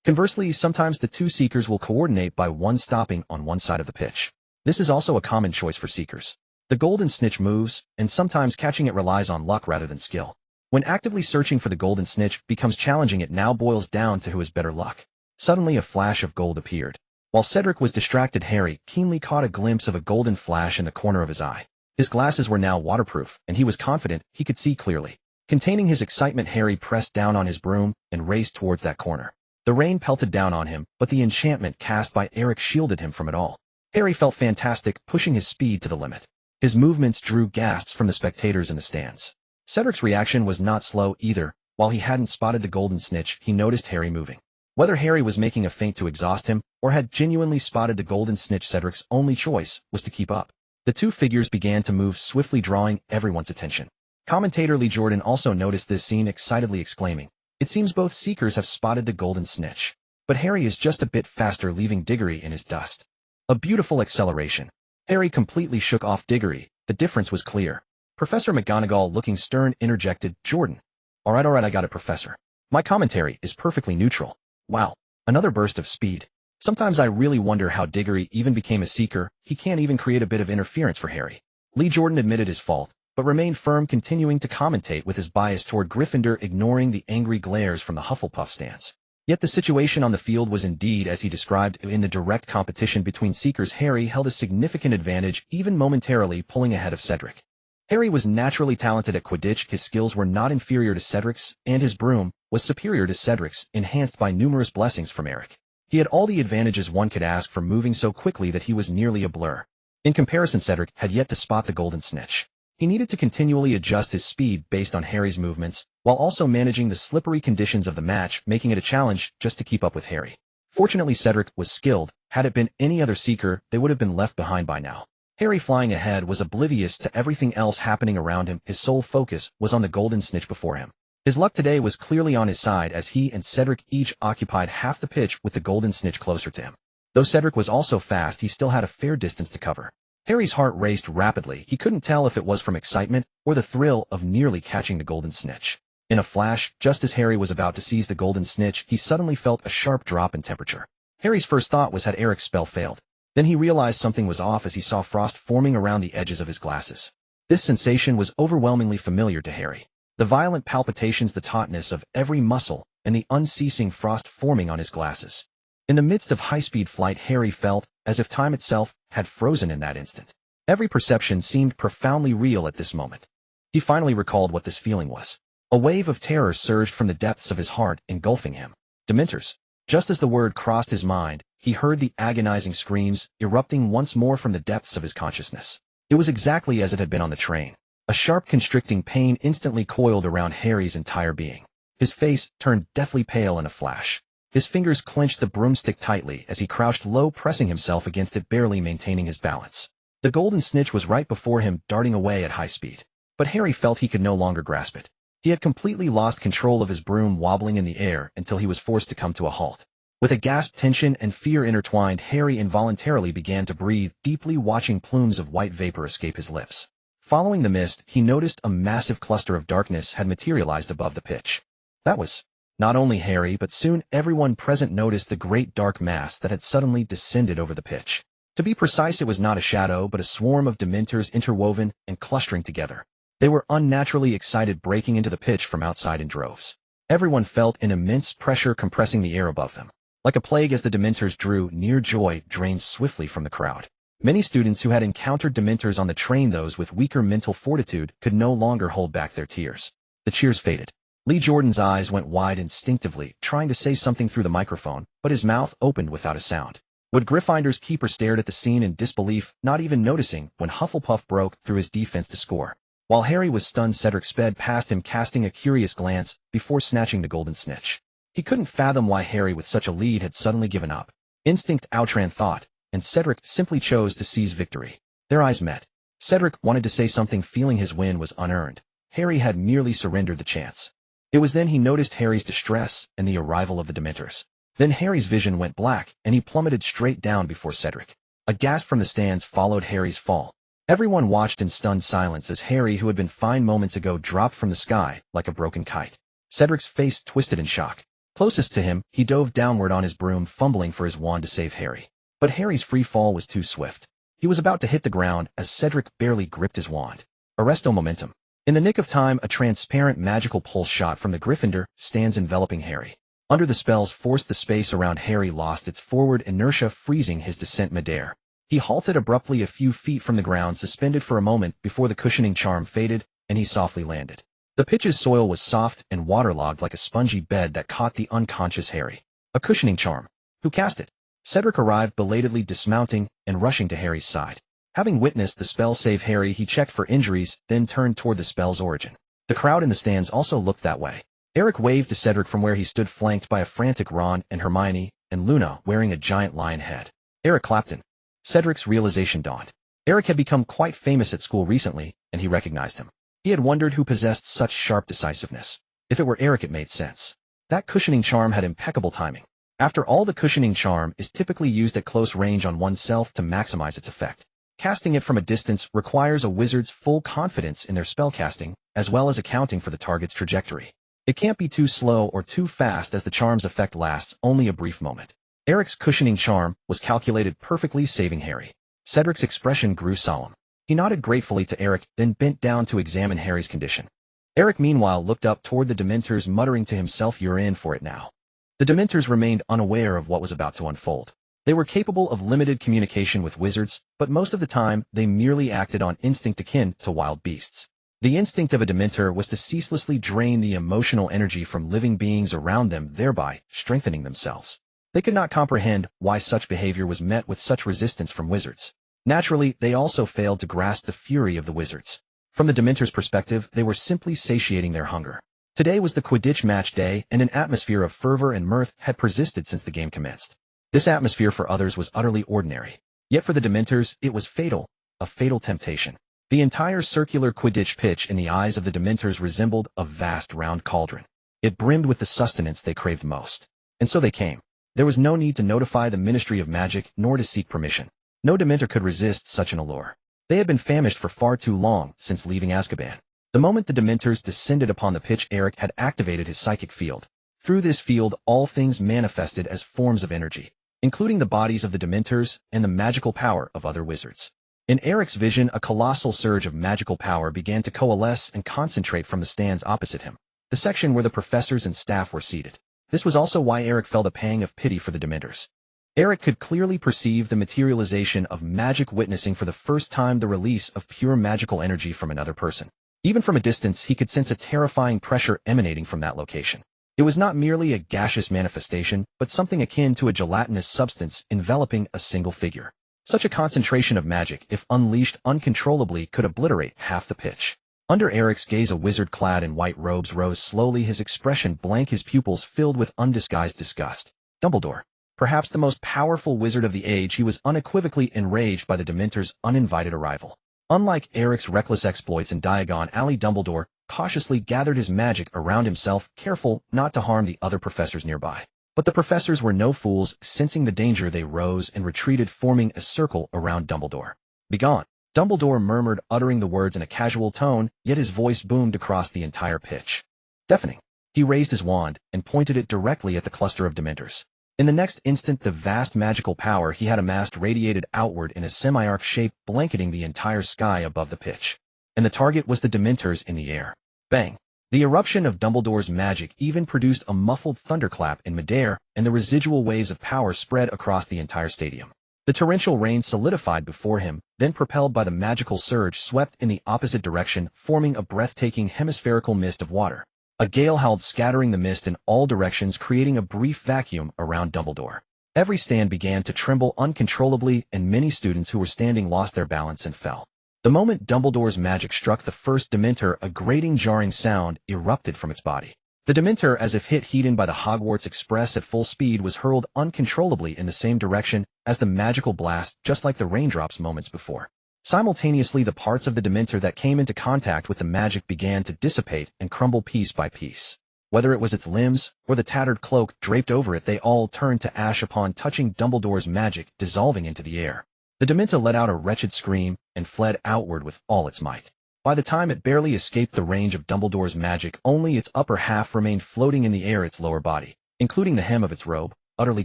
Conversely, sometimes the 2 Seekers will coordinate by one stopping on one side of the pitch. This is also a common choice for Seekers. The golden snitch moves, and sometimes catching it relies on luck rather than skill. When actively searching for the golden snitch becomes challenging, it now boils down to who has better luck. Suddenly a flash of gold appeared. While Cedric was distracted, Harry keenly caught a glimpse of a golden flash in the corner of his eye. His glasses were now waterproof, and he was confident he could see clearly. Containing his excitement, Harry pressed down on his broom and raced towards that corner. The rain pelted down on him, but the enchantment cast by Eric shielded him from it all. Harry felt fantastic, pushing his speed to the limit. His movements drew gasps from the spectators in the stands. Cedric's reaction was not slow either. While he hadn't spotted the golden snitch, he noticed Harry moving. Whether Harry was making a feint to exhaust him, or had genuinely spotted the golden snitch, Cedric's only choice was to keep up. The 2 figures began to move swiftly, drawing everyone's attention. Commentator Lee Jordan also noticed this scene, excitedly exclaiming, "It seems both Seekers have spotted the golden snitch. But Harry is just a bit faster, leaving Diggory in his dust." A beautiful acceleration. Harry completely shook off Diggory. The difference was clear. Professor McGonagall, looking stern, interjected, "Jordan." All right, I got it, Professor. My commentary is perfectly neutral." Wow, another burst of speed. Sometimes I really wonder how Diggory even became a Seeker. He can't even create a bit of interference for Harry. Lee Jordan admitted his fault, but remained firm, continuing to commentate with his bias toward Gryffindor, ignoring the angry glares from the Hufflepuff stands. Yet the situation on the field was indeed as he described. In the direct competition between Seekers, Harry held a significant advantage, even momentarily pulling ahead of Cedric. Harry was naturally talented at Quidditch. His skills were not inferior to Cedric's, and his broom was superior to Cedric's, enhanced by numerous blessings from Eric. He had all the advantages one could ask for, moving so quickly that he was nearly a blur. In comparison, Cedric had yet to spot the golden snitch. He needed to continually adjust his speed based on Harry's movements, while also managing the slippery conditions of the match, making it a challenge just to keep up with Harry. Fortunately, Cedric was skilled. Had it been any other Seeker, they would have been left behind by now. Harry, flying ahead, was oblivious to everything else happening around him. His sole focus was on the golden snitch before him. His luck today was clearly on his side, as he and Cedric each occupied half the pitch with the golden snitch closer to him. Though Cedric was also fast, he still had a fair distance to cover. Harry's heart raced rapidly. He couldn't tell if it was from excitement or the thrill of nearly catching the golden snitch. In a flash, just as Harry was about to seize the golden snitch, he suddenly felt a sharp drop in temperature. Harry's first thought was, had Eric's spell failed? Then he realized something was off as he saw frost forming around the edges of his glasses. This sensation was overwhelmingly familiar to Harry. The violent palpitations, the tautness of every muscle, and the unceasing frost forming on his glasses. In the midst of high-speed flight, Harry felt as if time itself had frozen in that instant. Every perception seemed profoundly real at this moment. He finally recalled what this feeling was. A wave of terror surged from the depths of his heart, engulfing him. Dementors. Just as the word crossed his mind, he heard the agonizing screams erupting once more from the depths of his consciousness. It was exactly as it had been on the train. A sharp constricting pain instantly coiled around Harry's entire being. His face turned deathly pale in a flash. His fingers clenched the broomstick tightly as he crouched low, pressing himself against it, barely maintaining his balance. The golden snitch was right before him, darting away at high speed. But Harry felt he could no longer grasp it. He had completely lost control of his broom, wobbling in the air until he was forced to come to a halt. With a gasp, tension and fear intertwined, Harry involuntarily began to breathe deeply, watching plumes of white vapor escape his lips. Following the mist, he noticed a massive cluster of darkness had materialized above the pitch. That was not only Harry, but soon everyone present noticed the great dark mass that had suddenly descended over the pitch. To be precise, it was not a shadow, but a swarm of Dementors interwoven and clustering together. They were unnaturally excited, breaking into the pitch from outside in droves. Everyone felt an immense pressure compressing the air above them. Like a plague, as the Dementors drew near, joy drained swiftly from the crowd. Many students who had encountered Dementors on the train, those with weaker mental fortitude, could no longer hold back their tears. The cheers faded. Lee Jordan's eyes went wide instinctively, trying to say something through the microphone, but his mouth opened without a sound. Wood Gryffindor's keeper stared at the scene in disbelief, not even noticing when Hufflepuff broke through his defense to score. While Harry was stunned, Cedric sped past him, casting a curious glance before snatching the golden snitch. He couldn't fathom why Harry, with such a lead, had suddenly given up. Instinct outran thought, and Cedric simply chose to seize victory. Their eyes met. Cedric wanted to say something, feeling his win was unearned. Harry had merely surrendered the chance. It was then he noticed Harry's distress and the arrival of the Dementors. Then Harry's vision went black, and he plummeted straight down before Cedric. A gasp from the stands followed Harry's fall. Everyone watched in stunned silence as Harry, who had been fine moments ago, dropped from the sky like a broken kite. Cedric's face twisted in shock. Closest to him, he dove downward on his broom, fumbling for his wand to save Harry. But Harry's free fall was too swift. He was about to hit the ground as Cedric barely gripped his wand. Arresto momentum. In the nick of time, a transparent magical pulse shot from the Gryffindor stands, enveloping Harry. Under the spell's force, the space around Harry lost its forward inertia, freezing his descent midair. He halted abruptly a few feet from the ground, suspended for a moment before the cushioning charm faded, and he softly landed. The pitch's soil was soft and waterlogged like a spongy bed that caught the unconscious Harry. A cushioning charm. Who cast it? Cedric arrived, belatedly dismounting and rushing to Harry's side. Having witnessed the spell save Harry, he checked for injuries, then turned toward the spell's origin. The crowd in the stands also looked that way. Eric waved to Cedric from where he stood, flanked by a frantic Ron and Hermione, and Luna wearing a giant lion head. Eric Clapton. Cedric's realization dawned. Eric had become quite famous at school recently, and he recognized him. He had wondered who possessed such sharp decisiveness. If it were Eric, it made sense. That cushioning charm had impeccable timing. After all, the cushioning charm is typically used at close range on oneself to maximize its effect. Casting it from a distance requires a wizard's full confidence in their spellcasting, as well as accounting for the target's trajectory. It can't be too slow or too fast, as the charm's effect lasts only a brief moment. Eric's cushioning charm was calculated perfectly, saving Harry. Cedric's expression grew solemn. He nodded gratefully to Eric, then bent down to examine Harry's condition. Eric, meanwhile, looked up toward the Dementors, muttering to himself, "You're in for it now." The Dementors remained unaware of what was about to unfold. They were capable of limited communication with wizards, but most of the time they merely acted on instinct akin to wild beasts. The instinct of a Dementor was to ceaselessly drain the emotional energy from living beings around them, thereby strengthening themselves. They could not comprehend why such behavior was met with such resistance from wizards. Naturally, they also failed to grasp the fury of the wizards. From the Dementors' perspective, they were simply satiating their hunger. Today was the Quidditch match day, and an atmosphere of fervor and mirth had persisted since the game commenced. This atmosphere for others was utterly ordinary. Yet for the Dementors, it was fatal, a fatal temptation. The entire circular Quidditch pitch in the eyes of the Dementors resembled a vast round cauldron. It brimmed with the sustenance they craved most. And so they came. There was no need to notify the Ministry of Magic, nor to seek permission. No Dementor could resist such an allure. They had been famished for far too long since leaving Azkaban. The moment the Dementors descended upon the pitch, Eric had activated his psychic field. Through this field, all things manifested as forms of energy, including the bodies of the Dementors and the magical power of other wizards. In Eric's vision, a colossal surge of magical power began to coalesce and concentrate from the stands opposite him, the section where the professors and staff were seated. This was also why Eric felt a pang of pity for the Dementors. Eric could clearly perceive the materialization of magic, witnessing for the first time the release of pure magical energy from another person. Even from a distance, he could sense a terrifying pressure emanating from that location. It was not merely a gaseous manifestation, but something akin to a gelatinous substance enveloping a single figure. Such a concentration of magic, if unleashed uncontrollably, could obliterate half the pitch. Under Eric's gaze, a wizard clad in white robes rose slowly, his expression blank, his pupils filled with undisguised disgust. Dumbledore. Perhaps the most powerful wizard of the age, he was unequivocally enraged by the Dementors' uninvited arrival. Unlike Eric's reckless exploits in Diagon Alley, Dumbledore cautiously gathered his magic around himself, careful not to harm the other professors nearby. But the professors were no fools. Sensing the danger, they rose and retreated, forming a circle around Dumbledore. "Begone!" Dumbledore murmured, uttering the words in a casual tone, yet his voice boomed across the entire pitch. Deafening. He raised his wand and pointed it directly at the cluster of Dementors. In the next instant, the vast magical power he had amassed radiated outward in a semi-arc shape, blanketing the entire sky above the pitch. And the target was the Dementors in the air. Bang! The eruption of Dumbledore's magic even produced a muffled thunderclap in midair, and the residual waves of power spread across the entire stadium. The torrential rain solidified before him, then propelled by the magical surge, swept in the opposite direction, forming a breathtaking hemispherical mist of water. A gale howled, scattering the mist in all directions, creating a brief vacuum around Dumbledore. Every stand began to tremble uncontrollably, and many students who were standing lost their balance and fell. The moment Dumbledore's magic struck the first Dementor, a grating, jarring sound erupted from its body. The Dementor, as if hit heat by the Hogwarts Express at full speed, was hurled uncontrollably in the same direction as the magical blast, just like the raindrops moments before. Simultaneously, the parts of the Dementor that came into contact with the magic began to dissipate and crumble piece by piece. Whether it was its limbs or the tattered cloak draped over it, they all turned to ash upon touching Dumbledore's magic, dissolving into the air. The Dementor let out a wretched scream and fled outward with all its might. By the time it barely escaped the range of Dumbledore's magic, only its upper half remained floating in the air, its lower body, including the hem of its robe, utterly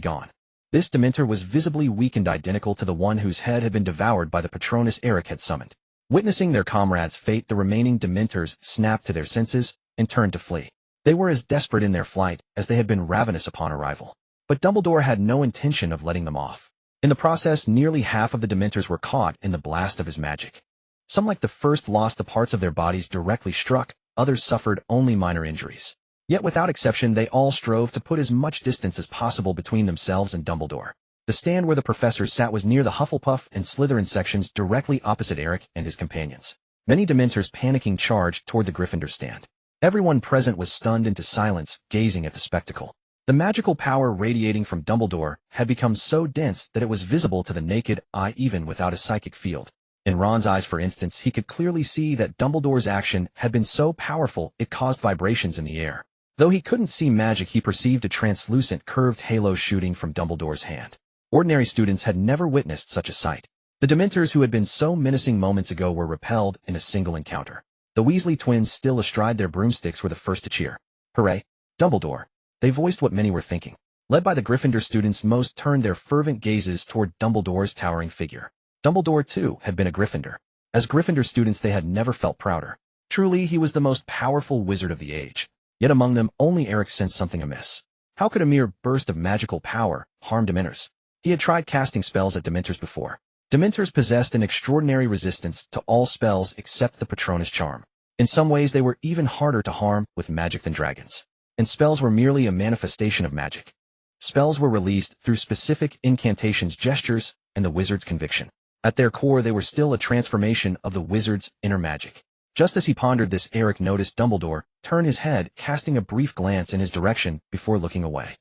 gone. This Dementor was visibly weakened, identical to the one whose head had been devoured by the Patronus Eric had summoned. Witnessing their comrade's fate, the remaining Dementors snapped to their senses and turned to flee. They were as desperate in their flight as they had been ravenous upon arrival. But Dumbledore had no intention of letting them off. In the process, nearly half of the Dementors were caught in the blast of his magic. Some, like the first, lost the parts of their bodies directly struck, others suffered only minor injuries. Yet without exception, they all strove to put as much distance as possible between themselves and Dumbledore. The stand where the professors sat was near the Hufflepuff and Slytherin sections, directly opposite Eric and his companions. Many Dementors, panicking, charged toward the Gryffindor stand. Everyone present was stunned into silence, gazing at the spectacle. The magical power radiating from Dumbledore had become so dense that it was visible to the naked eye even without a psychic field. In Ron's eyes, for instance, he could clearly see that Dumbledore's action had been so powerful it caused vibrations in the air. Though he couldn't see magic, he perceived a translucent, curved halo shooting from Dumbledore's hand. Ordinary students had never witnessed such a sight. The Dementors, who had been so menacing moments ago, were repelled in a single encounter. The Weasley twins, still astride their broomsticks, were the first to cheer. "Hooray, Dumbledore!" They voiced what many were thinking. Led by the Gryffindor students, most turned their fervent gazes toward Dumbledore's towering figure. Dumbledore, too, had been a Gryffindor. As Gryffindor students, they had never felt prouder. Truly, he was the most powerful wizard of the age. Yet among them, only Eric sensed something amiss. How could a mere burst of magical power harm Dementors? He had tried casting spells at Dementors before. Dementors possessed an extraordinary resistance to all spells except the Patronus charm. In some ways, they were even harder to harm with magic than dragons. And spells were merely a manifestation of magic. Spells were released through specific incantations, gestures, and the wizard's conviction. At their core, they were still a transformation of the wizard's inner magic. Just as he pondered this, Eric noticed Dumbledore turn his head, casting a brief glance in his direction before looking away.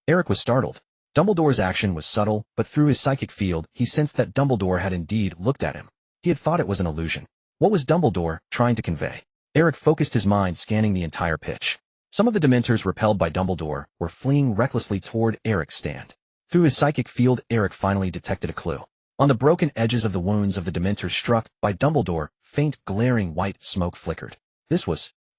Eric was startled. Dumbledore's action was subtle, but through his psychic field, he sensed that Dumbledore had indeed looked at him. He had thought it was an illusion. What was Dumbledore trying to convey? Eric focused his mind, scanning the entire pitch. Some of the Dementors, repelled by Dumbledore, were fleeing recklessly toward Eric's stand. Through his psychic field, Eric finally detected a clue. On the broken edges of the wounds of the Dementors struck by Dumbledore, faint, glaring white smoke flickered.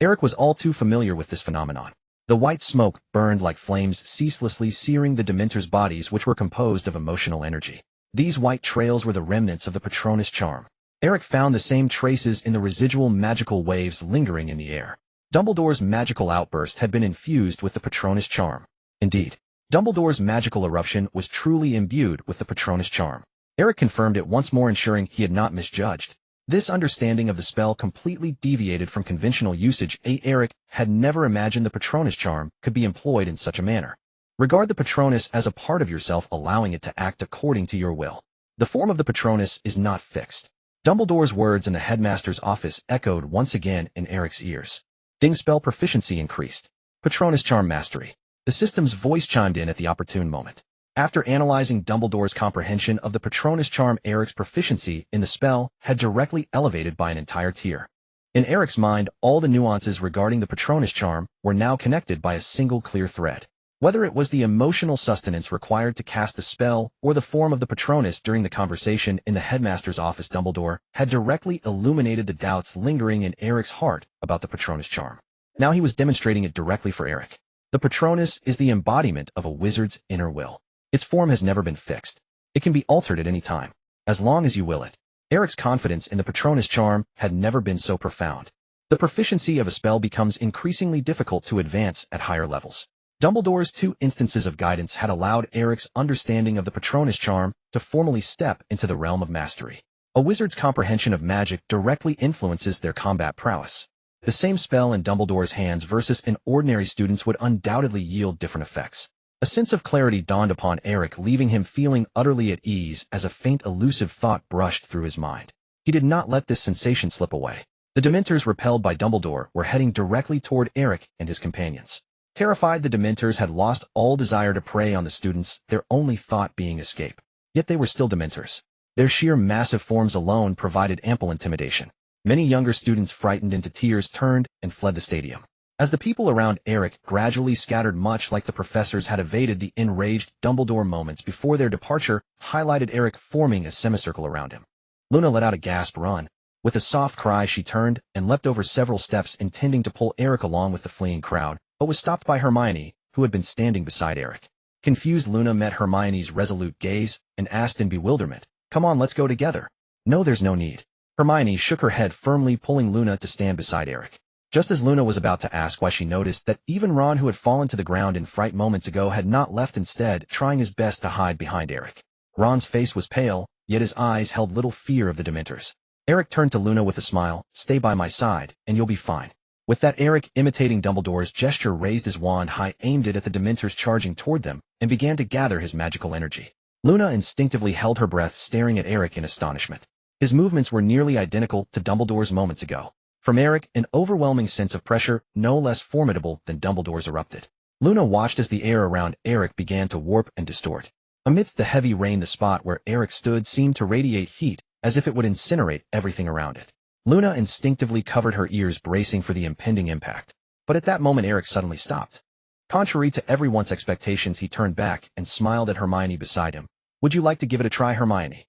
Eric was all too familiar with this phenomenon. The white smoke burned like flames, ceaselessly searing the Dementors' bodies, which were composed of emotional energy. These white trails were the remnants of the Patronus charm. Eric found the same traces in the residual magical waves lingering in the air. Dumbledore's magical outburst had been infused with the Patronus charm. Indeed, Dumbledore's magical eruption was truly imbued with the Patronus charm. Eric confirmed it once more, ensuring he had not misjudged. This understanding of the spell completely deviated from conventional usage. Eric had never imagined the Patronus charm could be employed in such a manner. Regard the Patronus as a part of yourself, allowing it to act according to your will. The form of the Patronus is not fixed. Dumbledore's words in the headmaster's office echoed once again in Eric's ears. Ding, spell proficiency increased. Patronus charm mastery. The system's voice chimed in at the opportune moment. After analyzing Dumbledore's comprehension of the Patronus charm, Eric's proficiency in the spell had directly elevated by an entire tier. In Eric's mind, all the nuances regarding the Patronus charm were now connected by a single clear thread. Whether it was the emotional sustenance required to cast the spell or the form of the Patronus during the conversation in the headmaster's office, Dumbledore had directly illuminated the doubts lingering in Eric's heart about the Patronus charm. Now he was demonstrating it directly for Eric. The Patronus is the embodiment of a wizard's inner will. Its form has never been fixed. It can be altered at any time, as long as you will it. Eric's confidence in the Patronus charm had never been so profound. The proficiency of a spell becomes increasingly difficult to advance at higher levels. Dumbledore's 2 instances of guidance had allowed Eric's understanding of the Patronus charm to formally step into the realm of mastery. A wizard's comprehension of magic directly influences their combat prowess. The same spell in Dumbledore's hands versus in ordinary students would undoubtedly yield different effects. A sense of clarity dawned upon Eric, leaving him feeling utterly at ease as a faint elusive thought brushed through his mind. He did not let this sensation slip away. The Dementors, repelled by Dumbledore, were heading directly toward Eric and his companions. Terrified, the Dementors had lost all desire to prey on the students, their only thought being escape. Yet they were still Dementors. Their sheer massive forms alone provided ample intimidation. Many younger students, frightened into tears, turned and fled the stadium. As the people around Eric gradually scattered, much like the professors had evaded the enraged Dumbledore moments before their departure, highlighted Eric forming a semicircle around him. Luna let out a gasp. Run. With a soft cry, she turned and leapt over several steps, intending to pull Eric along with the fleeing crowd, but was stopped by Hermione, who had been standing beside Eric. Confused, Luna met Hermione's resolute gaze and asked in bewilderment, "Come on, let's go together." "No, there's no need." Hermione shook her head, firmly pulling Luna to stand beside Eric. Just as Luna was about to ask why, she noticed that even Ron, who had fallen to the ground in fright moments ago, had not left, instead trying his best to hide behind Eric. Ron's face was pale, yet his eyes held little fear of the Dementors. Eric turned to Luna with a smile. "Stay by my side, and you'll be fine." With that, Eric, imitating Dumbledore's gesture, raised his wand high, aimed it at the Dementors charging toward them, and began to gather his magical energy. Luna instinctively held her breath, staring at Eric in astonishment. His movements were nearly identical to Dumbledore's moments ago. From Eric, an overwhelming sense of pressure, no less formidable than Dumbledore's, erupted. Luna watched as the air around Eric began to warp and distort. Amidst the heavy rain, the spot where Eric stood seemed to radiate heat, as if it would incinerate everything around it. Luna instinctively covered her ears, bracing for the impending impact. But at that moment, Eric suddenly stopped. Contrary to everyone's expectations, he turned back and smiled at Hermione beside him. "Would you like to give it a try, Hermione?"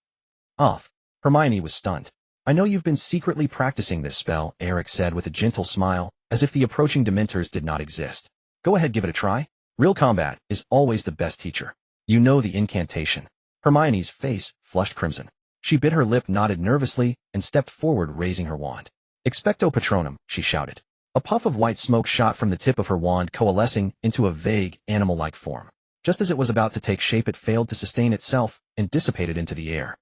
"Off." Hermione was stunned. "I know you've been secretly practicing this spell," Eric said with a gentle smile, as if the approaching Dementors did not exist. "Go ahead, give it a try. Real combat is always the best teacher. You know the incantation." Hermione's face flushed crimson. She bit her lip, nodded nervously, and stepped forward, raising her wand. "Expecto Patronum," she shouted. A puff of white smoke shot from the tip of her wand, coalescing into a vague, animal-like form. Just as it was about to take shape, it failed to sustain itself and dissipated into the air.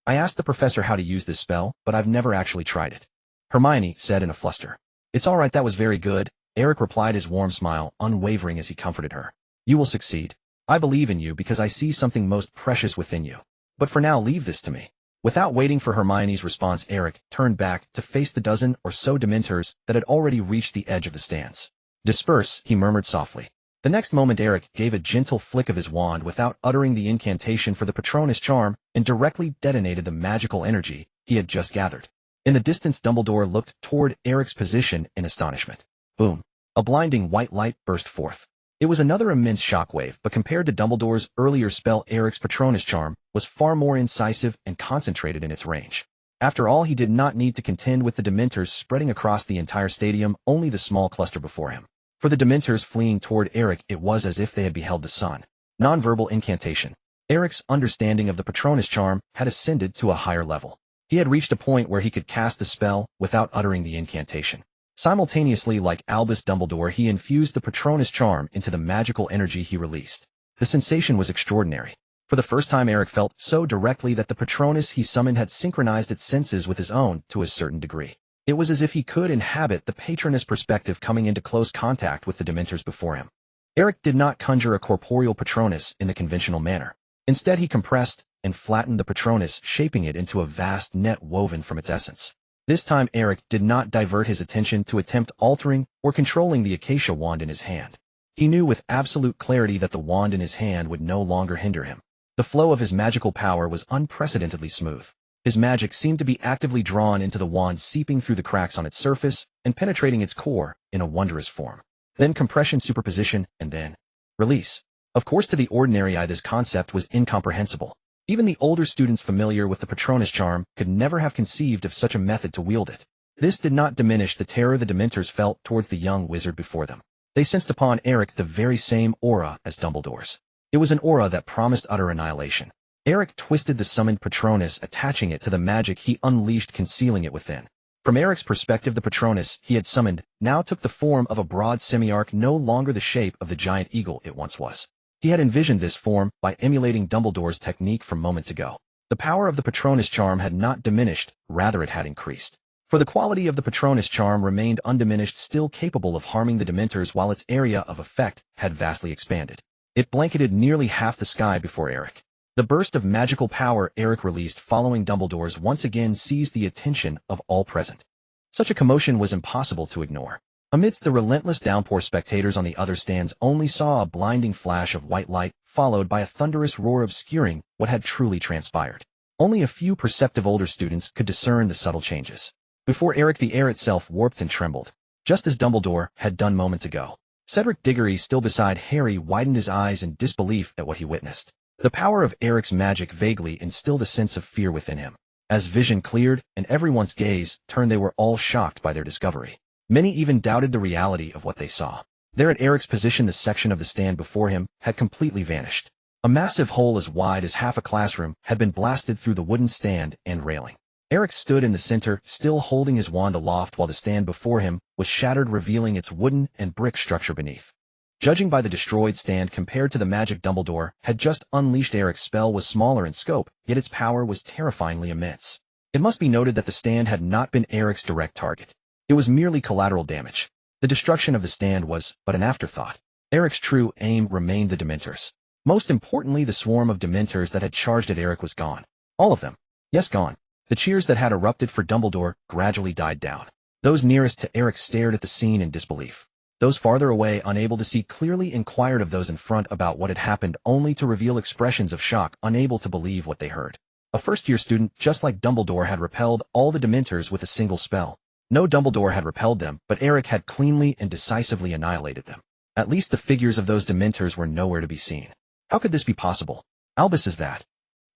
I asked the professor how to use this spell, but I've never actually tried it," Hermione said in a fluster. "It's all right, that was very good," Eric replied, his warm smile unwavering as he comforted her. "You will succeed. I believe in you because I see something most precious within you. But for now, leave this to me." Without waiting for Hermione's response, Eric turned back to face the dozen or so Dementors that had already reached the edge of the stands. "Disperse," he murmured softly. The next moment, Eric gave a gentle flick of his wand without uttering the incantation for the Patronus charm and directly detonated the magical energy he had just gathered. In the distance, Dumbledore looked toward Eric's position in astonishment. Boom! A blinding white light burst forth. It was another immense shockwave, but compared to Dumbledore's earlier spell, Eric's Patronus charm was far more incisive and concentrated in its range. After all, he did not need to contend with the Dementors spreading across the entire stadium, only the small cluster before him. For the Dementors fleeing toward Eric, it was as if they had beheld the sun. Nonverbal incantation. Eric's understanding of the Patronus charm had ascended to a higher level. He had reached a point where he could cast the spell without uttering the incantation. Simultaneously, like Albus Dumbledore, he infused the Patronus charm into the magical energy he released. The sensation was extraordinary. For the first time, Eric felt so directly that the Patronus he summoned had synchronized its senses with his own to a certain degree. It was as if he could inhabit the Patronus perspective, coming into close contact with the Dementors before him. Eric did not conjure a corporeal Patronus in the conventional manner. Instead, he compressed and flattened the Patronus, shaping it into a vast net woven from its essence. This time, Eric did not divert his attention to attempt altering or controlling the acacia wand in his hand. He knew with absolute clarity that the wand in his hand would no longer hinder him. The flow of his magical power was unprecedentedly smooth. His magic seemed to be actively drawn into the wand, seeping through the cracks on its surface and penetrating its core in a wondrous form. Then compression, superposition, and then release. Of course, to the ordinary eye, this concept was incomprehensible. Even the older students familiar with the Patronus charm could never have conceived of such a method to wield it. This did not diminish the terror the Dementors felt towards the young wizard before them. They sensed upon Eric the very same aura as Dumbledore's. It was an aura that promised utter annihilation. Eric twisted the summoned Patronus, attaching it to the magic he unleashed, concealing it within. From Eric's perspective, the Patronus he had summoned now took the form of a broad semi-arc, no longer the shape of the giant eagle it once was. He had envisioned this form by emulating Dumbledore's technique from moments ago. The power of the Patronus charm had not diminished, rather it had increased. For the quality of the Patronus charm remained undiminished, still capable of harming the Dementors, while its area of effect had vastly expanded. It blanketed nearly half the sky before Eric. The burst of magical power Eric released following Dumbledore's once again seized the attention of all present. Such a commotion was impossible to ignore. Amidst the relentless downpour, spectators on the other stands only saw a blinding flash of white light, followed by a thunderous roar obscuring what had truly transpired. Only a few perceptive older students could discern the subtle changes. Before Eric, the air itself warped and trembled, just as Dumbledore had done moments ago. Cedric Diggory, still beside Harry, widened his eyes in disbelief at what he witnessed. The power of Eric's magic vaguely instilled a sense of fear within him. As vision cleared and everyone's gaze turned, they were all shocked by their discovery. Many even doubted the reality of what they saw. There at Eric's position, the section of the stand before him had completely vanished. A massive hole as wide as half a classroom had been blasted through the wooden stand and railing. Eric stood in the center, still holding his wand aloft, while the stand before him was shattered, revealing its wooden and brick structure beneath. Judging by the destroyed stand compared to the magic Dumbledore had just unleashed, Eric's spell was smaller in scope, yet its power was terrifyingly immense. It must be noted that the stand had not been Eric's direct target. It was merely collateral damage. The destruction of the stand was but an afterthought. Eric's true aim remained the Dementors. Most importantly, the swarm of Dementors that had charged at Eric was gone. All of them. Yes, gone. The cheers that had erupted for Dumbledore gradually died down. Those nearest to Eric stared at the scene in disbelief. Those farther away, unable to see clearly, inquired of those in front about what had happened, only to reveal expressions of shock, unable to believe what they heard. A first-year student, just like Dumbledore, had repelled all the Dementors with a single spell. No, Dumbledore had repelled them, but Eric had cleanly and decisively annihilated them. At least the figures of those Dementors were nowhere to be seen. How could this be possible? Albus, is that?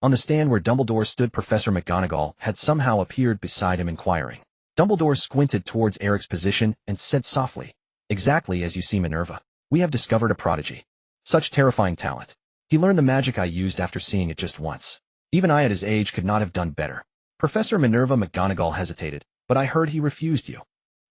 On the stand where Dumbledore stood, Professor McGonagall had somehow appeared beside him, inquiring. Dumbledore squinted towards Eric's position and said softly, "Exactly as you see, Minerva. We have discovered a prodigy. Such terrifying talent. He learned the magic I used after seeing it just once. Even I at his age could not have done better." Professor Minerva McGonagall hesitated. "But I heard he refused you."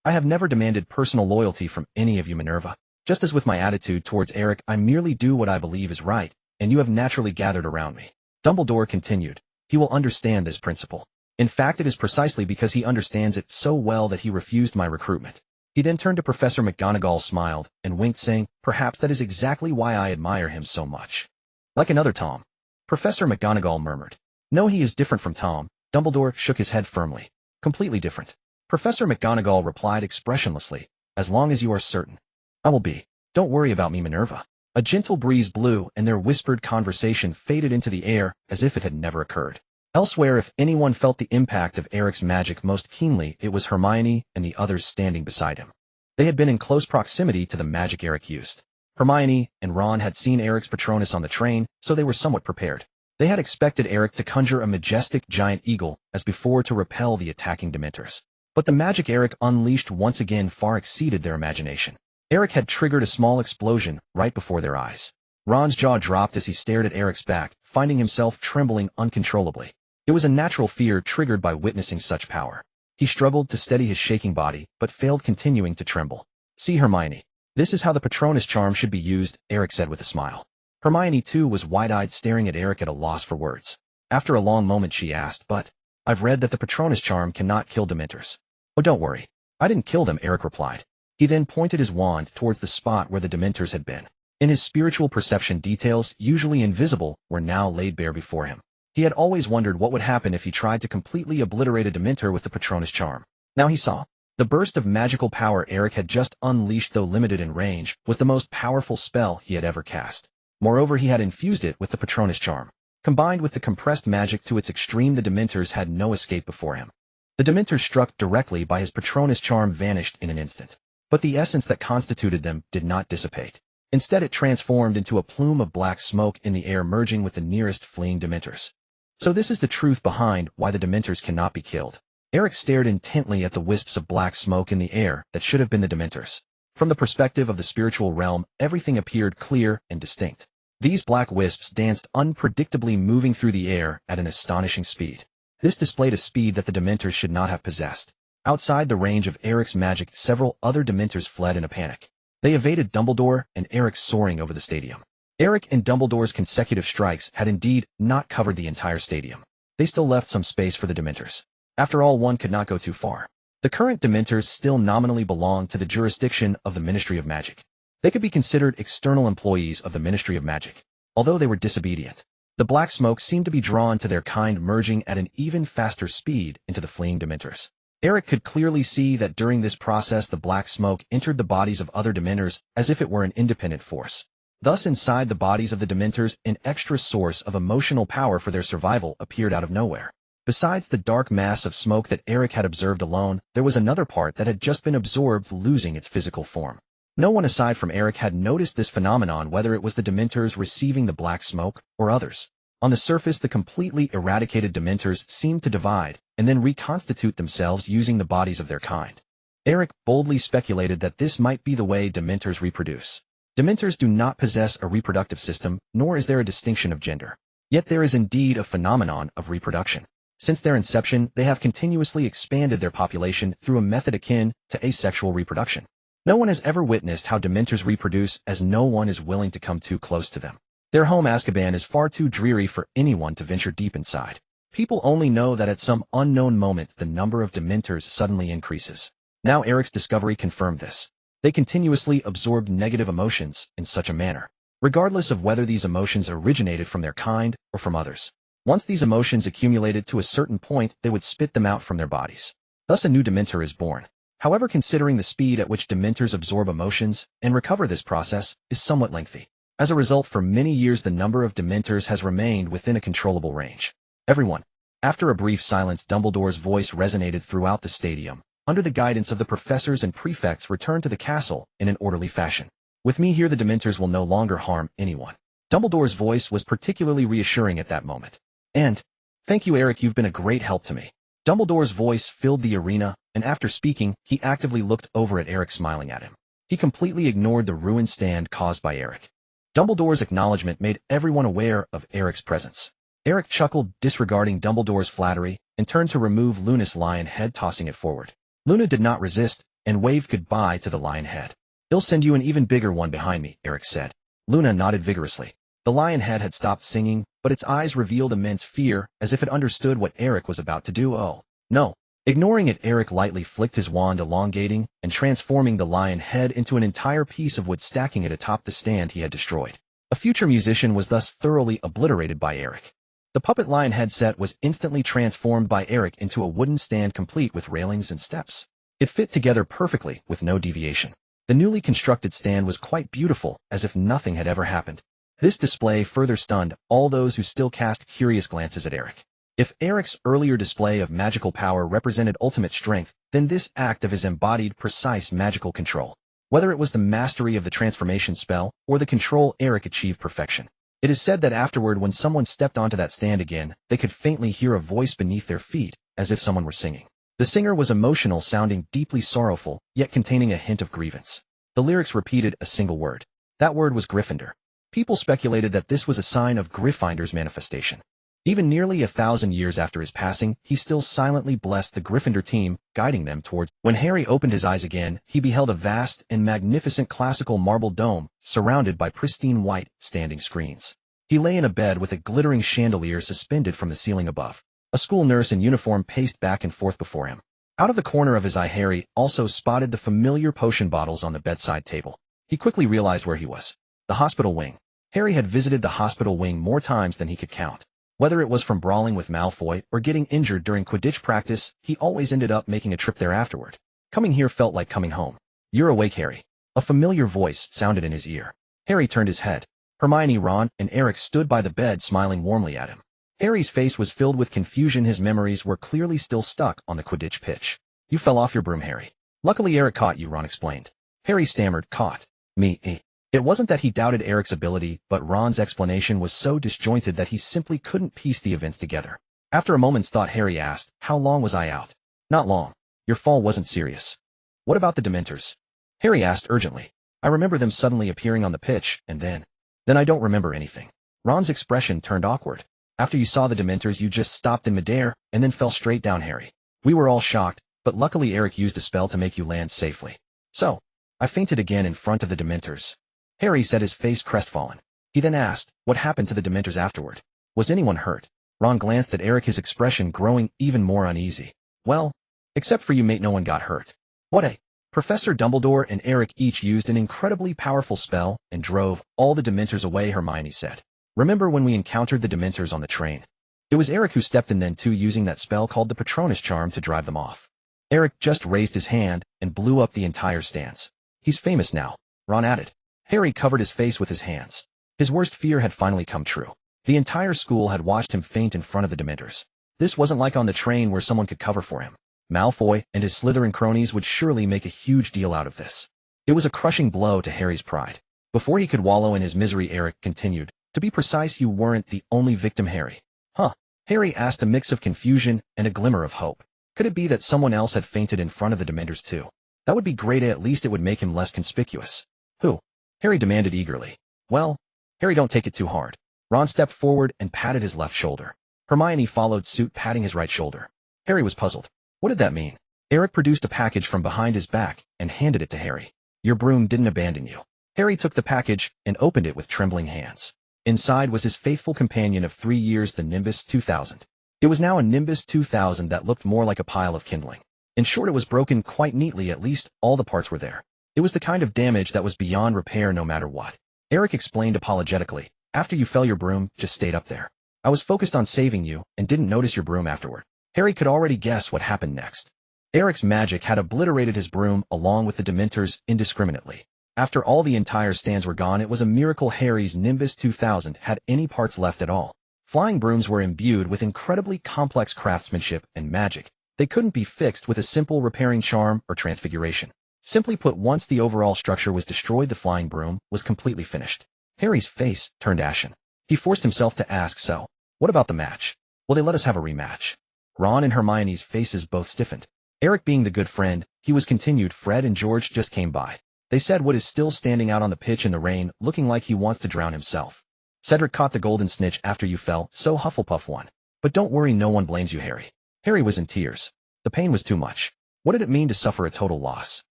"I have never demanded personal loyalty from any of you, Minerva. Just as with my attitude towards Eric, I merely do what I believe is right, and you have naturally gathered around me." Dumbledore continued. "He will understand this principle. In fact, it is precisely because he understands it so well that he refused my recruitment." He then turned to Professor McGonagall, smiled, and winked, saying, "Perhaps that is exactly why I admire him so much." "Like another Tom?" Professor McGonagall murmured. "No, he is different from Tom." Dumbledore shook his head firmly. "Completely different." Professor McGonagall replied expressionlessly, "As long as you are certain, I will be. Don't worry about me, Minerva." A gentle breeze blew, and their whispered conversation faded into the air as if it had never occurred. Elsewhere, if anyone felt the impact of Eric's magic most keenly, it was Hermione and the others standing beside him. They had been in close proximity to the magic Eric used. Hermione and Ron had seen Eric's Patronus on the train, so they were somewhat prepared. They had expected Eric to conjure a majestic giant eagle as before to repel the attacking Dementors. But the magic Eric unleashed once again far exceeded their imagination. Eric had triggered a small explosion right before their eyes. Ron's jaw dropped as he stared at Eric's back, finding himself trembling uncontrollably. It was a natural fear triggered by witnessing such power. He struggled to steady his shaking body, but failed, continuing to tremble. "See, Hermione. This is how the Patronus charm should be used," Eric said with a smile. Hermione, too, was wide-eyed, staring at Eric at a loss for words. After a long moment she asked, "But I've read that the Patronus charm cannot kill Dementors." "Oh, don't worry. I didn't kill them," Eric replied. He then pointed his wand towards the spot where the Dementors had been. In his spiritual perception, details, usually invisible, were now laid bare before him. He had always wondered what would happen if he tried to completely obliterate a Dementor with the Patronus charm. Now he saw. The burst of magical power Eric had just unleashed, though limited in range, was the most powerful spell he had ever cast. Moreover, he had infused it with the Patronus charm. Combined with the compressed magic to its extreme, the Dementors had no escape before him. The Dementors struck directly by his Patronus charm vanished in an instant. But the essence that constituted them did not dissipate. Instead, it transformed into a plume of black smoke in the air, merging with the nearest fleeing Dementors. So this is the truth behind why the Dementors cannot be killed. Eric stared intently at the wisps of black smoke in the air that should have been the Dementors. From the perspective of the spiritual realm, everything appeared clear and distinct. These black wisps danced unpredictably, moving through the air at an astonishing speed. This displayed a speed that the Dementors should not have possessed. Outside the range of Eric's magic, several other Dementors fled in a panic. They evaded Dumbledore and Eric, soaring over the stadium. Eric and Dumbledore's consecutive strikes had indeed not covered the entire stadium. They still left some space for the Dementors. After all, one could not go too far. The current Dementors still nominally belonged to the jurisdiction of the Ministry of Magic. They could be considered external employees of the Ministry of Magic, although they were disobedient. The black smoke seemed to be drawn to their kind, merging at an even faster speed into the fleeing Dementors. Eric could clearly see that during this process the black smoke entered the bodies of other Dementors as if it were an independent force. Thus, inside the bodies of the Dementors, an extra source of emotional power for their survival appeared out of nowhere. Besides the dark mass of smoke that Eric had observed alone, there was another part that had just been absorbed, losing its physical form. No one aside from Eric had noticed this phenomenon, whether it was the Dementors receiving the black smoke or others. On the surface, the completely eradicated Dementors seemed to divide and then reconstitute themselves using the bodies of their kind. Eric boldly speculated that this might be the way Dementors reproduce. Dementors do not possess a reproductive system, nor is there a distinction of gender. Yet there is indeed a phenomenon of reproduction. Since their inception, they have continuously expanded their population through a method akin to asexual reproduction. No one has ever witnessed how Dementors reproduce, as no one is willing to come too close to them. Their home Azkaban is far too dreary for anyone to venture deep inside. People only know that at some unknown moment the number of Dementors suddenly increases. Now Eric's discovery confirmed this. They continuously absorbed negative emotions in such a manner, regardless of whether these emotions originated from their kind or from others. Once these emotions accumulated to a certain point, they would spit them out from their bodies. Thus a new Dementor is born. However, considering the speed at which Dementors absorb emotions and recover, this process is somewhat lengthy. As a result, for many years the number of Dementors has remained within a controllable range. Everyone. After a brief silence, Dumbledore's voice resonated throughout the stadium. Under the guidance of the professors and prefects, return to the castle in an orderly fashion. With me here, the Dementors will no longer harm anyone. Dumbledore's voice was particularly reassuring at that moment. And, thank you, Eric, you've been a great help to me. Dumbledore's voice filled the arena, and after speaking, he actively looked over at Eric, smiling at him. He completely ignored the ruined stand caused by Eric. Dumbledore's acknowledgement made everyone aware of Eric's presence. Eric chuckled, disregarding Dumbledore's flattery, and turned to remove Luna's lion head, tossing it forward. Luna did not resist, and waved goodbye to the lion head. "He'll send you an even bigger one behind me," Eric said. Luna nodded vigorously. The lion head had stopped singing, but its eyes revealed immense fear, as if it understood what Eric was about to do. "Oh, no." Ignoring it, Eric lightly flicked his wand, elongating and transforming the lion head into an entire piece of wood, stacking it atop the stand he had destroyed. A future musician was thus thoroughly obliterated by Eric. The puppet lion headset was instantly transformed by Eric into a wooden stand complete with railings and steps. It fit together perfectly, with no deviation. The newly constructed stand was quite beautiful, as if nothing had ever happened. This display further stunned all those who still cast curious glances at Eric. If Eric's earlier display of magical power represented ultimate strength, then this act of his embodied precise magical control. Whether it was the mastery of the transformation spell or the control, Eric achieved perfection. It is said that afterward, when someone stepped onto that stand again, they could faintly hear a voice beneath their feet, as if someone were singing. The singer was emotional, sounding deeply sorrowful, yet containing a hint of grievance. The lyrics repeated a single word. That word was Gryffindor. People speculated that this was a sign of Gryffinder's manifestation. Even nearly 1,000 years after his passing, he still silently blessed the Gryffindor team, guiding them towards. When Harry opened his eyes again, he beheld a vast and magnificent classical marble dome, surrounded by pristine white, standing screens. He lay in a bed with a glittering chandelier suspended from the ceiling above. A school nurse in uniform paced back and forth before him. Out of the corner of his eye, Harry also spotted the familiar potion bottles on the bedside table. He quickly realized where he was. The hospital wing. Harry had visited the hospital wing more times than he could count. Whether it was from brawling with Malfoy or getting injured during Quidditch practice, he always ended up making a trip there afterward. Coming here felt like coming home. "You're awake, Harry." A familiar voice sounded in his ear. Harry turned his head. Hermione, Ron, and Eric stood by the bed smiling warmly at him. Harry's face was filled with confusion. His memories were clearly still stuck on the Quidditch pitch. "You fell off your broom, Harry." "Luckily Eric caught you," Ron explained. Harry stammered, "Caught me, eh?" It wasn't that he doubted Eric's ability, but Ron's explanation was so disjointed that he simply couldn't piece the events together. After a moment's thought, Harry asked, "How long was I out?" "Not long. Your fall wasn't serious." "What about the Dementors?" Harry asked urgently. "I remember them suddenly appearing on the pitch, and then I don't remember anything." Ron's expression turned awkward. "After you saw the Dementors, you just stopped in midair, and then fell straight down, Harry. We were all shocked, but luckily Eric used a spell to make you land safely. So, I fainted again in front of the Dementors." Harry said, his face crestfallen. He then asked, "What happened to the Dementors afterward? Was anyone hurt?" Ron glanced at Eric, his expression growing even more uneasy. "Well, except for you, mate, no one got hurt." "What a..." Professor Dumbledore and Eric each used an incredibly powerful spell and drove all the Dementors away, Hermione said. "Remember when we encountered the Dementors on the train? It was Eric who stepped in then too, using that spell called the Patronus Charm to drive them off." Eric just raised his hand and blew up the entire stance. "He's famous now," Ron added. Harry covered his face with his hands. His worst fear had finally come true. The entire school had watched him faint in front of the Dementors. This wasn't like on the train where someone could cover for him. Malfoy and his Slytherin cronies would surely make a huge deal out of this. It was a crushing blow to Harry's pride. Before he could wallow in his misery, Eric continued, "To be precise, you weren't the only victim, Harry." "Huh?" Harry asked, a mix of confusion and a glimmer of hope. Could it be that someone else had fainted in front of the Dementors too? That would be great, at least it would make him less conspicuous. "Who?" Harry demanded eagerly. "Well, Harry, don't take it too hard." Ron stepped forward and patted his left shoulder. Hermione followed suit, patting his right shoulder. Harry was puzzled. What did that mean? Eric produced a package from behind his back and handed it to Harry. "Your broom didn't abandon you." Harry took the package and opened it with trembling hands. Inside was his faithful companion of 3 years, the Nimbus 2000. It was now a Nimbus 2000 that looked more like a pile of kindling. In short, it was broken quite neatly, at least all the parts were there. It was the kind of damage that was beyond repair no matter what. Eric explained apologetically. "After you fell, your broom just stayed up there. I was focused on saving you and didn't notice your broom afterward." Harry could already guess what happened next. Eric's magic had obliterated his broom along with the Dementors indiscriminately. After all the entire stands were gone, it was a miracle Harry's Nimbus 2000 had any parts left at all. Flying brooms were imbued with incredibly complex craftsmanship and magic. They couldn't be fixed with a simple repairing charm or transfiguration. Simply put, once the overall structure was destroyed, the flying broom was completely finished. Harry's face turned ashen. He forced himself to ask, "So, what about the match? Will they let us have a rematch?" Ron and Hermione's faces both stiffened. Eric, being the good friend he was, continued, "Fred and George just came by. They said Wood is still standing out on the pitch in the rain, looking like he wants to drown himself. Cedric caught the golden snitch after you fell, so Hufflepuff won. But don't worry, no one blames you, Harry." Harry was in tears. The pain was too much. What did it mean to suffer a total loss?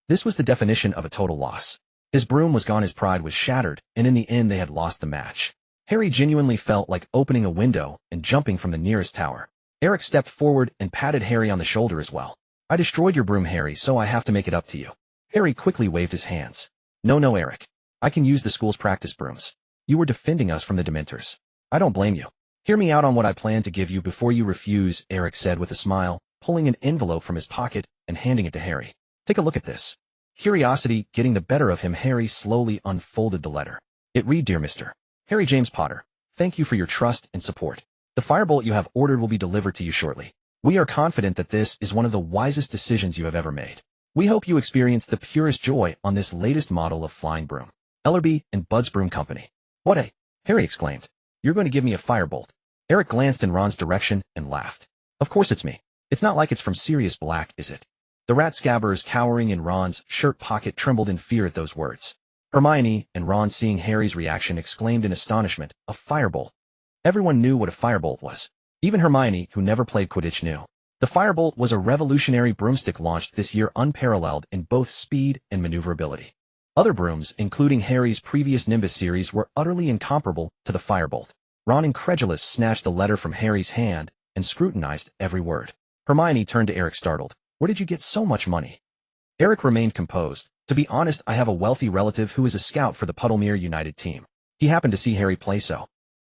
This was the definition of a total loss. His broom was gone, his pride was shattered, and in the end they had lost the match. Harry genuinely felt like opening a window and jumping from the nearest tower. Eric stepped forward and patted Harry on the shoulder as well. "I destroyed your broom, Harry, so I have to make it up to you." Harry quickly waved his hands. No, Eric. I can use the school's practice brooms. You were defending us from the Dementors. I don't blame you. Hear me out on what I plan to give you before you refuse," Eric said with a smile, pulling an envelope from his pocket and handing it to Harry. "Take a look at this." Curiosity getting the better of him, Harry slowly unfolded the letter. It read, "Dear Mr. Harry James Potter, thank you for your trust and support. The firebolt you have ordered will be delivered to you shortly. We are confident that this is one of the wisest decisions you have ever made. We hope you experience the purest joy on this latest model of flying broom. Ellerby and Bud's Broom Company." "What a..." Harry exclaimed. "You're going to give me a firebolt?" Eric glanced in Ron's direction and laughed. "Of course it's me. It's not like it's from Sirius Black, is it?" The rat scabbers cowering in Ron's shirt pocket trembled in fear at those words. Hermione and Ron, seeing Harry's reaction, exclaimed in astonishment, "A firebolt? Everyone knew what a firebolt was. Even Hermione, who never played Quidditch, knew. The firebolt was a revolutionary broomstick launched this year unparalleled in both speed and maneuverability. Other brooms, including Harry's previous Nimbus series, were utterly incomparable to the firebolt. Ron, incredulous, snatched the letter from Harry's hand and scrutinized every word. Hermione turned to Eric, startled. Where did you get so much money? Eric remained composed. To be honest, I have a wealthy relative who is a scout for the Puddlemere United team. He happened to see Harry play so.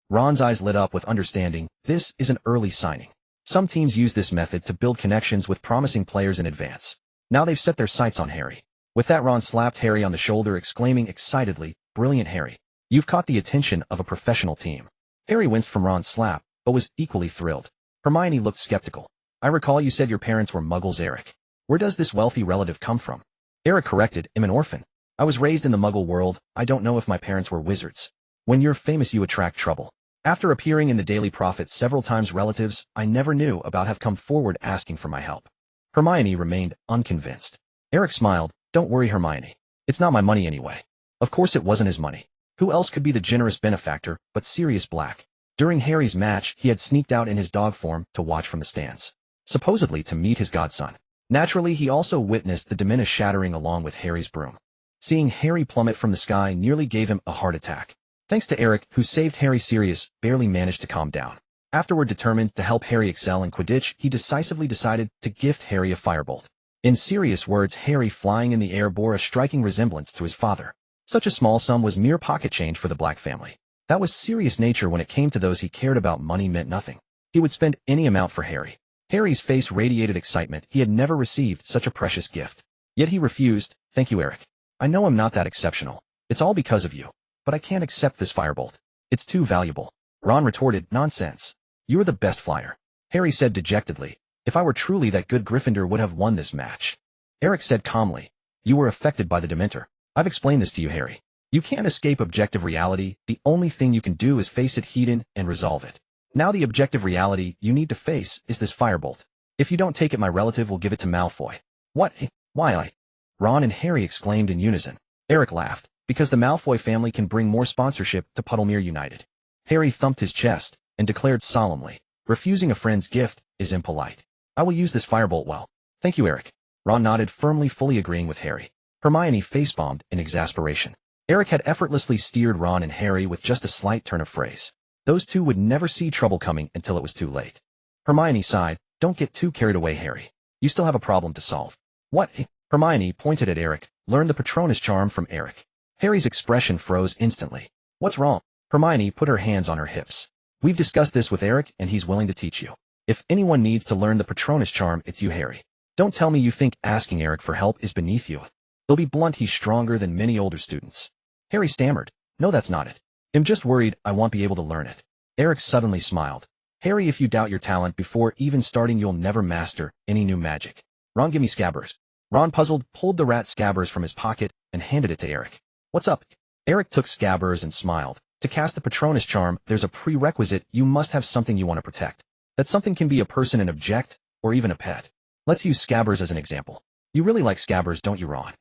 Ron's eyes lit up with understanding. This is an early signing. Some teams use this method to build connections with promising players in advance. Now they've set their sights on Harry. With that, Ron slapped Harry on the shoulder, exclaiming excitedly, "Brilliant, Harry. You've caught the attention of a professional team." Harry winced from Ron's slap, but was equally thrilled. Hermione looked skeptical. "I recall you said your parents were Muggles, Eric. Where does this wealthy relative come from?" Eric corrected, "I'm an orphan. I was raised in the Muggle world. I don't know if my parents were wizards. When you're famous, you attract trouble. After appearing in the Daily Prophet several times, relatives I never knew about have come forward asking for my help." Hermione remained unconvinced. Eric smiled. "Don't worry, Hermione. It's not my money anyway." Of course it wasn't his money. Who else could be the generous benefactor but Sirius Black? During Harry's match, he had sneaked out in his dog form to watch from the stands, supposedly to meet his godson. Naturally, he also witnessed the Domination shattering along with Harry's broom. Seeing Harry plummet from the sky nearly gave him a heart attack. Thanks to Eric, who saved Harry, Sirius barely managed to calm down. Afterward, determined to help Harry excel in Quidditch, he decisively decided to gift Harry a firebolt. In Sirius' words, Harry flying in the air bore a striking resemblance to his father. Such a small sum was mere pocket change for the Black family. That was Sirius' nature when it came to those he cared about. Money meant nothing. He would spend any amount for Harry. Harry's face radiated excitement. He had never received such a precious gift. Yet he refused. "Thank you, Eric. I know I'm not that exceptional. It's all because of you. But I can't accept this firebolt. It's too valuable." Ron retorted, "Nonsense. You're the best flyer." Harry said dejectedly, "If I were truly that good, Gryffindor would have won this match." Eric said calmly, "You were affected by the Dementor. I've explained this to you, Harry. You can't escape objective reality. The only thing you can do is face it head on and resolve it. Now the objective reality you need to face is this firebolt. If you don't take it, my relative will give it to Malfoy." "What? Why?" Ron and Harry exclaimed in unison. Eric laughed. "Because the Malfoy family can bring more sponsorship to Puddlemere United." Harry thumped his chest and declared solemnly, "Refusing a friend's gift is impolite. I will use this firebolt well." "Thank you, Eric." Ron nodded firmly, fully agreeing with Harry. Hermione facepalmed in exasperation. Eric had effortlessly steered Ron and Harry with just a slight turn of phrase. Those two would never see trouble coming until it was too late. Hermione sighed. "Don't get too carried away, Harry. You still have a problem to solve." "What?" Hermione pointed at Eric. "Learn the Patronus charm from Eric." Harry's expression froze instantly. "What's wrong?" Hermione put her hands on her hips. "We've discussed this with Eric, and he's willing to teach you. If anyone needs to learn the Patronus charm, it's you, Harry. Don't tell me you think asking Eric for help is beneath you. He'll be blunt, he's stronger than many older students." Harry stammered. "No, that's not it. I'm just worried I won't be able to learn it." Eric suddenly smiled. "Harry, if you doubt your talent before even starting, you'll never master any new magic." "Ron, give me Scabbers." Ron, puzzled, pulled the rat Scabbers from his pocket and handed it to Eric. "What's up?" Eric took Scabbers and smiled. "To cast the Patronus charm, there's a prerequisite. You must have something you want to protect. That something can be a person, an object, or even a pet. Let's use Scabbers as an example. You really like Scabbers, don't you, Ron?"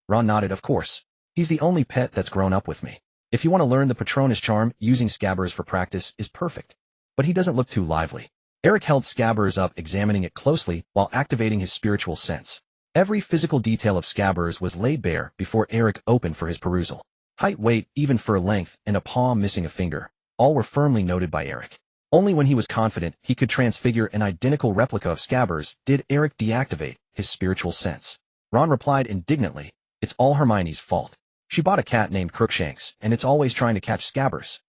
Ron nodded. "Of course. He's the only pet that's grown up with me. If you want to learn the Patronus charm, using Scabbers for practice is perfect." "But he doesn't look too lively." Eric held Scabbers up, examining it closely while activating his spiritual sense. Every physical detail of Scabbers was laid bare before Eric opened for his perusal. Height, weight, even fur length, and a paw missing a finger, all were firmly noted by Eric. Only when he was confident he could transfigure an identical replica of Scabbers did Eric deactivate his spiritual sense. Ron replied indignantly, "It's all Hermione's fault. She bought a cat named Crookshanks, and it's always trying to catch Scabbers."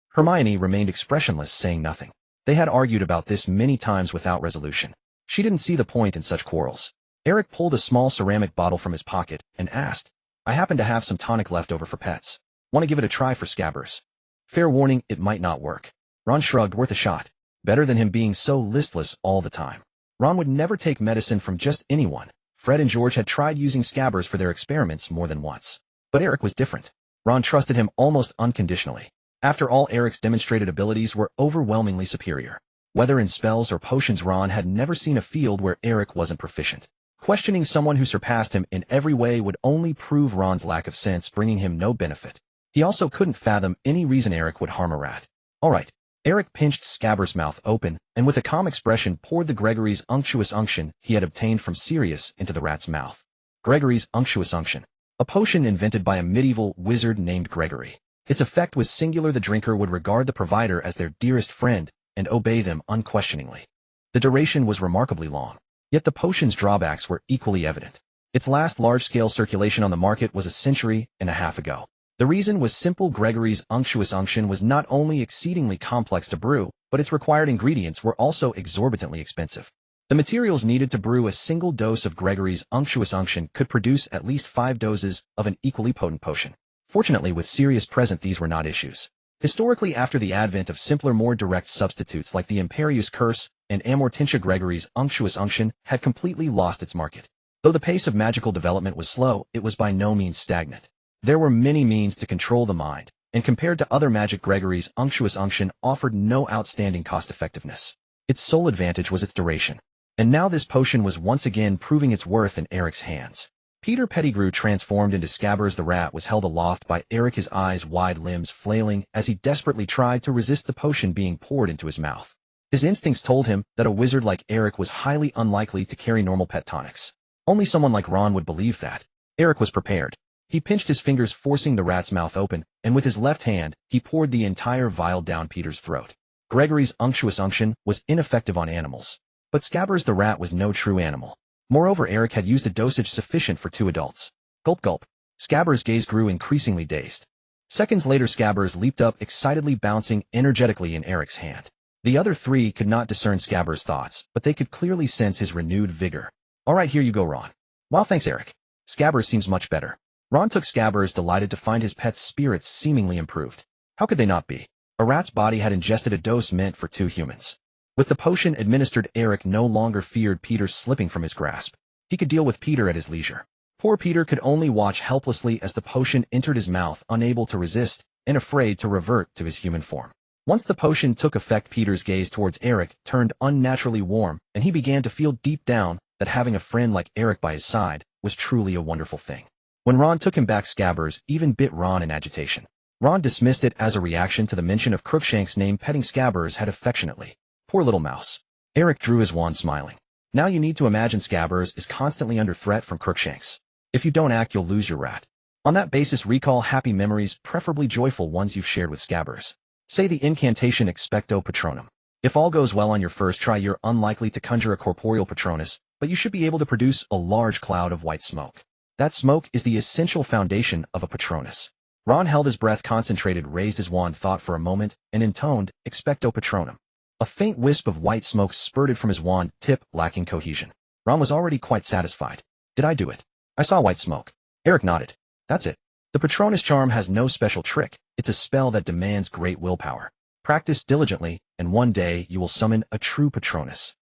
Hermione remained expressionless, saying nothing. They had argued about this many times without resolution. She didn't see the point in such quarrels. Eric pulled a small ceramic bottle from his pocket and asked, "I happen to have some tonic left over for pets. Want to give it a try for Scabbers?" "Fair warning, it might not work." Ron shrugged. "Worth a shot. Better than him being so listless all the time." Ron would never take medicine from just anyone. Fred and George had tried using Scabbers for their experiments more than once. But Eric was different. Ron trusted him almost unconditionally. After all, Eric's demonstrated abilities were overwhelmingly superior. Whether in spells or potions, Ron had never seen a field where Eric wasn't proficient. Questioning someone who surpassed him in every way would only prove Ron's lack of sense, bringing him no benefit. He also couldn't fathom any reason Eric would harm a rat. "All right, Eric pinched Scabbers' mouth open, and with a calm expression poured the Gregory's unctuous unction he had obtained from Sirius into the rat's mouth. Gregory's unctuous unction. A potion invented by a medieval wizard named Gregory. Its effect was singular. The drinker would regard the provider as their dearest friend and obey them unquestioningly. The duration was remarkably long, yet the potion's drawbacks were equally evident. Its last large-scale circulation on the market was a century and a half ago. The reason was simple. Gregory's unctuous unction was not only exceedingly complex to brew, but its required ingredients were also exorbitantly expensive. The materials needed to brew a single dose of Gregory's unctuous unction could produce at least 5 doses of an equally potent potion. Fortunately, with Sirius present, these were not issues. Historically, after the advent of simpler, more direct substitutes like the Imperius Curse and Amortentia, Gregory's unctuous unction had completely lost its market. Though the pace of magical development was slow, it was by no means stagnant. There were many means to control the mind, and compared to other magic, Gregory's unctuous unction offered no outstanding cost-effectiveness. Its sole advantage was its duration. And now this potion was once again proving its worth in Eric's hands. Peter Pettigrew, transformed into Scabbers the rat, was held aloft by Eric, his eyes wide, limbs flailing, as he desperately tried to resist the potion being poured into his mouth. His instincts told him that a wizard like Eric was highly unlikely to carry normal pet tonics. Only someone like Ron would believe that. Eric was prepared. He pinched his fingers, forcing the rat's mouth open, and with his left hand, he poured the entire vial down Peter's throat. Gregory's unctuous unction was ineffective on animals, but Scabbers the rat was no true animal. Moreover, Eric had used a dosage sufficient for 2 adults. Gulp gulp. Scabbers' gaze grew increasingly dazed. Seconds later, Scabbers leaped up, excitedly bouncing energetically in Eric's hand. The other 3 could not discern Scabbers' thoughts, but they could clearly sense his renewed vigor. All right, here you go, Ron. Well, thanks, Eric. Scabbers seems much better. Ron took Scabbers, delighted to find his pet's spirits seemingly improved. How could they not be? A rat's body had ingested a dose meant for 2 humans. With the potion administered, Eric no longer feared Peter slipping from his grasp. He could deal with Peter at his leisure. Poor Peter could only watch helplessly as the potion entered his mouth, unable to resist and afraid to revert to his human form. Once the potion took effect, Peter's gaze towards Eric turned unnaturally warm, and he began to feel deep down that having a friend like Eric by his side was truly a wonderful thing. When Ron took him back, Scabbers even bit Ron in agitation. Ron dismissed it as a reaction to the mention of Crookshank's name, petting Scabbers had affectionately. Poor little mouse. Eric drew his wand, smiling. Now you need to imagine Scabbers is constantly under threat from Crookshanks. If you don't act, you'll lose your rat. On that basis, recall happy memories, preferably joyful ones you've shared with Scabbers. Say the incantation Expecto Patronum. If all goes well on your first try, you're unlikely to conjure a corporeal Patronus, but you should be able to produce a large cloud of white smoke. That smoke is the essential foundation of a Patronus. Ron held his breath, concentrated, raised his wand, thought for a moment, and intoned Expecto Patronum. A faint wisp of white smoke spurted from his wand tip, lacking cohesion. Ron was already quite satisfied. Did I do it? I saw white smoke. Eric nodded. That's it. The Patronus charm has no special trick. It's a spell that demands great willpower. Practice diligently, and one day you will summon a true Patronus.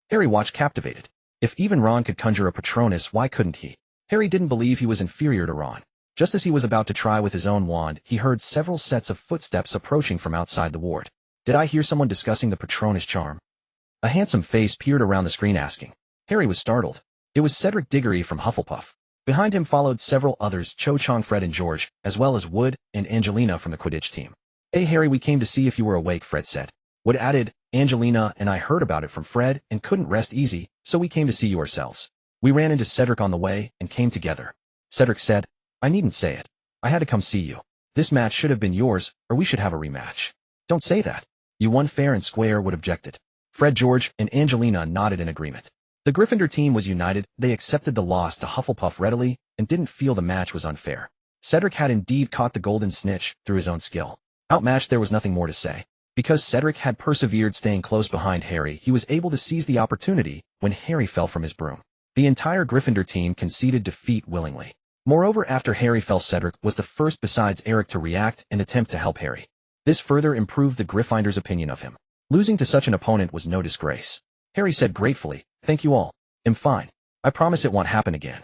Harry watched, captivated. If even Ron could conjure a Patronus, why couldn't he? Harry didn't believe he was inferior to Ron. Just as he was about to try with his own wand, he heard several sets of footsteps approaching from outside the ward. Did I hear someone discussing the Patronus charm? A handsome face peered around the screen, asking. Harry was startled. It was Cedric Diggory from Hufflepuff. Behind him followed several others, Cho Chang, Fred and George, as well as Wood and Angelina from the Quidditch team. Hey Harry, we came to see if you were awake, Fred said. Wood added, Angelina and I heard about it from Fred and couldn't rest easy, so we came to see you ourselves. We ran into Cedric on the way and came together. Cedric said, I needn't say it. I had to come see you. This match should have been yours, or we should have a rematch. Don't say that. You won fair and square, Wood objected. Fred, George, and Angelina nodded in agreement. The Gryffindor team was united. They accepted the loss to Hufflepuff readily and didn't feel the match was unfair. Cedric had indeed caught the golden snitch through his own skill. Outmatched, there was nothing more to say. Because Cedric had persevered, staying close behind Harry, he was able to seize the opportunity when Harry fell from his broom. The entire Gryffindor team conceded defeat willingly. Moreover, after Harry fell, Cedric was the first besides Eric to react and attempt to help Harry. This further improved the Gryffindors' opinion of him. Losing to such an opponent was no disgrace. Harry said gratefully, Thank you all. I'm fine. I promise it won't happen again.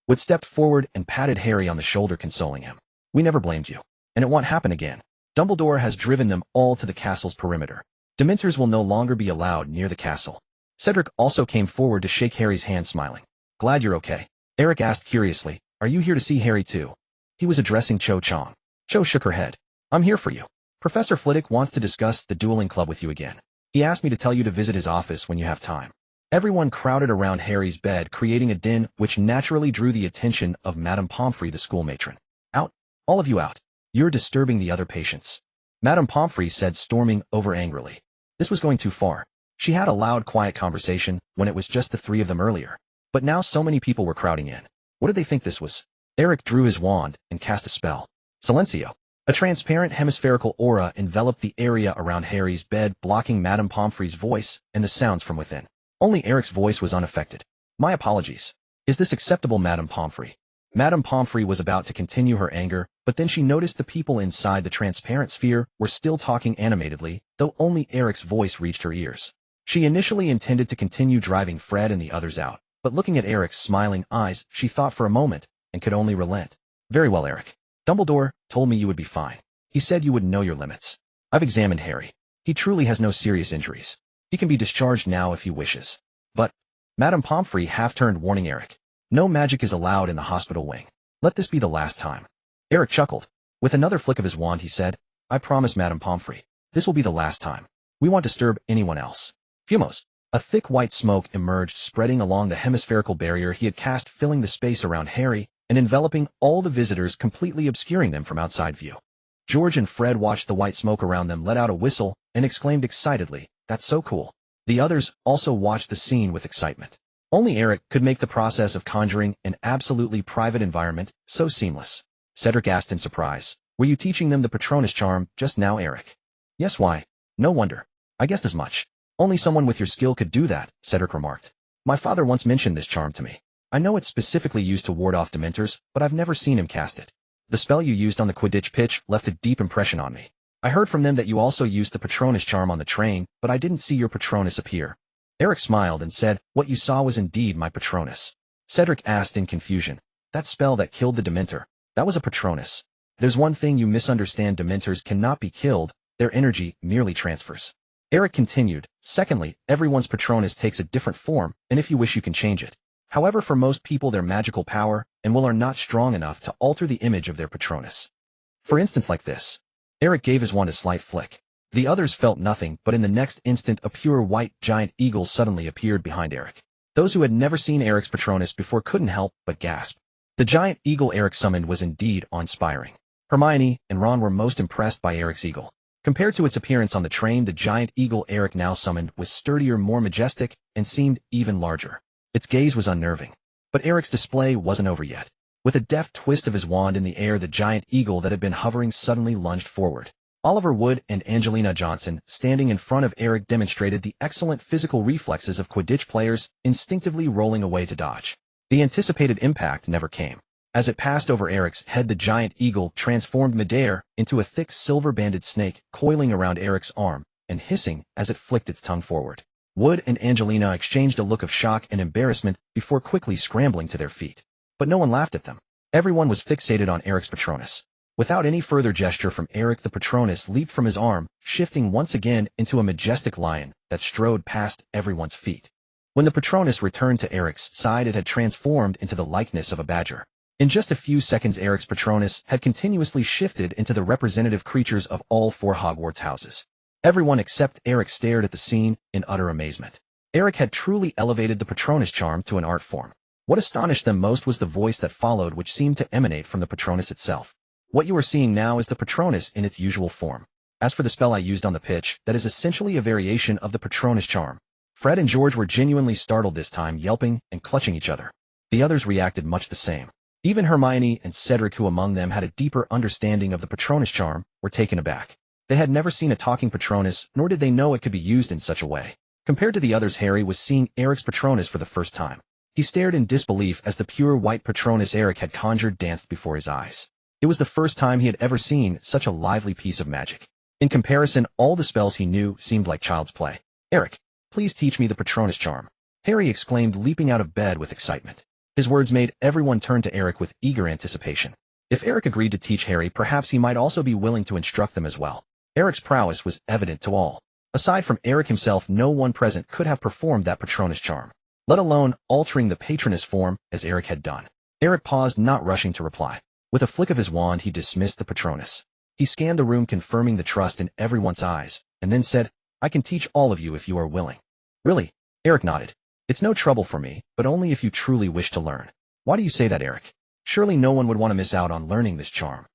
Wood stepped forward and patted Harry on the shoulder, consoling him. We never blamed you. And it won't happen again. Dumbledore has driven them all to the castle's perimeter. Dementors will no longer be allowed near the castle. Cedric also came forward to shake Harry's hand, smiling. Glad you're okay. Eric asked curiously, Are you here to see Harry too? He was addressing Cho Chang. Cho shook her head. I'm here for you. Professor Flitwick wants to discuss the dueling club with you again. He asked me to tell you to visit his office when you have time. Everyone crowded around Harry's bed, creating a din which naturally drew the attention of Madame Pomfrey, the school matron. Out. All of you out. You're disturbing the other patients. Madame Pomfrey said, storming over angrily. This was going too far. She had a loud, quiet conversation when it was just the three of them earlier. But now so many people were crowding in. What did they think this was? Eric drew his wand and cast a spell. Silencio. A transparent hemispherical aura enveloped the area around Harry's bed, blocking Madame Pomfrey's voice and the sounds from within. Only Eric's voice was unaffected. My apologies. Is this acceptable, Madame Pomfrey? Madame Pomfrey was about to continue her anger, but then she noticed the people inside the transparent sphere were still talking animatedly, though only Eric's voice reached her ears. She initially intended to continue driving Fred and the others out, but looking at Eric's smiling eyes, she thought for a moment and could only relent. Very well, Eric. Dumbledore told me you would be fine. He said you would know your limits. I've examined Harry. He truly has no serious injuries. He can be discharged now if he wishes. But, Madame Pomfrey half-turned, warning Eric. No magic is allowed in the hospital wing. Let this be the last time. Eric chuckled. With another flick of his wand, he said, I promise, Madame Pomfrey. This will be the last time. We won't disturb anyone else. Fumos. A thick white smoke emerged, spreading along the hemispherical barrier he had cast, filling the space around Harry and enveloping all the visitors, completely obscuring them from outside view. George and Fred watched the white smoke around them, let out a whistle, and exclaimed excitedly, That's so cool. The others also watched the scene with excitement. Only Eric could make the process of conjuring an absolutely private environment so seamless. Cedric asked in surprise, Were you teaching them the Patronus charm just now, Eric? Yes, why? No wonder. I guessed as much. Only someone with your skill could do that, Cedric remarked. My father once mentioned this charm to me. I know it's specifically used to ward off Dementors, but I've never seen him cast it. The spell you used on the Quidditch pitch left a deep impression on me. I heard from them that you also used the Patronus charm on the train, but I didn't see your Patronus appear. Eric smiled and said, What you saw was indeed my Patronus. Cedric asked in confusion. That spell that killed the Dementor, that was a Patronus. There's one thing you misunderstand, Dementors cannot be killed, their energy merely transfers. Eric continued, Secondly, everyone's Patronus takes a different form, and if you wish you can change it. However, for most people their magical power and will are not strong enough to alter the image of their Patronus. For instance, like this. Eric gave his wand a slight flick. The others felt nothing, but in the next instant a pure white giant eagle suddenly appeared behind Eric. Those who had never seen Eric's Patronus before couldn't help but gasp. The giant eagle Eric summoned was indeed awe-inspiring. Hermione and Ron were most impressed by Eric's eagle. Compared to its appearance on the train, the giant eagle Eric now summoned was sturdier, more majestic, and seemed even larger. Its gaze was unnerving. But Eric's display wasn't over yet. With a deft twist of his wand in the air, the giant eagle that had been hovering suddenly lunged forward. Oliver Wood and Angelina Johnson, standing in front of Eric, demonstrated the excellent physical reflexes of Quidditch players, instinctively rolling away to dodge. The anticipated impact never came. As it passed over Eric's head, the giant eagle transformed midair into a thick silver-banded snake, coiling around Eric's arm and hissing as it flicked its tongue forward. Wood and Angelina exchanged a look of shock and embarrassment before quickly scrambling to their feet. But no one laughed at them. Everyone was fixated on Eric's Patronus. Without any further gesture from Eric, the Patronus leaped from his arm, shifting once again into a majestic lion that strode past everyone's feet. When the Patronus returned to Eric's side, it had transformed into the likeness of a badger. In just a few seconds, Eric's Patronus had continuously shifted into the representative creatures of all 4 Hogwarts houses. Everyone except Eric stared at the scene in utter amazement. Eric had truly elevated the Patronus charm to an art form. What astonished them most was the voice that followed, which seemed to emanate from the Patronus itself. What you are seeing now is the Patronus in its usual form. As for the spell I used on the pitch, that is essentially a variation of the Patronus charm. Fred and George were genuinely startled this time, yelping and clutching each other. The others reacted much the same. Even Hermione and Cedric, who among them had a deeper understanding of the Patronus charm, were taken aback. They had never seen a talking Patronus, nor did they know it could be used in such a way. Compared to the others, Harry was seeing Eric's Patronus for the first time. He stared in disbelief as the pure white Patronus Eric had conjured danced before his eyes. It was the first time he had ever seen such a lively piece of magic. In comparison, all the spells he knew seemed like child's play. Eric, please teach me the Patronus charm, Harry exclaimed, leaping out of bed with excitement. His words made everyone turn to Eric with eager anticipation. If Eric agreed to teach Harry, perhaps he might also be willing to instruct them as well. Eric's prowess was evident to all. Aside from Eric himself, no one present could have performed that Patronus charm, let alone altering the patronus form as Eric had done. Eric paused, not rushing to reply. With a flick of his wand, he dismissed the Patronus. He scanned the room, confirming the trust in everyone's eyes, and then said, "I can teach all of you if you are willing." "Really?" Eric nodded. "It's no trouble for me, but only if you truly wish to learn." "Why do you say that, Eric? Surely no one would want to miss out on learning this charm."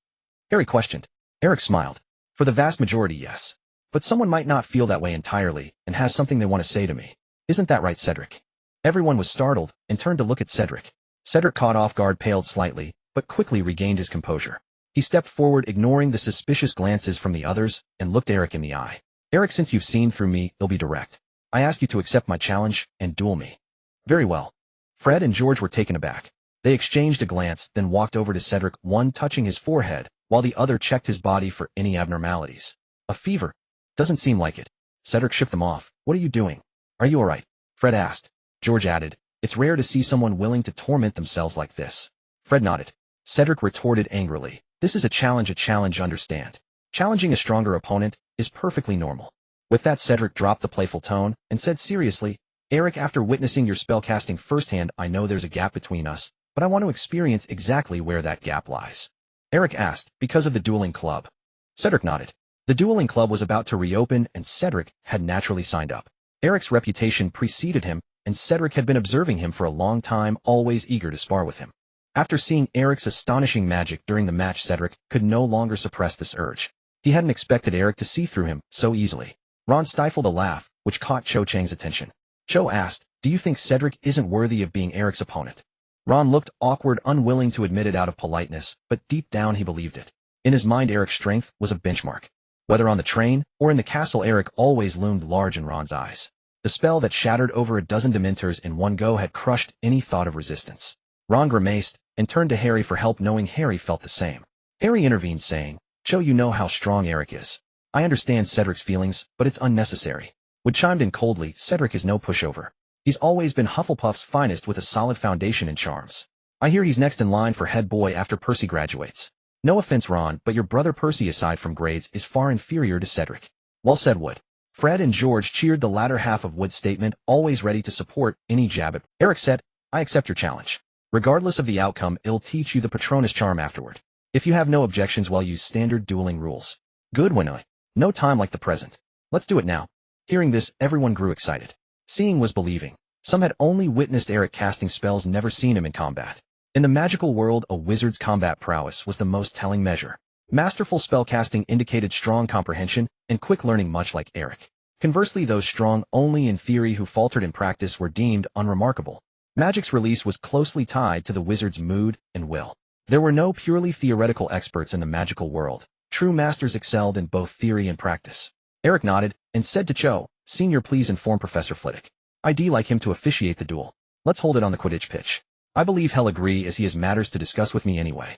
Harry questioned. Eric smiled. "For the vast majority, yes. But someone might not feel that way entirely and has something they want to say to me. Isn't that right, Cedric?" Everyone was startled and turned to look at Cedric. Cedric, caught off guard, paled slightly, but quickly regained his composure. He stepped forward, ignoring the suspicious glances from the others, and looked Eric in the eye. "Eric, since you've seen through me, it'll be direct. I ask you to accept my challenge and duel me." "Very well." Fred and George were taken aback. They exchanged a glance, then walked over to Cedric, one touching his forehead, while the other checked his body for any abnormalities. "A fever? Doesn't seem like it." Cedric shook them off. "What are you doing? Are you all right?" Fred asked. George added, "It's rare to see someone willing to torment themselves like this." Fred nodded. Cedric retorted angrily, "This is a challenge, understand? Challenging a stronger opponent is perfectly normal." With that, Cedric dropped the playful tone and said seriously, "Eric, after witnessing your spellcasting firsthand, I know there's a gap between us, but I want to experience exactly where that gap lies." Eric asked, "Because of the dueling club?" Cedric nodded. The dueling club was about to reopen, and Cedric had naturally signed up. Eric's reputation preceded him, and Cedric had been observing him for a long time, always eager to spar with him. After seeing Eric's astonishing magic during the match, Cedric could no longer suppress this urge. He hadn't expected Eric to see through him so easily. Ron stifled a laugh, which caught Cho Chang's attention. Cho asked, "Do you think Cedric isn't worthy of being Eric's opponent?" Ron looked awkward, unwilling to admit it out of politeness, but deep down he believed it. In his mind, Eric's strength was a benchmark. Whether on the train or in the castle, Eric always loomed large in Ron's eyes. The spell that shattered over a dozen Dementors in one go had crushed any thought of resistance. Ron grimaced and turned to Harry for help, knowing Harry felt the same. Harry intervened, saying, "Cho, you know how strong Eric is. I understand Cedric's feelings, but it's unnecessary." Wood chimed in coldly, "Cedric is no pushover. He's always been Hufflepuff's finest with a solid foundation in charms. I hear he's next in line for head boy after Percy graduates. No offense, Ron, but your brother Percy, aside from grades, is far inferior to Cedric." "Well said, Wood." Fred and George cheered the latter half of Wood's statement, always ready to support any jab. Eric said, "I accept your challenge. Regardless of the outcome, it'll teach you the Patronus charm afterward. If you have no objections, we'll use standard dueling rules." "Good, Winnoy. No time like the present. Let's do it now." Hearing this, everyone grew excited. Seeing was believing. Some had only witnessed Eric casting spells, never seen him in combat. In the magical world, a wizard's combat prowess was the most telling measure. Masterful spellcasting indicated strong comprehension and quick learning, much like Eric. Conversely, those strong only in theory who faltered in practice were deemed unremarkable. Magic's release was closely tied to the wizard's mood and will. There were no purely theoretical experts in the magical world. True masters excelled in both theory and practice. Eric nodded and said to Cho, "Senior, please inform Professor Flitwick. I'd like him to officiate the duel. Let's hold it on the Quidditch pitch." "I believe he'll agree, as he has matters to discuss with me anyway."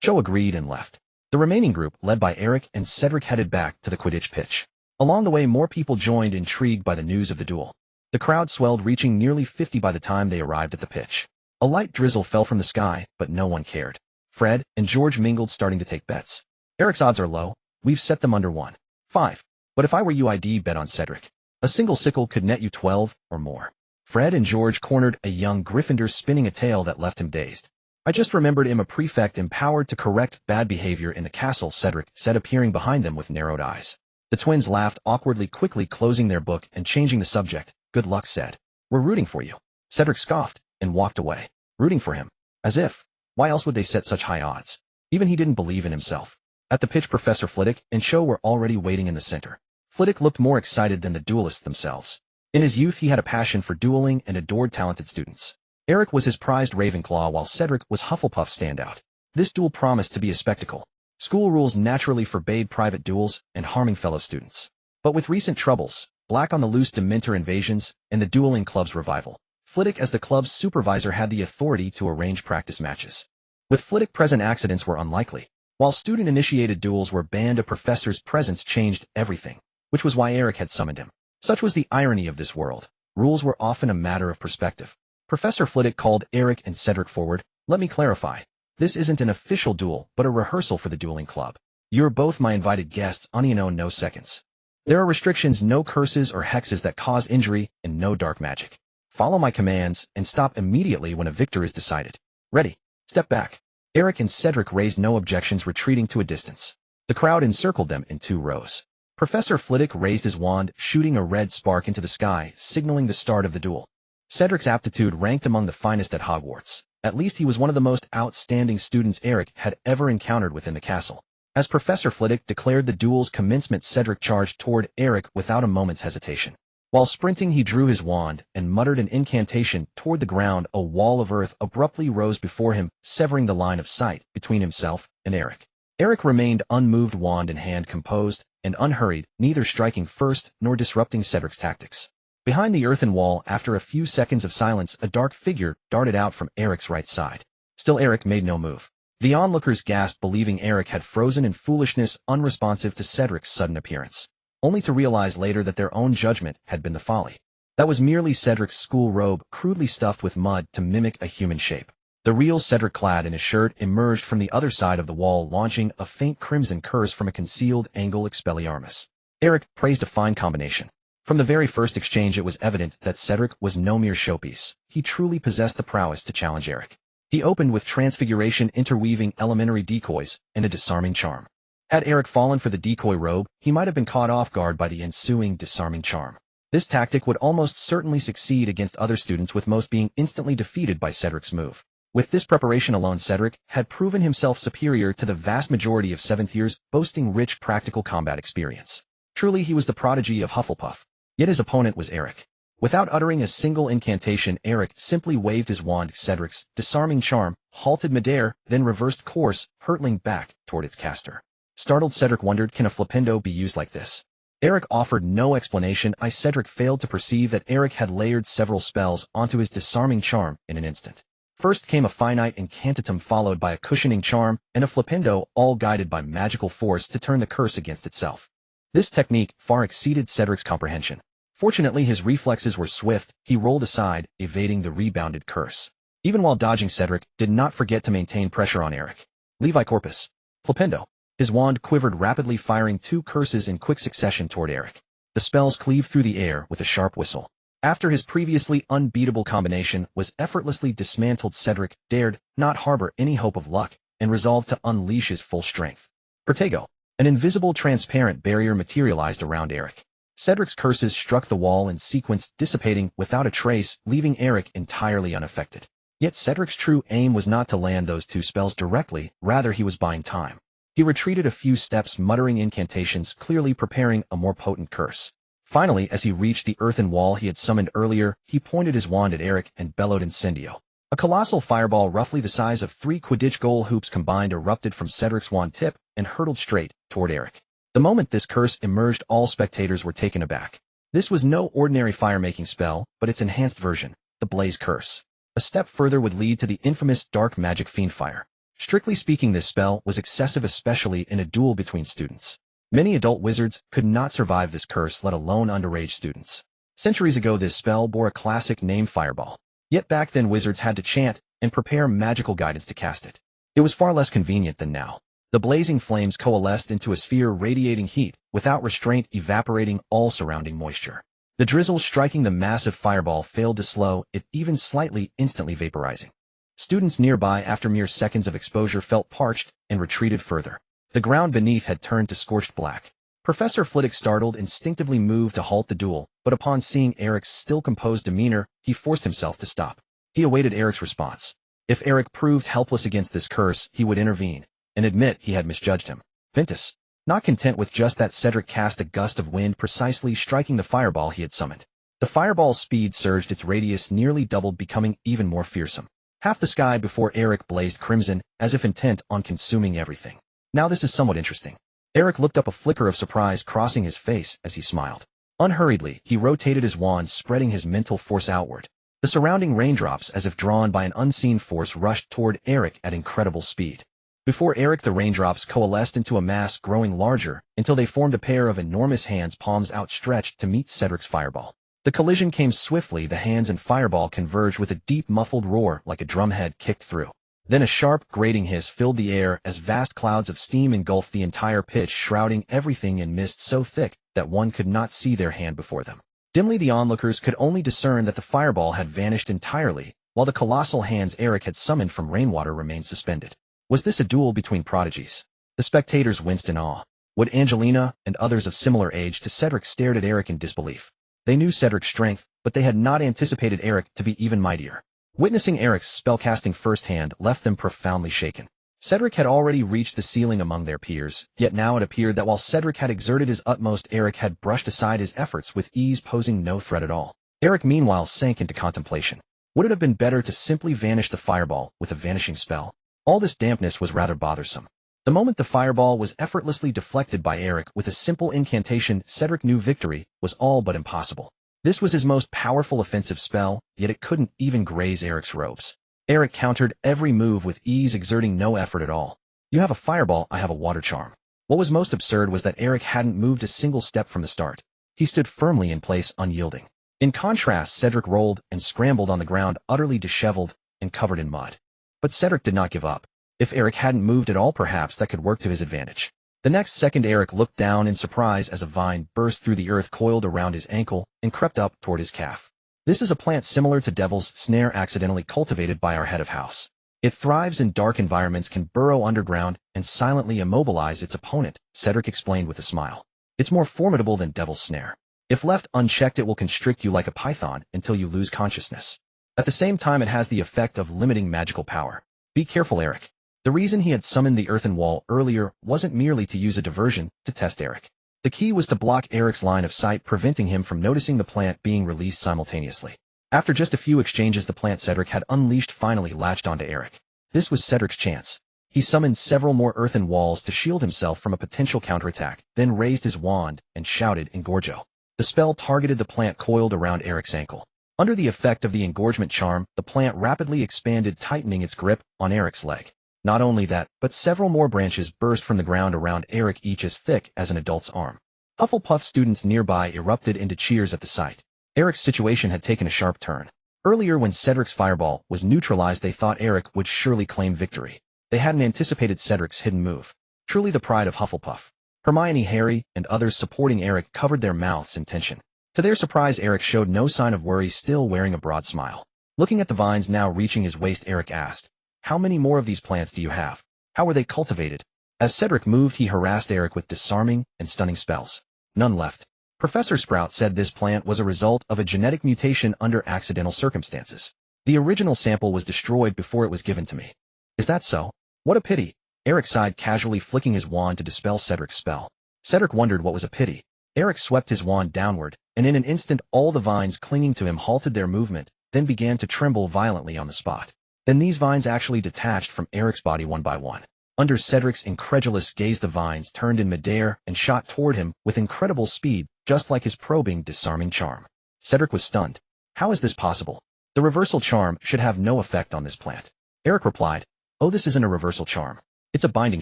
Cho agreed and left. The remaining group, led by Eric and Cedric, headed back to the Quidditch pitch. Along the way, more people joined, intrigued by the news of the duel. The crowd swelled, reaching nearly 50 by the time they arrived at the pitch. A light drizzle fell from the sky, but no one cared. Fred and George mingled, starting to take bets. "Eric's odds are low. We've set them under 1.5. But if I were you, I'd bet on Cedric. A single sickle could net you 12 or more." Fred and George cornered a young Gryffindor, spinning a tale that left him dazed. "I just remembered him, a prefect empowered to correct bad behavior in the castle," Cedric said, appearing behind them with narrowed eyes. The twins laughed awkwardly, quickly closing their book and changing the subject. "Good luck," said. "We're rooting for you." Cedric scoffed and walked away. Rooting for him? As if. Why else would they set such high odds? Even he didn't believe in himself. At the pitch, Professor Flitwick and Cho were already waiting in the center. Flitwick looked more excited than the duelists themselves. In his youth, he had a passion for dueling and adored talented students. Eric was his prized Ravenclaw, while Cedric was Hufflepuff's standout. This duel promised to be a spectacle. School rules naturally forbade private duels and harming fellow students. But with recent troubles, Black on the Loose Dementor invasions, and the dueling club's revival, Flitwick, as the club's supervisor, had the authority to arrange practice matches. With Flitwick present, accidents were unlikely. While student-initiated duels were banned, a professor's presence changed everything, which was why Eric had summoned him. Such was the irony of this world. Rules were often a matter of perspective. Professor Flitwick called Eric and Cedric forward. "Let me clarify. This isn't an official duel, but a rehearsal for the dueling club. You're both my invited guests, no seconds. There are restrictions: no curses or hexes that cause injury, and no dark magic. Follow my commands and stop immediately when a victor is decided. Ready? Step back." Eric and Cedric raised no objections, retreating to a distance. The crowd encircled them in 2 rows. Professor Flitwick raised his wand, shooting a red spark into the sky, signaling the start of the duel. Cedric's aptitude ranked among the finest at Hogwarts. At least he was one of the most outstanding students Eric had ever encountered within the castle. As Professor Flitwick declared the duel's commencement, Cedric charged toward Eric without a moment's hesitation. While sprinting, he drew his wand and muttered an incantation toward the ground. A wall of earth abruptly rose before him, severing the line of sight between himself and Eric. Eric remained unmoved, wand in hand, composed and unhurried, neither striking first nor disrupting Cedric's tactics. Behind the earthen wall, after a few seconds of silence, a dark figure darted out from Eric's right side. Still Eric made no move. The onlookers gasped, believing Eric had frozen in foolishness, unresponsive to Cedric's sudden appearance, only to realize later that their own judgment had been the folly. That was merely Cedric's school robe, crudely stuffed with mud to mimic a human shape. The real Cedric, clad in his shirt, emerged from the other side of the wall, launching a faint crimson curse from a concealed angle Expelliarmus. Eric praised a fine combination. From the very first exchange, it was evident that Cedric was no mere showpiece. He truly possessed the prowess to challenge Eric. He opened with transfiguration, interweaving elementary decoys and a disarming charm. Had Eric fallen for the decoy robe, he might have been caught off guard by the ensuing disarming charm. This tactic would almost certainly succeed against other students, with most being instantly defeated by Cedric's move. With this preparation alone, Cedric had proven himself superior to the vast majority of 7th years, boasting rich practical combat experience. Truly, he was the prodigy of Hufflepuff. Yet his opponent was Eric. Without uttering a single incantation, Eric simply waved his wand. Cedric's disarming charm halted midair, then reversed course, hurtling back toward its caster. Startled, Cedric wondered, can a flipendo be used like this? Eric offered no explanation. Cedric failed to perceive that Eric had layered several spells onto his disarming charm in an instant. First came a finite incantatum, followed by a cushioning charm, and a flipendo, all guided by magical force to turn the curse against itself. This technique far exceeded Cedric's comprehension. Fortunately, his reflexes were swift. He rolled aside, evading the rebounded curse. Even while dodging, Cedric did not forget to maintain pressure on Eric. Levi Corpus. Flipendo. His wand quivered rapidly, firing 2 curses in quick succession toward Eric. The spells cleaved through the air with a sharp whistle. After his previously unbeatable combination was effortlessly dismantled, Cedric dared not harbor any hope of luck and resolved to unleash his full strength. Protego. An invisible transparent barrier materialized around Eric. Cedric's curses struck the wall in sequence, dissipating without a trace, leaving Eric entirely unaffected. Yet Cedric's true aim was not to land those 2 spells directly, rather he was buying time. He retreated a few steps, muttering incantations, clearly preparing a more potent curse. Finally, as he reached the earthen wall he had summoned earlier, he pointed his wand at Eric and bellowed incendio. A colossal fireball roughly the size of 3 Quidditch goal hoops combined erupted from Cedric's wand tip and hurtled straight toward Eric. The moment this curse emerged, all spectators were taken aback. This was no ordinary fire-making spell, but its enhanced version, the Blaze Curse. A step further would lead to the infamous dark magic Fiendfire. Strictly speaking, this spell was excessive, especially in a duel between students. Many adult wizards could not survive this curse, let alone underage students. Centuries ago, this spell bore a classic name, Fireball. Yet back then, wizards had to chant and prepare magical guidance to cast it. It was far less convenient than now. The blazing flames coalesced into a sphere radiating heat, without restraint, evaporating all surrounding moisture. The drizzle striking the massive fireball failed to slow it even slightly, instantly vaporizing. Students nearby, after mere seconds of exposure, felt parched and retreated further. The ground beneath had turned to scorched black. Professor Flitwick, startled, instinctively moved to halt the duel, but upon seeing Eric's still composed demeanor, he forced himself to stop. He awaited Eric's response. If Eric proved helpless against this curse, he would intervene and admit he had misjudged him. Ventus. Not content with just that, Cedric cast a gust of wind, precisely striking the fireball he had summoned. The fireball's speed surged, its radius nearly doubled, becoming even more fearsome. Half the sky before Eric blazed crimson, as if intent on consuming everything. Now this is somewhat interesting. Eric looked up, a flicker of surprise crossing his face as he smiled. Unhurriedly, he rotated his wand, spreading his mental force outward. The surrounding raindrops, as if drawn by an unseen force, rushed toward Eric at incredible speed. Before Eric, the raindrops coalesced into a mass, growing larger until they formed a pair of enormous hands, palms outstretched to meet Cedric's fireball. The collision came swiftly. The hands and fireball converged with a deep, muffled roar like a drumhead kicked through. Then a sharp, grating hiss filled the air as vast clouds of steam engulfed the entire pitch, shrouding everything in mist so thick that one could not see their hand before them. Dimly, the onlookers could only discern that the fireball had vanished entirely, while the colossal hands Eric had summoned from rainwater remained suspended. Was this a duel between prodigies? The spectators winced in awe. Would Angelina and others of similar age to Cedric stared at Eric in disbelief. They knew Cedric's strength, but they had not anticipated Eric to be even mightier. Witnessing Eric's spellcasting firsthand left them profoundly shaken. Cedric had already reached the ceiling among their peers, yet now it appeared that while Cedric had exerted his utmost, Eric had brushed aside his efforts with ease, posing no threat at all. Eric meanwhile sank into contemplation. Would it have been better to simply vanish the fireball with a vanishing spell? All this dampness was rather bothersome. The moment the fireball was effortlessly deflected by Eric with a simple incantation, Cedric knew victory was all but impossible. This was his most powerful offensive spell, yet it couldn't even graze Eric's robes. Eric countered every move with ease, exerting no effort at all. You have a fireball, I have a water charm. What was most absurd was that Eric hadn't moved a single step from the start. He stood firmly in place, unyielding. In contrast, Cedric rolled and scrambled on the ground, utterly disheveled and covered in mud. But Cedric did not give up. If Eric hadn't moved at all, perhaps that could work to his advantage. The next second, Eric looked down in surprise as a vine burst through the earth, coiled around his ankle, and crept up toward his calf. This is a plant similar to Devil's Snare, accidentally cultivated by our head of house. It thrives in dark environments, can burrow underground, and silently immobilize its opponent, Cedric explained with a smile. It's more formidable than Devil's Snare. If left unchecked, it will constrict you like a python until you lose consciousness. At the same time, it has the effect of limiting magical power. Be careful, Eric. The reason he had summoned the earthen wall earlier wasn't merely to use a diversion to test Eric. The key was to block Eric's line of sight, preventing him from noticing the plant being released simultaneously. After just a few exchanges, the plant Cedric had unleashed finally latched onto Eric. This was Cedric's chance. He summoned several more earthen walls to shield himself from a potential counterattack, then raised his wand and shouted, "Engorgo." The spell targeted the plant coiled around Eric's ankle. Under the effect of the engorgement charm, the plant rapidly expanded, tightening its grip on Eric's leg. Not only that, but several more branches burst from the ground around Eric, each as thick as an adult's arm. Hufflepuff students nearby erupted into cheers at the sight. Eric's situation had taken a sharp turn. Earlier, when Cedric's fireball was neutralized, they thought Eric would surely claim victory. They hadn't anticipated Cedric's hidden move. Truly the pride of Hufflepuff. Hermione, Harry, and others supporting Eric covered their mouths in tension. To their surprise, Eric showed no sign of worry, still wearing a broad smile. Looking at the vines now reaching his waist, Eric asked, "How many more of these plants do you have? How were they cultivated?" As Cedric moved, he harassed Eric with disarming and stunning spells. "None left. Professor Sprout said this plant was a result of a genetic mutation under accidental circumstances. The original sample was destroyed before it was given to me." "Is that so? What a pity." Eric sighed, casually flicking his wand to dispel Cedric's spell. Cedric wondered what was a pity. Eric swept his wand downward, and in an instant all the vines clinging to him halted their movement, then began to tremble violently on the spot. Then these vines actually detached from Eric's body one by one. Under Cedric's incredulous gaze, the vines turned in midair and shot toward him with incredible speed, just like his probing, disarming charm. Cedric was stunned. How is this possible? The reversal charm should have no effect on this plant. Eric replied, "Oh, this isn't a reversal charm. It's a binding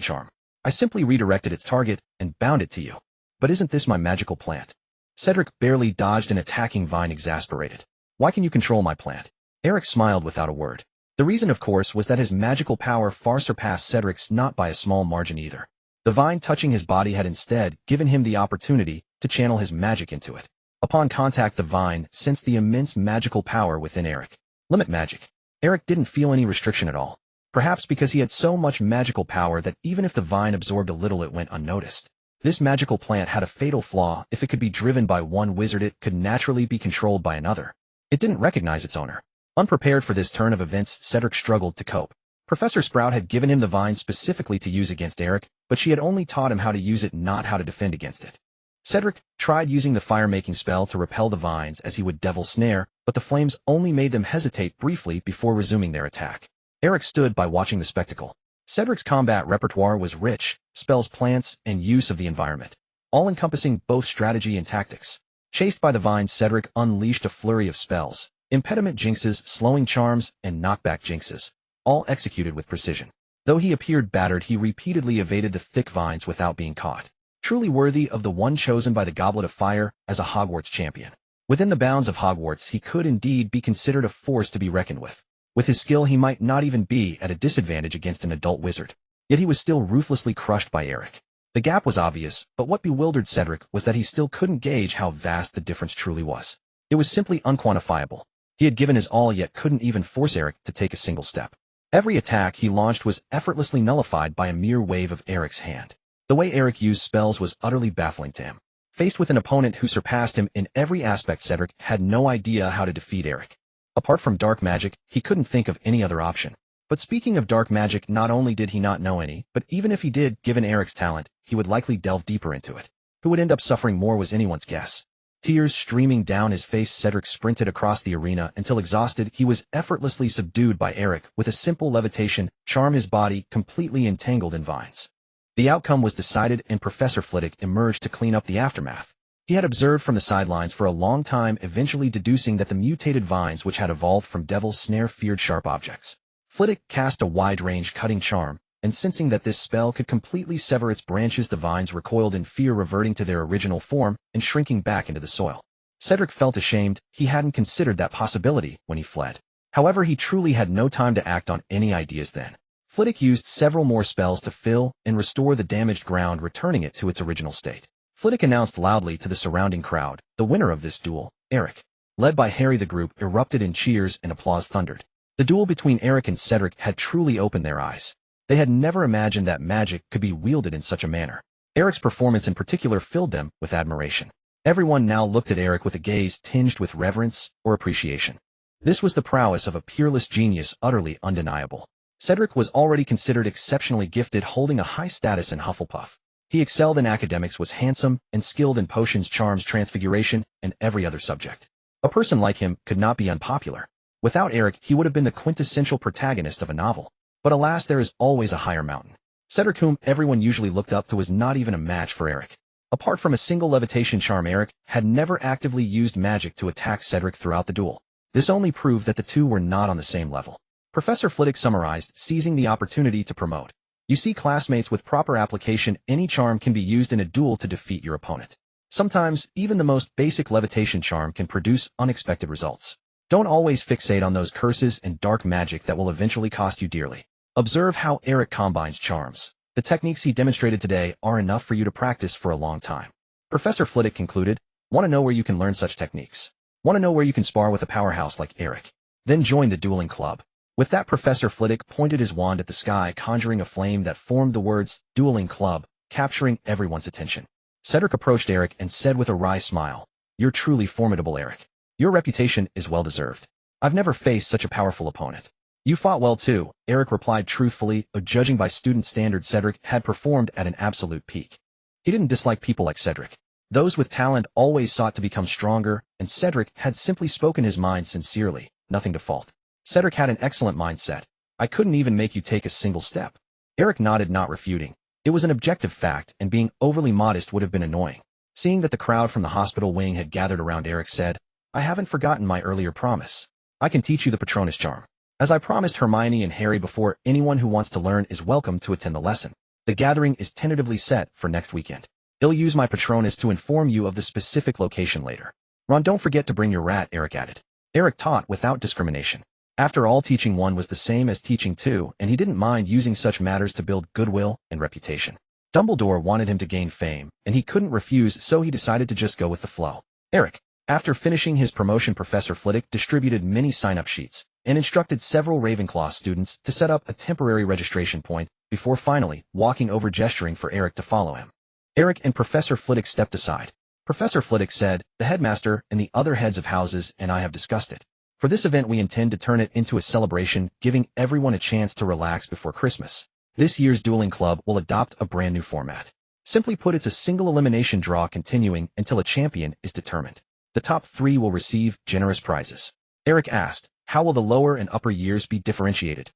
charm. I simply redirected its target and bound it to you." "But isn't this my magical plant?" Cedric barely dodged an attacking vine, exasperated. "Why can you control my plant?" Eric smiled without a word. The reason, of course, was that his magical power far surpassed Cedric's, not by a small margin either. The vine touching his body had instead given him the opportunity to channel his magic into it. Upon contact, the vine sensed the immense magical power within Eric. Limit magic. Eric didn't feel any restriction at all. Perhaps because he had so much magical power that even if the vine absorbed a little, it went unnoticed. This magical plant had a fatal flaw. If it could be driven by one wizard, it could naturally be controlled by another. It didn't recognize its owner. Unprepared for this turn of events, Cedric struggled to cope. Professor Sprout had given him the vine specifically to use against Eric, but she had only taught him how to use it, not how to defend against it. Cedric tried using the fire-making spell to repel the vines as he would Devil's Snare, but the flames only made them hesitate briefly before resuming their attack. Eric stood by, watching the spectacle. Cedric's combat repertoire was rich: spells, plants, and use of the environment, all-encompassing both strategy and tactics. Chased by the vines, Cedric unleashed a flurry of spells: impediment jinxes, slowing charms, and knockback jinxes, all executed with precision. Though he appeared battered, he repeatedly evaded the thick vines without being caught. Truly worthy of the one chosen by the Goblet of Fire as a Hogwarts champion. Within the bounds of Hogwarts, he could indeed be considered a force to be reckoned with. With his skill, he might not even be at a disadvantage against an adult wizard. Yet he was still ruthlessly crushed by Eric. The gap was obvious, but what bewildered Cedric was that he still couldn't gauge how vast the difference truly was. It was simply unquantifiable. He had given his all, yet couldn't even force Eric to take a single step. Every attack he launched was effortlessly nullified by a mere wave of Eric's hand. The way Eric used spells was utterly baffling to him. Faced with an opponent who surpassed him in every aspect, Cedric had no idea how to defeat Eric. Apart from dark magic, he couldn't think of any other option. But speaking of dark magic, not only did he not know any, but even if he did, given Eric's talent, he would likely delve deeper into it. Who would end up suffering more was anyone's guess. Tears streaming down his face, Cedric sprinted across the arena until exhausted he was effortlessly subdued by Eric with a simple levitation charm, his body completely entangled in vines. The outcome was decided and Professor Flitwick emerged to clean up the aftermath. He had observed from the sidelines for a long time, eventually deducing that the mutated vines which had evolved from Devil's Snare feared sharp objects. Flitwick cast a wide-range cutting charm, and sensing that this spell could completely sever its branches, the vines recoiled in fear, reverting to their original form and shrinking back into the soil. Cedric felt ashamed. He hadn't considered that possibility when he fled. However, he truly had no time to act on any ideas then. Flitwick used several more spells to fill and restore the damaged ground, returning it to its original state. Flitwick announced loudly to the surrounding crowd, the winner of this duel, Eric. Led by Harry, the group erupted in cheers and applause thundered. The duel between Eric and Cedric had truly opened their eyes. They had never imagined that magic could be wielded in such a manner. Eric's performance in particular filled them with admiration. Everyone now looked at Eric with a gaze tinged with reverence or appreciation. This was the prowess of a peerless genius, utterly undeniable. Cedric was already considered exceptionally gifted, holding a high status in Hufflepuff. He excelled in academics, was handsome, and skilled in potions, charms, transfiguration, and every other subject. A person like him could not be unpopular. Without Eric, he would have been the quintessential protagonist of a novel. But alas, there is always a higher mountain. Cedric, whom everyone usually looked up to, was not even a match for Eric. Apart from a single levitation charm, Eric had never actively used magic to attack Cedric throughout the duel. This only proved that the two were not on the same level. Professor Flitwick summarized, seizing the opportunity to promote. You see, classmates, with proper application, any charm can be used in a duel to defeat your opponent. Sometimes, even the most basic levitation charm can produce unexpected results. Don't always fixate on those curses and dark magic that will eventually cost you dearly. Observe how Eric combines charms. The techniques he demonstrated today are enough for you to practice for a long time. Professor Flitwick concluded, want to know where you can learn such techniques? Want to know where you can spar with a powerhouse like Eric? Then join the dueling club. With that, Professor Flitwick pointed his wand at the sky, conjuring a flame that formed the words, dueling club, capturing everyone's attention. Cedric approached Eric and said with a wry smile, you're truly formidable, Eric. Your reputation is well-deserved. I've never faced such a powerful opponent. You fought well too, Eric replied truthfully. Judging by student standards, Cedric had performed at an absolute peak. He didn't dislike people like Cedric. Those with talent always sought to become stronger, and Cedric had simply spoken his mind sincerely, nothing to fault. Cedric had an excellent mindset. I couldn't even make you take a single step. Eric nodded, not refuting. It was an objective fact, and being overly modest would have been annoying. Seeing that the crowd from the hospital wing had gathered around, Eric said, I haven't forgotten my earlier promise. I can teach you the Patronus charm. As I promised Hermione and Harry before, anyone who wants to learn is welcome to attend the lesson. The gathering is tentatively set for next weekend. I'll use my Patronus to inform you of the specific location later. Ron, don't forget to bring your rat, Eric added. Eric taught without discrimination. After all, teaching one was the same as teaching two, and he didn't mind using such matters to build goodwill and reputation. Dumbledore wanted him to gain fame, and he couldn't refuse, so he decided to just go with the flow. Eric. After finishing his promotion, Professor Flitwick distributed many sign-up sheets and instructed several Ravenclaw students to set up a temporary registration point before finally walking over, gesturing for Eric to follow him. Eric and Professor Flitwick stepped aside. Professor Flitwick said, the headmaster and the other heads of houses and I have discussed it. For this event, we intend to turn it into a celebration, giving everyone a chance to relax before Christmas. This year's dueling club will adopt a brand new format. Simply put, it's a single elimination draw continuing until a champion is determined. The top 3 will receive generous prizes. Eric asked, how will the lower and upper years be differentiated?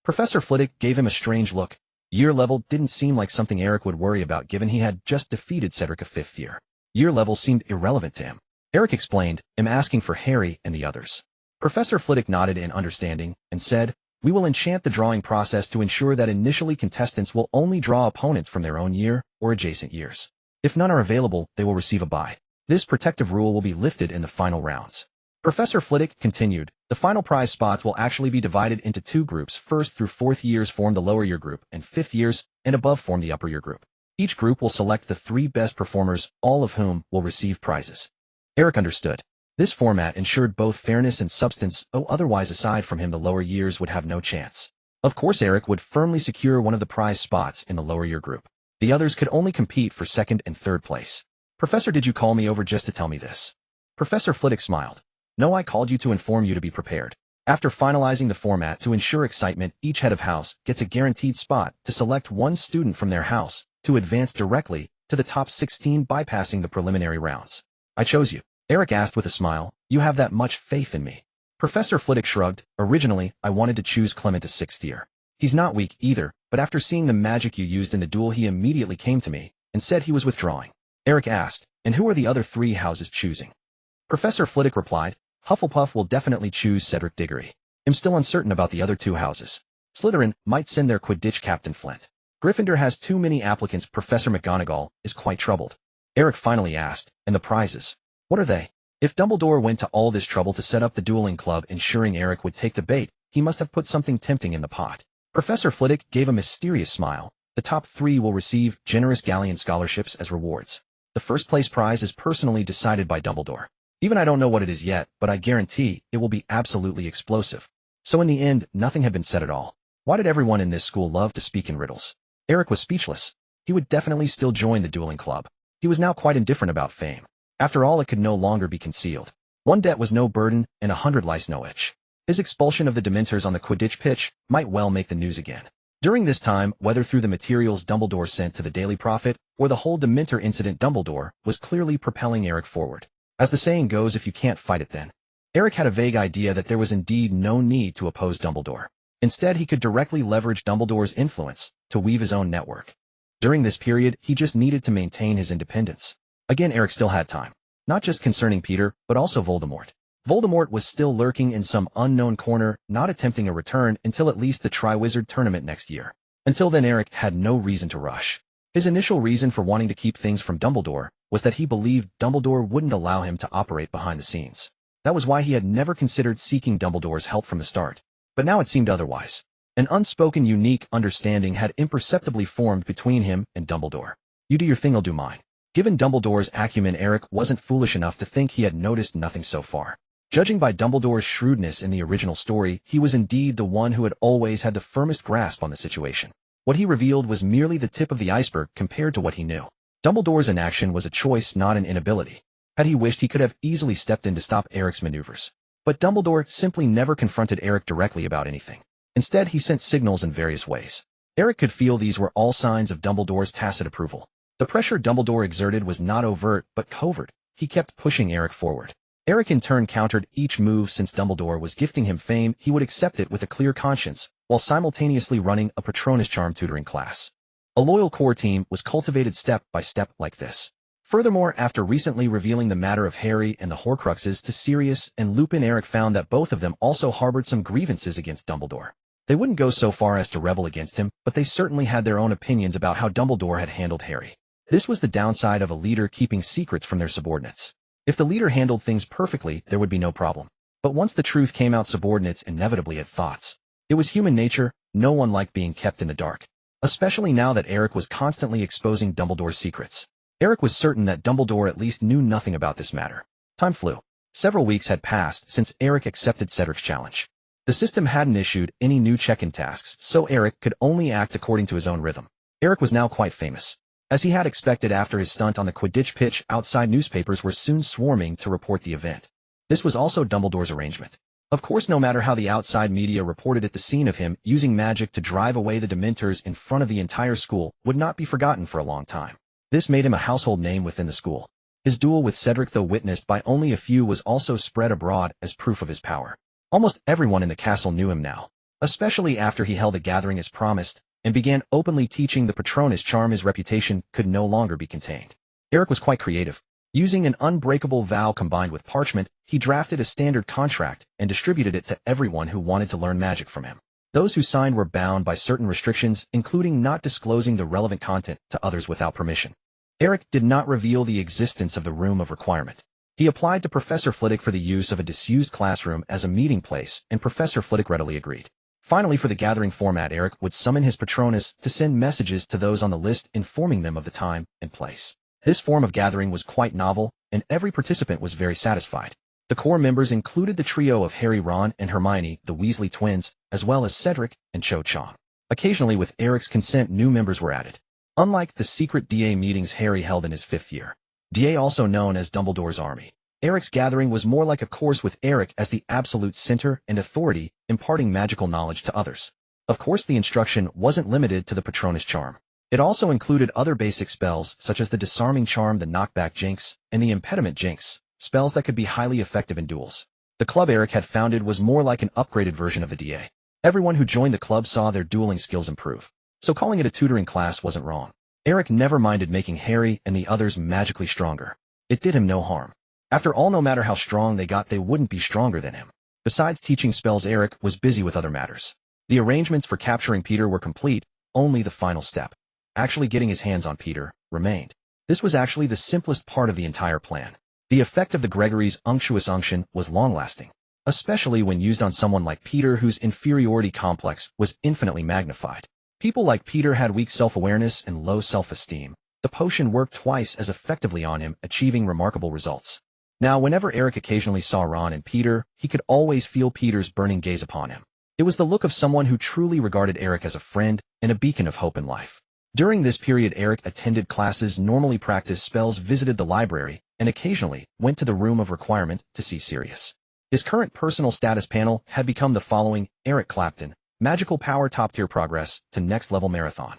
Professor Flitwick gave him a strange look. Year level didn't seem like something Eric would worry about, given he had just defeated Cedric of 5th year. Year level seemed irrelevant to him. Eric explained, I'm asking for Harry and the others. Professor Flitwick nodded in understanding and said, we will enchant the drawing process to ensure that initially contestants will only draw opponents from their own year or adjacent years. If none are available, they will receive a bye. This protective rule will be lifted in the final rounds. Professor Flitwick continued, the final prize spots will actually be divided into 2 groups. 1st through 4th years form the lower year group, and 5th years and above form the upper year group. Each group will select the 3 best performers, all of whom will receive prizes. Eric understood. This format ensured both fairness and substance, otherwise aside from him the lower years would have no chance. Of course, Eric would firmly secure one of the prize spots in the lower year group. The others could only compete for second and third place. Professor, did you call me over just to tell me this? Professor Flitwick smiled. No, I called you to inform you to be prepared. After finalizing the format to ensure excitement, each head of house gets a guaranteed spot to select one student from their house to advance directly to the top 16, bypassing the preliminary rounds. I chose you, Eric asked with a smile. You have that much faith in me? Professor Flitwick shrugged. Originally, I wanted to choose Clement to 6th year. He's not weak either, but after seeing the magic you used in the duel, he immediately came to me and said he was withdrawing. Eric asked, and who are the other 3 houses choosing? Professor Flitwick replied, Hufflepuff will definitely choose Cedric Diggory. I'm still uncertain about the other 2 houses. Slytherin might send their Quidditch captain Flint. Gryffindor has too many applicants. Professor McGonagall is quite troubled. Eric finally asked, and the prizes? What are they? If Dumbledore went to all this trouble to set up the dueling club ensuring Eric would take the bait, he must have put something tempting in the pot. Professor Flitwick gave a mysterious smile. The top 3 will receive generous galleon scholarships as rewards. The first place prize is personally decided by Dumbledore. Even I don't know what it is yet, but I guarantee it will be absolutely explosive. So in the end, nothing had been said at all. Why did everyone in this school love to speak in riddles? Eric was speechless. He would definitely still join the dueling club. He was now quite indifferent about fame. After all, it could no longer be concealed. 1 debt was no burden, and 100 lice no itch. His expulsion of the Dementors on the Quidditch pitch might well make the news again. During this time, whether through the materials Dumbledore sent to the Daily Prophet or the whole Dementor incident, Dumbledore was clearly propelling Eric forward. As the saying goes, if you can't fight it then. Eric had a vague idea that there was indeed no need to oppose Dumbledore. Instead, he could directly leverage Dumbledore's influence to weave his own network. During this period, he just needed to maintain his independence. Again, Eric still had time. Not just concerning Peter, but also Voldemort. Voldemort was still lurking in some unknown corner, not attempting a return until at least the Triwizard Tournament next year. Until then, Eric had no reason to rush. His initial reason for wanting to keep things from Dumbledore was that he believed Dumbledore wouldn't allow him to operate behind the scenes. That was why he had never considered seeking Dumbledore's help from the start. But now it seemed otherwise. An unspoken, unique understanding had imperceptibly formed between him and Dumbledore. You do your thing, I'll do mine. Given Dumbledore's acumen, Eric wasn't foolish enough to think he had noticed nothing so far. Judging by Dumbledore's shrewdness in the original story, he was indeed the one who had always had the firmest grasp on the situation. What he revealed was merely the tip of the iceberg compared to what he knew. Dumbledore's inaction was a choice, not an inability. Had he wished, he could have easily stepped in to stop Eric's maneuvers. But Dumbledore simply never confronted Eric directly about anything. Instead, he sent signals in various ways. Eric could feel these were all signs of Dumbledore's tacit approval. The pressure Dumbledore exerted was not overt, but covert. He kept pushing Eric forward. Eric in turn countered each move. Since Dumbledore was gifting him fame, he would accept it with a clear conscience, while simultaneously running a Patronus charm tutoring class. A loyal core team was cultivated step by step like this. Furthermore, after recently revealing the matter of Harry and the Horcruxes to Sirius and Lupin, Eric found that both of them also harbored some grievances against Dumbledore. They wouldn't go so far as to rebel against him, but they certainly had their own opinions about how Dumbledore had handled Harry. This was the downside of a leader keeping secrets from their subordinates. If the leader handled things perfectly, there would be no problem. But once the truth came out, subordinates inevitably had thoughts. It was human nature. No one liked being kept in the dark. Especially now that Eric was constantly exposing Dumbledore's secrets. Eric was certain that Dumbledore at least knew nothing about this matter. Time flew. Several weeks had passed since Eric accepted Cedric's challenge. The system hadn't issued any new check-in tasks, so Eric could only act according to his own rhythm. Eric was now quite famous. As he had expected after his stunt on the Quidditch pitch, outside newspapers were soon swarming to report the event. This was also Dumbledore's arrangement. Of course, no matter how the outside media reported it, the scene of him using magic to drive away the Dementors in front of the entire school would not be forgotten for a long time. This made him a household name within the school. His duel with Cedric, though witnessed by only a few, was also spread abroad as proof of his power. Almost everyone in the castle knew him now, especially after he held a gathering as promised and began openly teaching the Patronus charm. His reputation could no longer be contained. Eric was quite creative. Using an unbreakable vow combined with parchment, he drafted a standard contract and distributed it to everyone who wanted to learn magic from him. Those who signed were bound by certain restrictions, including not disclosing the relevant content to others without permission. Eric did not reveal the existence of the Room of Requirement. He applied to Professor Flitwick for the use of a disused classroom as a meeting place, and Professor Flitwick readily agreed. Finally, for the gathering format, Eric would summon his Patronus to send messages to those on the list informing them of the time and place. This form of gathering was quite novel, and every participant was very satisfied. The core members included the trio of Harry, Ron, and Hermione, the Weasley twins, as well as Cedric and Cho Chang. Occasionally, with Eric's consent, new members were added. Unlike the secret DA meetings Harry held in his 5th year, DA, also known as Dumbledore's Army, Eric's gathering was more like a course with Eric as the absolute center and authority, imparting magical knowledge to others. Of course, the instruction wasn't limited to the Patronus charm. It also included other basic spells, such as the disarming charm, the knockback jinx, and the impediment jinx, spells that could be highly effective in duels. The club Eric had founded was more like an upgraded version of the DA. Everyone who joined the club saw their dueling skills improve, so calling it a tutoring class wasn't wrong. Eric never minded making Harry and the others magically stronger. It did him no harm. After all, no matter how strong they got, they wouldn't be stronger than him. Besides teaching spells, Eric was busy with other matters. The arrangements for capturing Peter were complete, only the final step, actually getting his hands on Peter, remained. This was actually the simplest part of the entire plan. The effect of the Gregory's unctuous unction was long-lasting, especially when used on someone like Peter, whose inferiority complex was infinitely magnified. People like Peter had weak self-awareness and low self-esteem. The potion worked twice as effectively on him, achieving remarkable results. Now, whenever Eric occasionally saw Ron and Peter, he could always feel Peter's burning gaze upon him. It was the look of someone who truly regarded Eric as a friend and a beacon of hope in life. During this period, Eric attended classes, normally practiced spells, visited the library, and occasionally went to the room of requirement to see Sirius. His current personal status panel had become the following: Eric Clapton, magical power top tier, progress to next level marathon.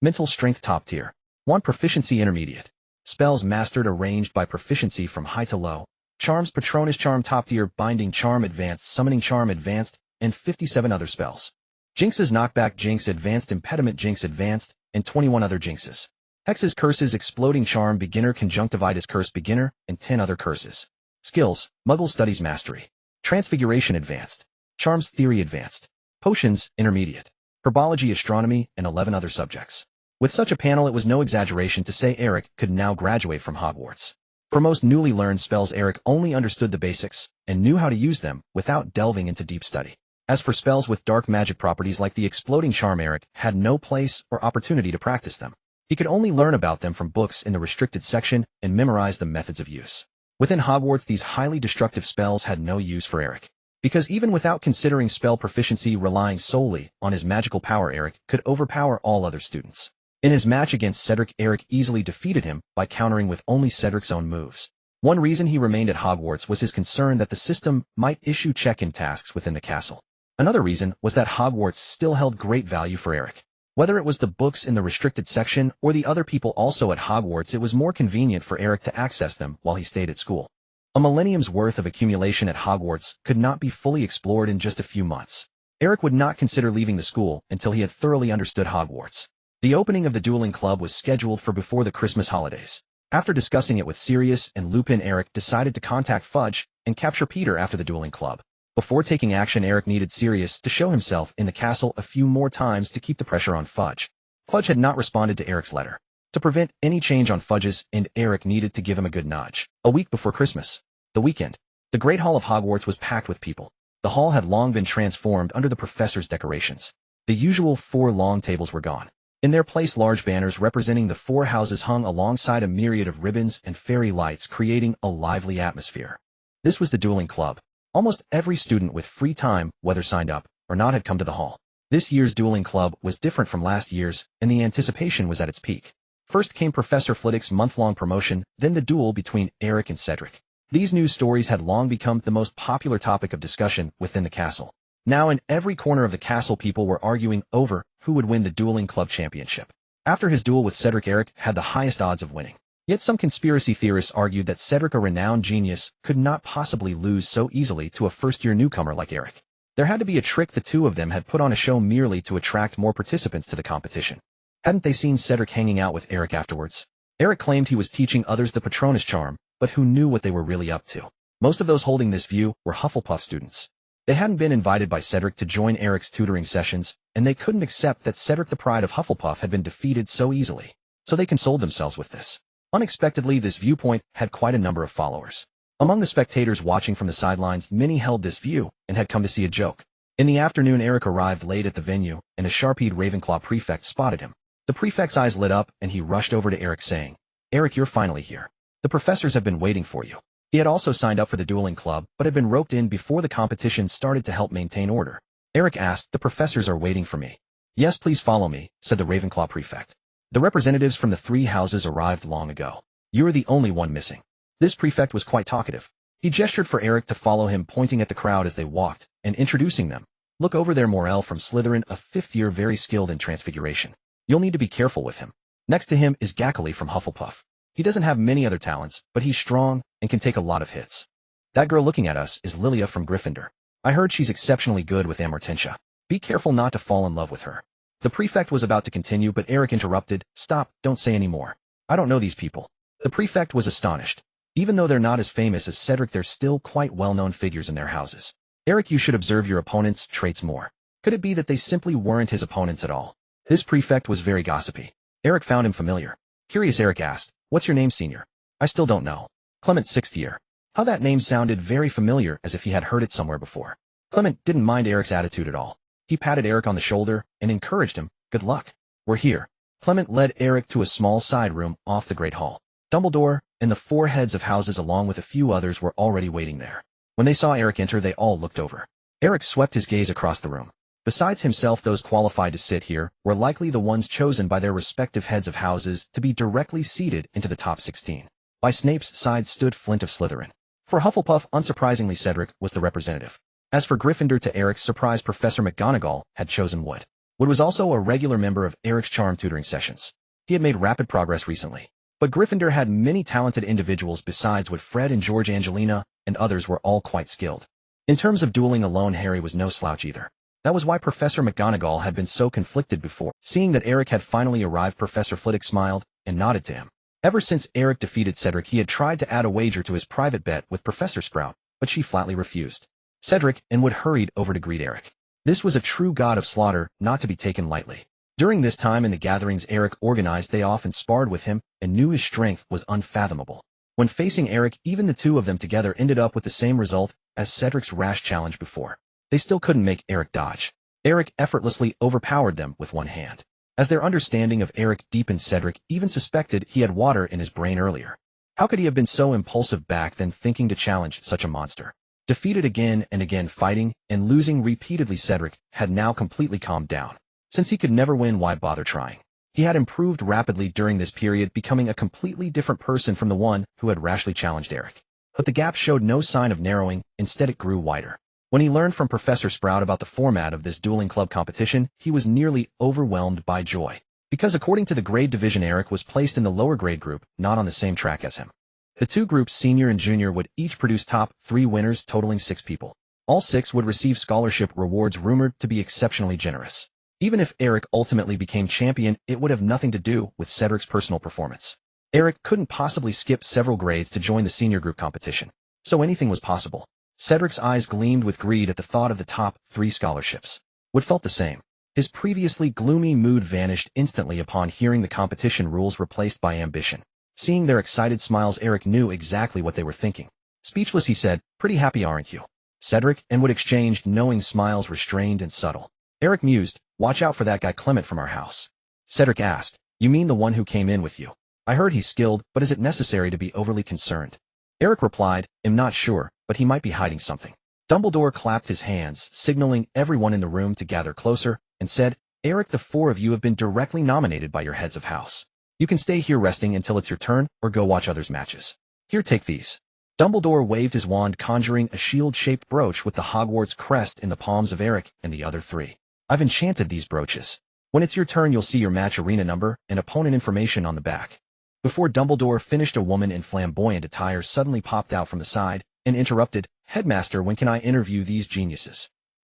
Mental strength top tier. 1 proficiency intermediate. Spells mastered arranged by proficiency from high to low. Charms Patronus charm top tier, binding charm advanced, summoning charm advanced, and 57 other spells. Jinxes knockback jinx advanced, impediment jinx advanced, and 21 other jinxes. Hexes, curses, exploding charm beginner, conjunctivitis curse beginner, and 10 other curses. Skills: Muggle studies mastery. Transfiguration advanced. Charms theory advanced. Potions intermediate. Herbology, astronomy, and 11 other subjects. With such a panel, it was no exaggeration to say Eric could now graduate from Hogwarts. For most newly learned spells, Eric only understood the basics and knew how to use them without delving into deep study. As for spells with dark magic properties like the exploding charm, Eric had no place or opportunity to practice them. He could only learn about them from books in the restricted section and memorize the methods of use. Within Hogwarts, these highly destructive spells had no use for Eric, because even without considering spell proficiency, relying solely on his magical power, Eric could overpower all other students. In his match against Cedric, Eric easily defeated him by countering with only Cedric's own moves. One reason he remained at Hogwarts was his concern that the system might issue check-in tasks within the castle. Another reason was that Hogwarts still held great value for Eric. Whether it was the books in the restricted section or the other people also at Hogwarts, it was more convenient for Eric to access them while he stayed at school. A millennium's worth of accumulation at Hogwarts could not be fully explored in just a few months. Eric would not consider leaving the school until he had thoroughly understood Hogwarts. The opening of the dueling club was scheduled for before the Christmas holidays. After discussing it with Sirius and Lupin, Eric decided to contact Fudge and capture Peter after the dueling club. Before taking action, Eric needed Sirius to show himself in the castle a few more times to keep the pressure on Fudge. Fudge had not responded to Eric's letter. To prevent any change on Fudge's end, Eric needed to give him a good nudge. A week before Christmas, the weekend, the Great Hall of Hogwarts was packed with people. The hall had long been transformed under the professor's decorations. The usual 4 long tables were gone. In their place, large banners representing the 4 houses hung alongside a myriad of ribbons and fairy lights, creating a lively atmosphere. This was the dueling club. Almost every student with free time, whether signed up or not, had come to the hall. This year's dueling club was different from last year's, and the anticipation was at its peak. First came Professor Flitwick's month-long promotion, then the duel between Eric and Cedric. These news stories had long become the most popular topic of discussion within the castle. Now in every corner of the castle, people were arguing over who would win the dueling club championship. After his duel with Cedric, Eric had the highest odds of winning. Yet some conspiracy theorists argued that Cedric, a renowned genius, could not possibly lose so easily to a first-year newcomer like Eric. There had to be a trick. The two of them had put on a show merely to attract more participants to the competition. Hadn't they seen Cedric hanging out with Eric afterwards? Eric claimed he was teaching others the Patronus charm, but who knew what they were really up to? Most of those holding this view were Hufflepuff students. They hadn't been invited by Cedric to join Eric's tutoring sessions, and they couldn't accept that Cedric, the pride of Hufflepuff, had been defeated so easily. So they consoled themselves with this. Unexpectedly, this viewpoint had quite a number of followers. Among the spectators watching from the sidelines, many held this view and had come to see a joke. In the afternoon, Eric arrived late at the venue, and a sharp-eyed Ravenclaw prefect spotted him. The prefect's eyes lit up, and he rushed over to Eric saying, "Eric, you're finally here. The professors have been waiting for you." He had also signed up for the dueling club, but had been roped in before the competition started to help maintain order. Eric asked, "The professors are waiting for me." "Yes, please follow me," said the Ravenclaw prefect. "The representatives from the 3 houses arrived long ago. You are the only one missing." This prefect was quite talkative. He gestured for Eric to follow him, pointing at the crowd as they walked, and introducing them. "Look over there, Morel from Slytherin, a 5th year very skilled in transfiguration. You'll need to be careful with him. Next to him is Gackley from Hufflepuff. He doesn't have many other talents, but he's strong and can take a lot of hits. That girl looking at us is Lilia from Gryffindor. I heard she's exceptionally good with Amortentia. Be careful not to fall in love with her." The prefect was about to continue, but Eric interrupted. "Stop, don't say any more. I don't know these people." The prefect was astonished. Even though they're not as famous as Cedric, they're still quite well-known figures in their houses. "Eric, you should observe your opponent's traits more. Could it be that they simply weren't his opponents at all?" This prefect was very gossipy. Eric found him familiar. Curious, Eric asked, "What's your name, senior?" "I still don't know." "Clement, 6th year." How that name sounded very familiar, as if he had heard it somewhere before. Clement didn't mind Eric's attitude at all. He patted Eric on the shoulder and encouraged him. "Good luck. We're here." Clement led Eric to a small side room off the Great Hall. Dumbledore and the 4 heads of houses along with a few others were already waiting there. When they saw Eric enter, they all looked over. Eric swept his gaze across the room. Besides himself, those qualified to sit here were likely the ones chosen by their respective heads of houses to be directly seated into the top 16. By Snape's side stood Flint of Slytherin. For Hufflepuff, unsurprisingly, Cedric was the representative. As for Gryffindor, to Eric's surprise, Professor McGonagall had chosen Wood. Wood was also a regular member of Eric's charm tutoring sessions. He had made rapid progress recently. But Gryffindor had many talented individuals besides Wood. Fred and George, Angelina, and others were all quite skilled. In terms of dueling alone, Harry was no slouch either. That was why Professor McGonagall had been so conflicted before. Seeing that Eric had finally arrived, Professor Flitwick smiled and nodded to him. Ever since Eric defeated Cedric, he had tried to add a wager to his private bet with Professor Sprout, but she flatly refused. Cedric and Wood hurried over to greet Eric. This was a true god of slaughter, not to be taken lightly. During this time in the gatherings Eric organized, they often sparred with him and knew his strength was unfathomable. When facing Eric, even the 2 of them together ended up with the same result as Cedric's rash challenge before. They still couldn't make Eric dodge. Eric effortlessly overpowered them with one hand. As their understanding of Eric deepened, Cedric even suspected he had water in his brain earlier. How could he have been so impulsive back then, thinking to challenge such a monster? Defeated again and again, fighting and losing repeatedly, Cedric had now completely calmed down. Since he could never win, why bother trying? He had improved rapidly during this period, becoming a completely different person from the one who had rashly challenged Eric. But the gap showed no sign of narrowing, instead it grew wider. When he learned from Professor Sprout about the format of this dueling club competition, he was nearly overwhelmed by joy. Because according to the grade division, Eric was placed in the lower grade group, not on the same track as him. The 2 groups, senior and junior, would each produce top 3 winners, totaling 6 people. All 6 would receive scholarship rewards rumored to be exceptionally generous. Even if Eric ultimately became champion, it would have nothing to do with Cedric's personal performance. Eric couldn't possibly skip several grades to join the senior group competition, so anything was possible. Cedric's eyes gleamed with greed at the thought of the top 3 scholarships. Wood felt the same. His previously gloomy mood vanished instantly upon hearing the competition rules replaced by ambition. Seeing their excited smiles, Eric knew exactly what they were thinking. Speechless, he said, "Pretty happy, aren't you?" Cedric and Wood exchanged knowing smiles, restrained and subtle. Eric mused, "Watch out for that guy Clement from our house." Cedric asked, "You mean the one who came in with you? I heard he's skilled, but is it necessary to be overly concerned?" Eric replied, "I'm not sure, but he might be hiding something." Dumbledore clapped his hands, signaling everyone in the room to gather closer, and said, "Eric, the 4 of you have been directly nominated by your heads of house. You can stay here resting until it's your turn, or go watch others' matches. Here, take these." Dumbledore waved his wand, conjuring a shield-shaped brooch with the Hogwarts crest in the palms of Eric and the other 3. "I've enchanted these brooches. When it's your turn, you'll see your match arena number and opponent information on the back." Before Dumbledore finished, a woman in flamboyant attire suddenly popped out from the side and interrupted, "Headmaster, when can I interview these geniuses?"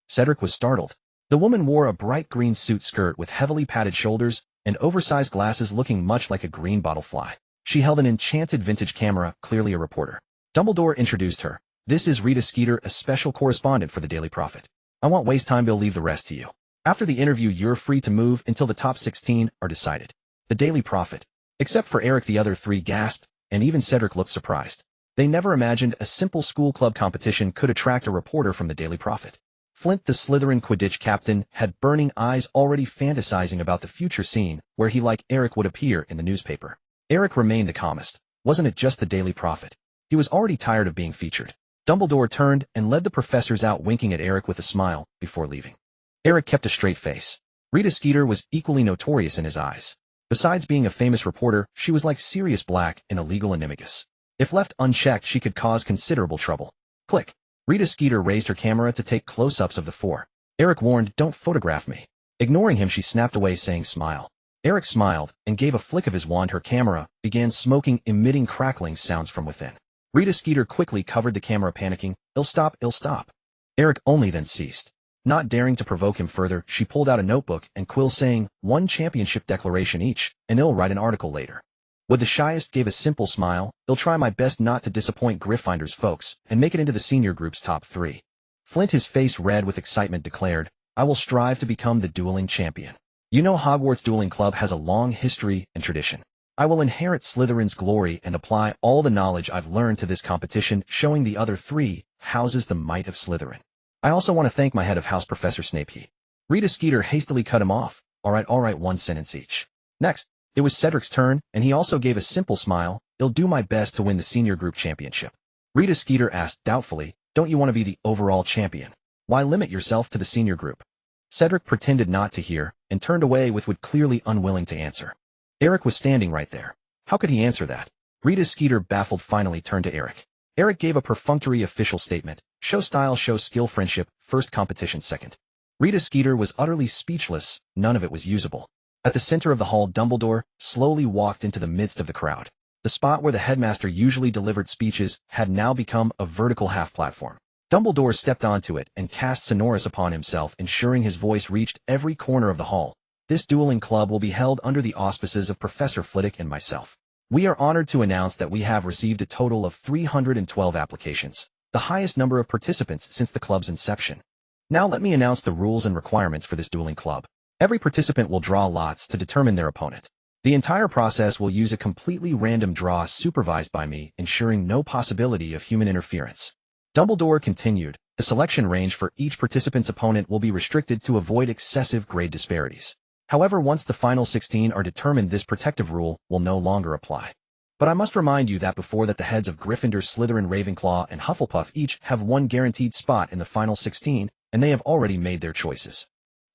Cedric was startled. The woman wore a bright green suit skirt with heavily padded shoulders and oversized glasses, looking much like a green bottle fly. She held an enchanted vintage camera, clearly a reporter. Dumbledore introduced her. "This is Rita Skeeter, a special correspondent for the Daily Prophet. I won't waste time, Bill, leave the rest to you. After the interview, you're free to move until the top 16 are decided." The Daily Prophet. Except for Eric, the other 3 gasped, and even Cedric looked surprised. They never imagined a simple school club competition could attract a reporter from the Daily Prophet. Flint, the Slytherin Quidditch captain, had burning eyes, already fantasizing about the future scene where he, like Eric, would appear in the newspaper. Eric remained the calmest. Wasn't it just the Daily Prophet? He was already tired of being featured. Dumbledore turned and led the professors out, winking at Eric with a smile before leaving. Eric kept a straight face. Rita Skeeter was equally notorious in his eyes. Besides being a famous reporter, she was like Sirius Black in a legal animagus. If left unchecked, she could cause considerable trouble. Click. Rita Skeeter raised her camera to take close-ups of the four. Eric warned, "Don't photograph me." Ignoring him, she snapped away, saying, "Smile." Eric smiled and gave a flick of his wand. Her camera began smoking, emitting crackling sounds from within. Rita Skeeter quickly covered the camera, panicking, "It'll stop, it'll stop." Eric only then ceased. Not daring to provoke him further, she pulled out a notebook and quill, saying, "1 championship declaration each, and I'll write an article later." Wood the shyest gave a simple smile. "I'll try my best not to disappoint Gryffindor's folks and make it into the senior group's top 3. Flint, his face red with excitement, declared, "I will strive to become the dueling champion. You know, Hogwarts Dueling Club has a long history and tradition. I will inherit Slytherin's glory and apply all the knowledge I've learned to this competition, showing the other 3 houses the might of Slytherin. I also want to thank my head of house, Professor Snape." Rita Skeeter hastily cut him off. All right, 1 sentence each." Next, it was Cedric's turn, and he also gave a simple smile. "I'll do my best to win the senior group championship." Rita Skeeter asked doubtfully, "Don't you want to be the overall champion? Why limit yourself to the senior group?" Cedric pretended not to hear and turned away with Wood, clearly unwilling to answer. Eric was standing right there. How could he answer that? Rita Skeeter, baffled, finally turned to Eric. Eric gave a perfunctory official statement. "Show style, show skill, friendship, first, competition second." Rita Skeeter was utterly speechless. None of it was usable. At the center of the hall, Dumbledore slowly walked into the midst of the crowd. The spot where the headmaster usually delivered speeches had now become a vertical half-platform. Dumbledore stepped onto it and cast sonorous upon himself, ensuring his voice reached every corner of the hall. "This dueling club will be held under the auspices of Professor Flitwick and myself. We are honored to announce that we have received a total of 312 applications, the highest number of participants since the club's inception. Now let me announce the rules and requirements for this dueling club. Every participant will draw lots to determine their opponent. The entire process will use a completely random draw supervised by me, ensuring no possibility of human interference." Dumbledore continued, "The selection range for each participant's opponent will be restricted to avoid excessive grade disparities. However, once the final 16 are determined, this protective rule will no longer apply. But I must remind you that before that the heads of Gryffindor, Slytherin, Ravenclaw, and Hufflepuff each have 1 guaranteed spot in the final 16, and they have already made their choices."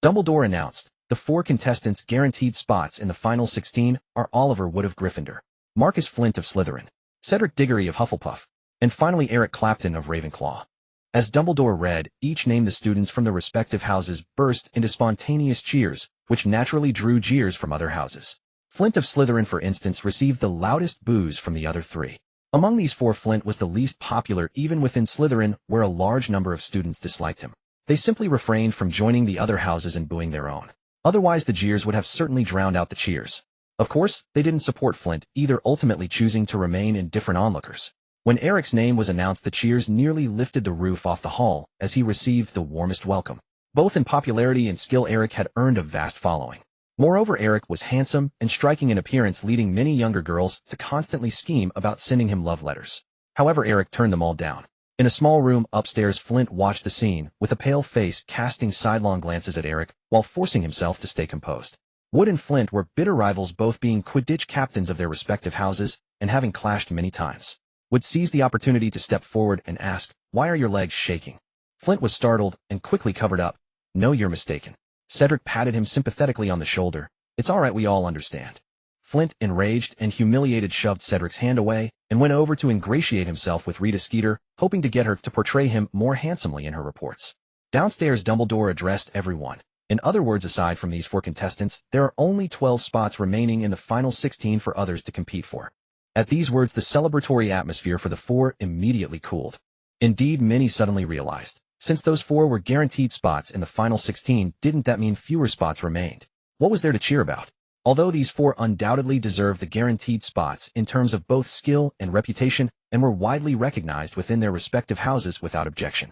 Dumbledore announced, "The 4 contestants' guaranteed spots in the final 16 are Oliver Wood of Gryffindor, Marcus Flint of Slytherin, Cedric Diggory of Hufflepuff, and finally Eric Clapton of Ravenclaw." As Dumbledore read, each name, the students from their respective houses burst into spontaneous cheers, which naturally drew jeers from other houses. Flint of Slytherin, for instance, received the loudest boos from the other 3. Among these 4, Flint was the least popular even within Slytherin, where a large number of students disliked him. They simply refrained from joining the other houses and booing their own. Otherwise, the jeers would have certainly drowned out the cheers. Of course, they didn't support Flint either, ultimately choosing to remain indifferent onlookers. When Eric's name was announced, the cheers nearly lifted the roof off the hall as he received the warmest welcome. Both in popularity and skill, Eric had earned a vast following. Moreover, Eric was handsome and striking in appearance, leading many younger girls to constantly scheme about sending him love letters. However, Eric turned them all down. In a small room upstairs, Flint watched the scene with a pale face, casting sidelong glances at Eric while forcing himself to stay composed. Wood and Flint were bitter rivals, both being Quidditch captains of their respective houses and having clashed many times. Wood seized the opportunity to step forward and ask, "Why are your legs shaking?" Flint was startled and quickly covered up. "No, you're mistaken." Cedric patted him sympathetically on the shoulder. "It's all right, we all understand." Flint, enraged and humiliated, shoved Cedric's hand away and went over to ingratiate himself with Rita Skeeter, hoping to get her to portray him more handsomely in her reports. Downstairs, Dumbledore addressed everyone. "In other words, aside from these 4 contestants, there are only 12 spots remaining in the final 16 for others to compete for." At these words, the celebratory atmosphere for the 4 immediately cooled. Indeed, many suddenly realized, since those 4 were guaranteed spots in the final 16, didn't that mean fewer spots remained? What was there to cheer about? Although these 4 undoubtedly deserved the guaranteed spots in terms of both skill and reputation, and were widely recognized within their respective houses without objection,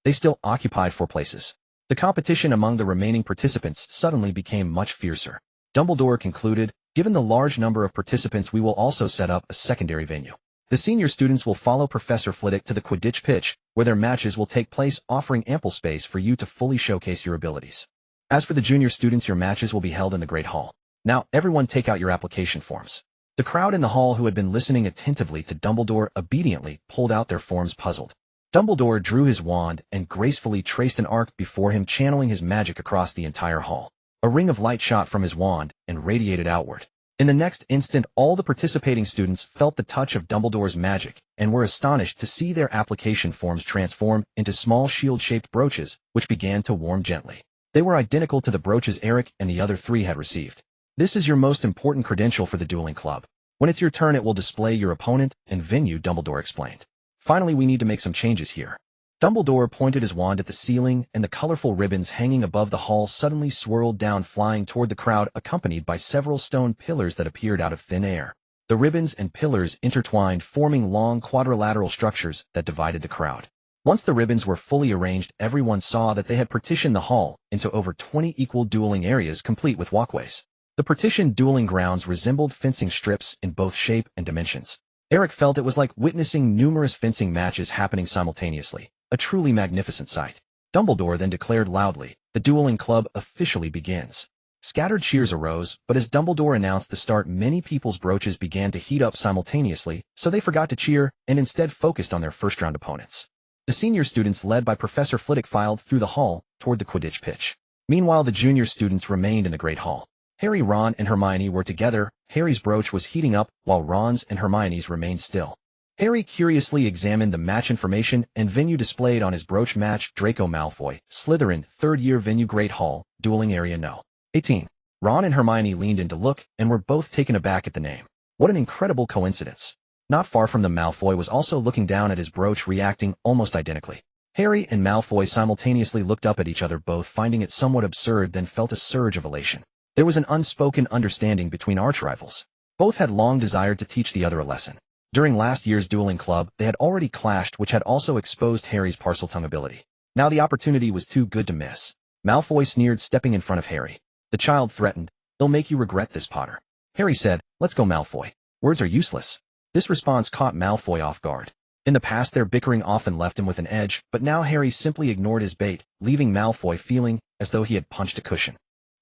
they still occupied 4 places. The competition among the remaining participants suddenly became much fiercer. Dumbledore concluded, "Given the large number of participants, we will also set up a secondary venue. The senior students will follow Professor Flitwick to the Quidditch pitch, where their matches will take place, offering ample space for you to fully showcase your abilities. As for the junior students, your matches will be held in the Great Hall. Now, everyone take out your application forms." The crowd in the hall who had been listening attentively to Dumbledore obediently pulled out their forms puzzled. Dumbledore drew his wand and gracefully traced an arc before him, channeling his magic across the entire hall. A ring of light shot from his wand and radiated outward. In the next instant, all the participating students felt the touch of Dumbledore's magic and were astonished to see their application forms transform into small shield-shaped brooches, which began to warm gently. They were identical to the brooches Eric and the other three had received. This is your most important credential for the dueling club. When it's your turn, it will display your opponent and venue, Dumbledore explained. Finally, we need to make some changes here. Dumbledore pointed his wand at the ceiling, and the colorful ribbons hanging above the hall suddenly swirled down, flying toward the crowd, accompanied by several stone pillars that appeared out of thin air. The ribbons and pillars intertwined, forming long quadrilateral structures that divided the crowd. Once the ribbons were fully arranged, everyone saw that they had partitioned the hall into over 20 equal dueling areas, complete with walkways. The partitioned dueling grounds resembled fencing strips in both shape and dimensions. Eric felt it was like witnessing numerous fencing matches happening simultaneously, a truly magnificent sight. Dumbledore then declared loudly, "The dueling club officially begins." Scattered cheers arose, but as Dumbledore announced the start, many people's brooches began to heat up simultaneously, so they forgot to cheer and instead focused on their first-round opponents. The senior students, led by Professor Flitwick, filed through the hall toward the Quidditch pitch. Meanwhile, the junior students remained in the Great Hall. Harry, Ron, and Hermione were together. Harry's brooch was heating up, while Ron's and Hermione's remained still. Harry curiously examined the match information and venue displayed on his brooch. Match: Draco Malfoy, Slytherin, 3rd year, venue Great Hall, dueling area No. 18. Ron and Hermione leaned in to look and were both taken aback at the name. What an incredible coincidence. Not far from them, Malfoy was also looking down at his brooch, reacting almost identically. Harry and Malfoy simultaneously looked up at each other, both finding it somewhat absurd, then felt a surge of elation. There was an unspoken understanding between arch-rivals. Both had long desired to teach the other a lesson. During last year's dueling club, they had already clashed, which had also exposed Harry's Parseltongue ability. Now the opportunity was too good to miss. Malfoy sneered, stepping in front of Harry. The child threatened, "They'll make you regret this, Potter." Harry said, "Let's go, Malfoy. Words are useless." This response caught Malfoy off guard. In the past, their bickering often left him with an edge, but now Harry simply ignored his bait, leaving Malfoy feeling as though he had punched a cushion.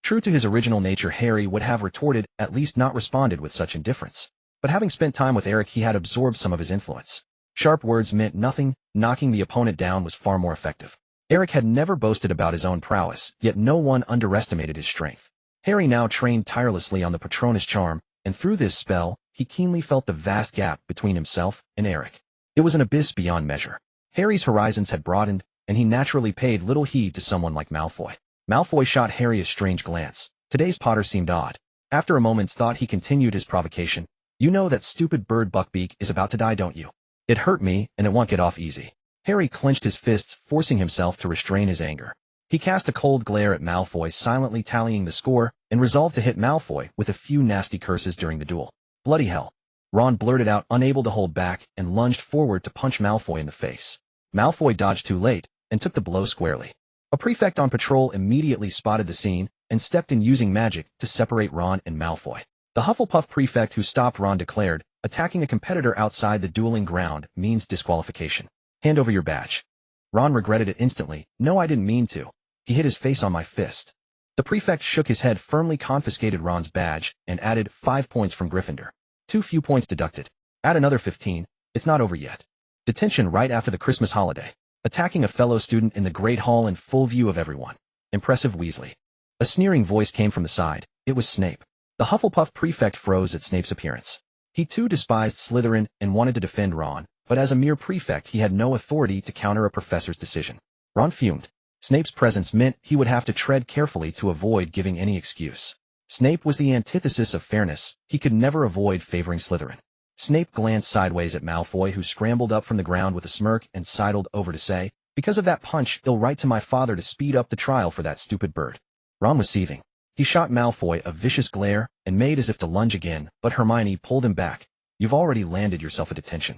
True to his original nature, Harry would have retorted, at least not responded, with such indifference. But having spent time with Eric, he had absorbed some of his influence. Sharp words meant nothing, knocking the opponent down was far more effective. Eric had never boasted about his own prowess, yet no one underestimated his strength. Harry now trained tirelessly on the Patronus charm, and through this spell, he keenly felt the vast gap between himself and Eric. It was an abyss beyond measure. Harry's horizons had broadened, and he naturally paid little heed to someone like Malfoy. Malfoy shot Harry a strange glance. Today's Potter seemed odd. After a moment's thought, he continued his provocation. "You know that stupid bird Buckbeak is about to die, don't you? It hurt me, and it won't get off easy." Harry clenched his fists, forcing himself to restrain his anger. He cast a cold glare at Malfoy, silently tallying the score, and resolved to hit Malfoy with a few nasty curses during the duel. "Bloody hell." Ron blurted out, unable to hold back, and lunged forward to punch Malfoy in the face. Malfoy dodged too late, and took the blow squarely. A prefect on patrol immediately spotted the scene, and stepped in, using magic to separate Ron and Malfoy. The Hufflepuff prefect who stopped Ron declared, "Attacking a competitor outside the dueling ground means disqualification. Hand over your badge." Ron regretted it instantly. "No, I didn't mean to." He hit his face on my fist. The prefect shook his head, firmly confiscated Ron's badge, and added 5 points from Gryffindor. Too few points deducted. Add another 15. It's not over yet. Detention right after the Christmas holiday. Attacking a fellow student in the Great Hall in full view of everyone. Impressive, Weasley. A sneering voice came from the side. It was Snape. The Hufflepuff prefect froze at Snape's appearance. He too despised Slytherin and wanted to defend Ron, but as a mere prefect he had no authority to counter a professor's decision. Ron fumed. Snape's presence meant he would have to tread carefully to avoid giving any excuse. Snape was the antithesis of fairness. He could never avoid favoring Slytherin. Snape glanced sideways at Malfoy, who scrambled up from the ground with a smirk and sidled over to say, "Because of that punch, I'll write to my father to speed up the trial for that stupid bird." Ron was seething. He shot Malfoy a vicious glare and made as if to lunge again, but Hermione pulled him back. "You've already landed yourself a detention."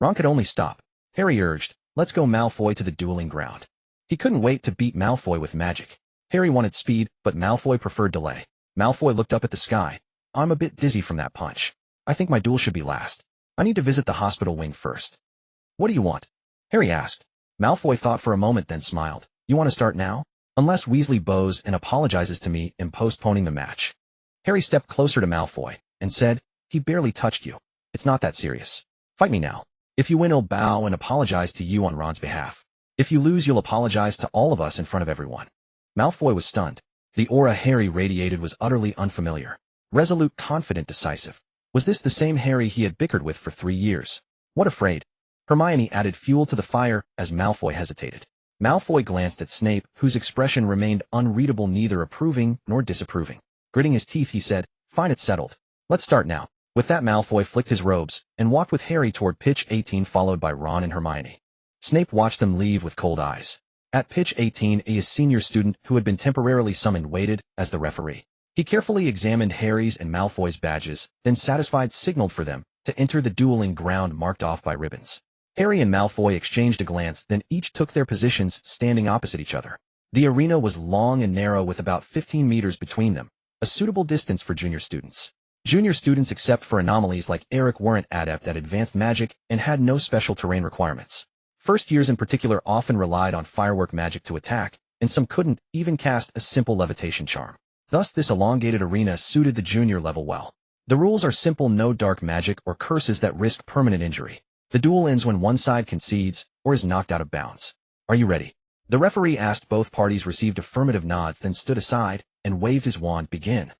Ron could only stop. Harry urged, "Let's go, Malfoy, to the dueling ground." He couldn't wait to beat Malfoy with magic. Harry wanted speed, but Malfoy preferred delay. Malfoy looked up at the sky. "I'm a bit dizzy from that punch. I think my duel should be last. I need to visit the hospital wing first." "What do you want?" Harry asked. Malfoy thought for a moment, then smiled. "You want to start now? Unless Weasley bows and apologizes to me in postponing the match." Harry stepped closer to Malfoy and said, He barely touched you. It's not that serious. Fight me now. If you win, I'll bow and apologize to you on Ron's behalf. If you lose, you'll apologize to all of us in front of everyone." Malfoy was stunned. The aura Harry radiated was utterly unfamiliar. Resolute, confident, decisive. Was this the same Harry he had bickered with for 3 years? What afraid? Hermione added fuel to the fire as Malfoy hesitated. Malfoy glanced at Snape, whose expression remained unreadable, neither approving nor disapproving. Gritting his teeth, he said, "Fine, it's settled. Let's start now." With that, Malfoy flicked his robes and walked with Harry toward pitch 18, followed by Ron and Hermione. Snape watched them leave with cold eyes. At pitch 18, a senior student who had been temporarily summoned waited as the referee. He carefully examined Harry's and Malfoy's badges, then satisfied signaled for them to enter the dueling ground marked off by ribbons. Harry and Malfoy exchanged a glance, then each took their positions, standing opposite each other. The arena was long and narrow with about 15 meters between them, a suitable distance for junior students. Junior students, except for anomalies like Eric, weren't adept at advanced magic and had no special terrain requirements. First years in particular often relied on firework magic to attack, and some couldn't even cast a simple levitation charm. Thus, this elongated arena suited the junior level well. The rules are simple: no dark magic or curses that risk permanent injury. The duel ends when one side concedes or is knocked out of bounds. "Are you ready?" The referee asked. Both parties received affirmative nods, then stood aside and waved his wand. "Begin."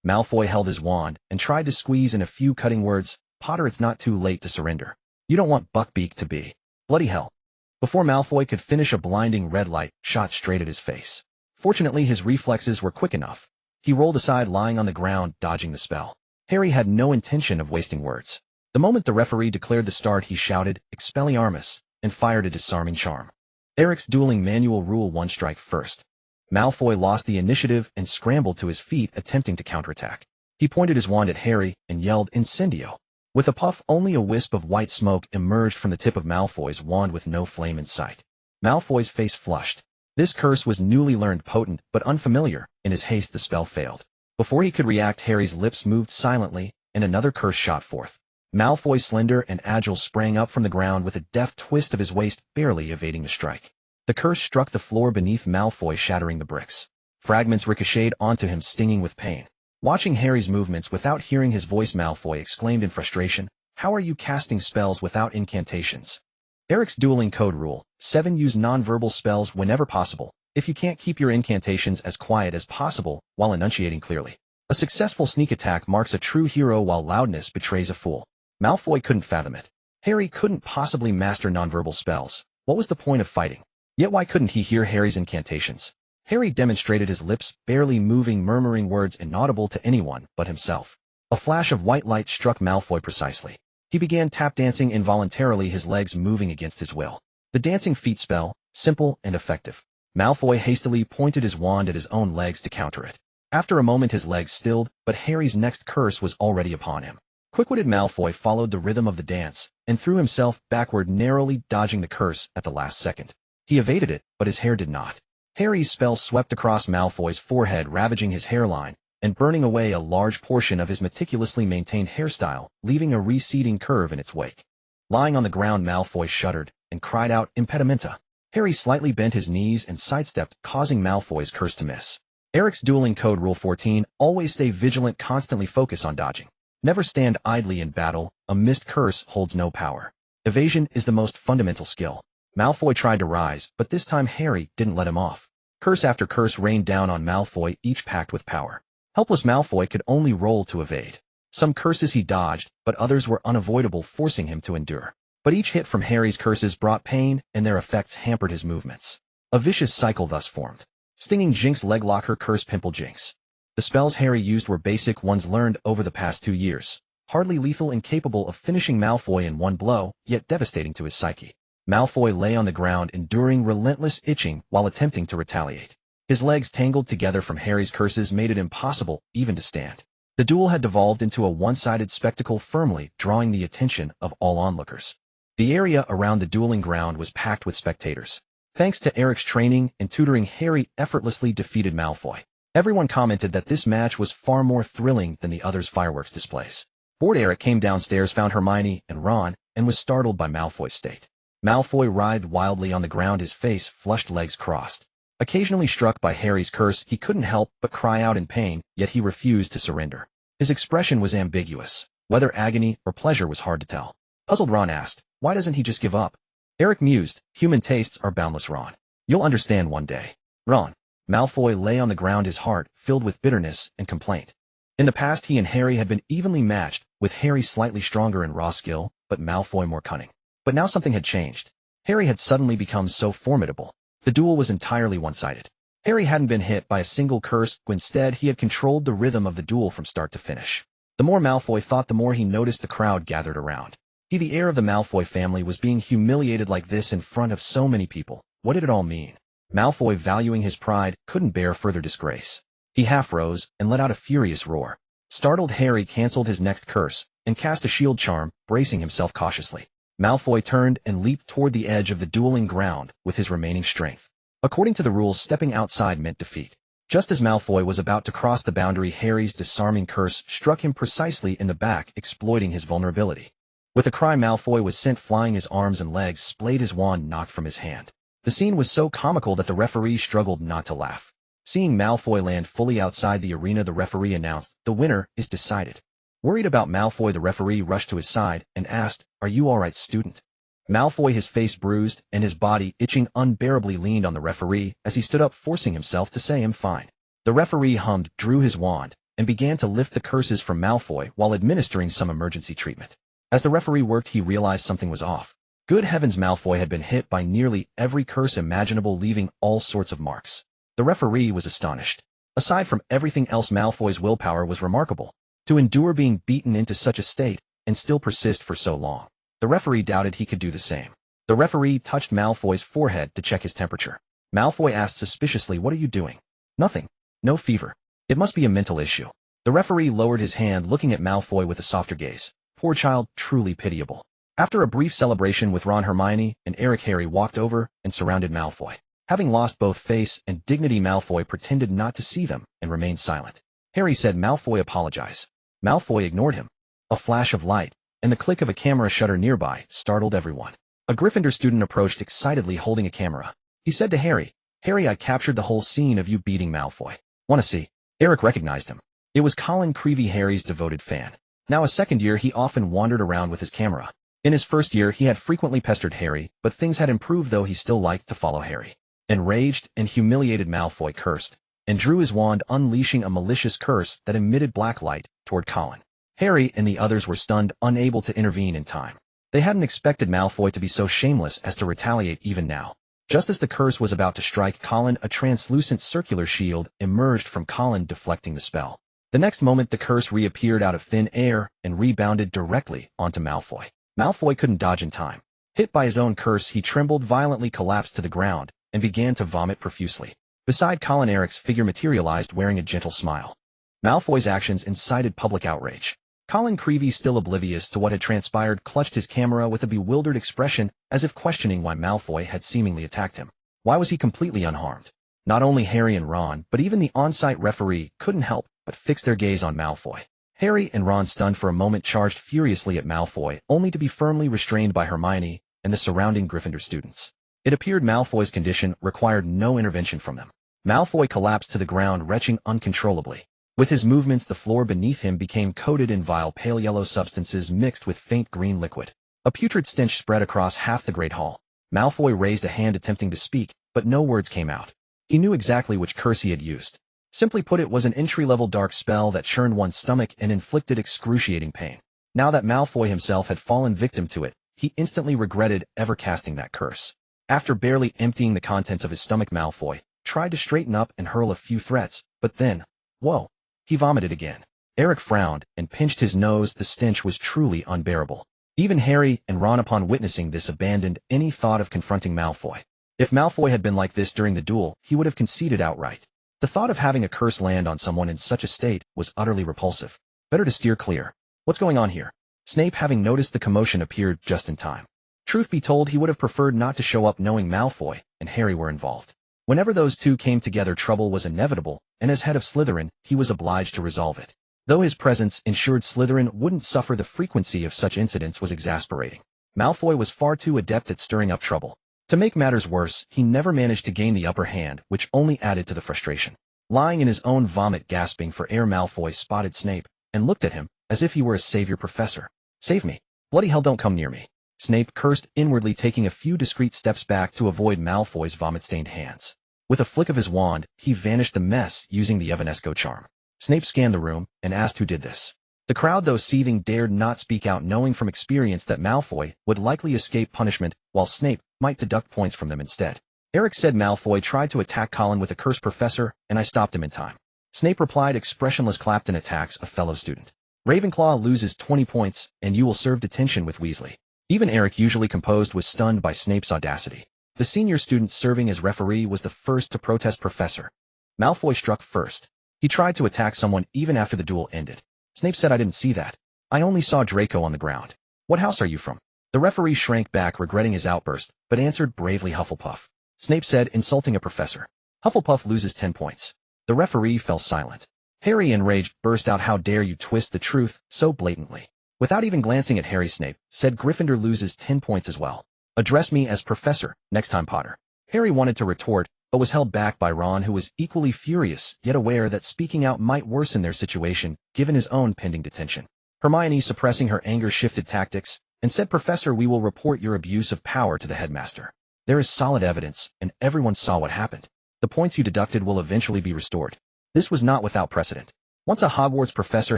Malfoy held his wand and tried to squeeze in a few cutting words. "Potter, it's not too late to surrender. You don't want Buckbeak to be." "Bloody hell." Before Malfoy could finish, a blinding red light shot straight at his face. Fortunately, his reflexes were quick enough. He rolled aside, lying on the ground, dodging the spell. Harry had no intention of wasting words. The moment the referee declared the start, he shouted, "Expelliarmus," and fired a disarming charm. Eric's dueling manual: Rule 1, strike first. Malfoy lost the initiative and scrambled to his feet, attempting to counterattack. He pointed his wand at Harry and yelled, "Incendio." With a puff, only a wisp of white smoke emerged from the tip of Malfoy's wand with no flame in sight. Malfoy's face flushed. This curse was newly learned, potent but unfamiliar. In his haste, the spell failed. Before he could react, Harry's lips moved silently, and another curse shot forth. Malfoy, slender and agile, sprang up from the ground with a deft twist of his waist, barely evading the strike. The curse struck the floor beneath Malfoy, shattering the bricks. Fragments ricocheted onto him, stinging with pain. Watching Harry's movements without hearing his voice, Malfoy exclaimed in frustration, "How are you casting spells without incantations?" Eric's dueling code: Rule 7, use nonverbal spells whenever possible, if you can't keep your incantations as quiet as possible while enunciating clearly. A successful sneak attack marks a true hero, while loudness betrays a fool. Malfoy couldn't fathom it. Harry couldn't possibly master nonverbal spells. What was the point of fighting? Yet why couldn't he hear Harry's incantations? Harry demonstrated, his lips barely moving, murmuring words inaudible to anyone but himself. A flash of white light struck Malfoy precisely. He began tap dancing involuntarily, his legs moving against his will. The dancing feet spell, simple and effective. Malfoy hastily pointed his wand at his own legs to counter it. After a moment, his legs stilled, but Harry's next curse was already upon him. Quick-witted Malfoy followed the rhythm of the dance and threw himself backward, narrowly dodging the curse at the last second. He evaded it, but his hair did not. Harry's spell swept across Malfoy's forehead, ravaging his hairline and burning away a large portion of his meticulously maintained hairstyle, leaving a receding curve in its wake. Lying on the ground, Malfoy shuddered and cried out, "Impedimenta." Harry slightly bent his knees and sidestepped, causing Malfoy's curse to miss. Eric's dueling code: Rule 14, always stay vigilant, constantly focus on dodging. Never stand idly in battle. A missed curse holds no power. Evasion is the most fundamental skill. Malfoy tried to rise, but this time Harry didn't let him off. Curse after curse rained down on Malfoy, each packed with power. Helpless Malfoy could only roll to evade. Some curses he dodged, but others were unavoidable, forcing him to endure. But each hit from Harry's curses brought pain, and their effects hampered his movements. A vicious cycle thus formed. Stinging Jinx, Leglocker Curse, Pimple Jinx. The spells Harry used were basic ones learned over the past 2 years, hardly lethal and capable of finishing Malfoy in one blow, yet devastating to his psyche. Malfoy lay on the ground, enduring relentless itching while attempting to retaliate. His legs, tangled together from Harry's curses, made it impossible even to stand. The duel had devolved into a one-sided spectacle, firmly drawing the attention of all onlookers. The area around the dueling ground was packed with spectators. Thanks to Eric's training and tutoring, Harry effortlessly defeated Malfoy. Everyone commented that this match was far more thrilling than the others' fireworks displays. Bored Eric came downstairs, found Hermione and Ron, and was startled by Malfoy's state. Malfoy writhed wildly on the ground, his face flushed, legs crossed. Occasionally struck by Harry's curse, he couldn't help but cry out in pain, yet he refused to surrender. His expression was ambiguous. Whether agony or pleasure was hard to tell. Puzzled, Ron asked, "Why doesn't he just give up?" Eric mused, "Human tastes are boundless, Ron. You'll understand one day." Ron. Malfoy lay on the ground, his heart filled with bitterness and complaint. In the past, he and Harry had been evenly matched, with Harry slightly stronger in raw skill, but Malfoy more cunning. But now something had changed. Harry had suddenly become so formidable. The duel was entirely one-sided. Harry hadn't been hit by a single curse, instead he had controlled the rhythm of the duel from start to finish. The more Malfoy thought, the more he noticed the crowd gathered around. The heir of the Malfoy family was being humiliated like this in front of so many people. What did it all mean? Malfoy, valuing his pride, couldn't bear further disgrace. He half rose and let out a furious roar. Startled, Harry cancelled his next curse and cast a shield charm, bracing himself cautiously. Malfoy turned and leaped toward the edge of the dueling ground with his remaining strength. According to the rules, stepping outside meant defeat. Just as Malfoy was about to cross the boundary, Harry's disarming curse struck him precisely in the back, exploiting his vulnerability. With a cry, Malfoy was sent flying, his arms and legs splayed, his wand knocked from his hand. The scene was so comical that the referee struggled not to laugh. Seeing Malfoy land fully outside the arena, the referee announced, "The winner is decided." Worried about Malfoy, the referee rushed to his side and asked, "Are you all right, student?" Malfoy, his face bruised and his body itching unbearably, leaned on the referee as he stood up, forcing himself to say, "I'm fine." The referee hummed, drew his wand, and began to lift the curses from Malfoy while administering some emergency treatment. As the referee worked, he realized something was off. Good heavens, Malfoy had been hit by nearly every curse imaginable, leaving all sorts of marks. The referee was astonished. Aside from everything else, Malfoy's willpower was remarkable. To endure being beaten into such a state and still persist for so long. The referee doubted he could do the same. The referee touched Malfoy's forehead to check his temperature. Malfoy asked suspiciously, "What are you doing?" "Nothing. No fever. It must be a mental issue." The referee lowered his hand, looking at Malfoy with a softer gaze. Poor child, truly pitiable. After a brief celebration with Ron, Hermione, and Eric, Harry walked over and surrounded Malfoy. Having lost both face and dignity, Malfoy pretended not to see them and remained silent. Harry said, "Malfoy, apologize." Malfoy ignored him. A flash of light and the click of a camera shutter nearby startled everyone. A Gryffindor student approached excitedly, holding a camera. He said to Harry, "Harry, I captured the whole scene of you beating Malfoy. Wanna see?" Eric recognized him. It was Colin Creevey, Harry's devoted fan. Now a second year, he often wandered around with his camera. In his first year, he had frequently pestered Harry, but things had improved, though he still liked to follow Harry. Enraged and humiliated, Malfoy cursed and drew his wand, unleashing a malicious curse that emitted black light toward Colin. Harry and the others were stunned, unable to intervene in time. They hadn't expected Malfoy to be so shameless as to retaliate even now. Just as the curse was about to strike Colin, a translucent circular shield emerged from Colin, deflecting the spell. The next moment, the curse reappeared out of thin air and rebounded directly onto Malfoy. Malfoy couldn't dodge in time. Hit by his own curse, he trembled violently, collapsed to the ground, and began to vomit profusely. Beside Colin, Eric's figure materialized, wearing a gentle smile. Malfoy's actions incited public outrage. Colin Creevey, still oblivious to what had transpired, clutched his camera with a bewildered expression, as if questioning why Malfoy had seemingly attacked him. Why was he completely unharmed? Not only Harry and Ron, but even the on-site referee couldn't help but fix their gaze on Malfoy. Harry and Ron, stunned for a moment, charged furiously at Malfoy, only to be firmly restrained by Hermione and the surrounding Gryffindor students. It appeared Malfoy's condition required no intervention from them. Malfoy collapsed to the ground, retching uncontrollably. With his movements, the floor beneath him became coated in vile pale yellow substances mixed with faint green liquid. A putrid stench spread across half the great hall. Malfoy raised a hand, attempting to speak, but no words came out. He knew exactly which curse he had used. Simply put, it was an entry-level dark spell that churned one's stomach and inflicted excruciating pain. Now that Malfoy himself had fallen victim to it, he instantly regretted ever casting that curse. After barely emptying the contents of his stomach, Malfoy tried to straighten up and hurl a few threats, but then, whoa, he vomited again. Eric frowned and pinched his nose. The stench was truly unbearable. Even Harry and Ron, upon witnessing this, abandoned any thought of confronting Malfoy. If Malfoy had been like this during the duel, he would have conceded outright. The thought of having a curse land on someone in such a state was utterly repulsive. Better to steer clear. What's going on here? Snape, having noticed the commotion, appeared just in time. Truth be told, he would have preferred not to show up, knowing Malfoy and Harry were involved. Whenever those two came together, trouble was inevitable, and as head of Slytherin, he was obliged to resolve it. Though his presence ensured Slytherin wouldn't suffer, the frequency of such incidents was exasperating. Malfoy was far too adept at stirring up trouble. To make matters worse, he never managed to gain the upper hand, which only added to the frustration. Lying in his own vomit, gasping for air, Malfoy spotted Snape and looked at him, as if he were a savior professor. "Save me. Bloody hell, don't come near me." Snape cursed inwardly, taking a few discreet steps back to avoid Malfoy's vomit-stained hands. With a flick of his wand, he vanished the mess using the Evanesco charm. Snape scanned the room and asked who did this. The crowd, though seething, dared not speak out, knowing from experience that Malfoy would likely escape punishment, while Snape might deduct points from them instead. Eric said Malfoy tried to attack Colin with a cursed professor, and I stopped him in time. Snape replied, expressionless. Clapton attacks a fellow student. Ravenclaw loses 20 points, and you will serve detention with Weasley. Even Eric, usually composed, was stunned by Snape's audacity. The senior student serving as referee was the first to protest. "Professor, Malfoy struck first. He tried to attack someone even after the duel ended." Snape said, "I didn't see that. I only saw Draco on the ground." "What house are you from?" The referee shrank back, regretting his outburst, but answered bravely, "Hufflepuff." Snape said, "Insulting a professor. Hufflepuff loses 10 points. The referee fell silent. Harry, enraged, burst out, "How dare you twist the truth so blatantly?" Without even glancing at Harry, Snape said, "Gryffindor loses 10 points as well. Address me as Professor next time, Potter." Harry wanted to retort, but was held back by Ron, who was equally furious, yet aware that speaking out might worsen their situation, given his own pending detention. Hermione, suppressing her anger, shifted tactics and said, "Professor, we will report your abuse of power to the headmaster. There is solid evidence, and everyone saw what happened. The points you deducted will eventually be restored." This was not without precedent. Once a Hogwarts professor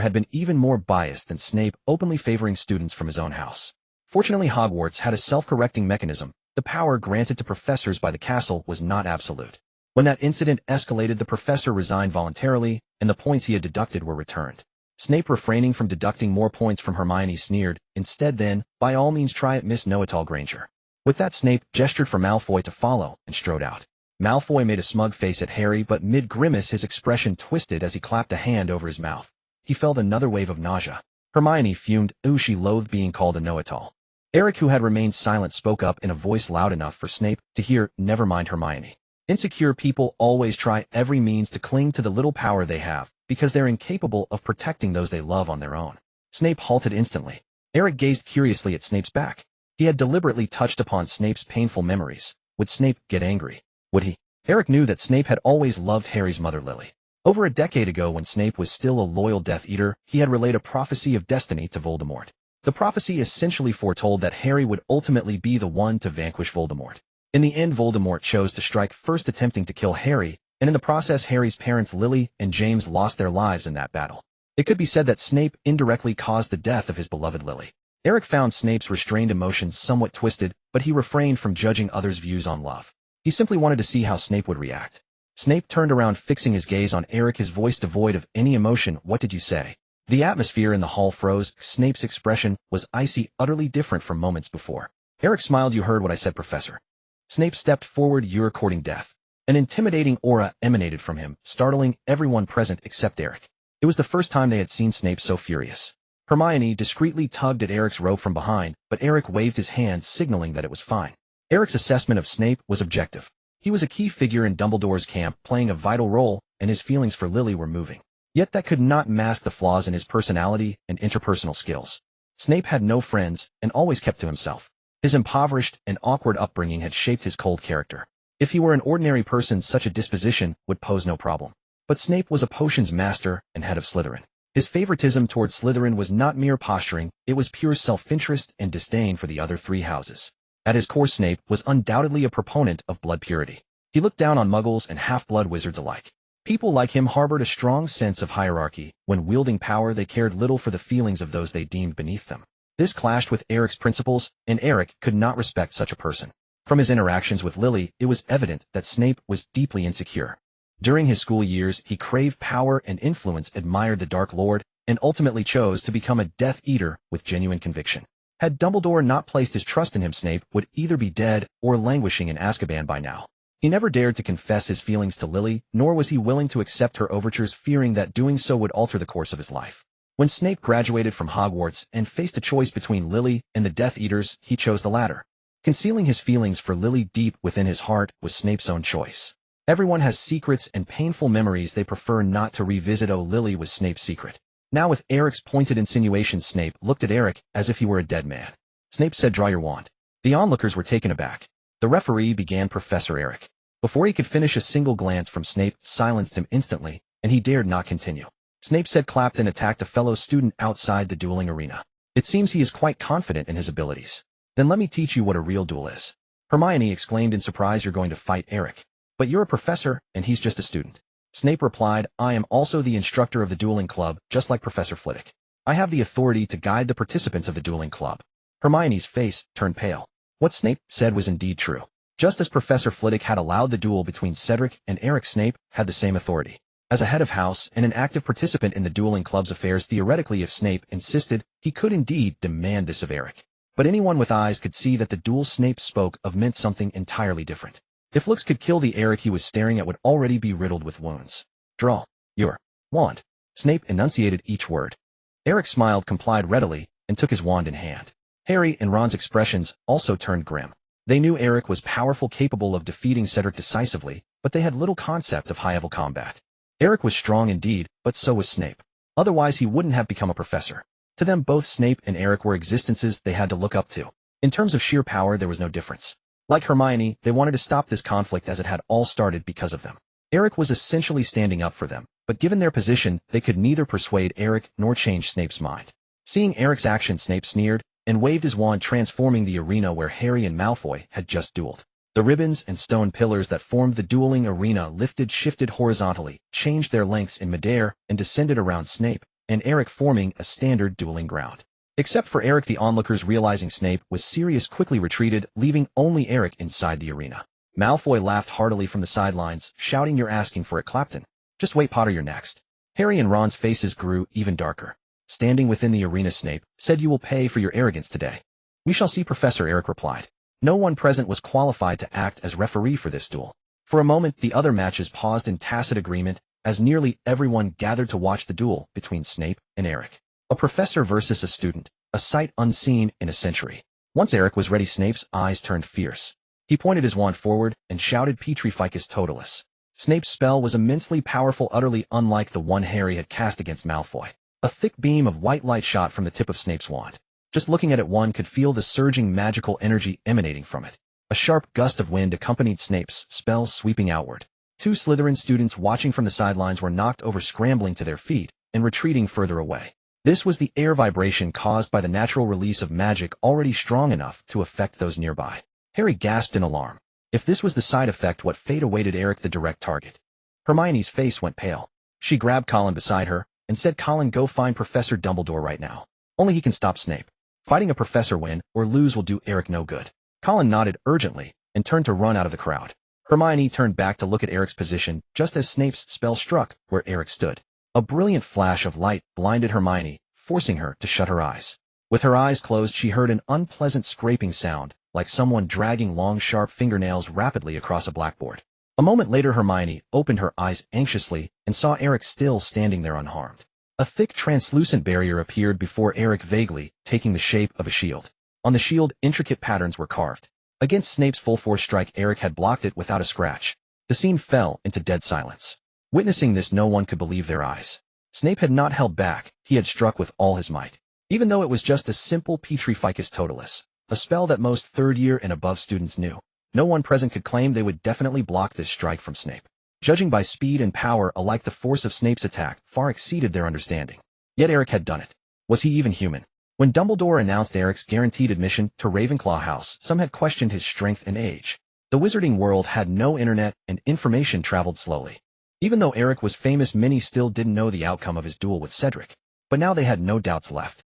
had been even more biased than Snape, openly favoring students from his own house. Fortunately, Hogwarts had a self-correcting mechanism. The power granted to professors by the castle was not absolute. When that incident escalated, the professor resigned voluntarily, and the points he had deducted were returned. Snape, refraining from deducting more points from Hermione, sneered, "Instead then, by all means try it, Miss Know-it-all Granger." With that, Snape gestured for Malfoy to follow and strode out. Malfoy made a smug face at Harry, but mid-grimace his expression twisted as he clapped a hand over his mouth. He felt another wave of nausea. Hermione fumed. Ooh, she loathed being called a know-it-all. Eric, who had remained silent, spoke up in a voice loud enough for Snape to hear. "Never mind, Hermione. Insecure people always try every means to cling to the little power they have, because they're incapable of protecting those they love on their own." Snape halted instantly. Eric gazed curiously at Snape's back. He had deliberately touched upon Snape's painful memories. Would Snape get angry? Would he? Eric knew that Snape had always loved Harry's mother, Lily. Over a decade ago, when Snape was still a loyal Death Eater, he had relayed a prophecy of destiny to Voldemort. The prophecy essentially foretold that Harry would ultimately be the one to vanquish Voldemort. In the end, Voldemort chose to strike first, attempting to kill Harry, and in the process Harry's parents Lily and James lost their lives in that battle. It could be said that Snape indirectly caused the death of his beloved Lily. Eric found Snape's restrained emotions somewhat twisted, but he refrained from judging others' views on love. He simply wanted to see how Snape would react. Snape turned around, fixing his gaze on Eric, his voice devoid of any emotion. "What did you say?" The atmosphere in the hall froze. Snape's expression was icy, utterly different from moments before. Eric smiled. "You heard what I said, Professor." Snape stepped forward. "You're courting death." An intimidating aura emanated from him, startling everyone present except Eric. It was the first time they had seen Snape so furious. Hermione discreetly tugged at Eric's robe from behind, but Eric waved his hand, signaling that it was fine. Eric's assessment of Snape was objective. He was a key figure in Dumbledore's camp, playing a vital role, and his feelings for Lily were moving. Yet that could not mask the flaws in his personality and interpersonal skills. Snape had no friends and always kept to himself. His impoverished and awkward upbringing had shaped his cold character. If he were an ordinary person, such a disposition would pose no problem. But Snape was a potions master and head of Slytherin. His favoritism towards Slytherin was not mere posturing, it was pure self-interest and disdain for the other three houses. At his core, Snape was undoubtedly a proponent of blood purity. He looked down on muggles and half-blood wizards alike. People like him harbored a strong sense of hierarchy. When wielding power, they cared little for the feelings of those they deemed beneath them. This clashed with Eric's principles, and Eric could not respect such a person. From his interactions with Lily, it was evident that Snape was deeply insecure. During his school years, he craved power and influence, admired the Dark Lord, and ultimately chose to become a Death Eater with genuine conviction. Had Dumbledore not placed his trust in him, Snape would either be dead or languishing in Azkaban by now. He never dared to confess his feelings to Lily, nor was he willing to accept her overtures, fearing that doing so would alter the course of his life. When Snape graduated from Hogwarts and faced a choice between Lily and the Death Eaters, he chose the latter. Concealing his feelings for Lily deep within his heart was Snape's own choice. Everyone has secrets and painful memories they prefer not to revisit. Oh, Lily was Snape's secret. Now, with Eric's pointed insinuations, Snape looked at Eric as if he were a dead man. Snape said, "Draw your wand." The onlookers were taken aback. The referee began. Professor Eric. Before he could finish, a single glance from Snape silenced him instantly, and he dared not continue. Snape said. Clapton attacked a fellow student outside the dueling arena. It seems he is quite confident in his abilities. Then let me teach you what a real duel is. Hermione exclaimed in surprise. You're going to fight Eric. But you're a professor, and he's just a student. Snape replied, I am also the instructor of the dueling club, just like Professor Flitwick. I have the authority to guide the participants of the dueling club. Hermione's face turned pale. What Snape said was indeed true. Just as Professor Flitwick had allowed the duel between Cedric and Eric, Snape had the same authority. As a head of house and an active participant in the dueling club's affairs, theoretically, if Snape insisted, he could indeed demand this of Eric. But anyone with eyes could see that the duel Snape spoke of meant something entirely different. If looks could kill, the Eric he was staring at would already be riddled with wounds. Draw your wand. Snape enunciated each word. Eric smiled, complied readily, and took his wand in hand. Harry and Ron's expressions also turned grim. They knew Eric was powerful, capable of defeating Cedric decisively, but they had little concept of high-level combat. Eric was strong indeed, but so was Snape. Otherwise he wouldn't have become a professor. To them, both Snape and Eric were existences they had to look up to. In terms of sheer power, there was no difference. Like Hermione, they wanted to stop this conflict as it had all started because of them. Eric was essentially standing up for them, but given their position, they could neither persuade Eric nor change Snape's mind. Seeing Eric's action, Snape sneered and waved his wand, transforming the arena where Harry and Malfoy had just dueled. The ribbons and stone pillars that formed the dueling arena lifted, shifted horizontally, changed their lengths in midair, and descended around Snape and Eric, forming a standard dueling ground. Except for Eric, the onlookers, realizing Snape was serious, quickly retreated, leaving only Eric inside the arena. Malfoy laughed heartily from the sidelines, shouting, You're asking for it, Clapton. Just wait, Potter, you're next. Harry and Ron's faces grew even darker. Standing within the arena, Snape said, You will pay for your arrogance today. We shall see, Professor, Eric replied. No one present was qualified to act as referee for this duel. For a moment, the other matches paused in tacit agreement, as nearly everyone gathered to watch the duel between Snape and Eric. A professor versus a student, a sight unseen in a century. Once Eric was ready, Snape's eyes turned fierce. He pointed his wand forward and shouted, Petrificus Totalis. Snape's spell was immensely powerful, utterly unlike the one Harry had cast against Malfoy. A thick beam of white light shot from the tip of Snape's wand. Just looking at it, one could feel the surging magical energy emanating from it. A sharp gust of wind accompanied Snape's spell, sweeping outward. Two Slytherin students watching from the sidelines were knocked over, scrambling to their feet and retreating further away. This was the air vibration caused by the natural release of magic already strong enough to affect those nearby. Harry gasped in alarm. If this was the side effect, what fate awaited Eric, the direct target? Hermione's face went pale. She grabbed Colin beside her and said, Colin, go find Professor Dumbledore right now. Only he can stop Snape. Fighting a professor, win or lose, will do Eric no good. Colin nodded urgently and turned to run out of the crowd. Hermione turned back to look at Eric's position just as Snape's spell struck where Eric stood. A brilliant flash of light blinded Hermione, forcing her to shut her eyes. With her eyes closed, she heard an unpleasant scraping sound, like someone dragging long, sharp fingernails rapidly across a blackboard. A moment later, Hermione opened her eyes anxiously and saw Eric still standing there unharmed. A thick, translucent barrier appeared before Eric, vaguely taking the shape of a shield. On the shield, intricate patterns were carved. Against Snape's full-force strike, Eric had blocked it without a scratch. The scene fell into dead silence. Witnessing this, no one could believe their eyes. Snape had not held back, he had struck with all his might. Even though it was just a simple Petrificus Totalis, a spell that most third-year and above students knew, no one present could claim they would definitely block this strike from Snape. Judging by speed and power alike, the force of Snape's attack far exceeded their understanding. Yet Eric had done it. Was he even human? When Dumbledore announced Eric's guaranteed admission to Ravenclaw House, some had questioned his strength and age. The wizarding world had no internet, and information traveled slowly. Even though Eric was famous, many still didn't know the outcome of his duel with Cedric. But now they had no doubts left.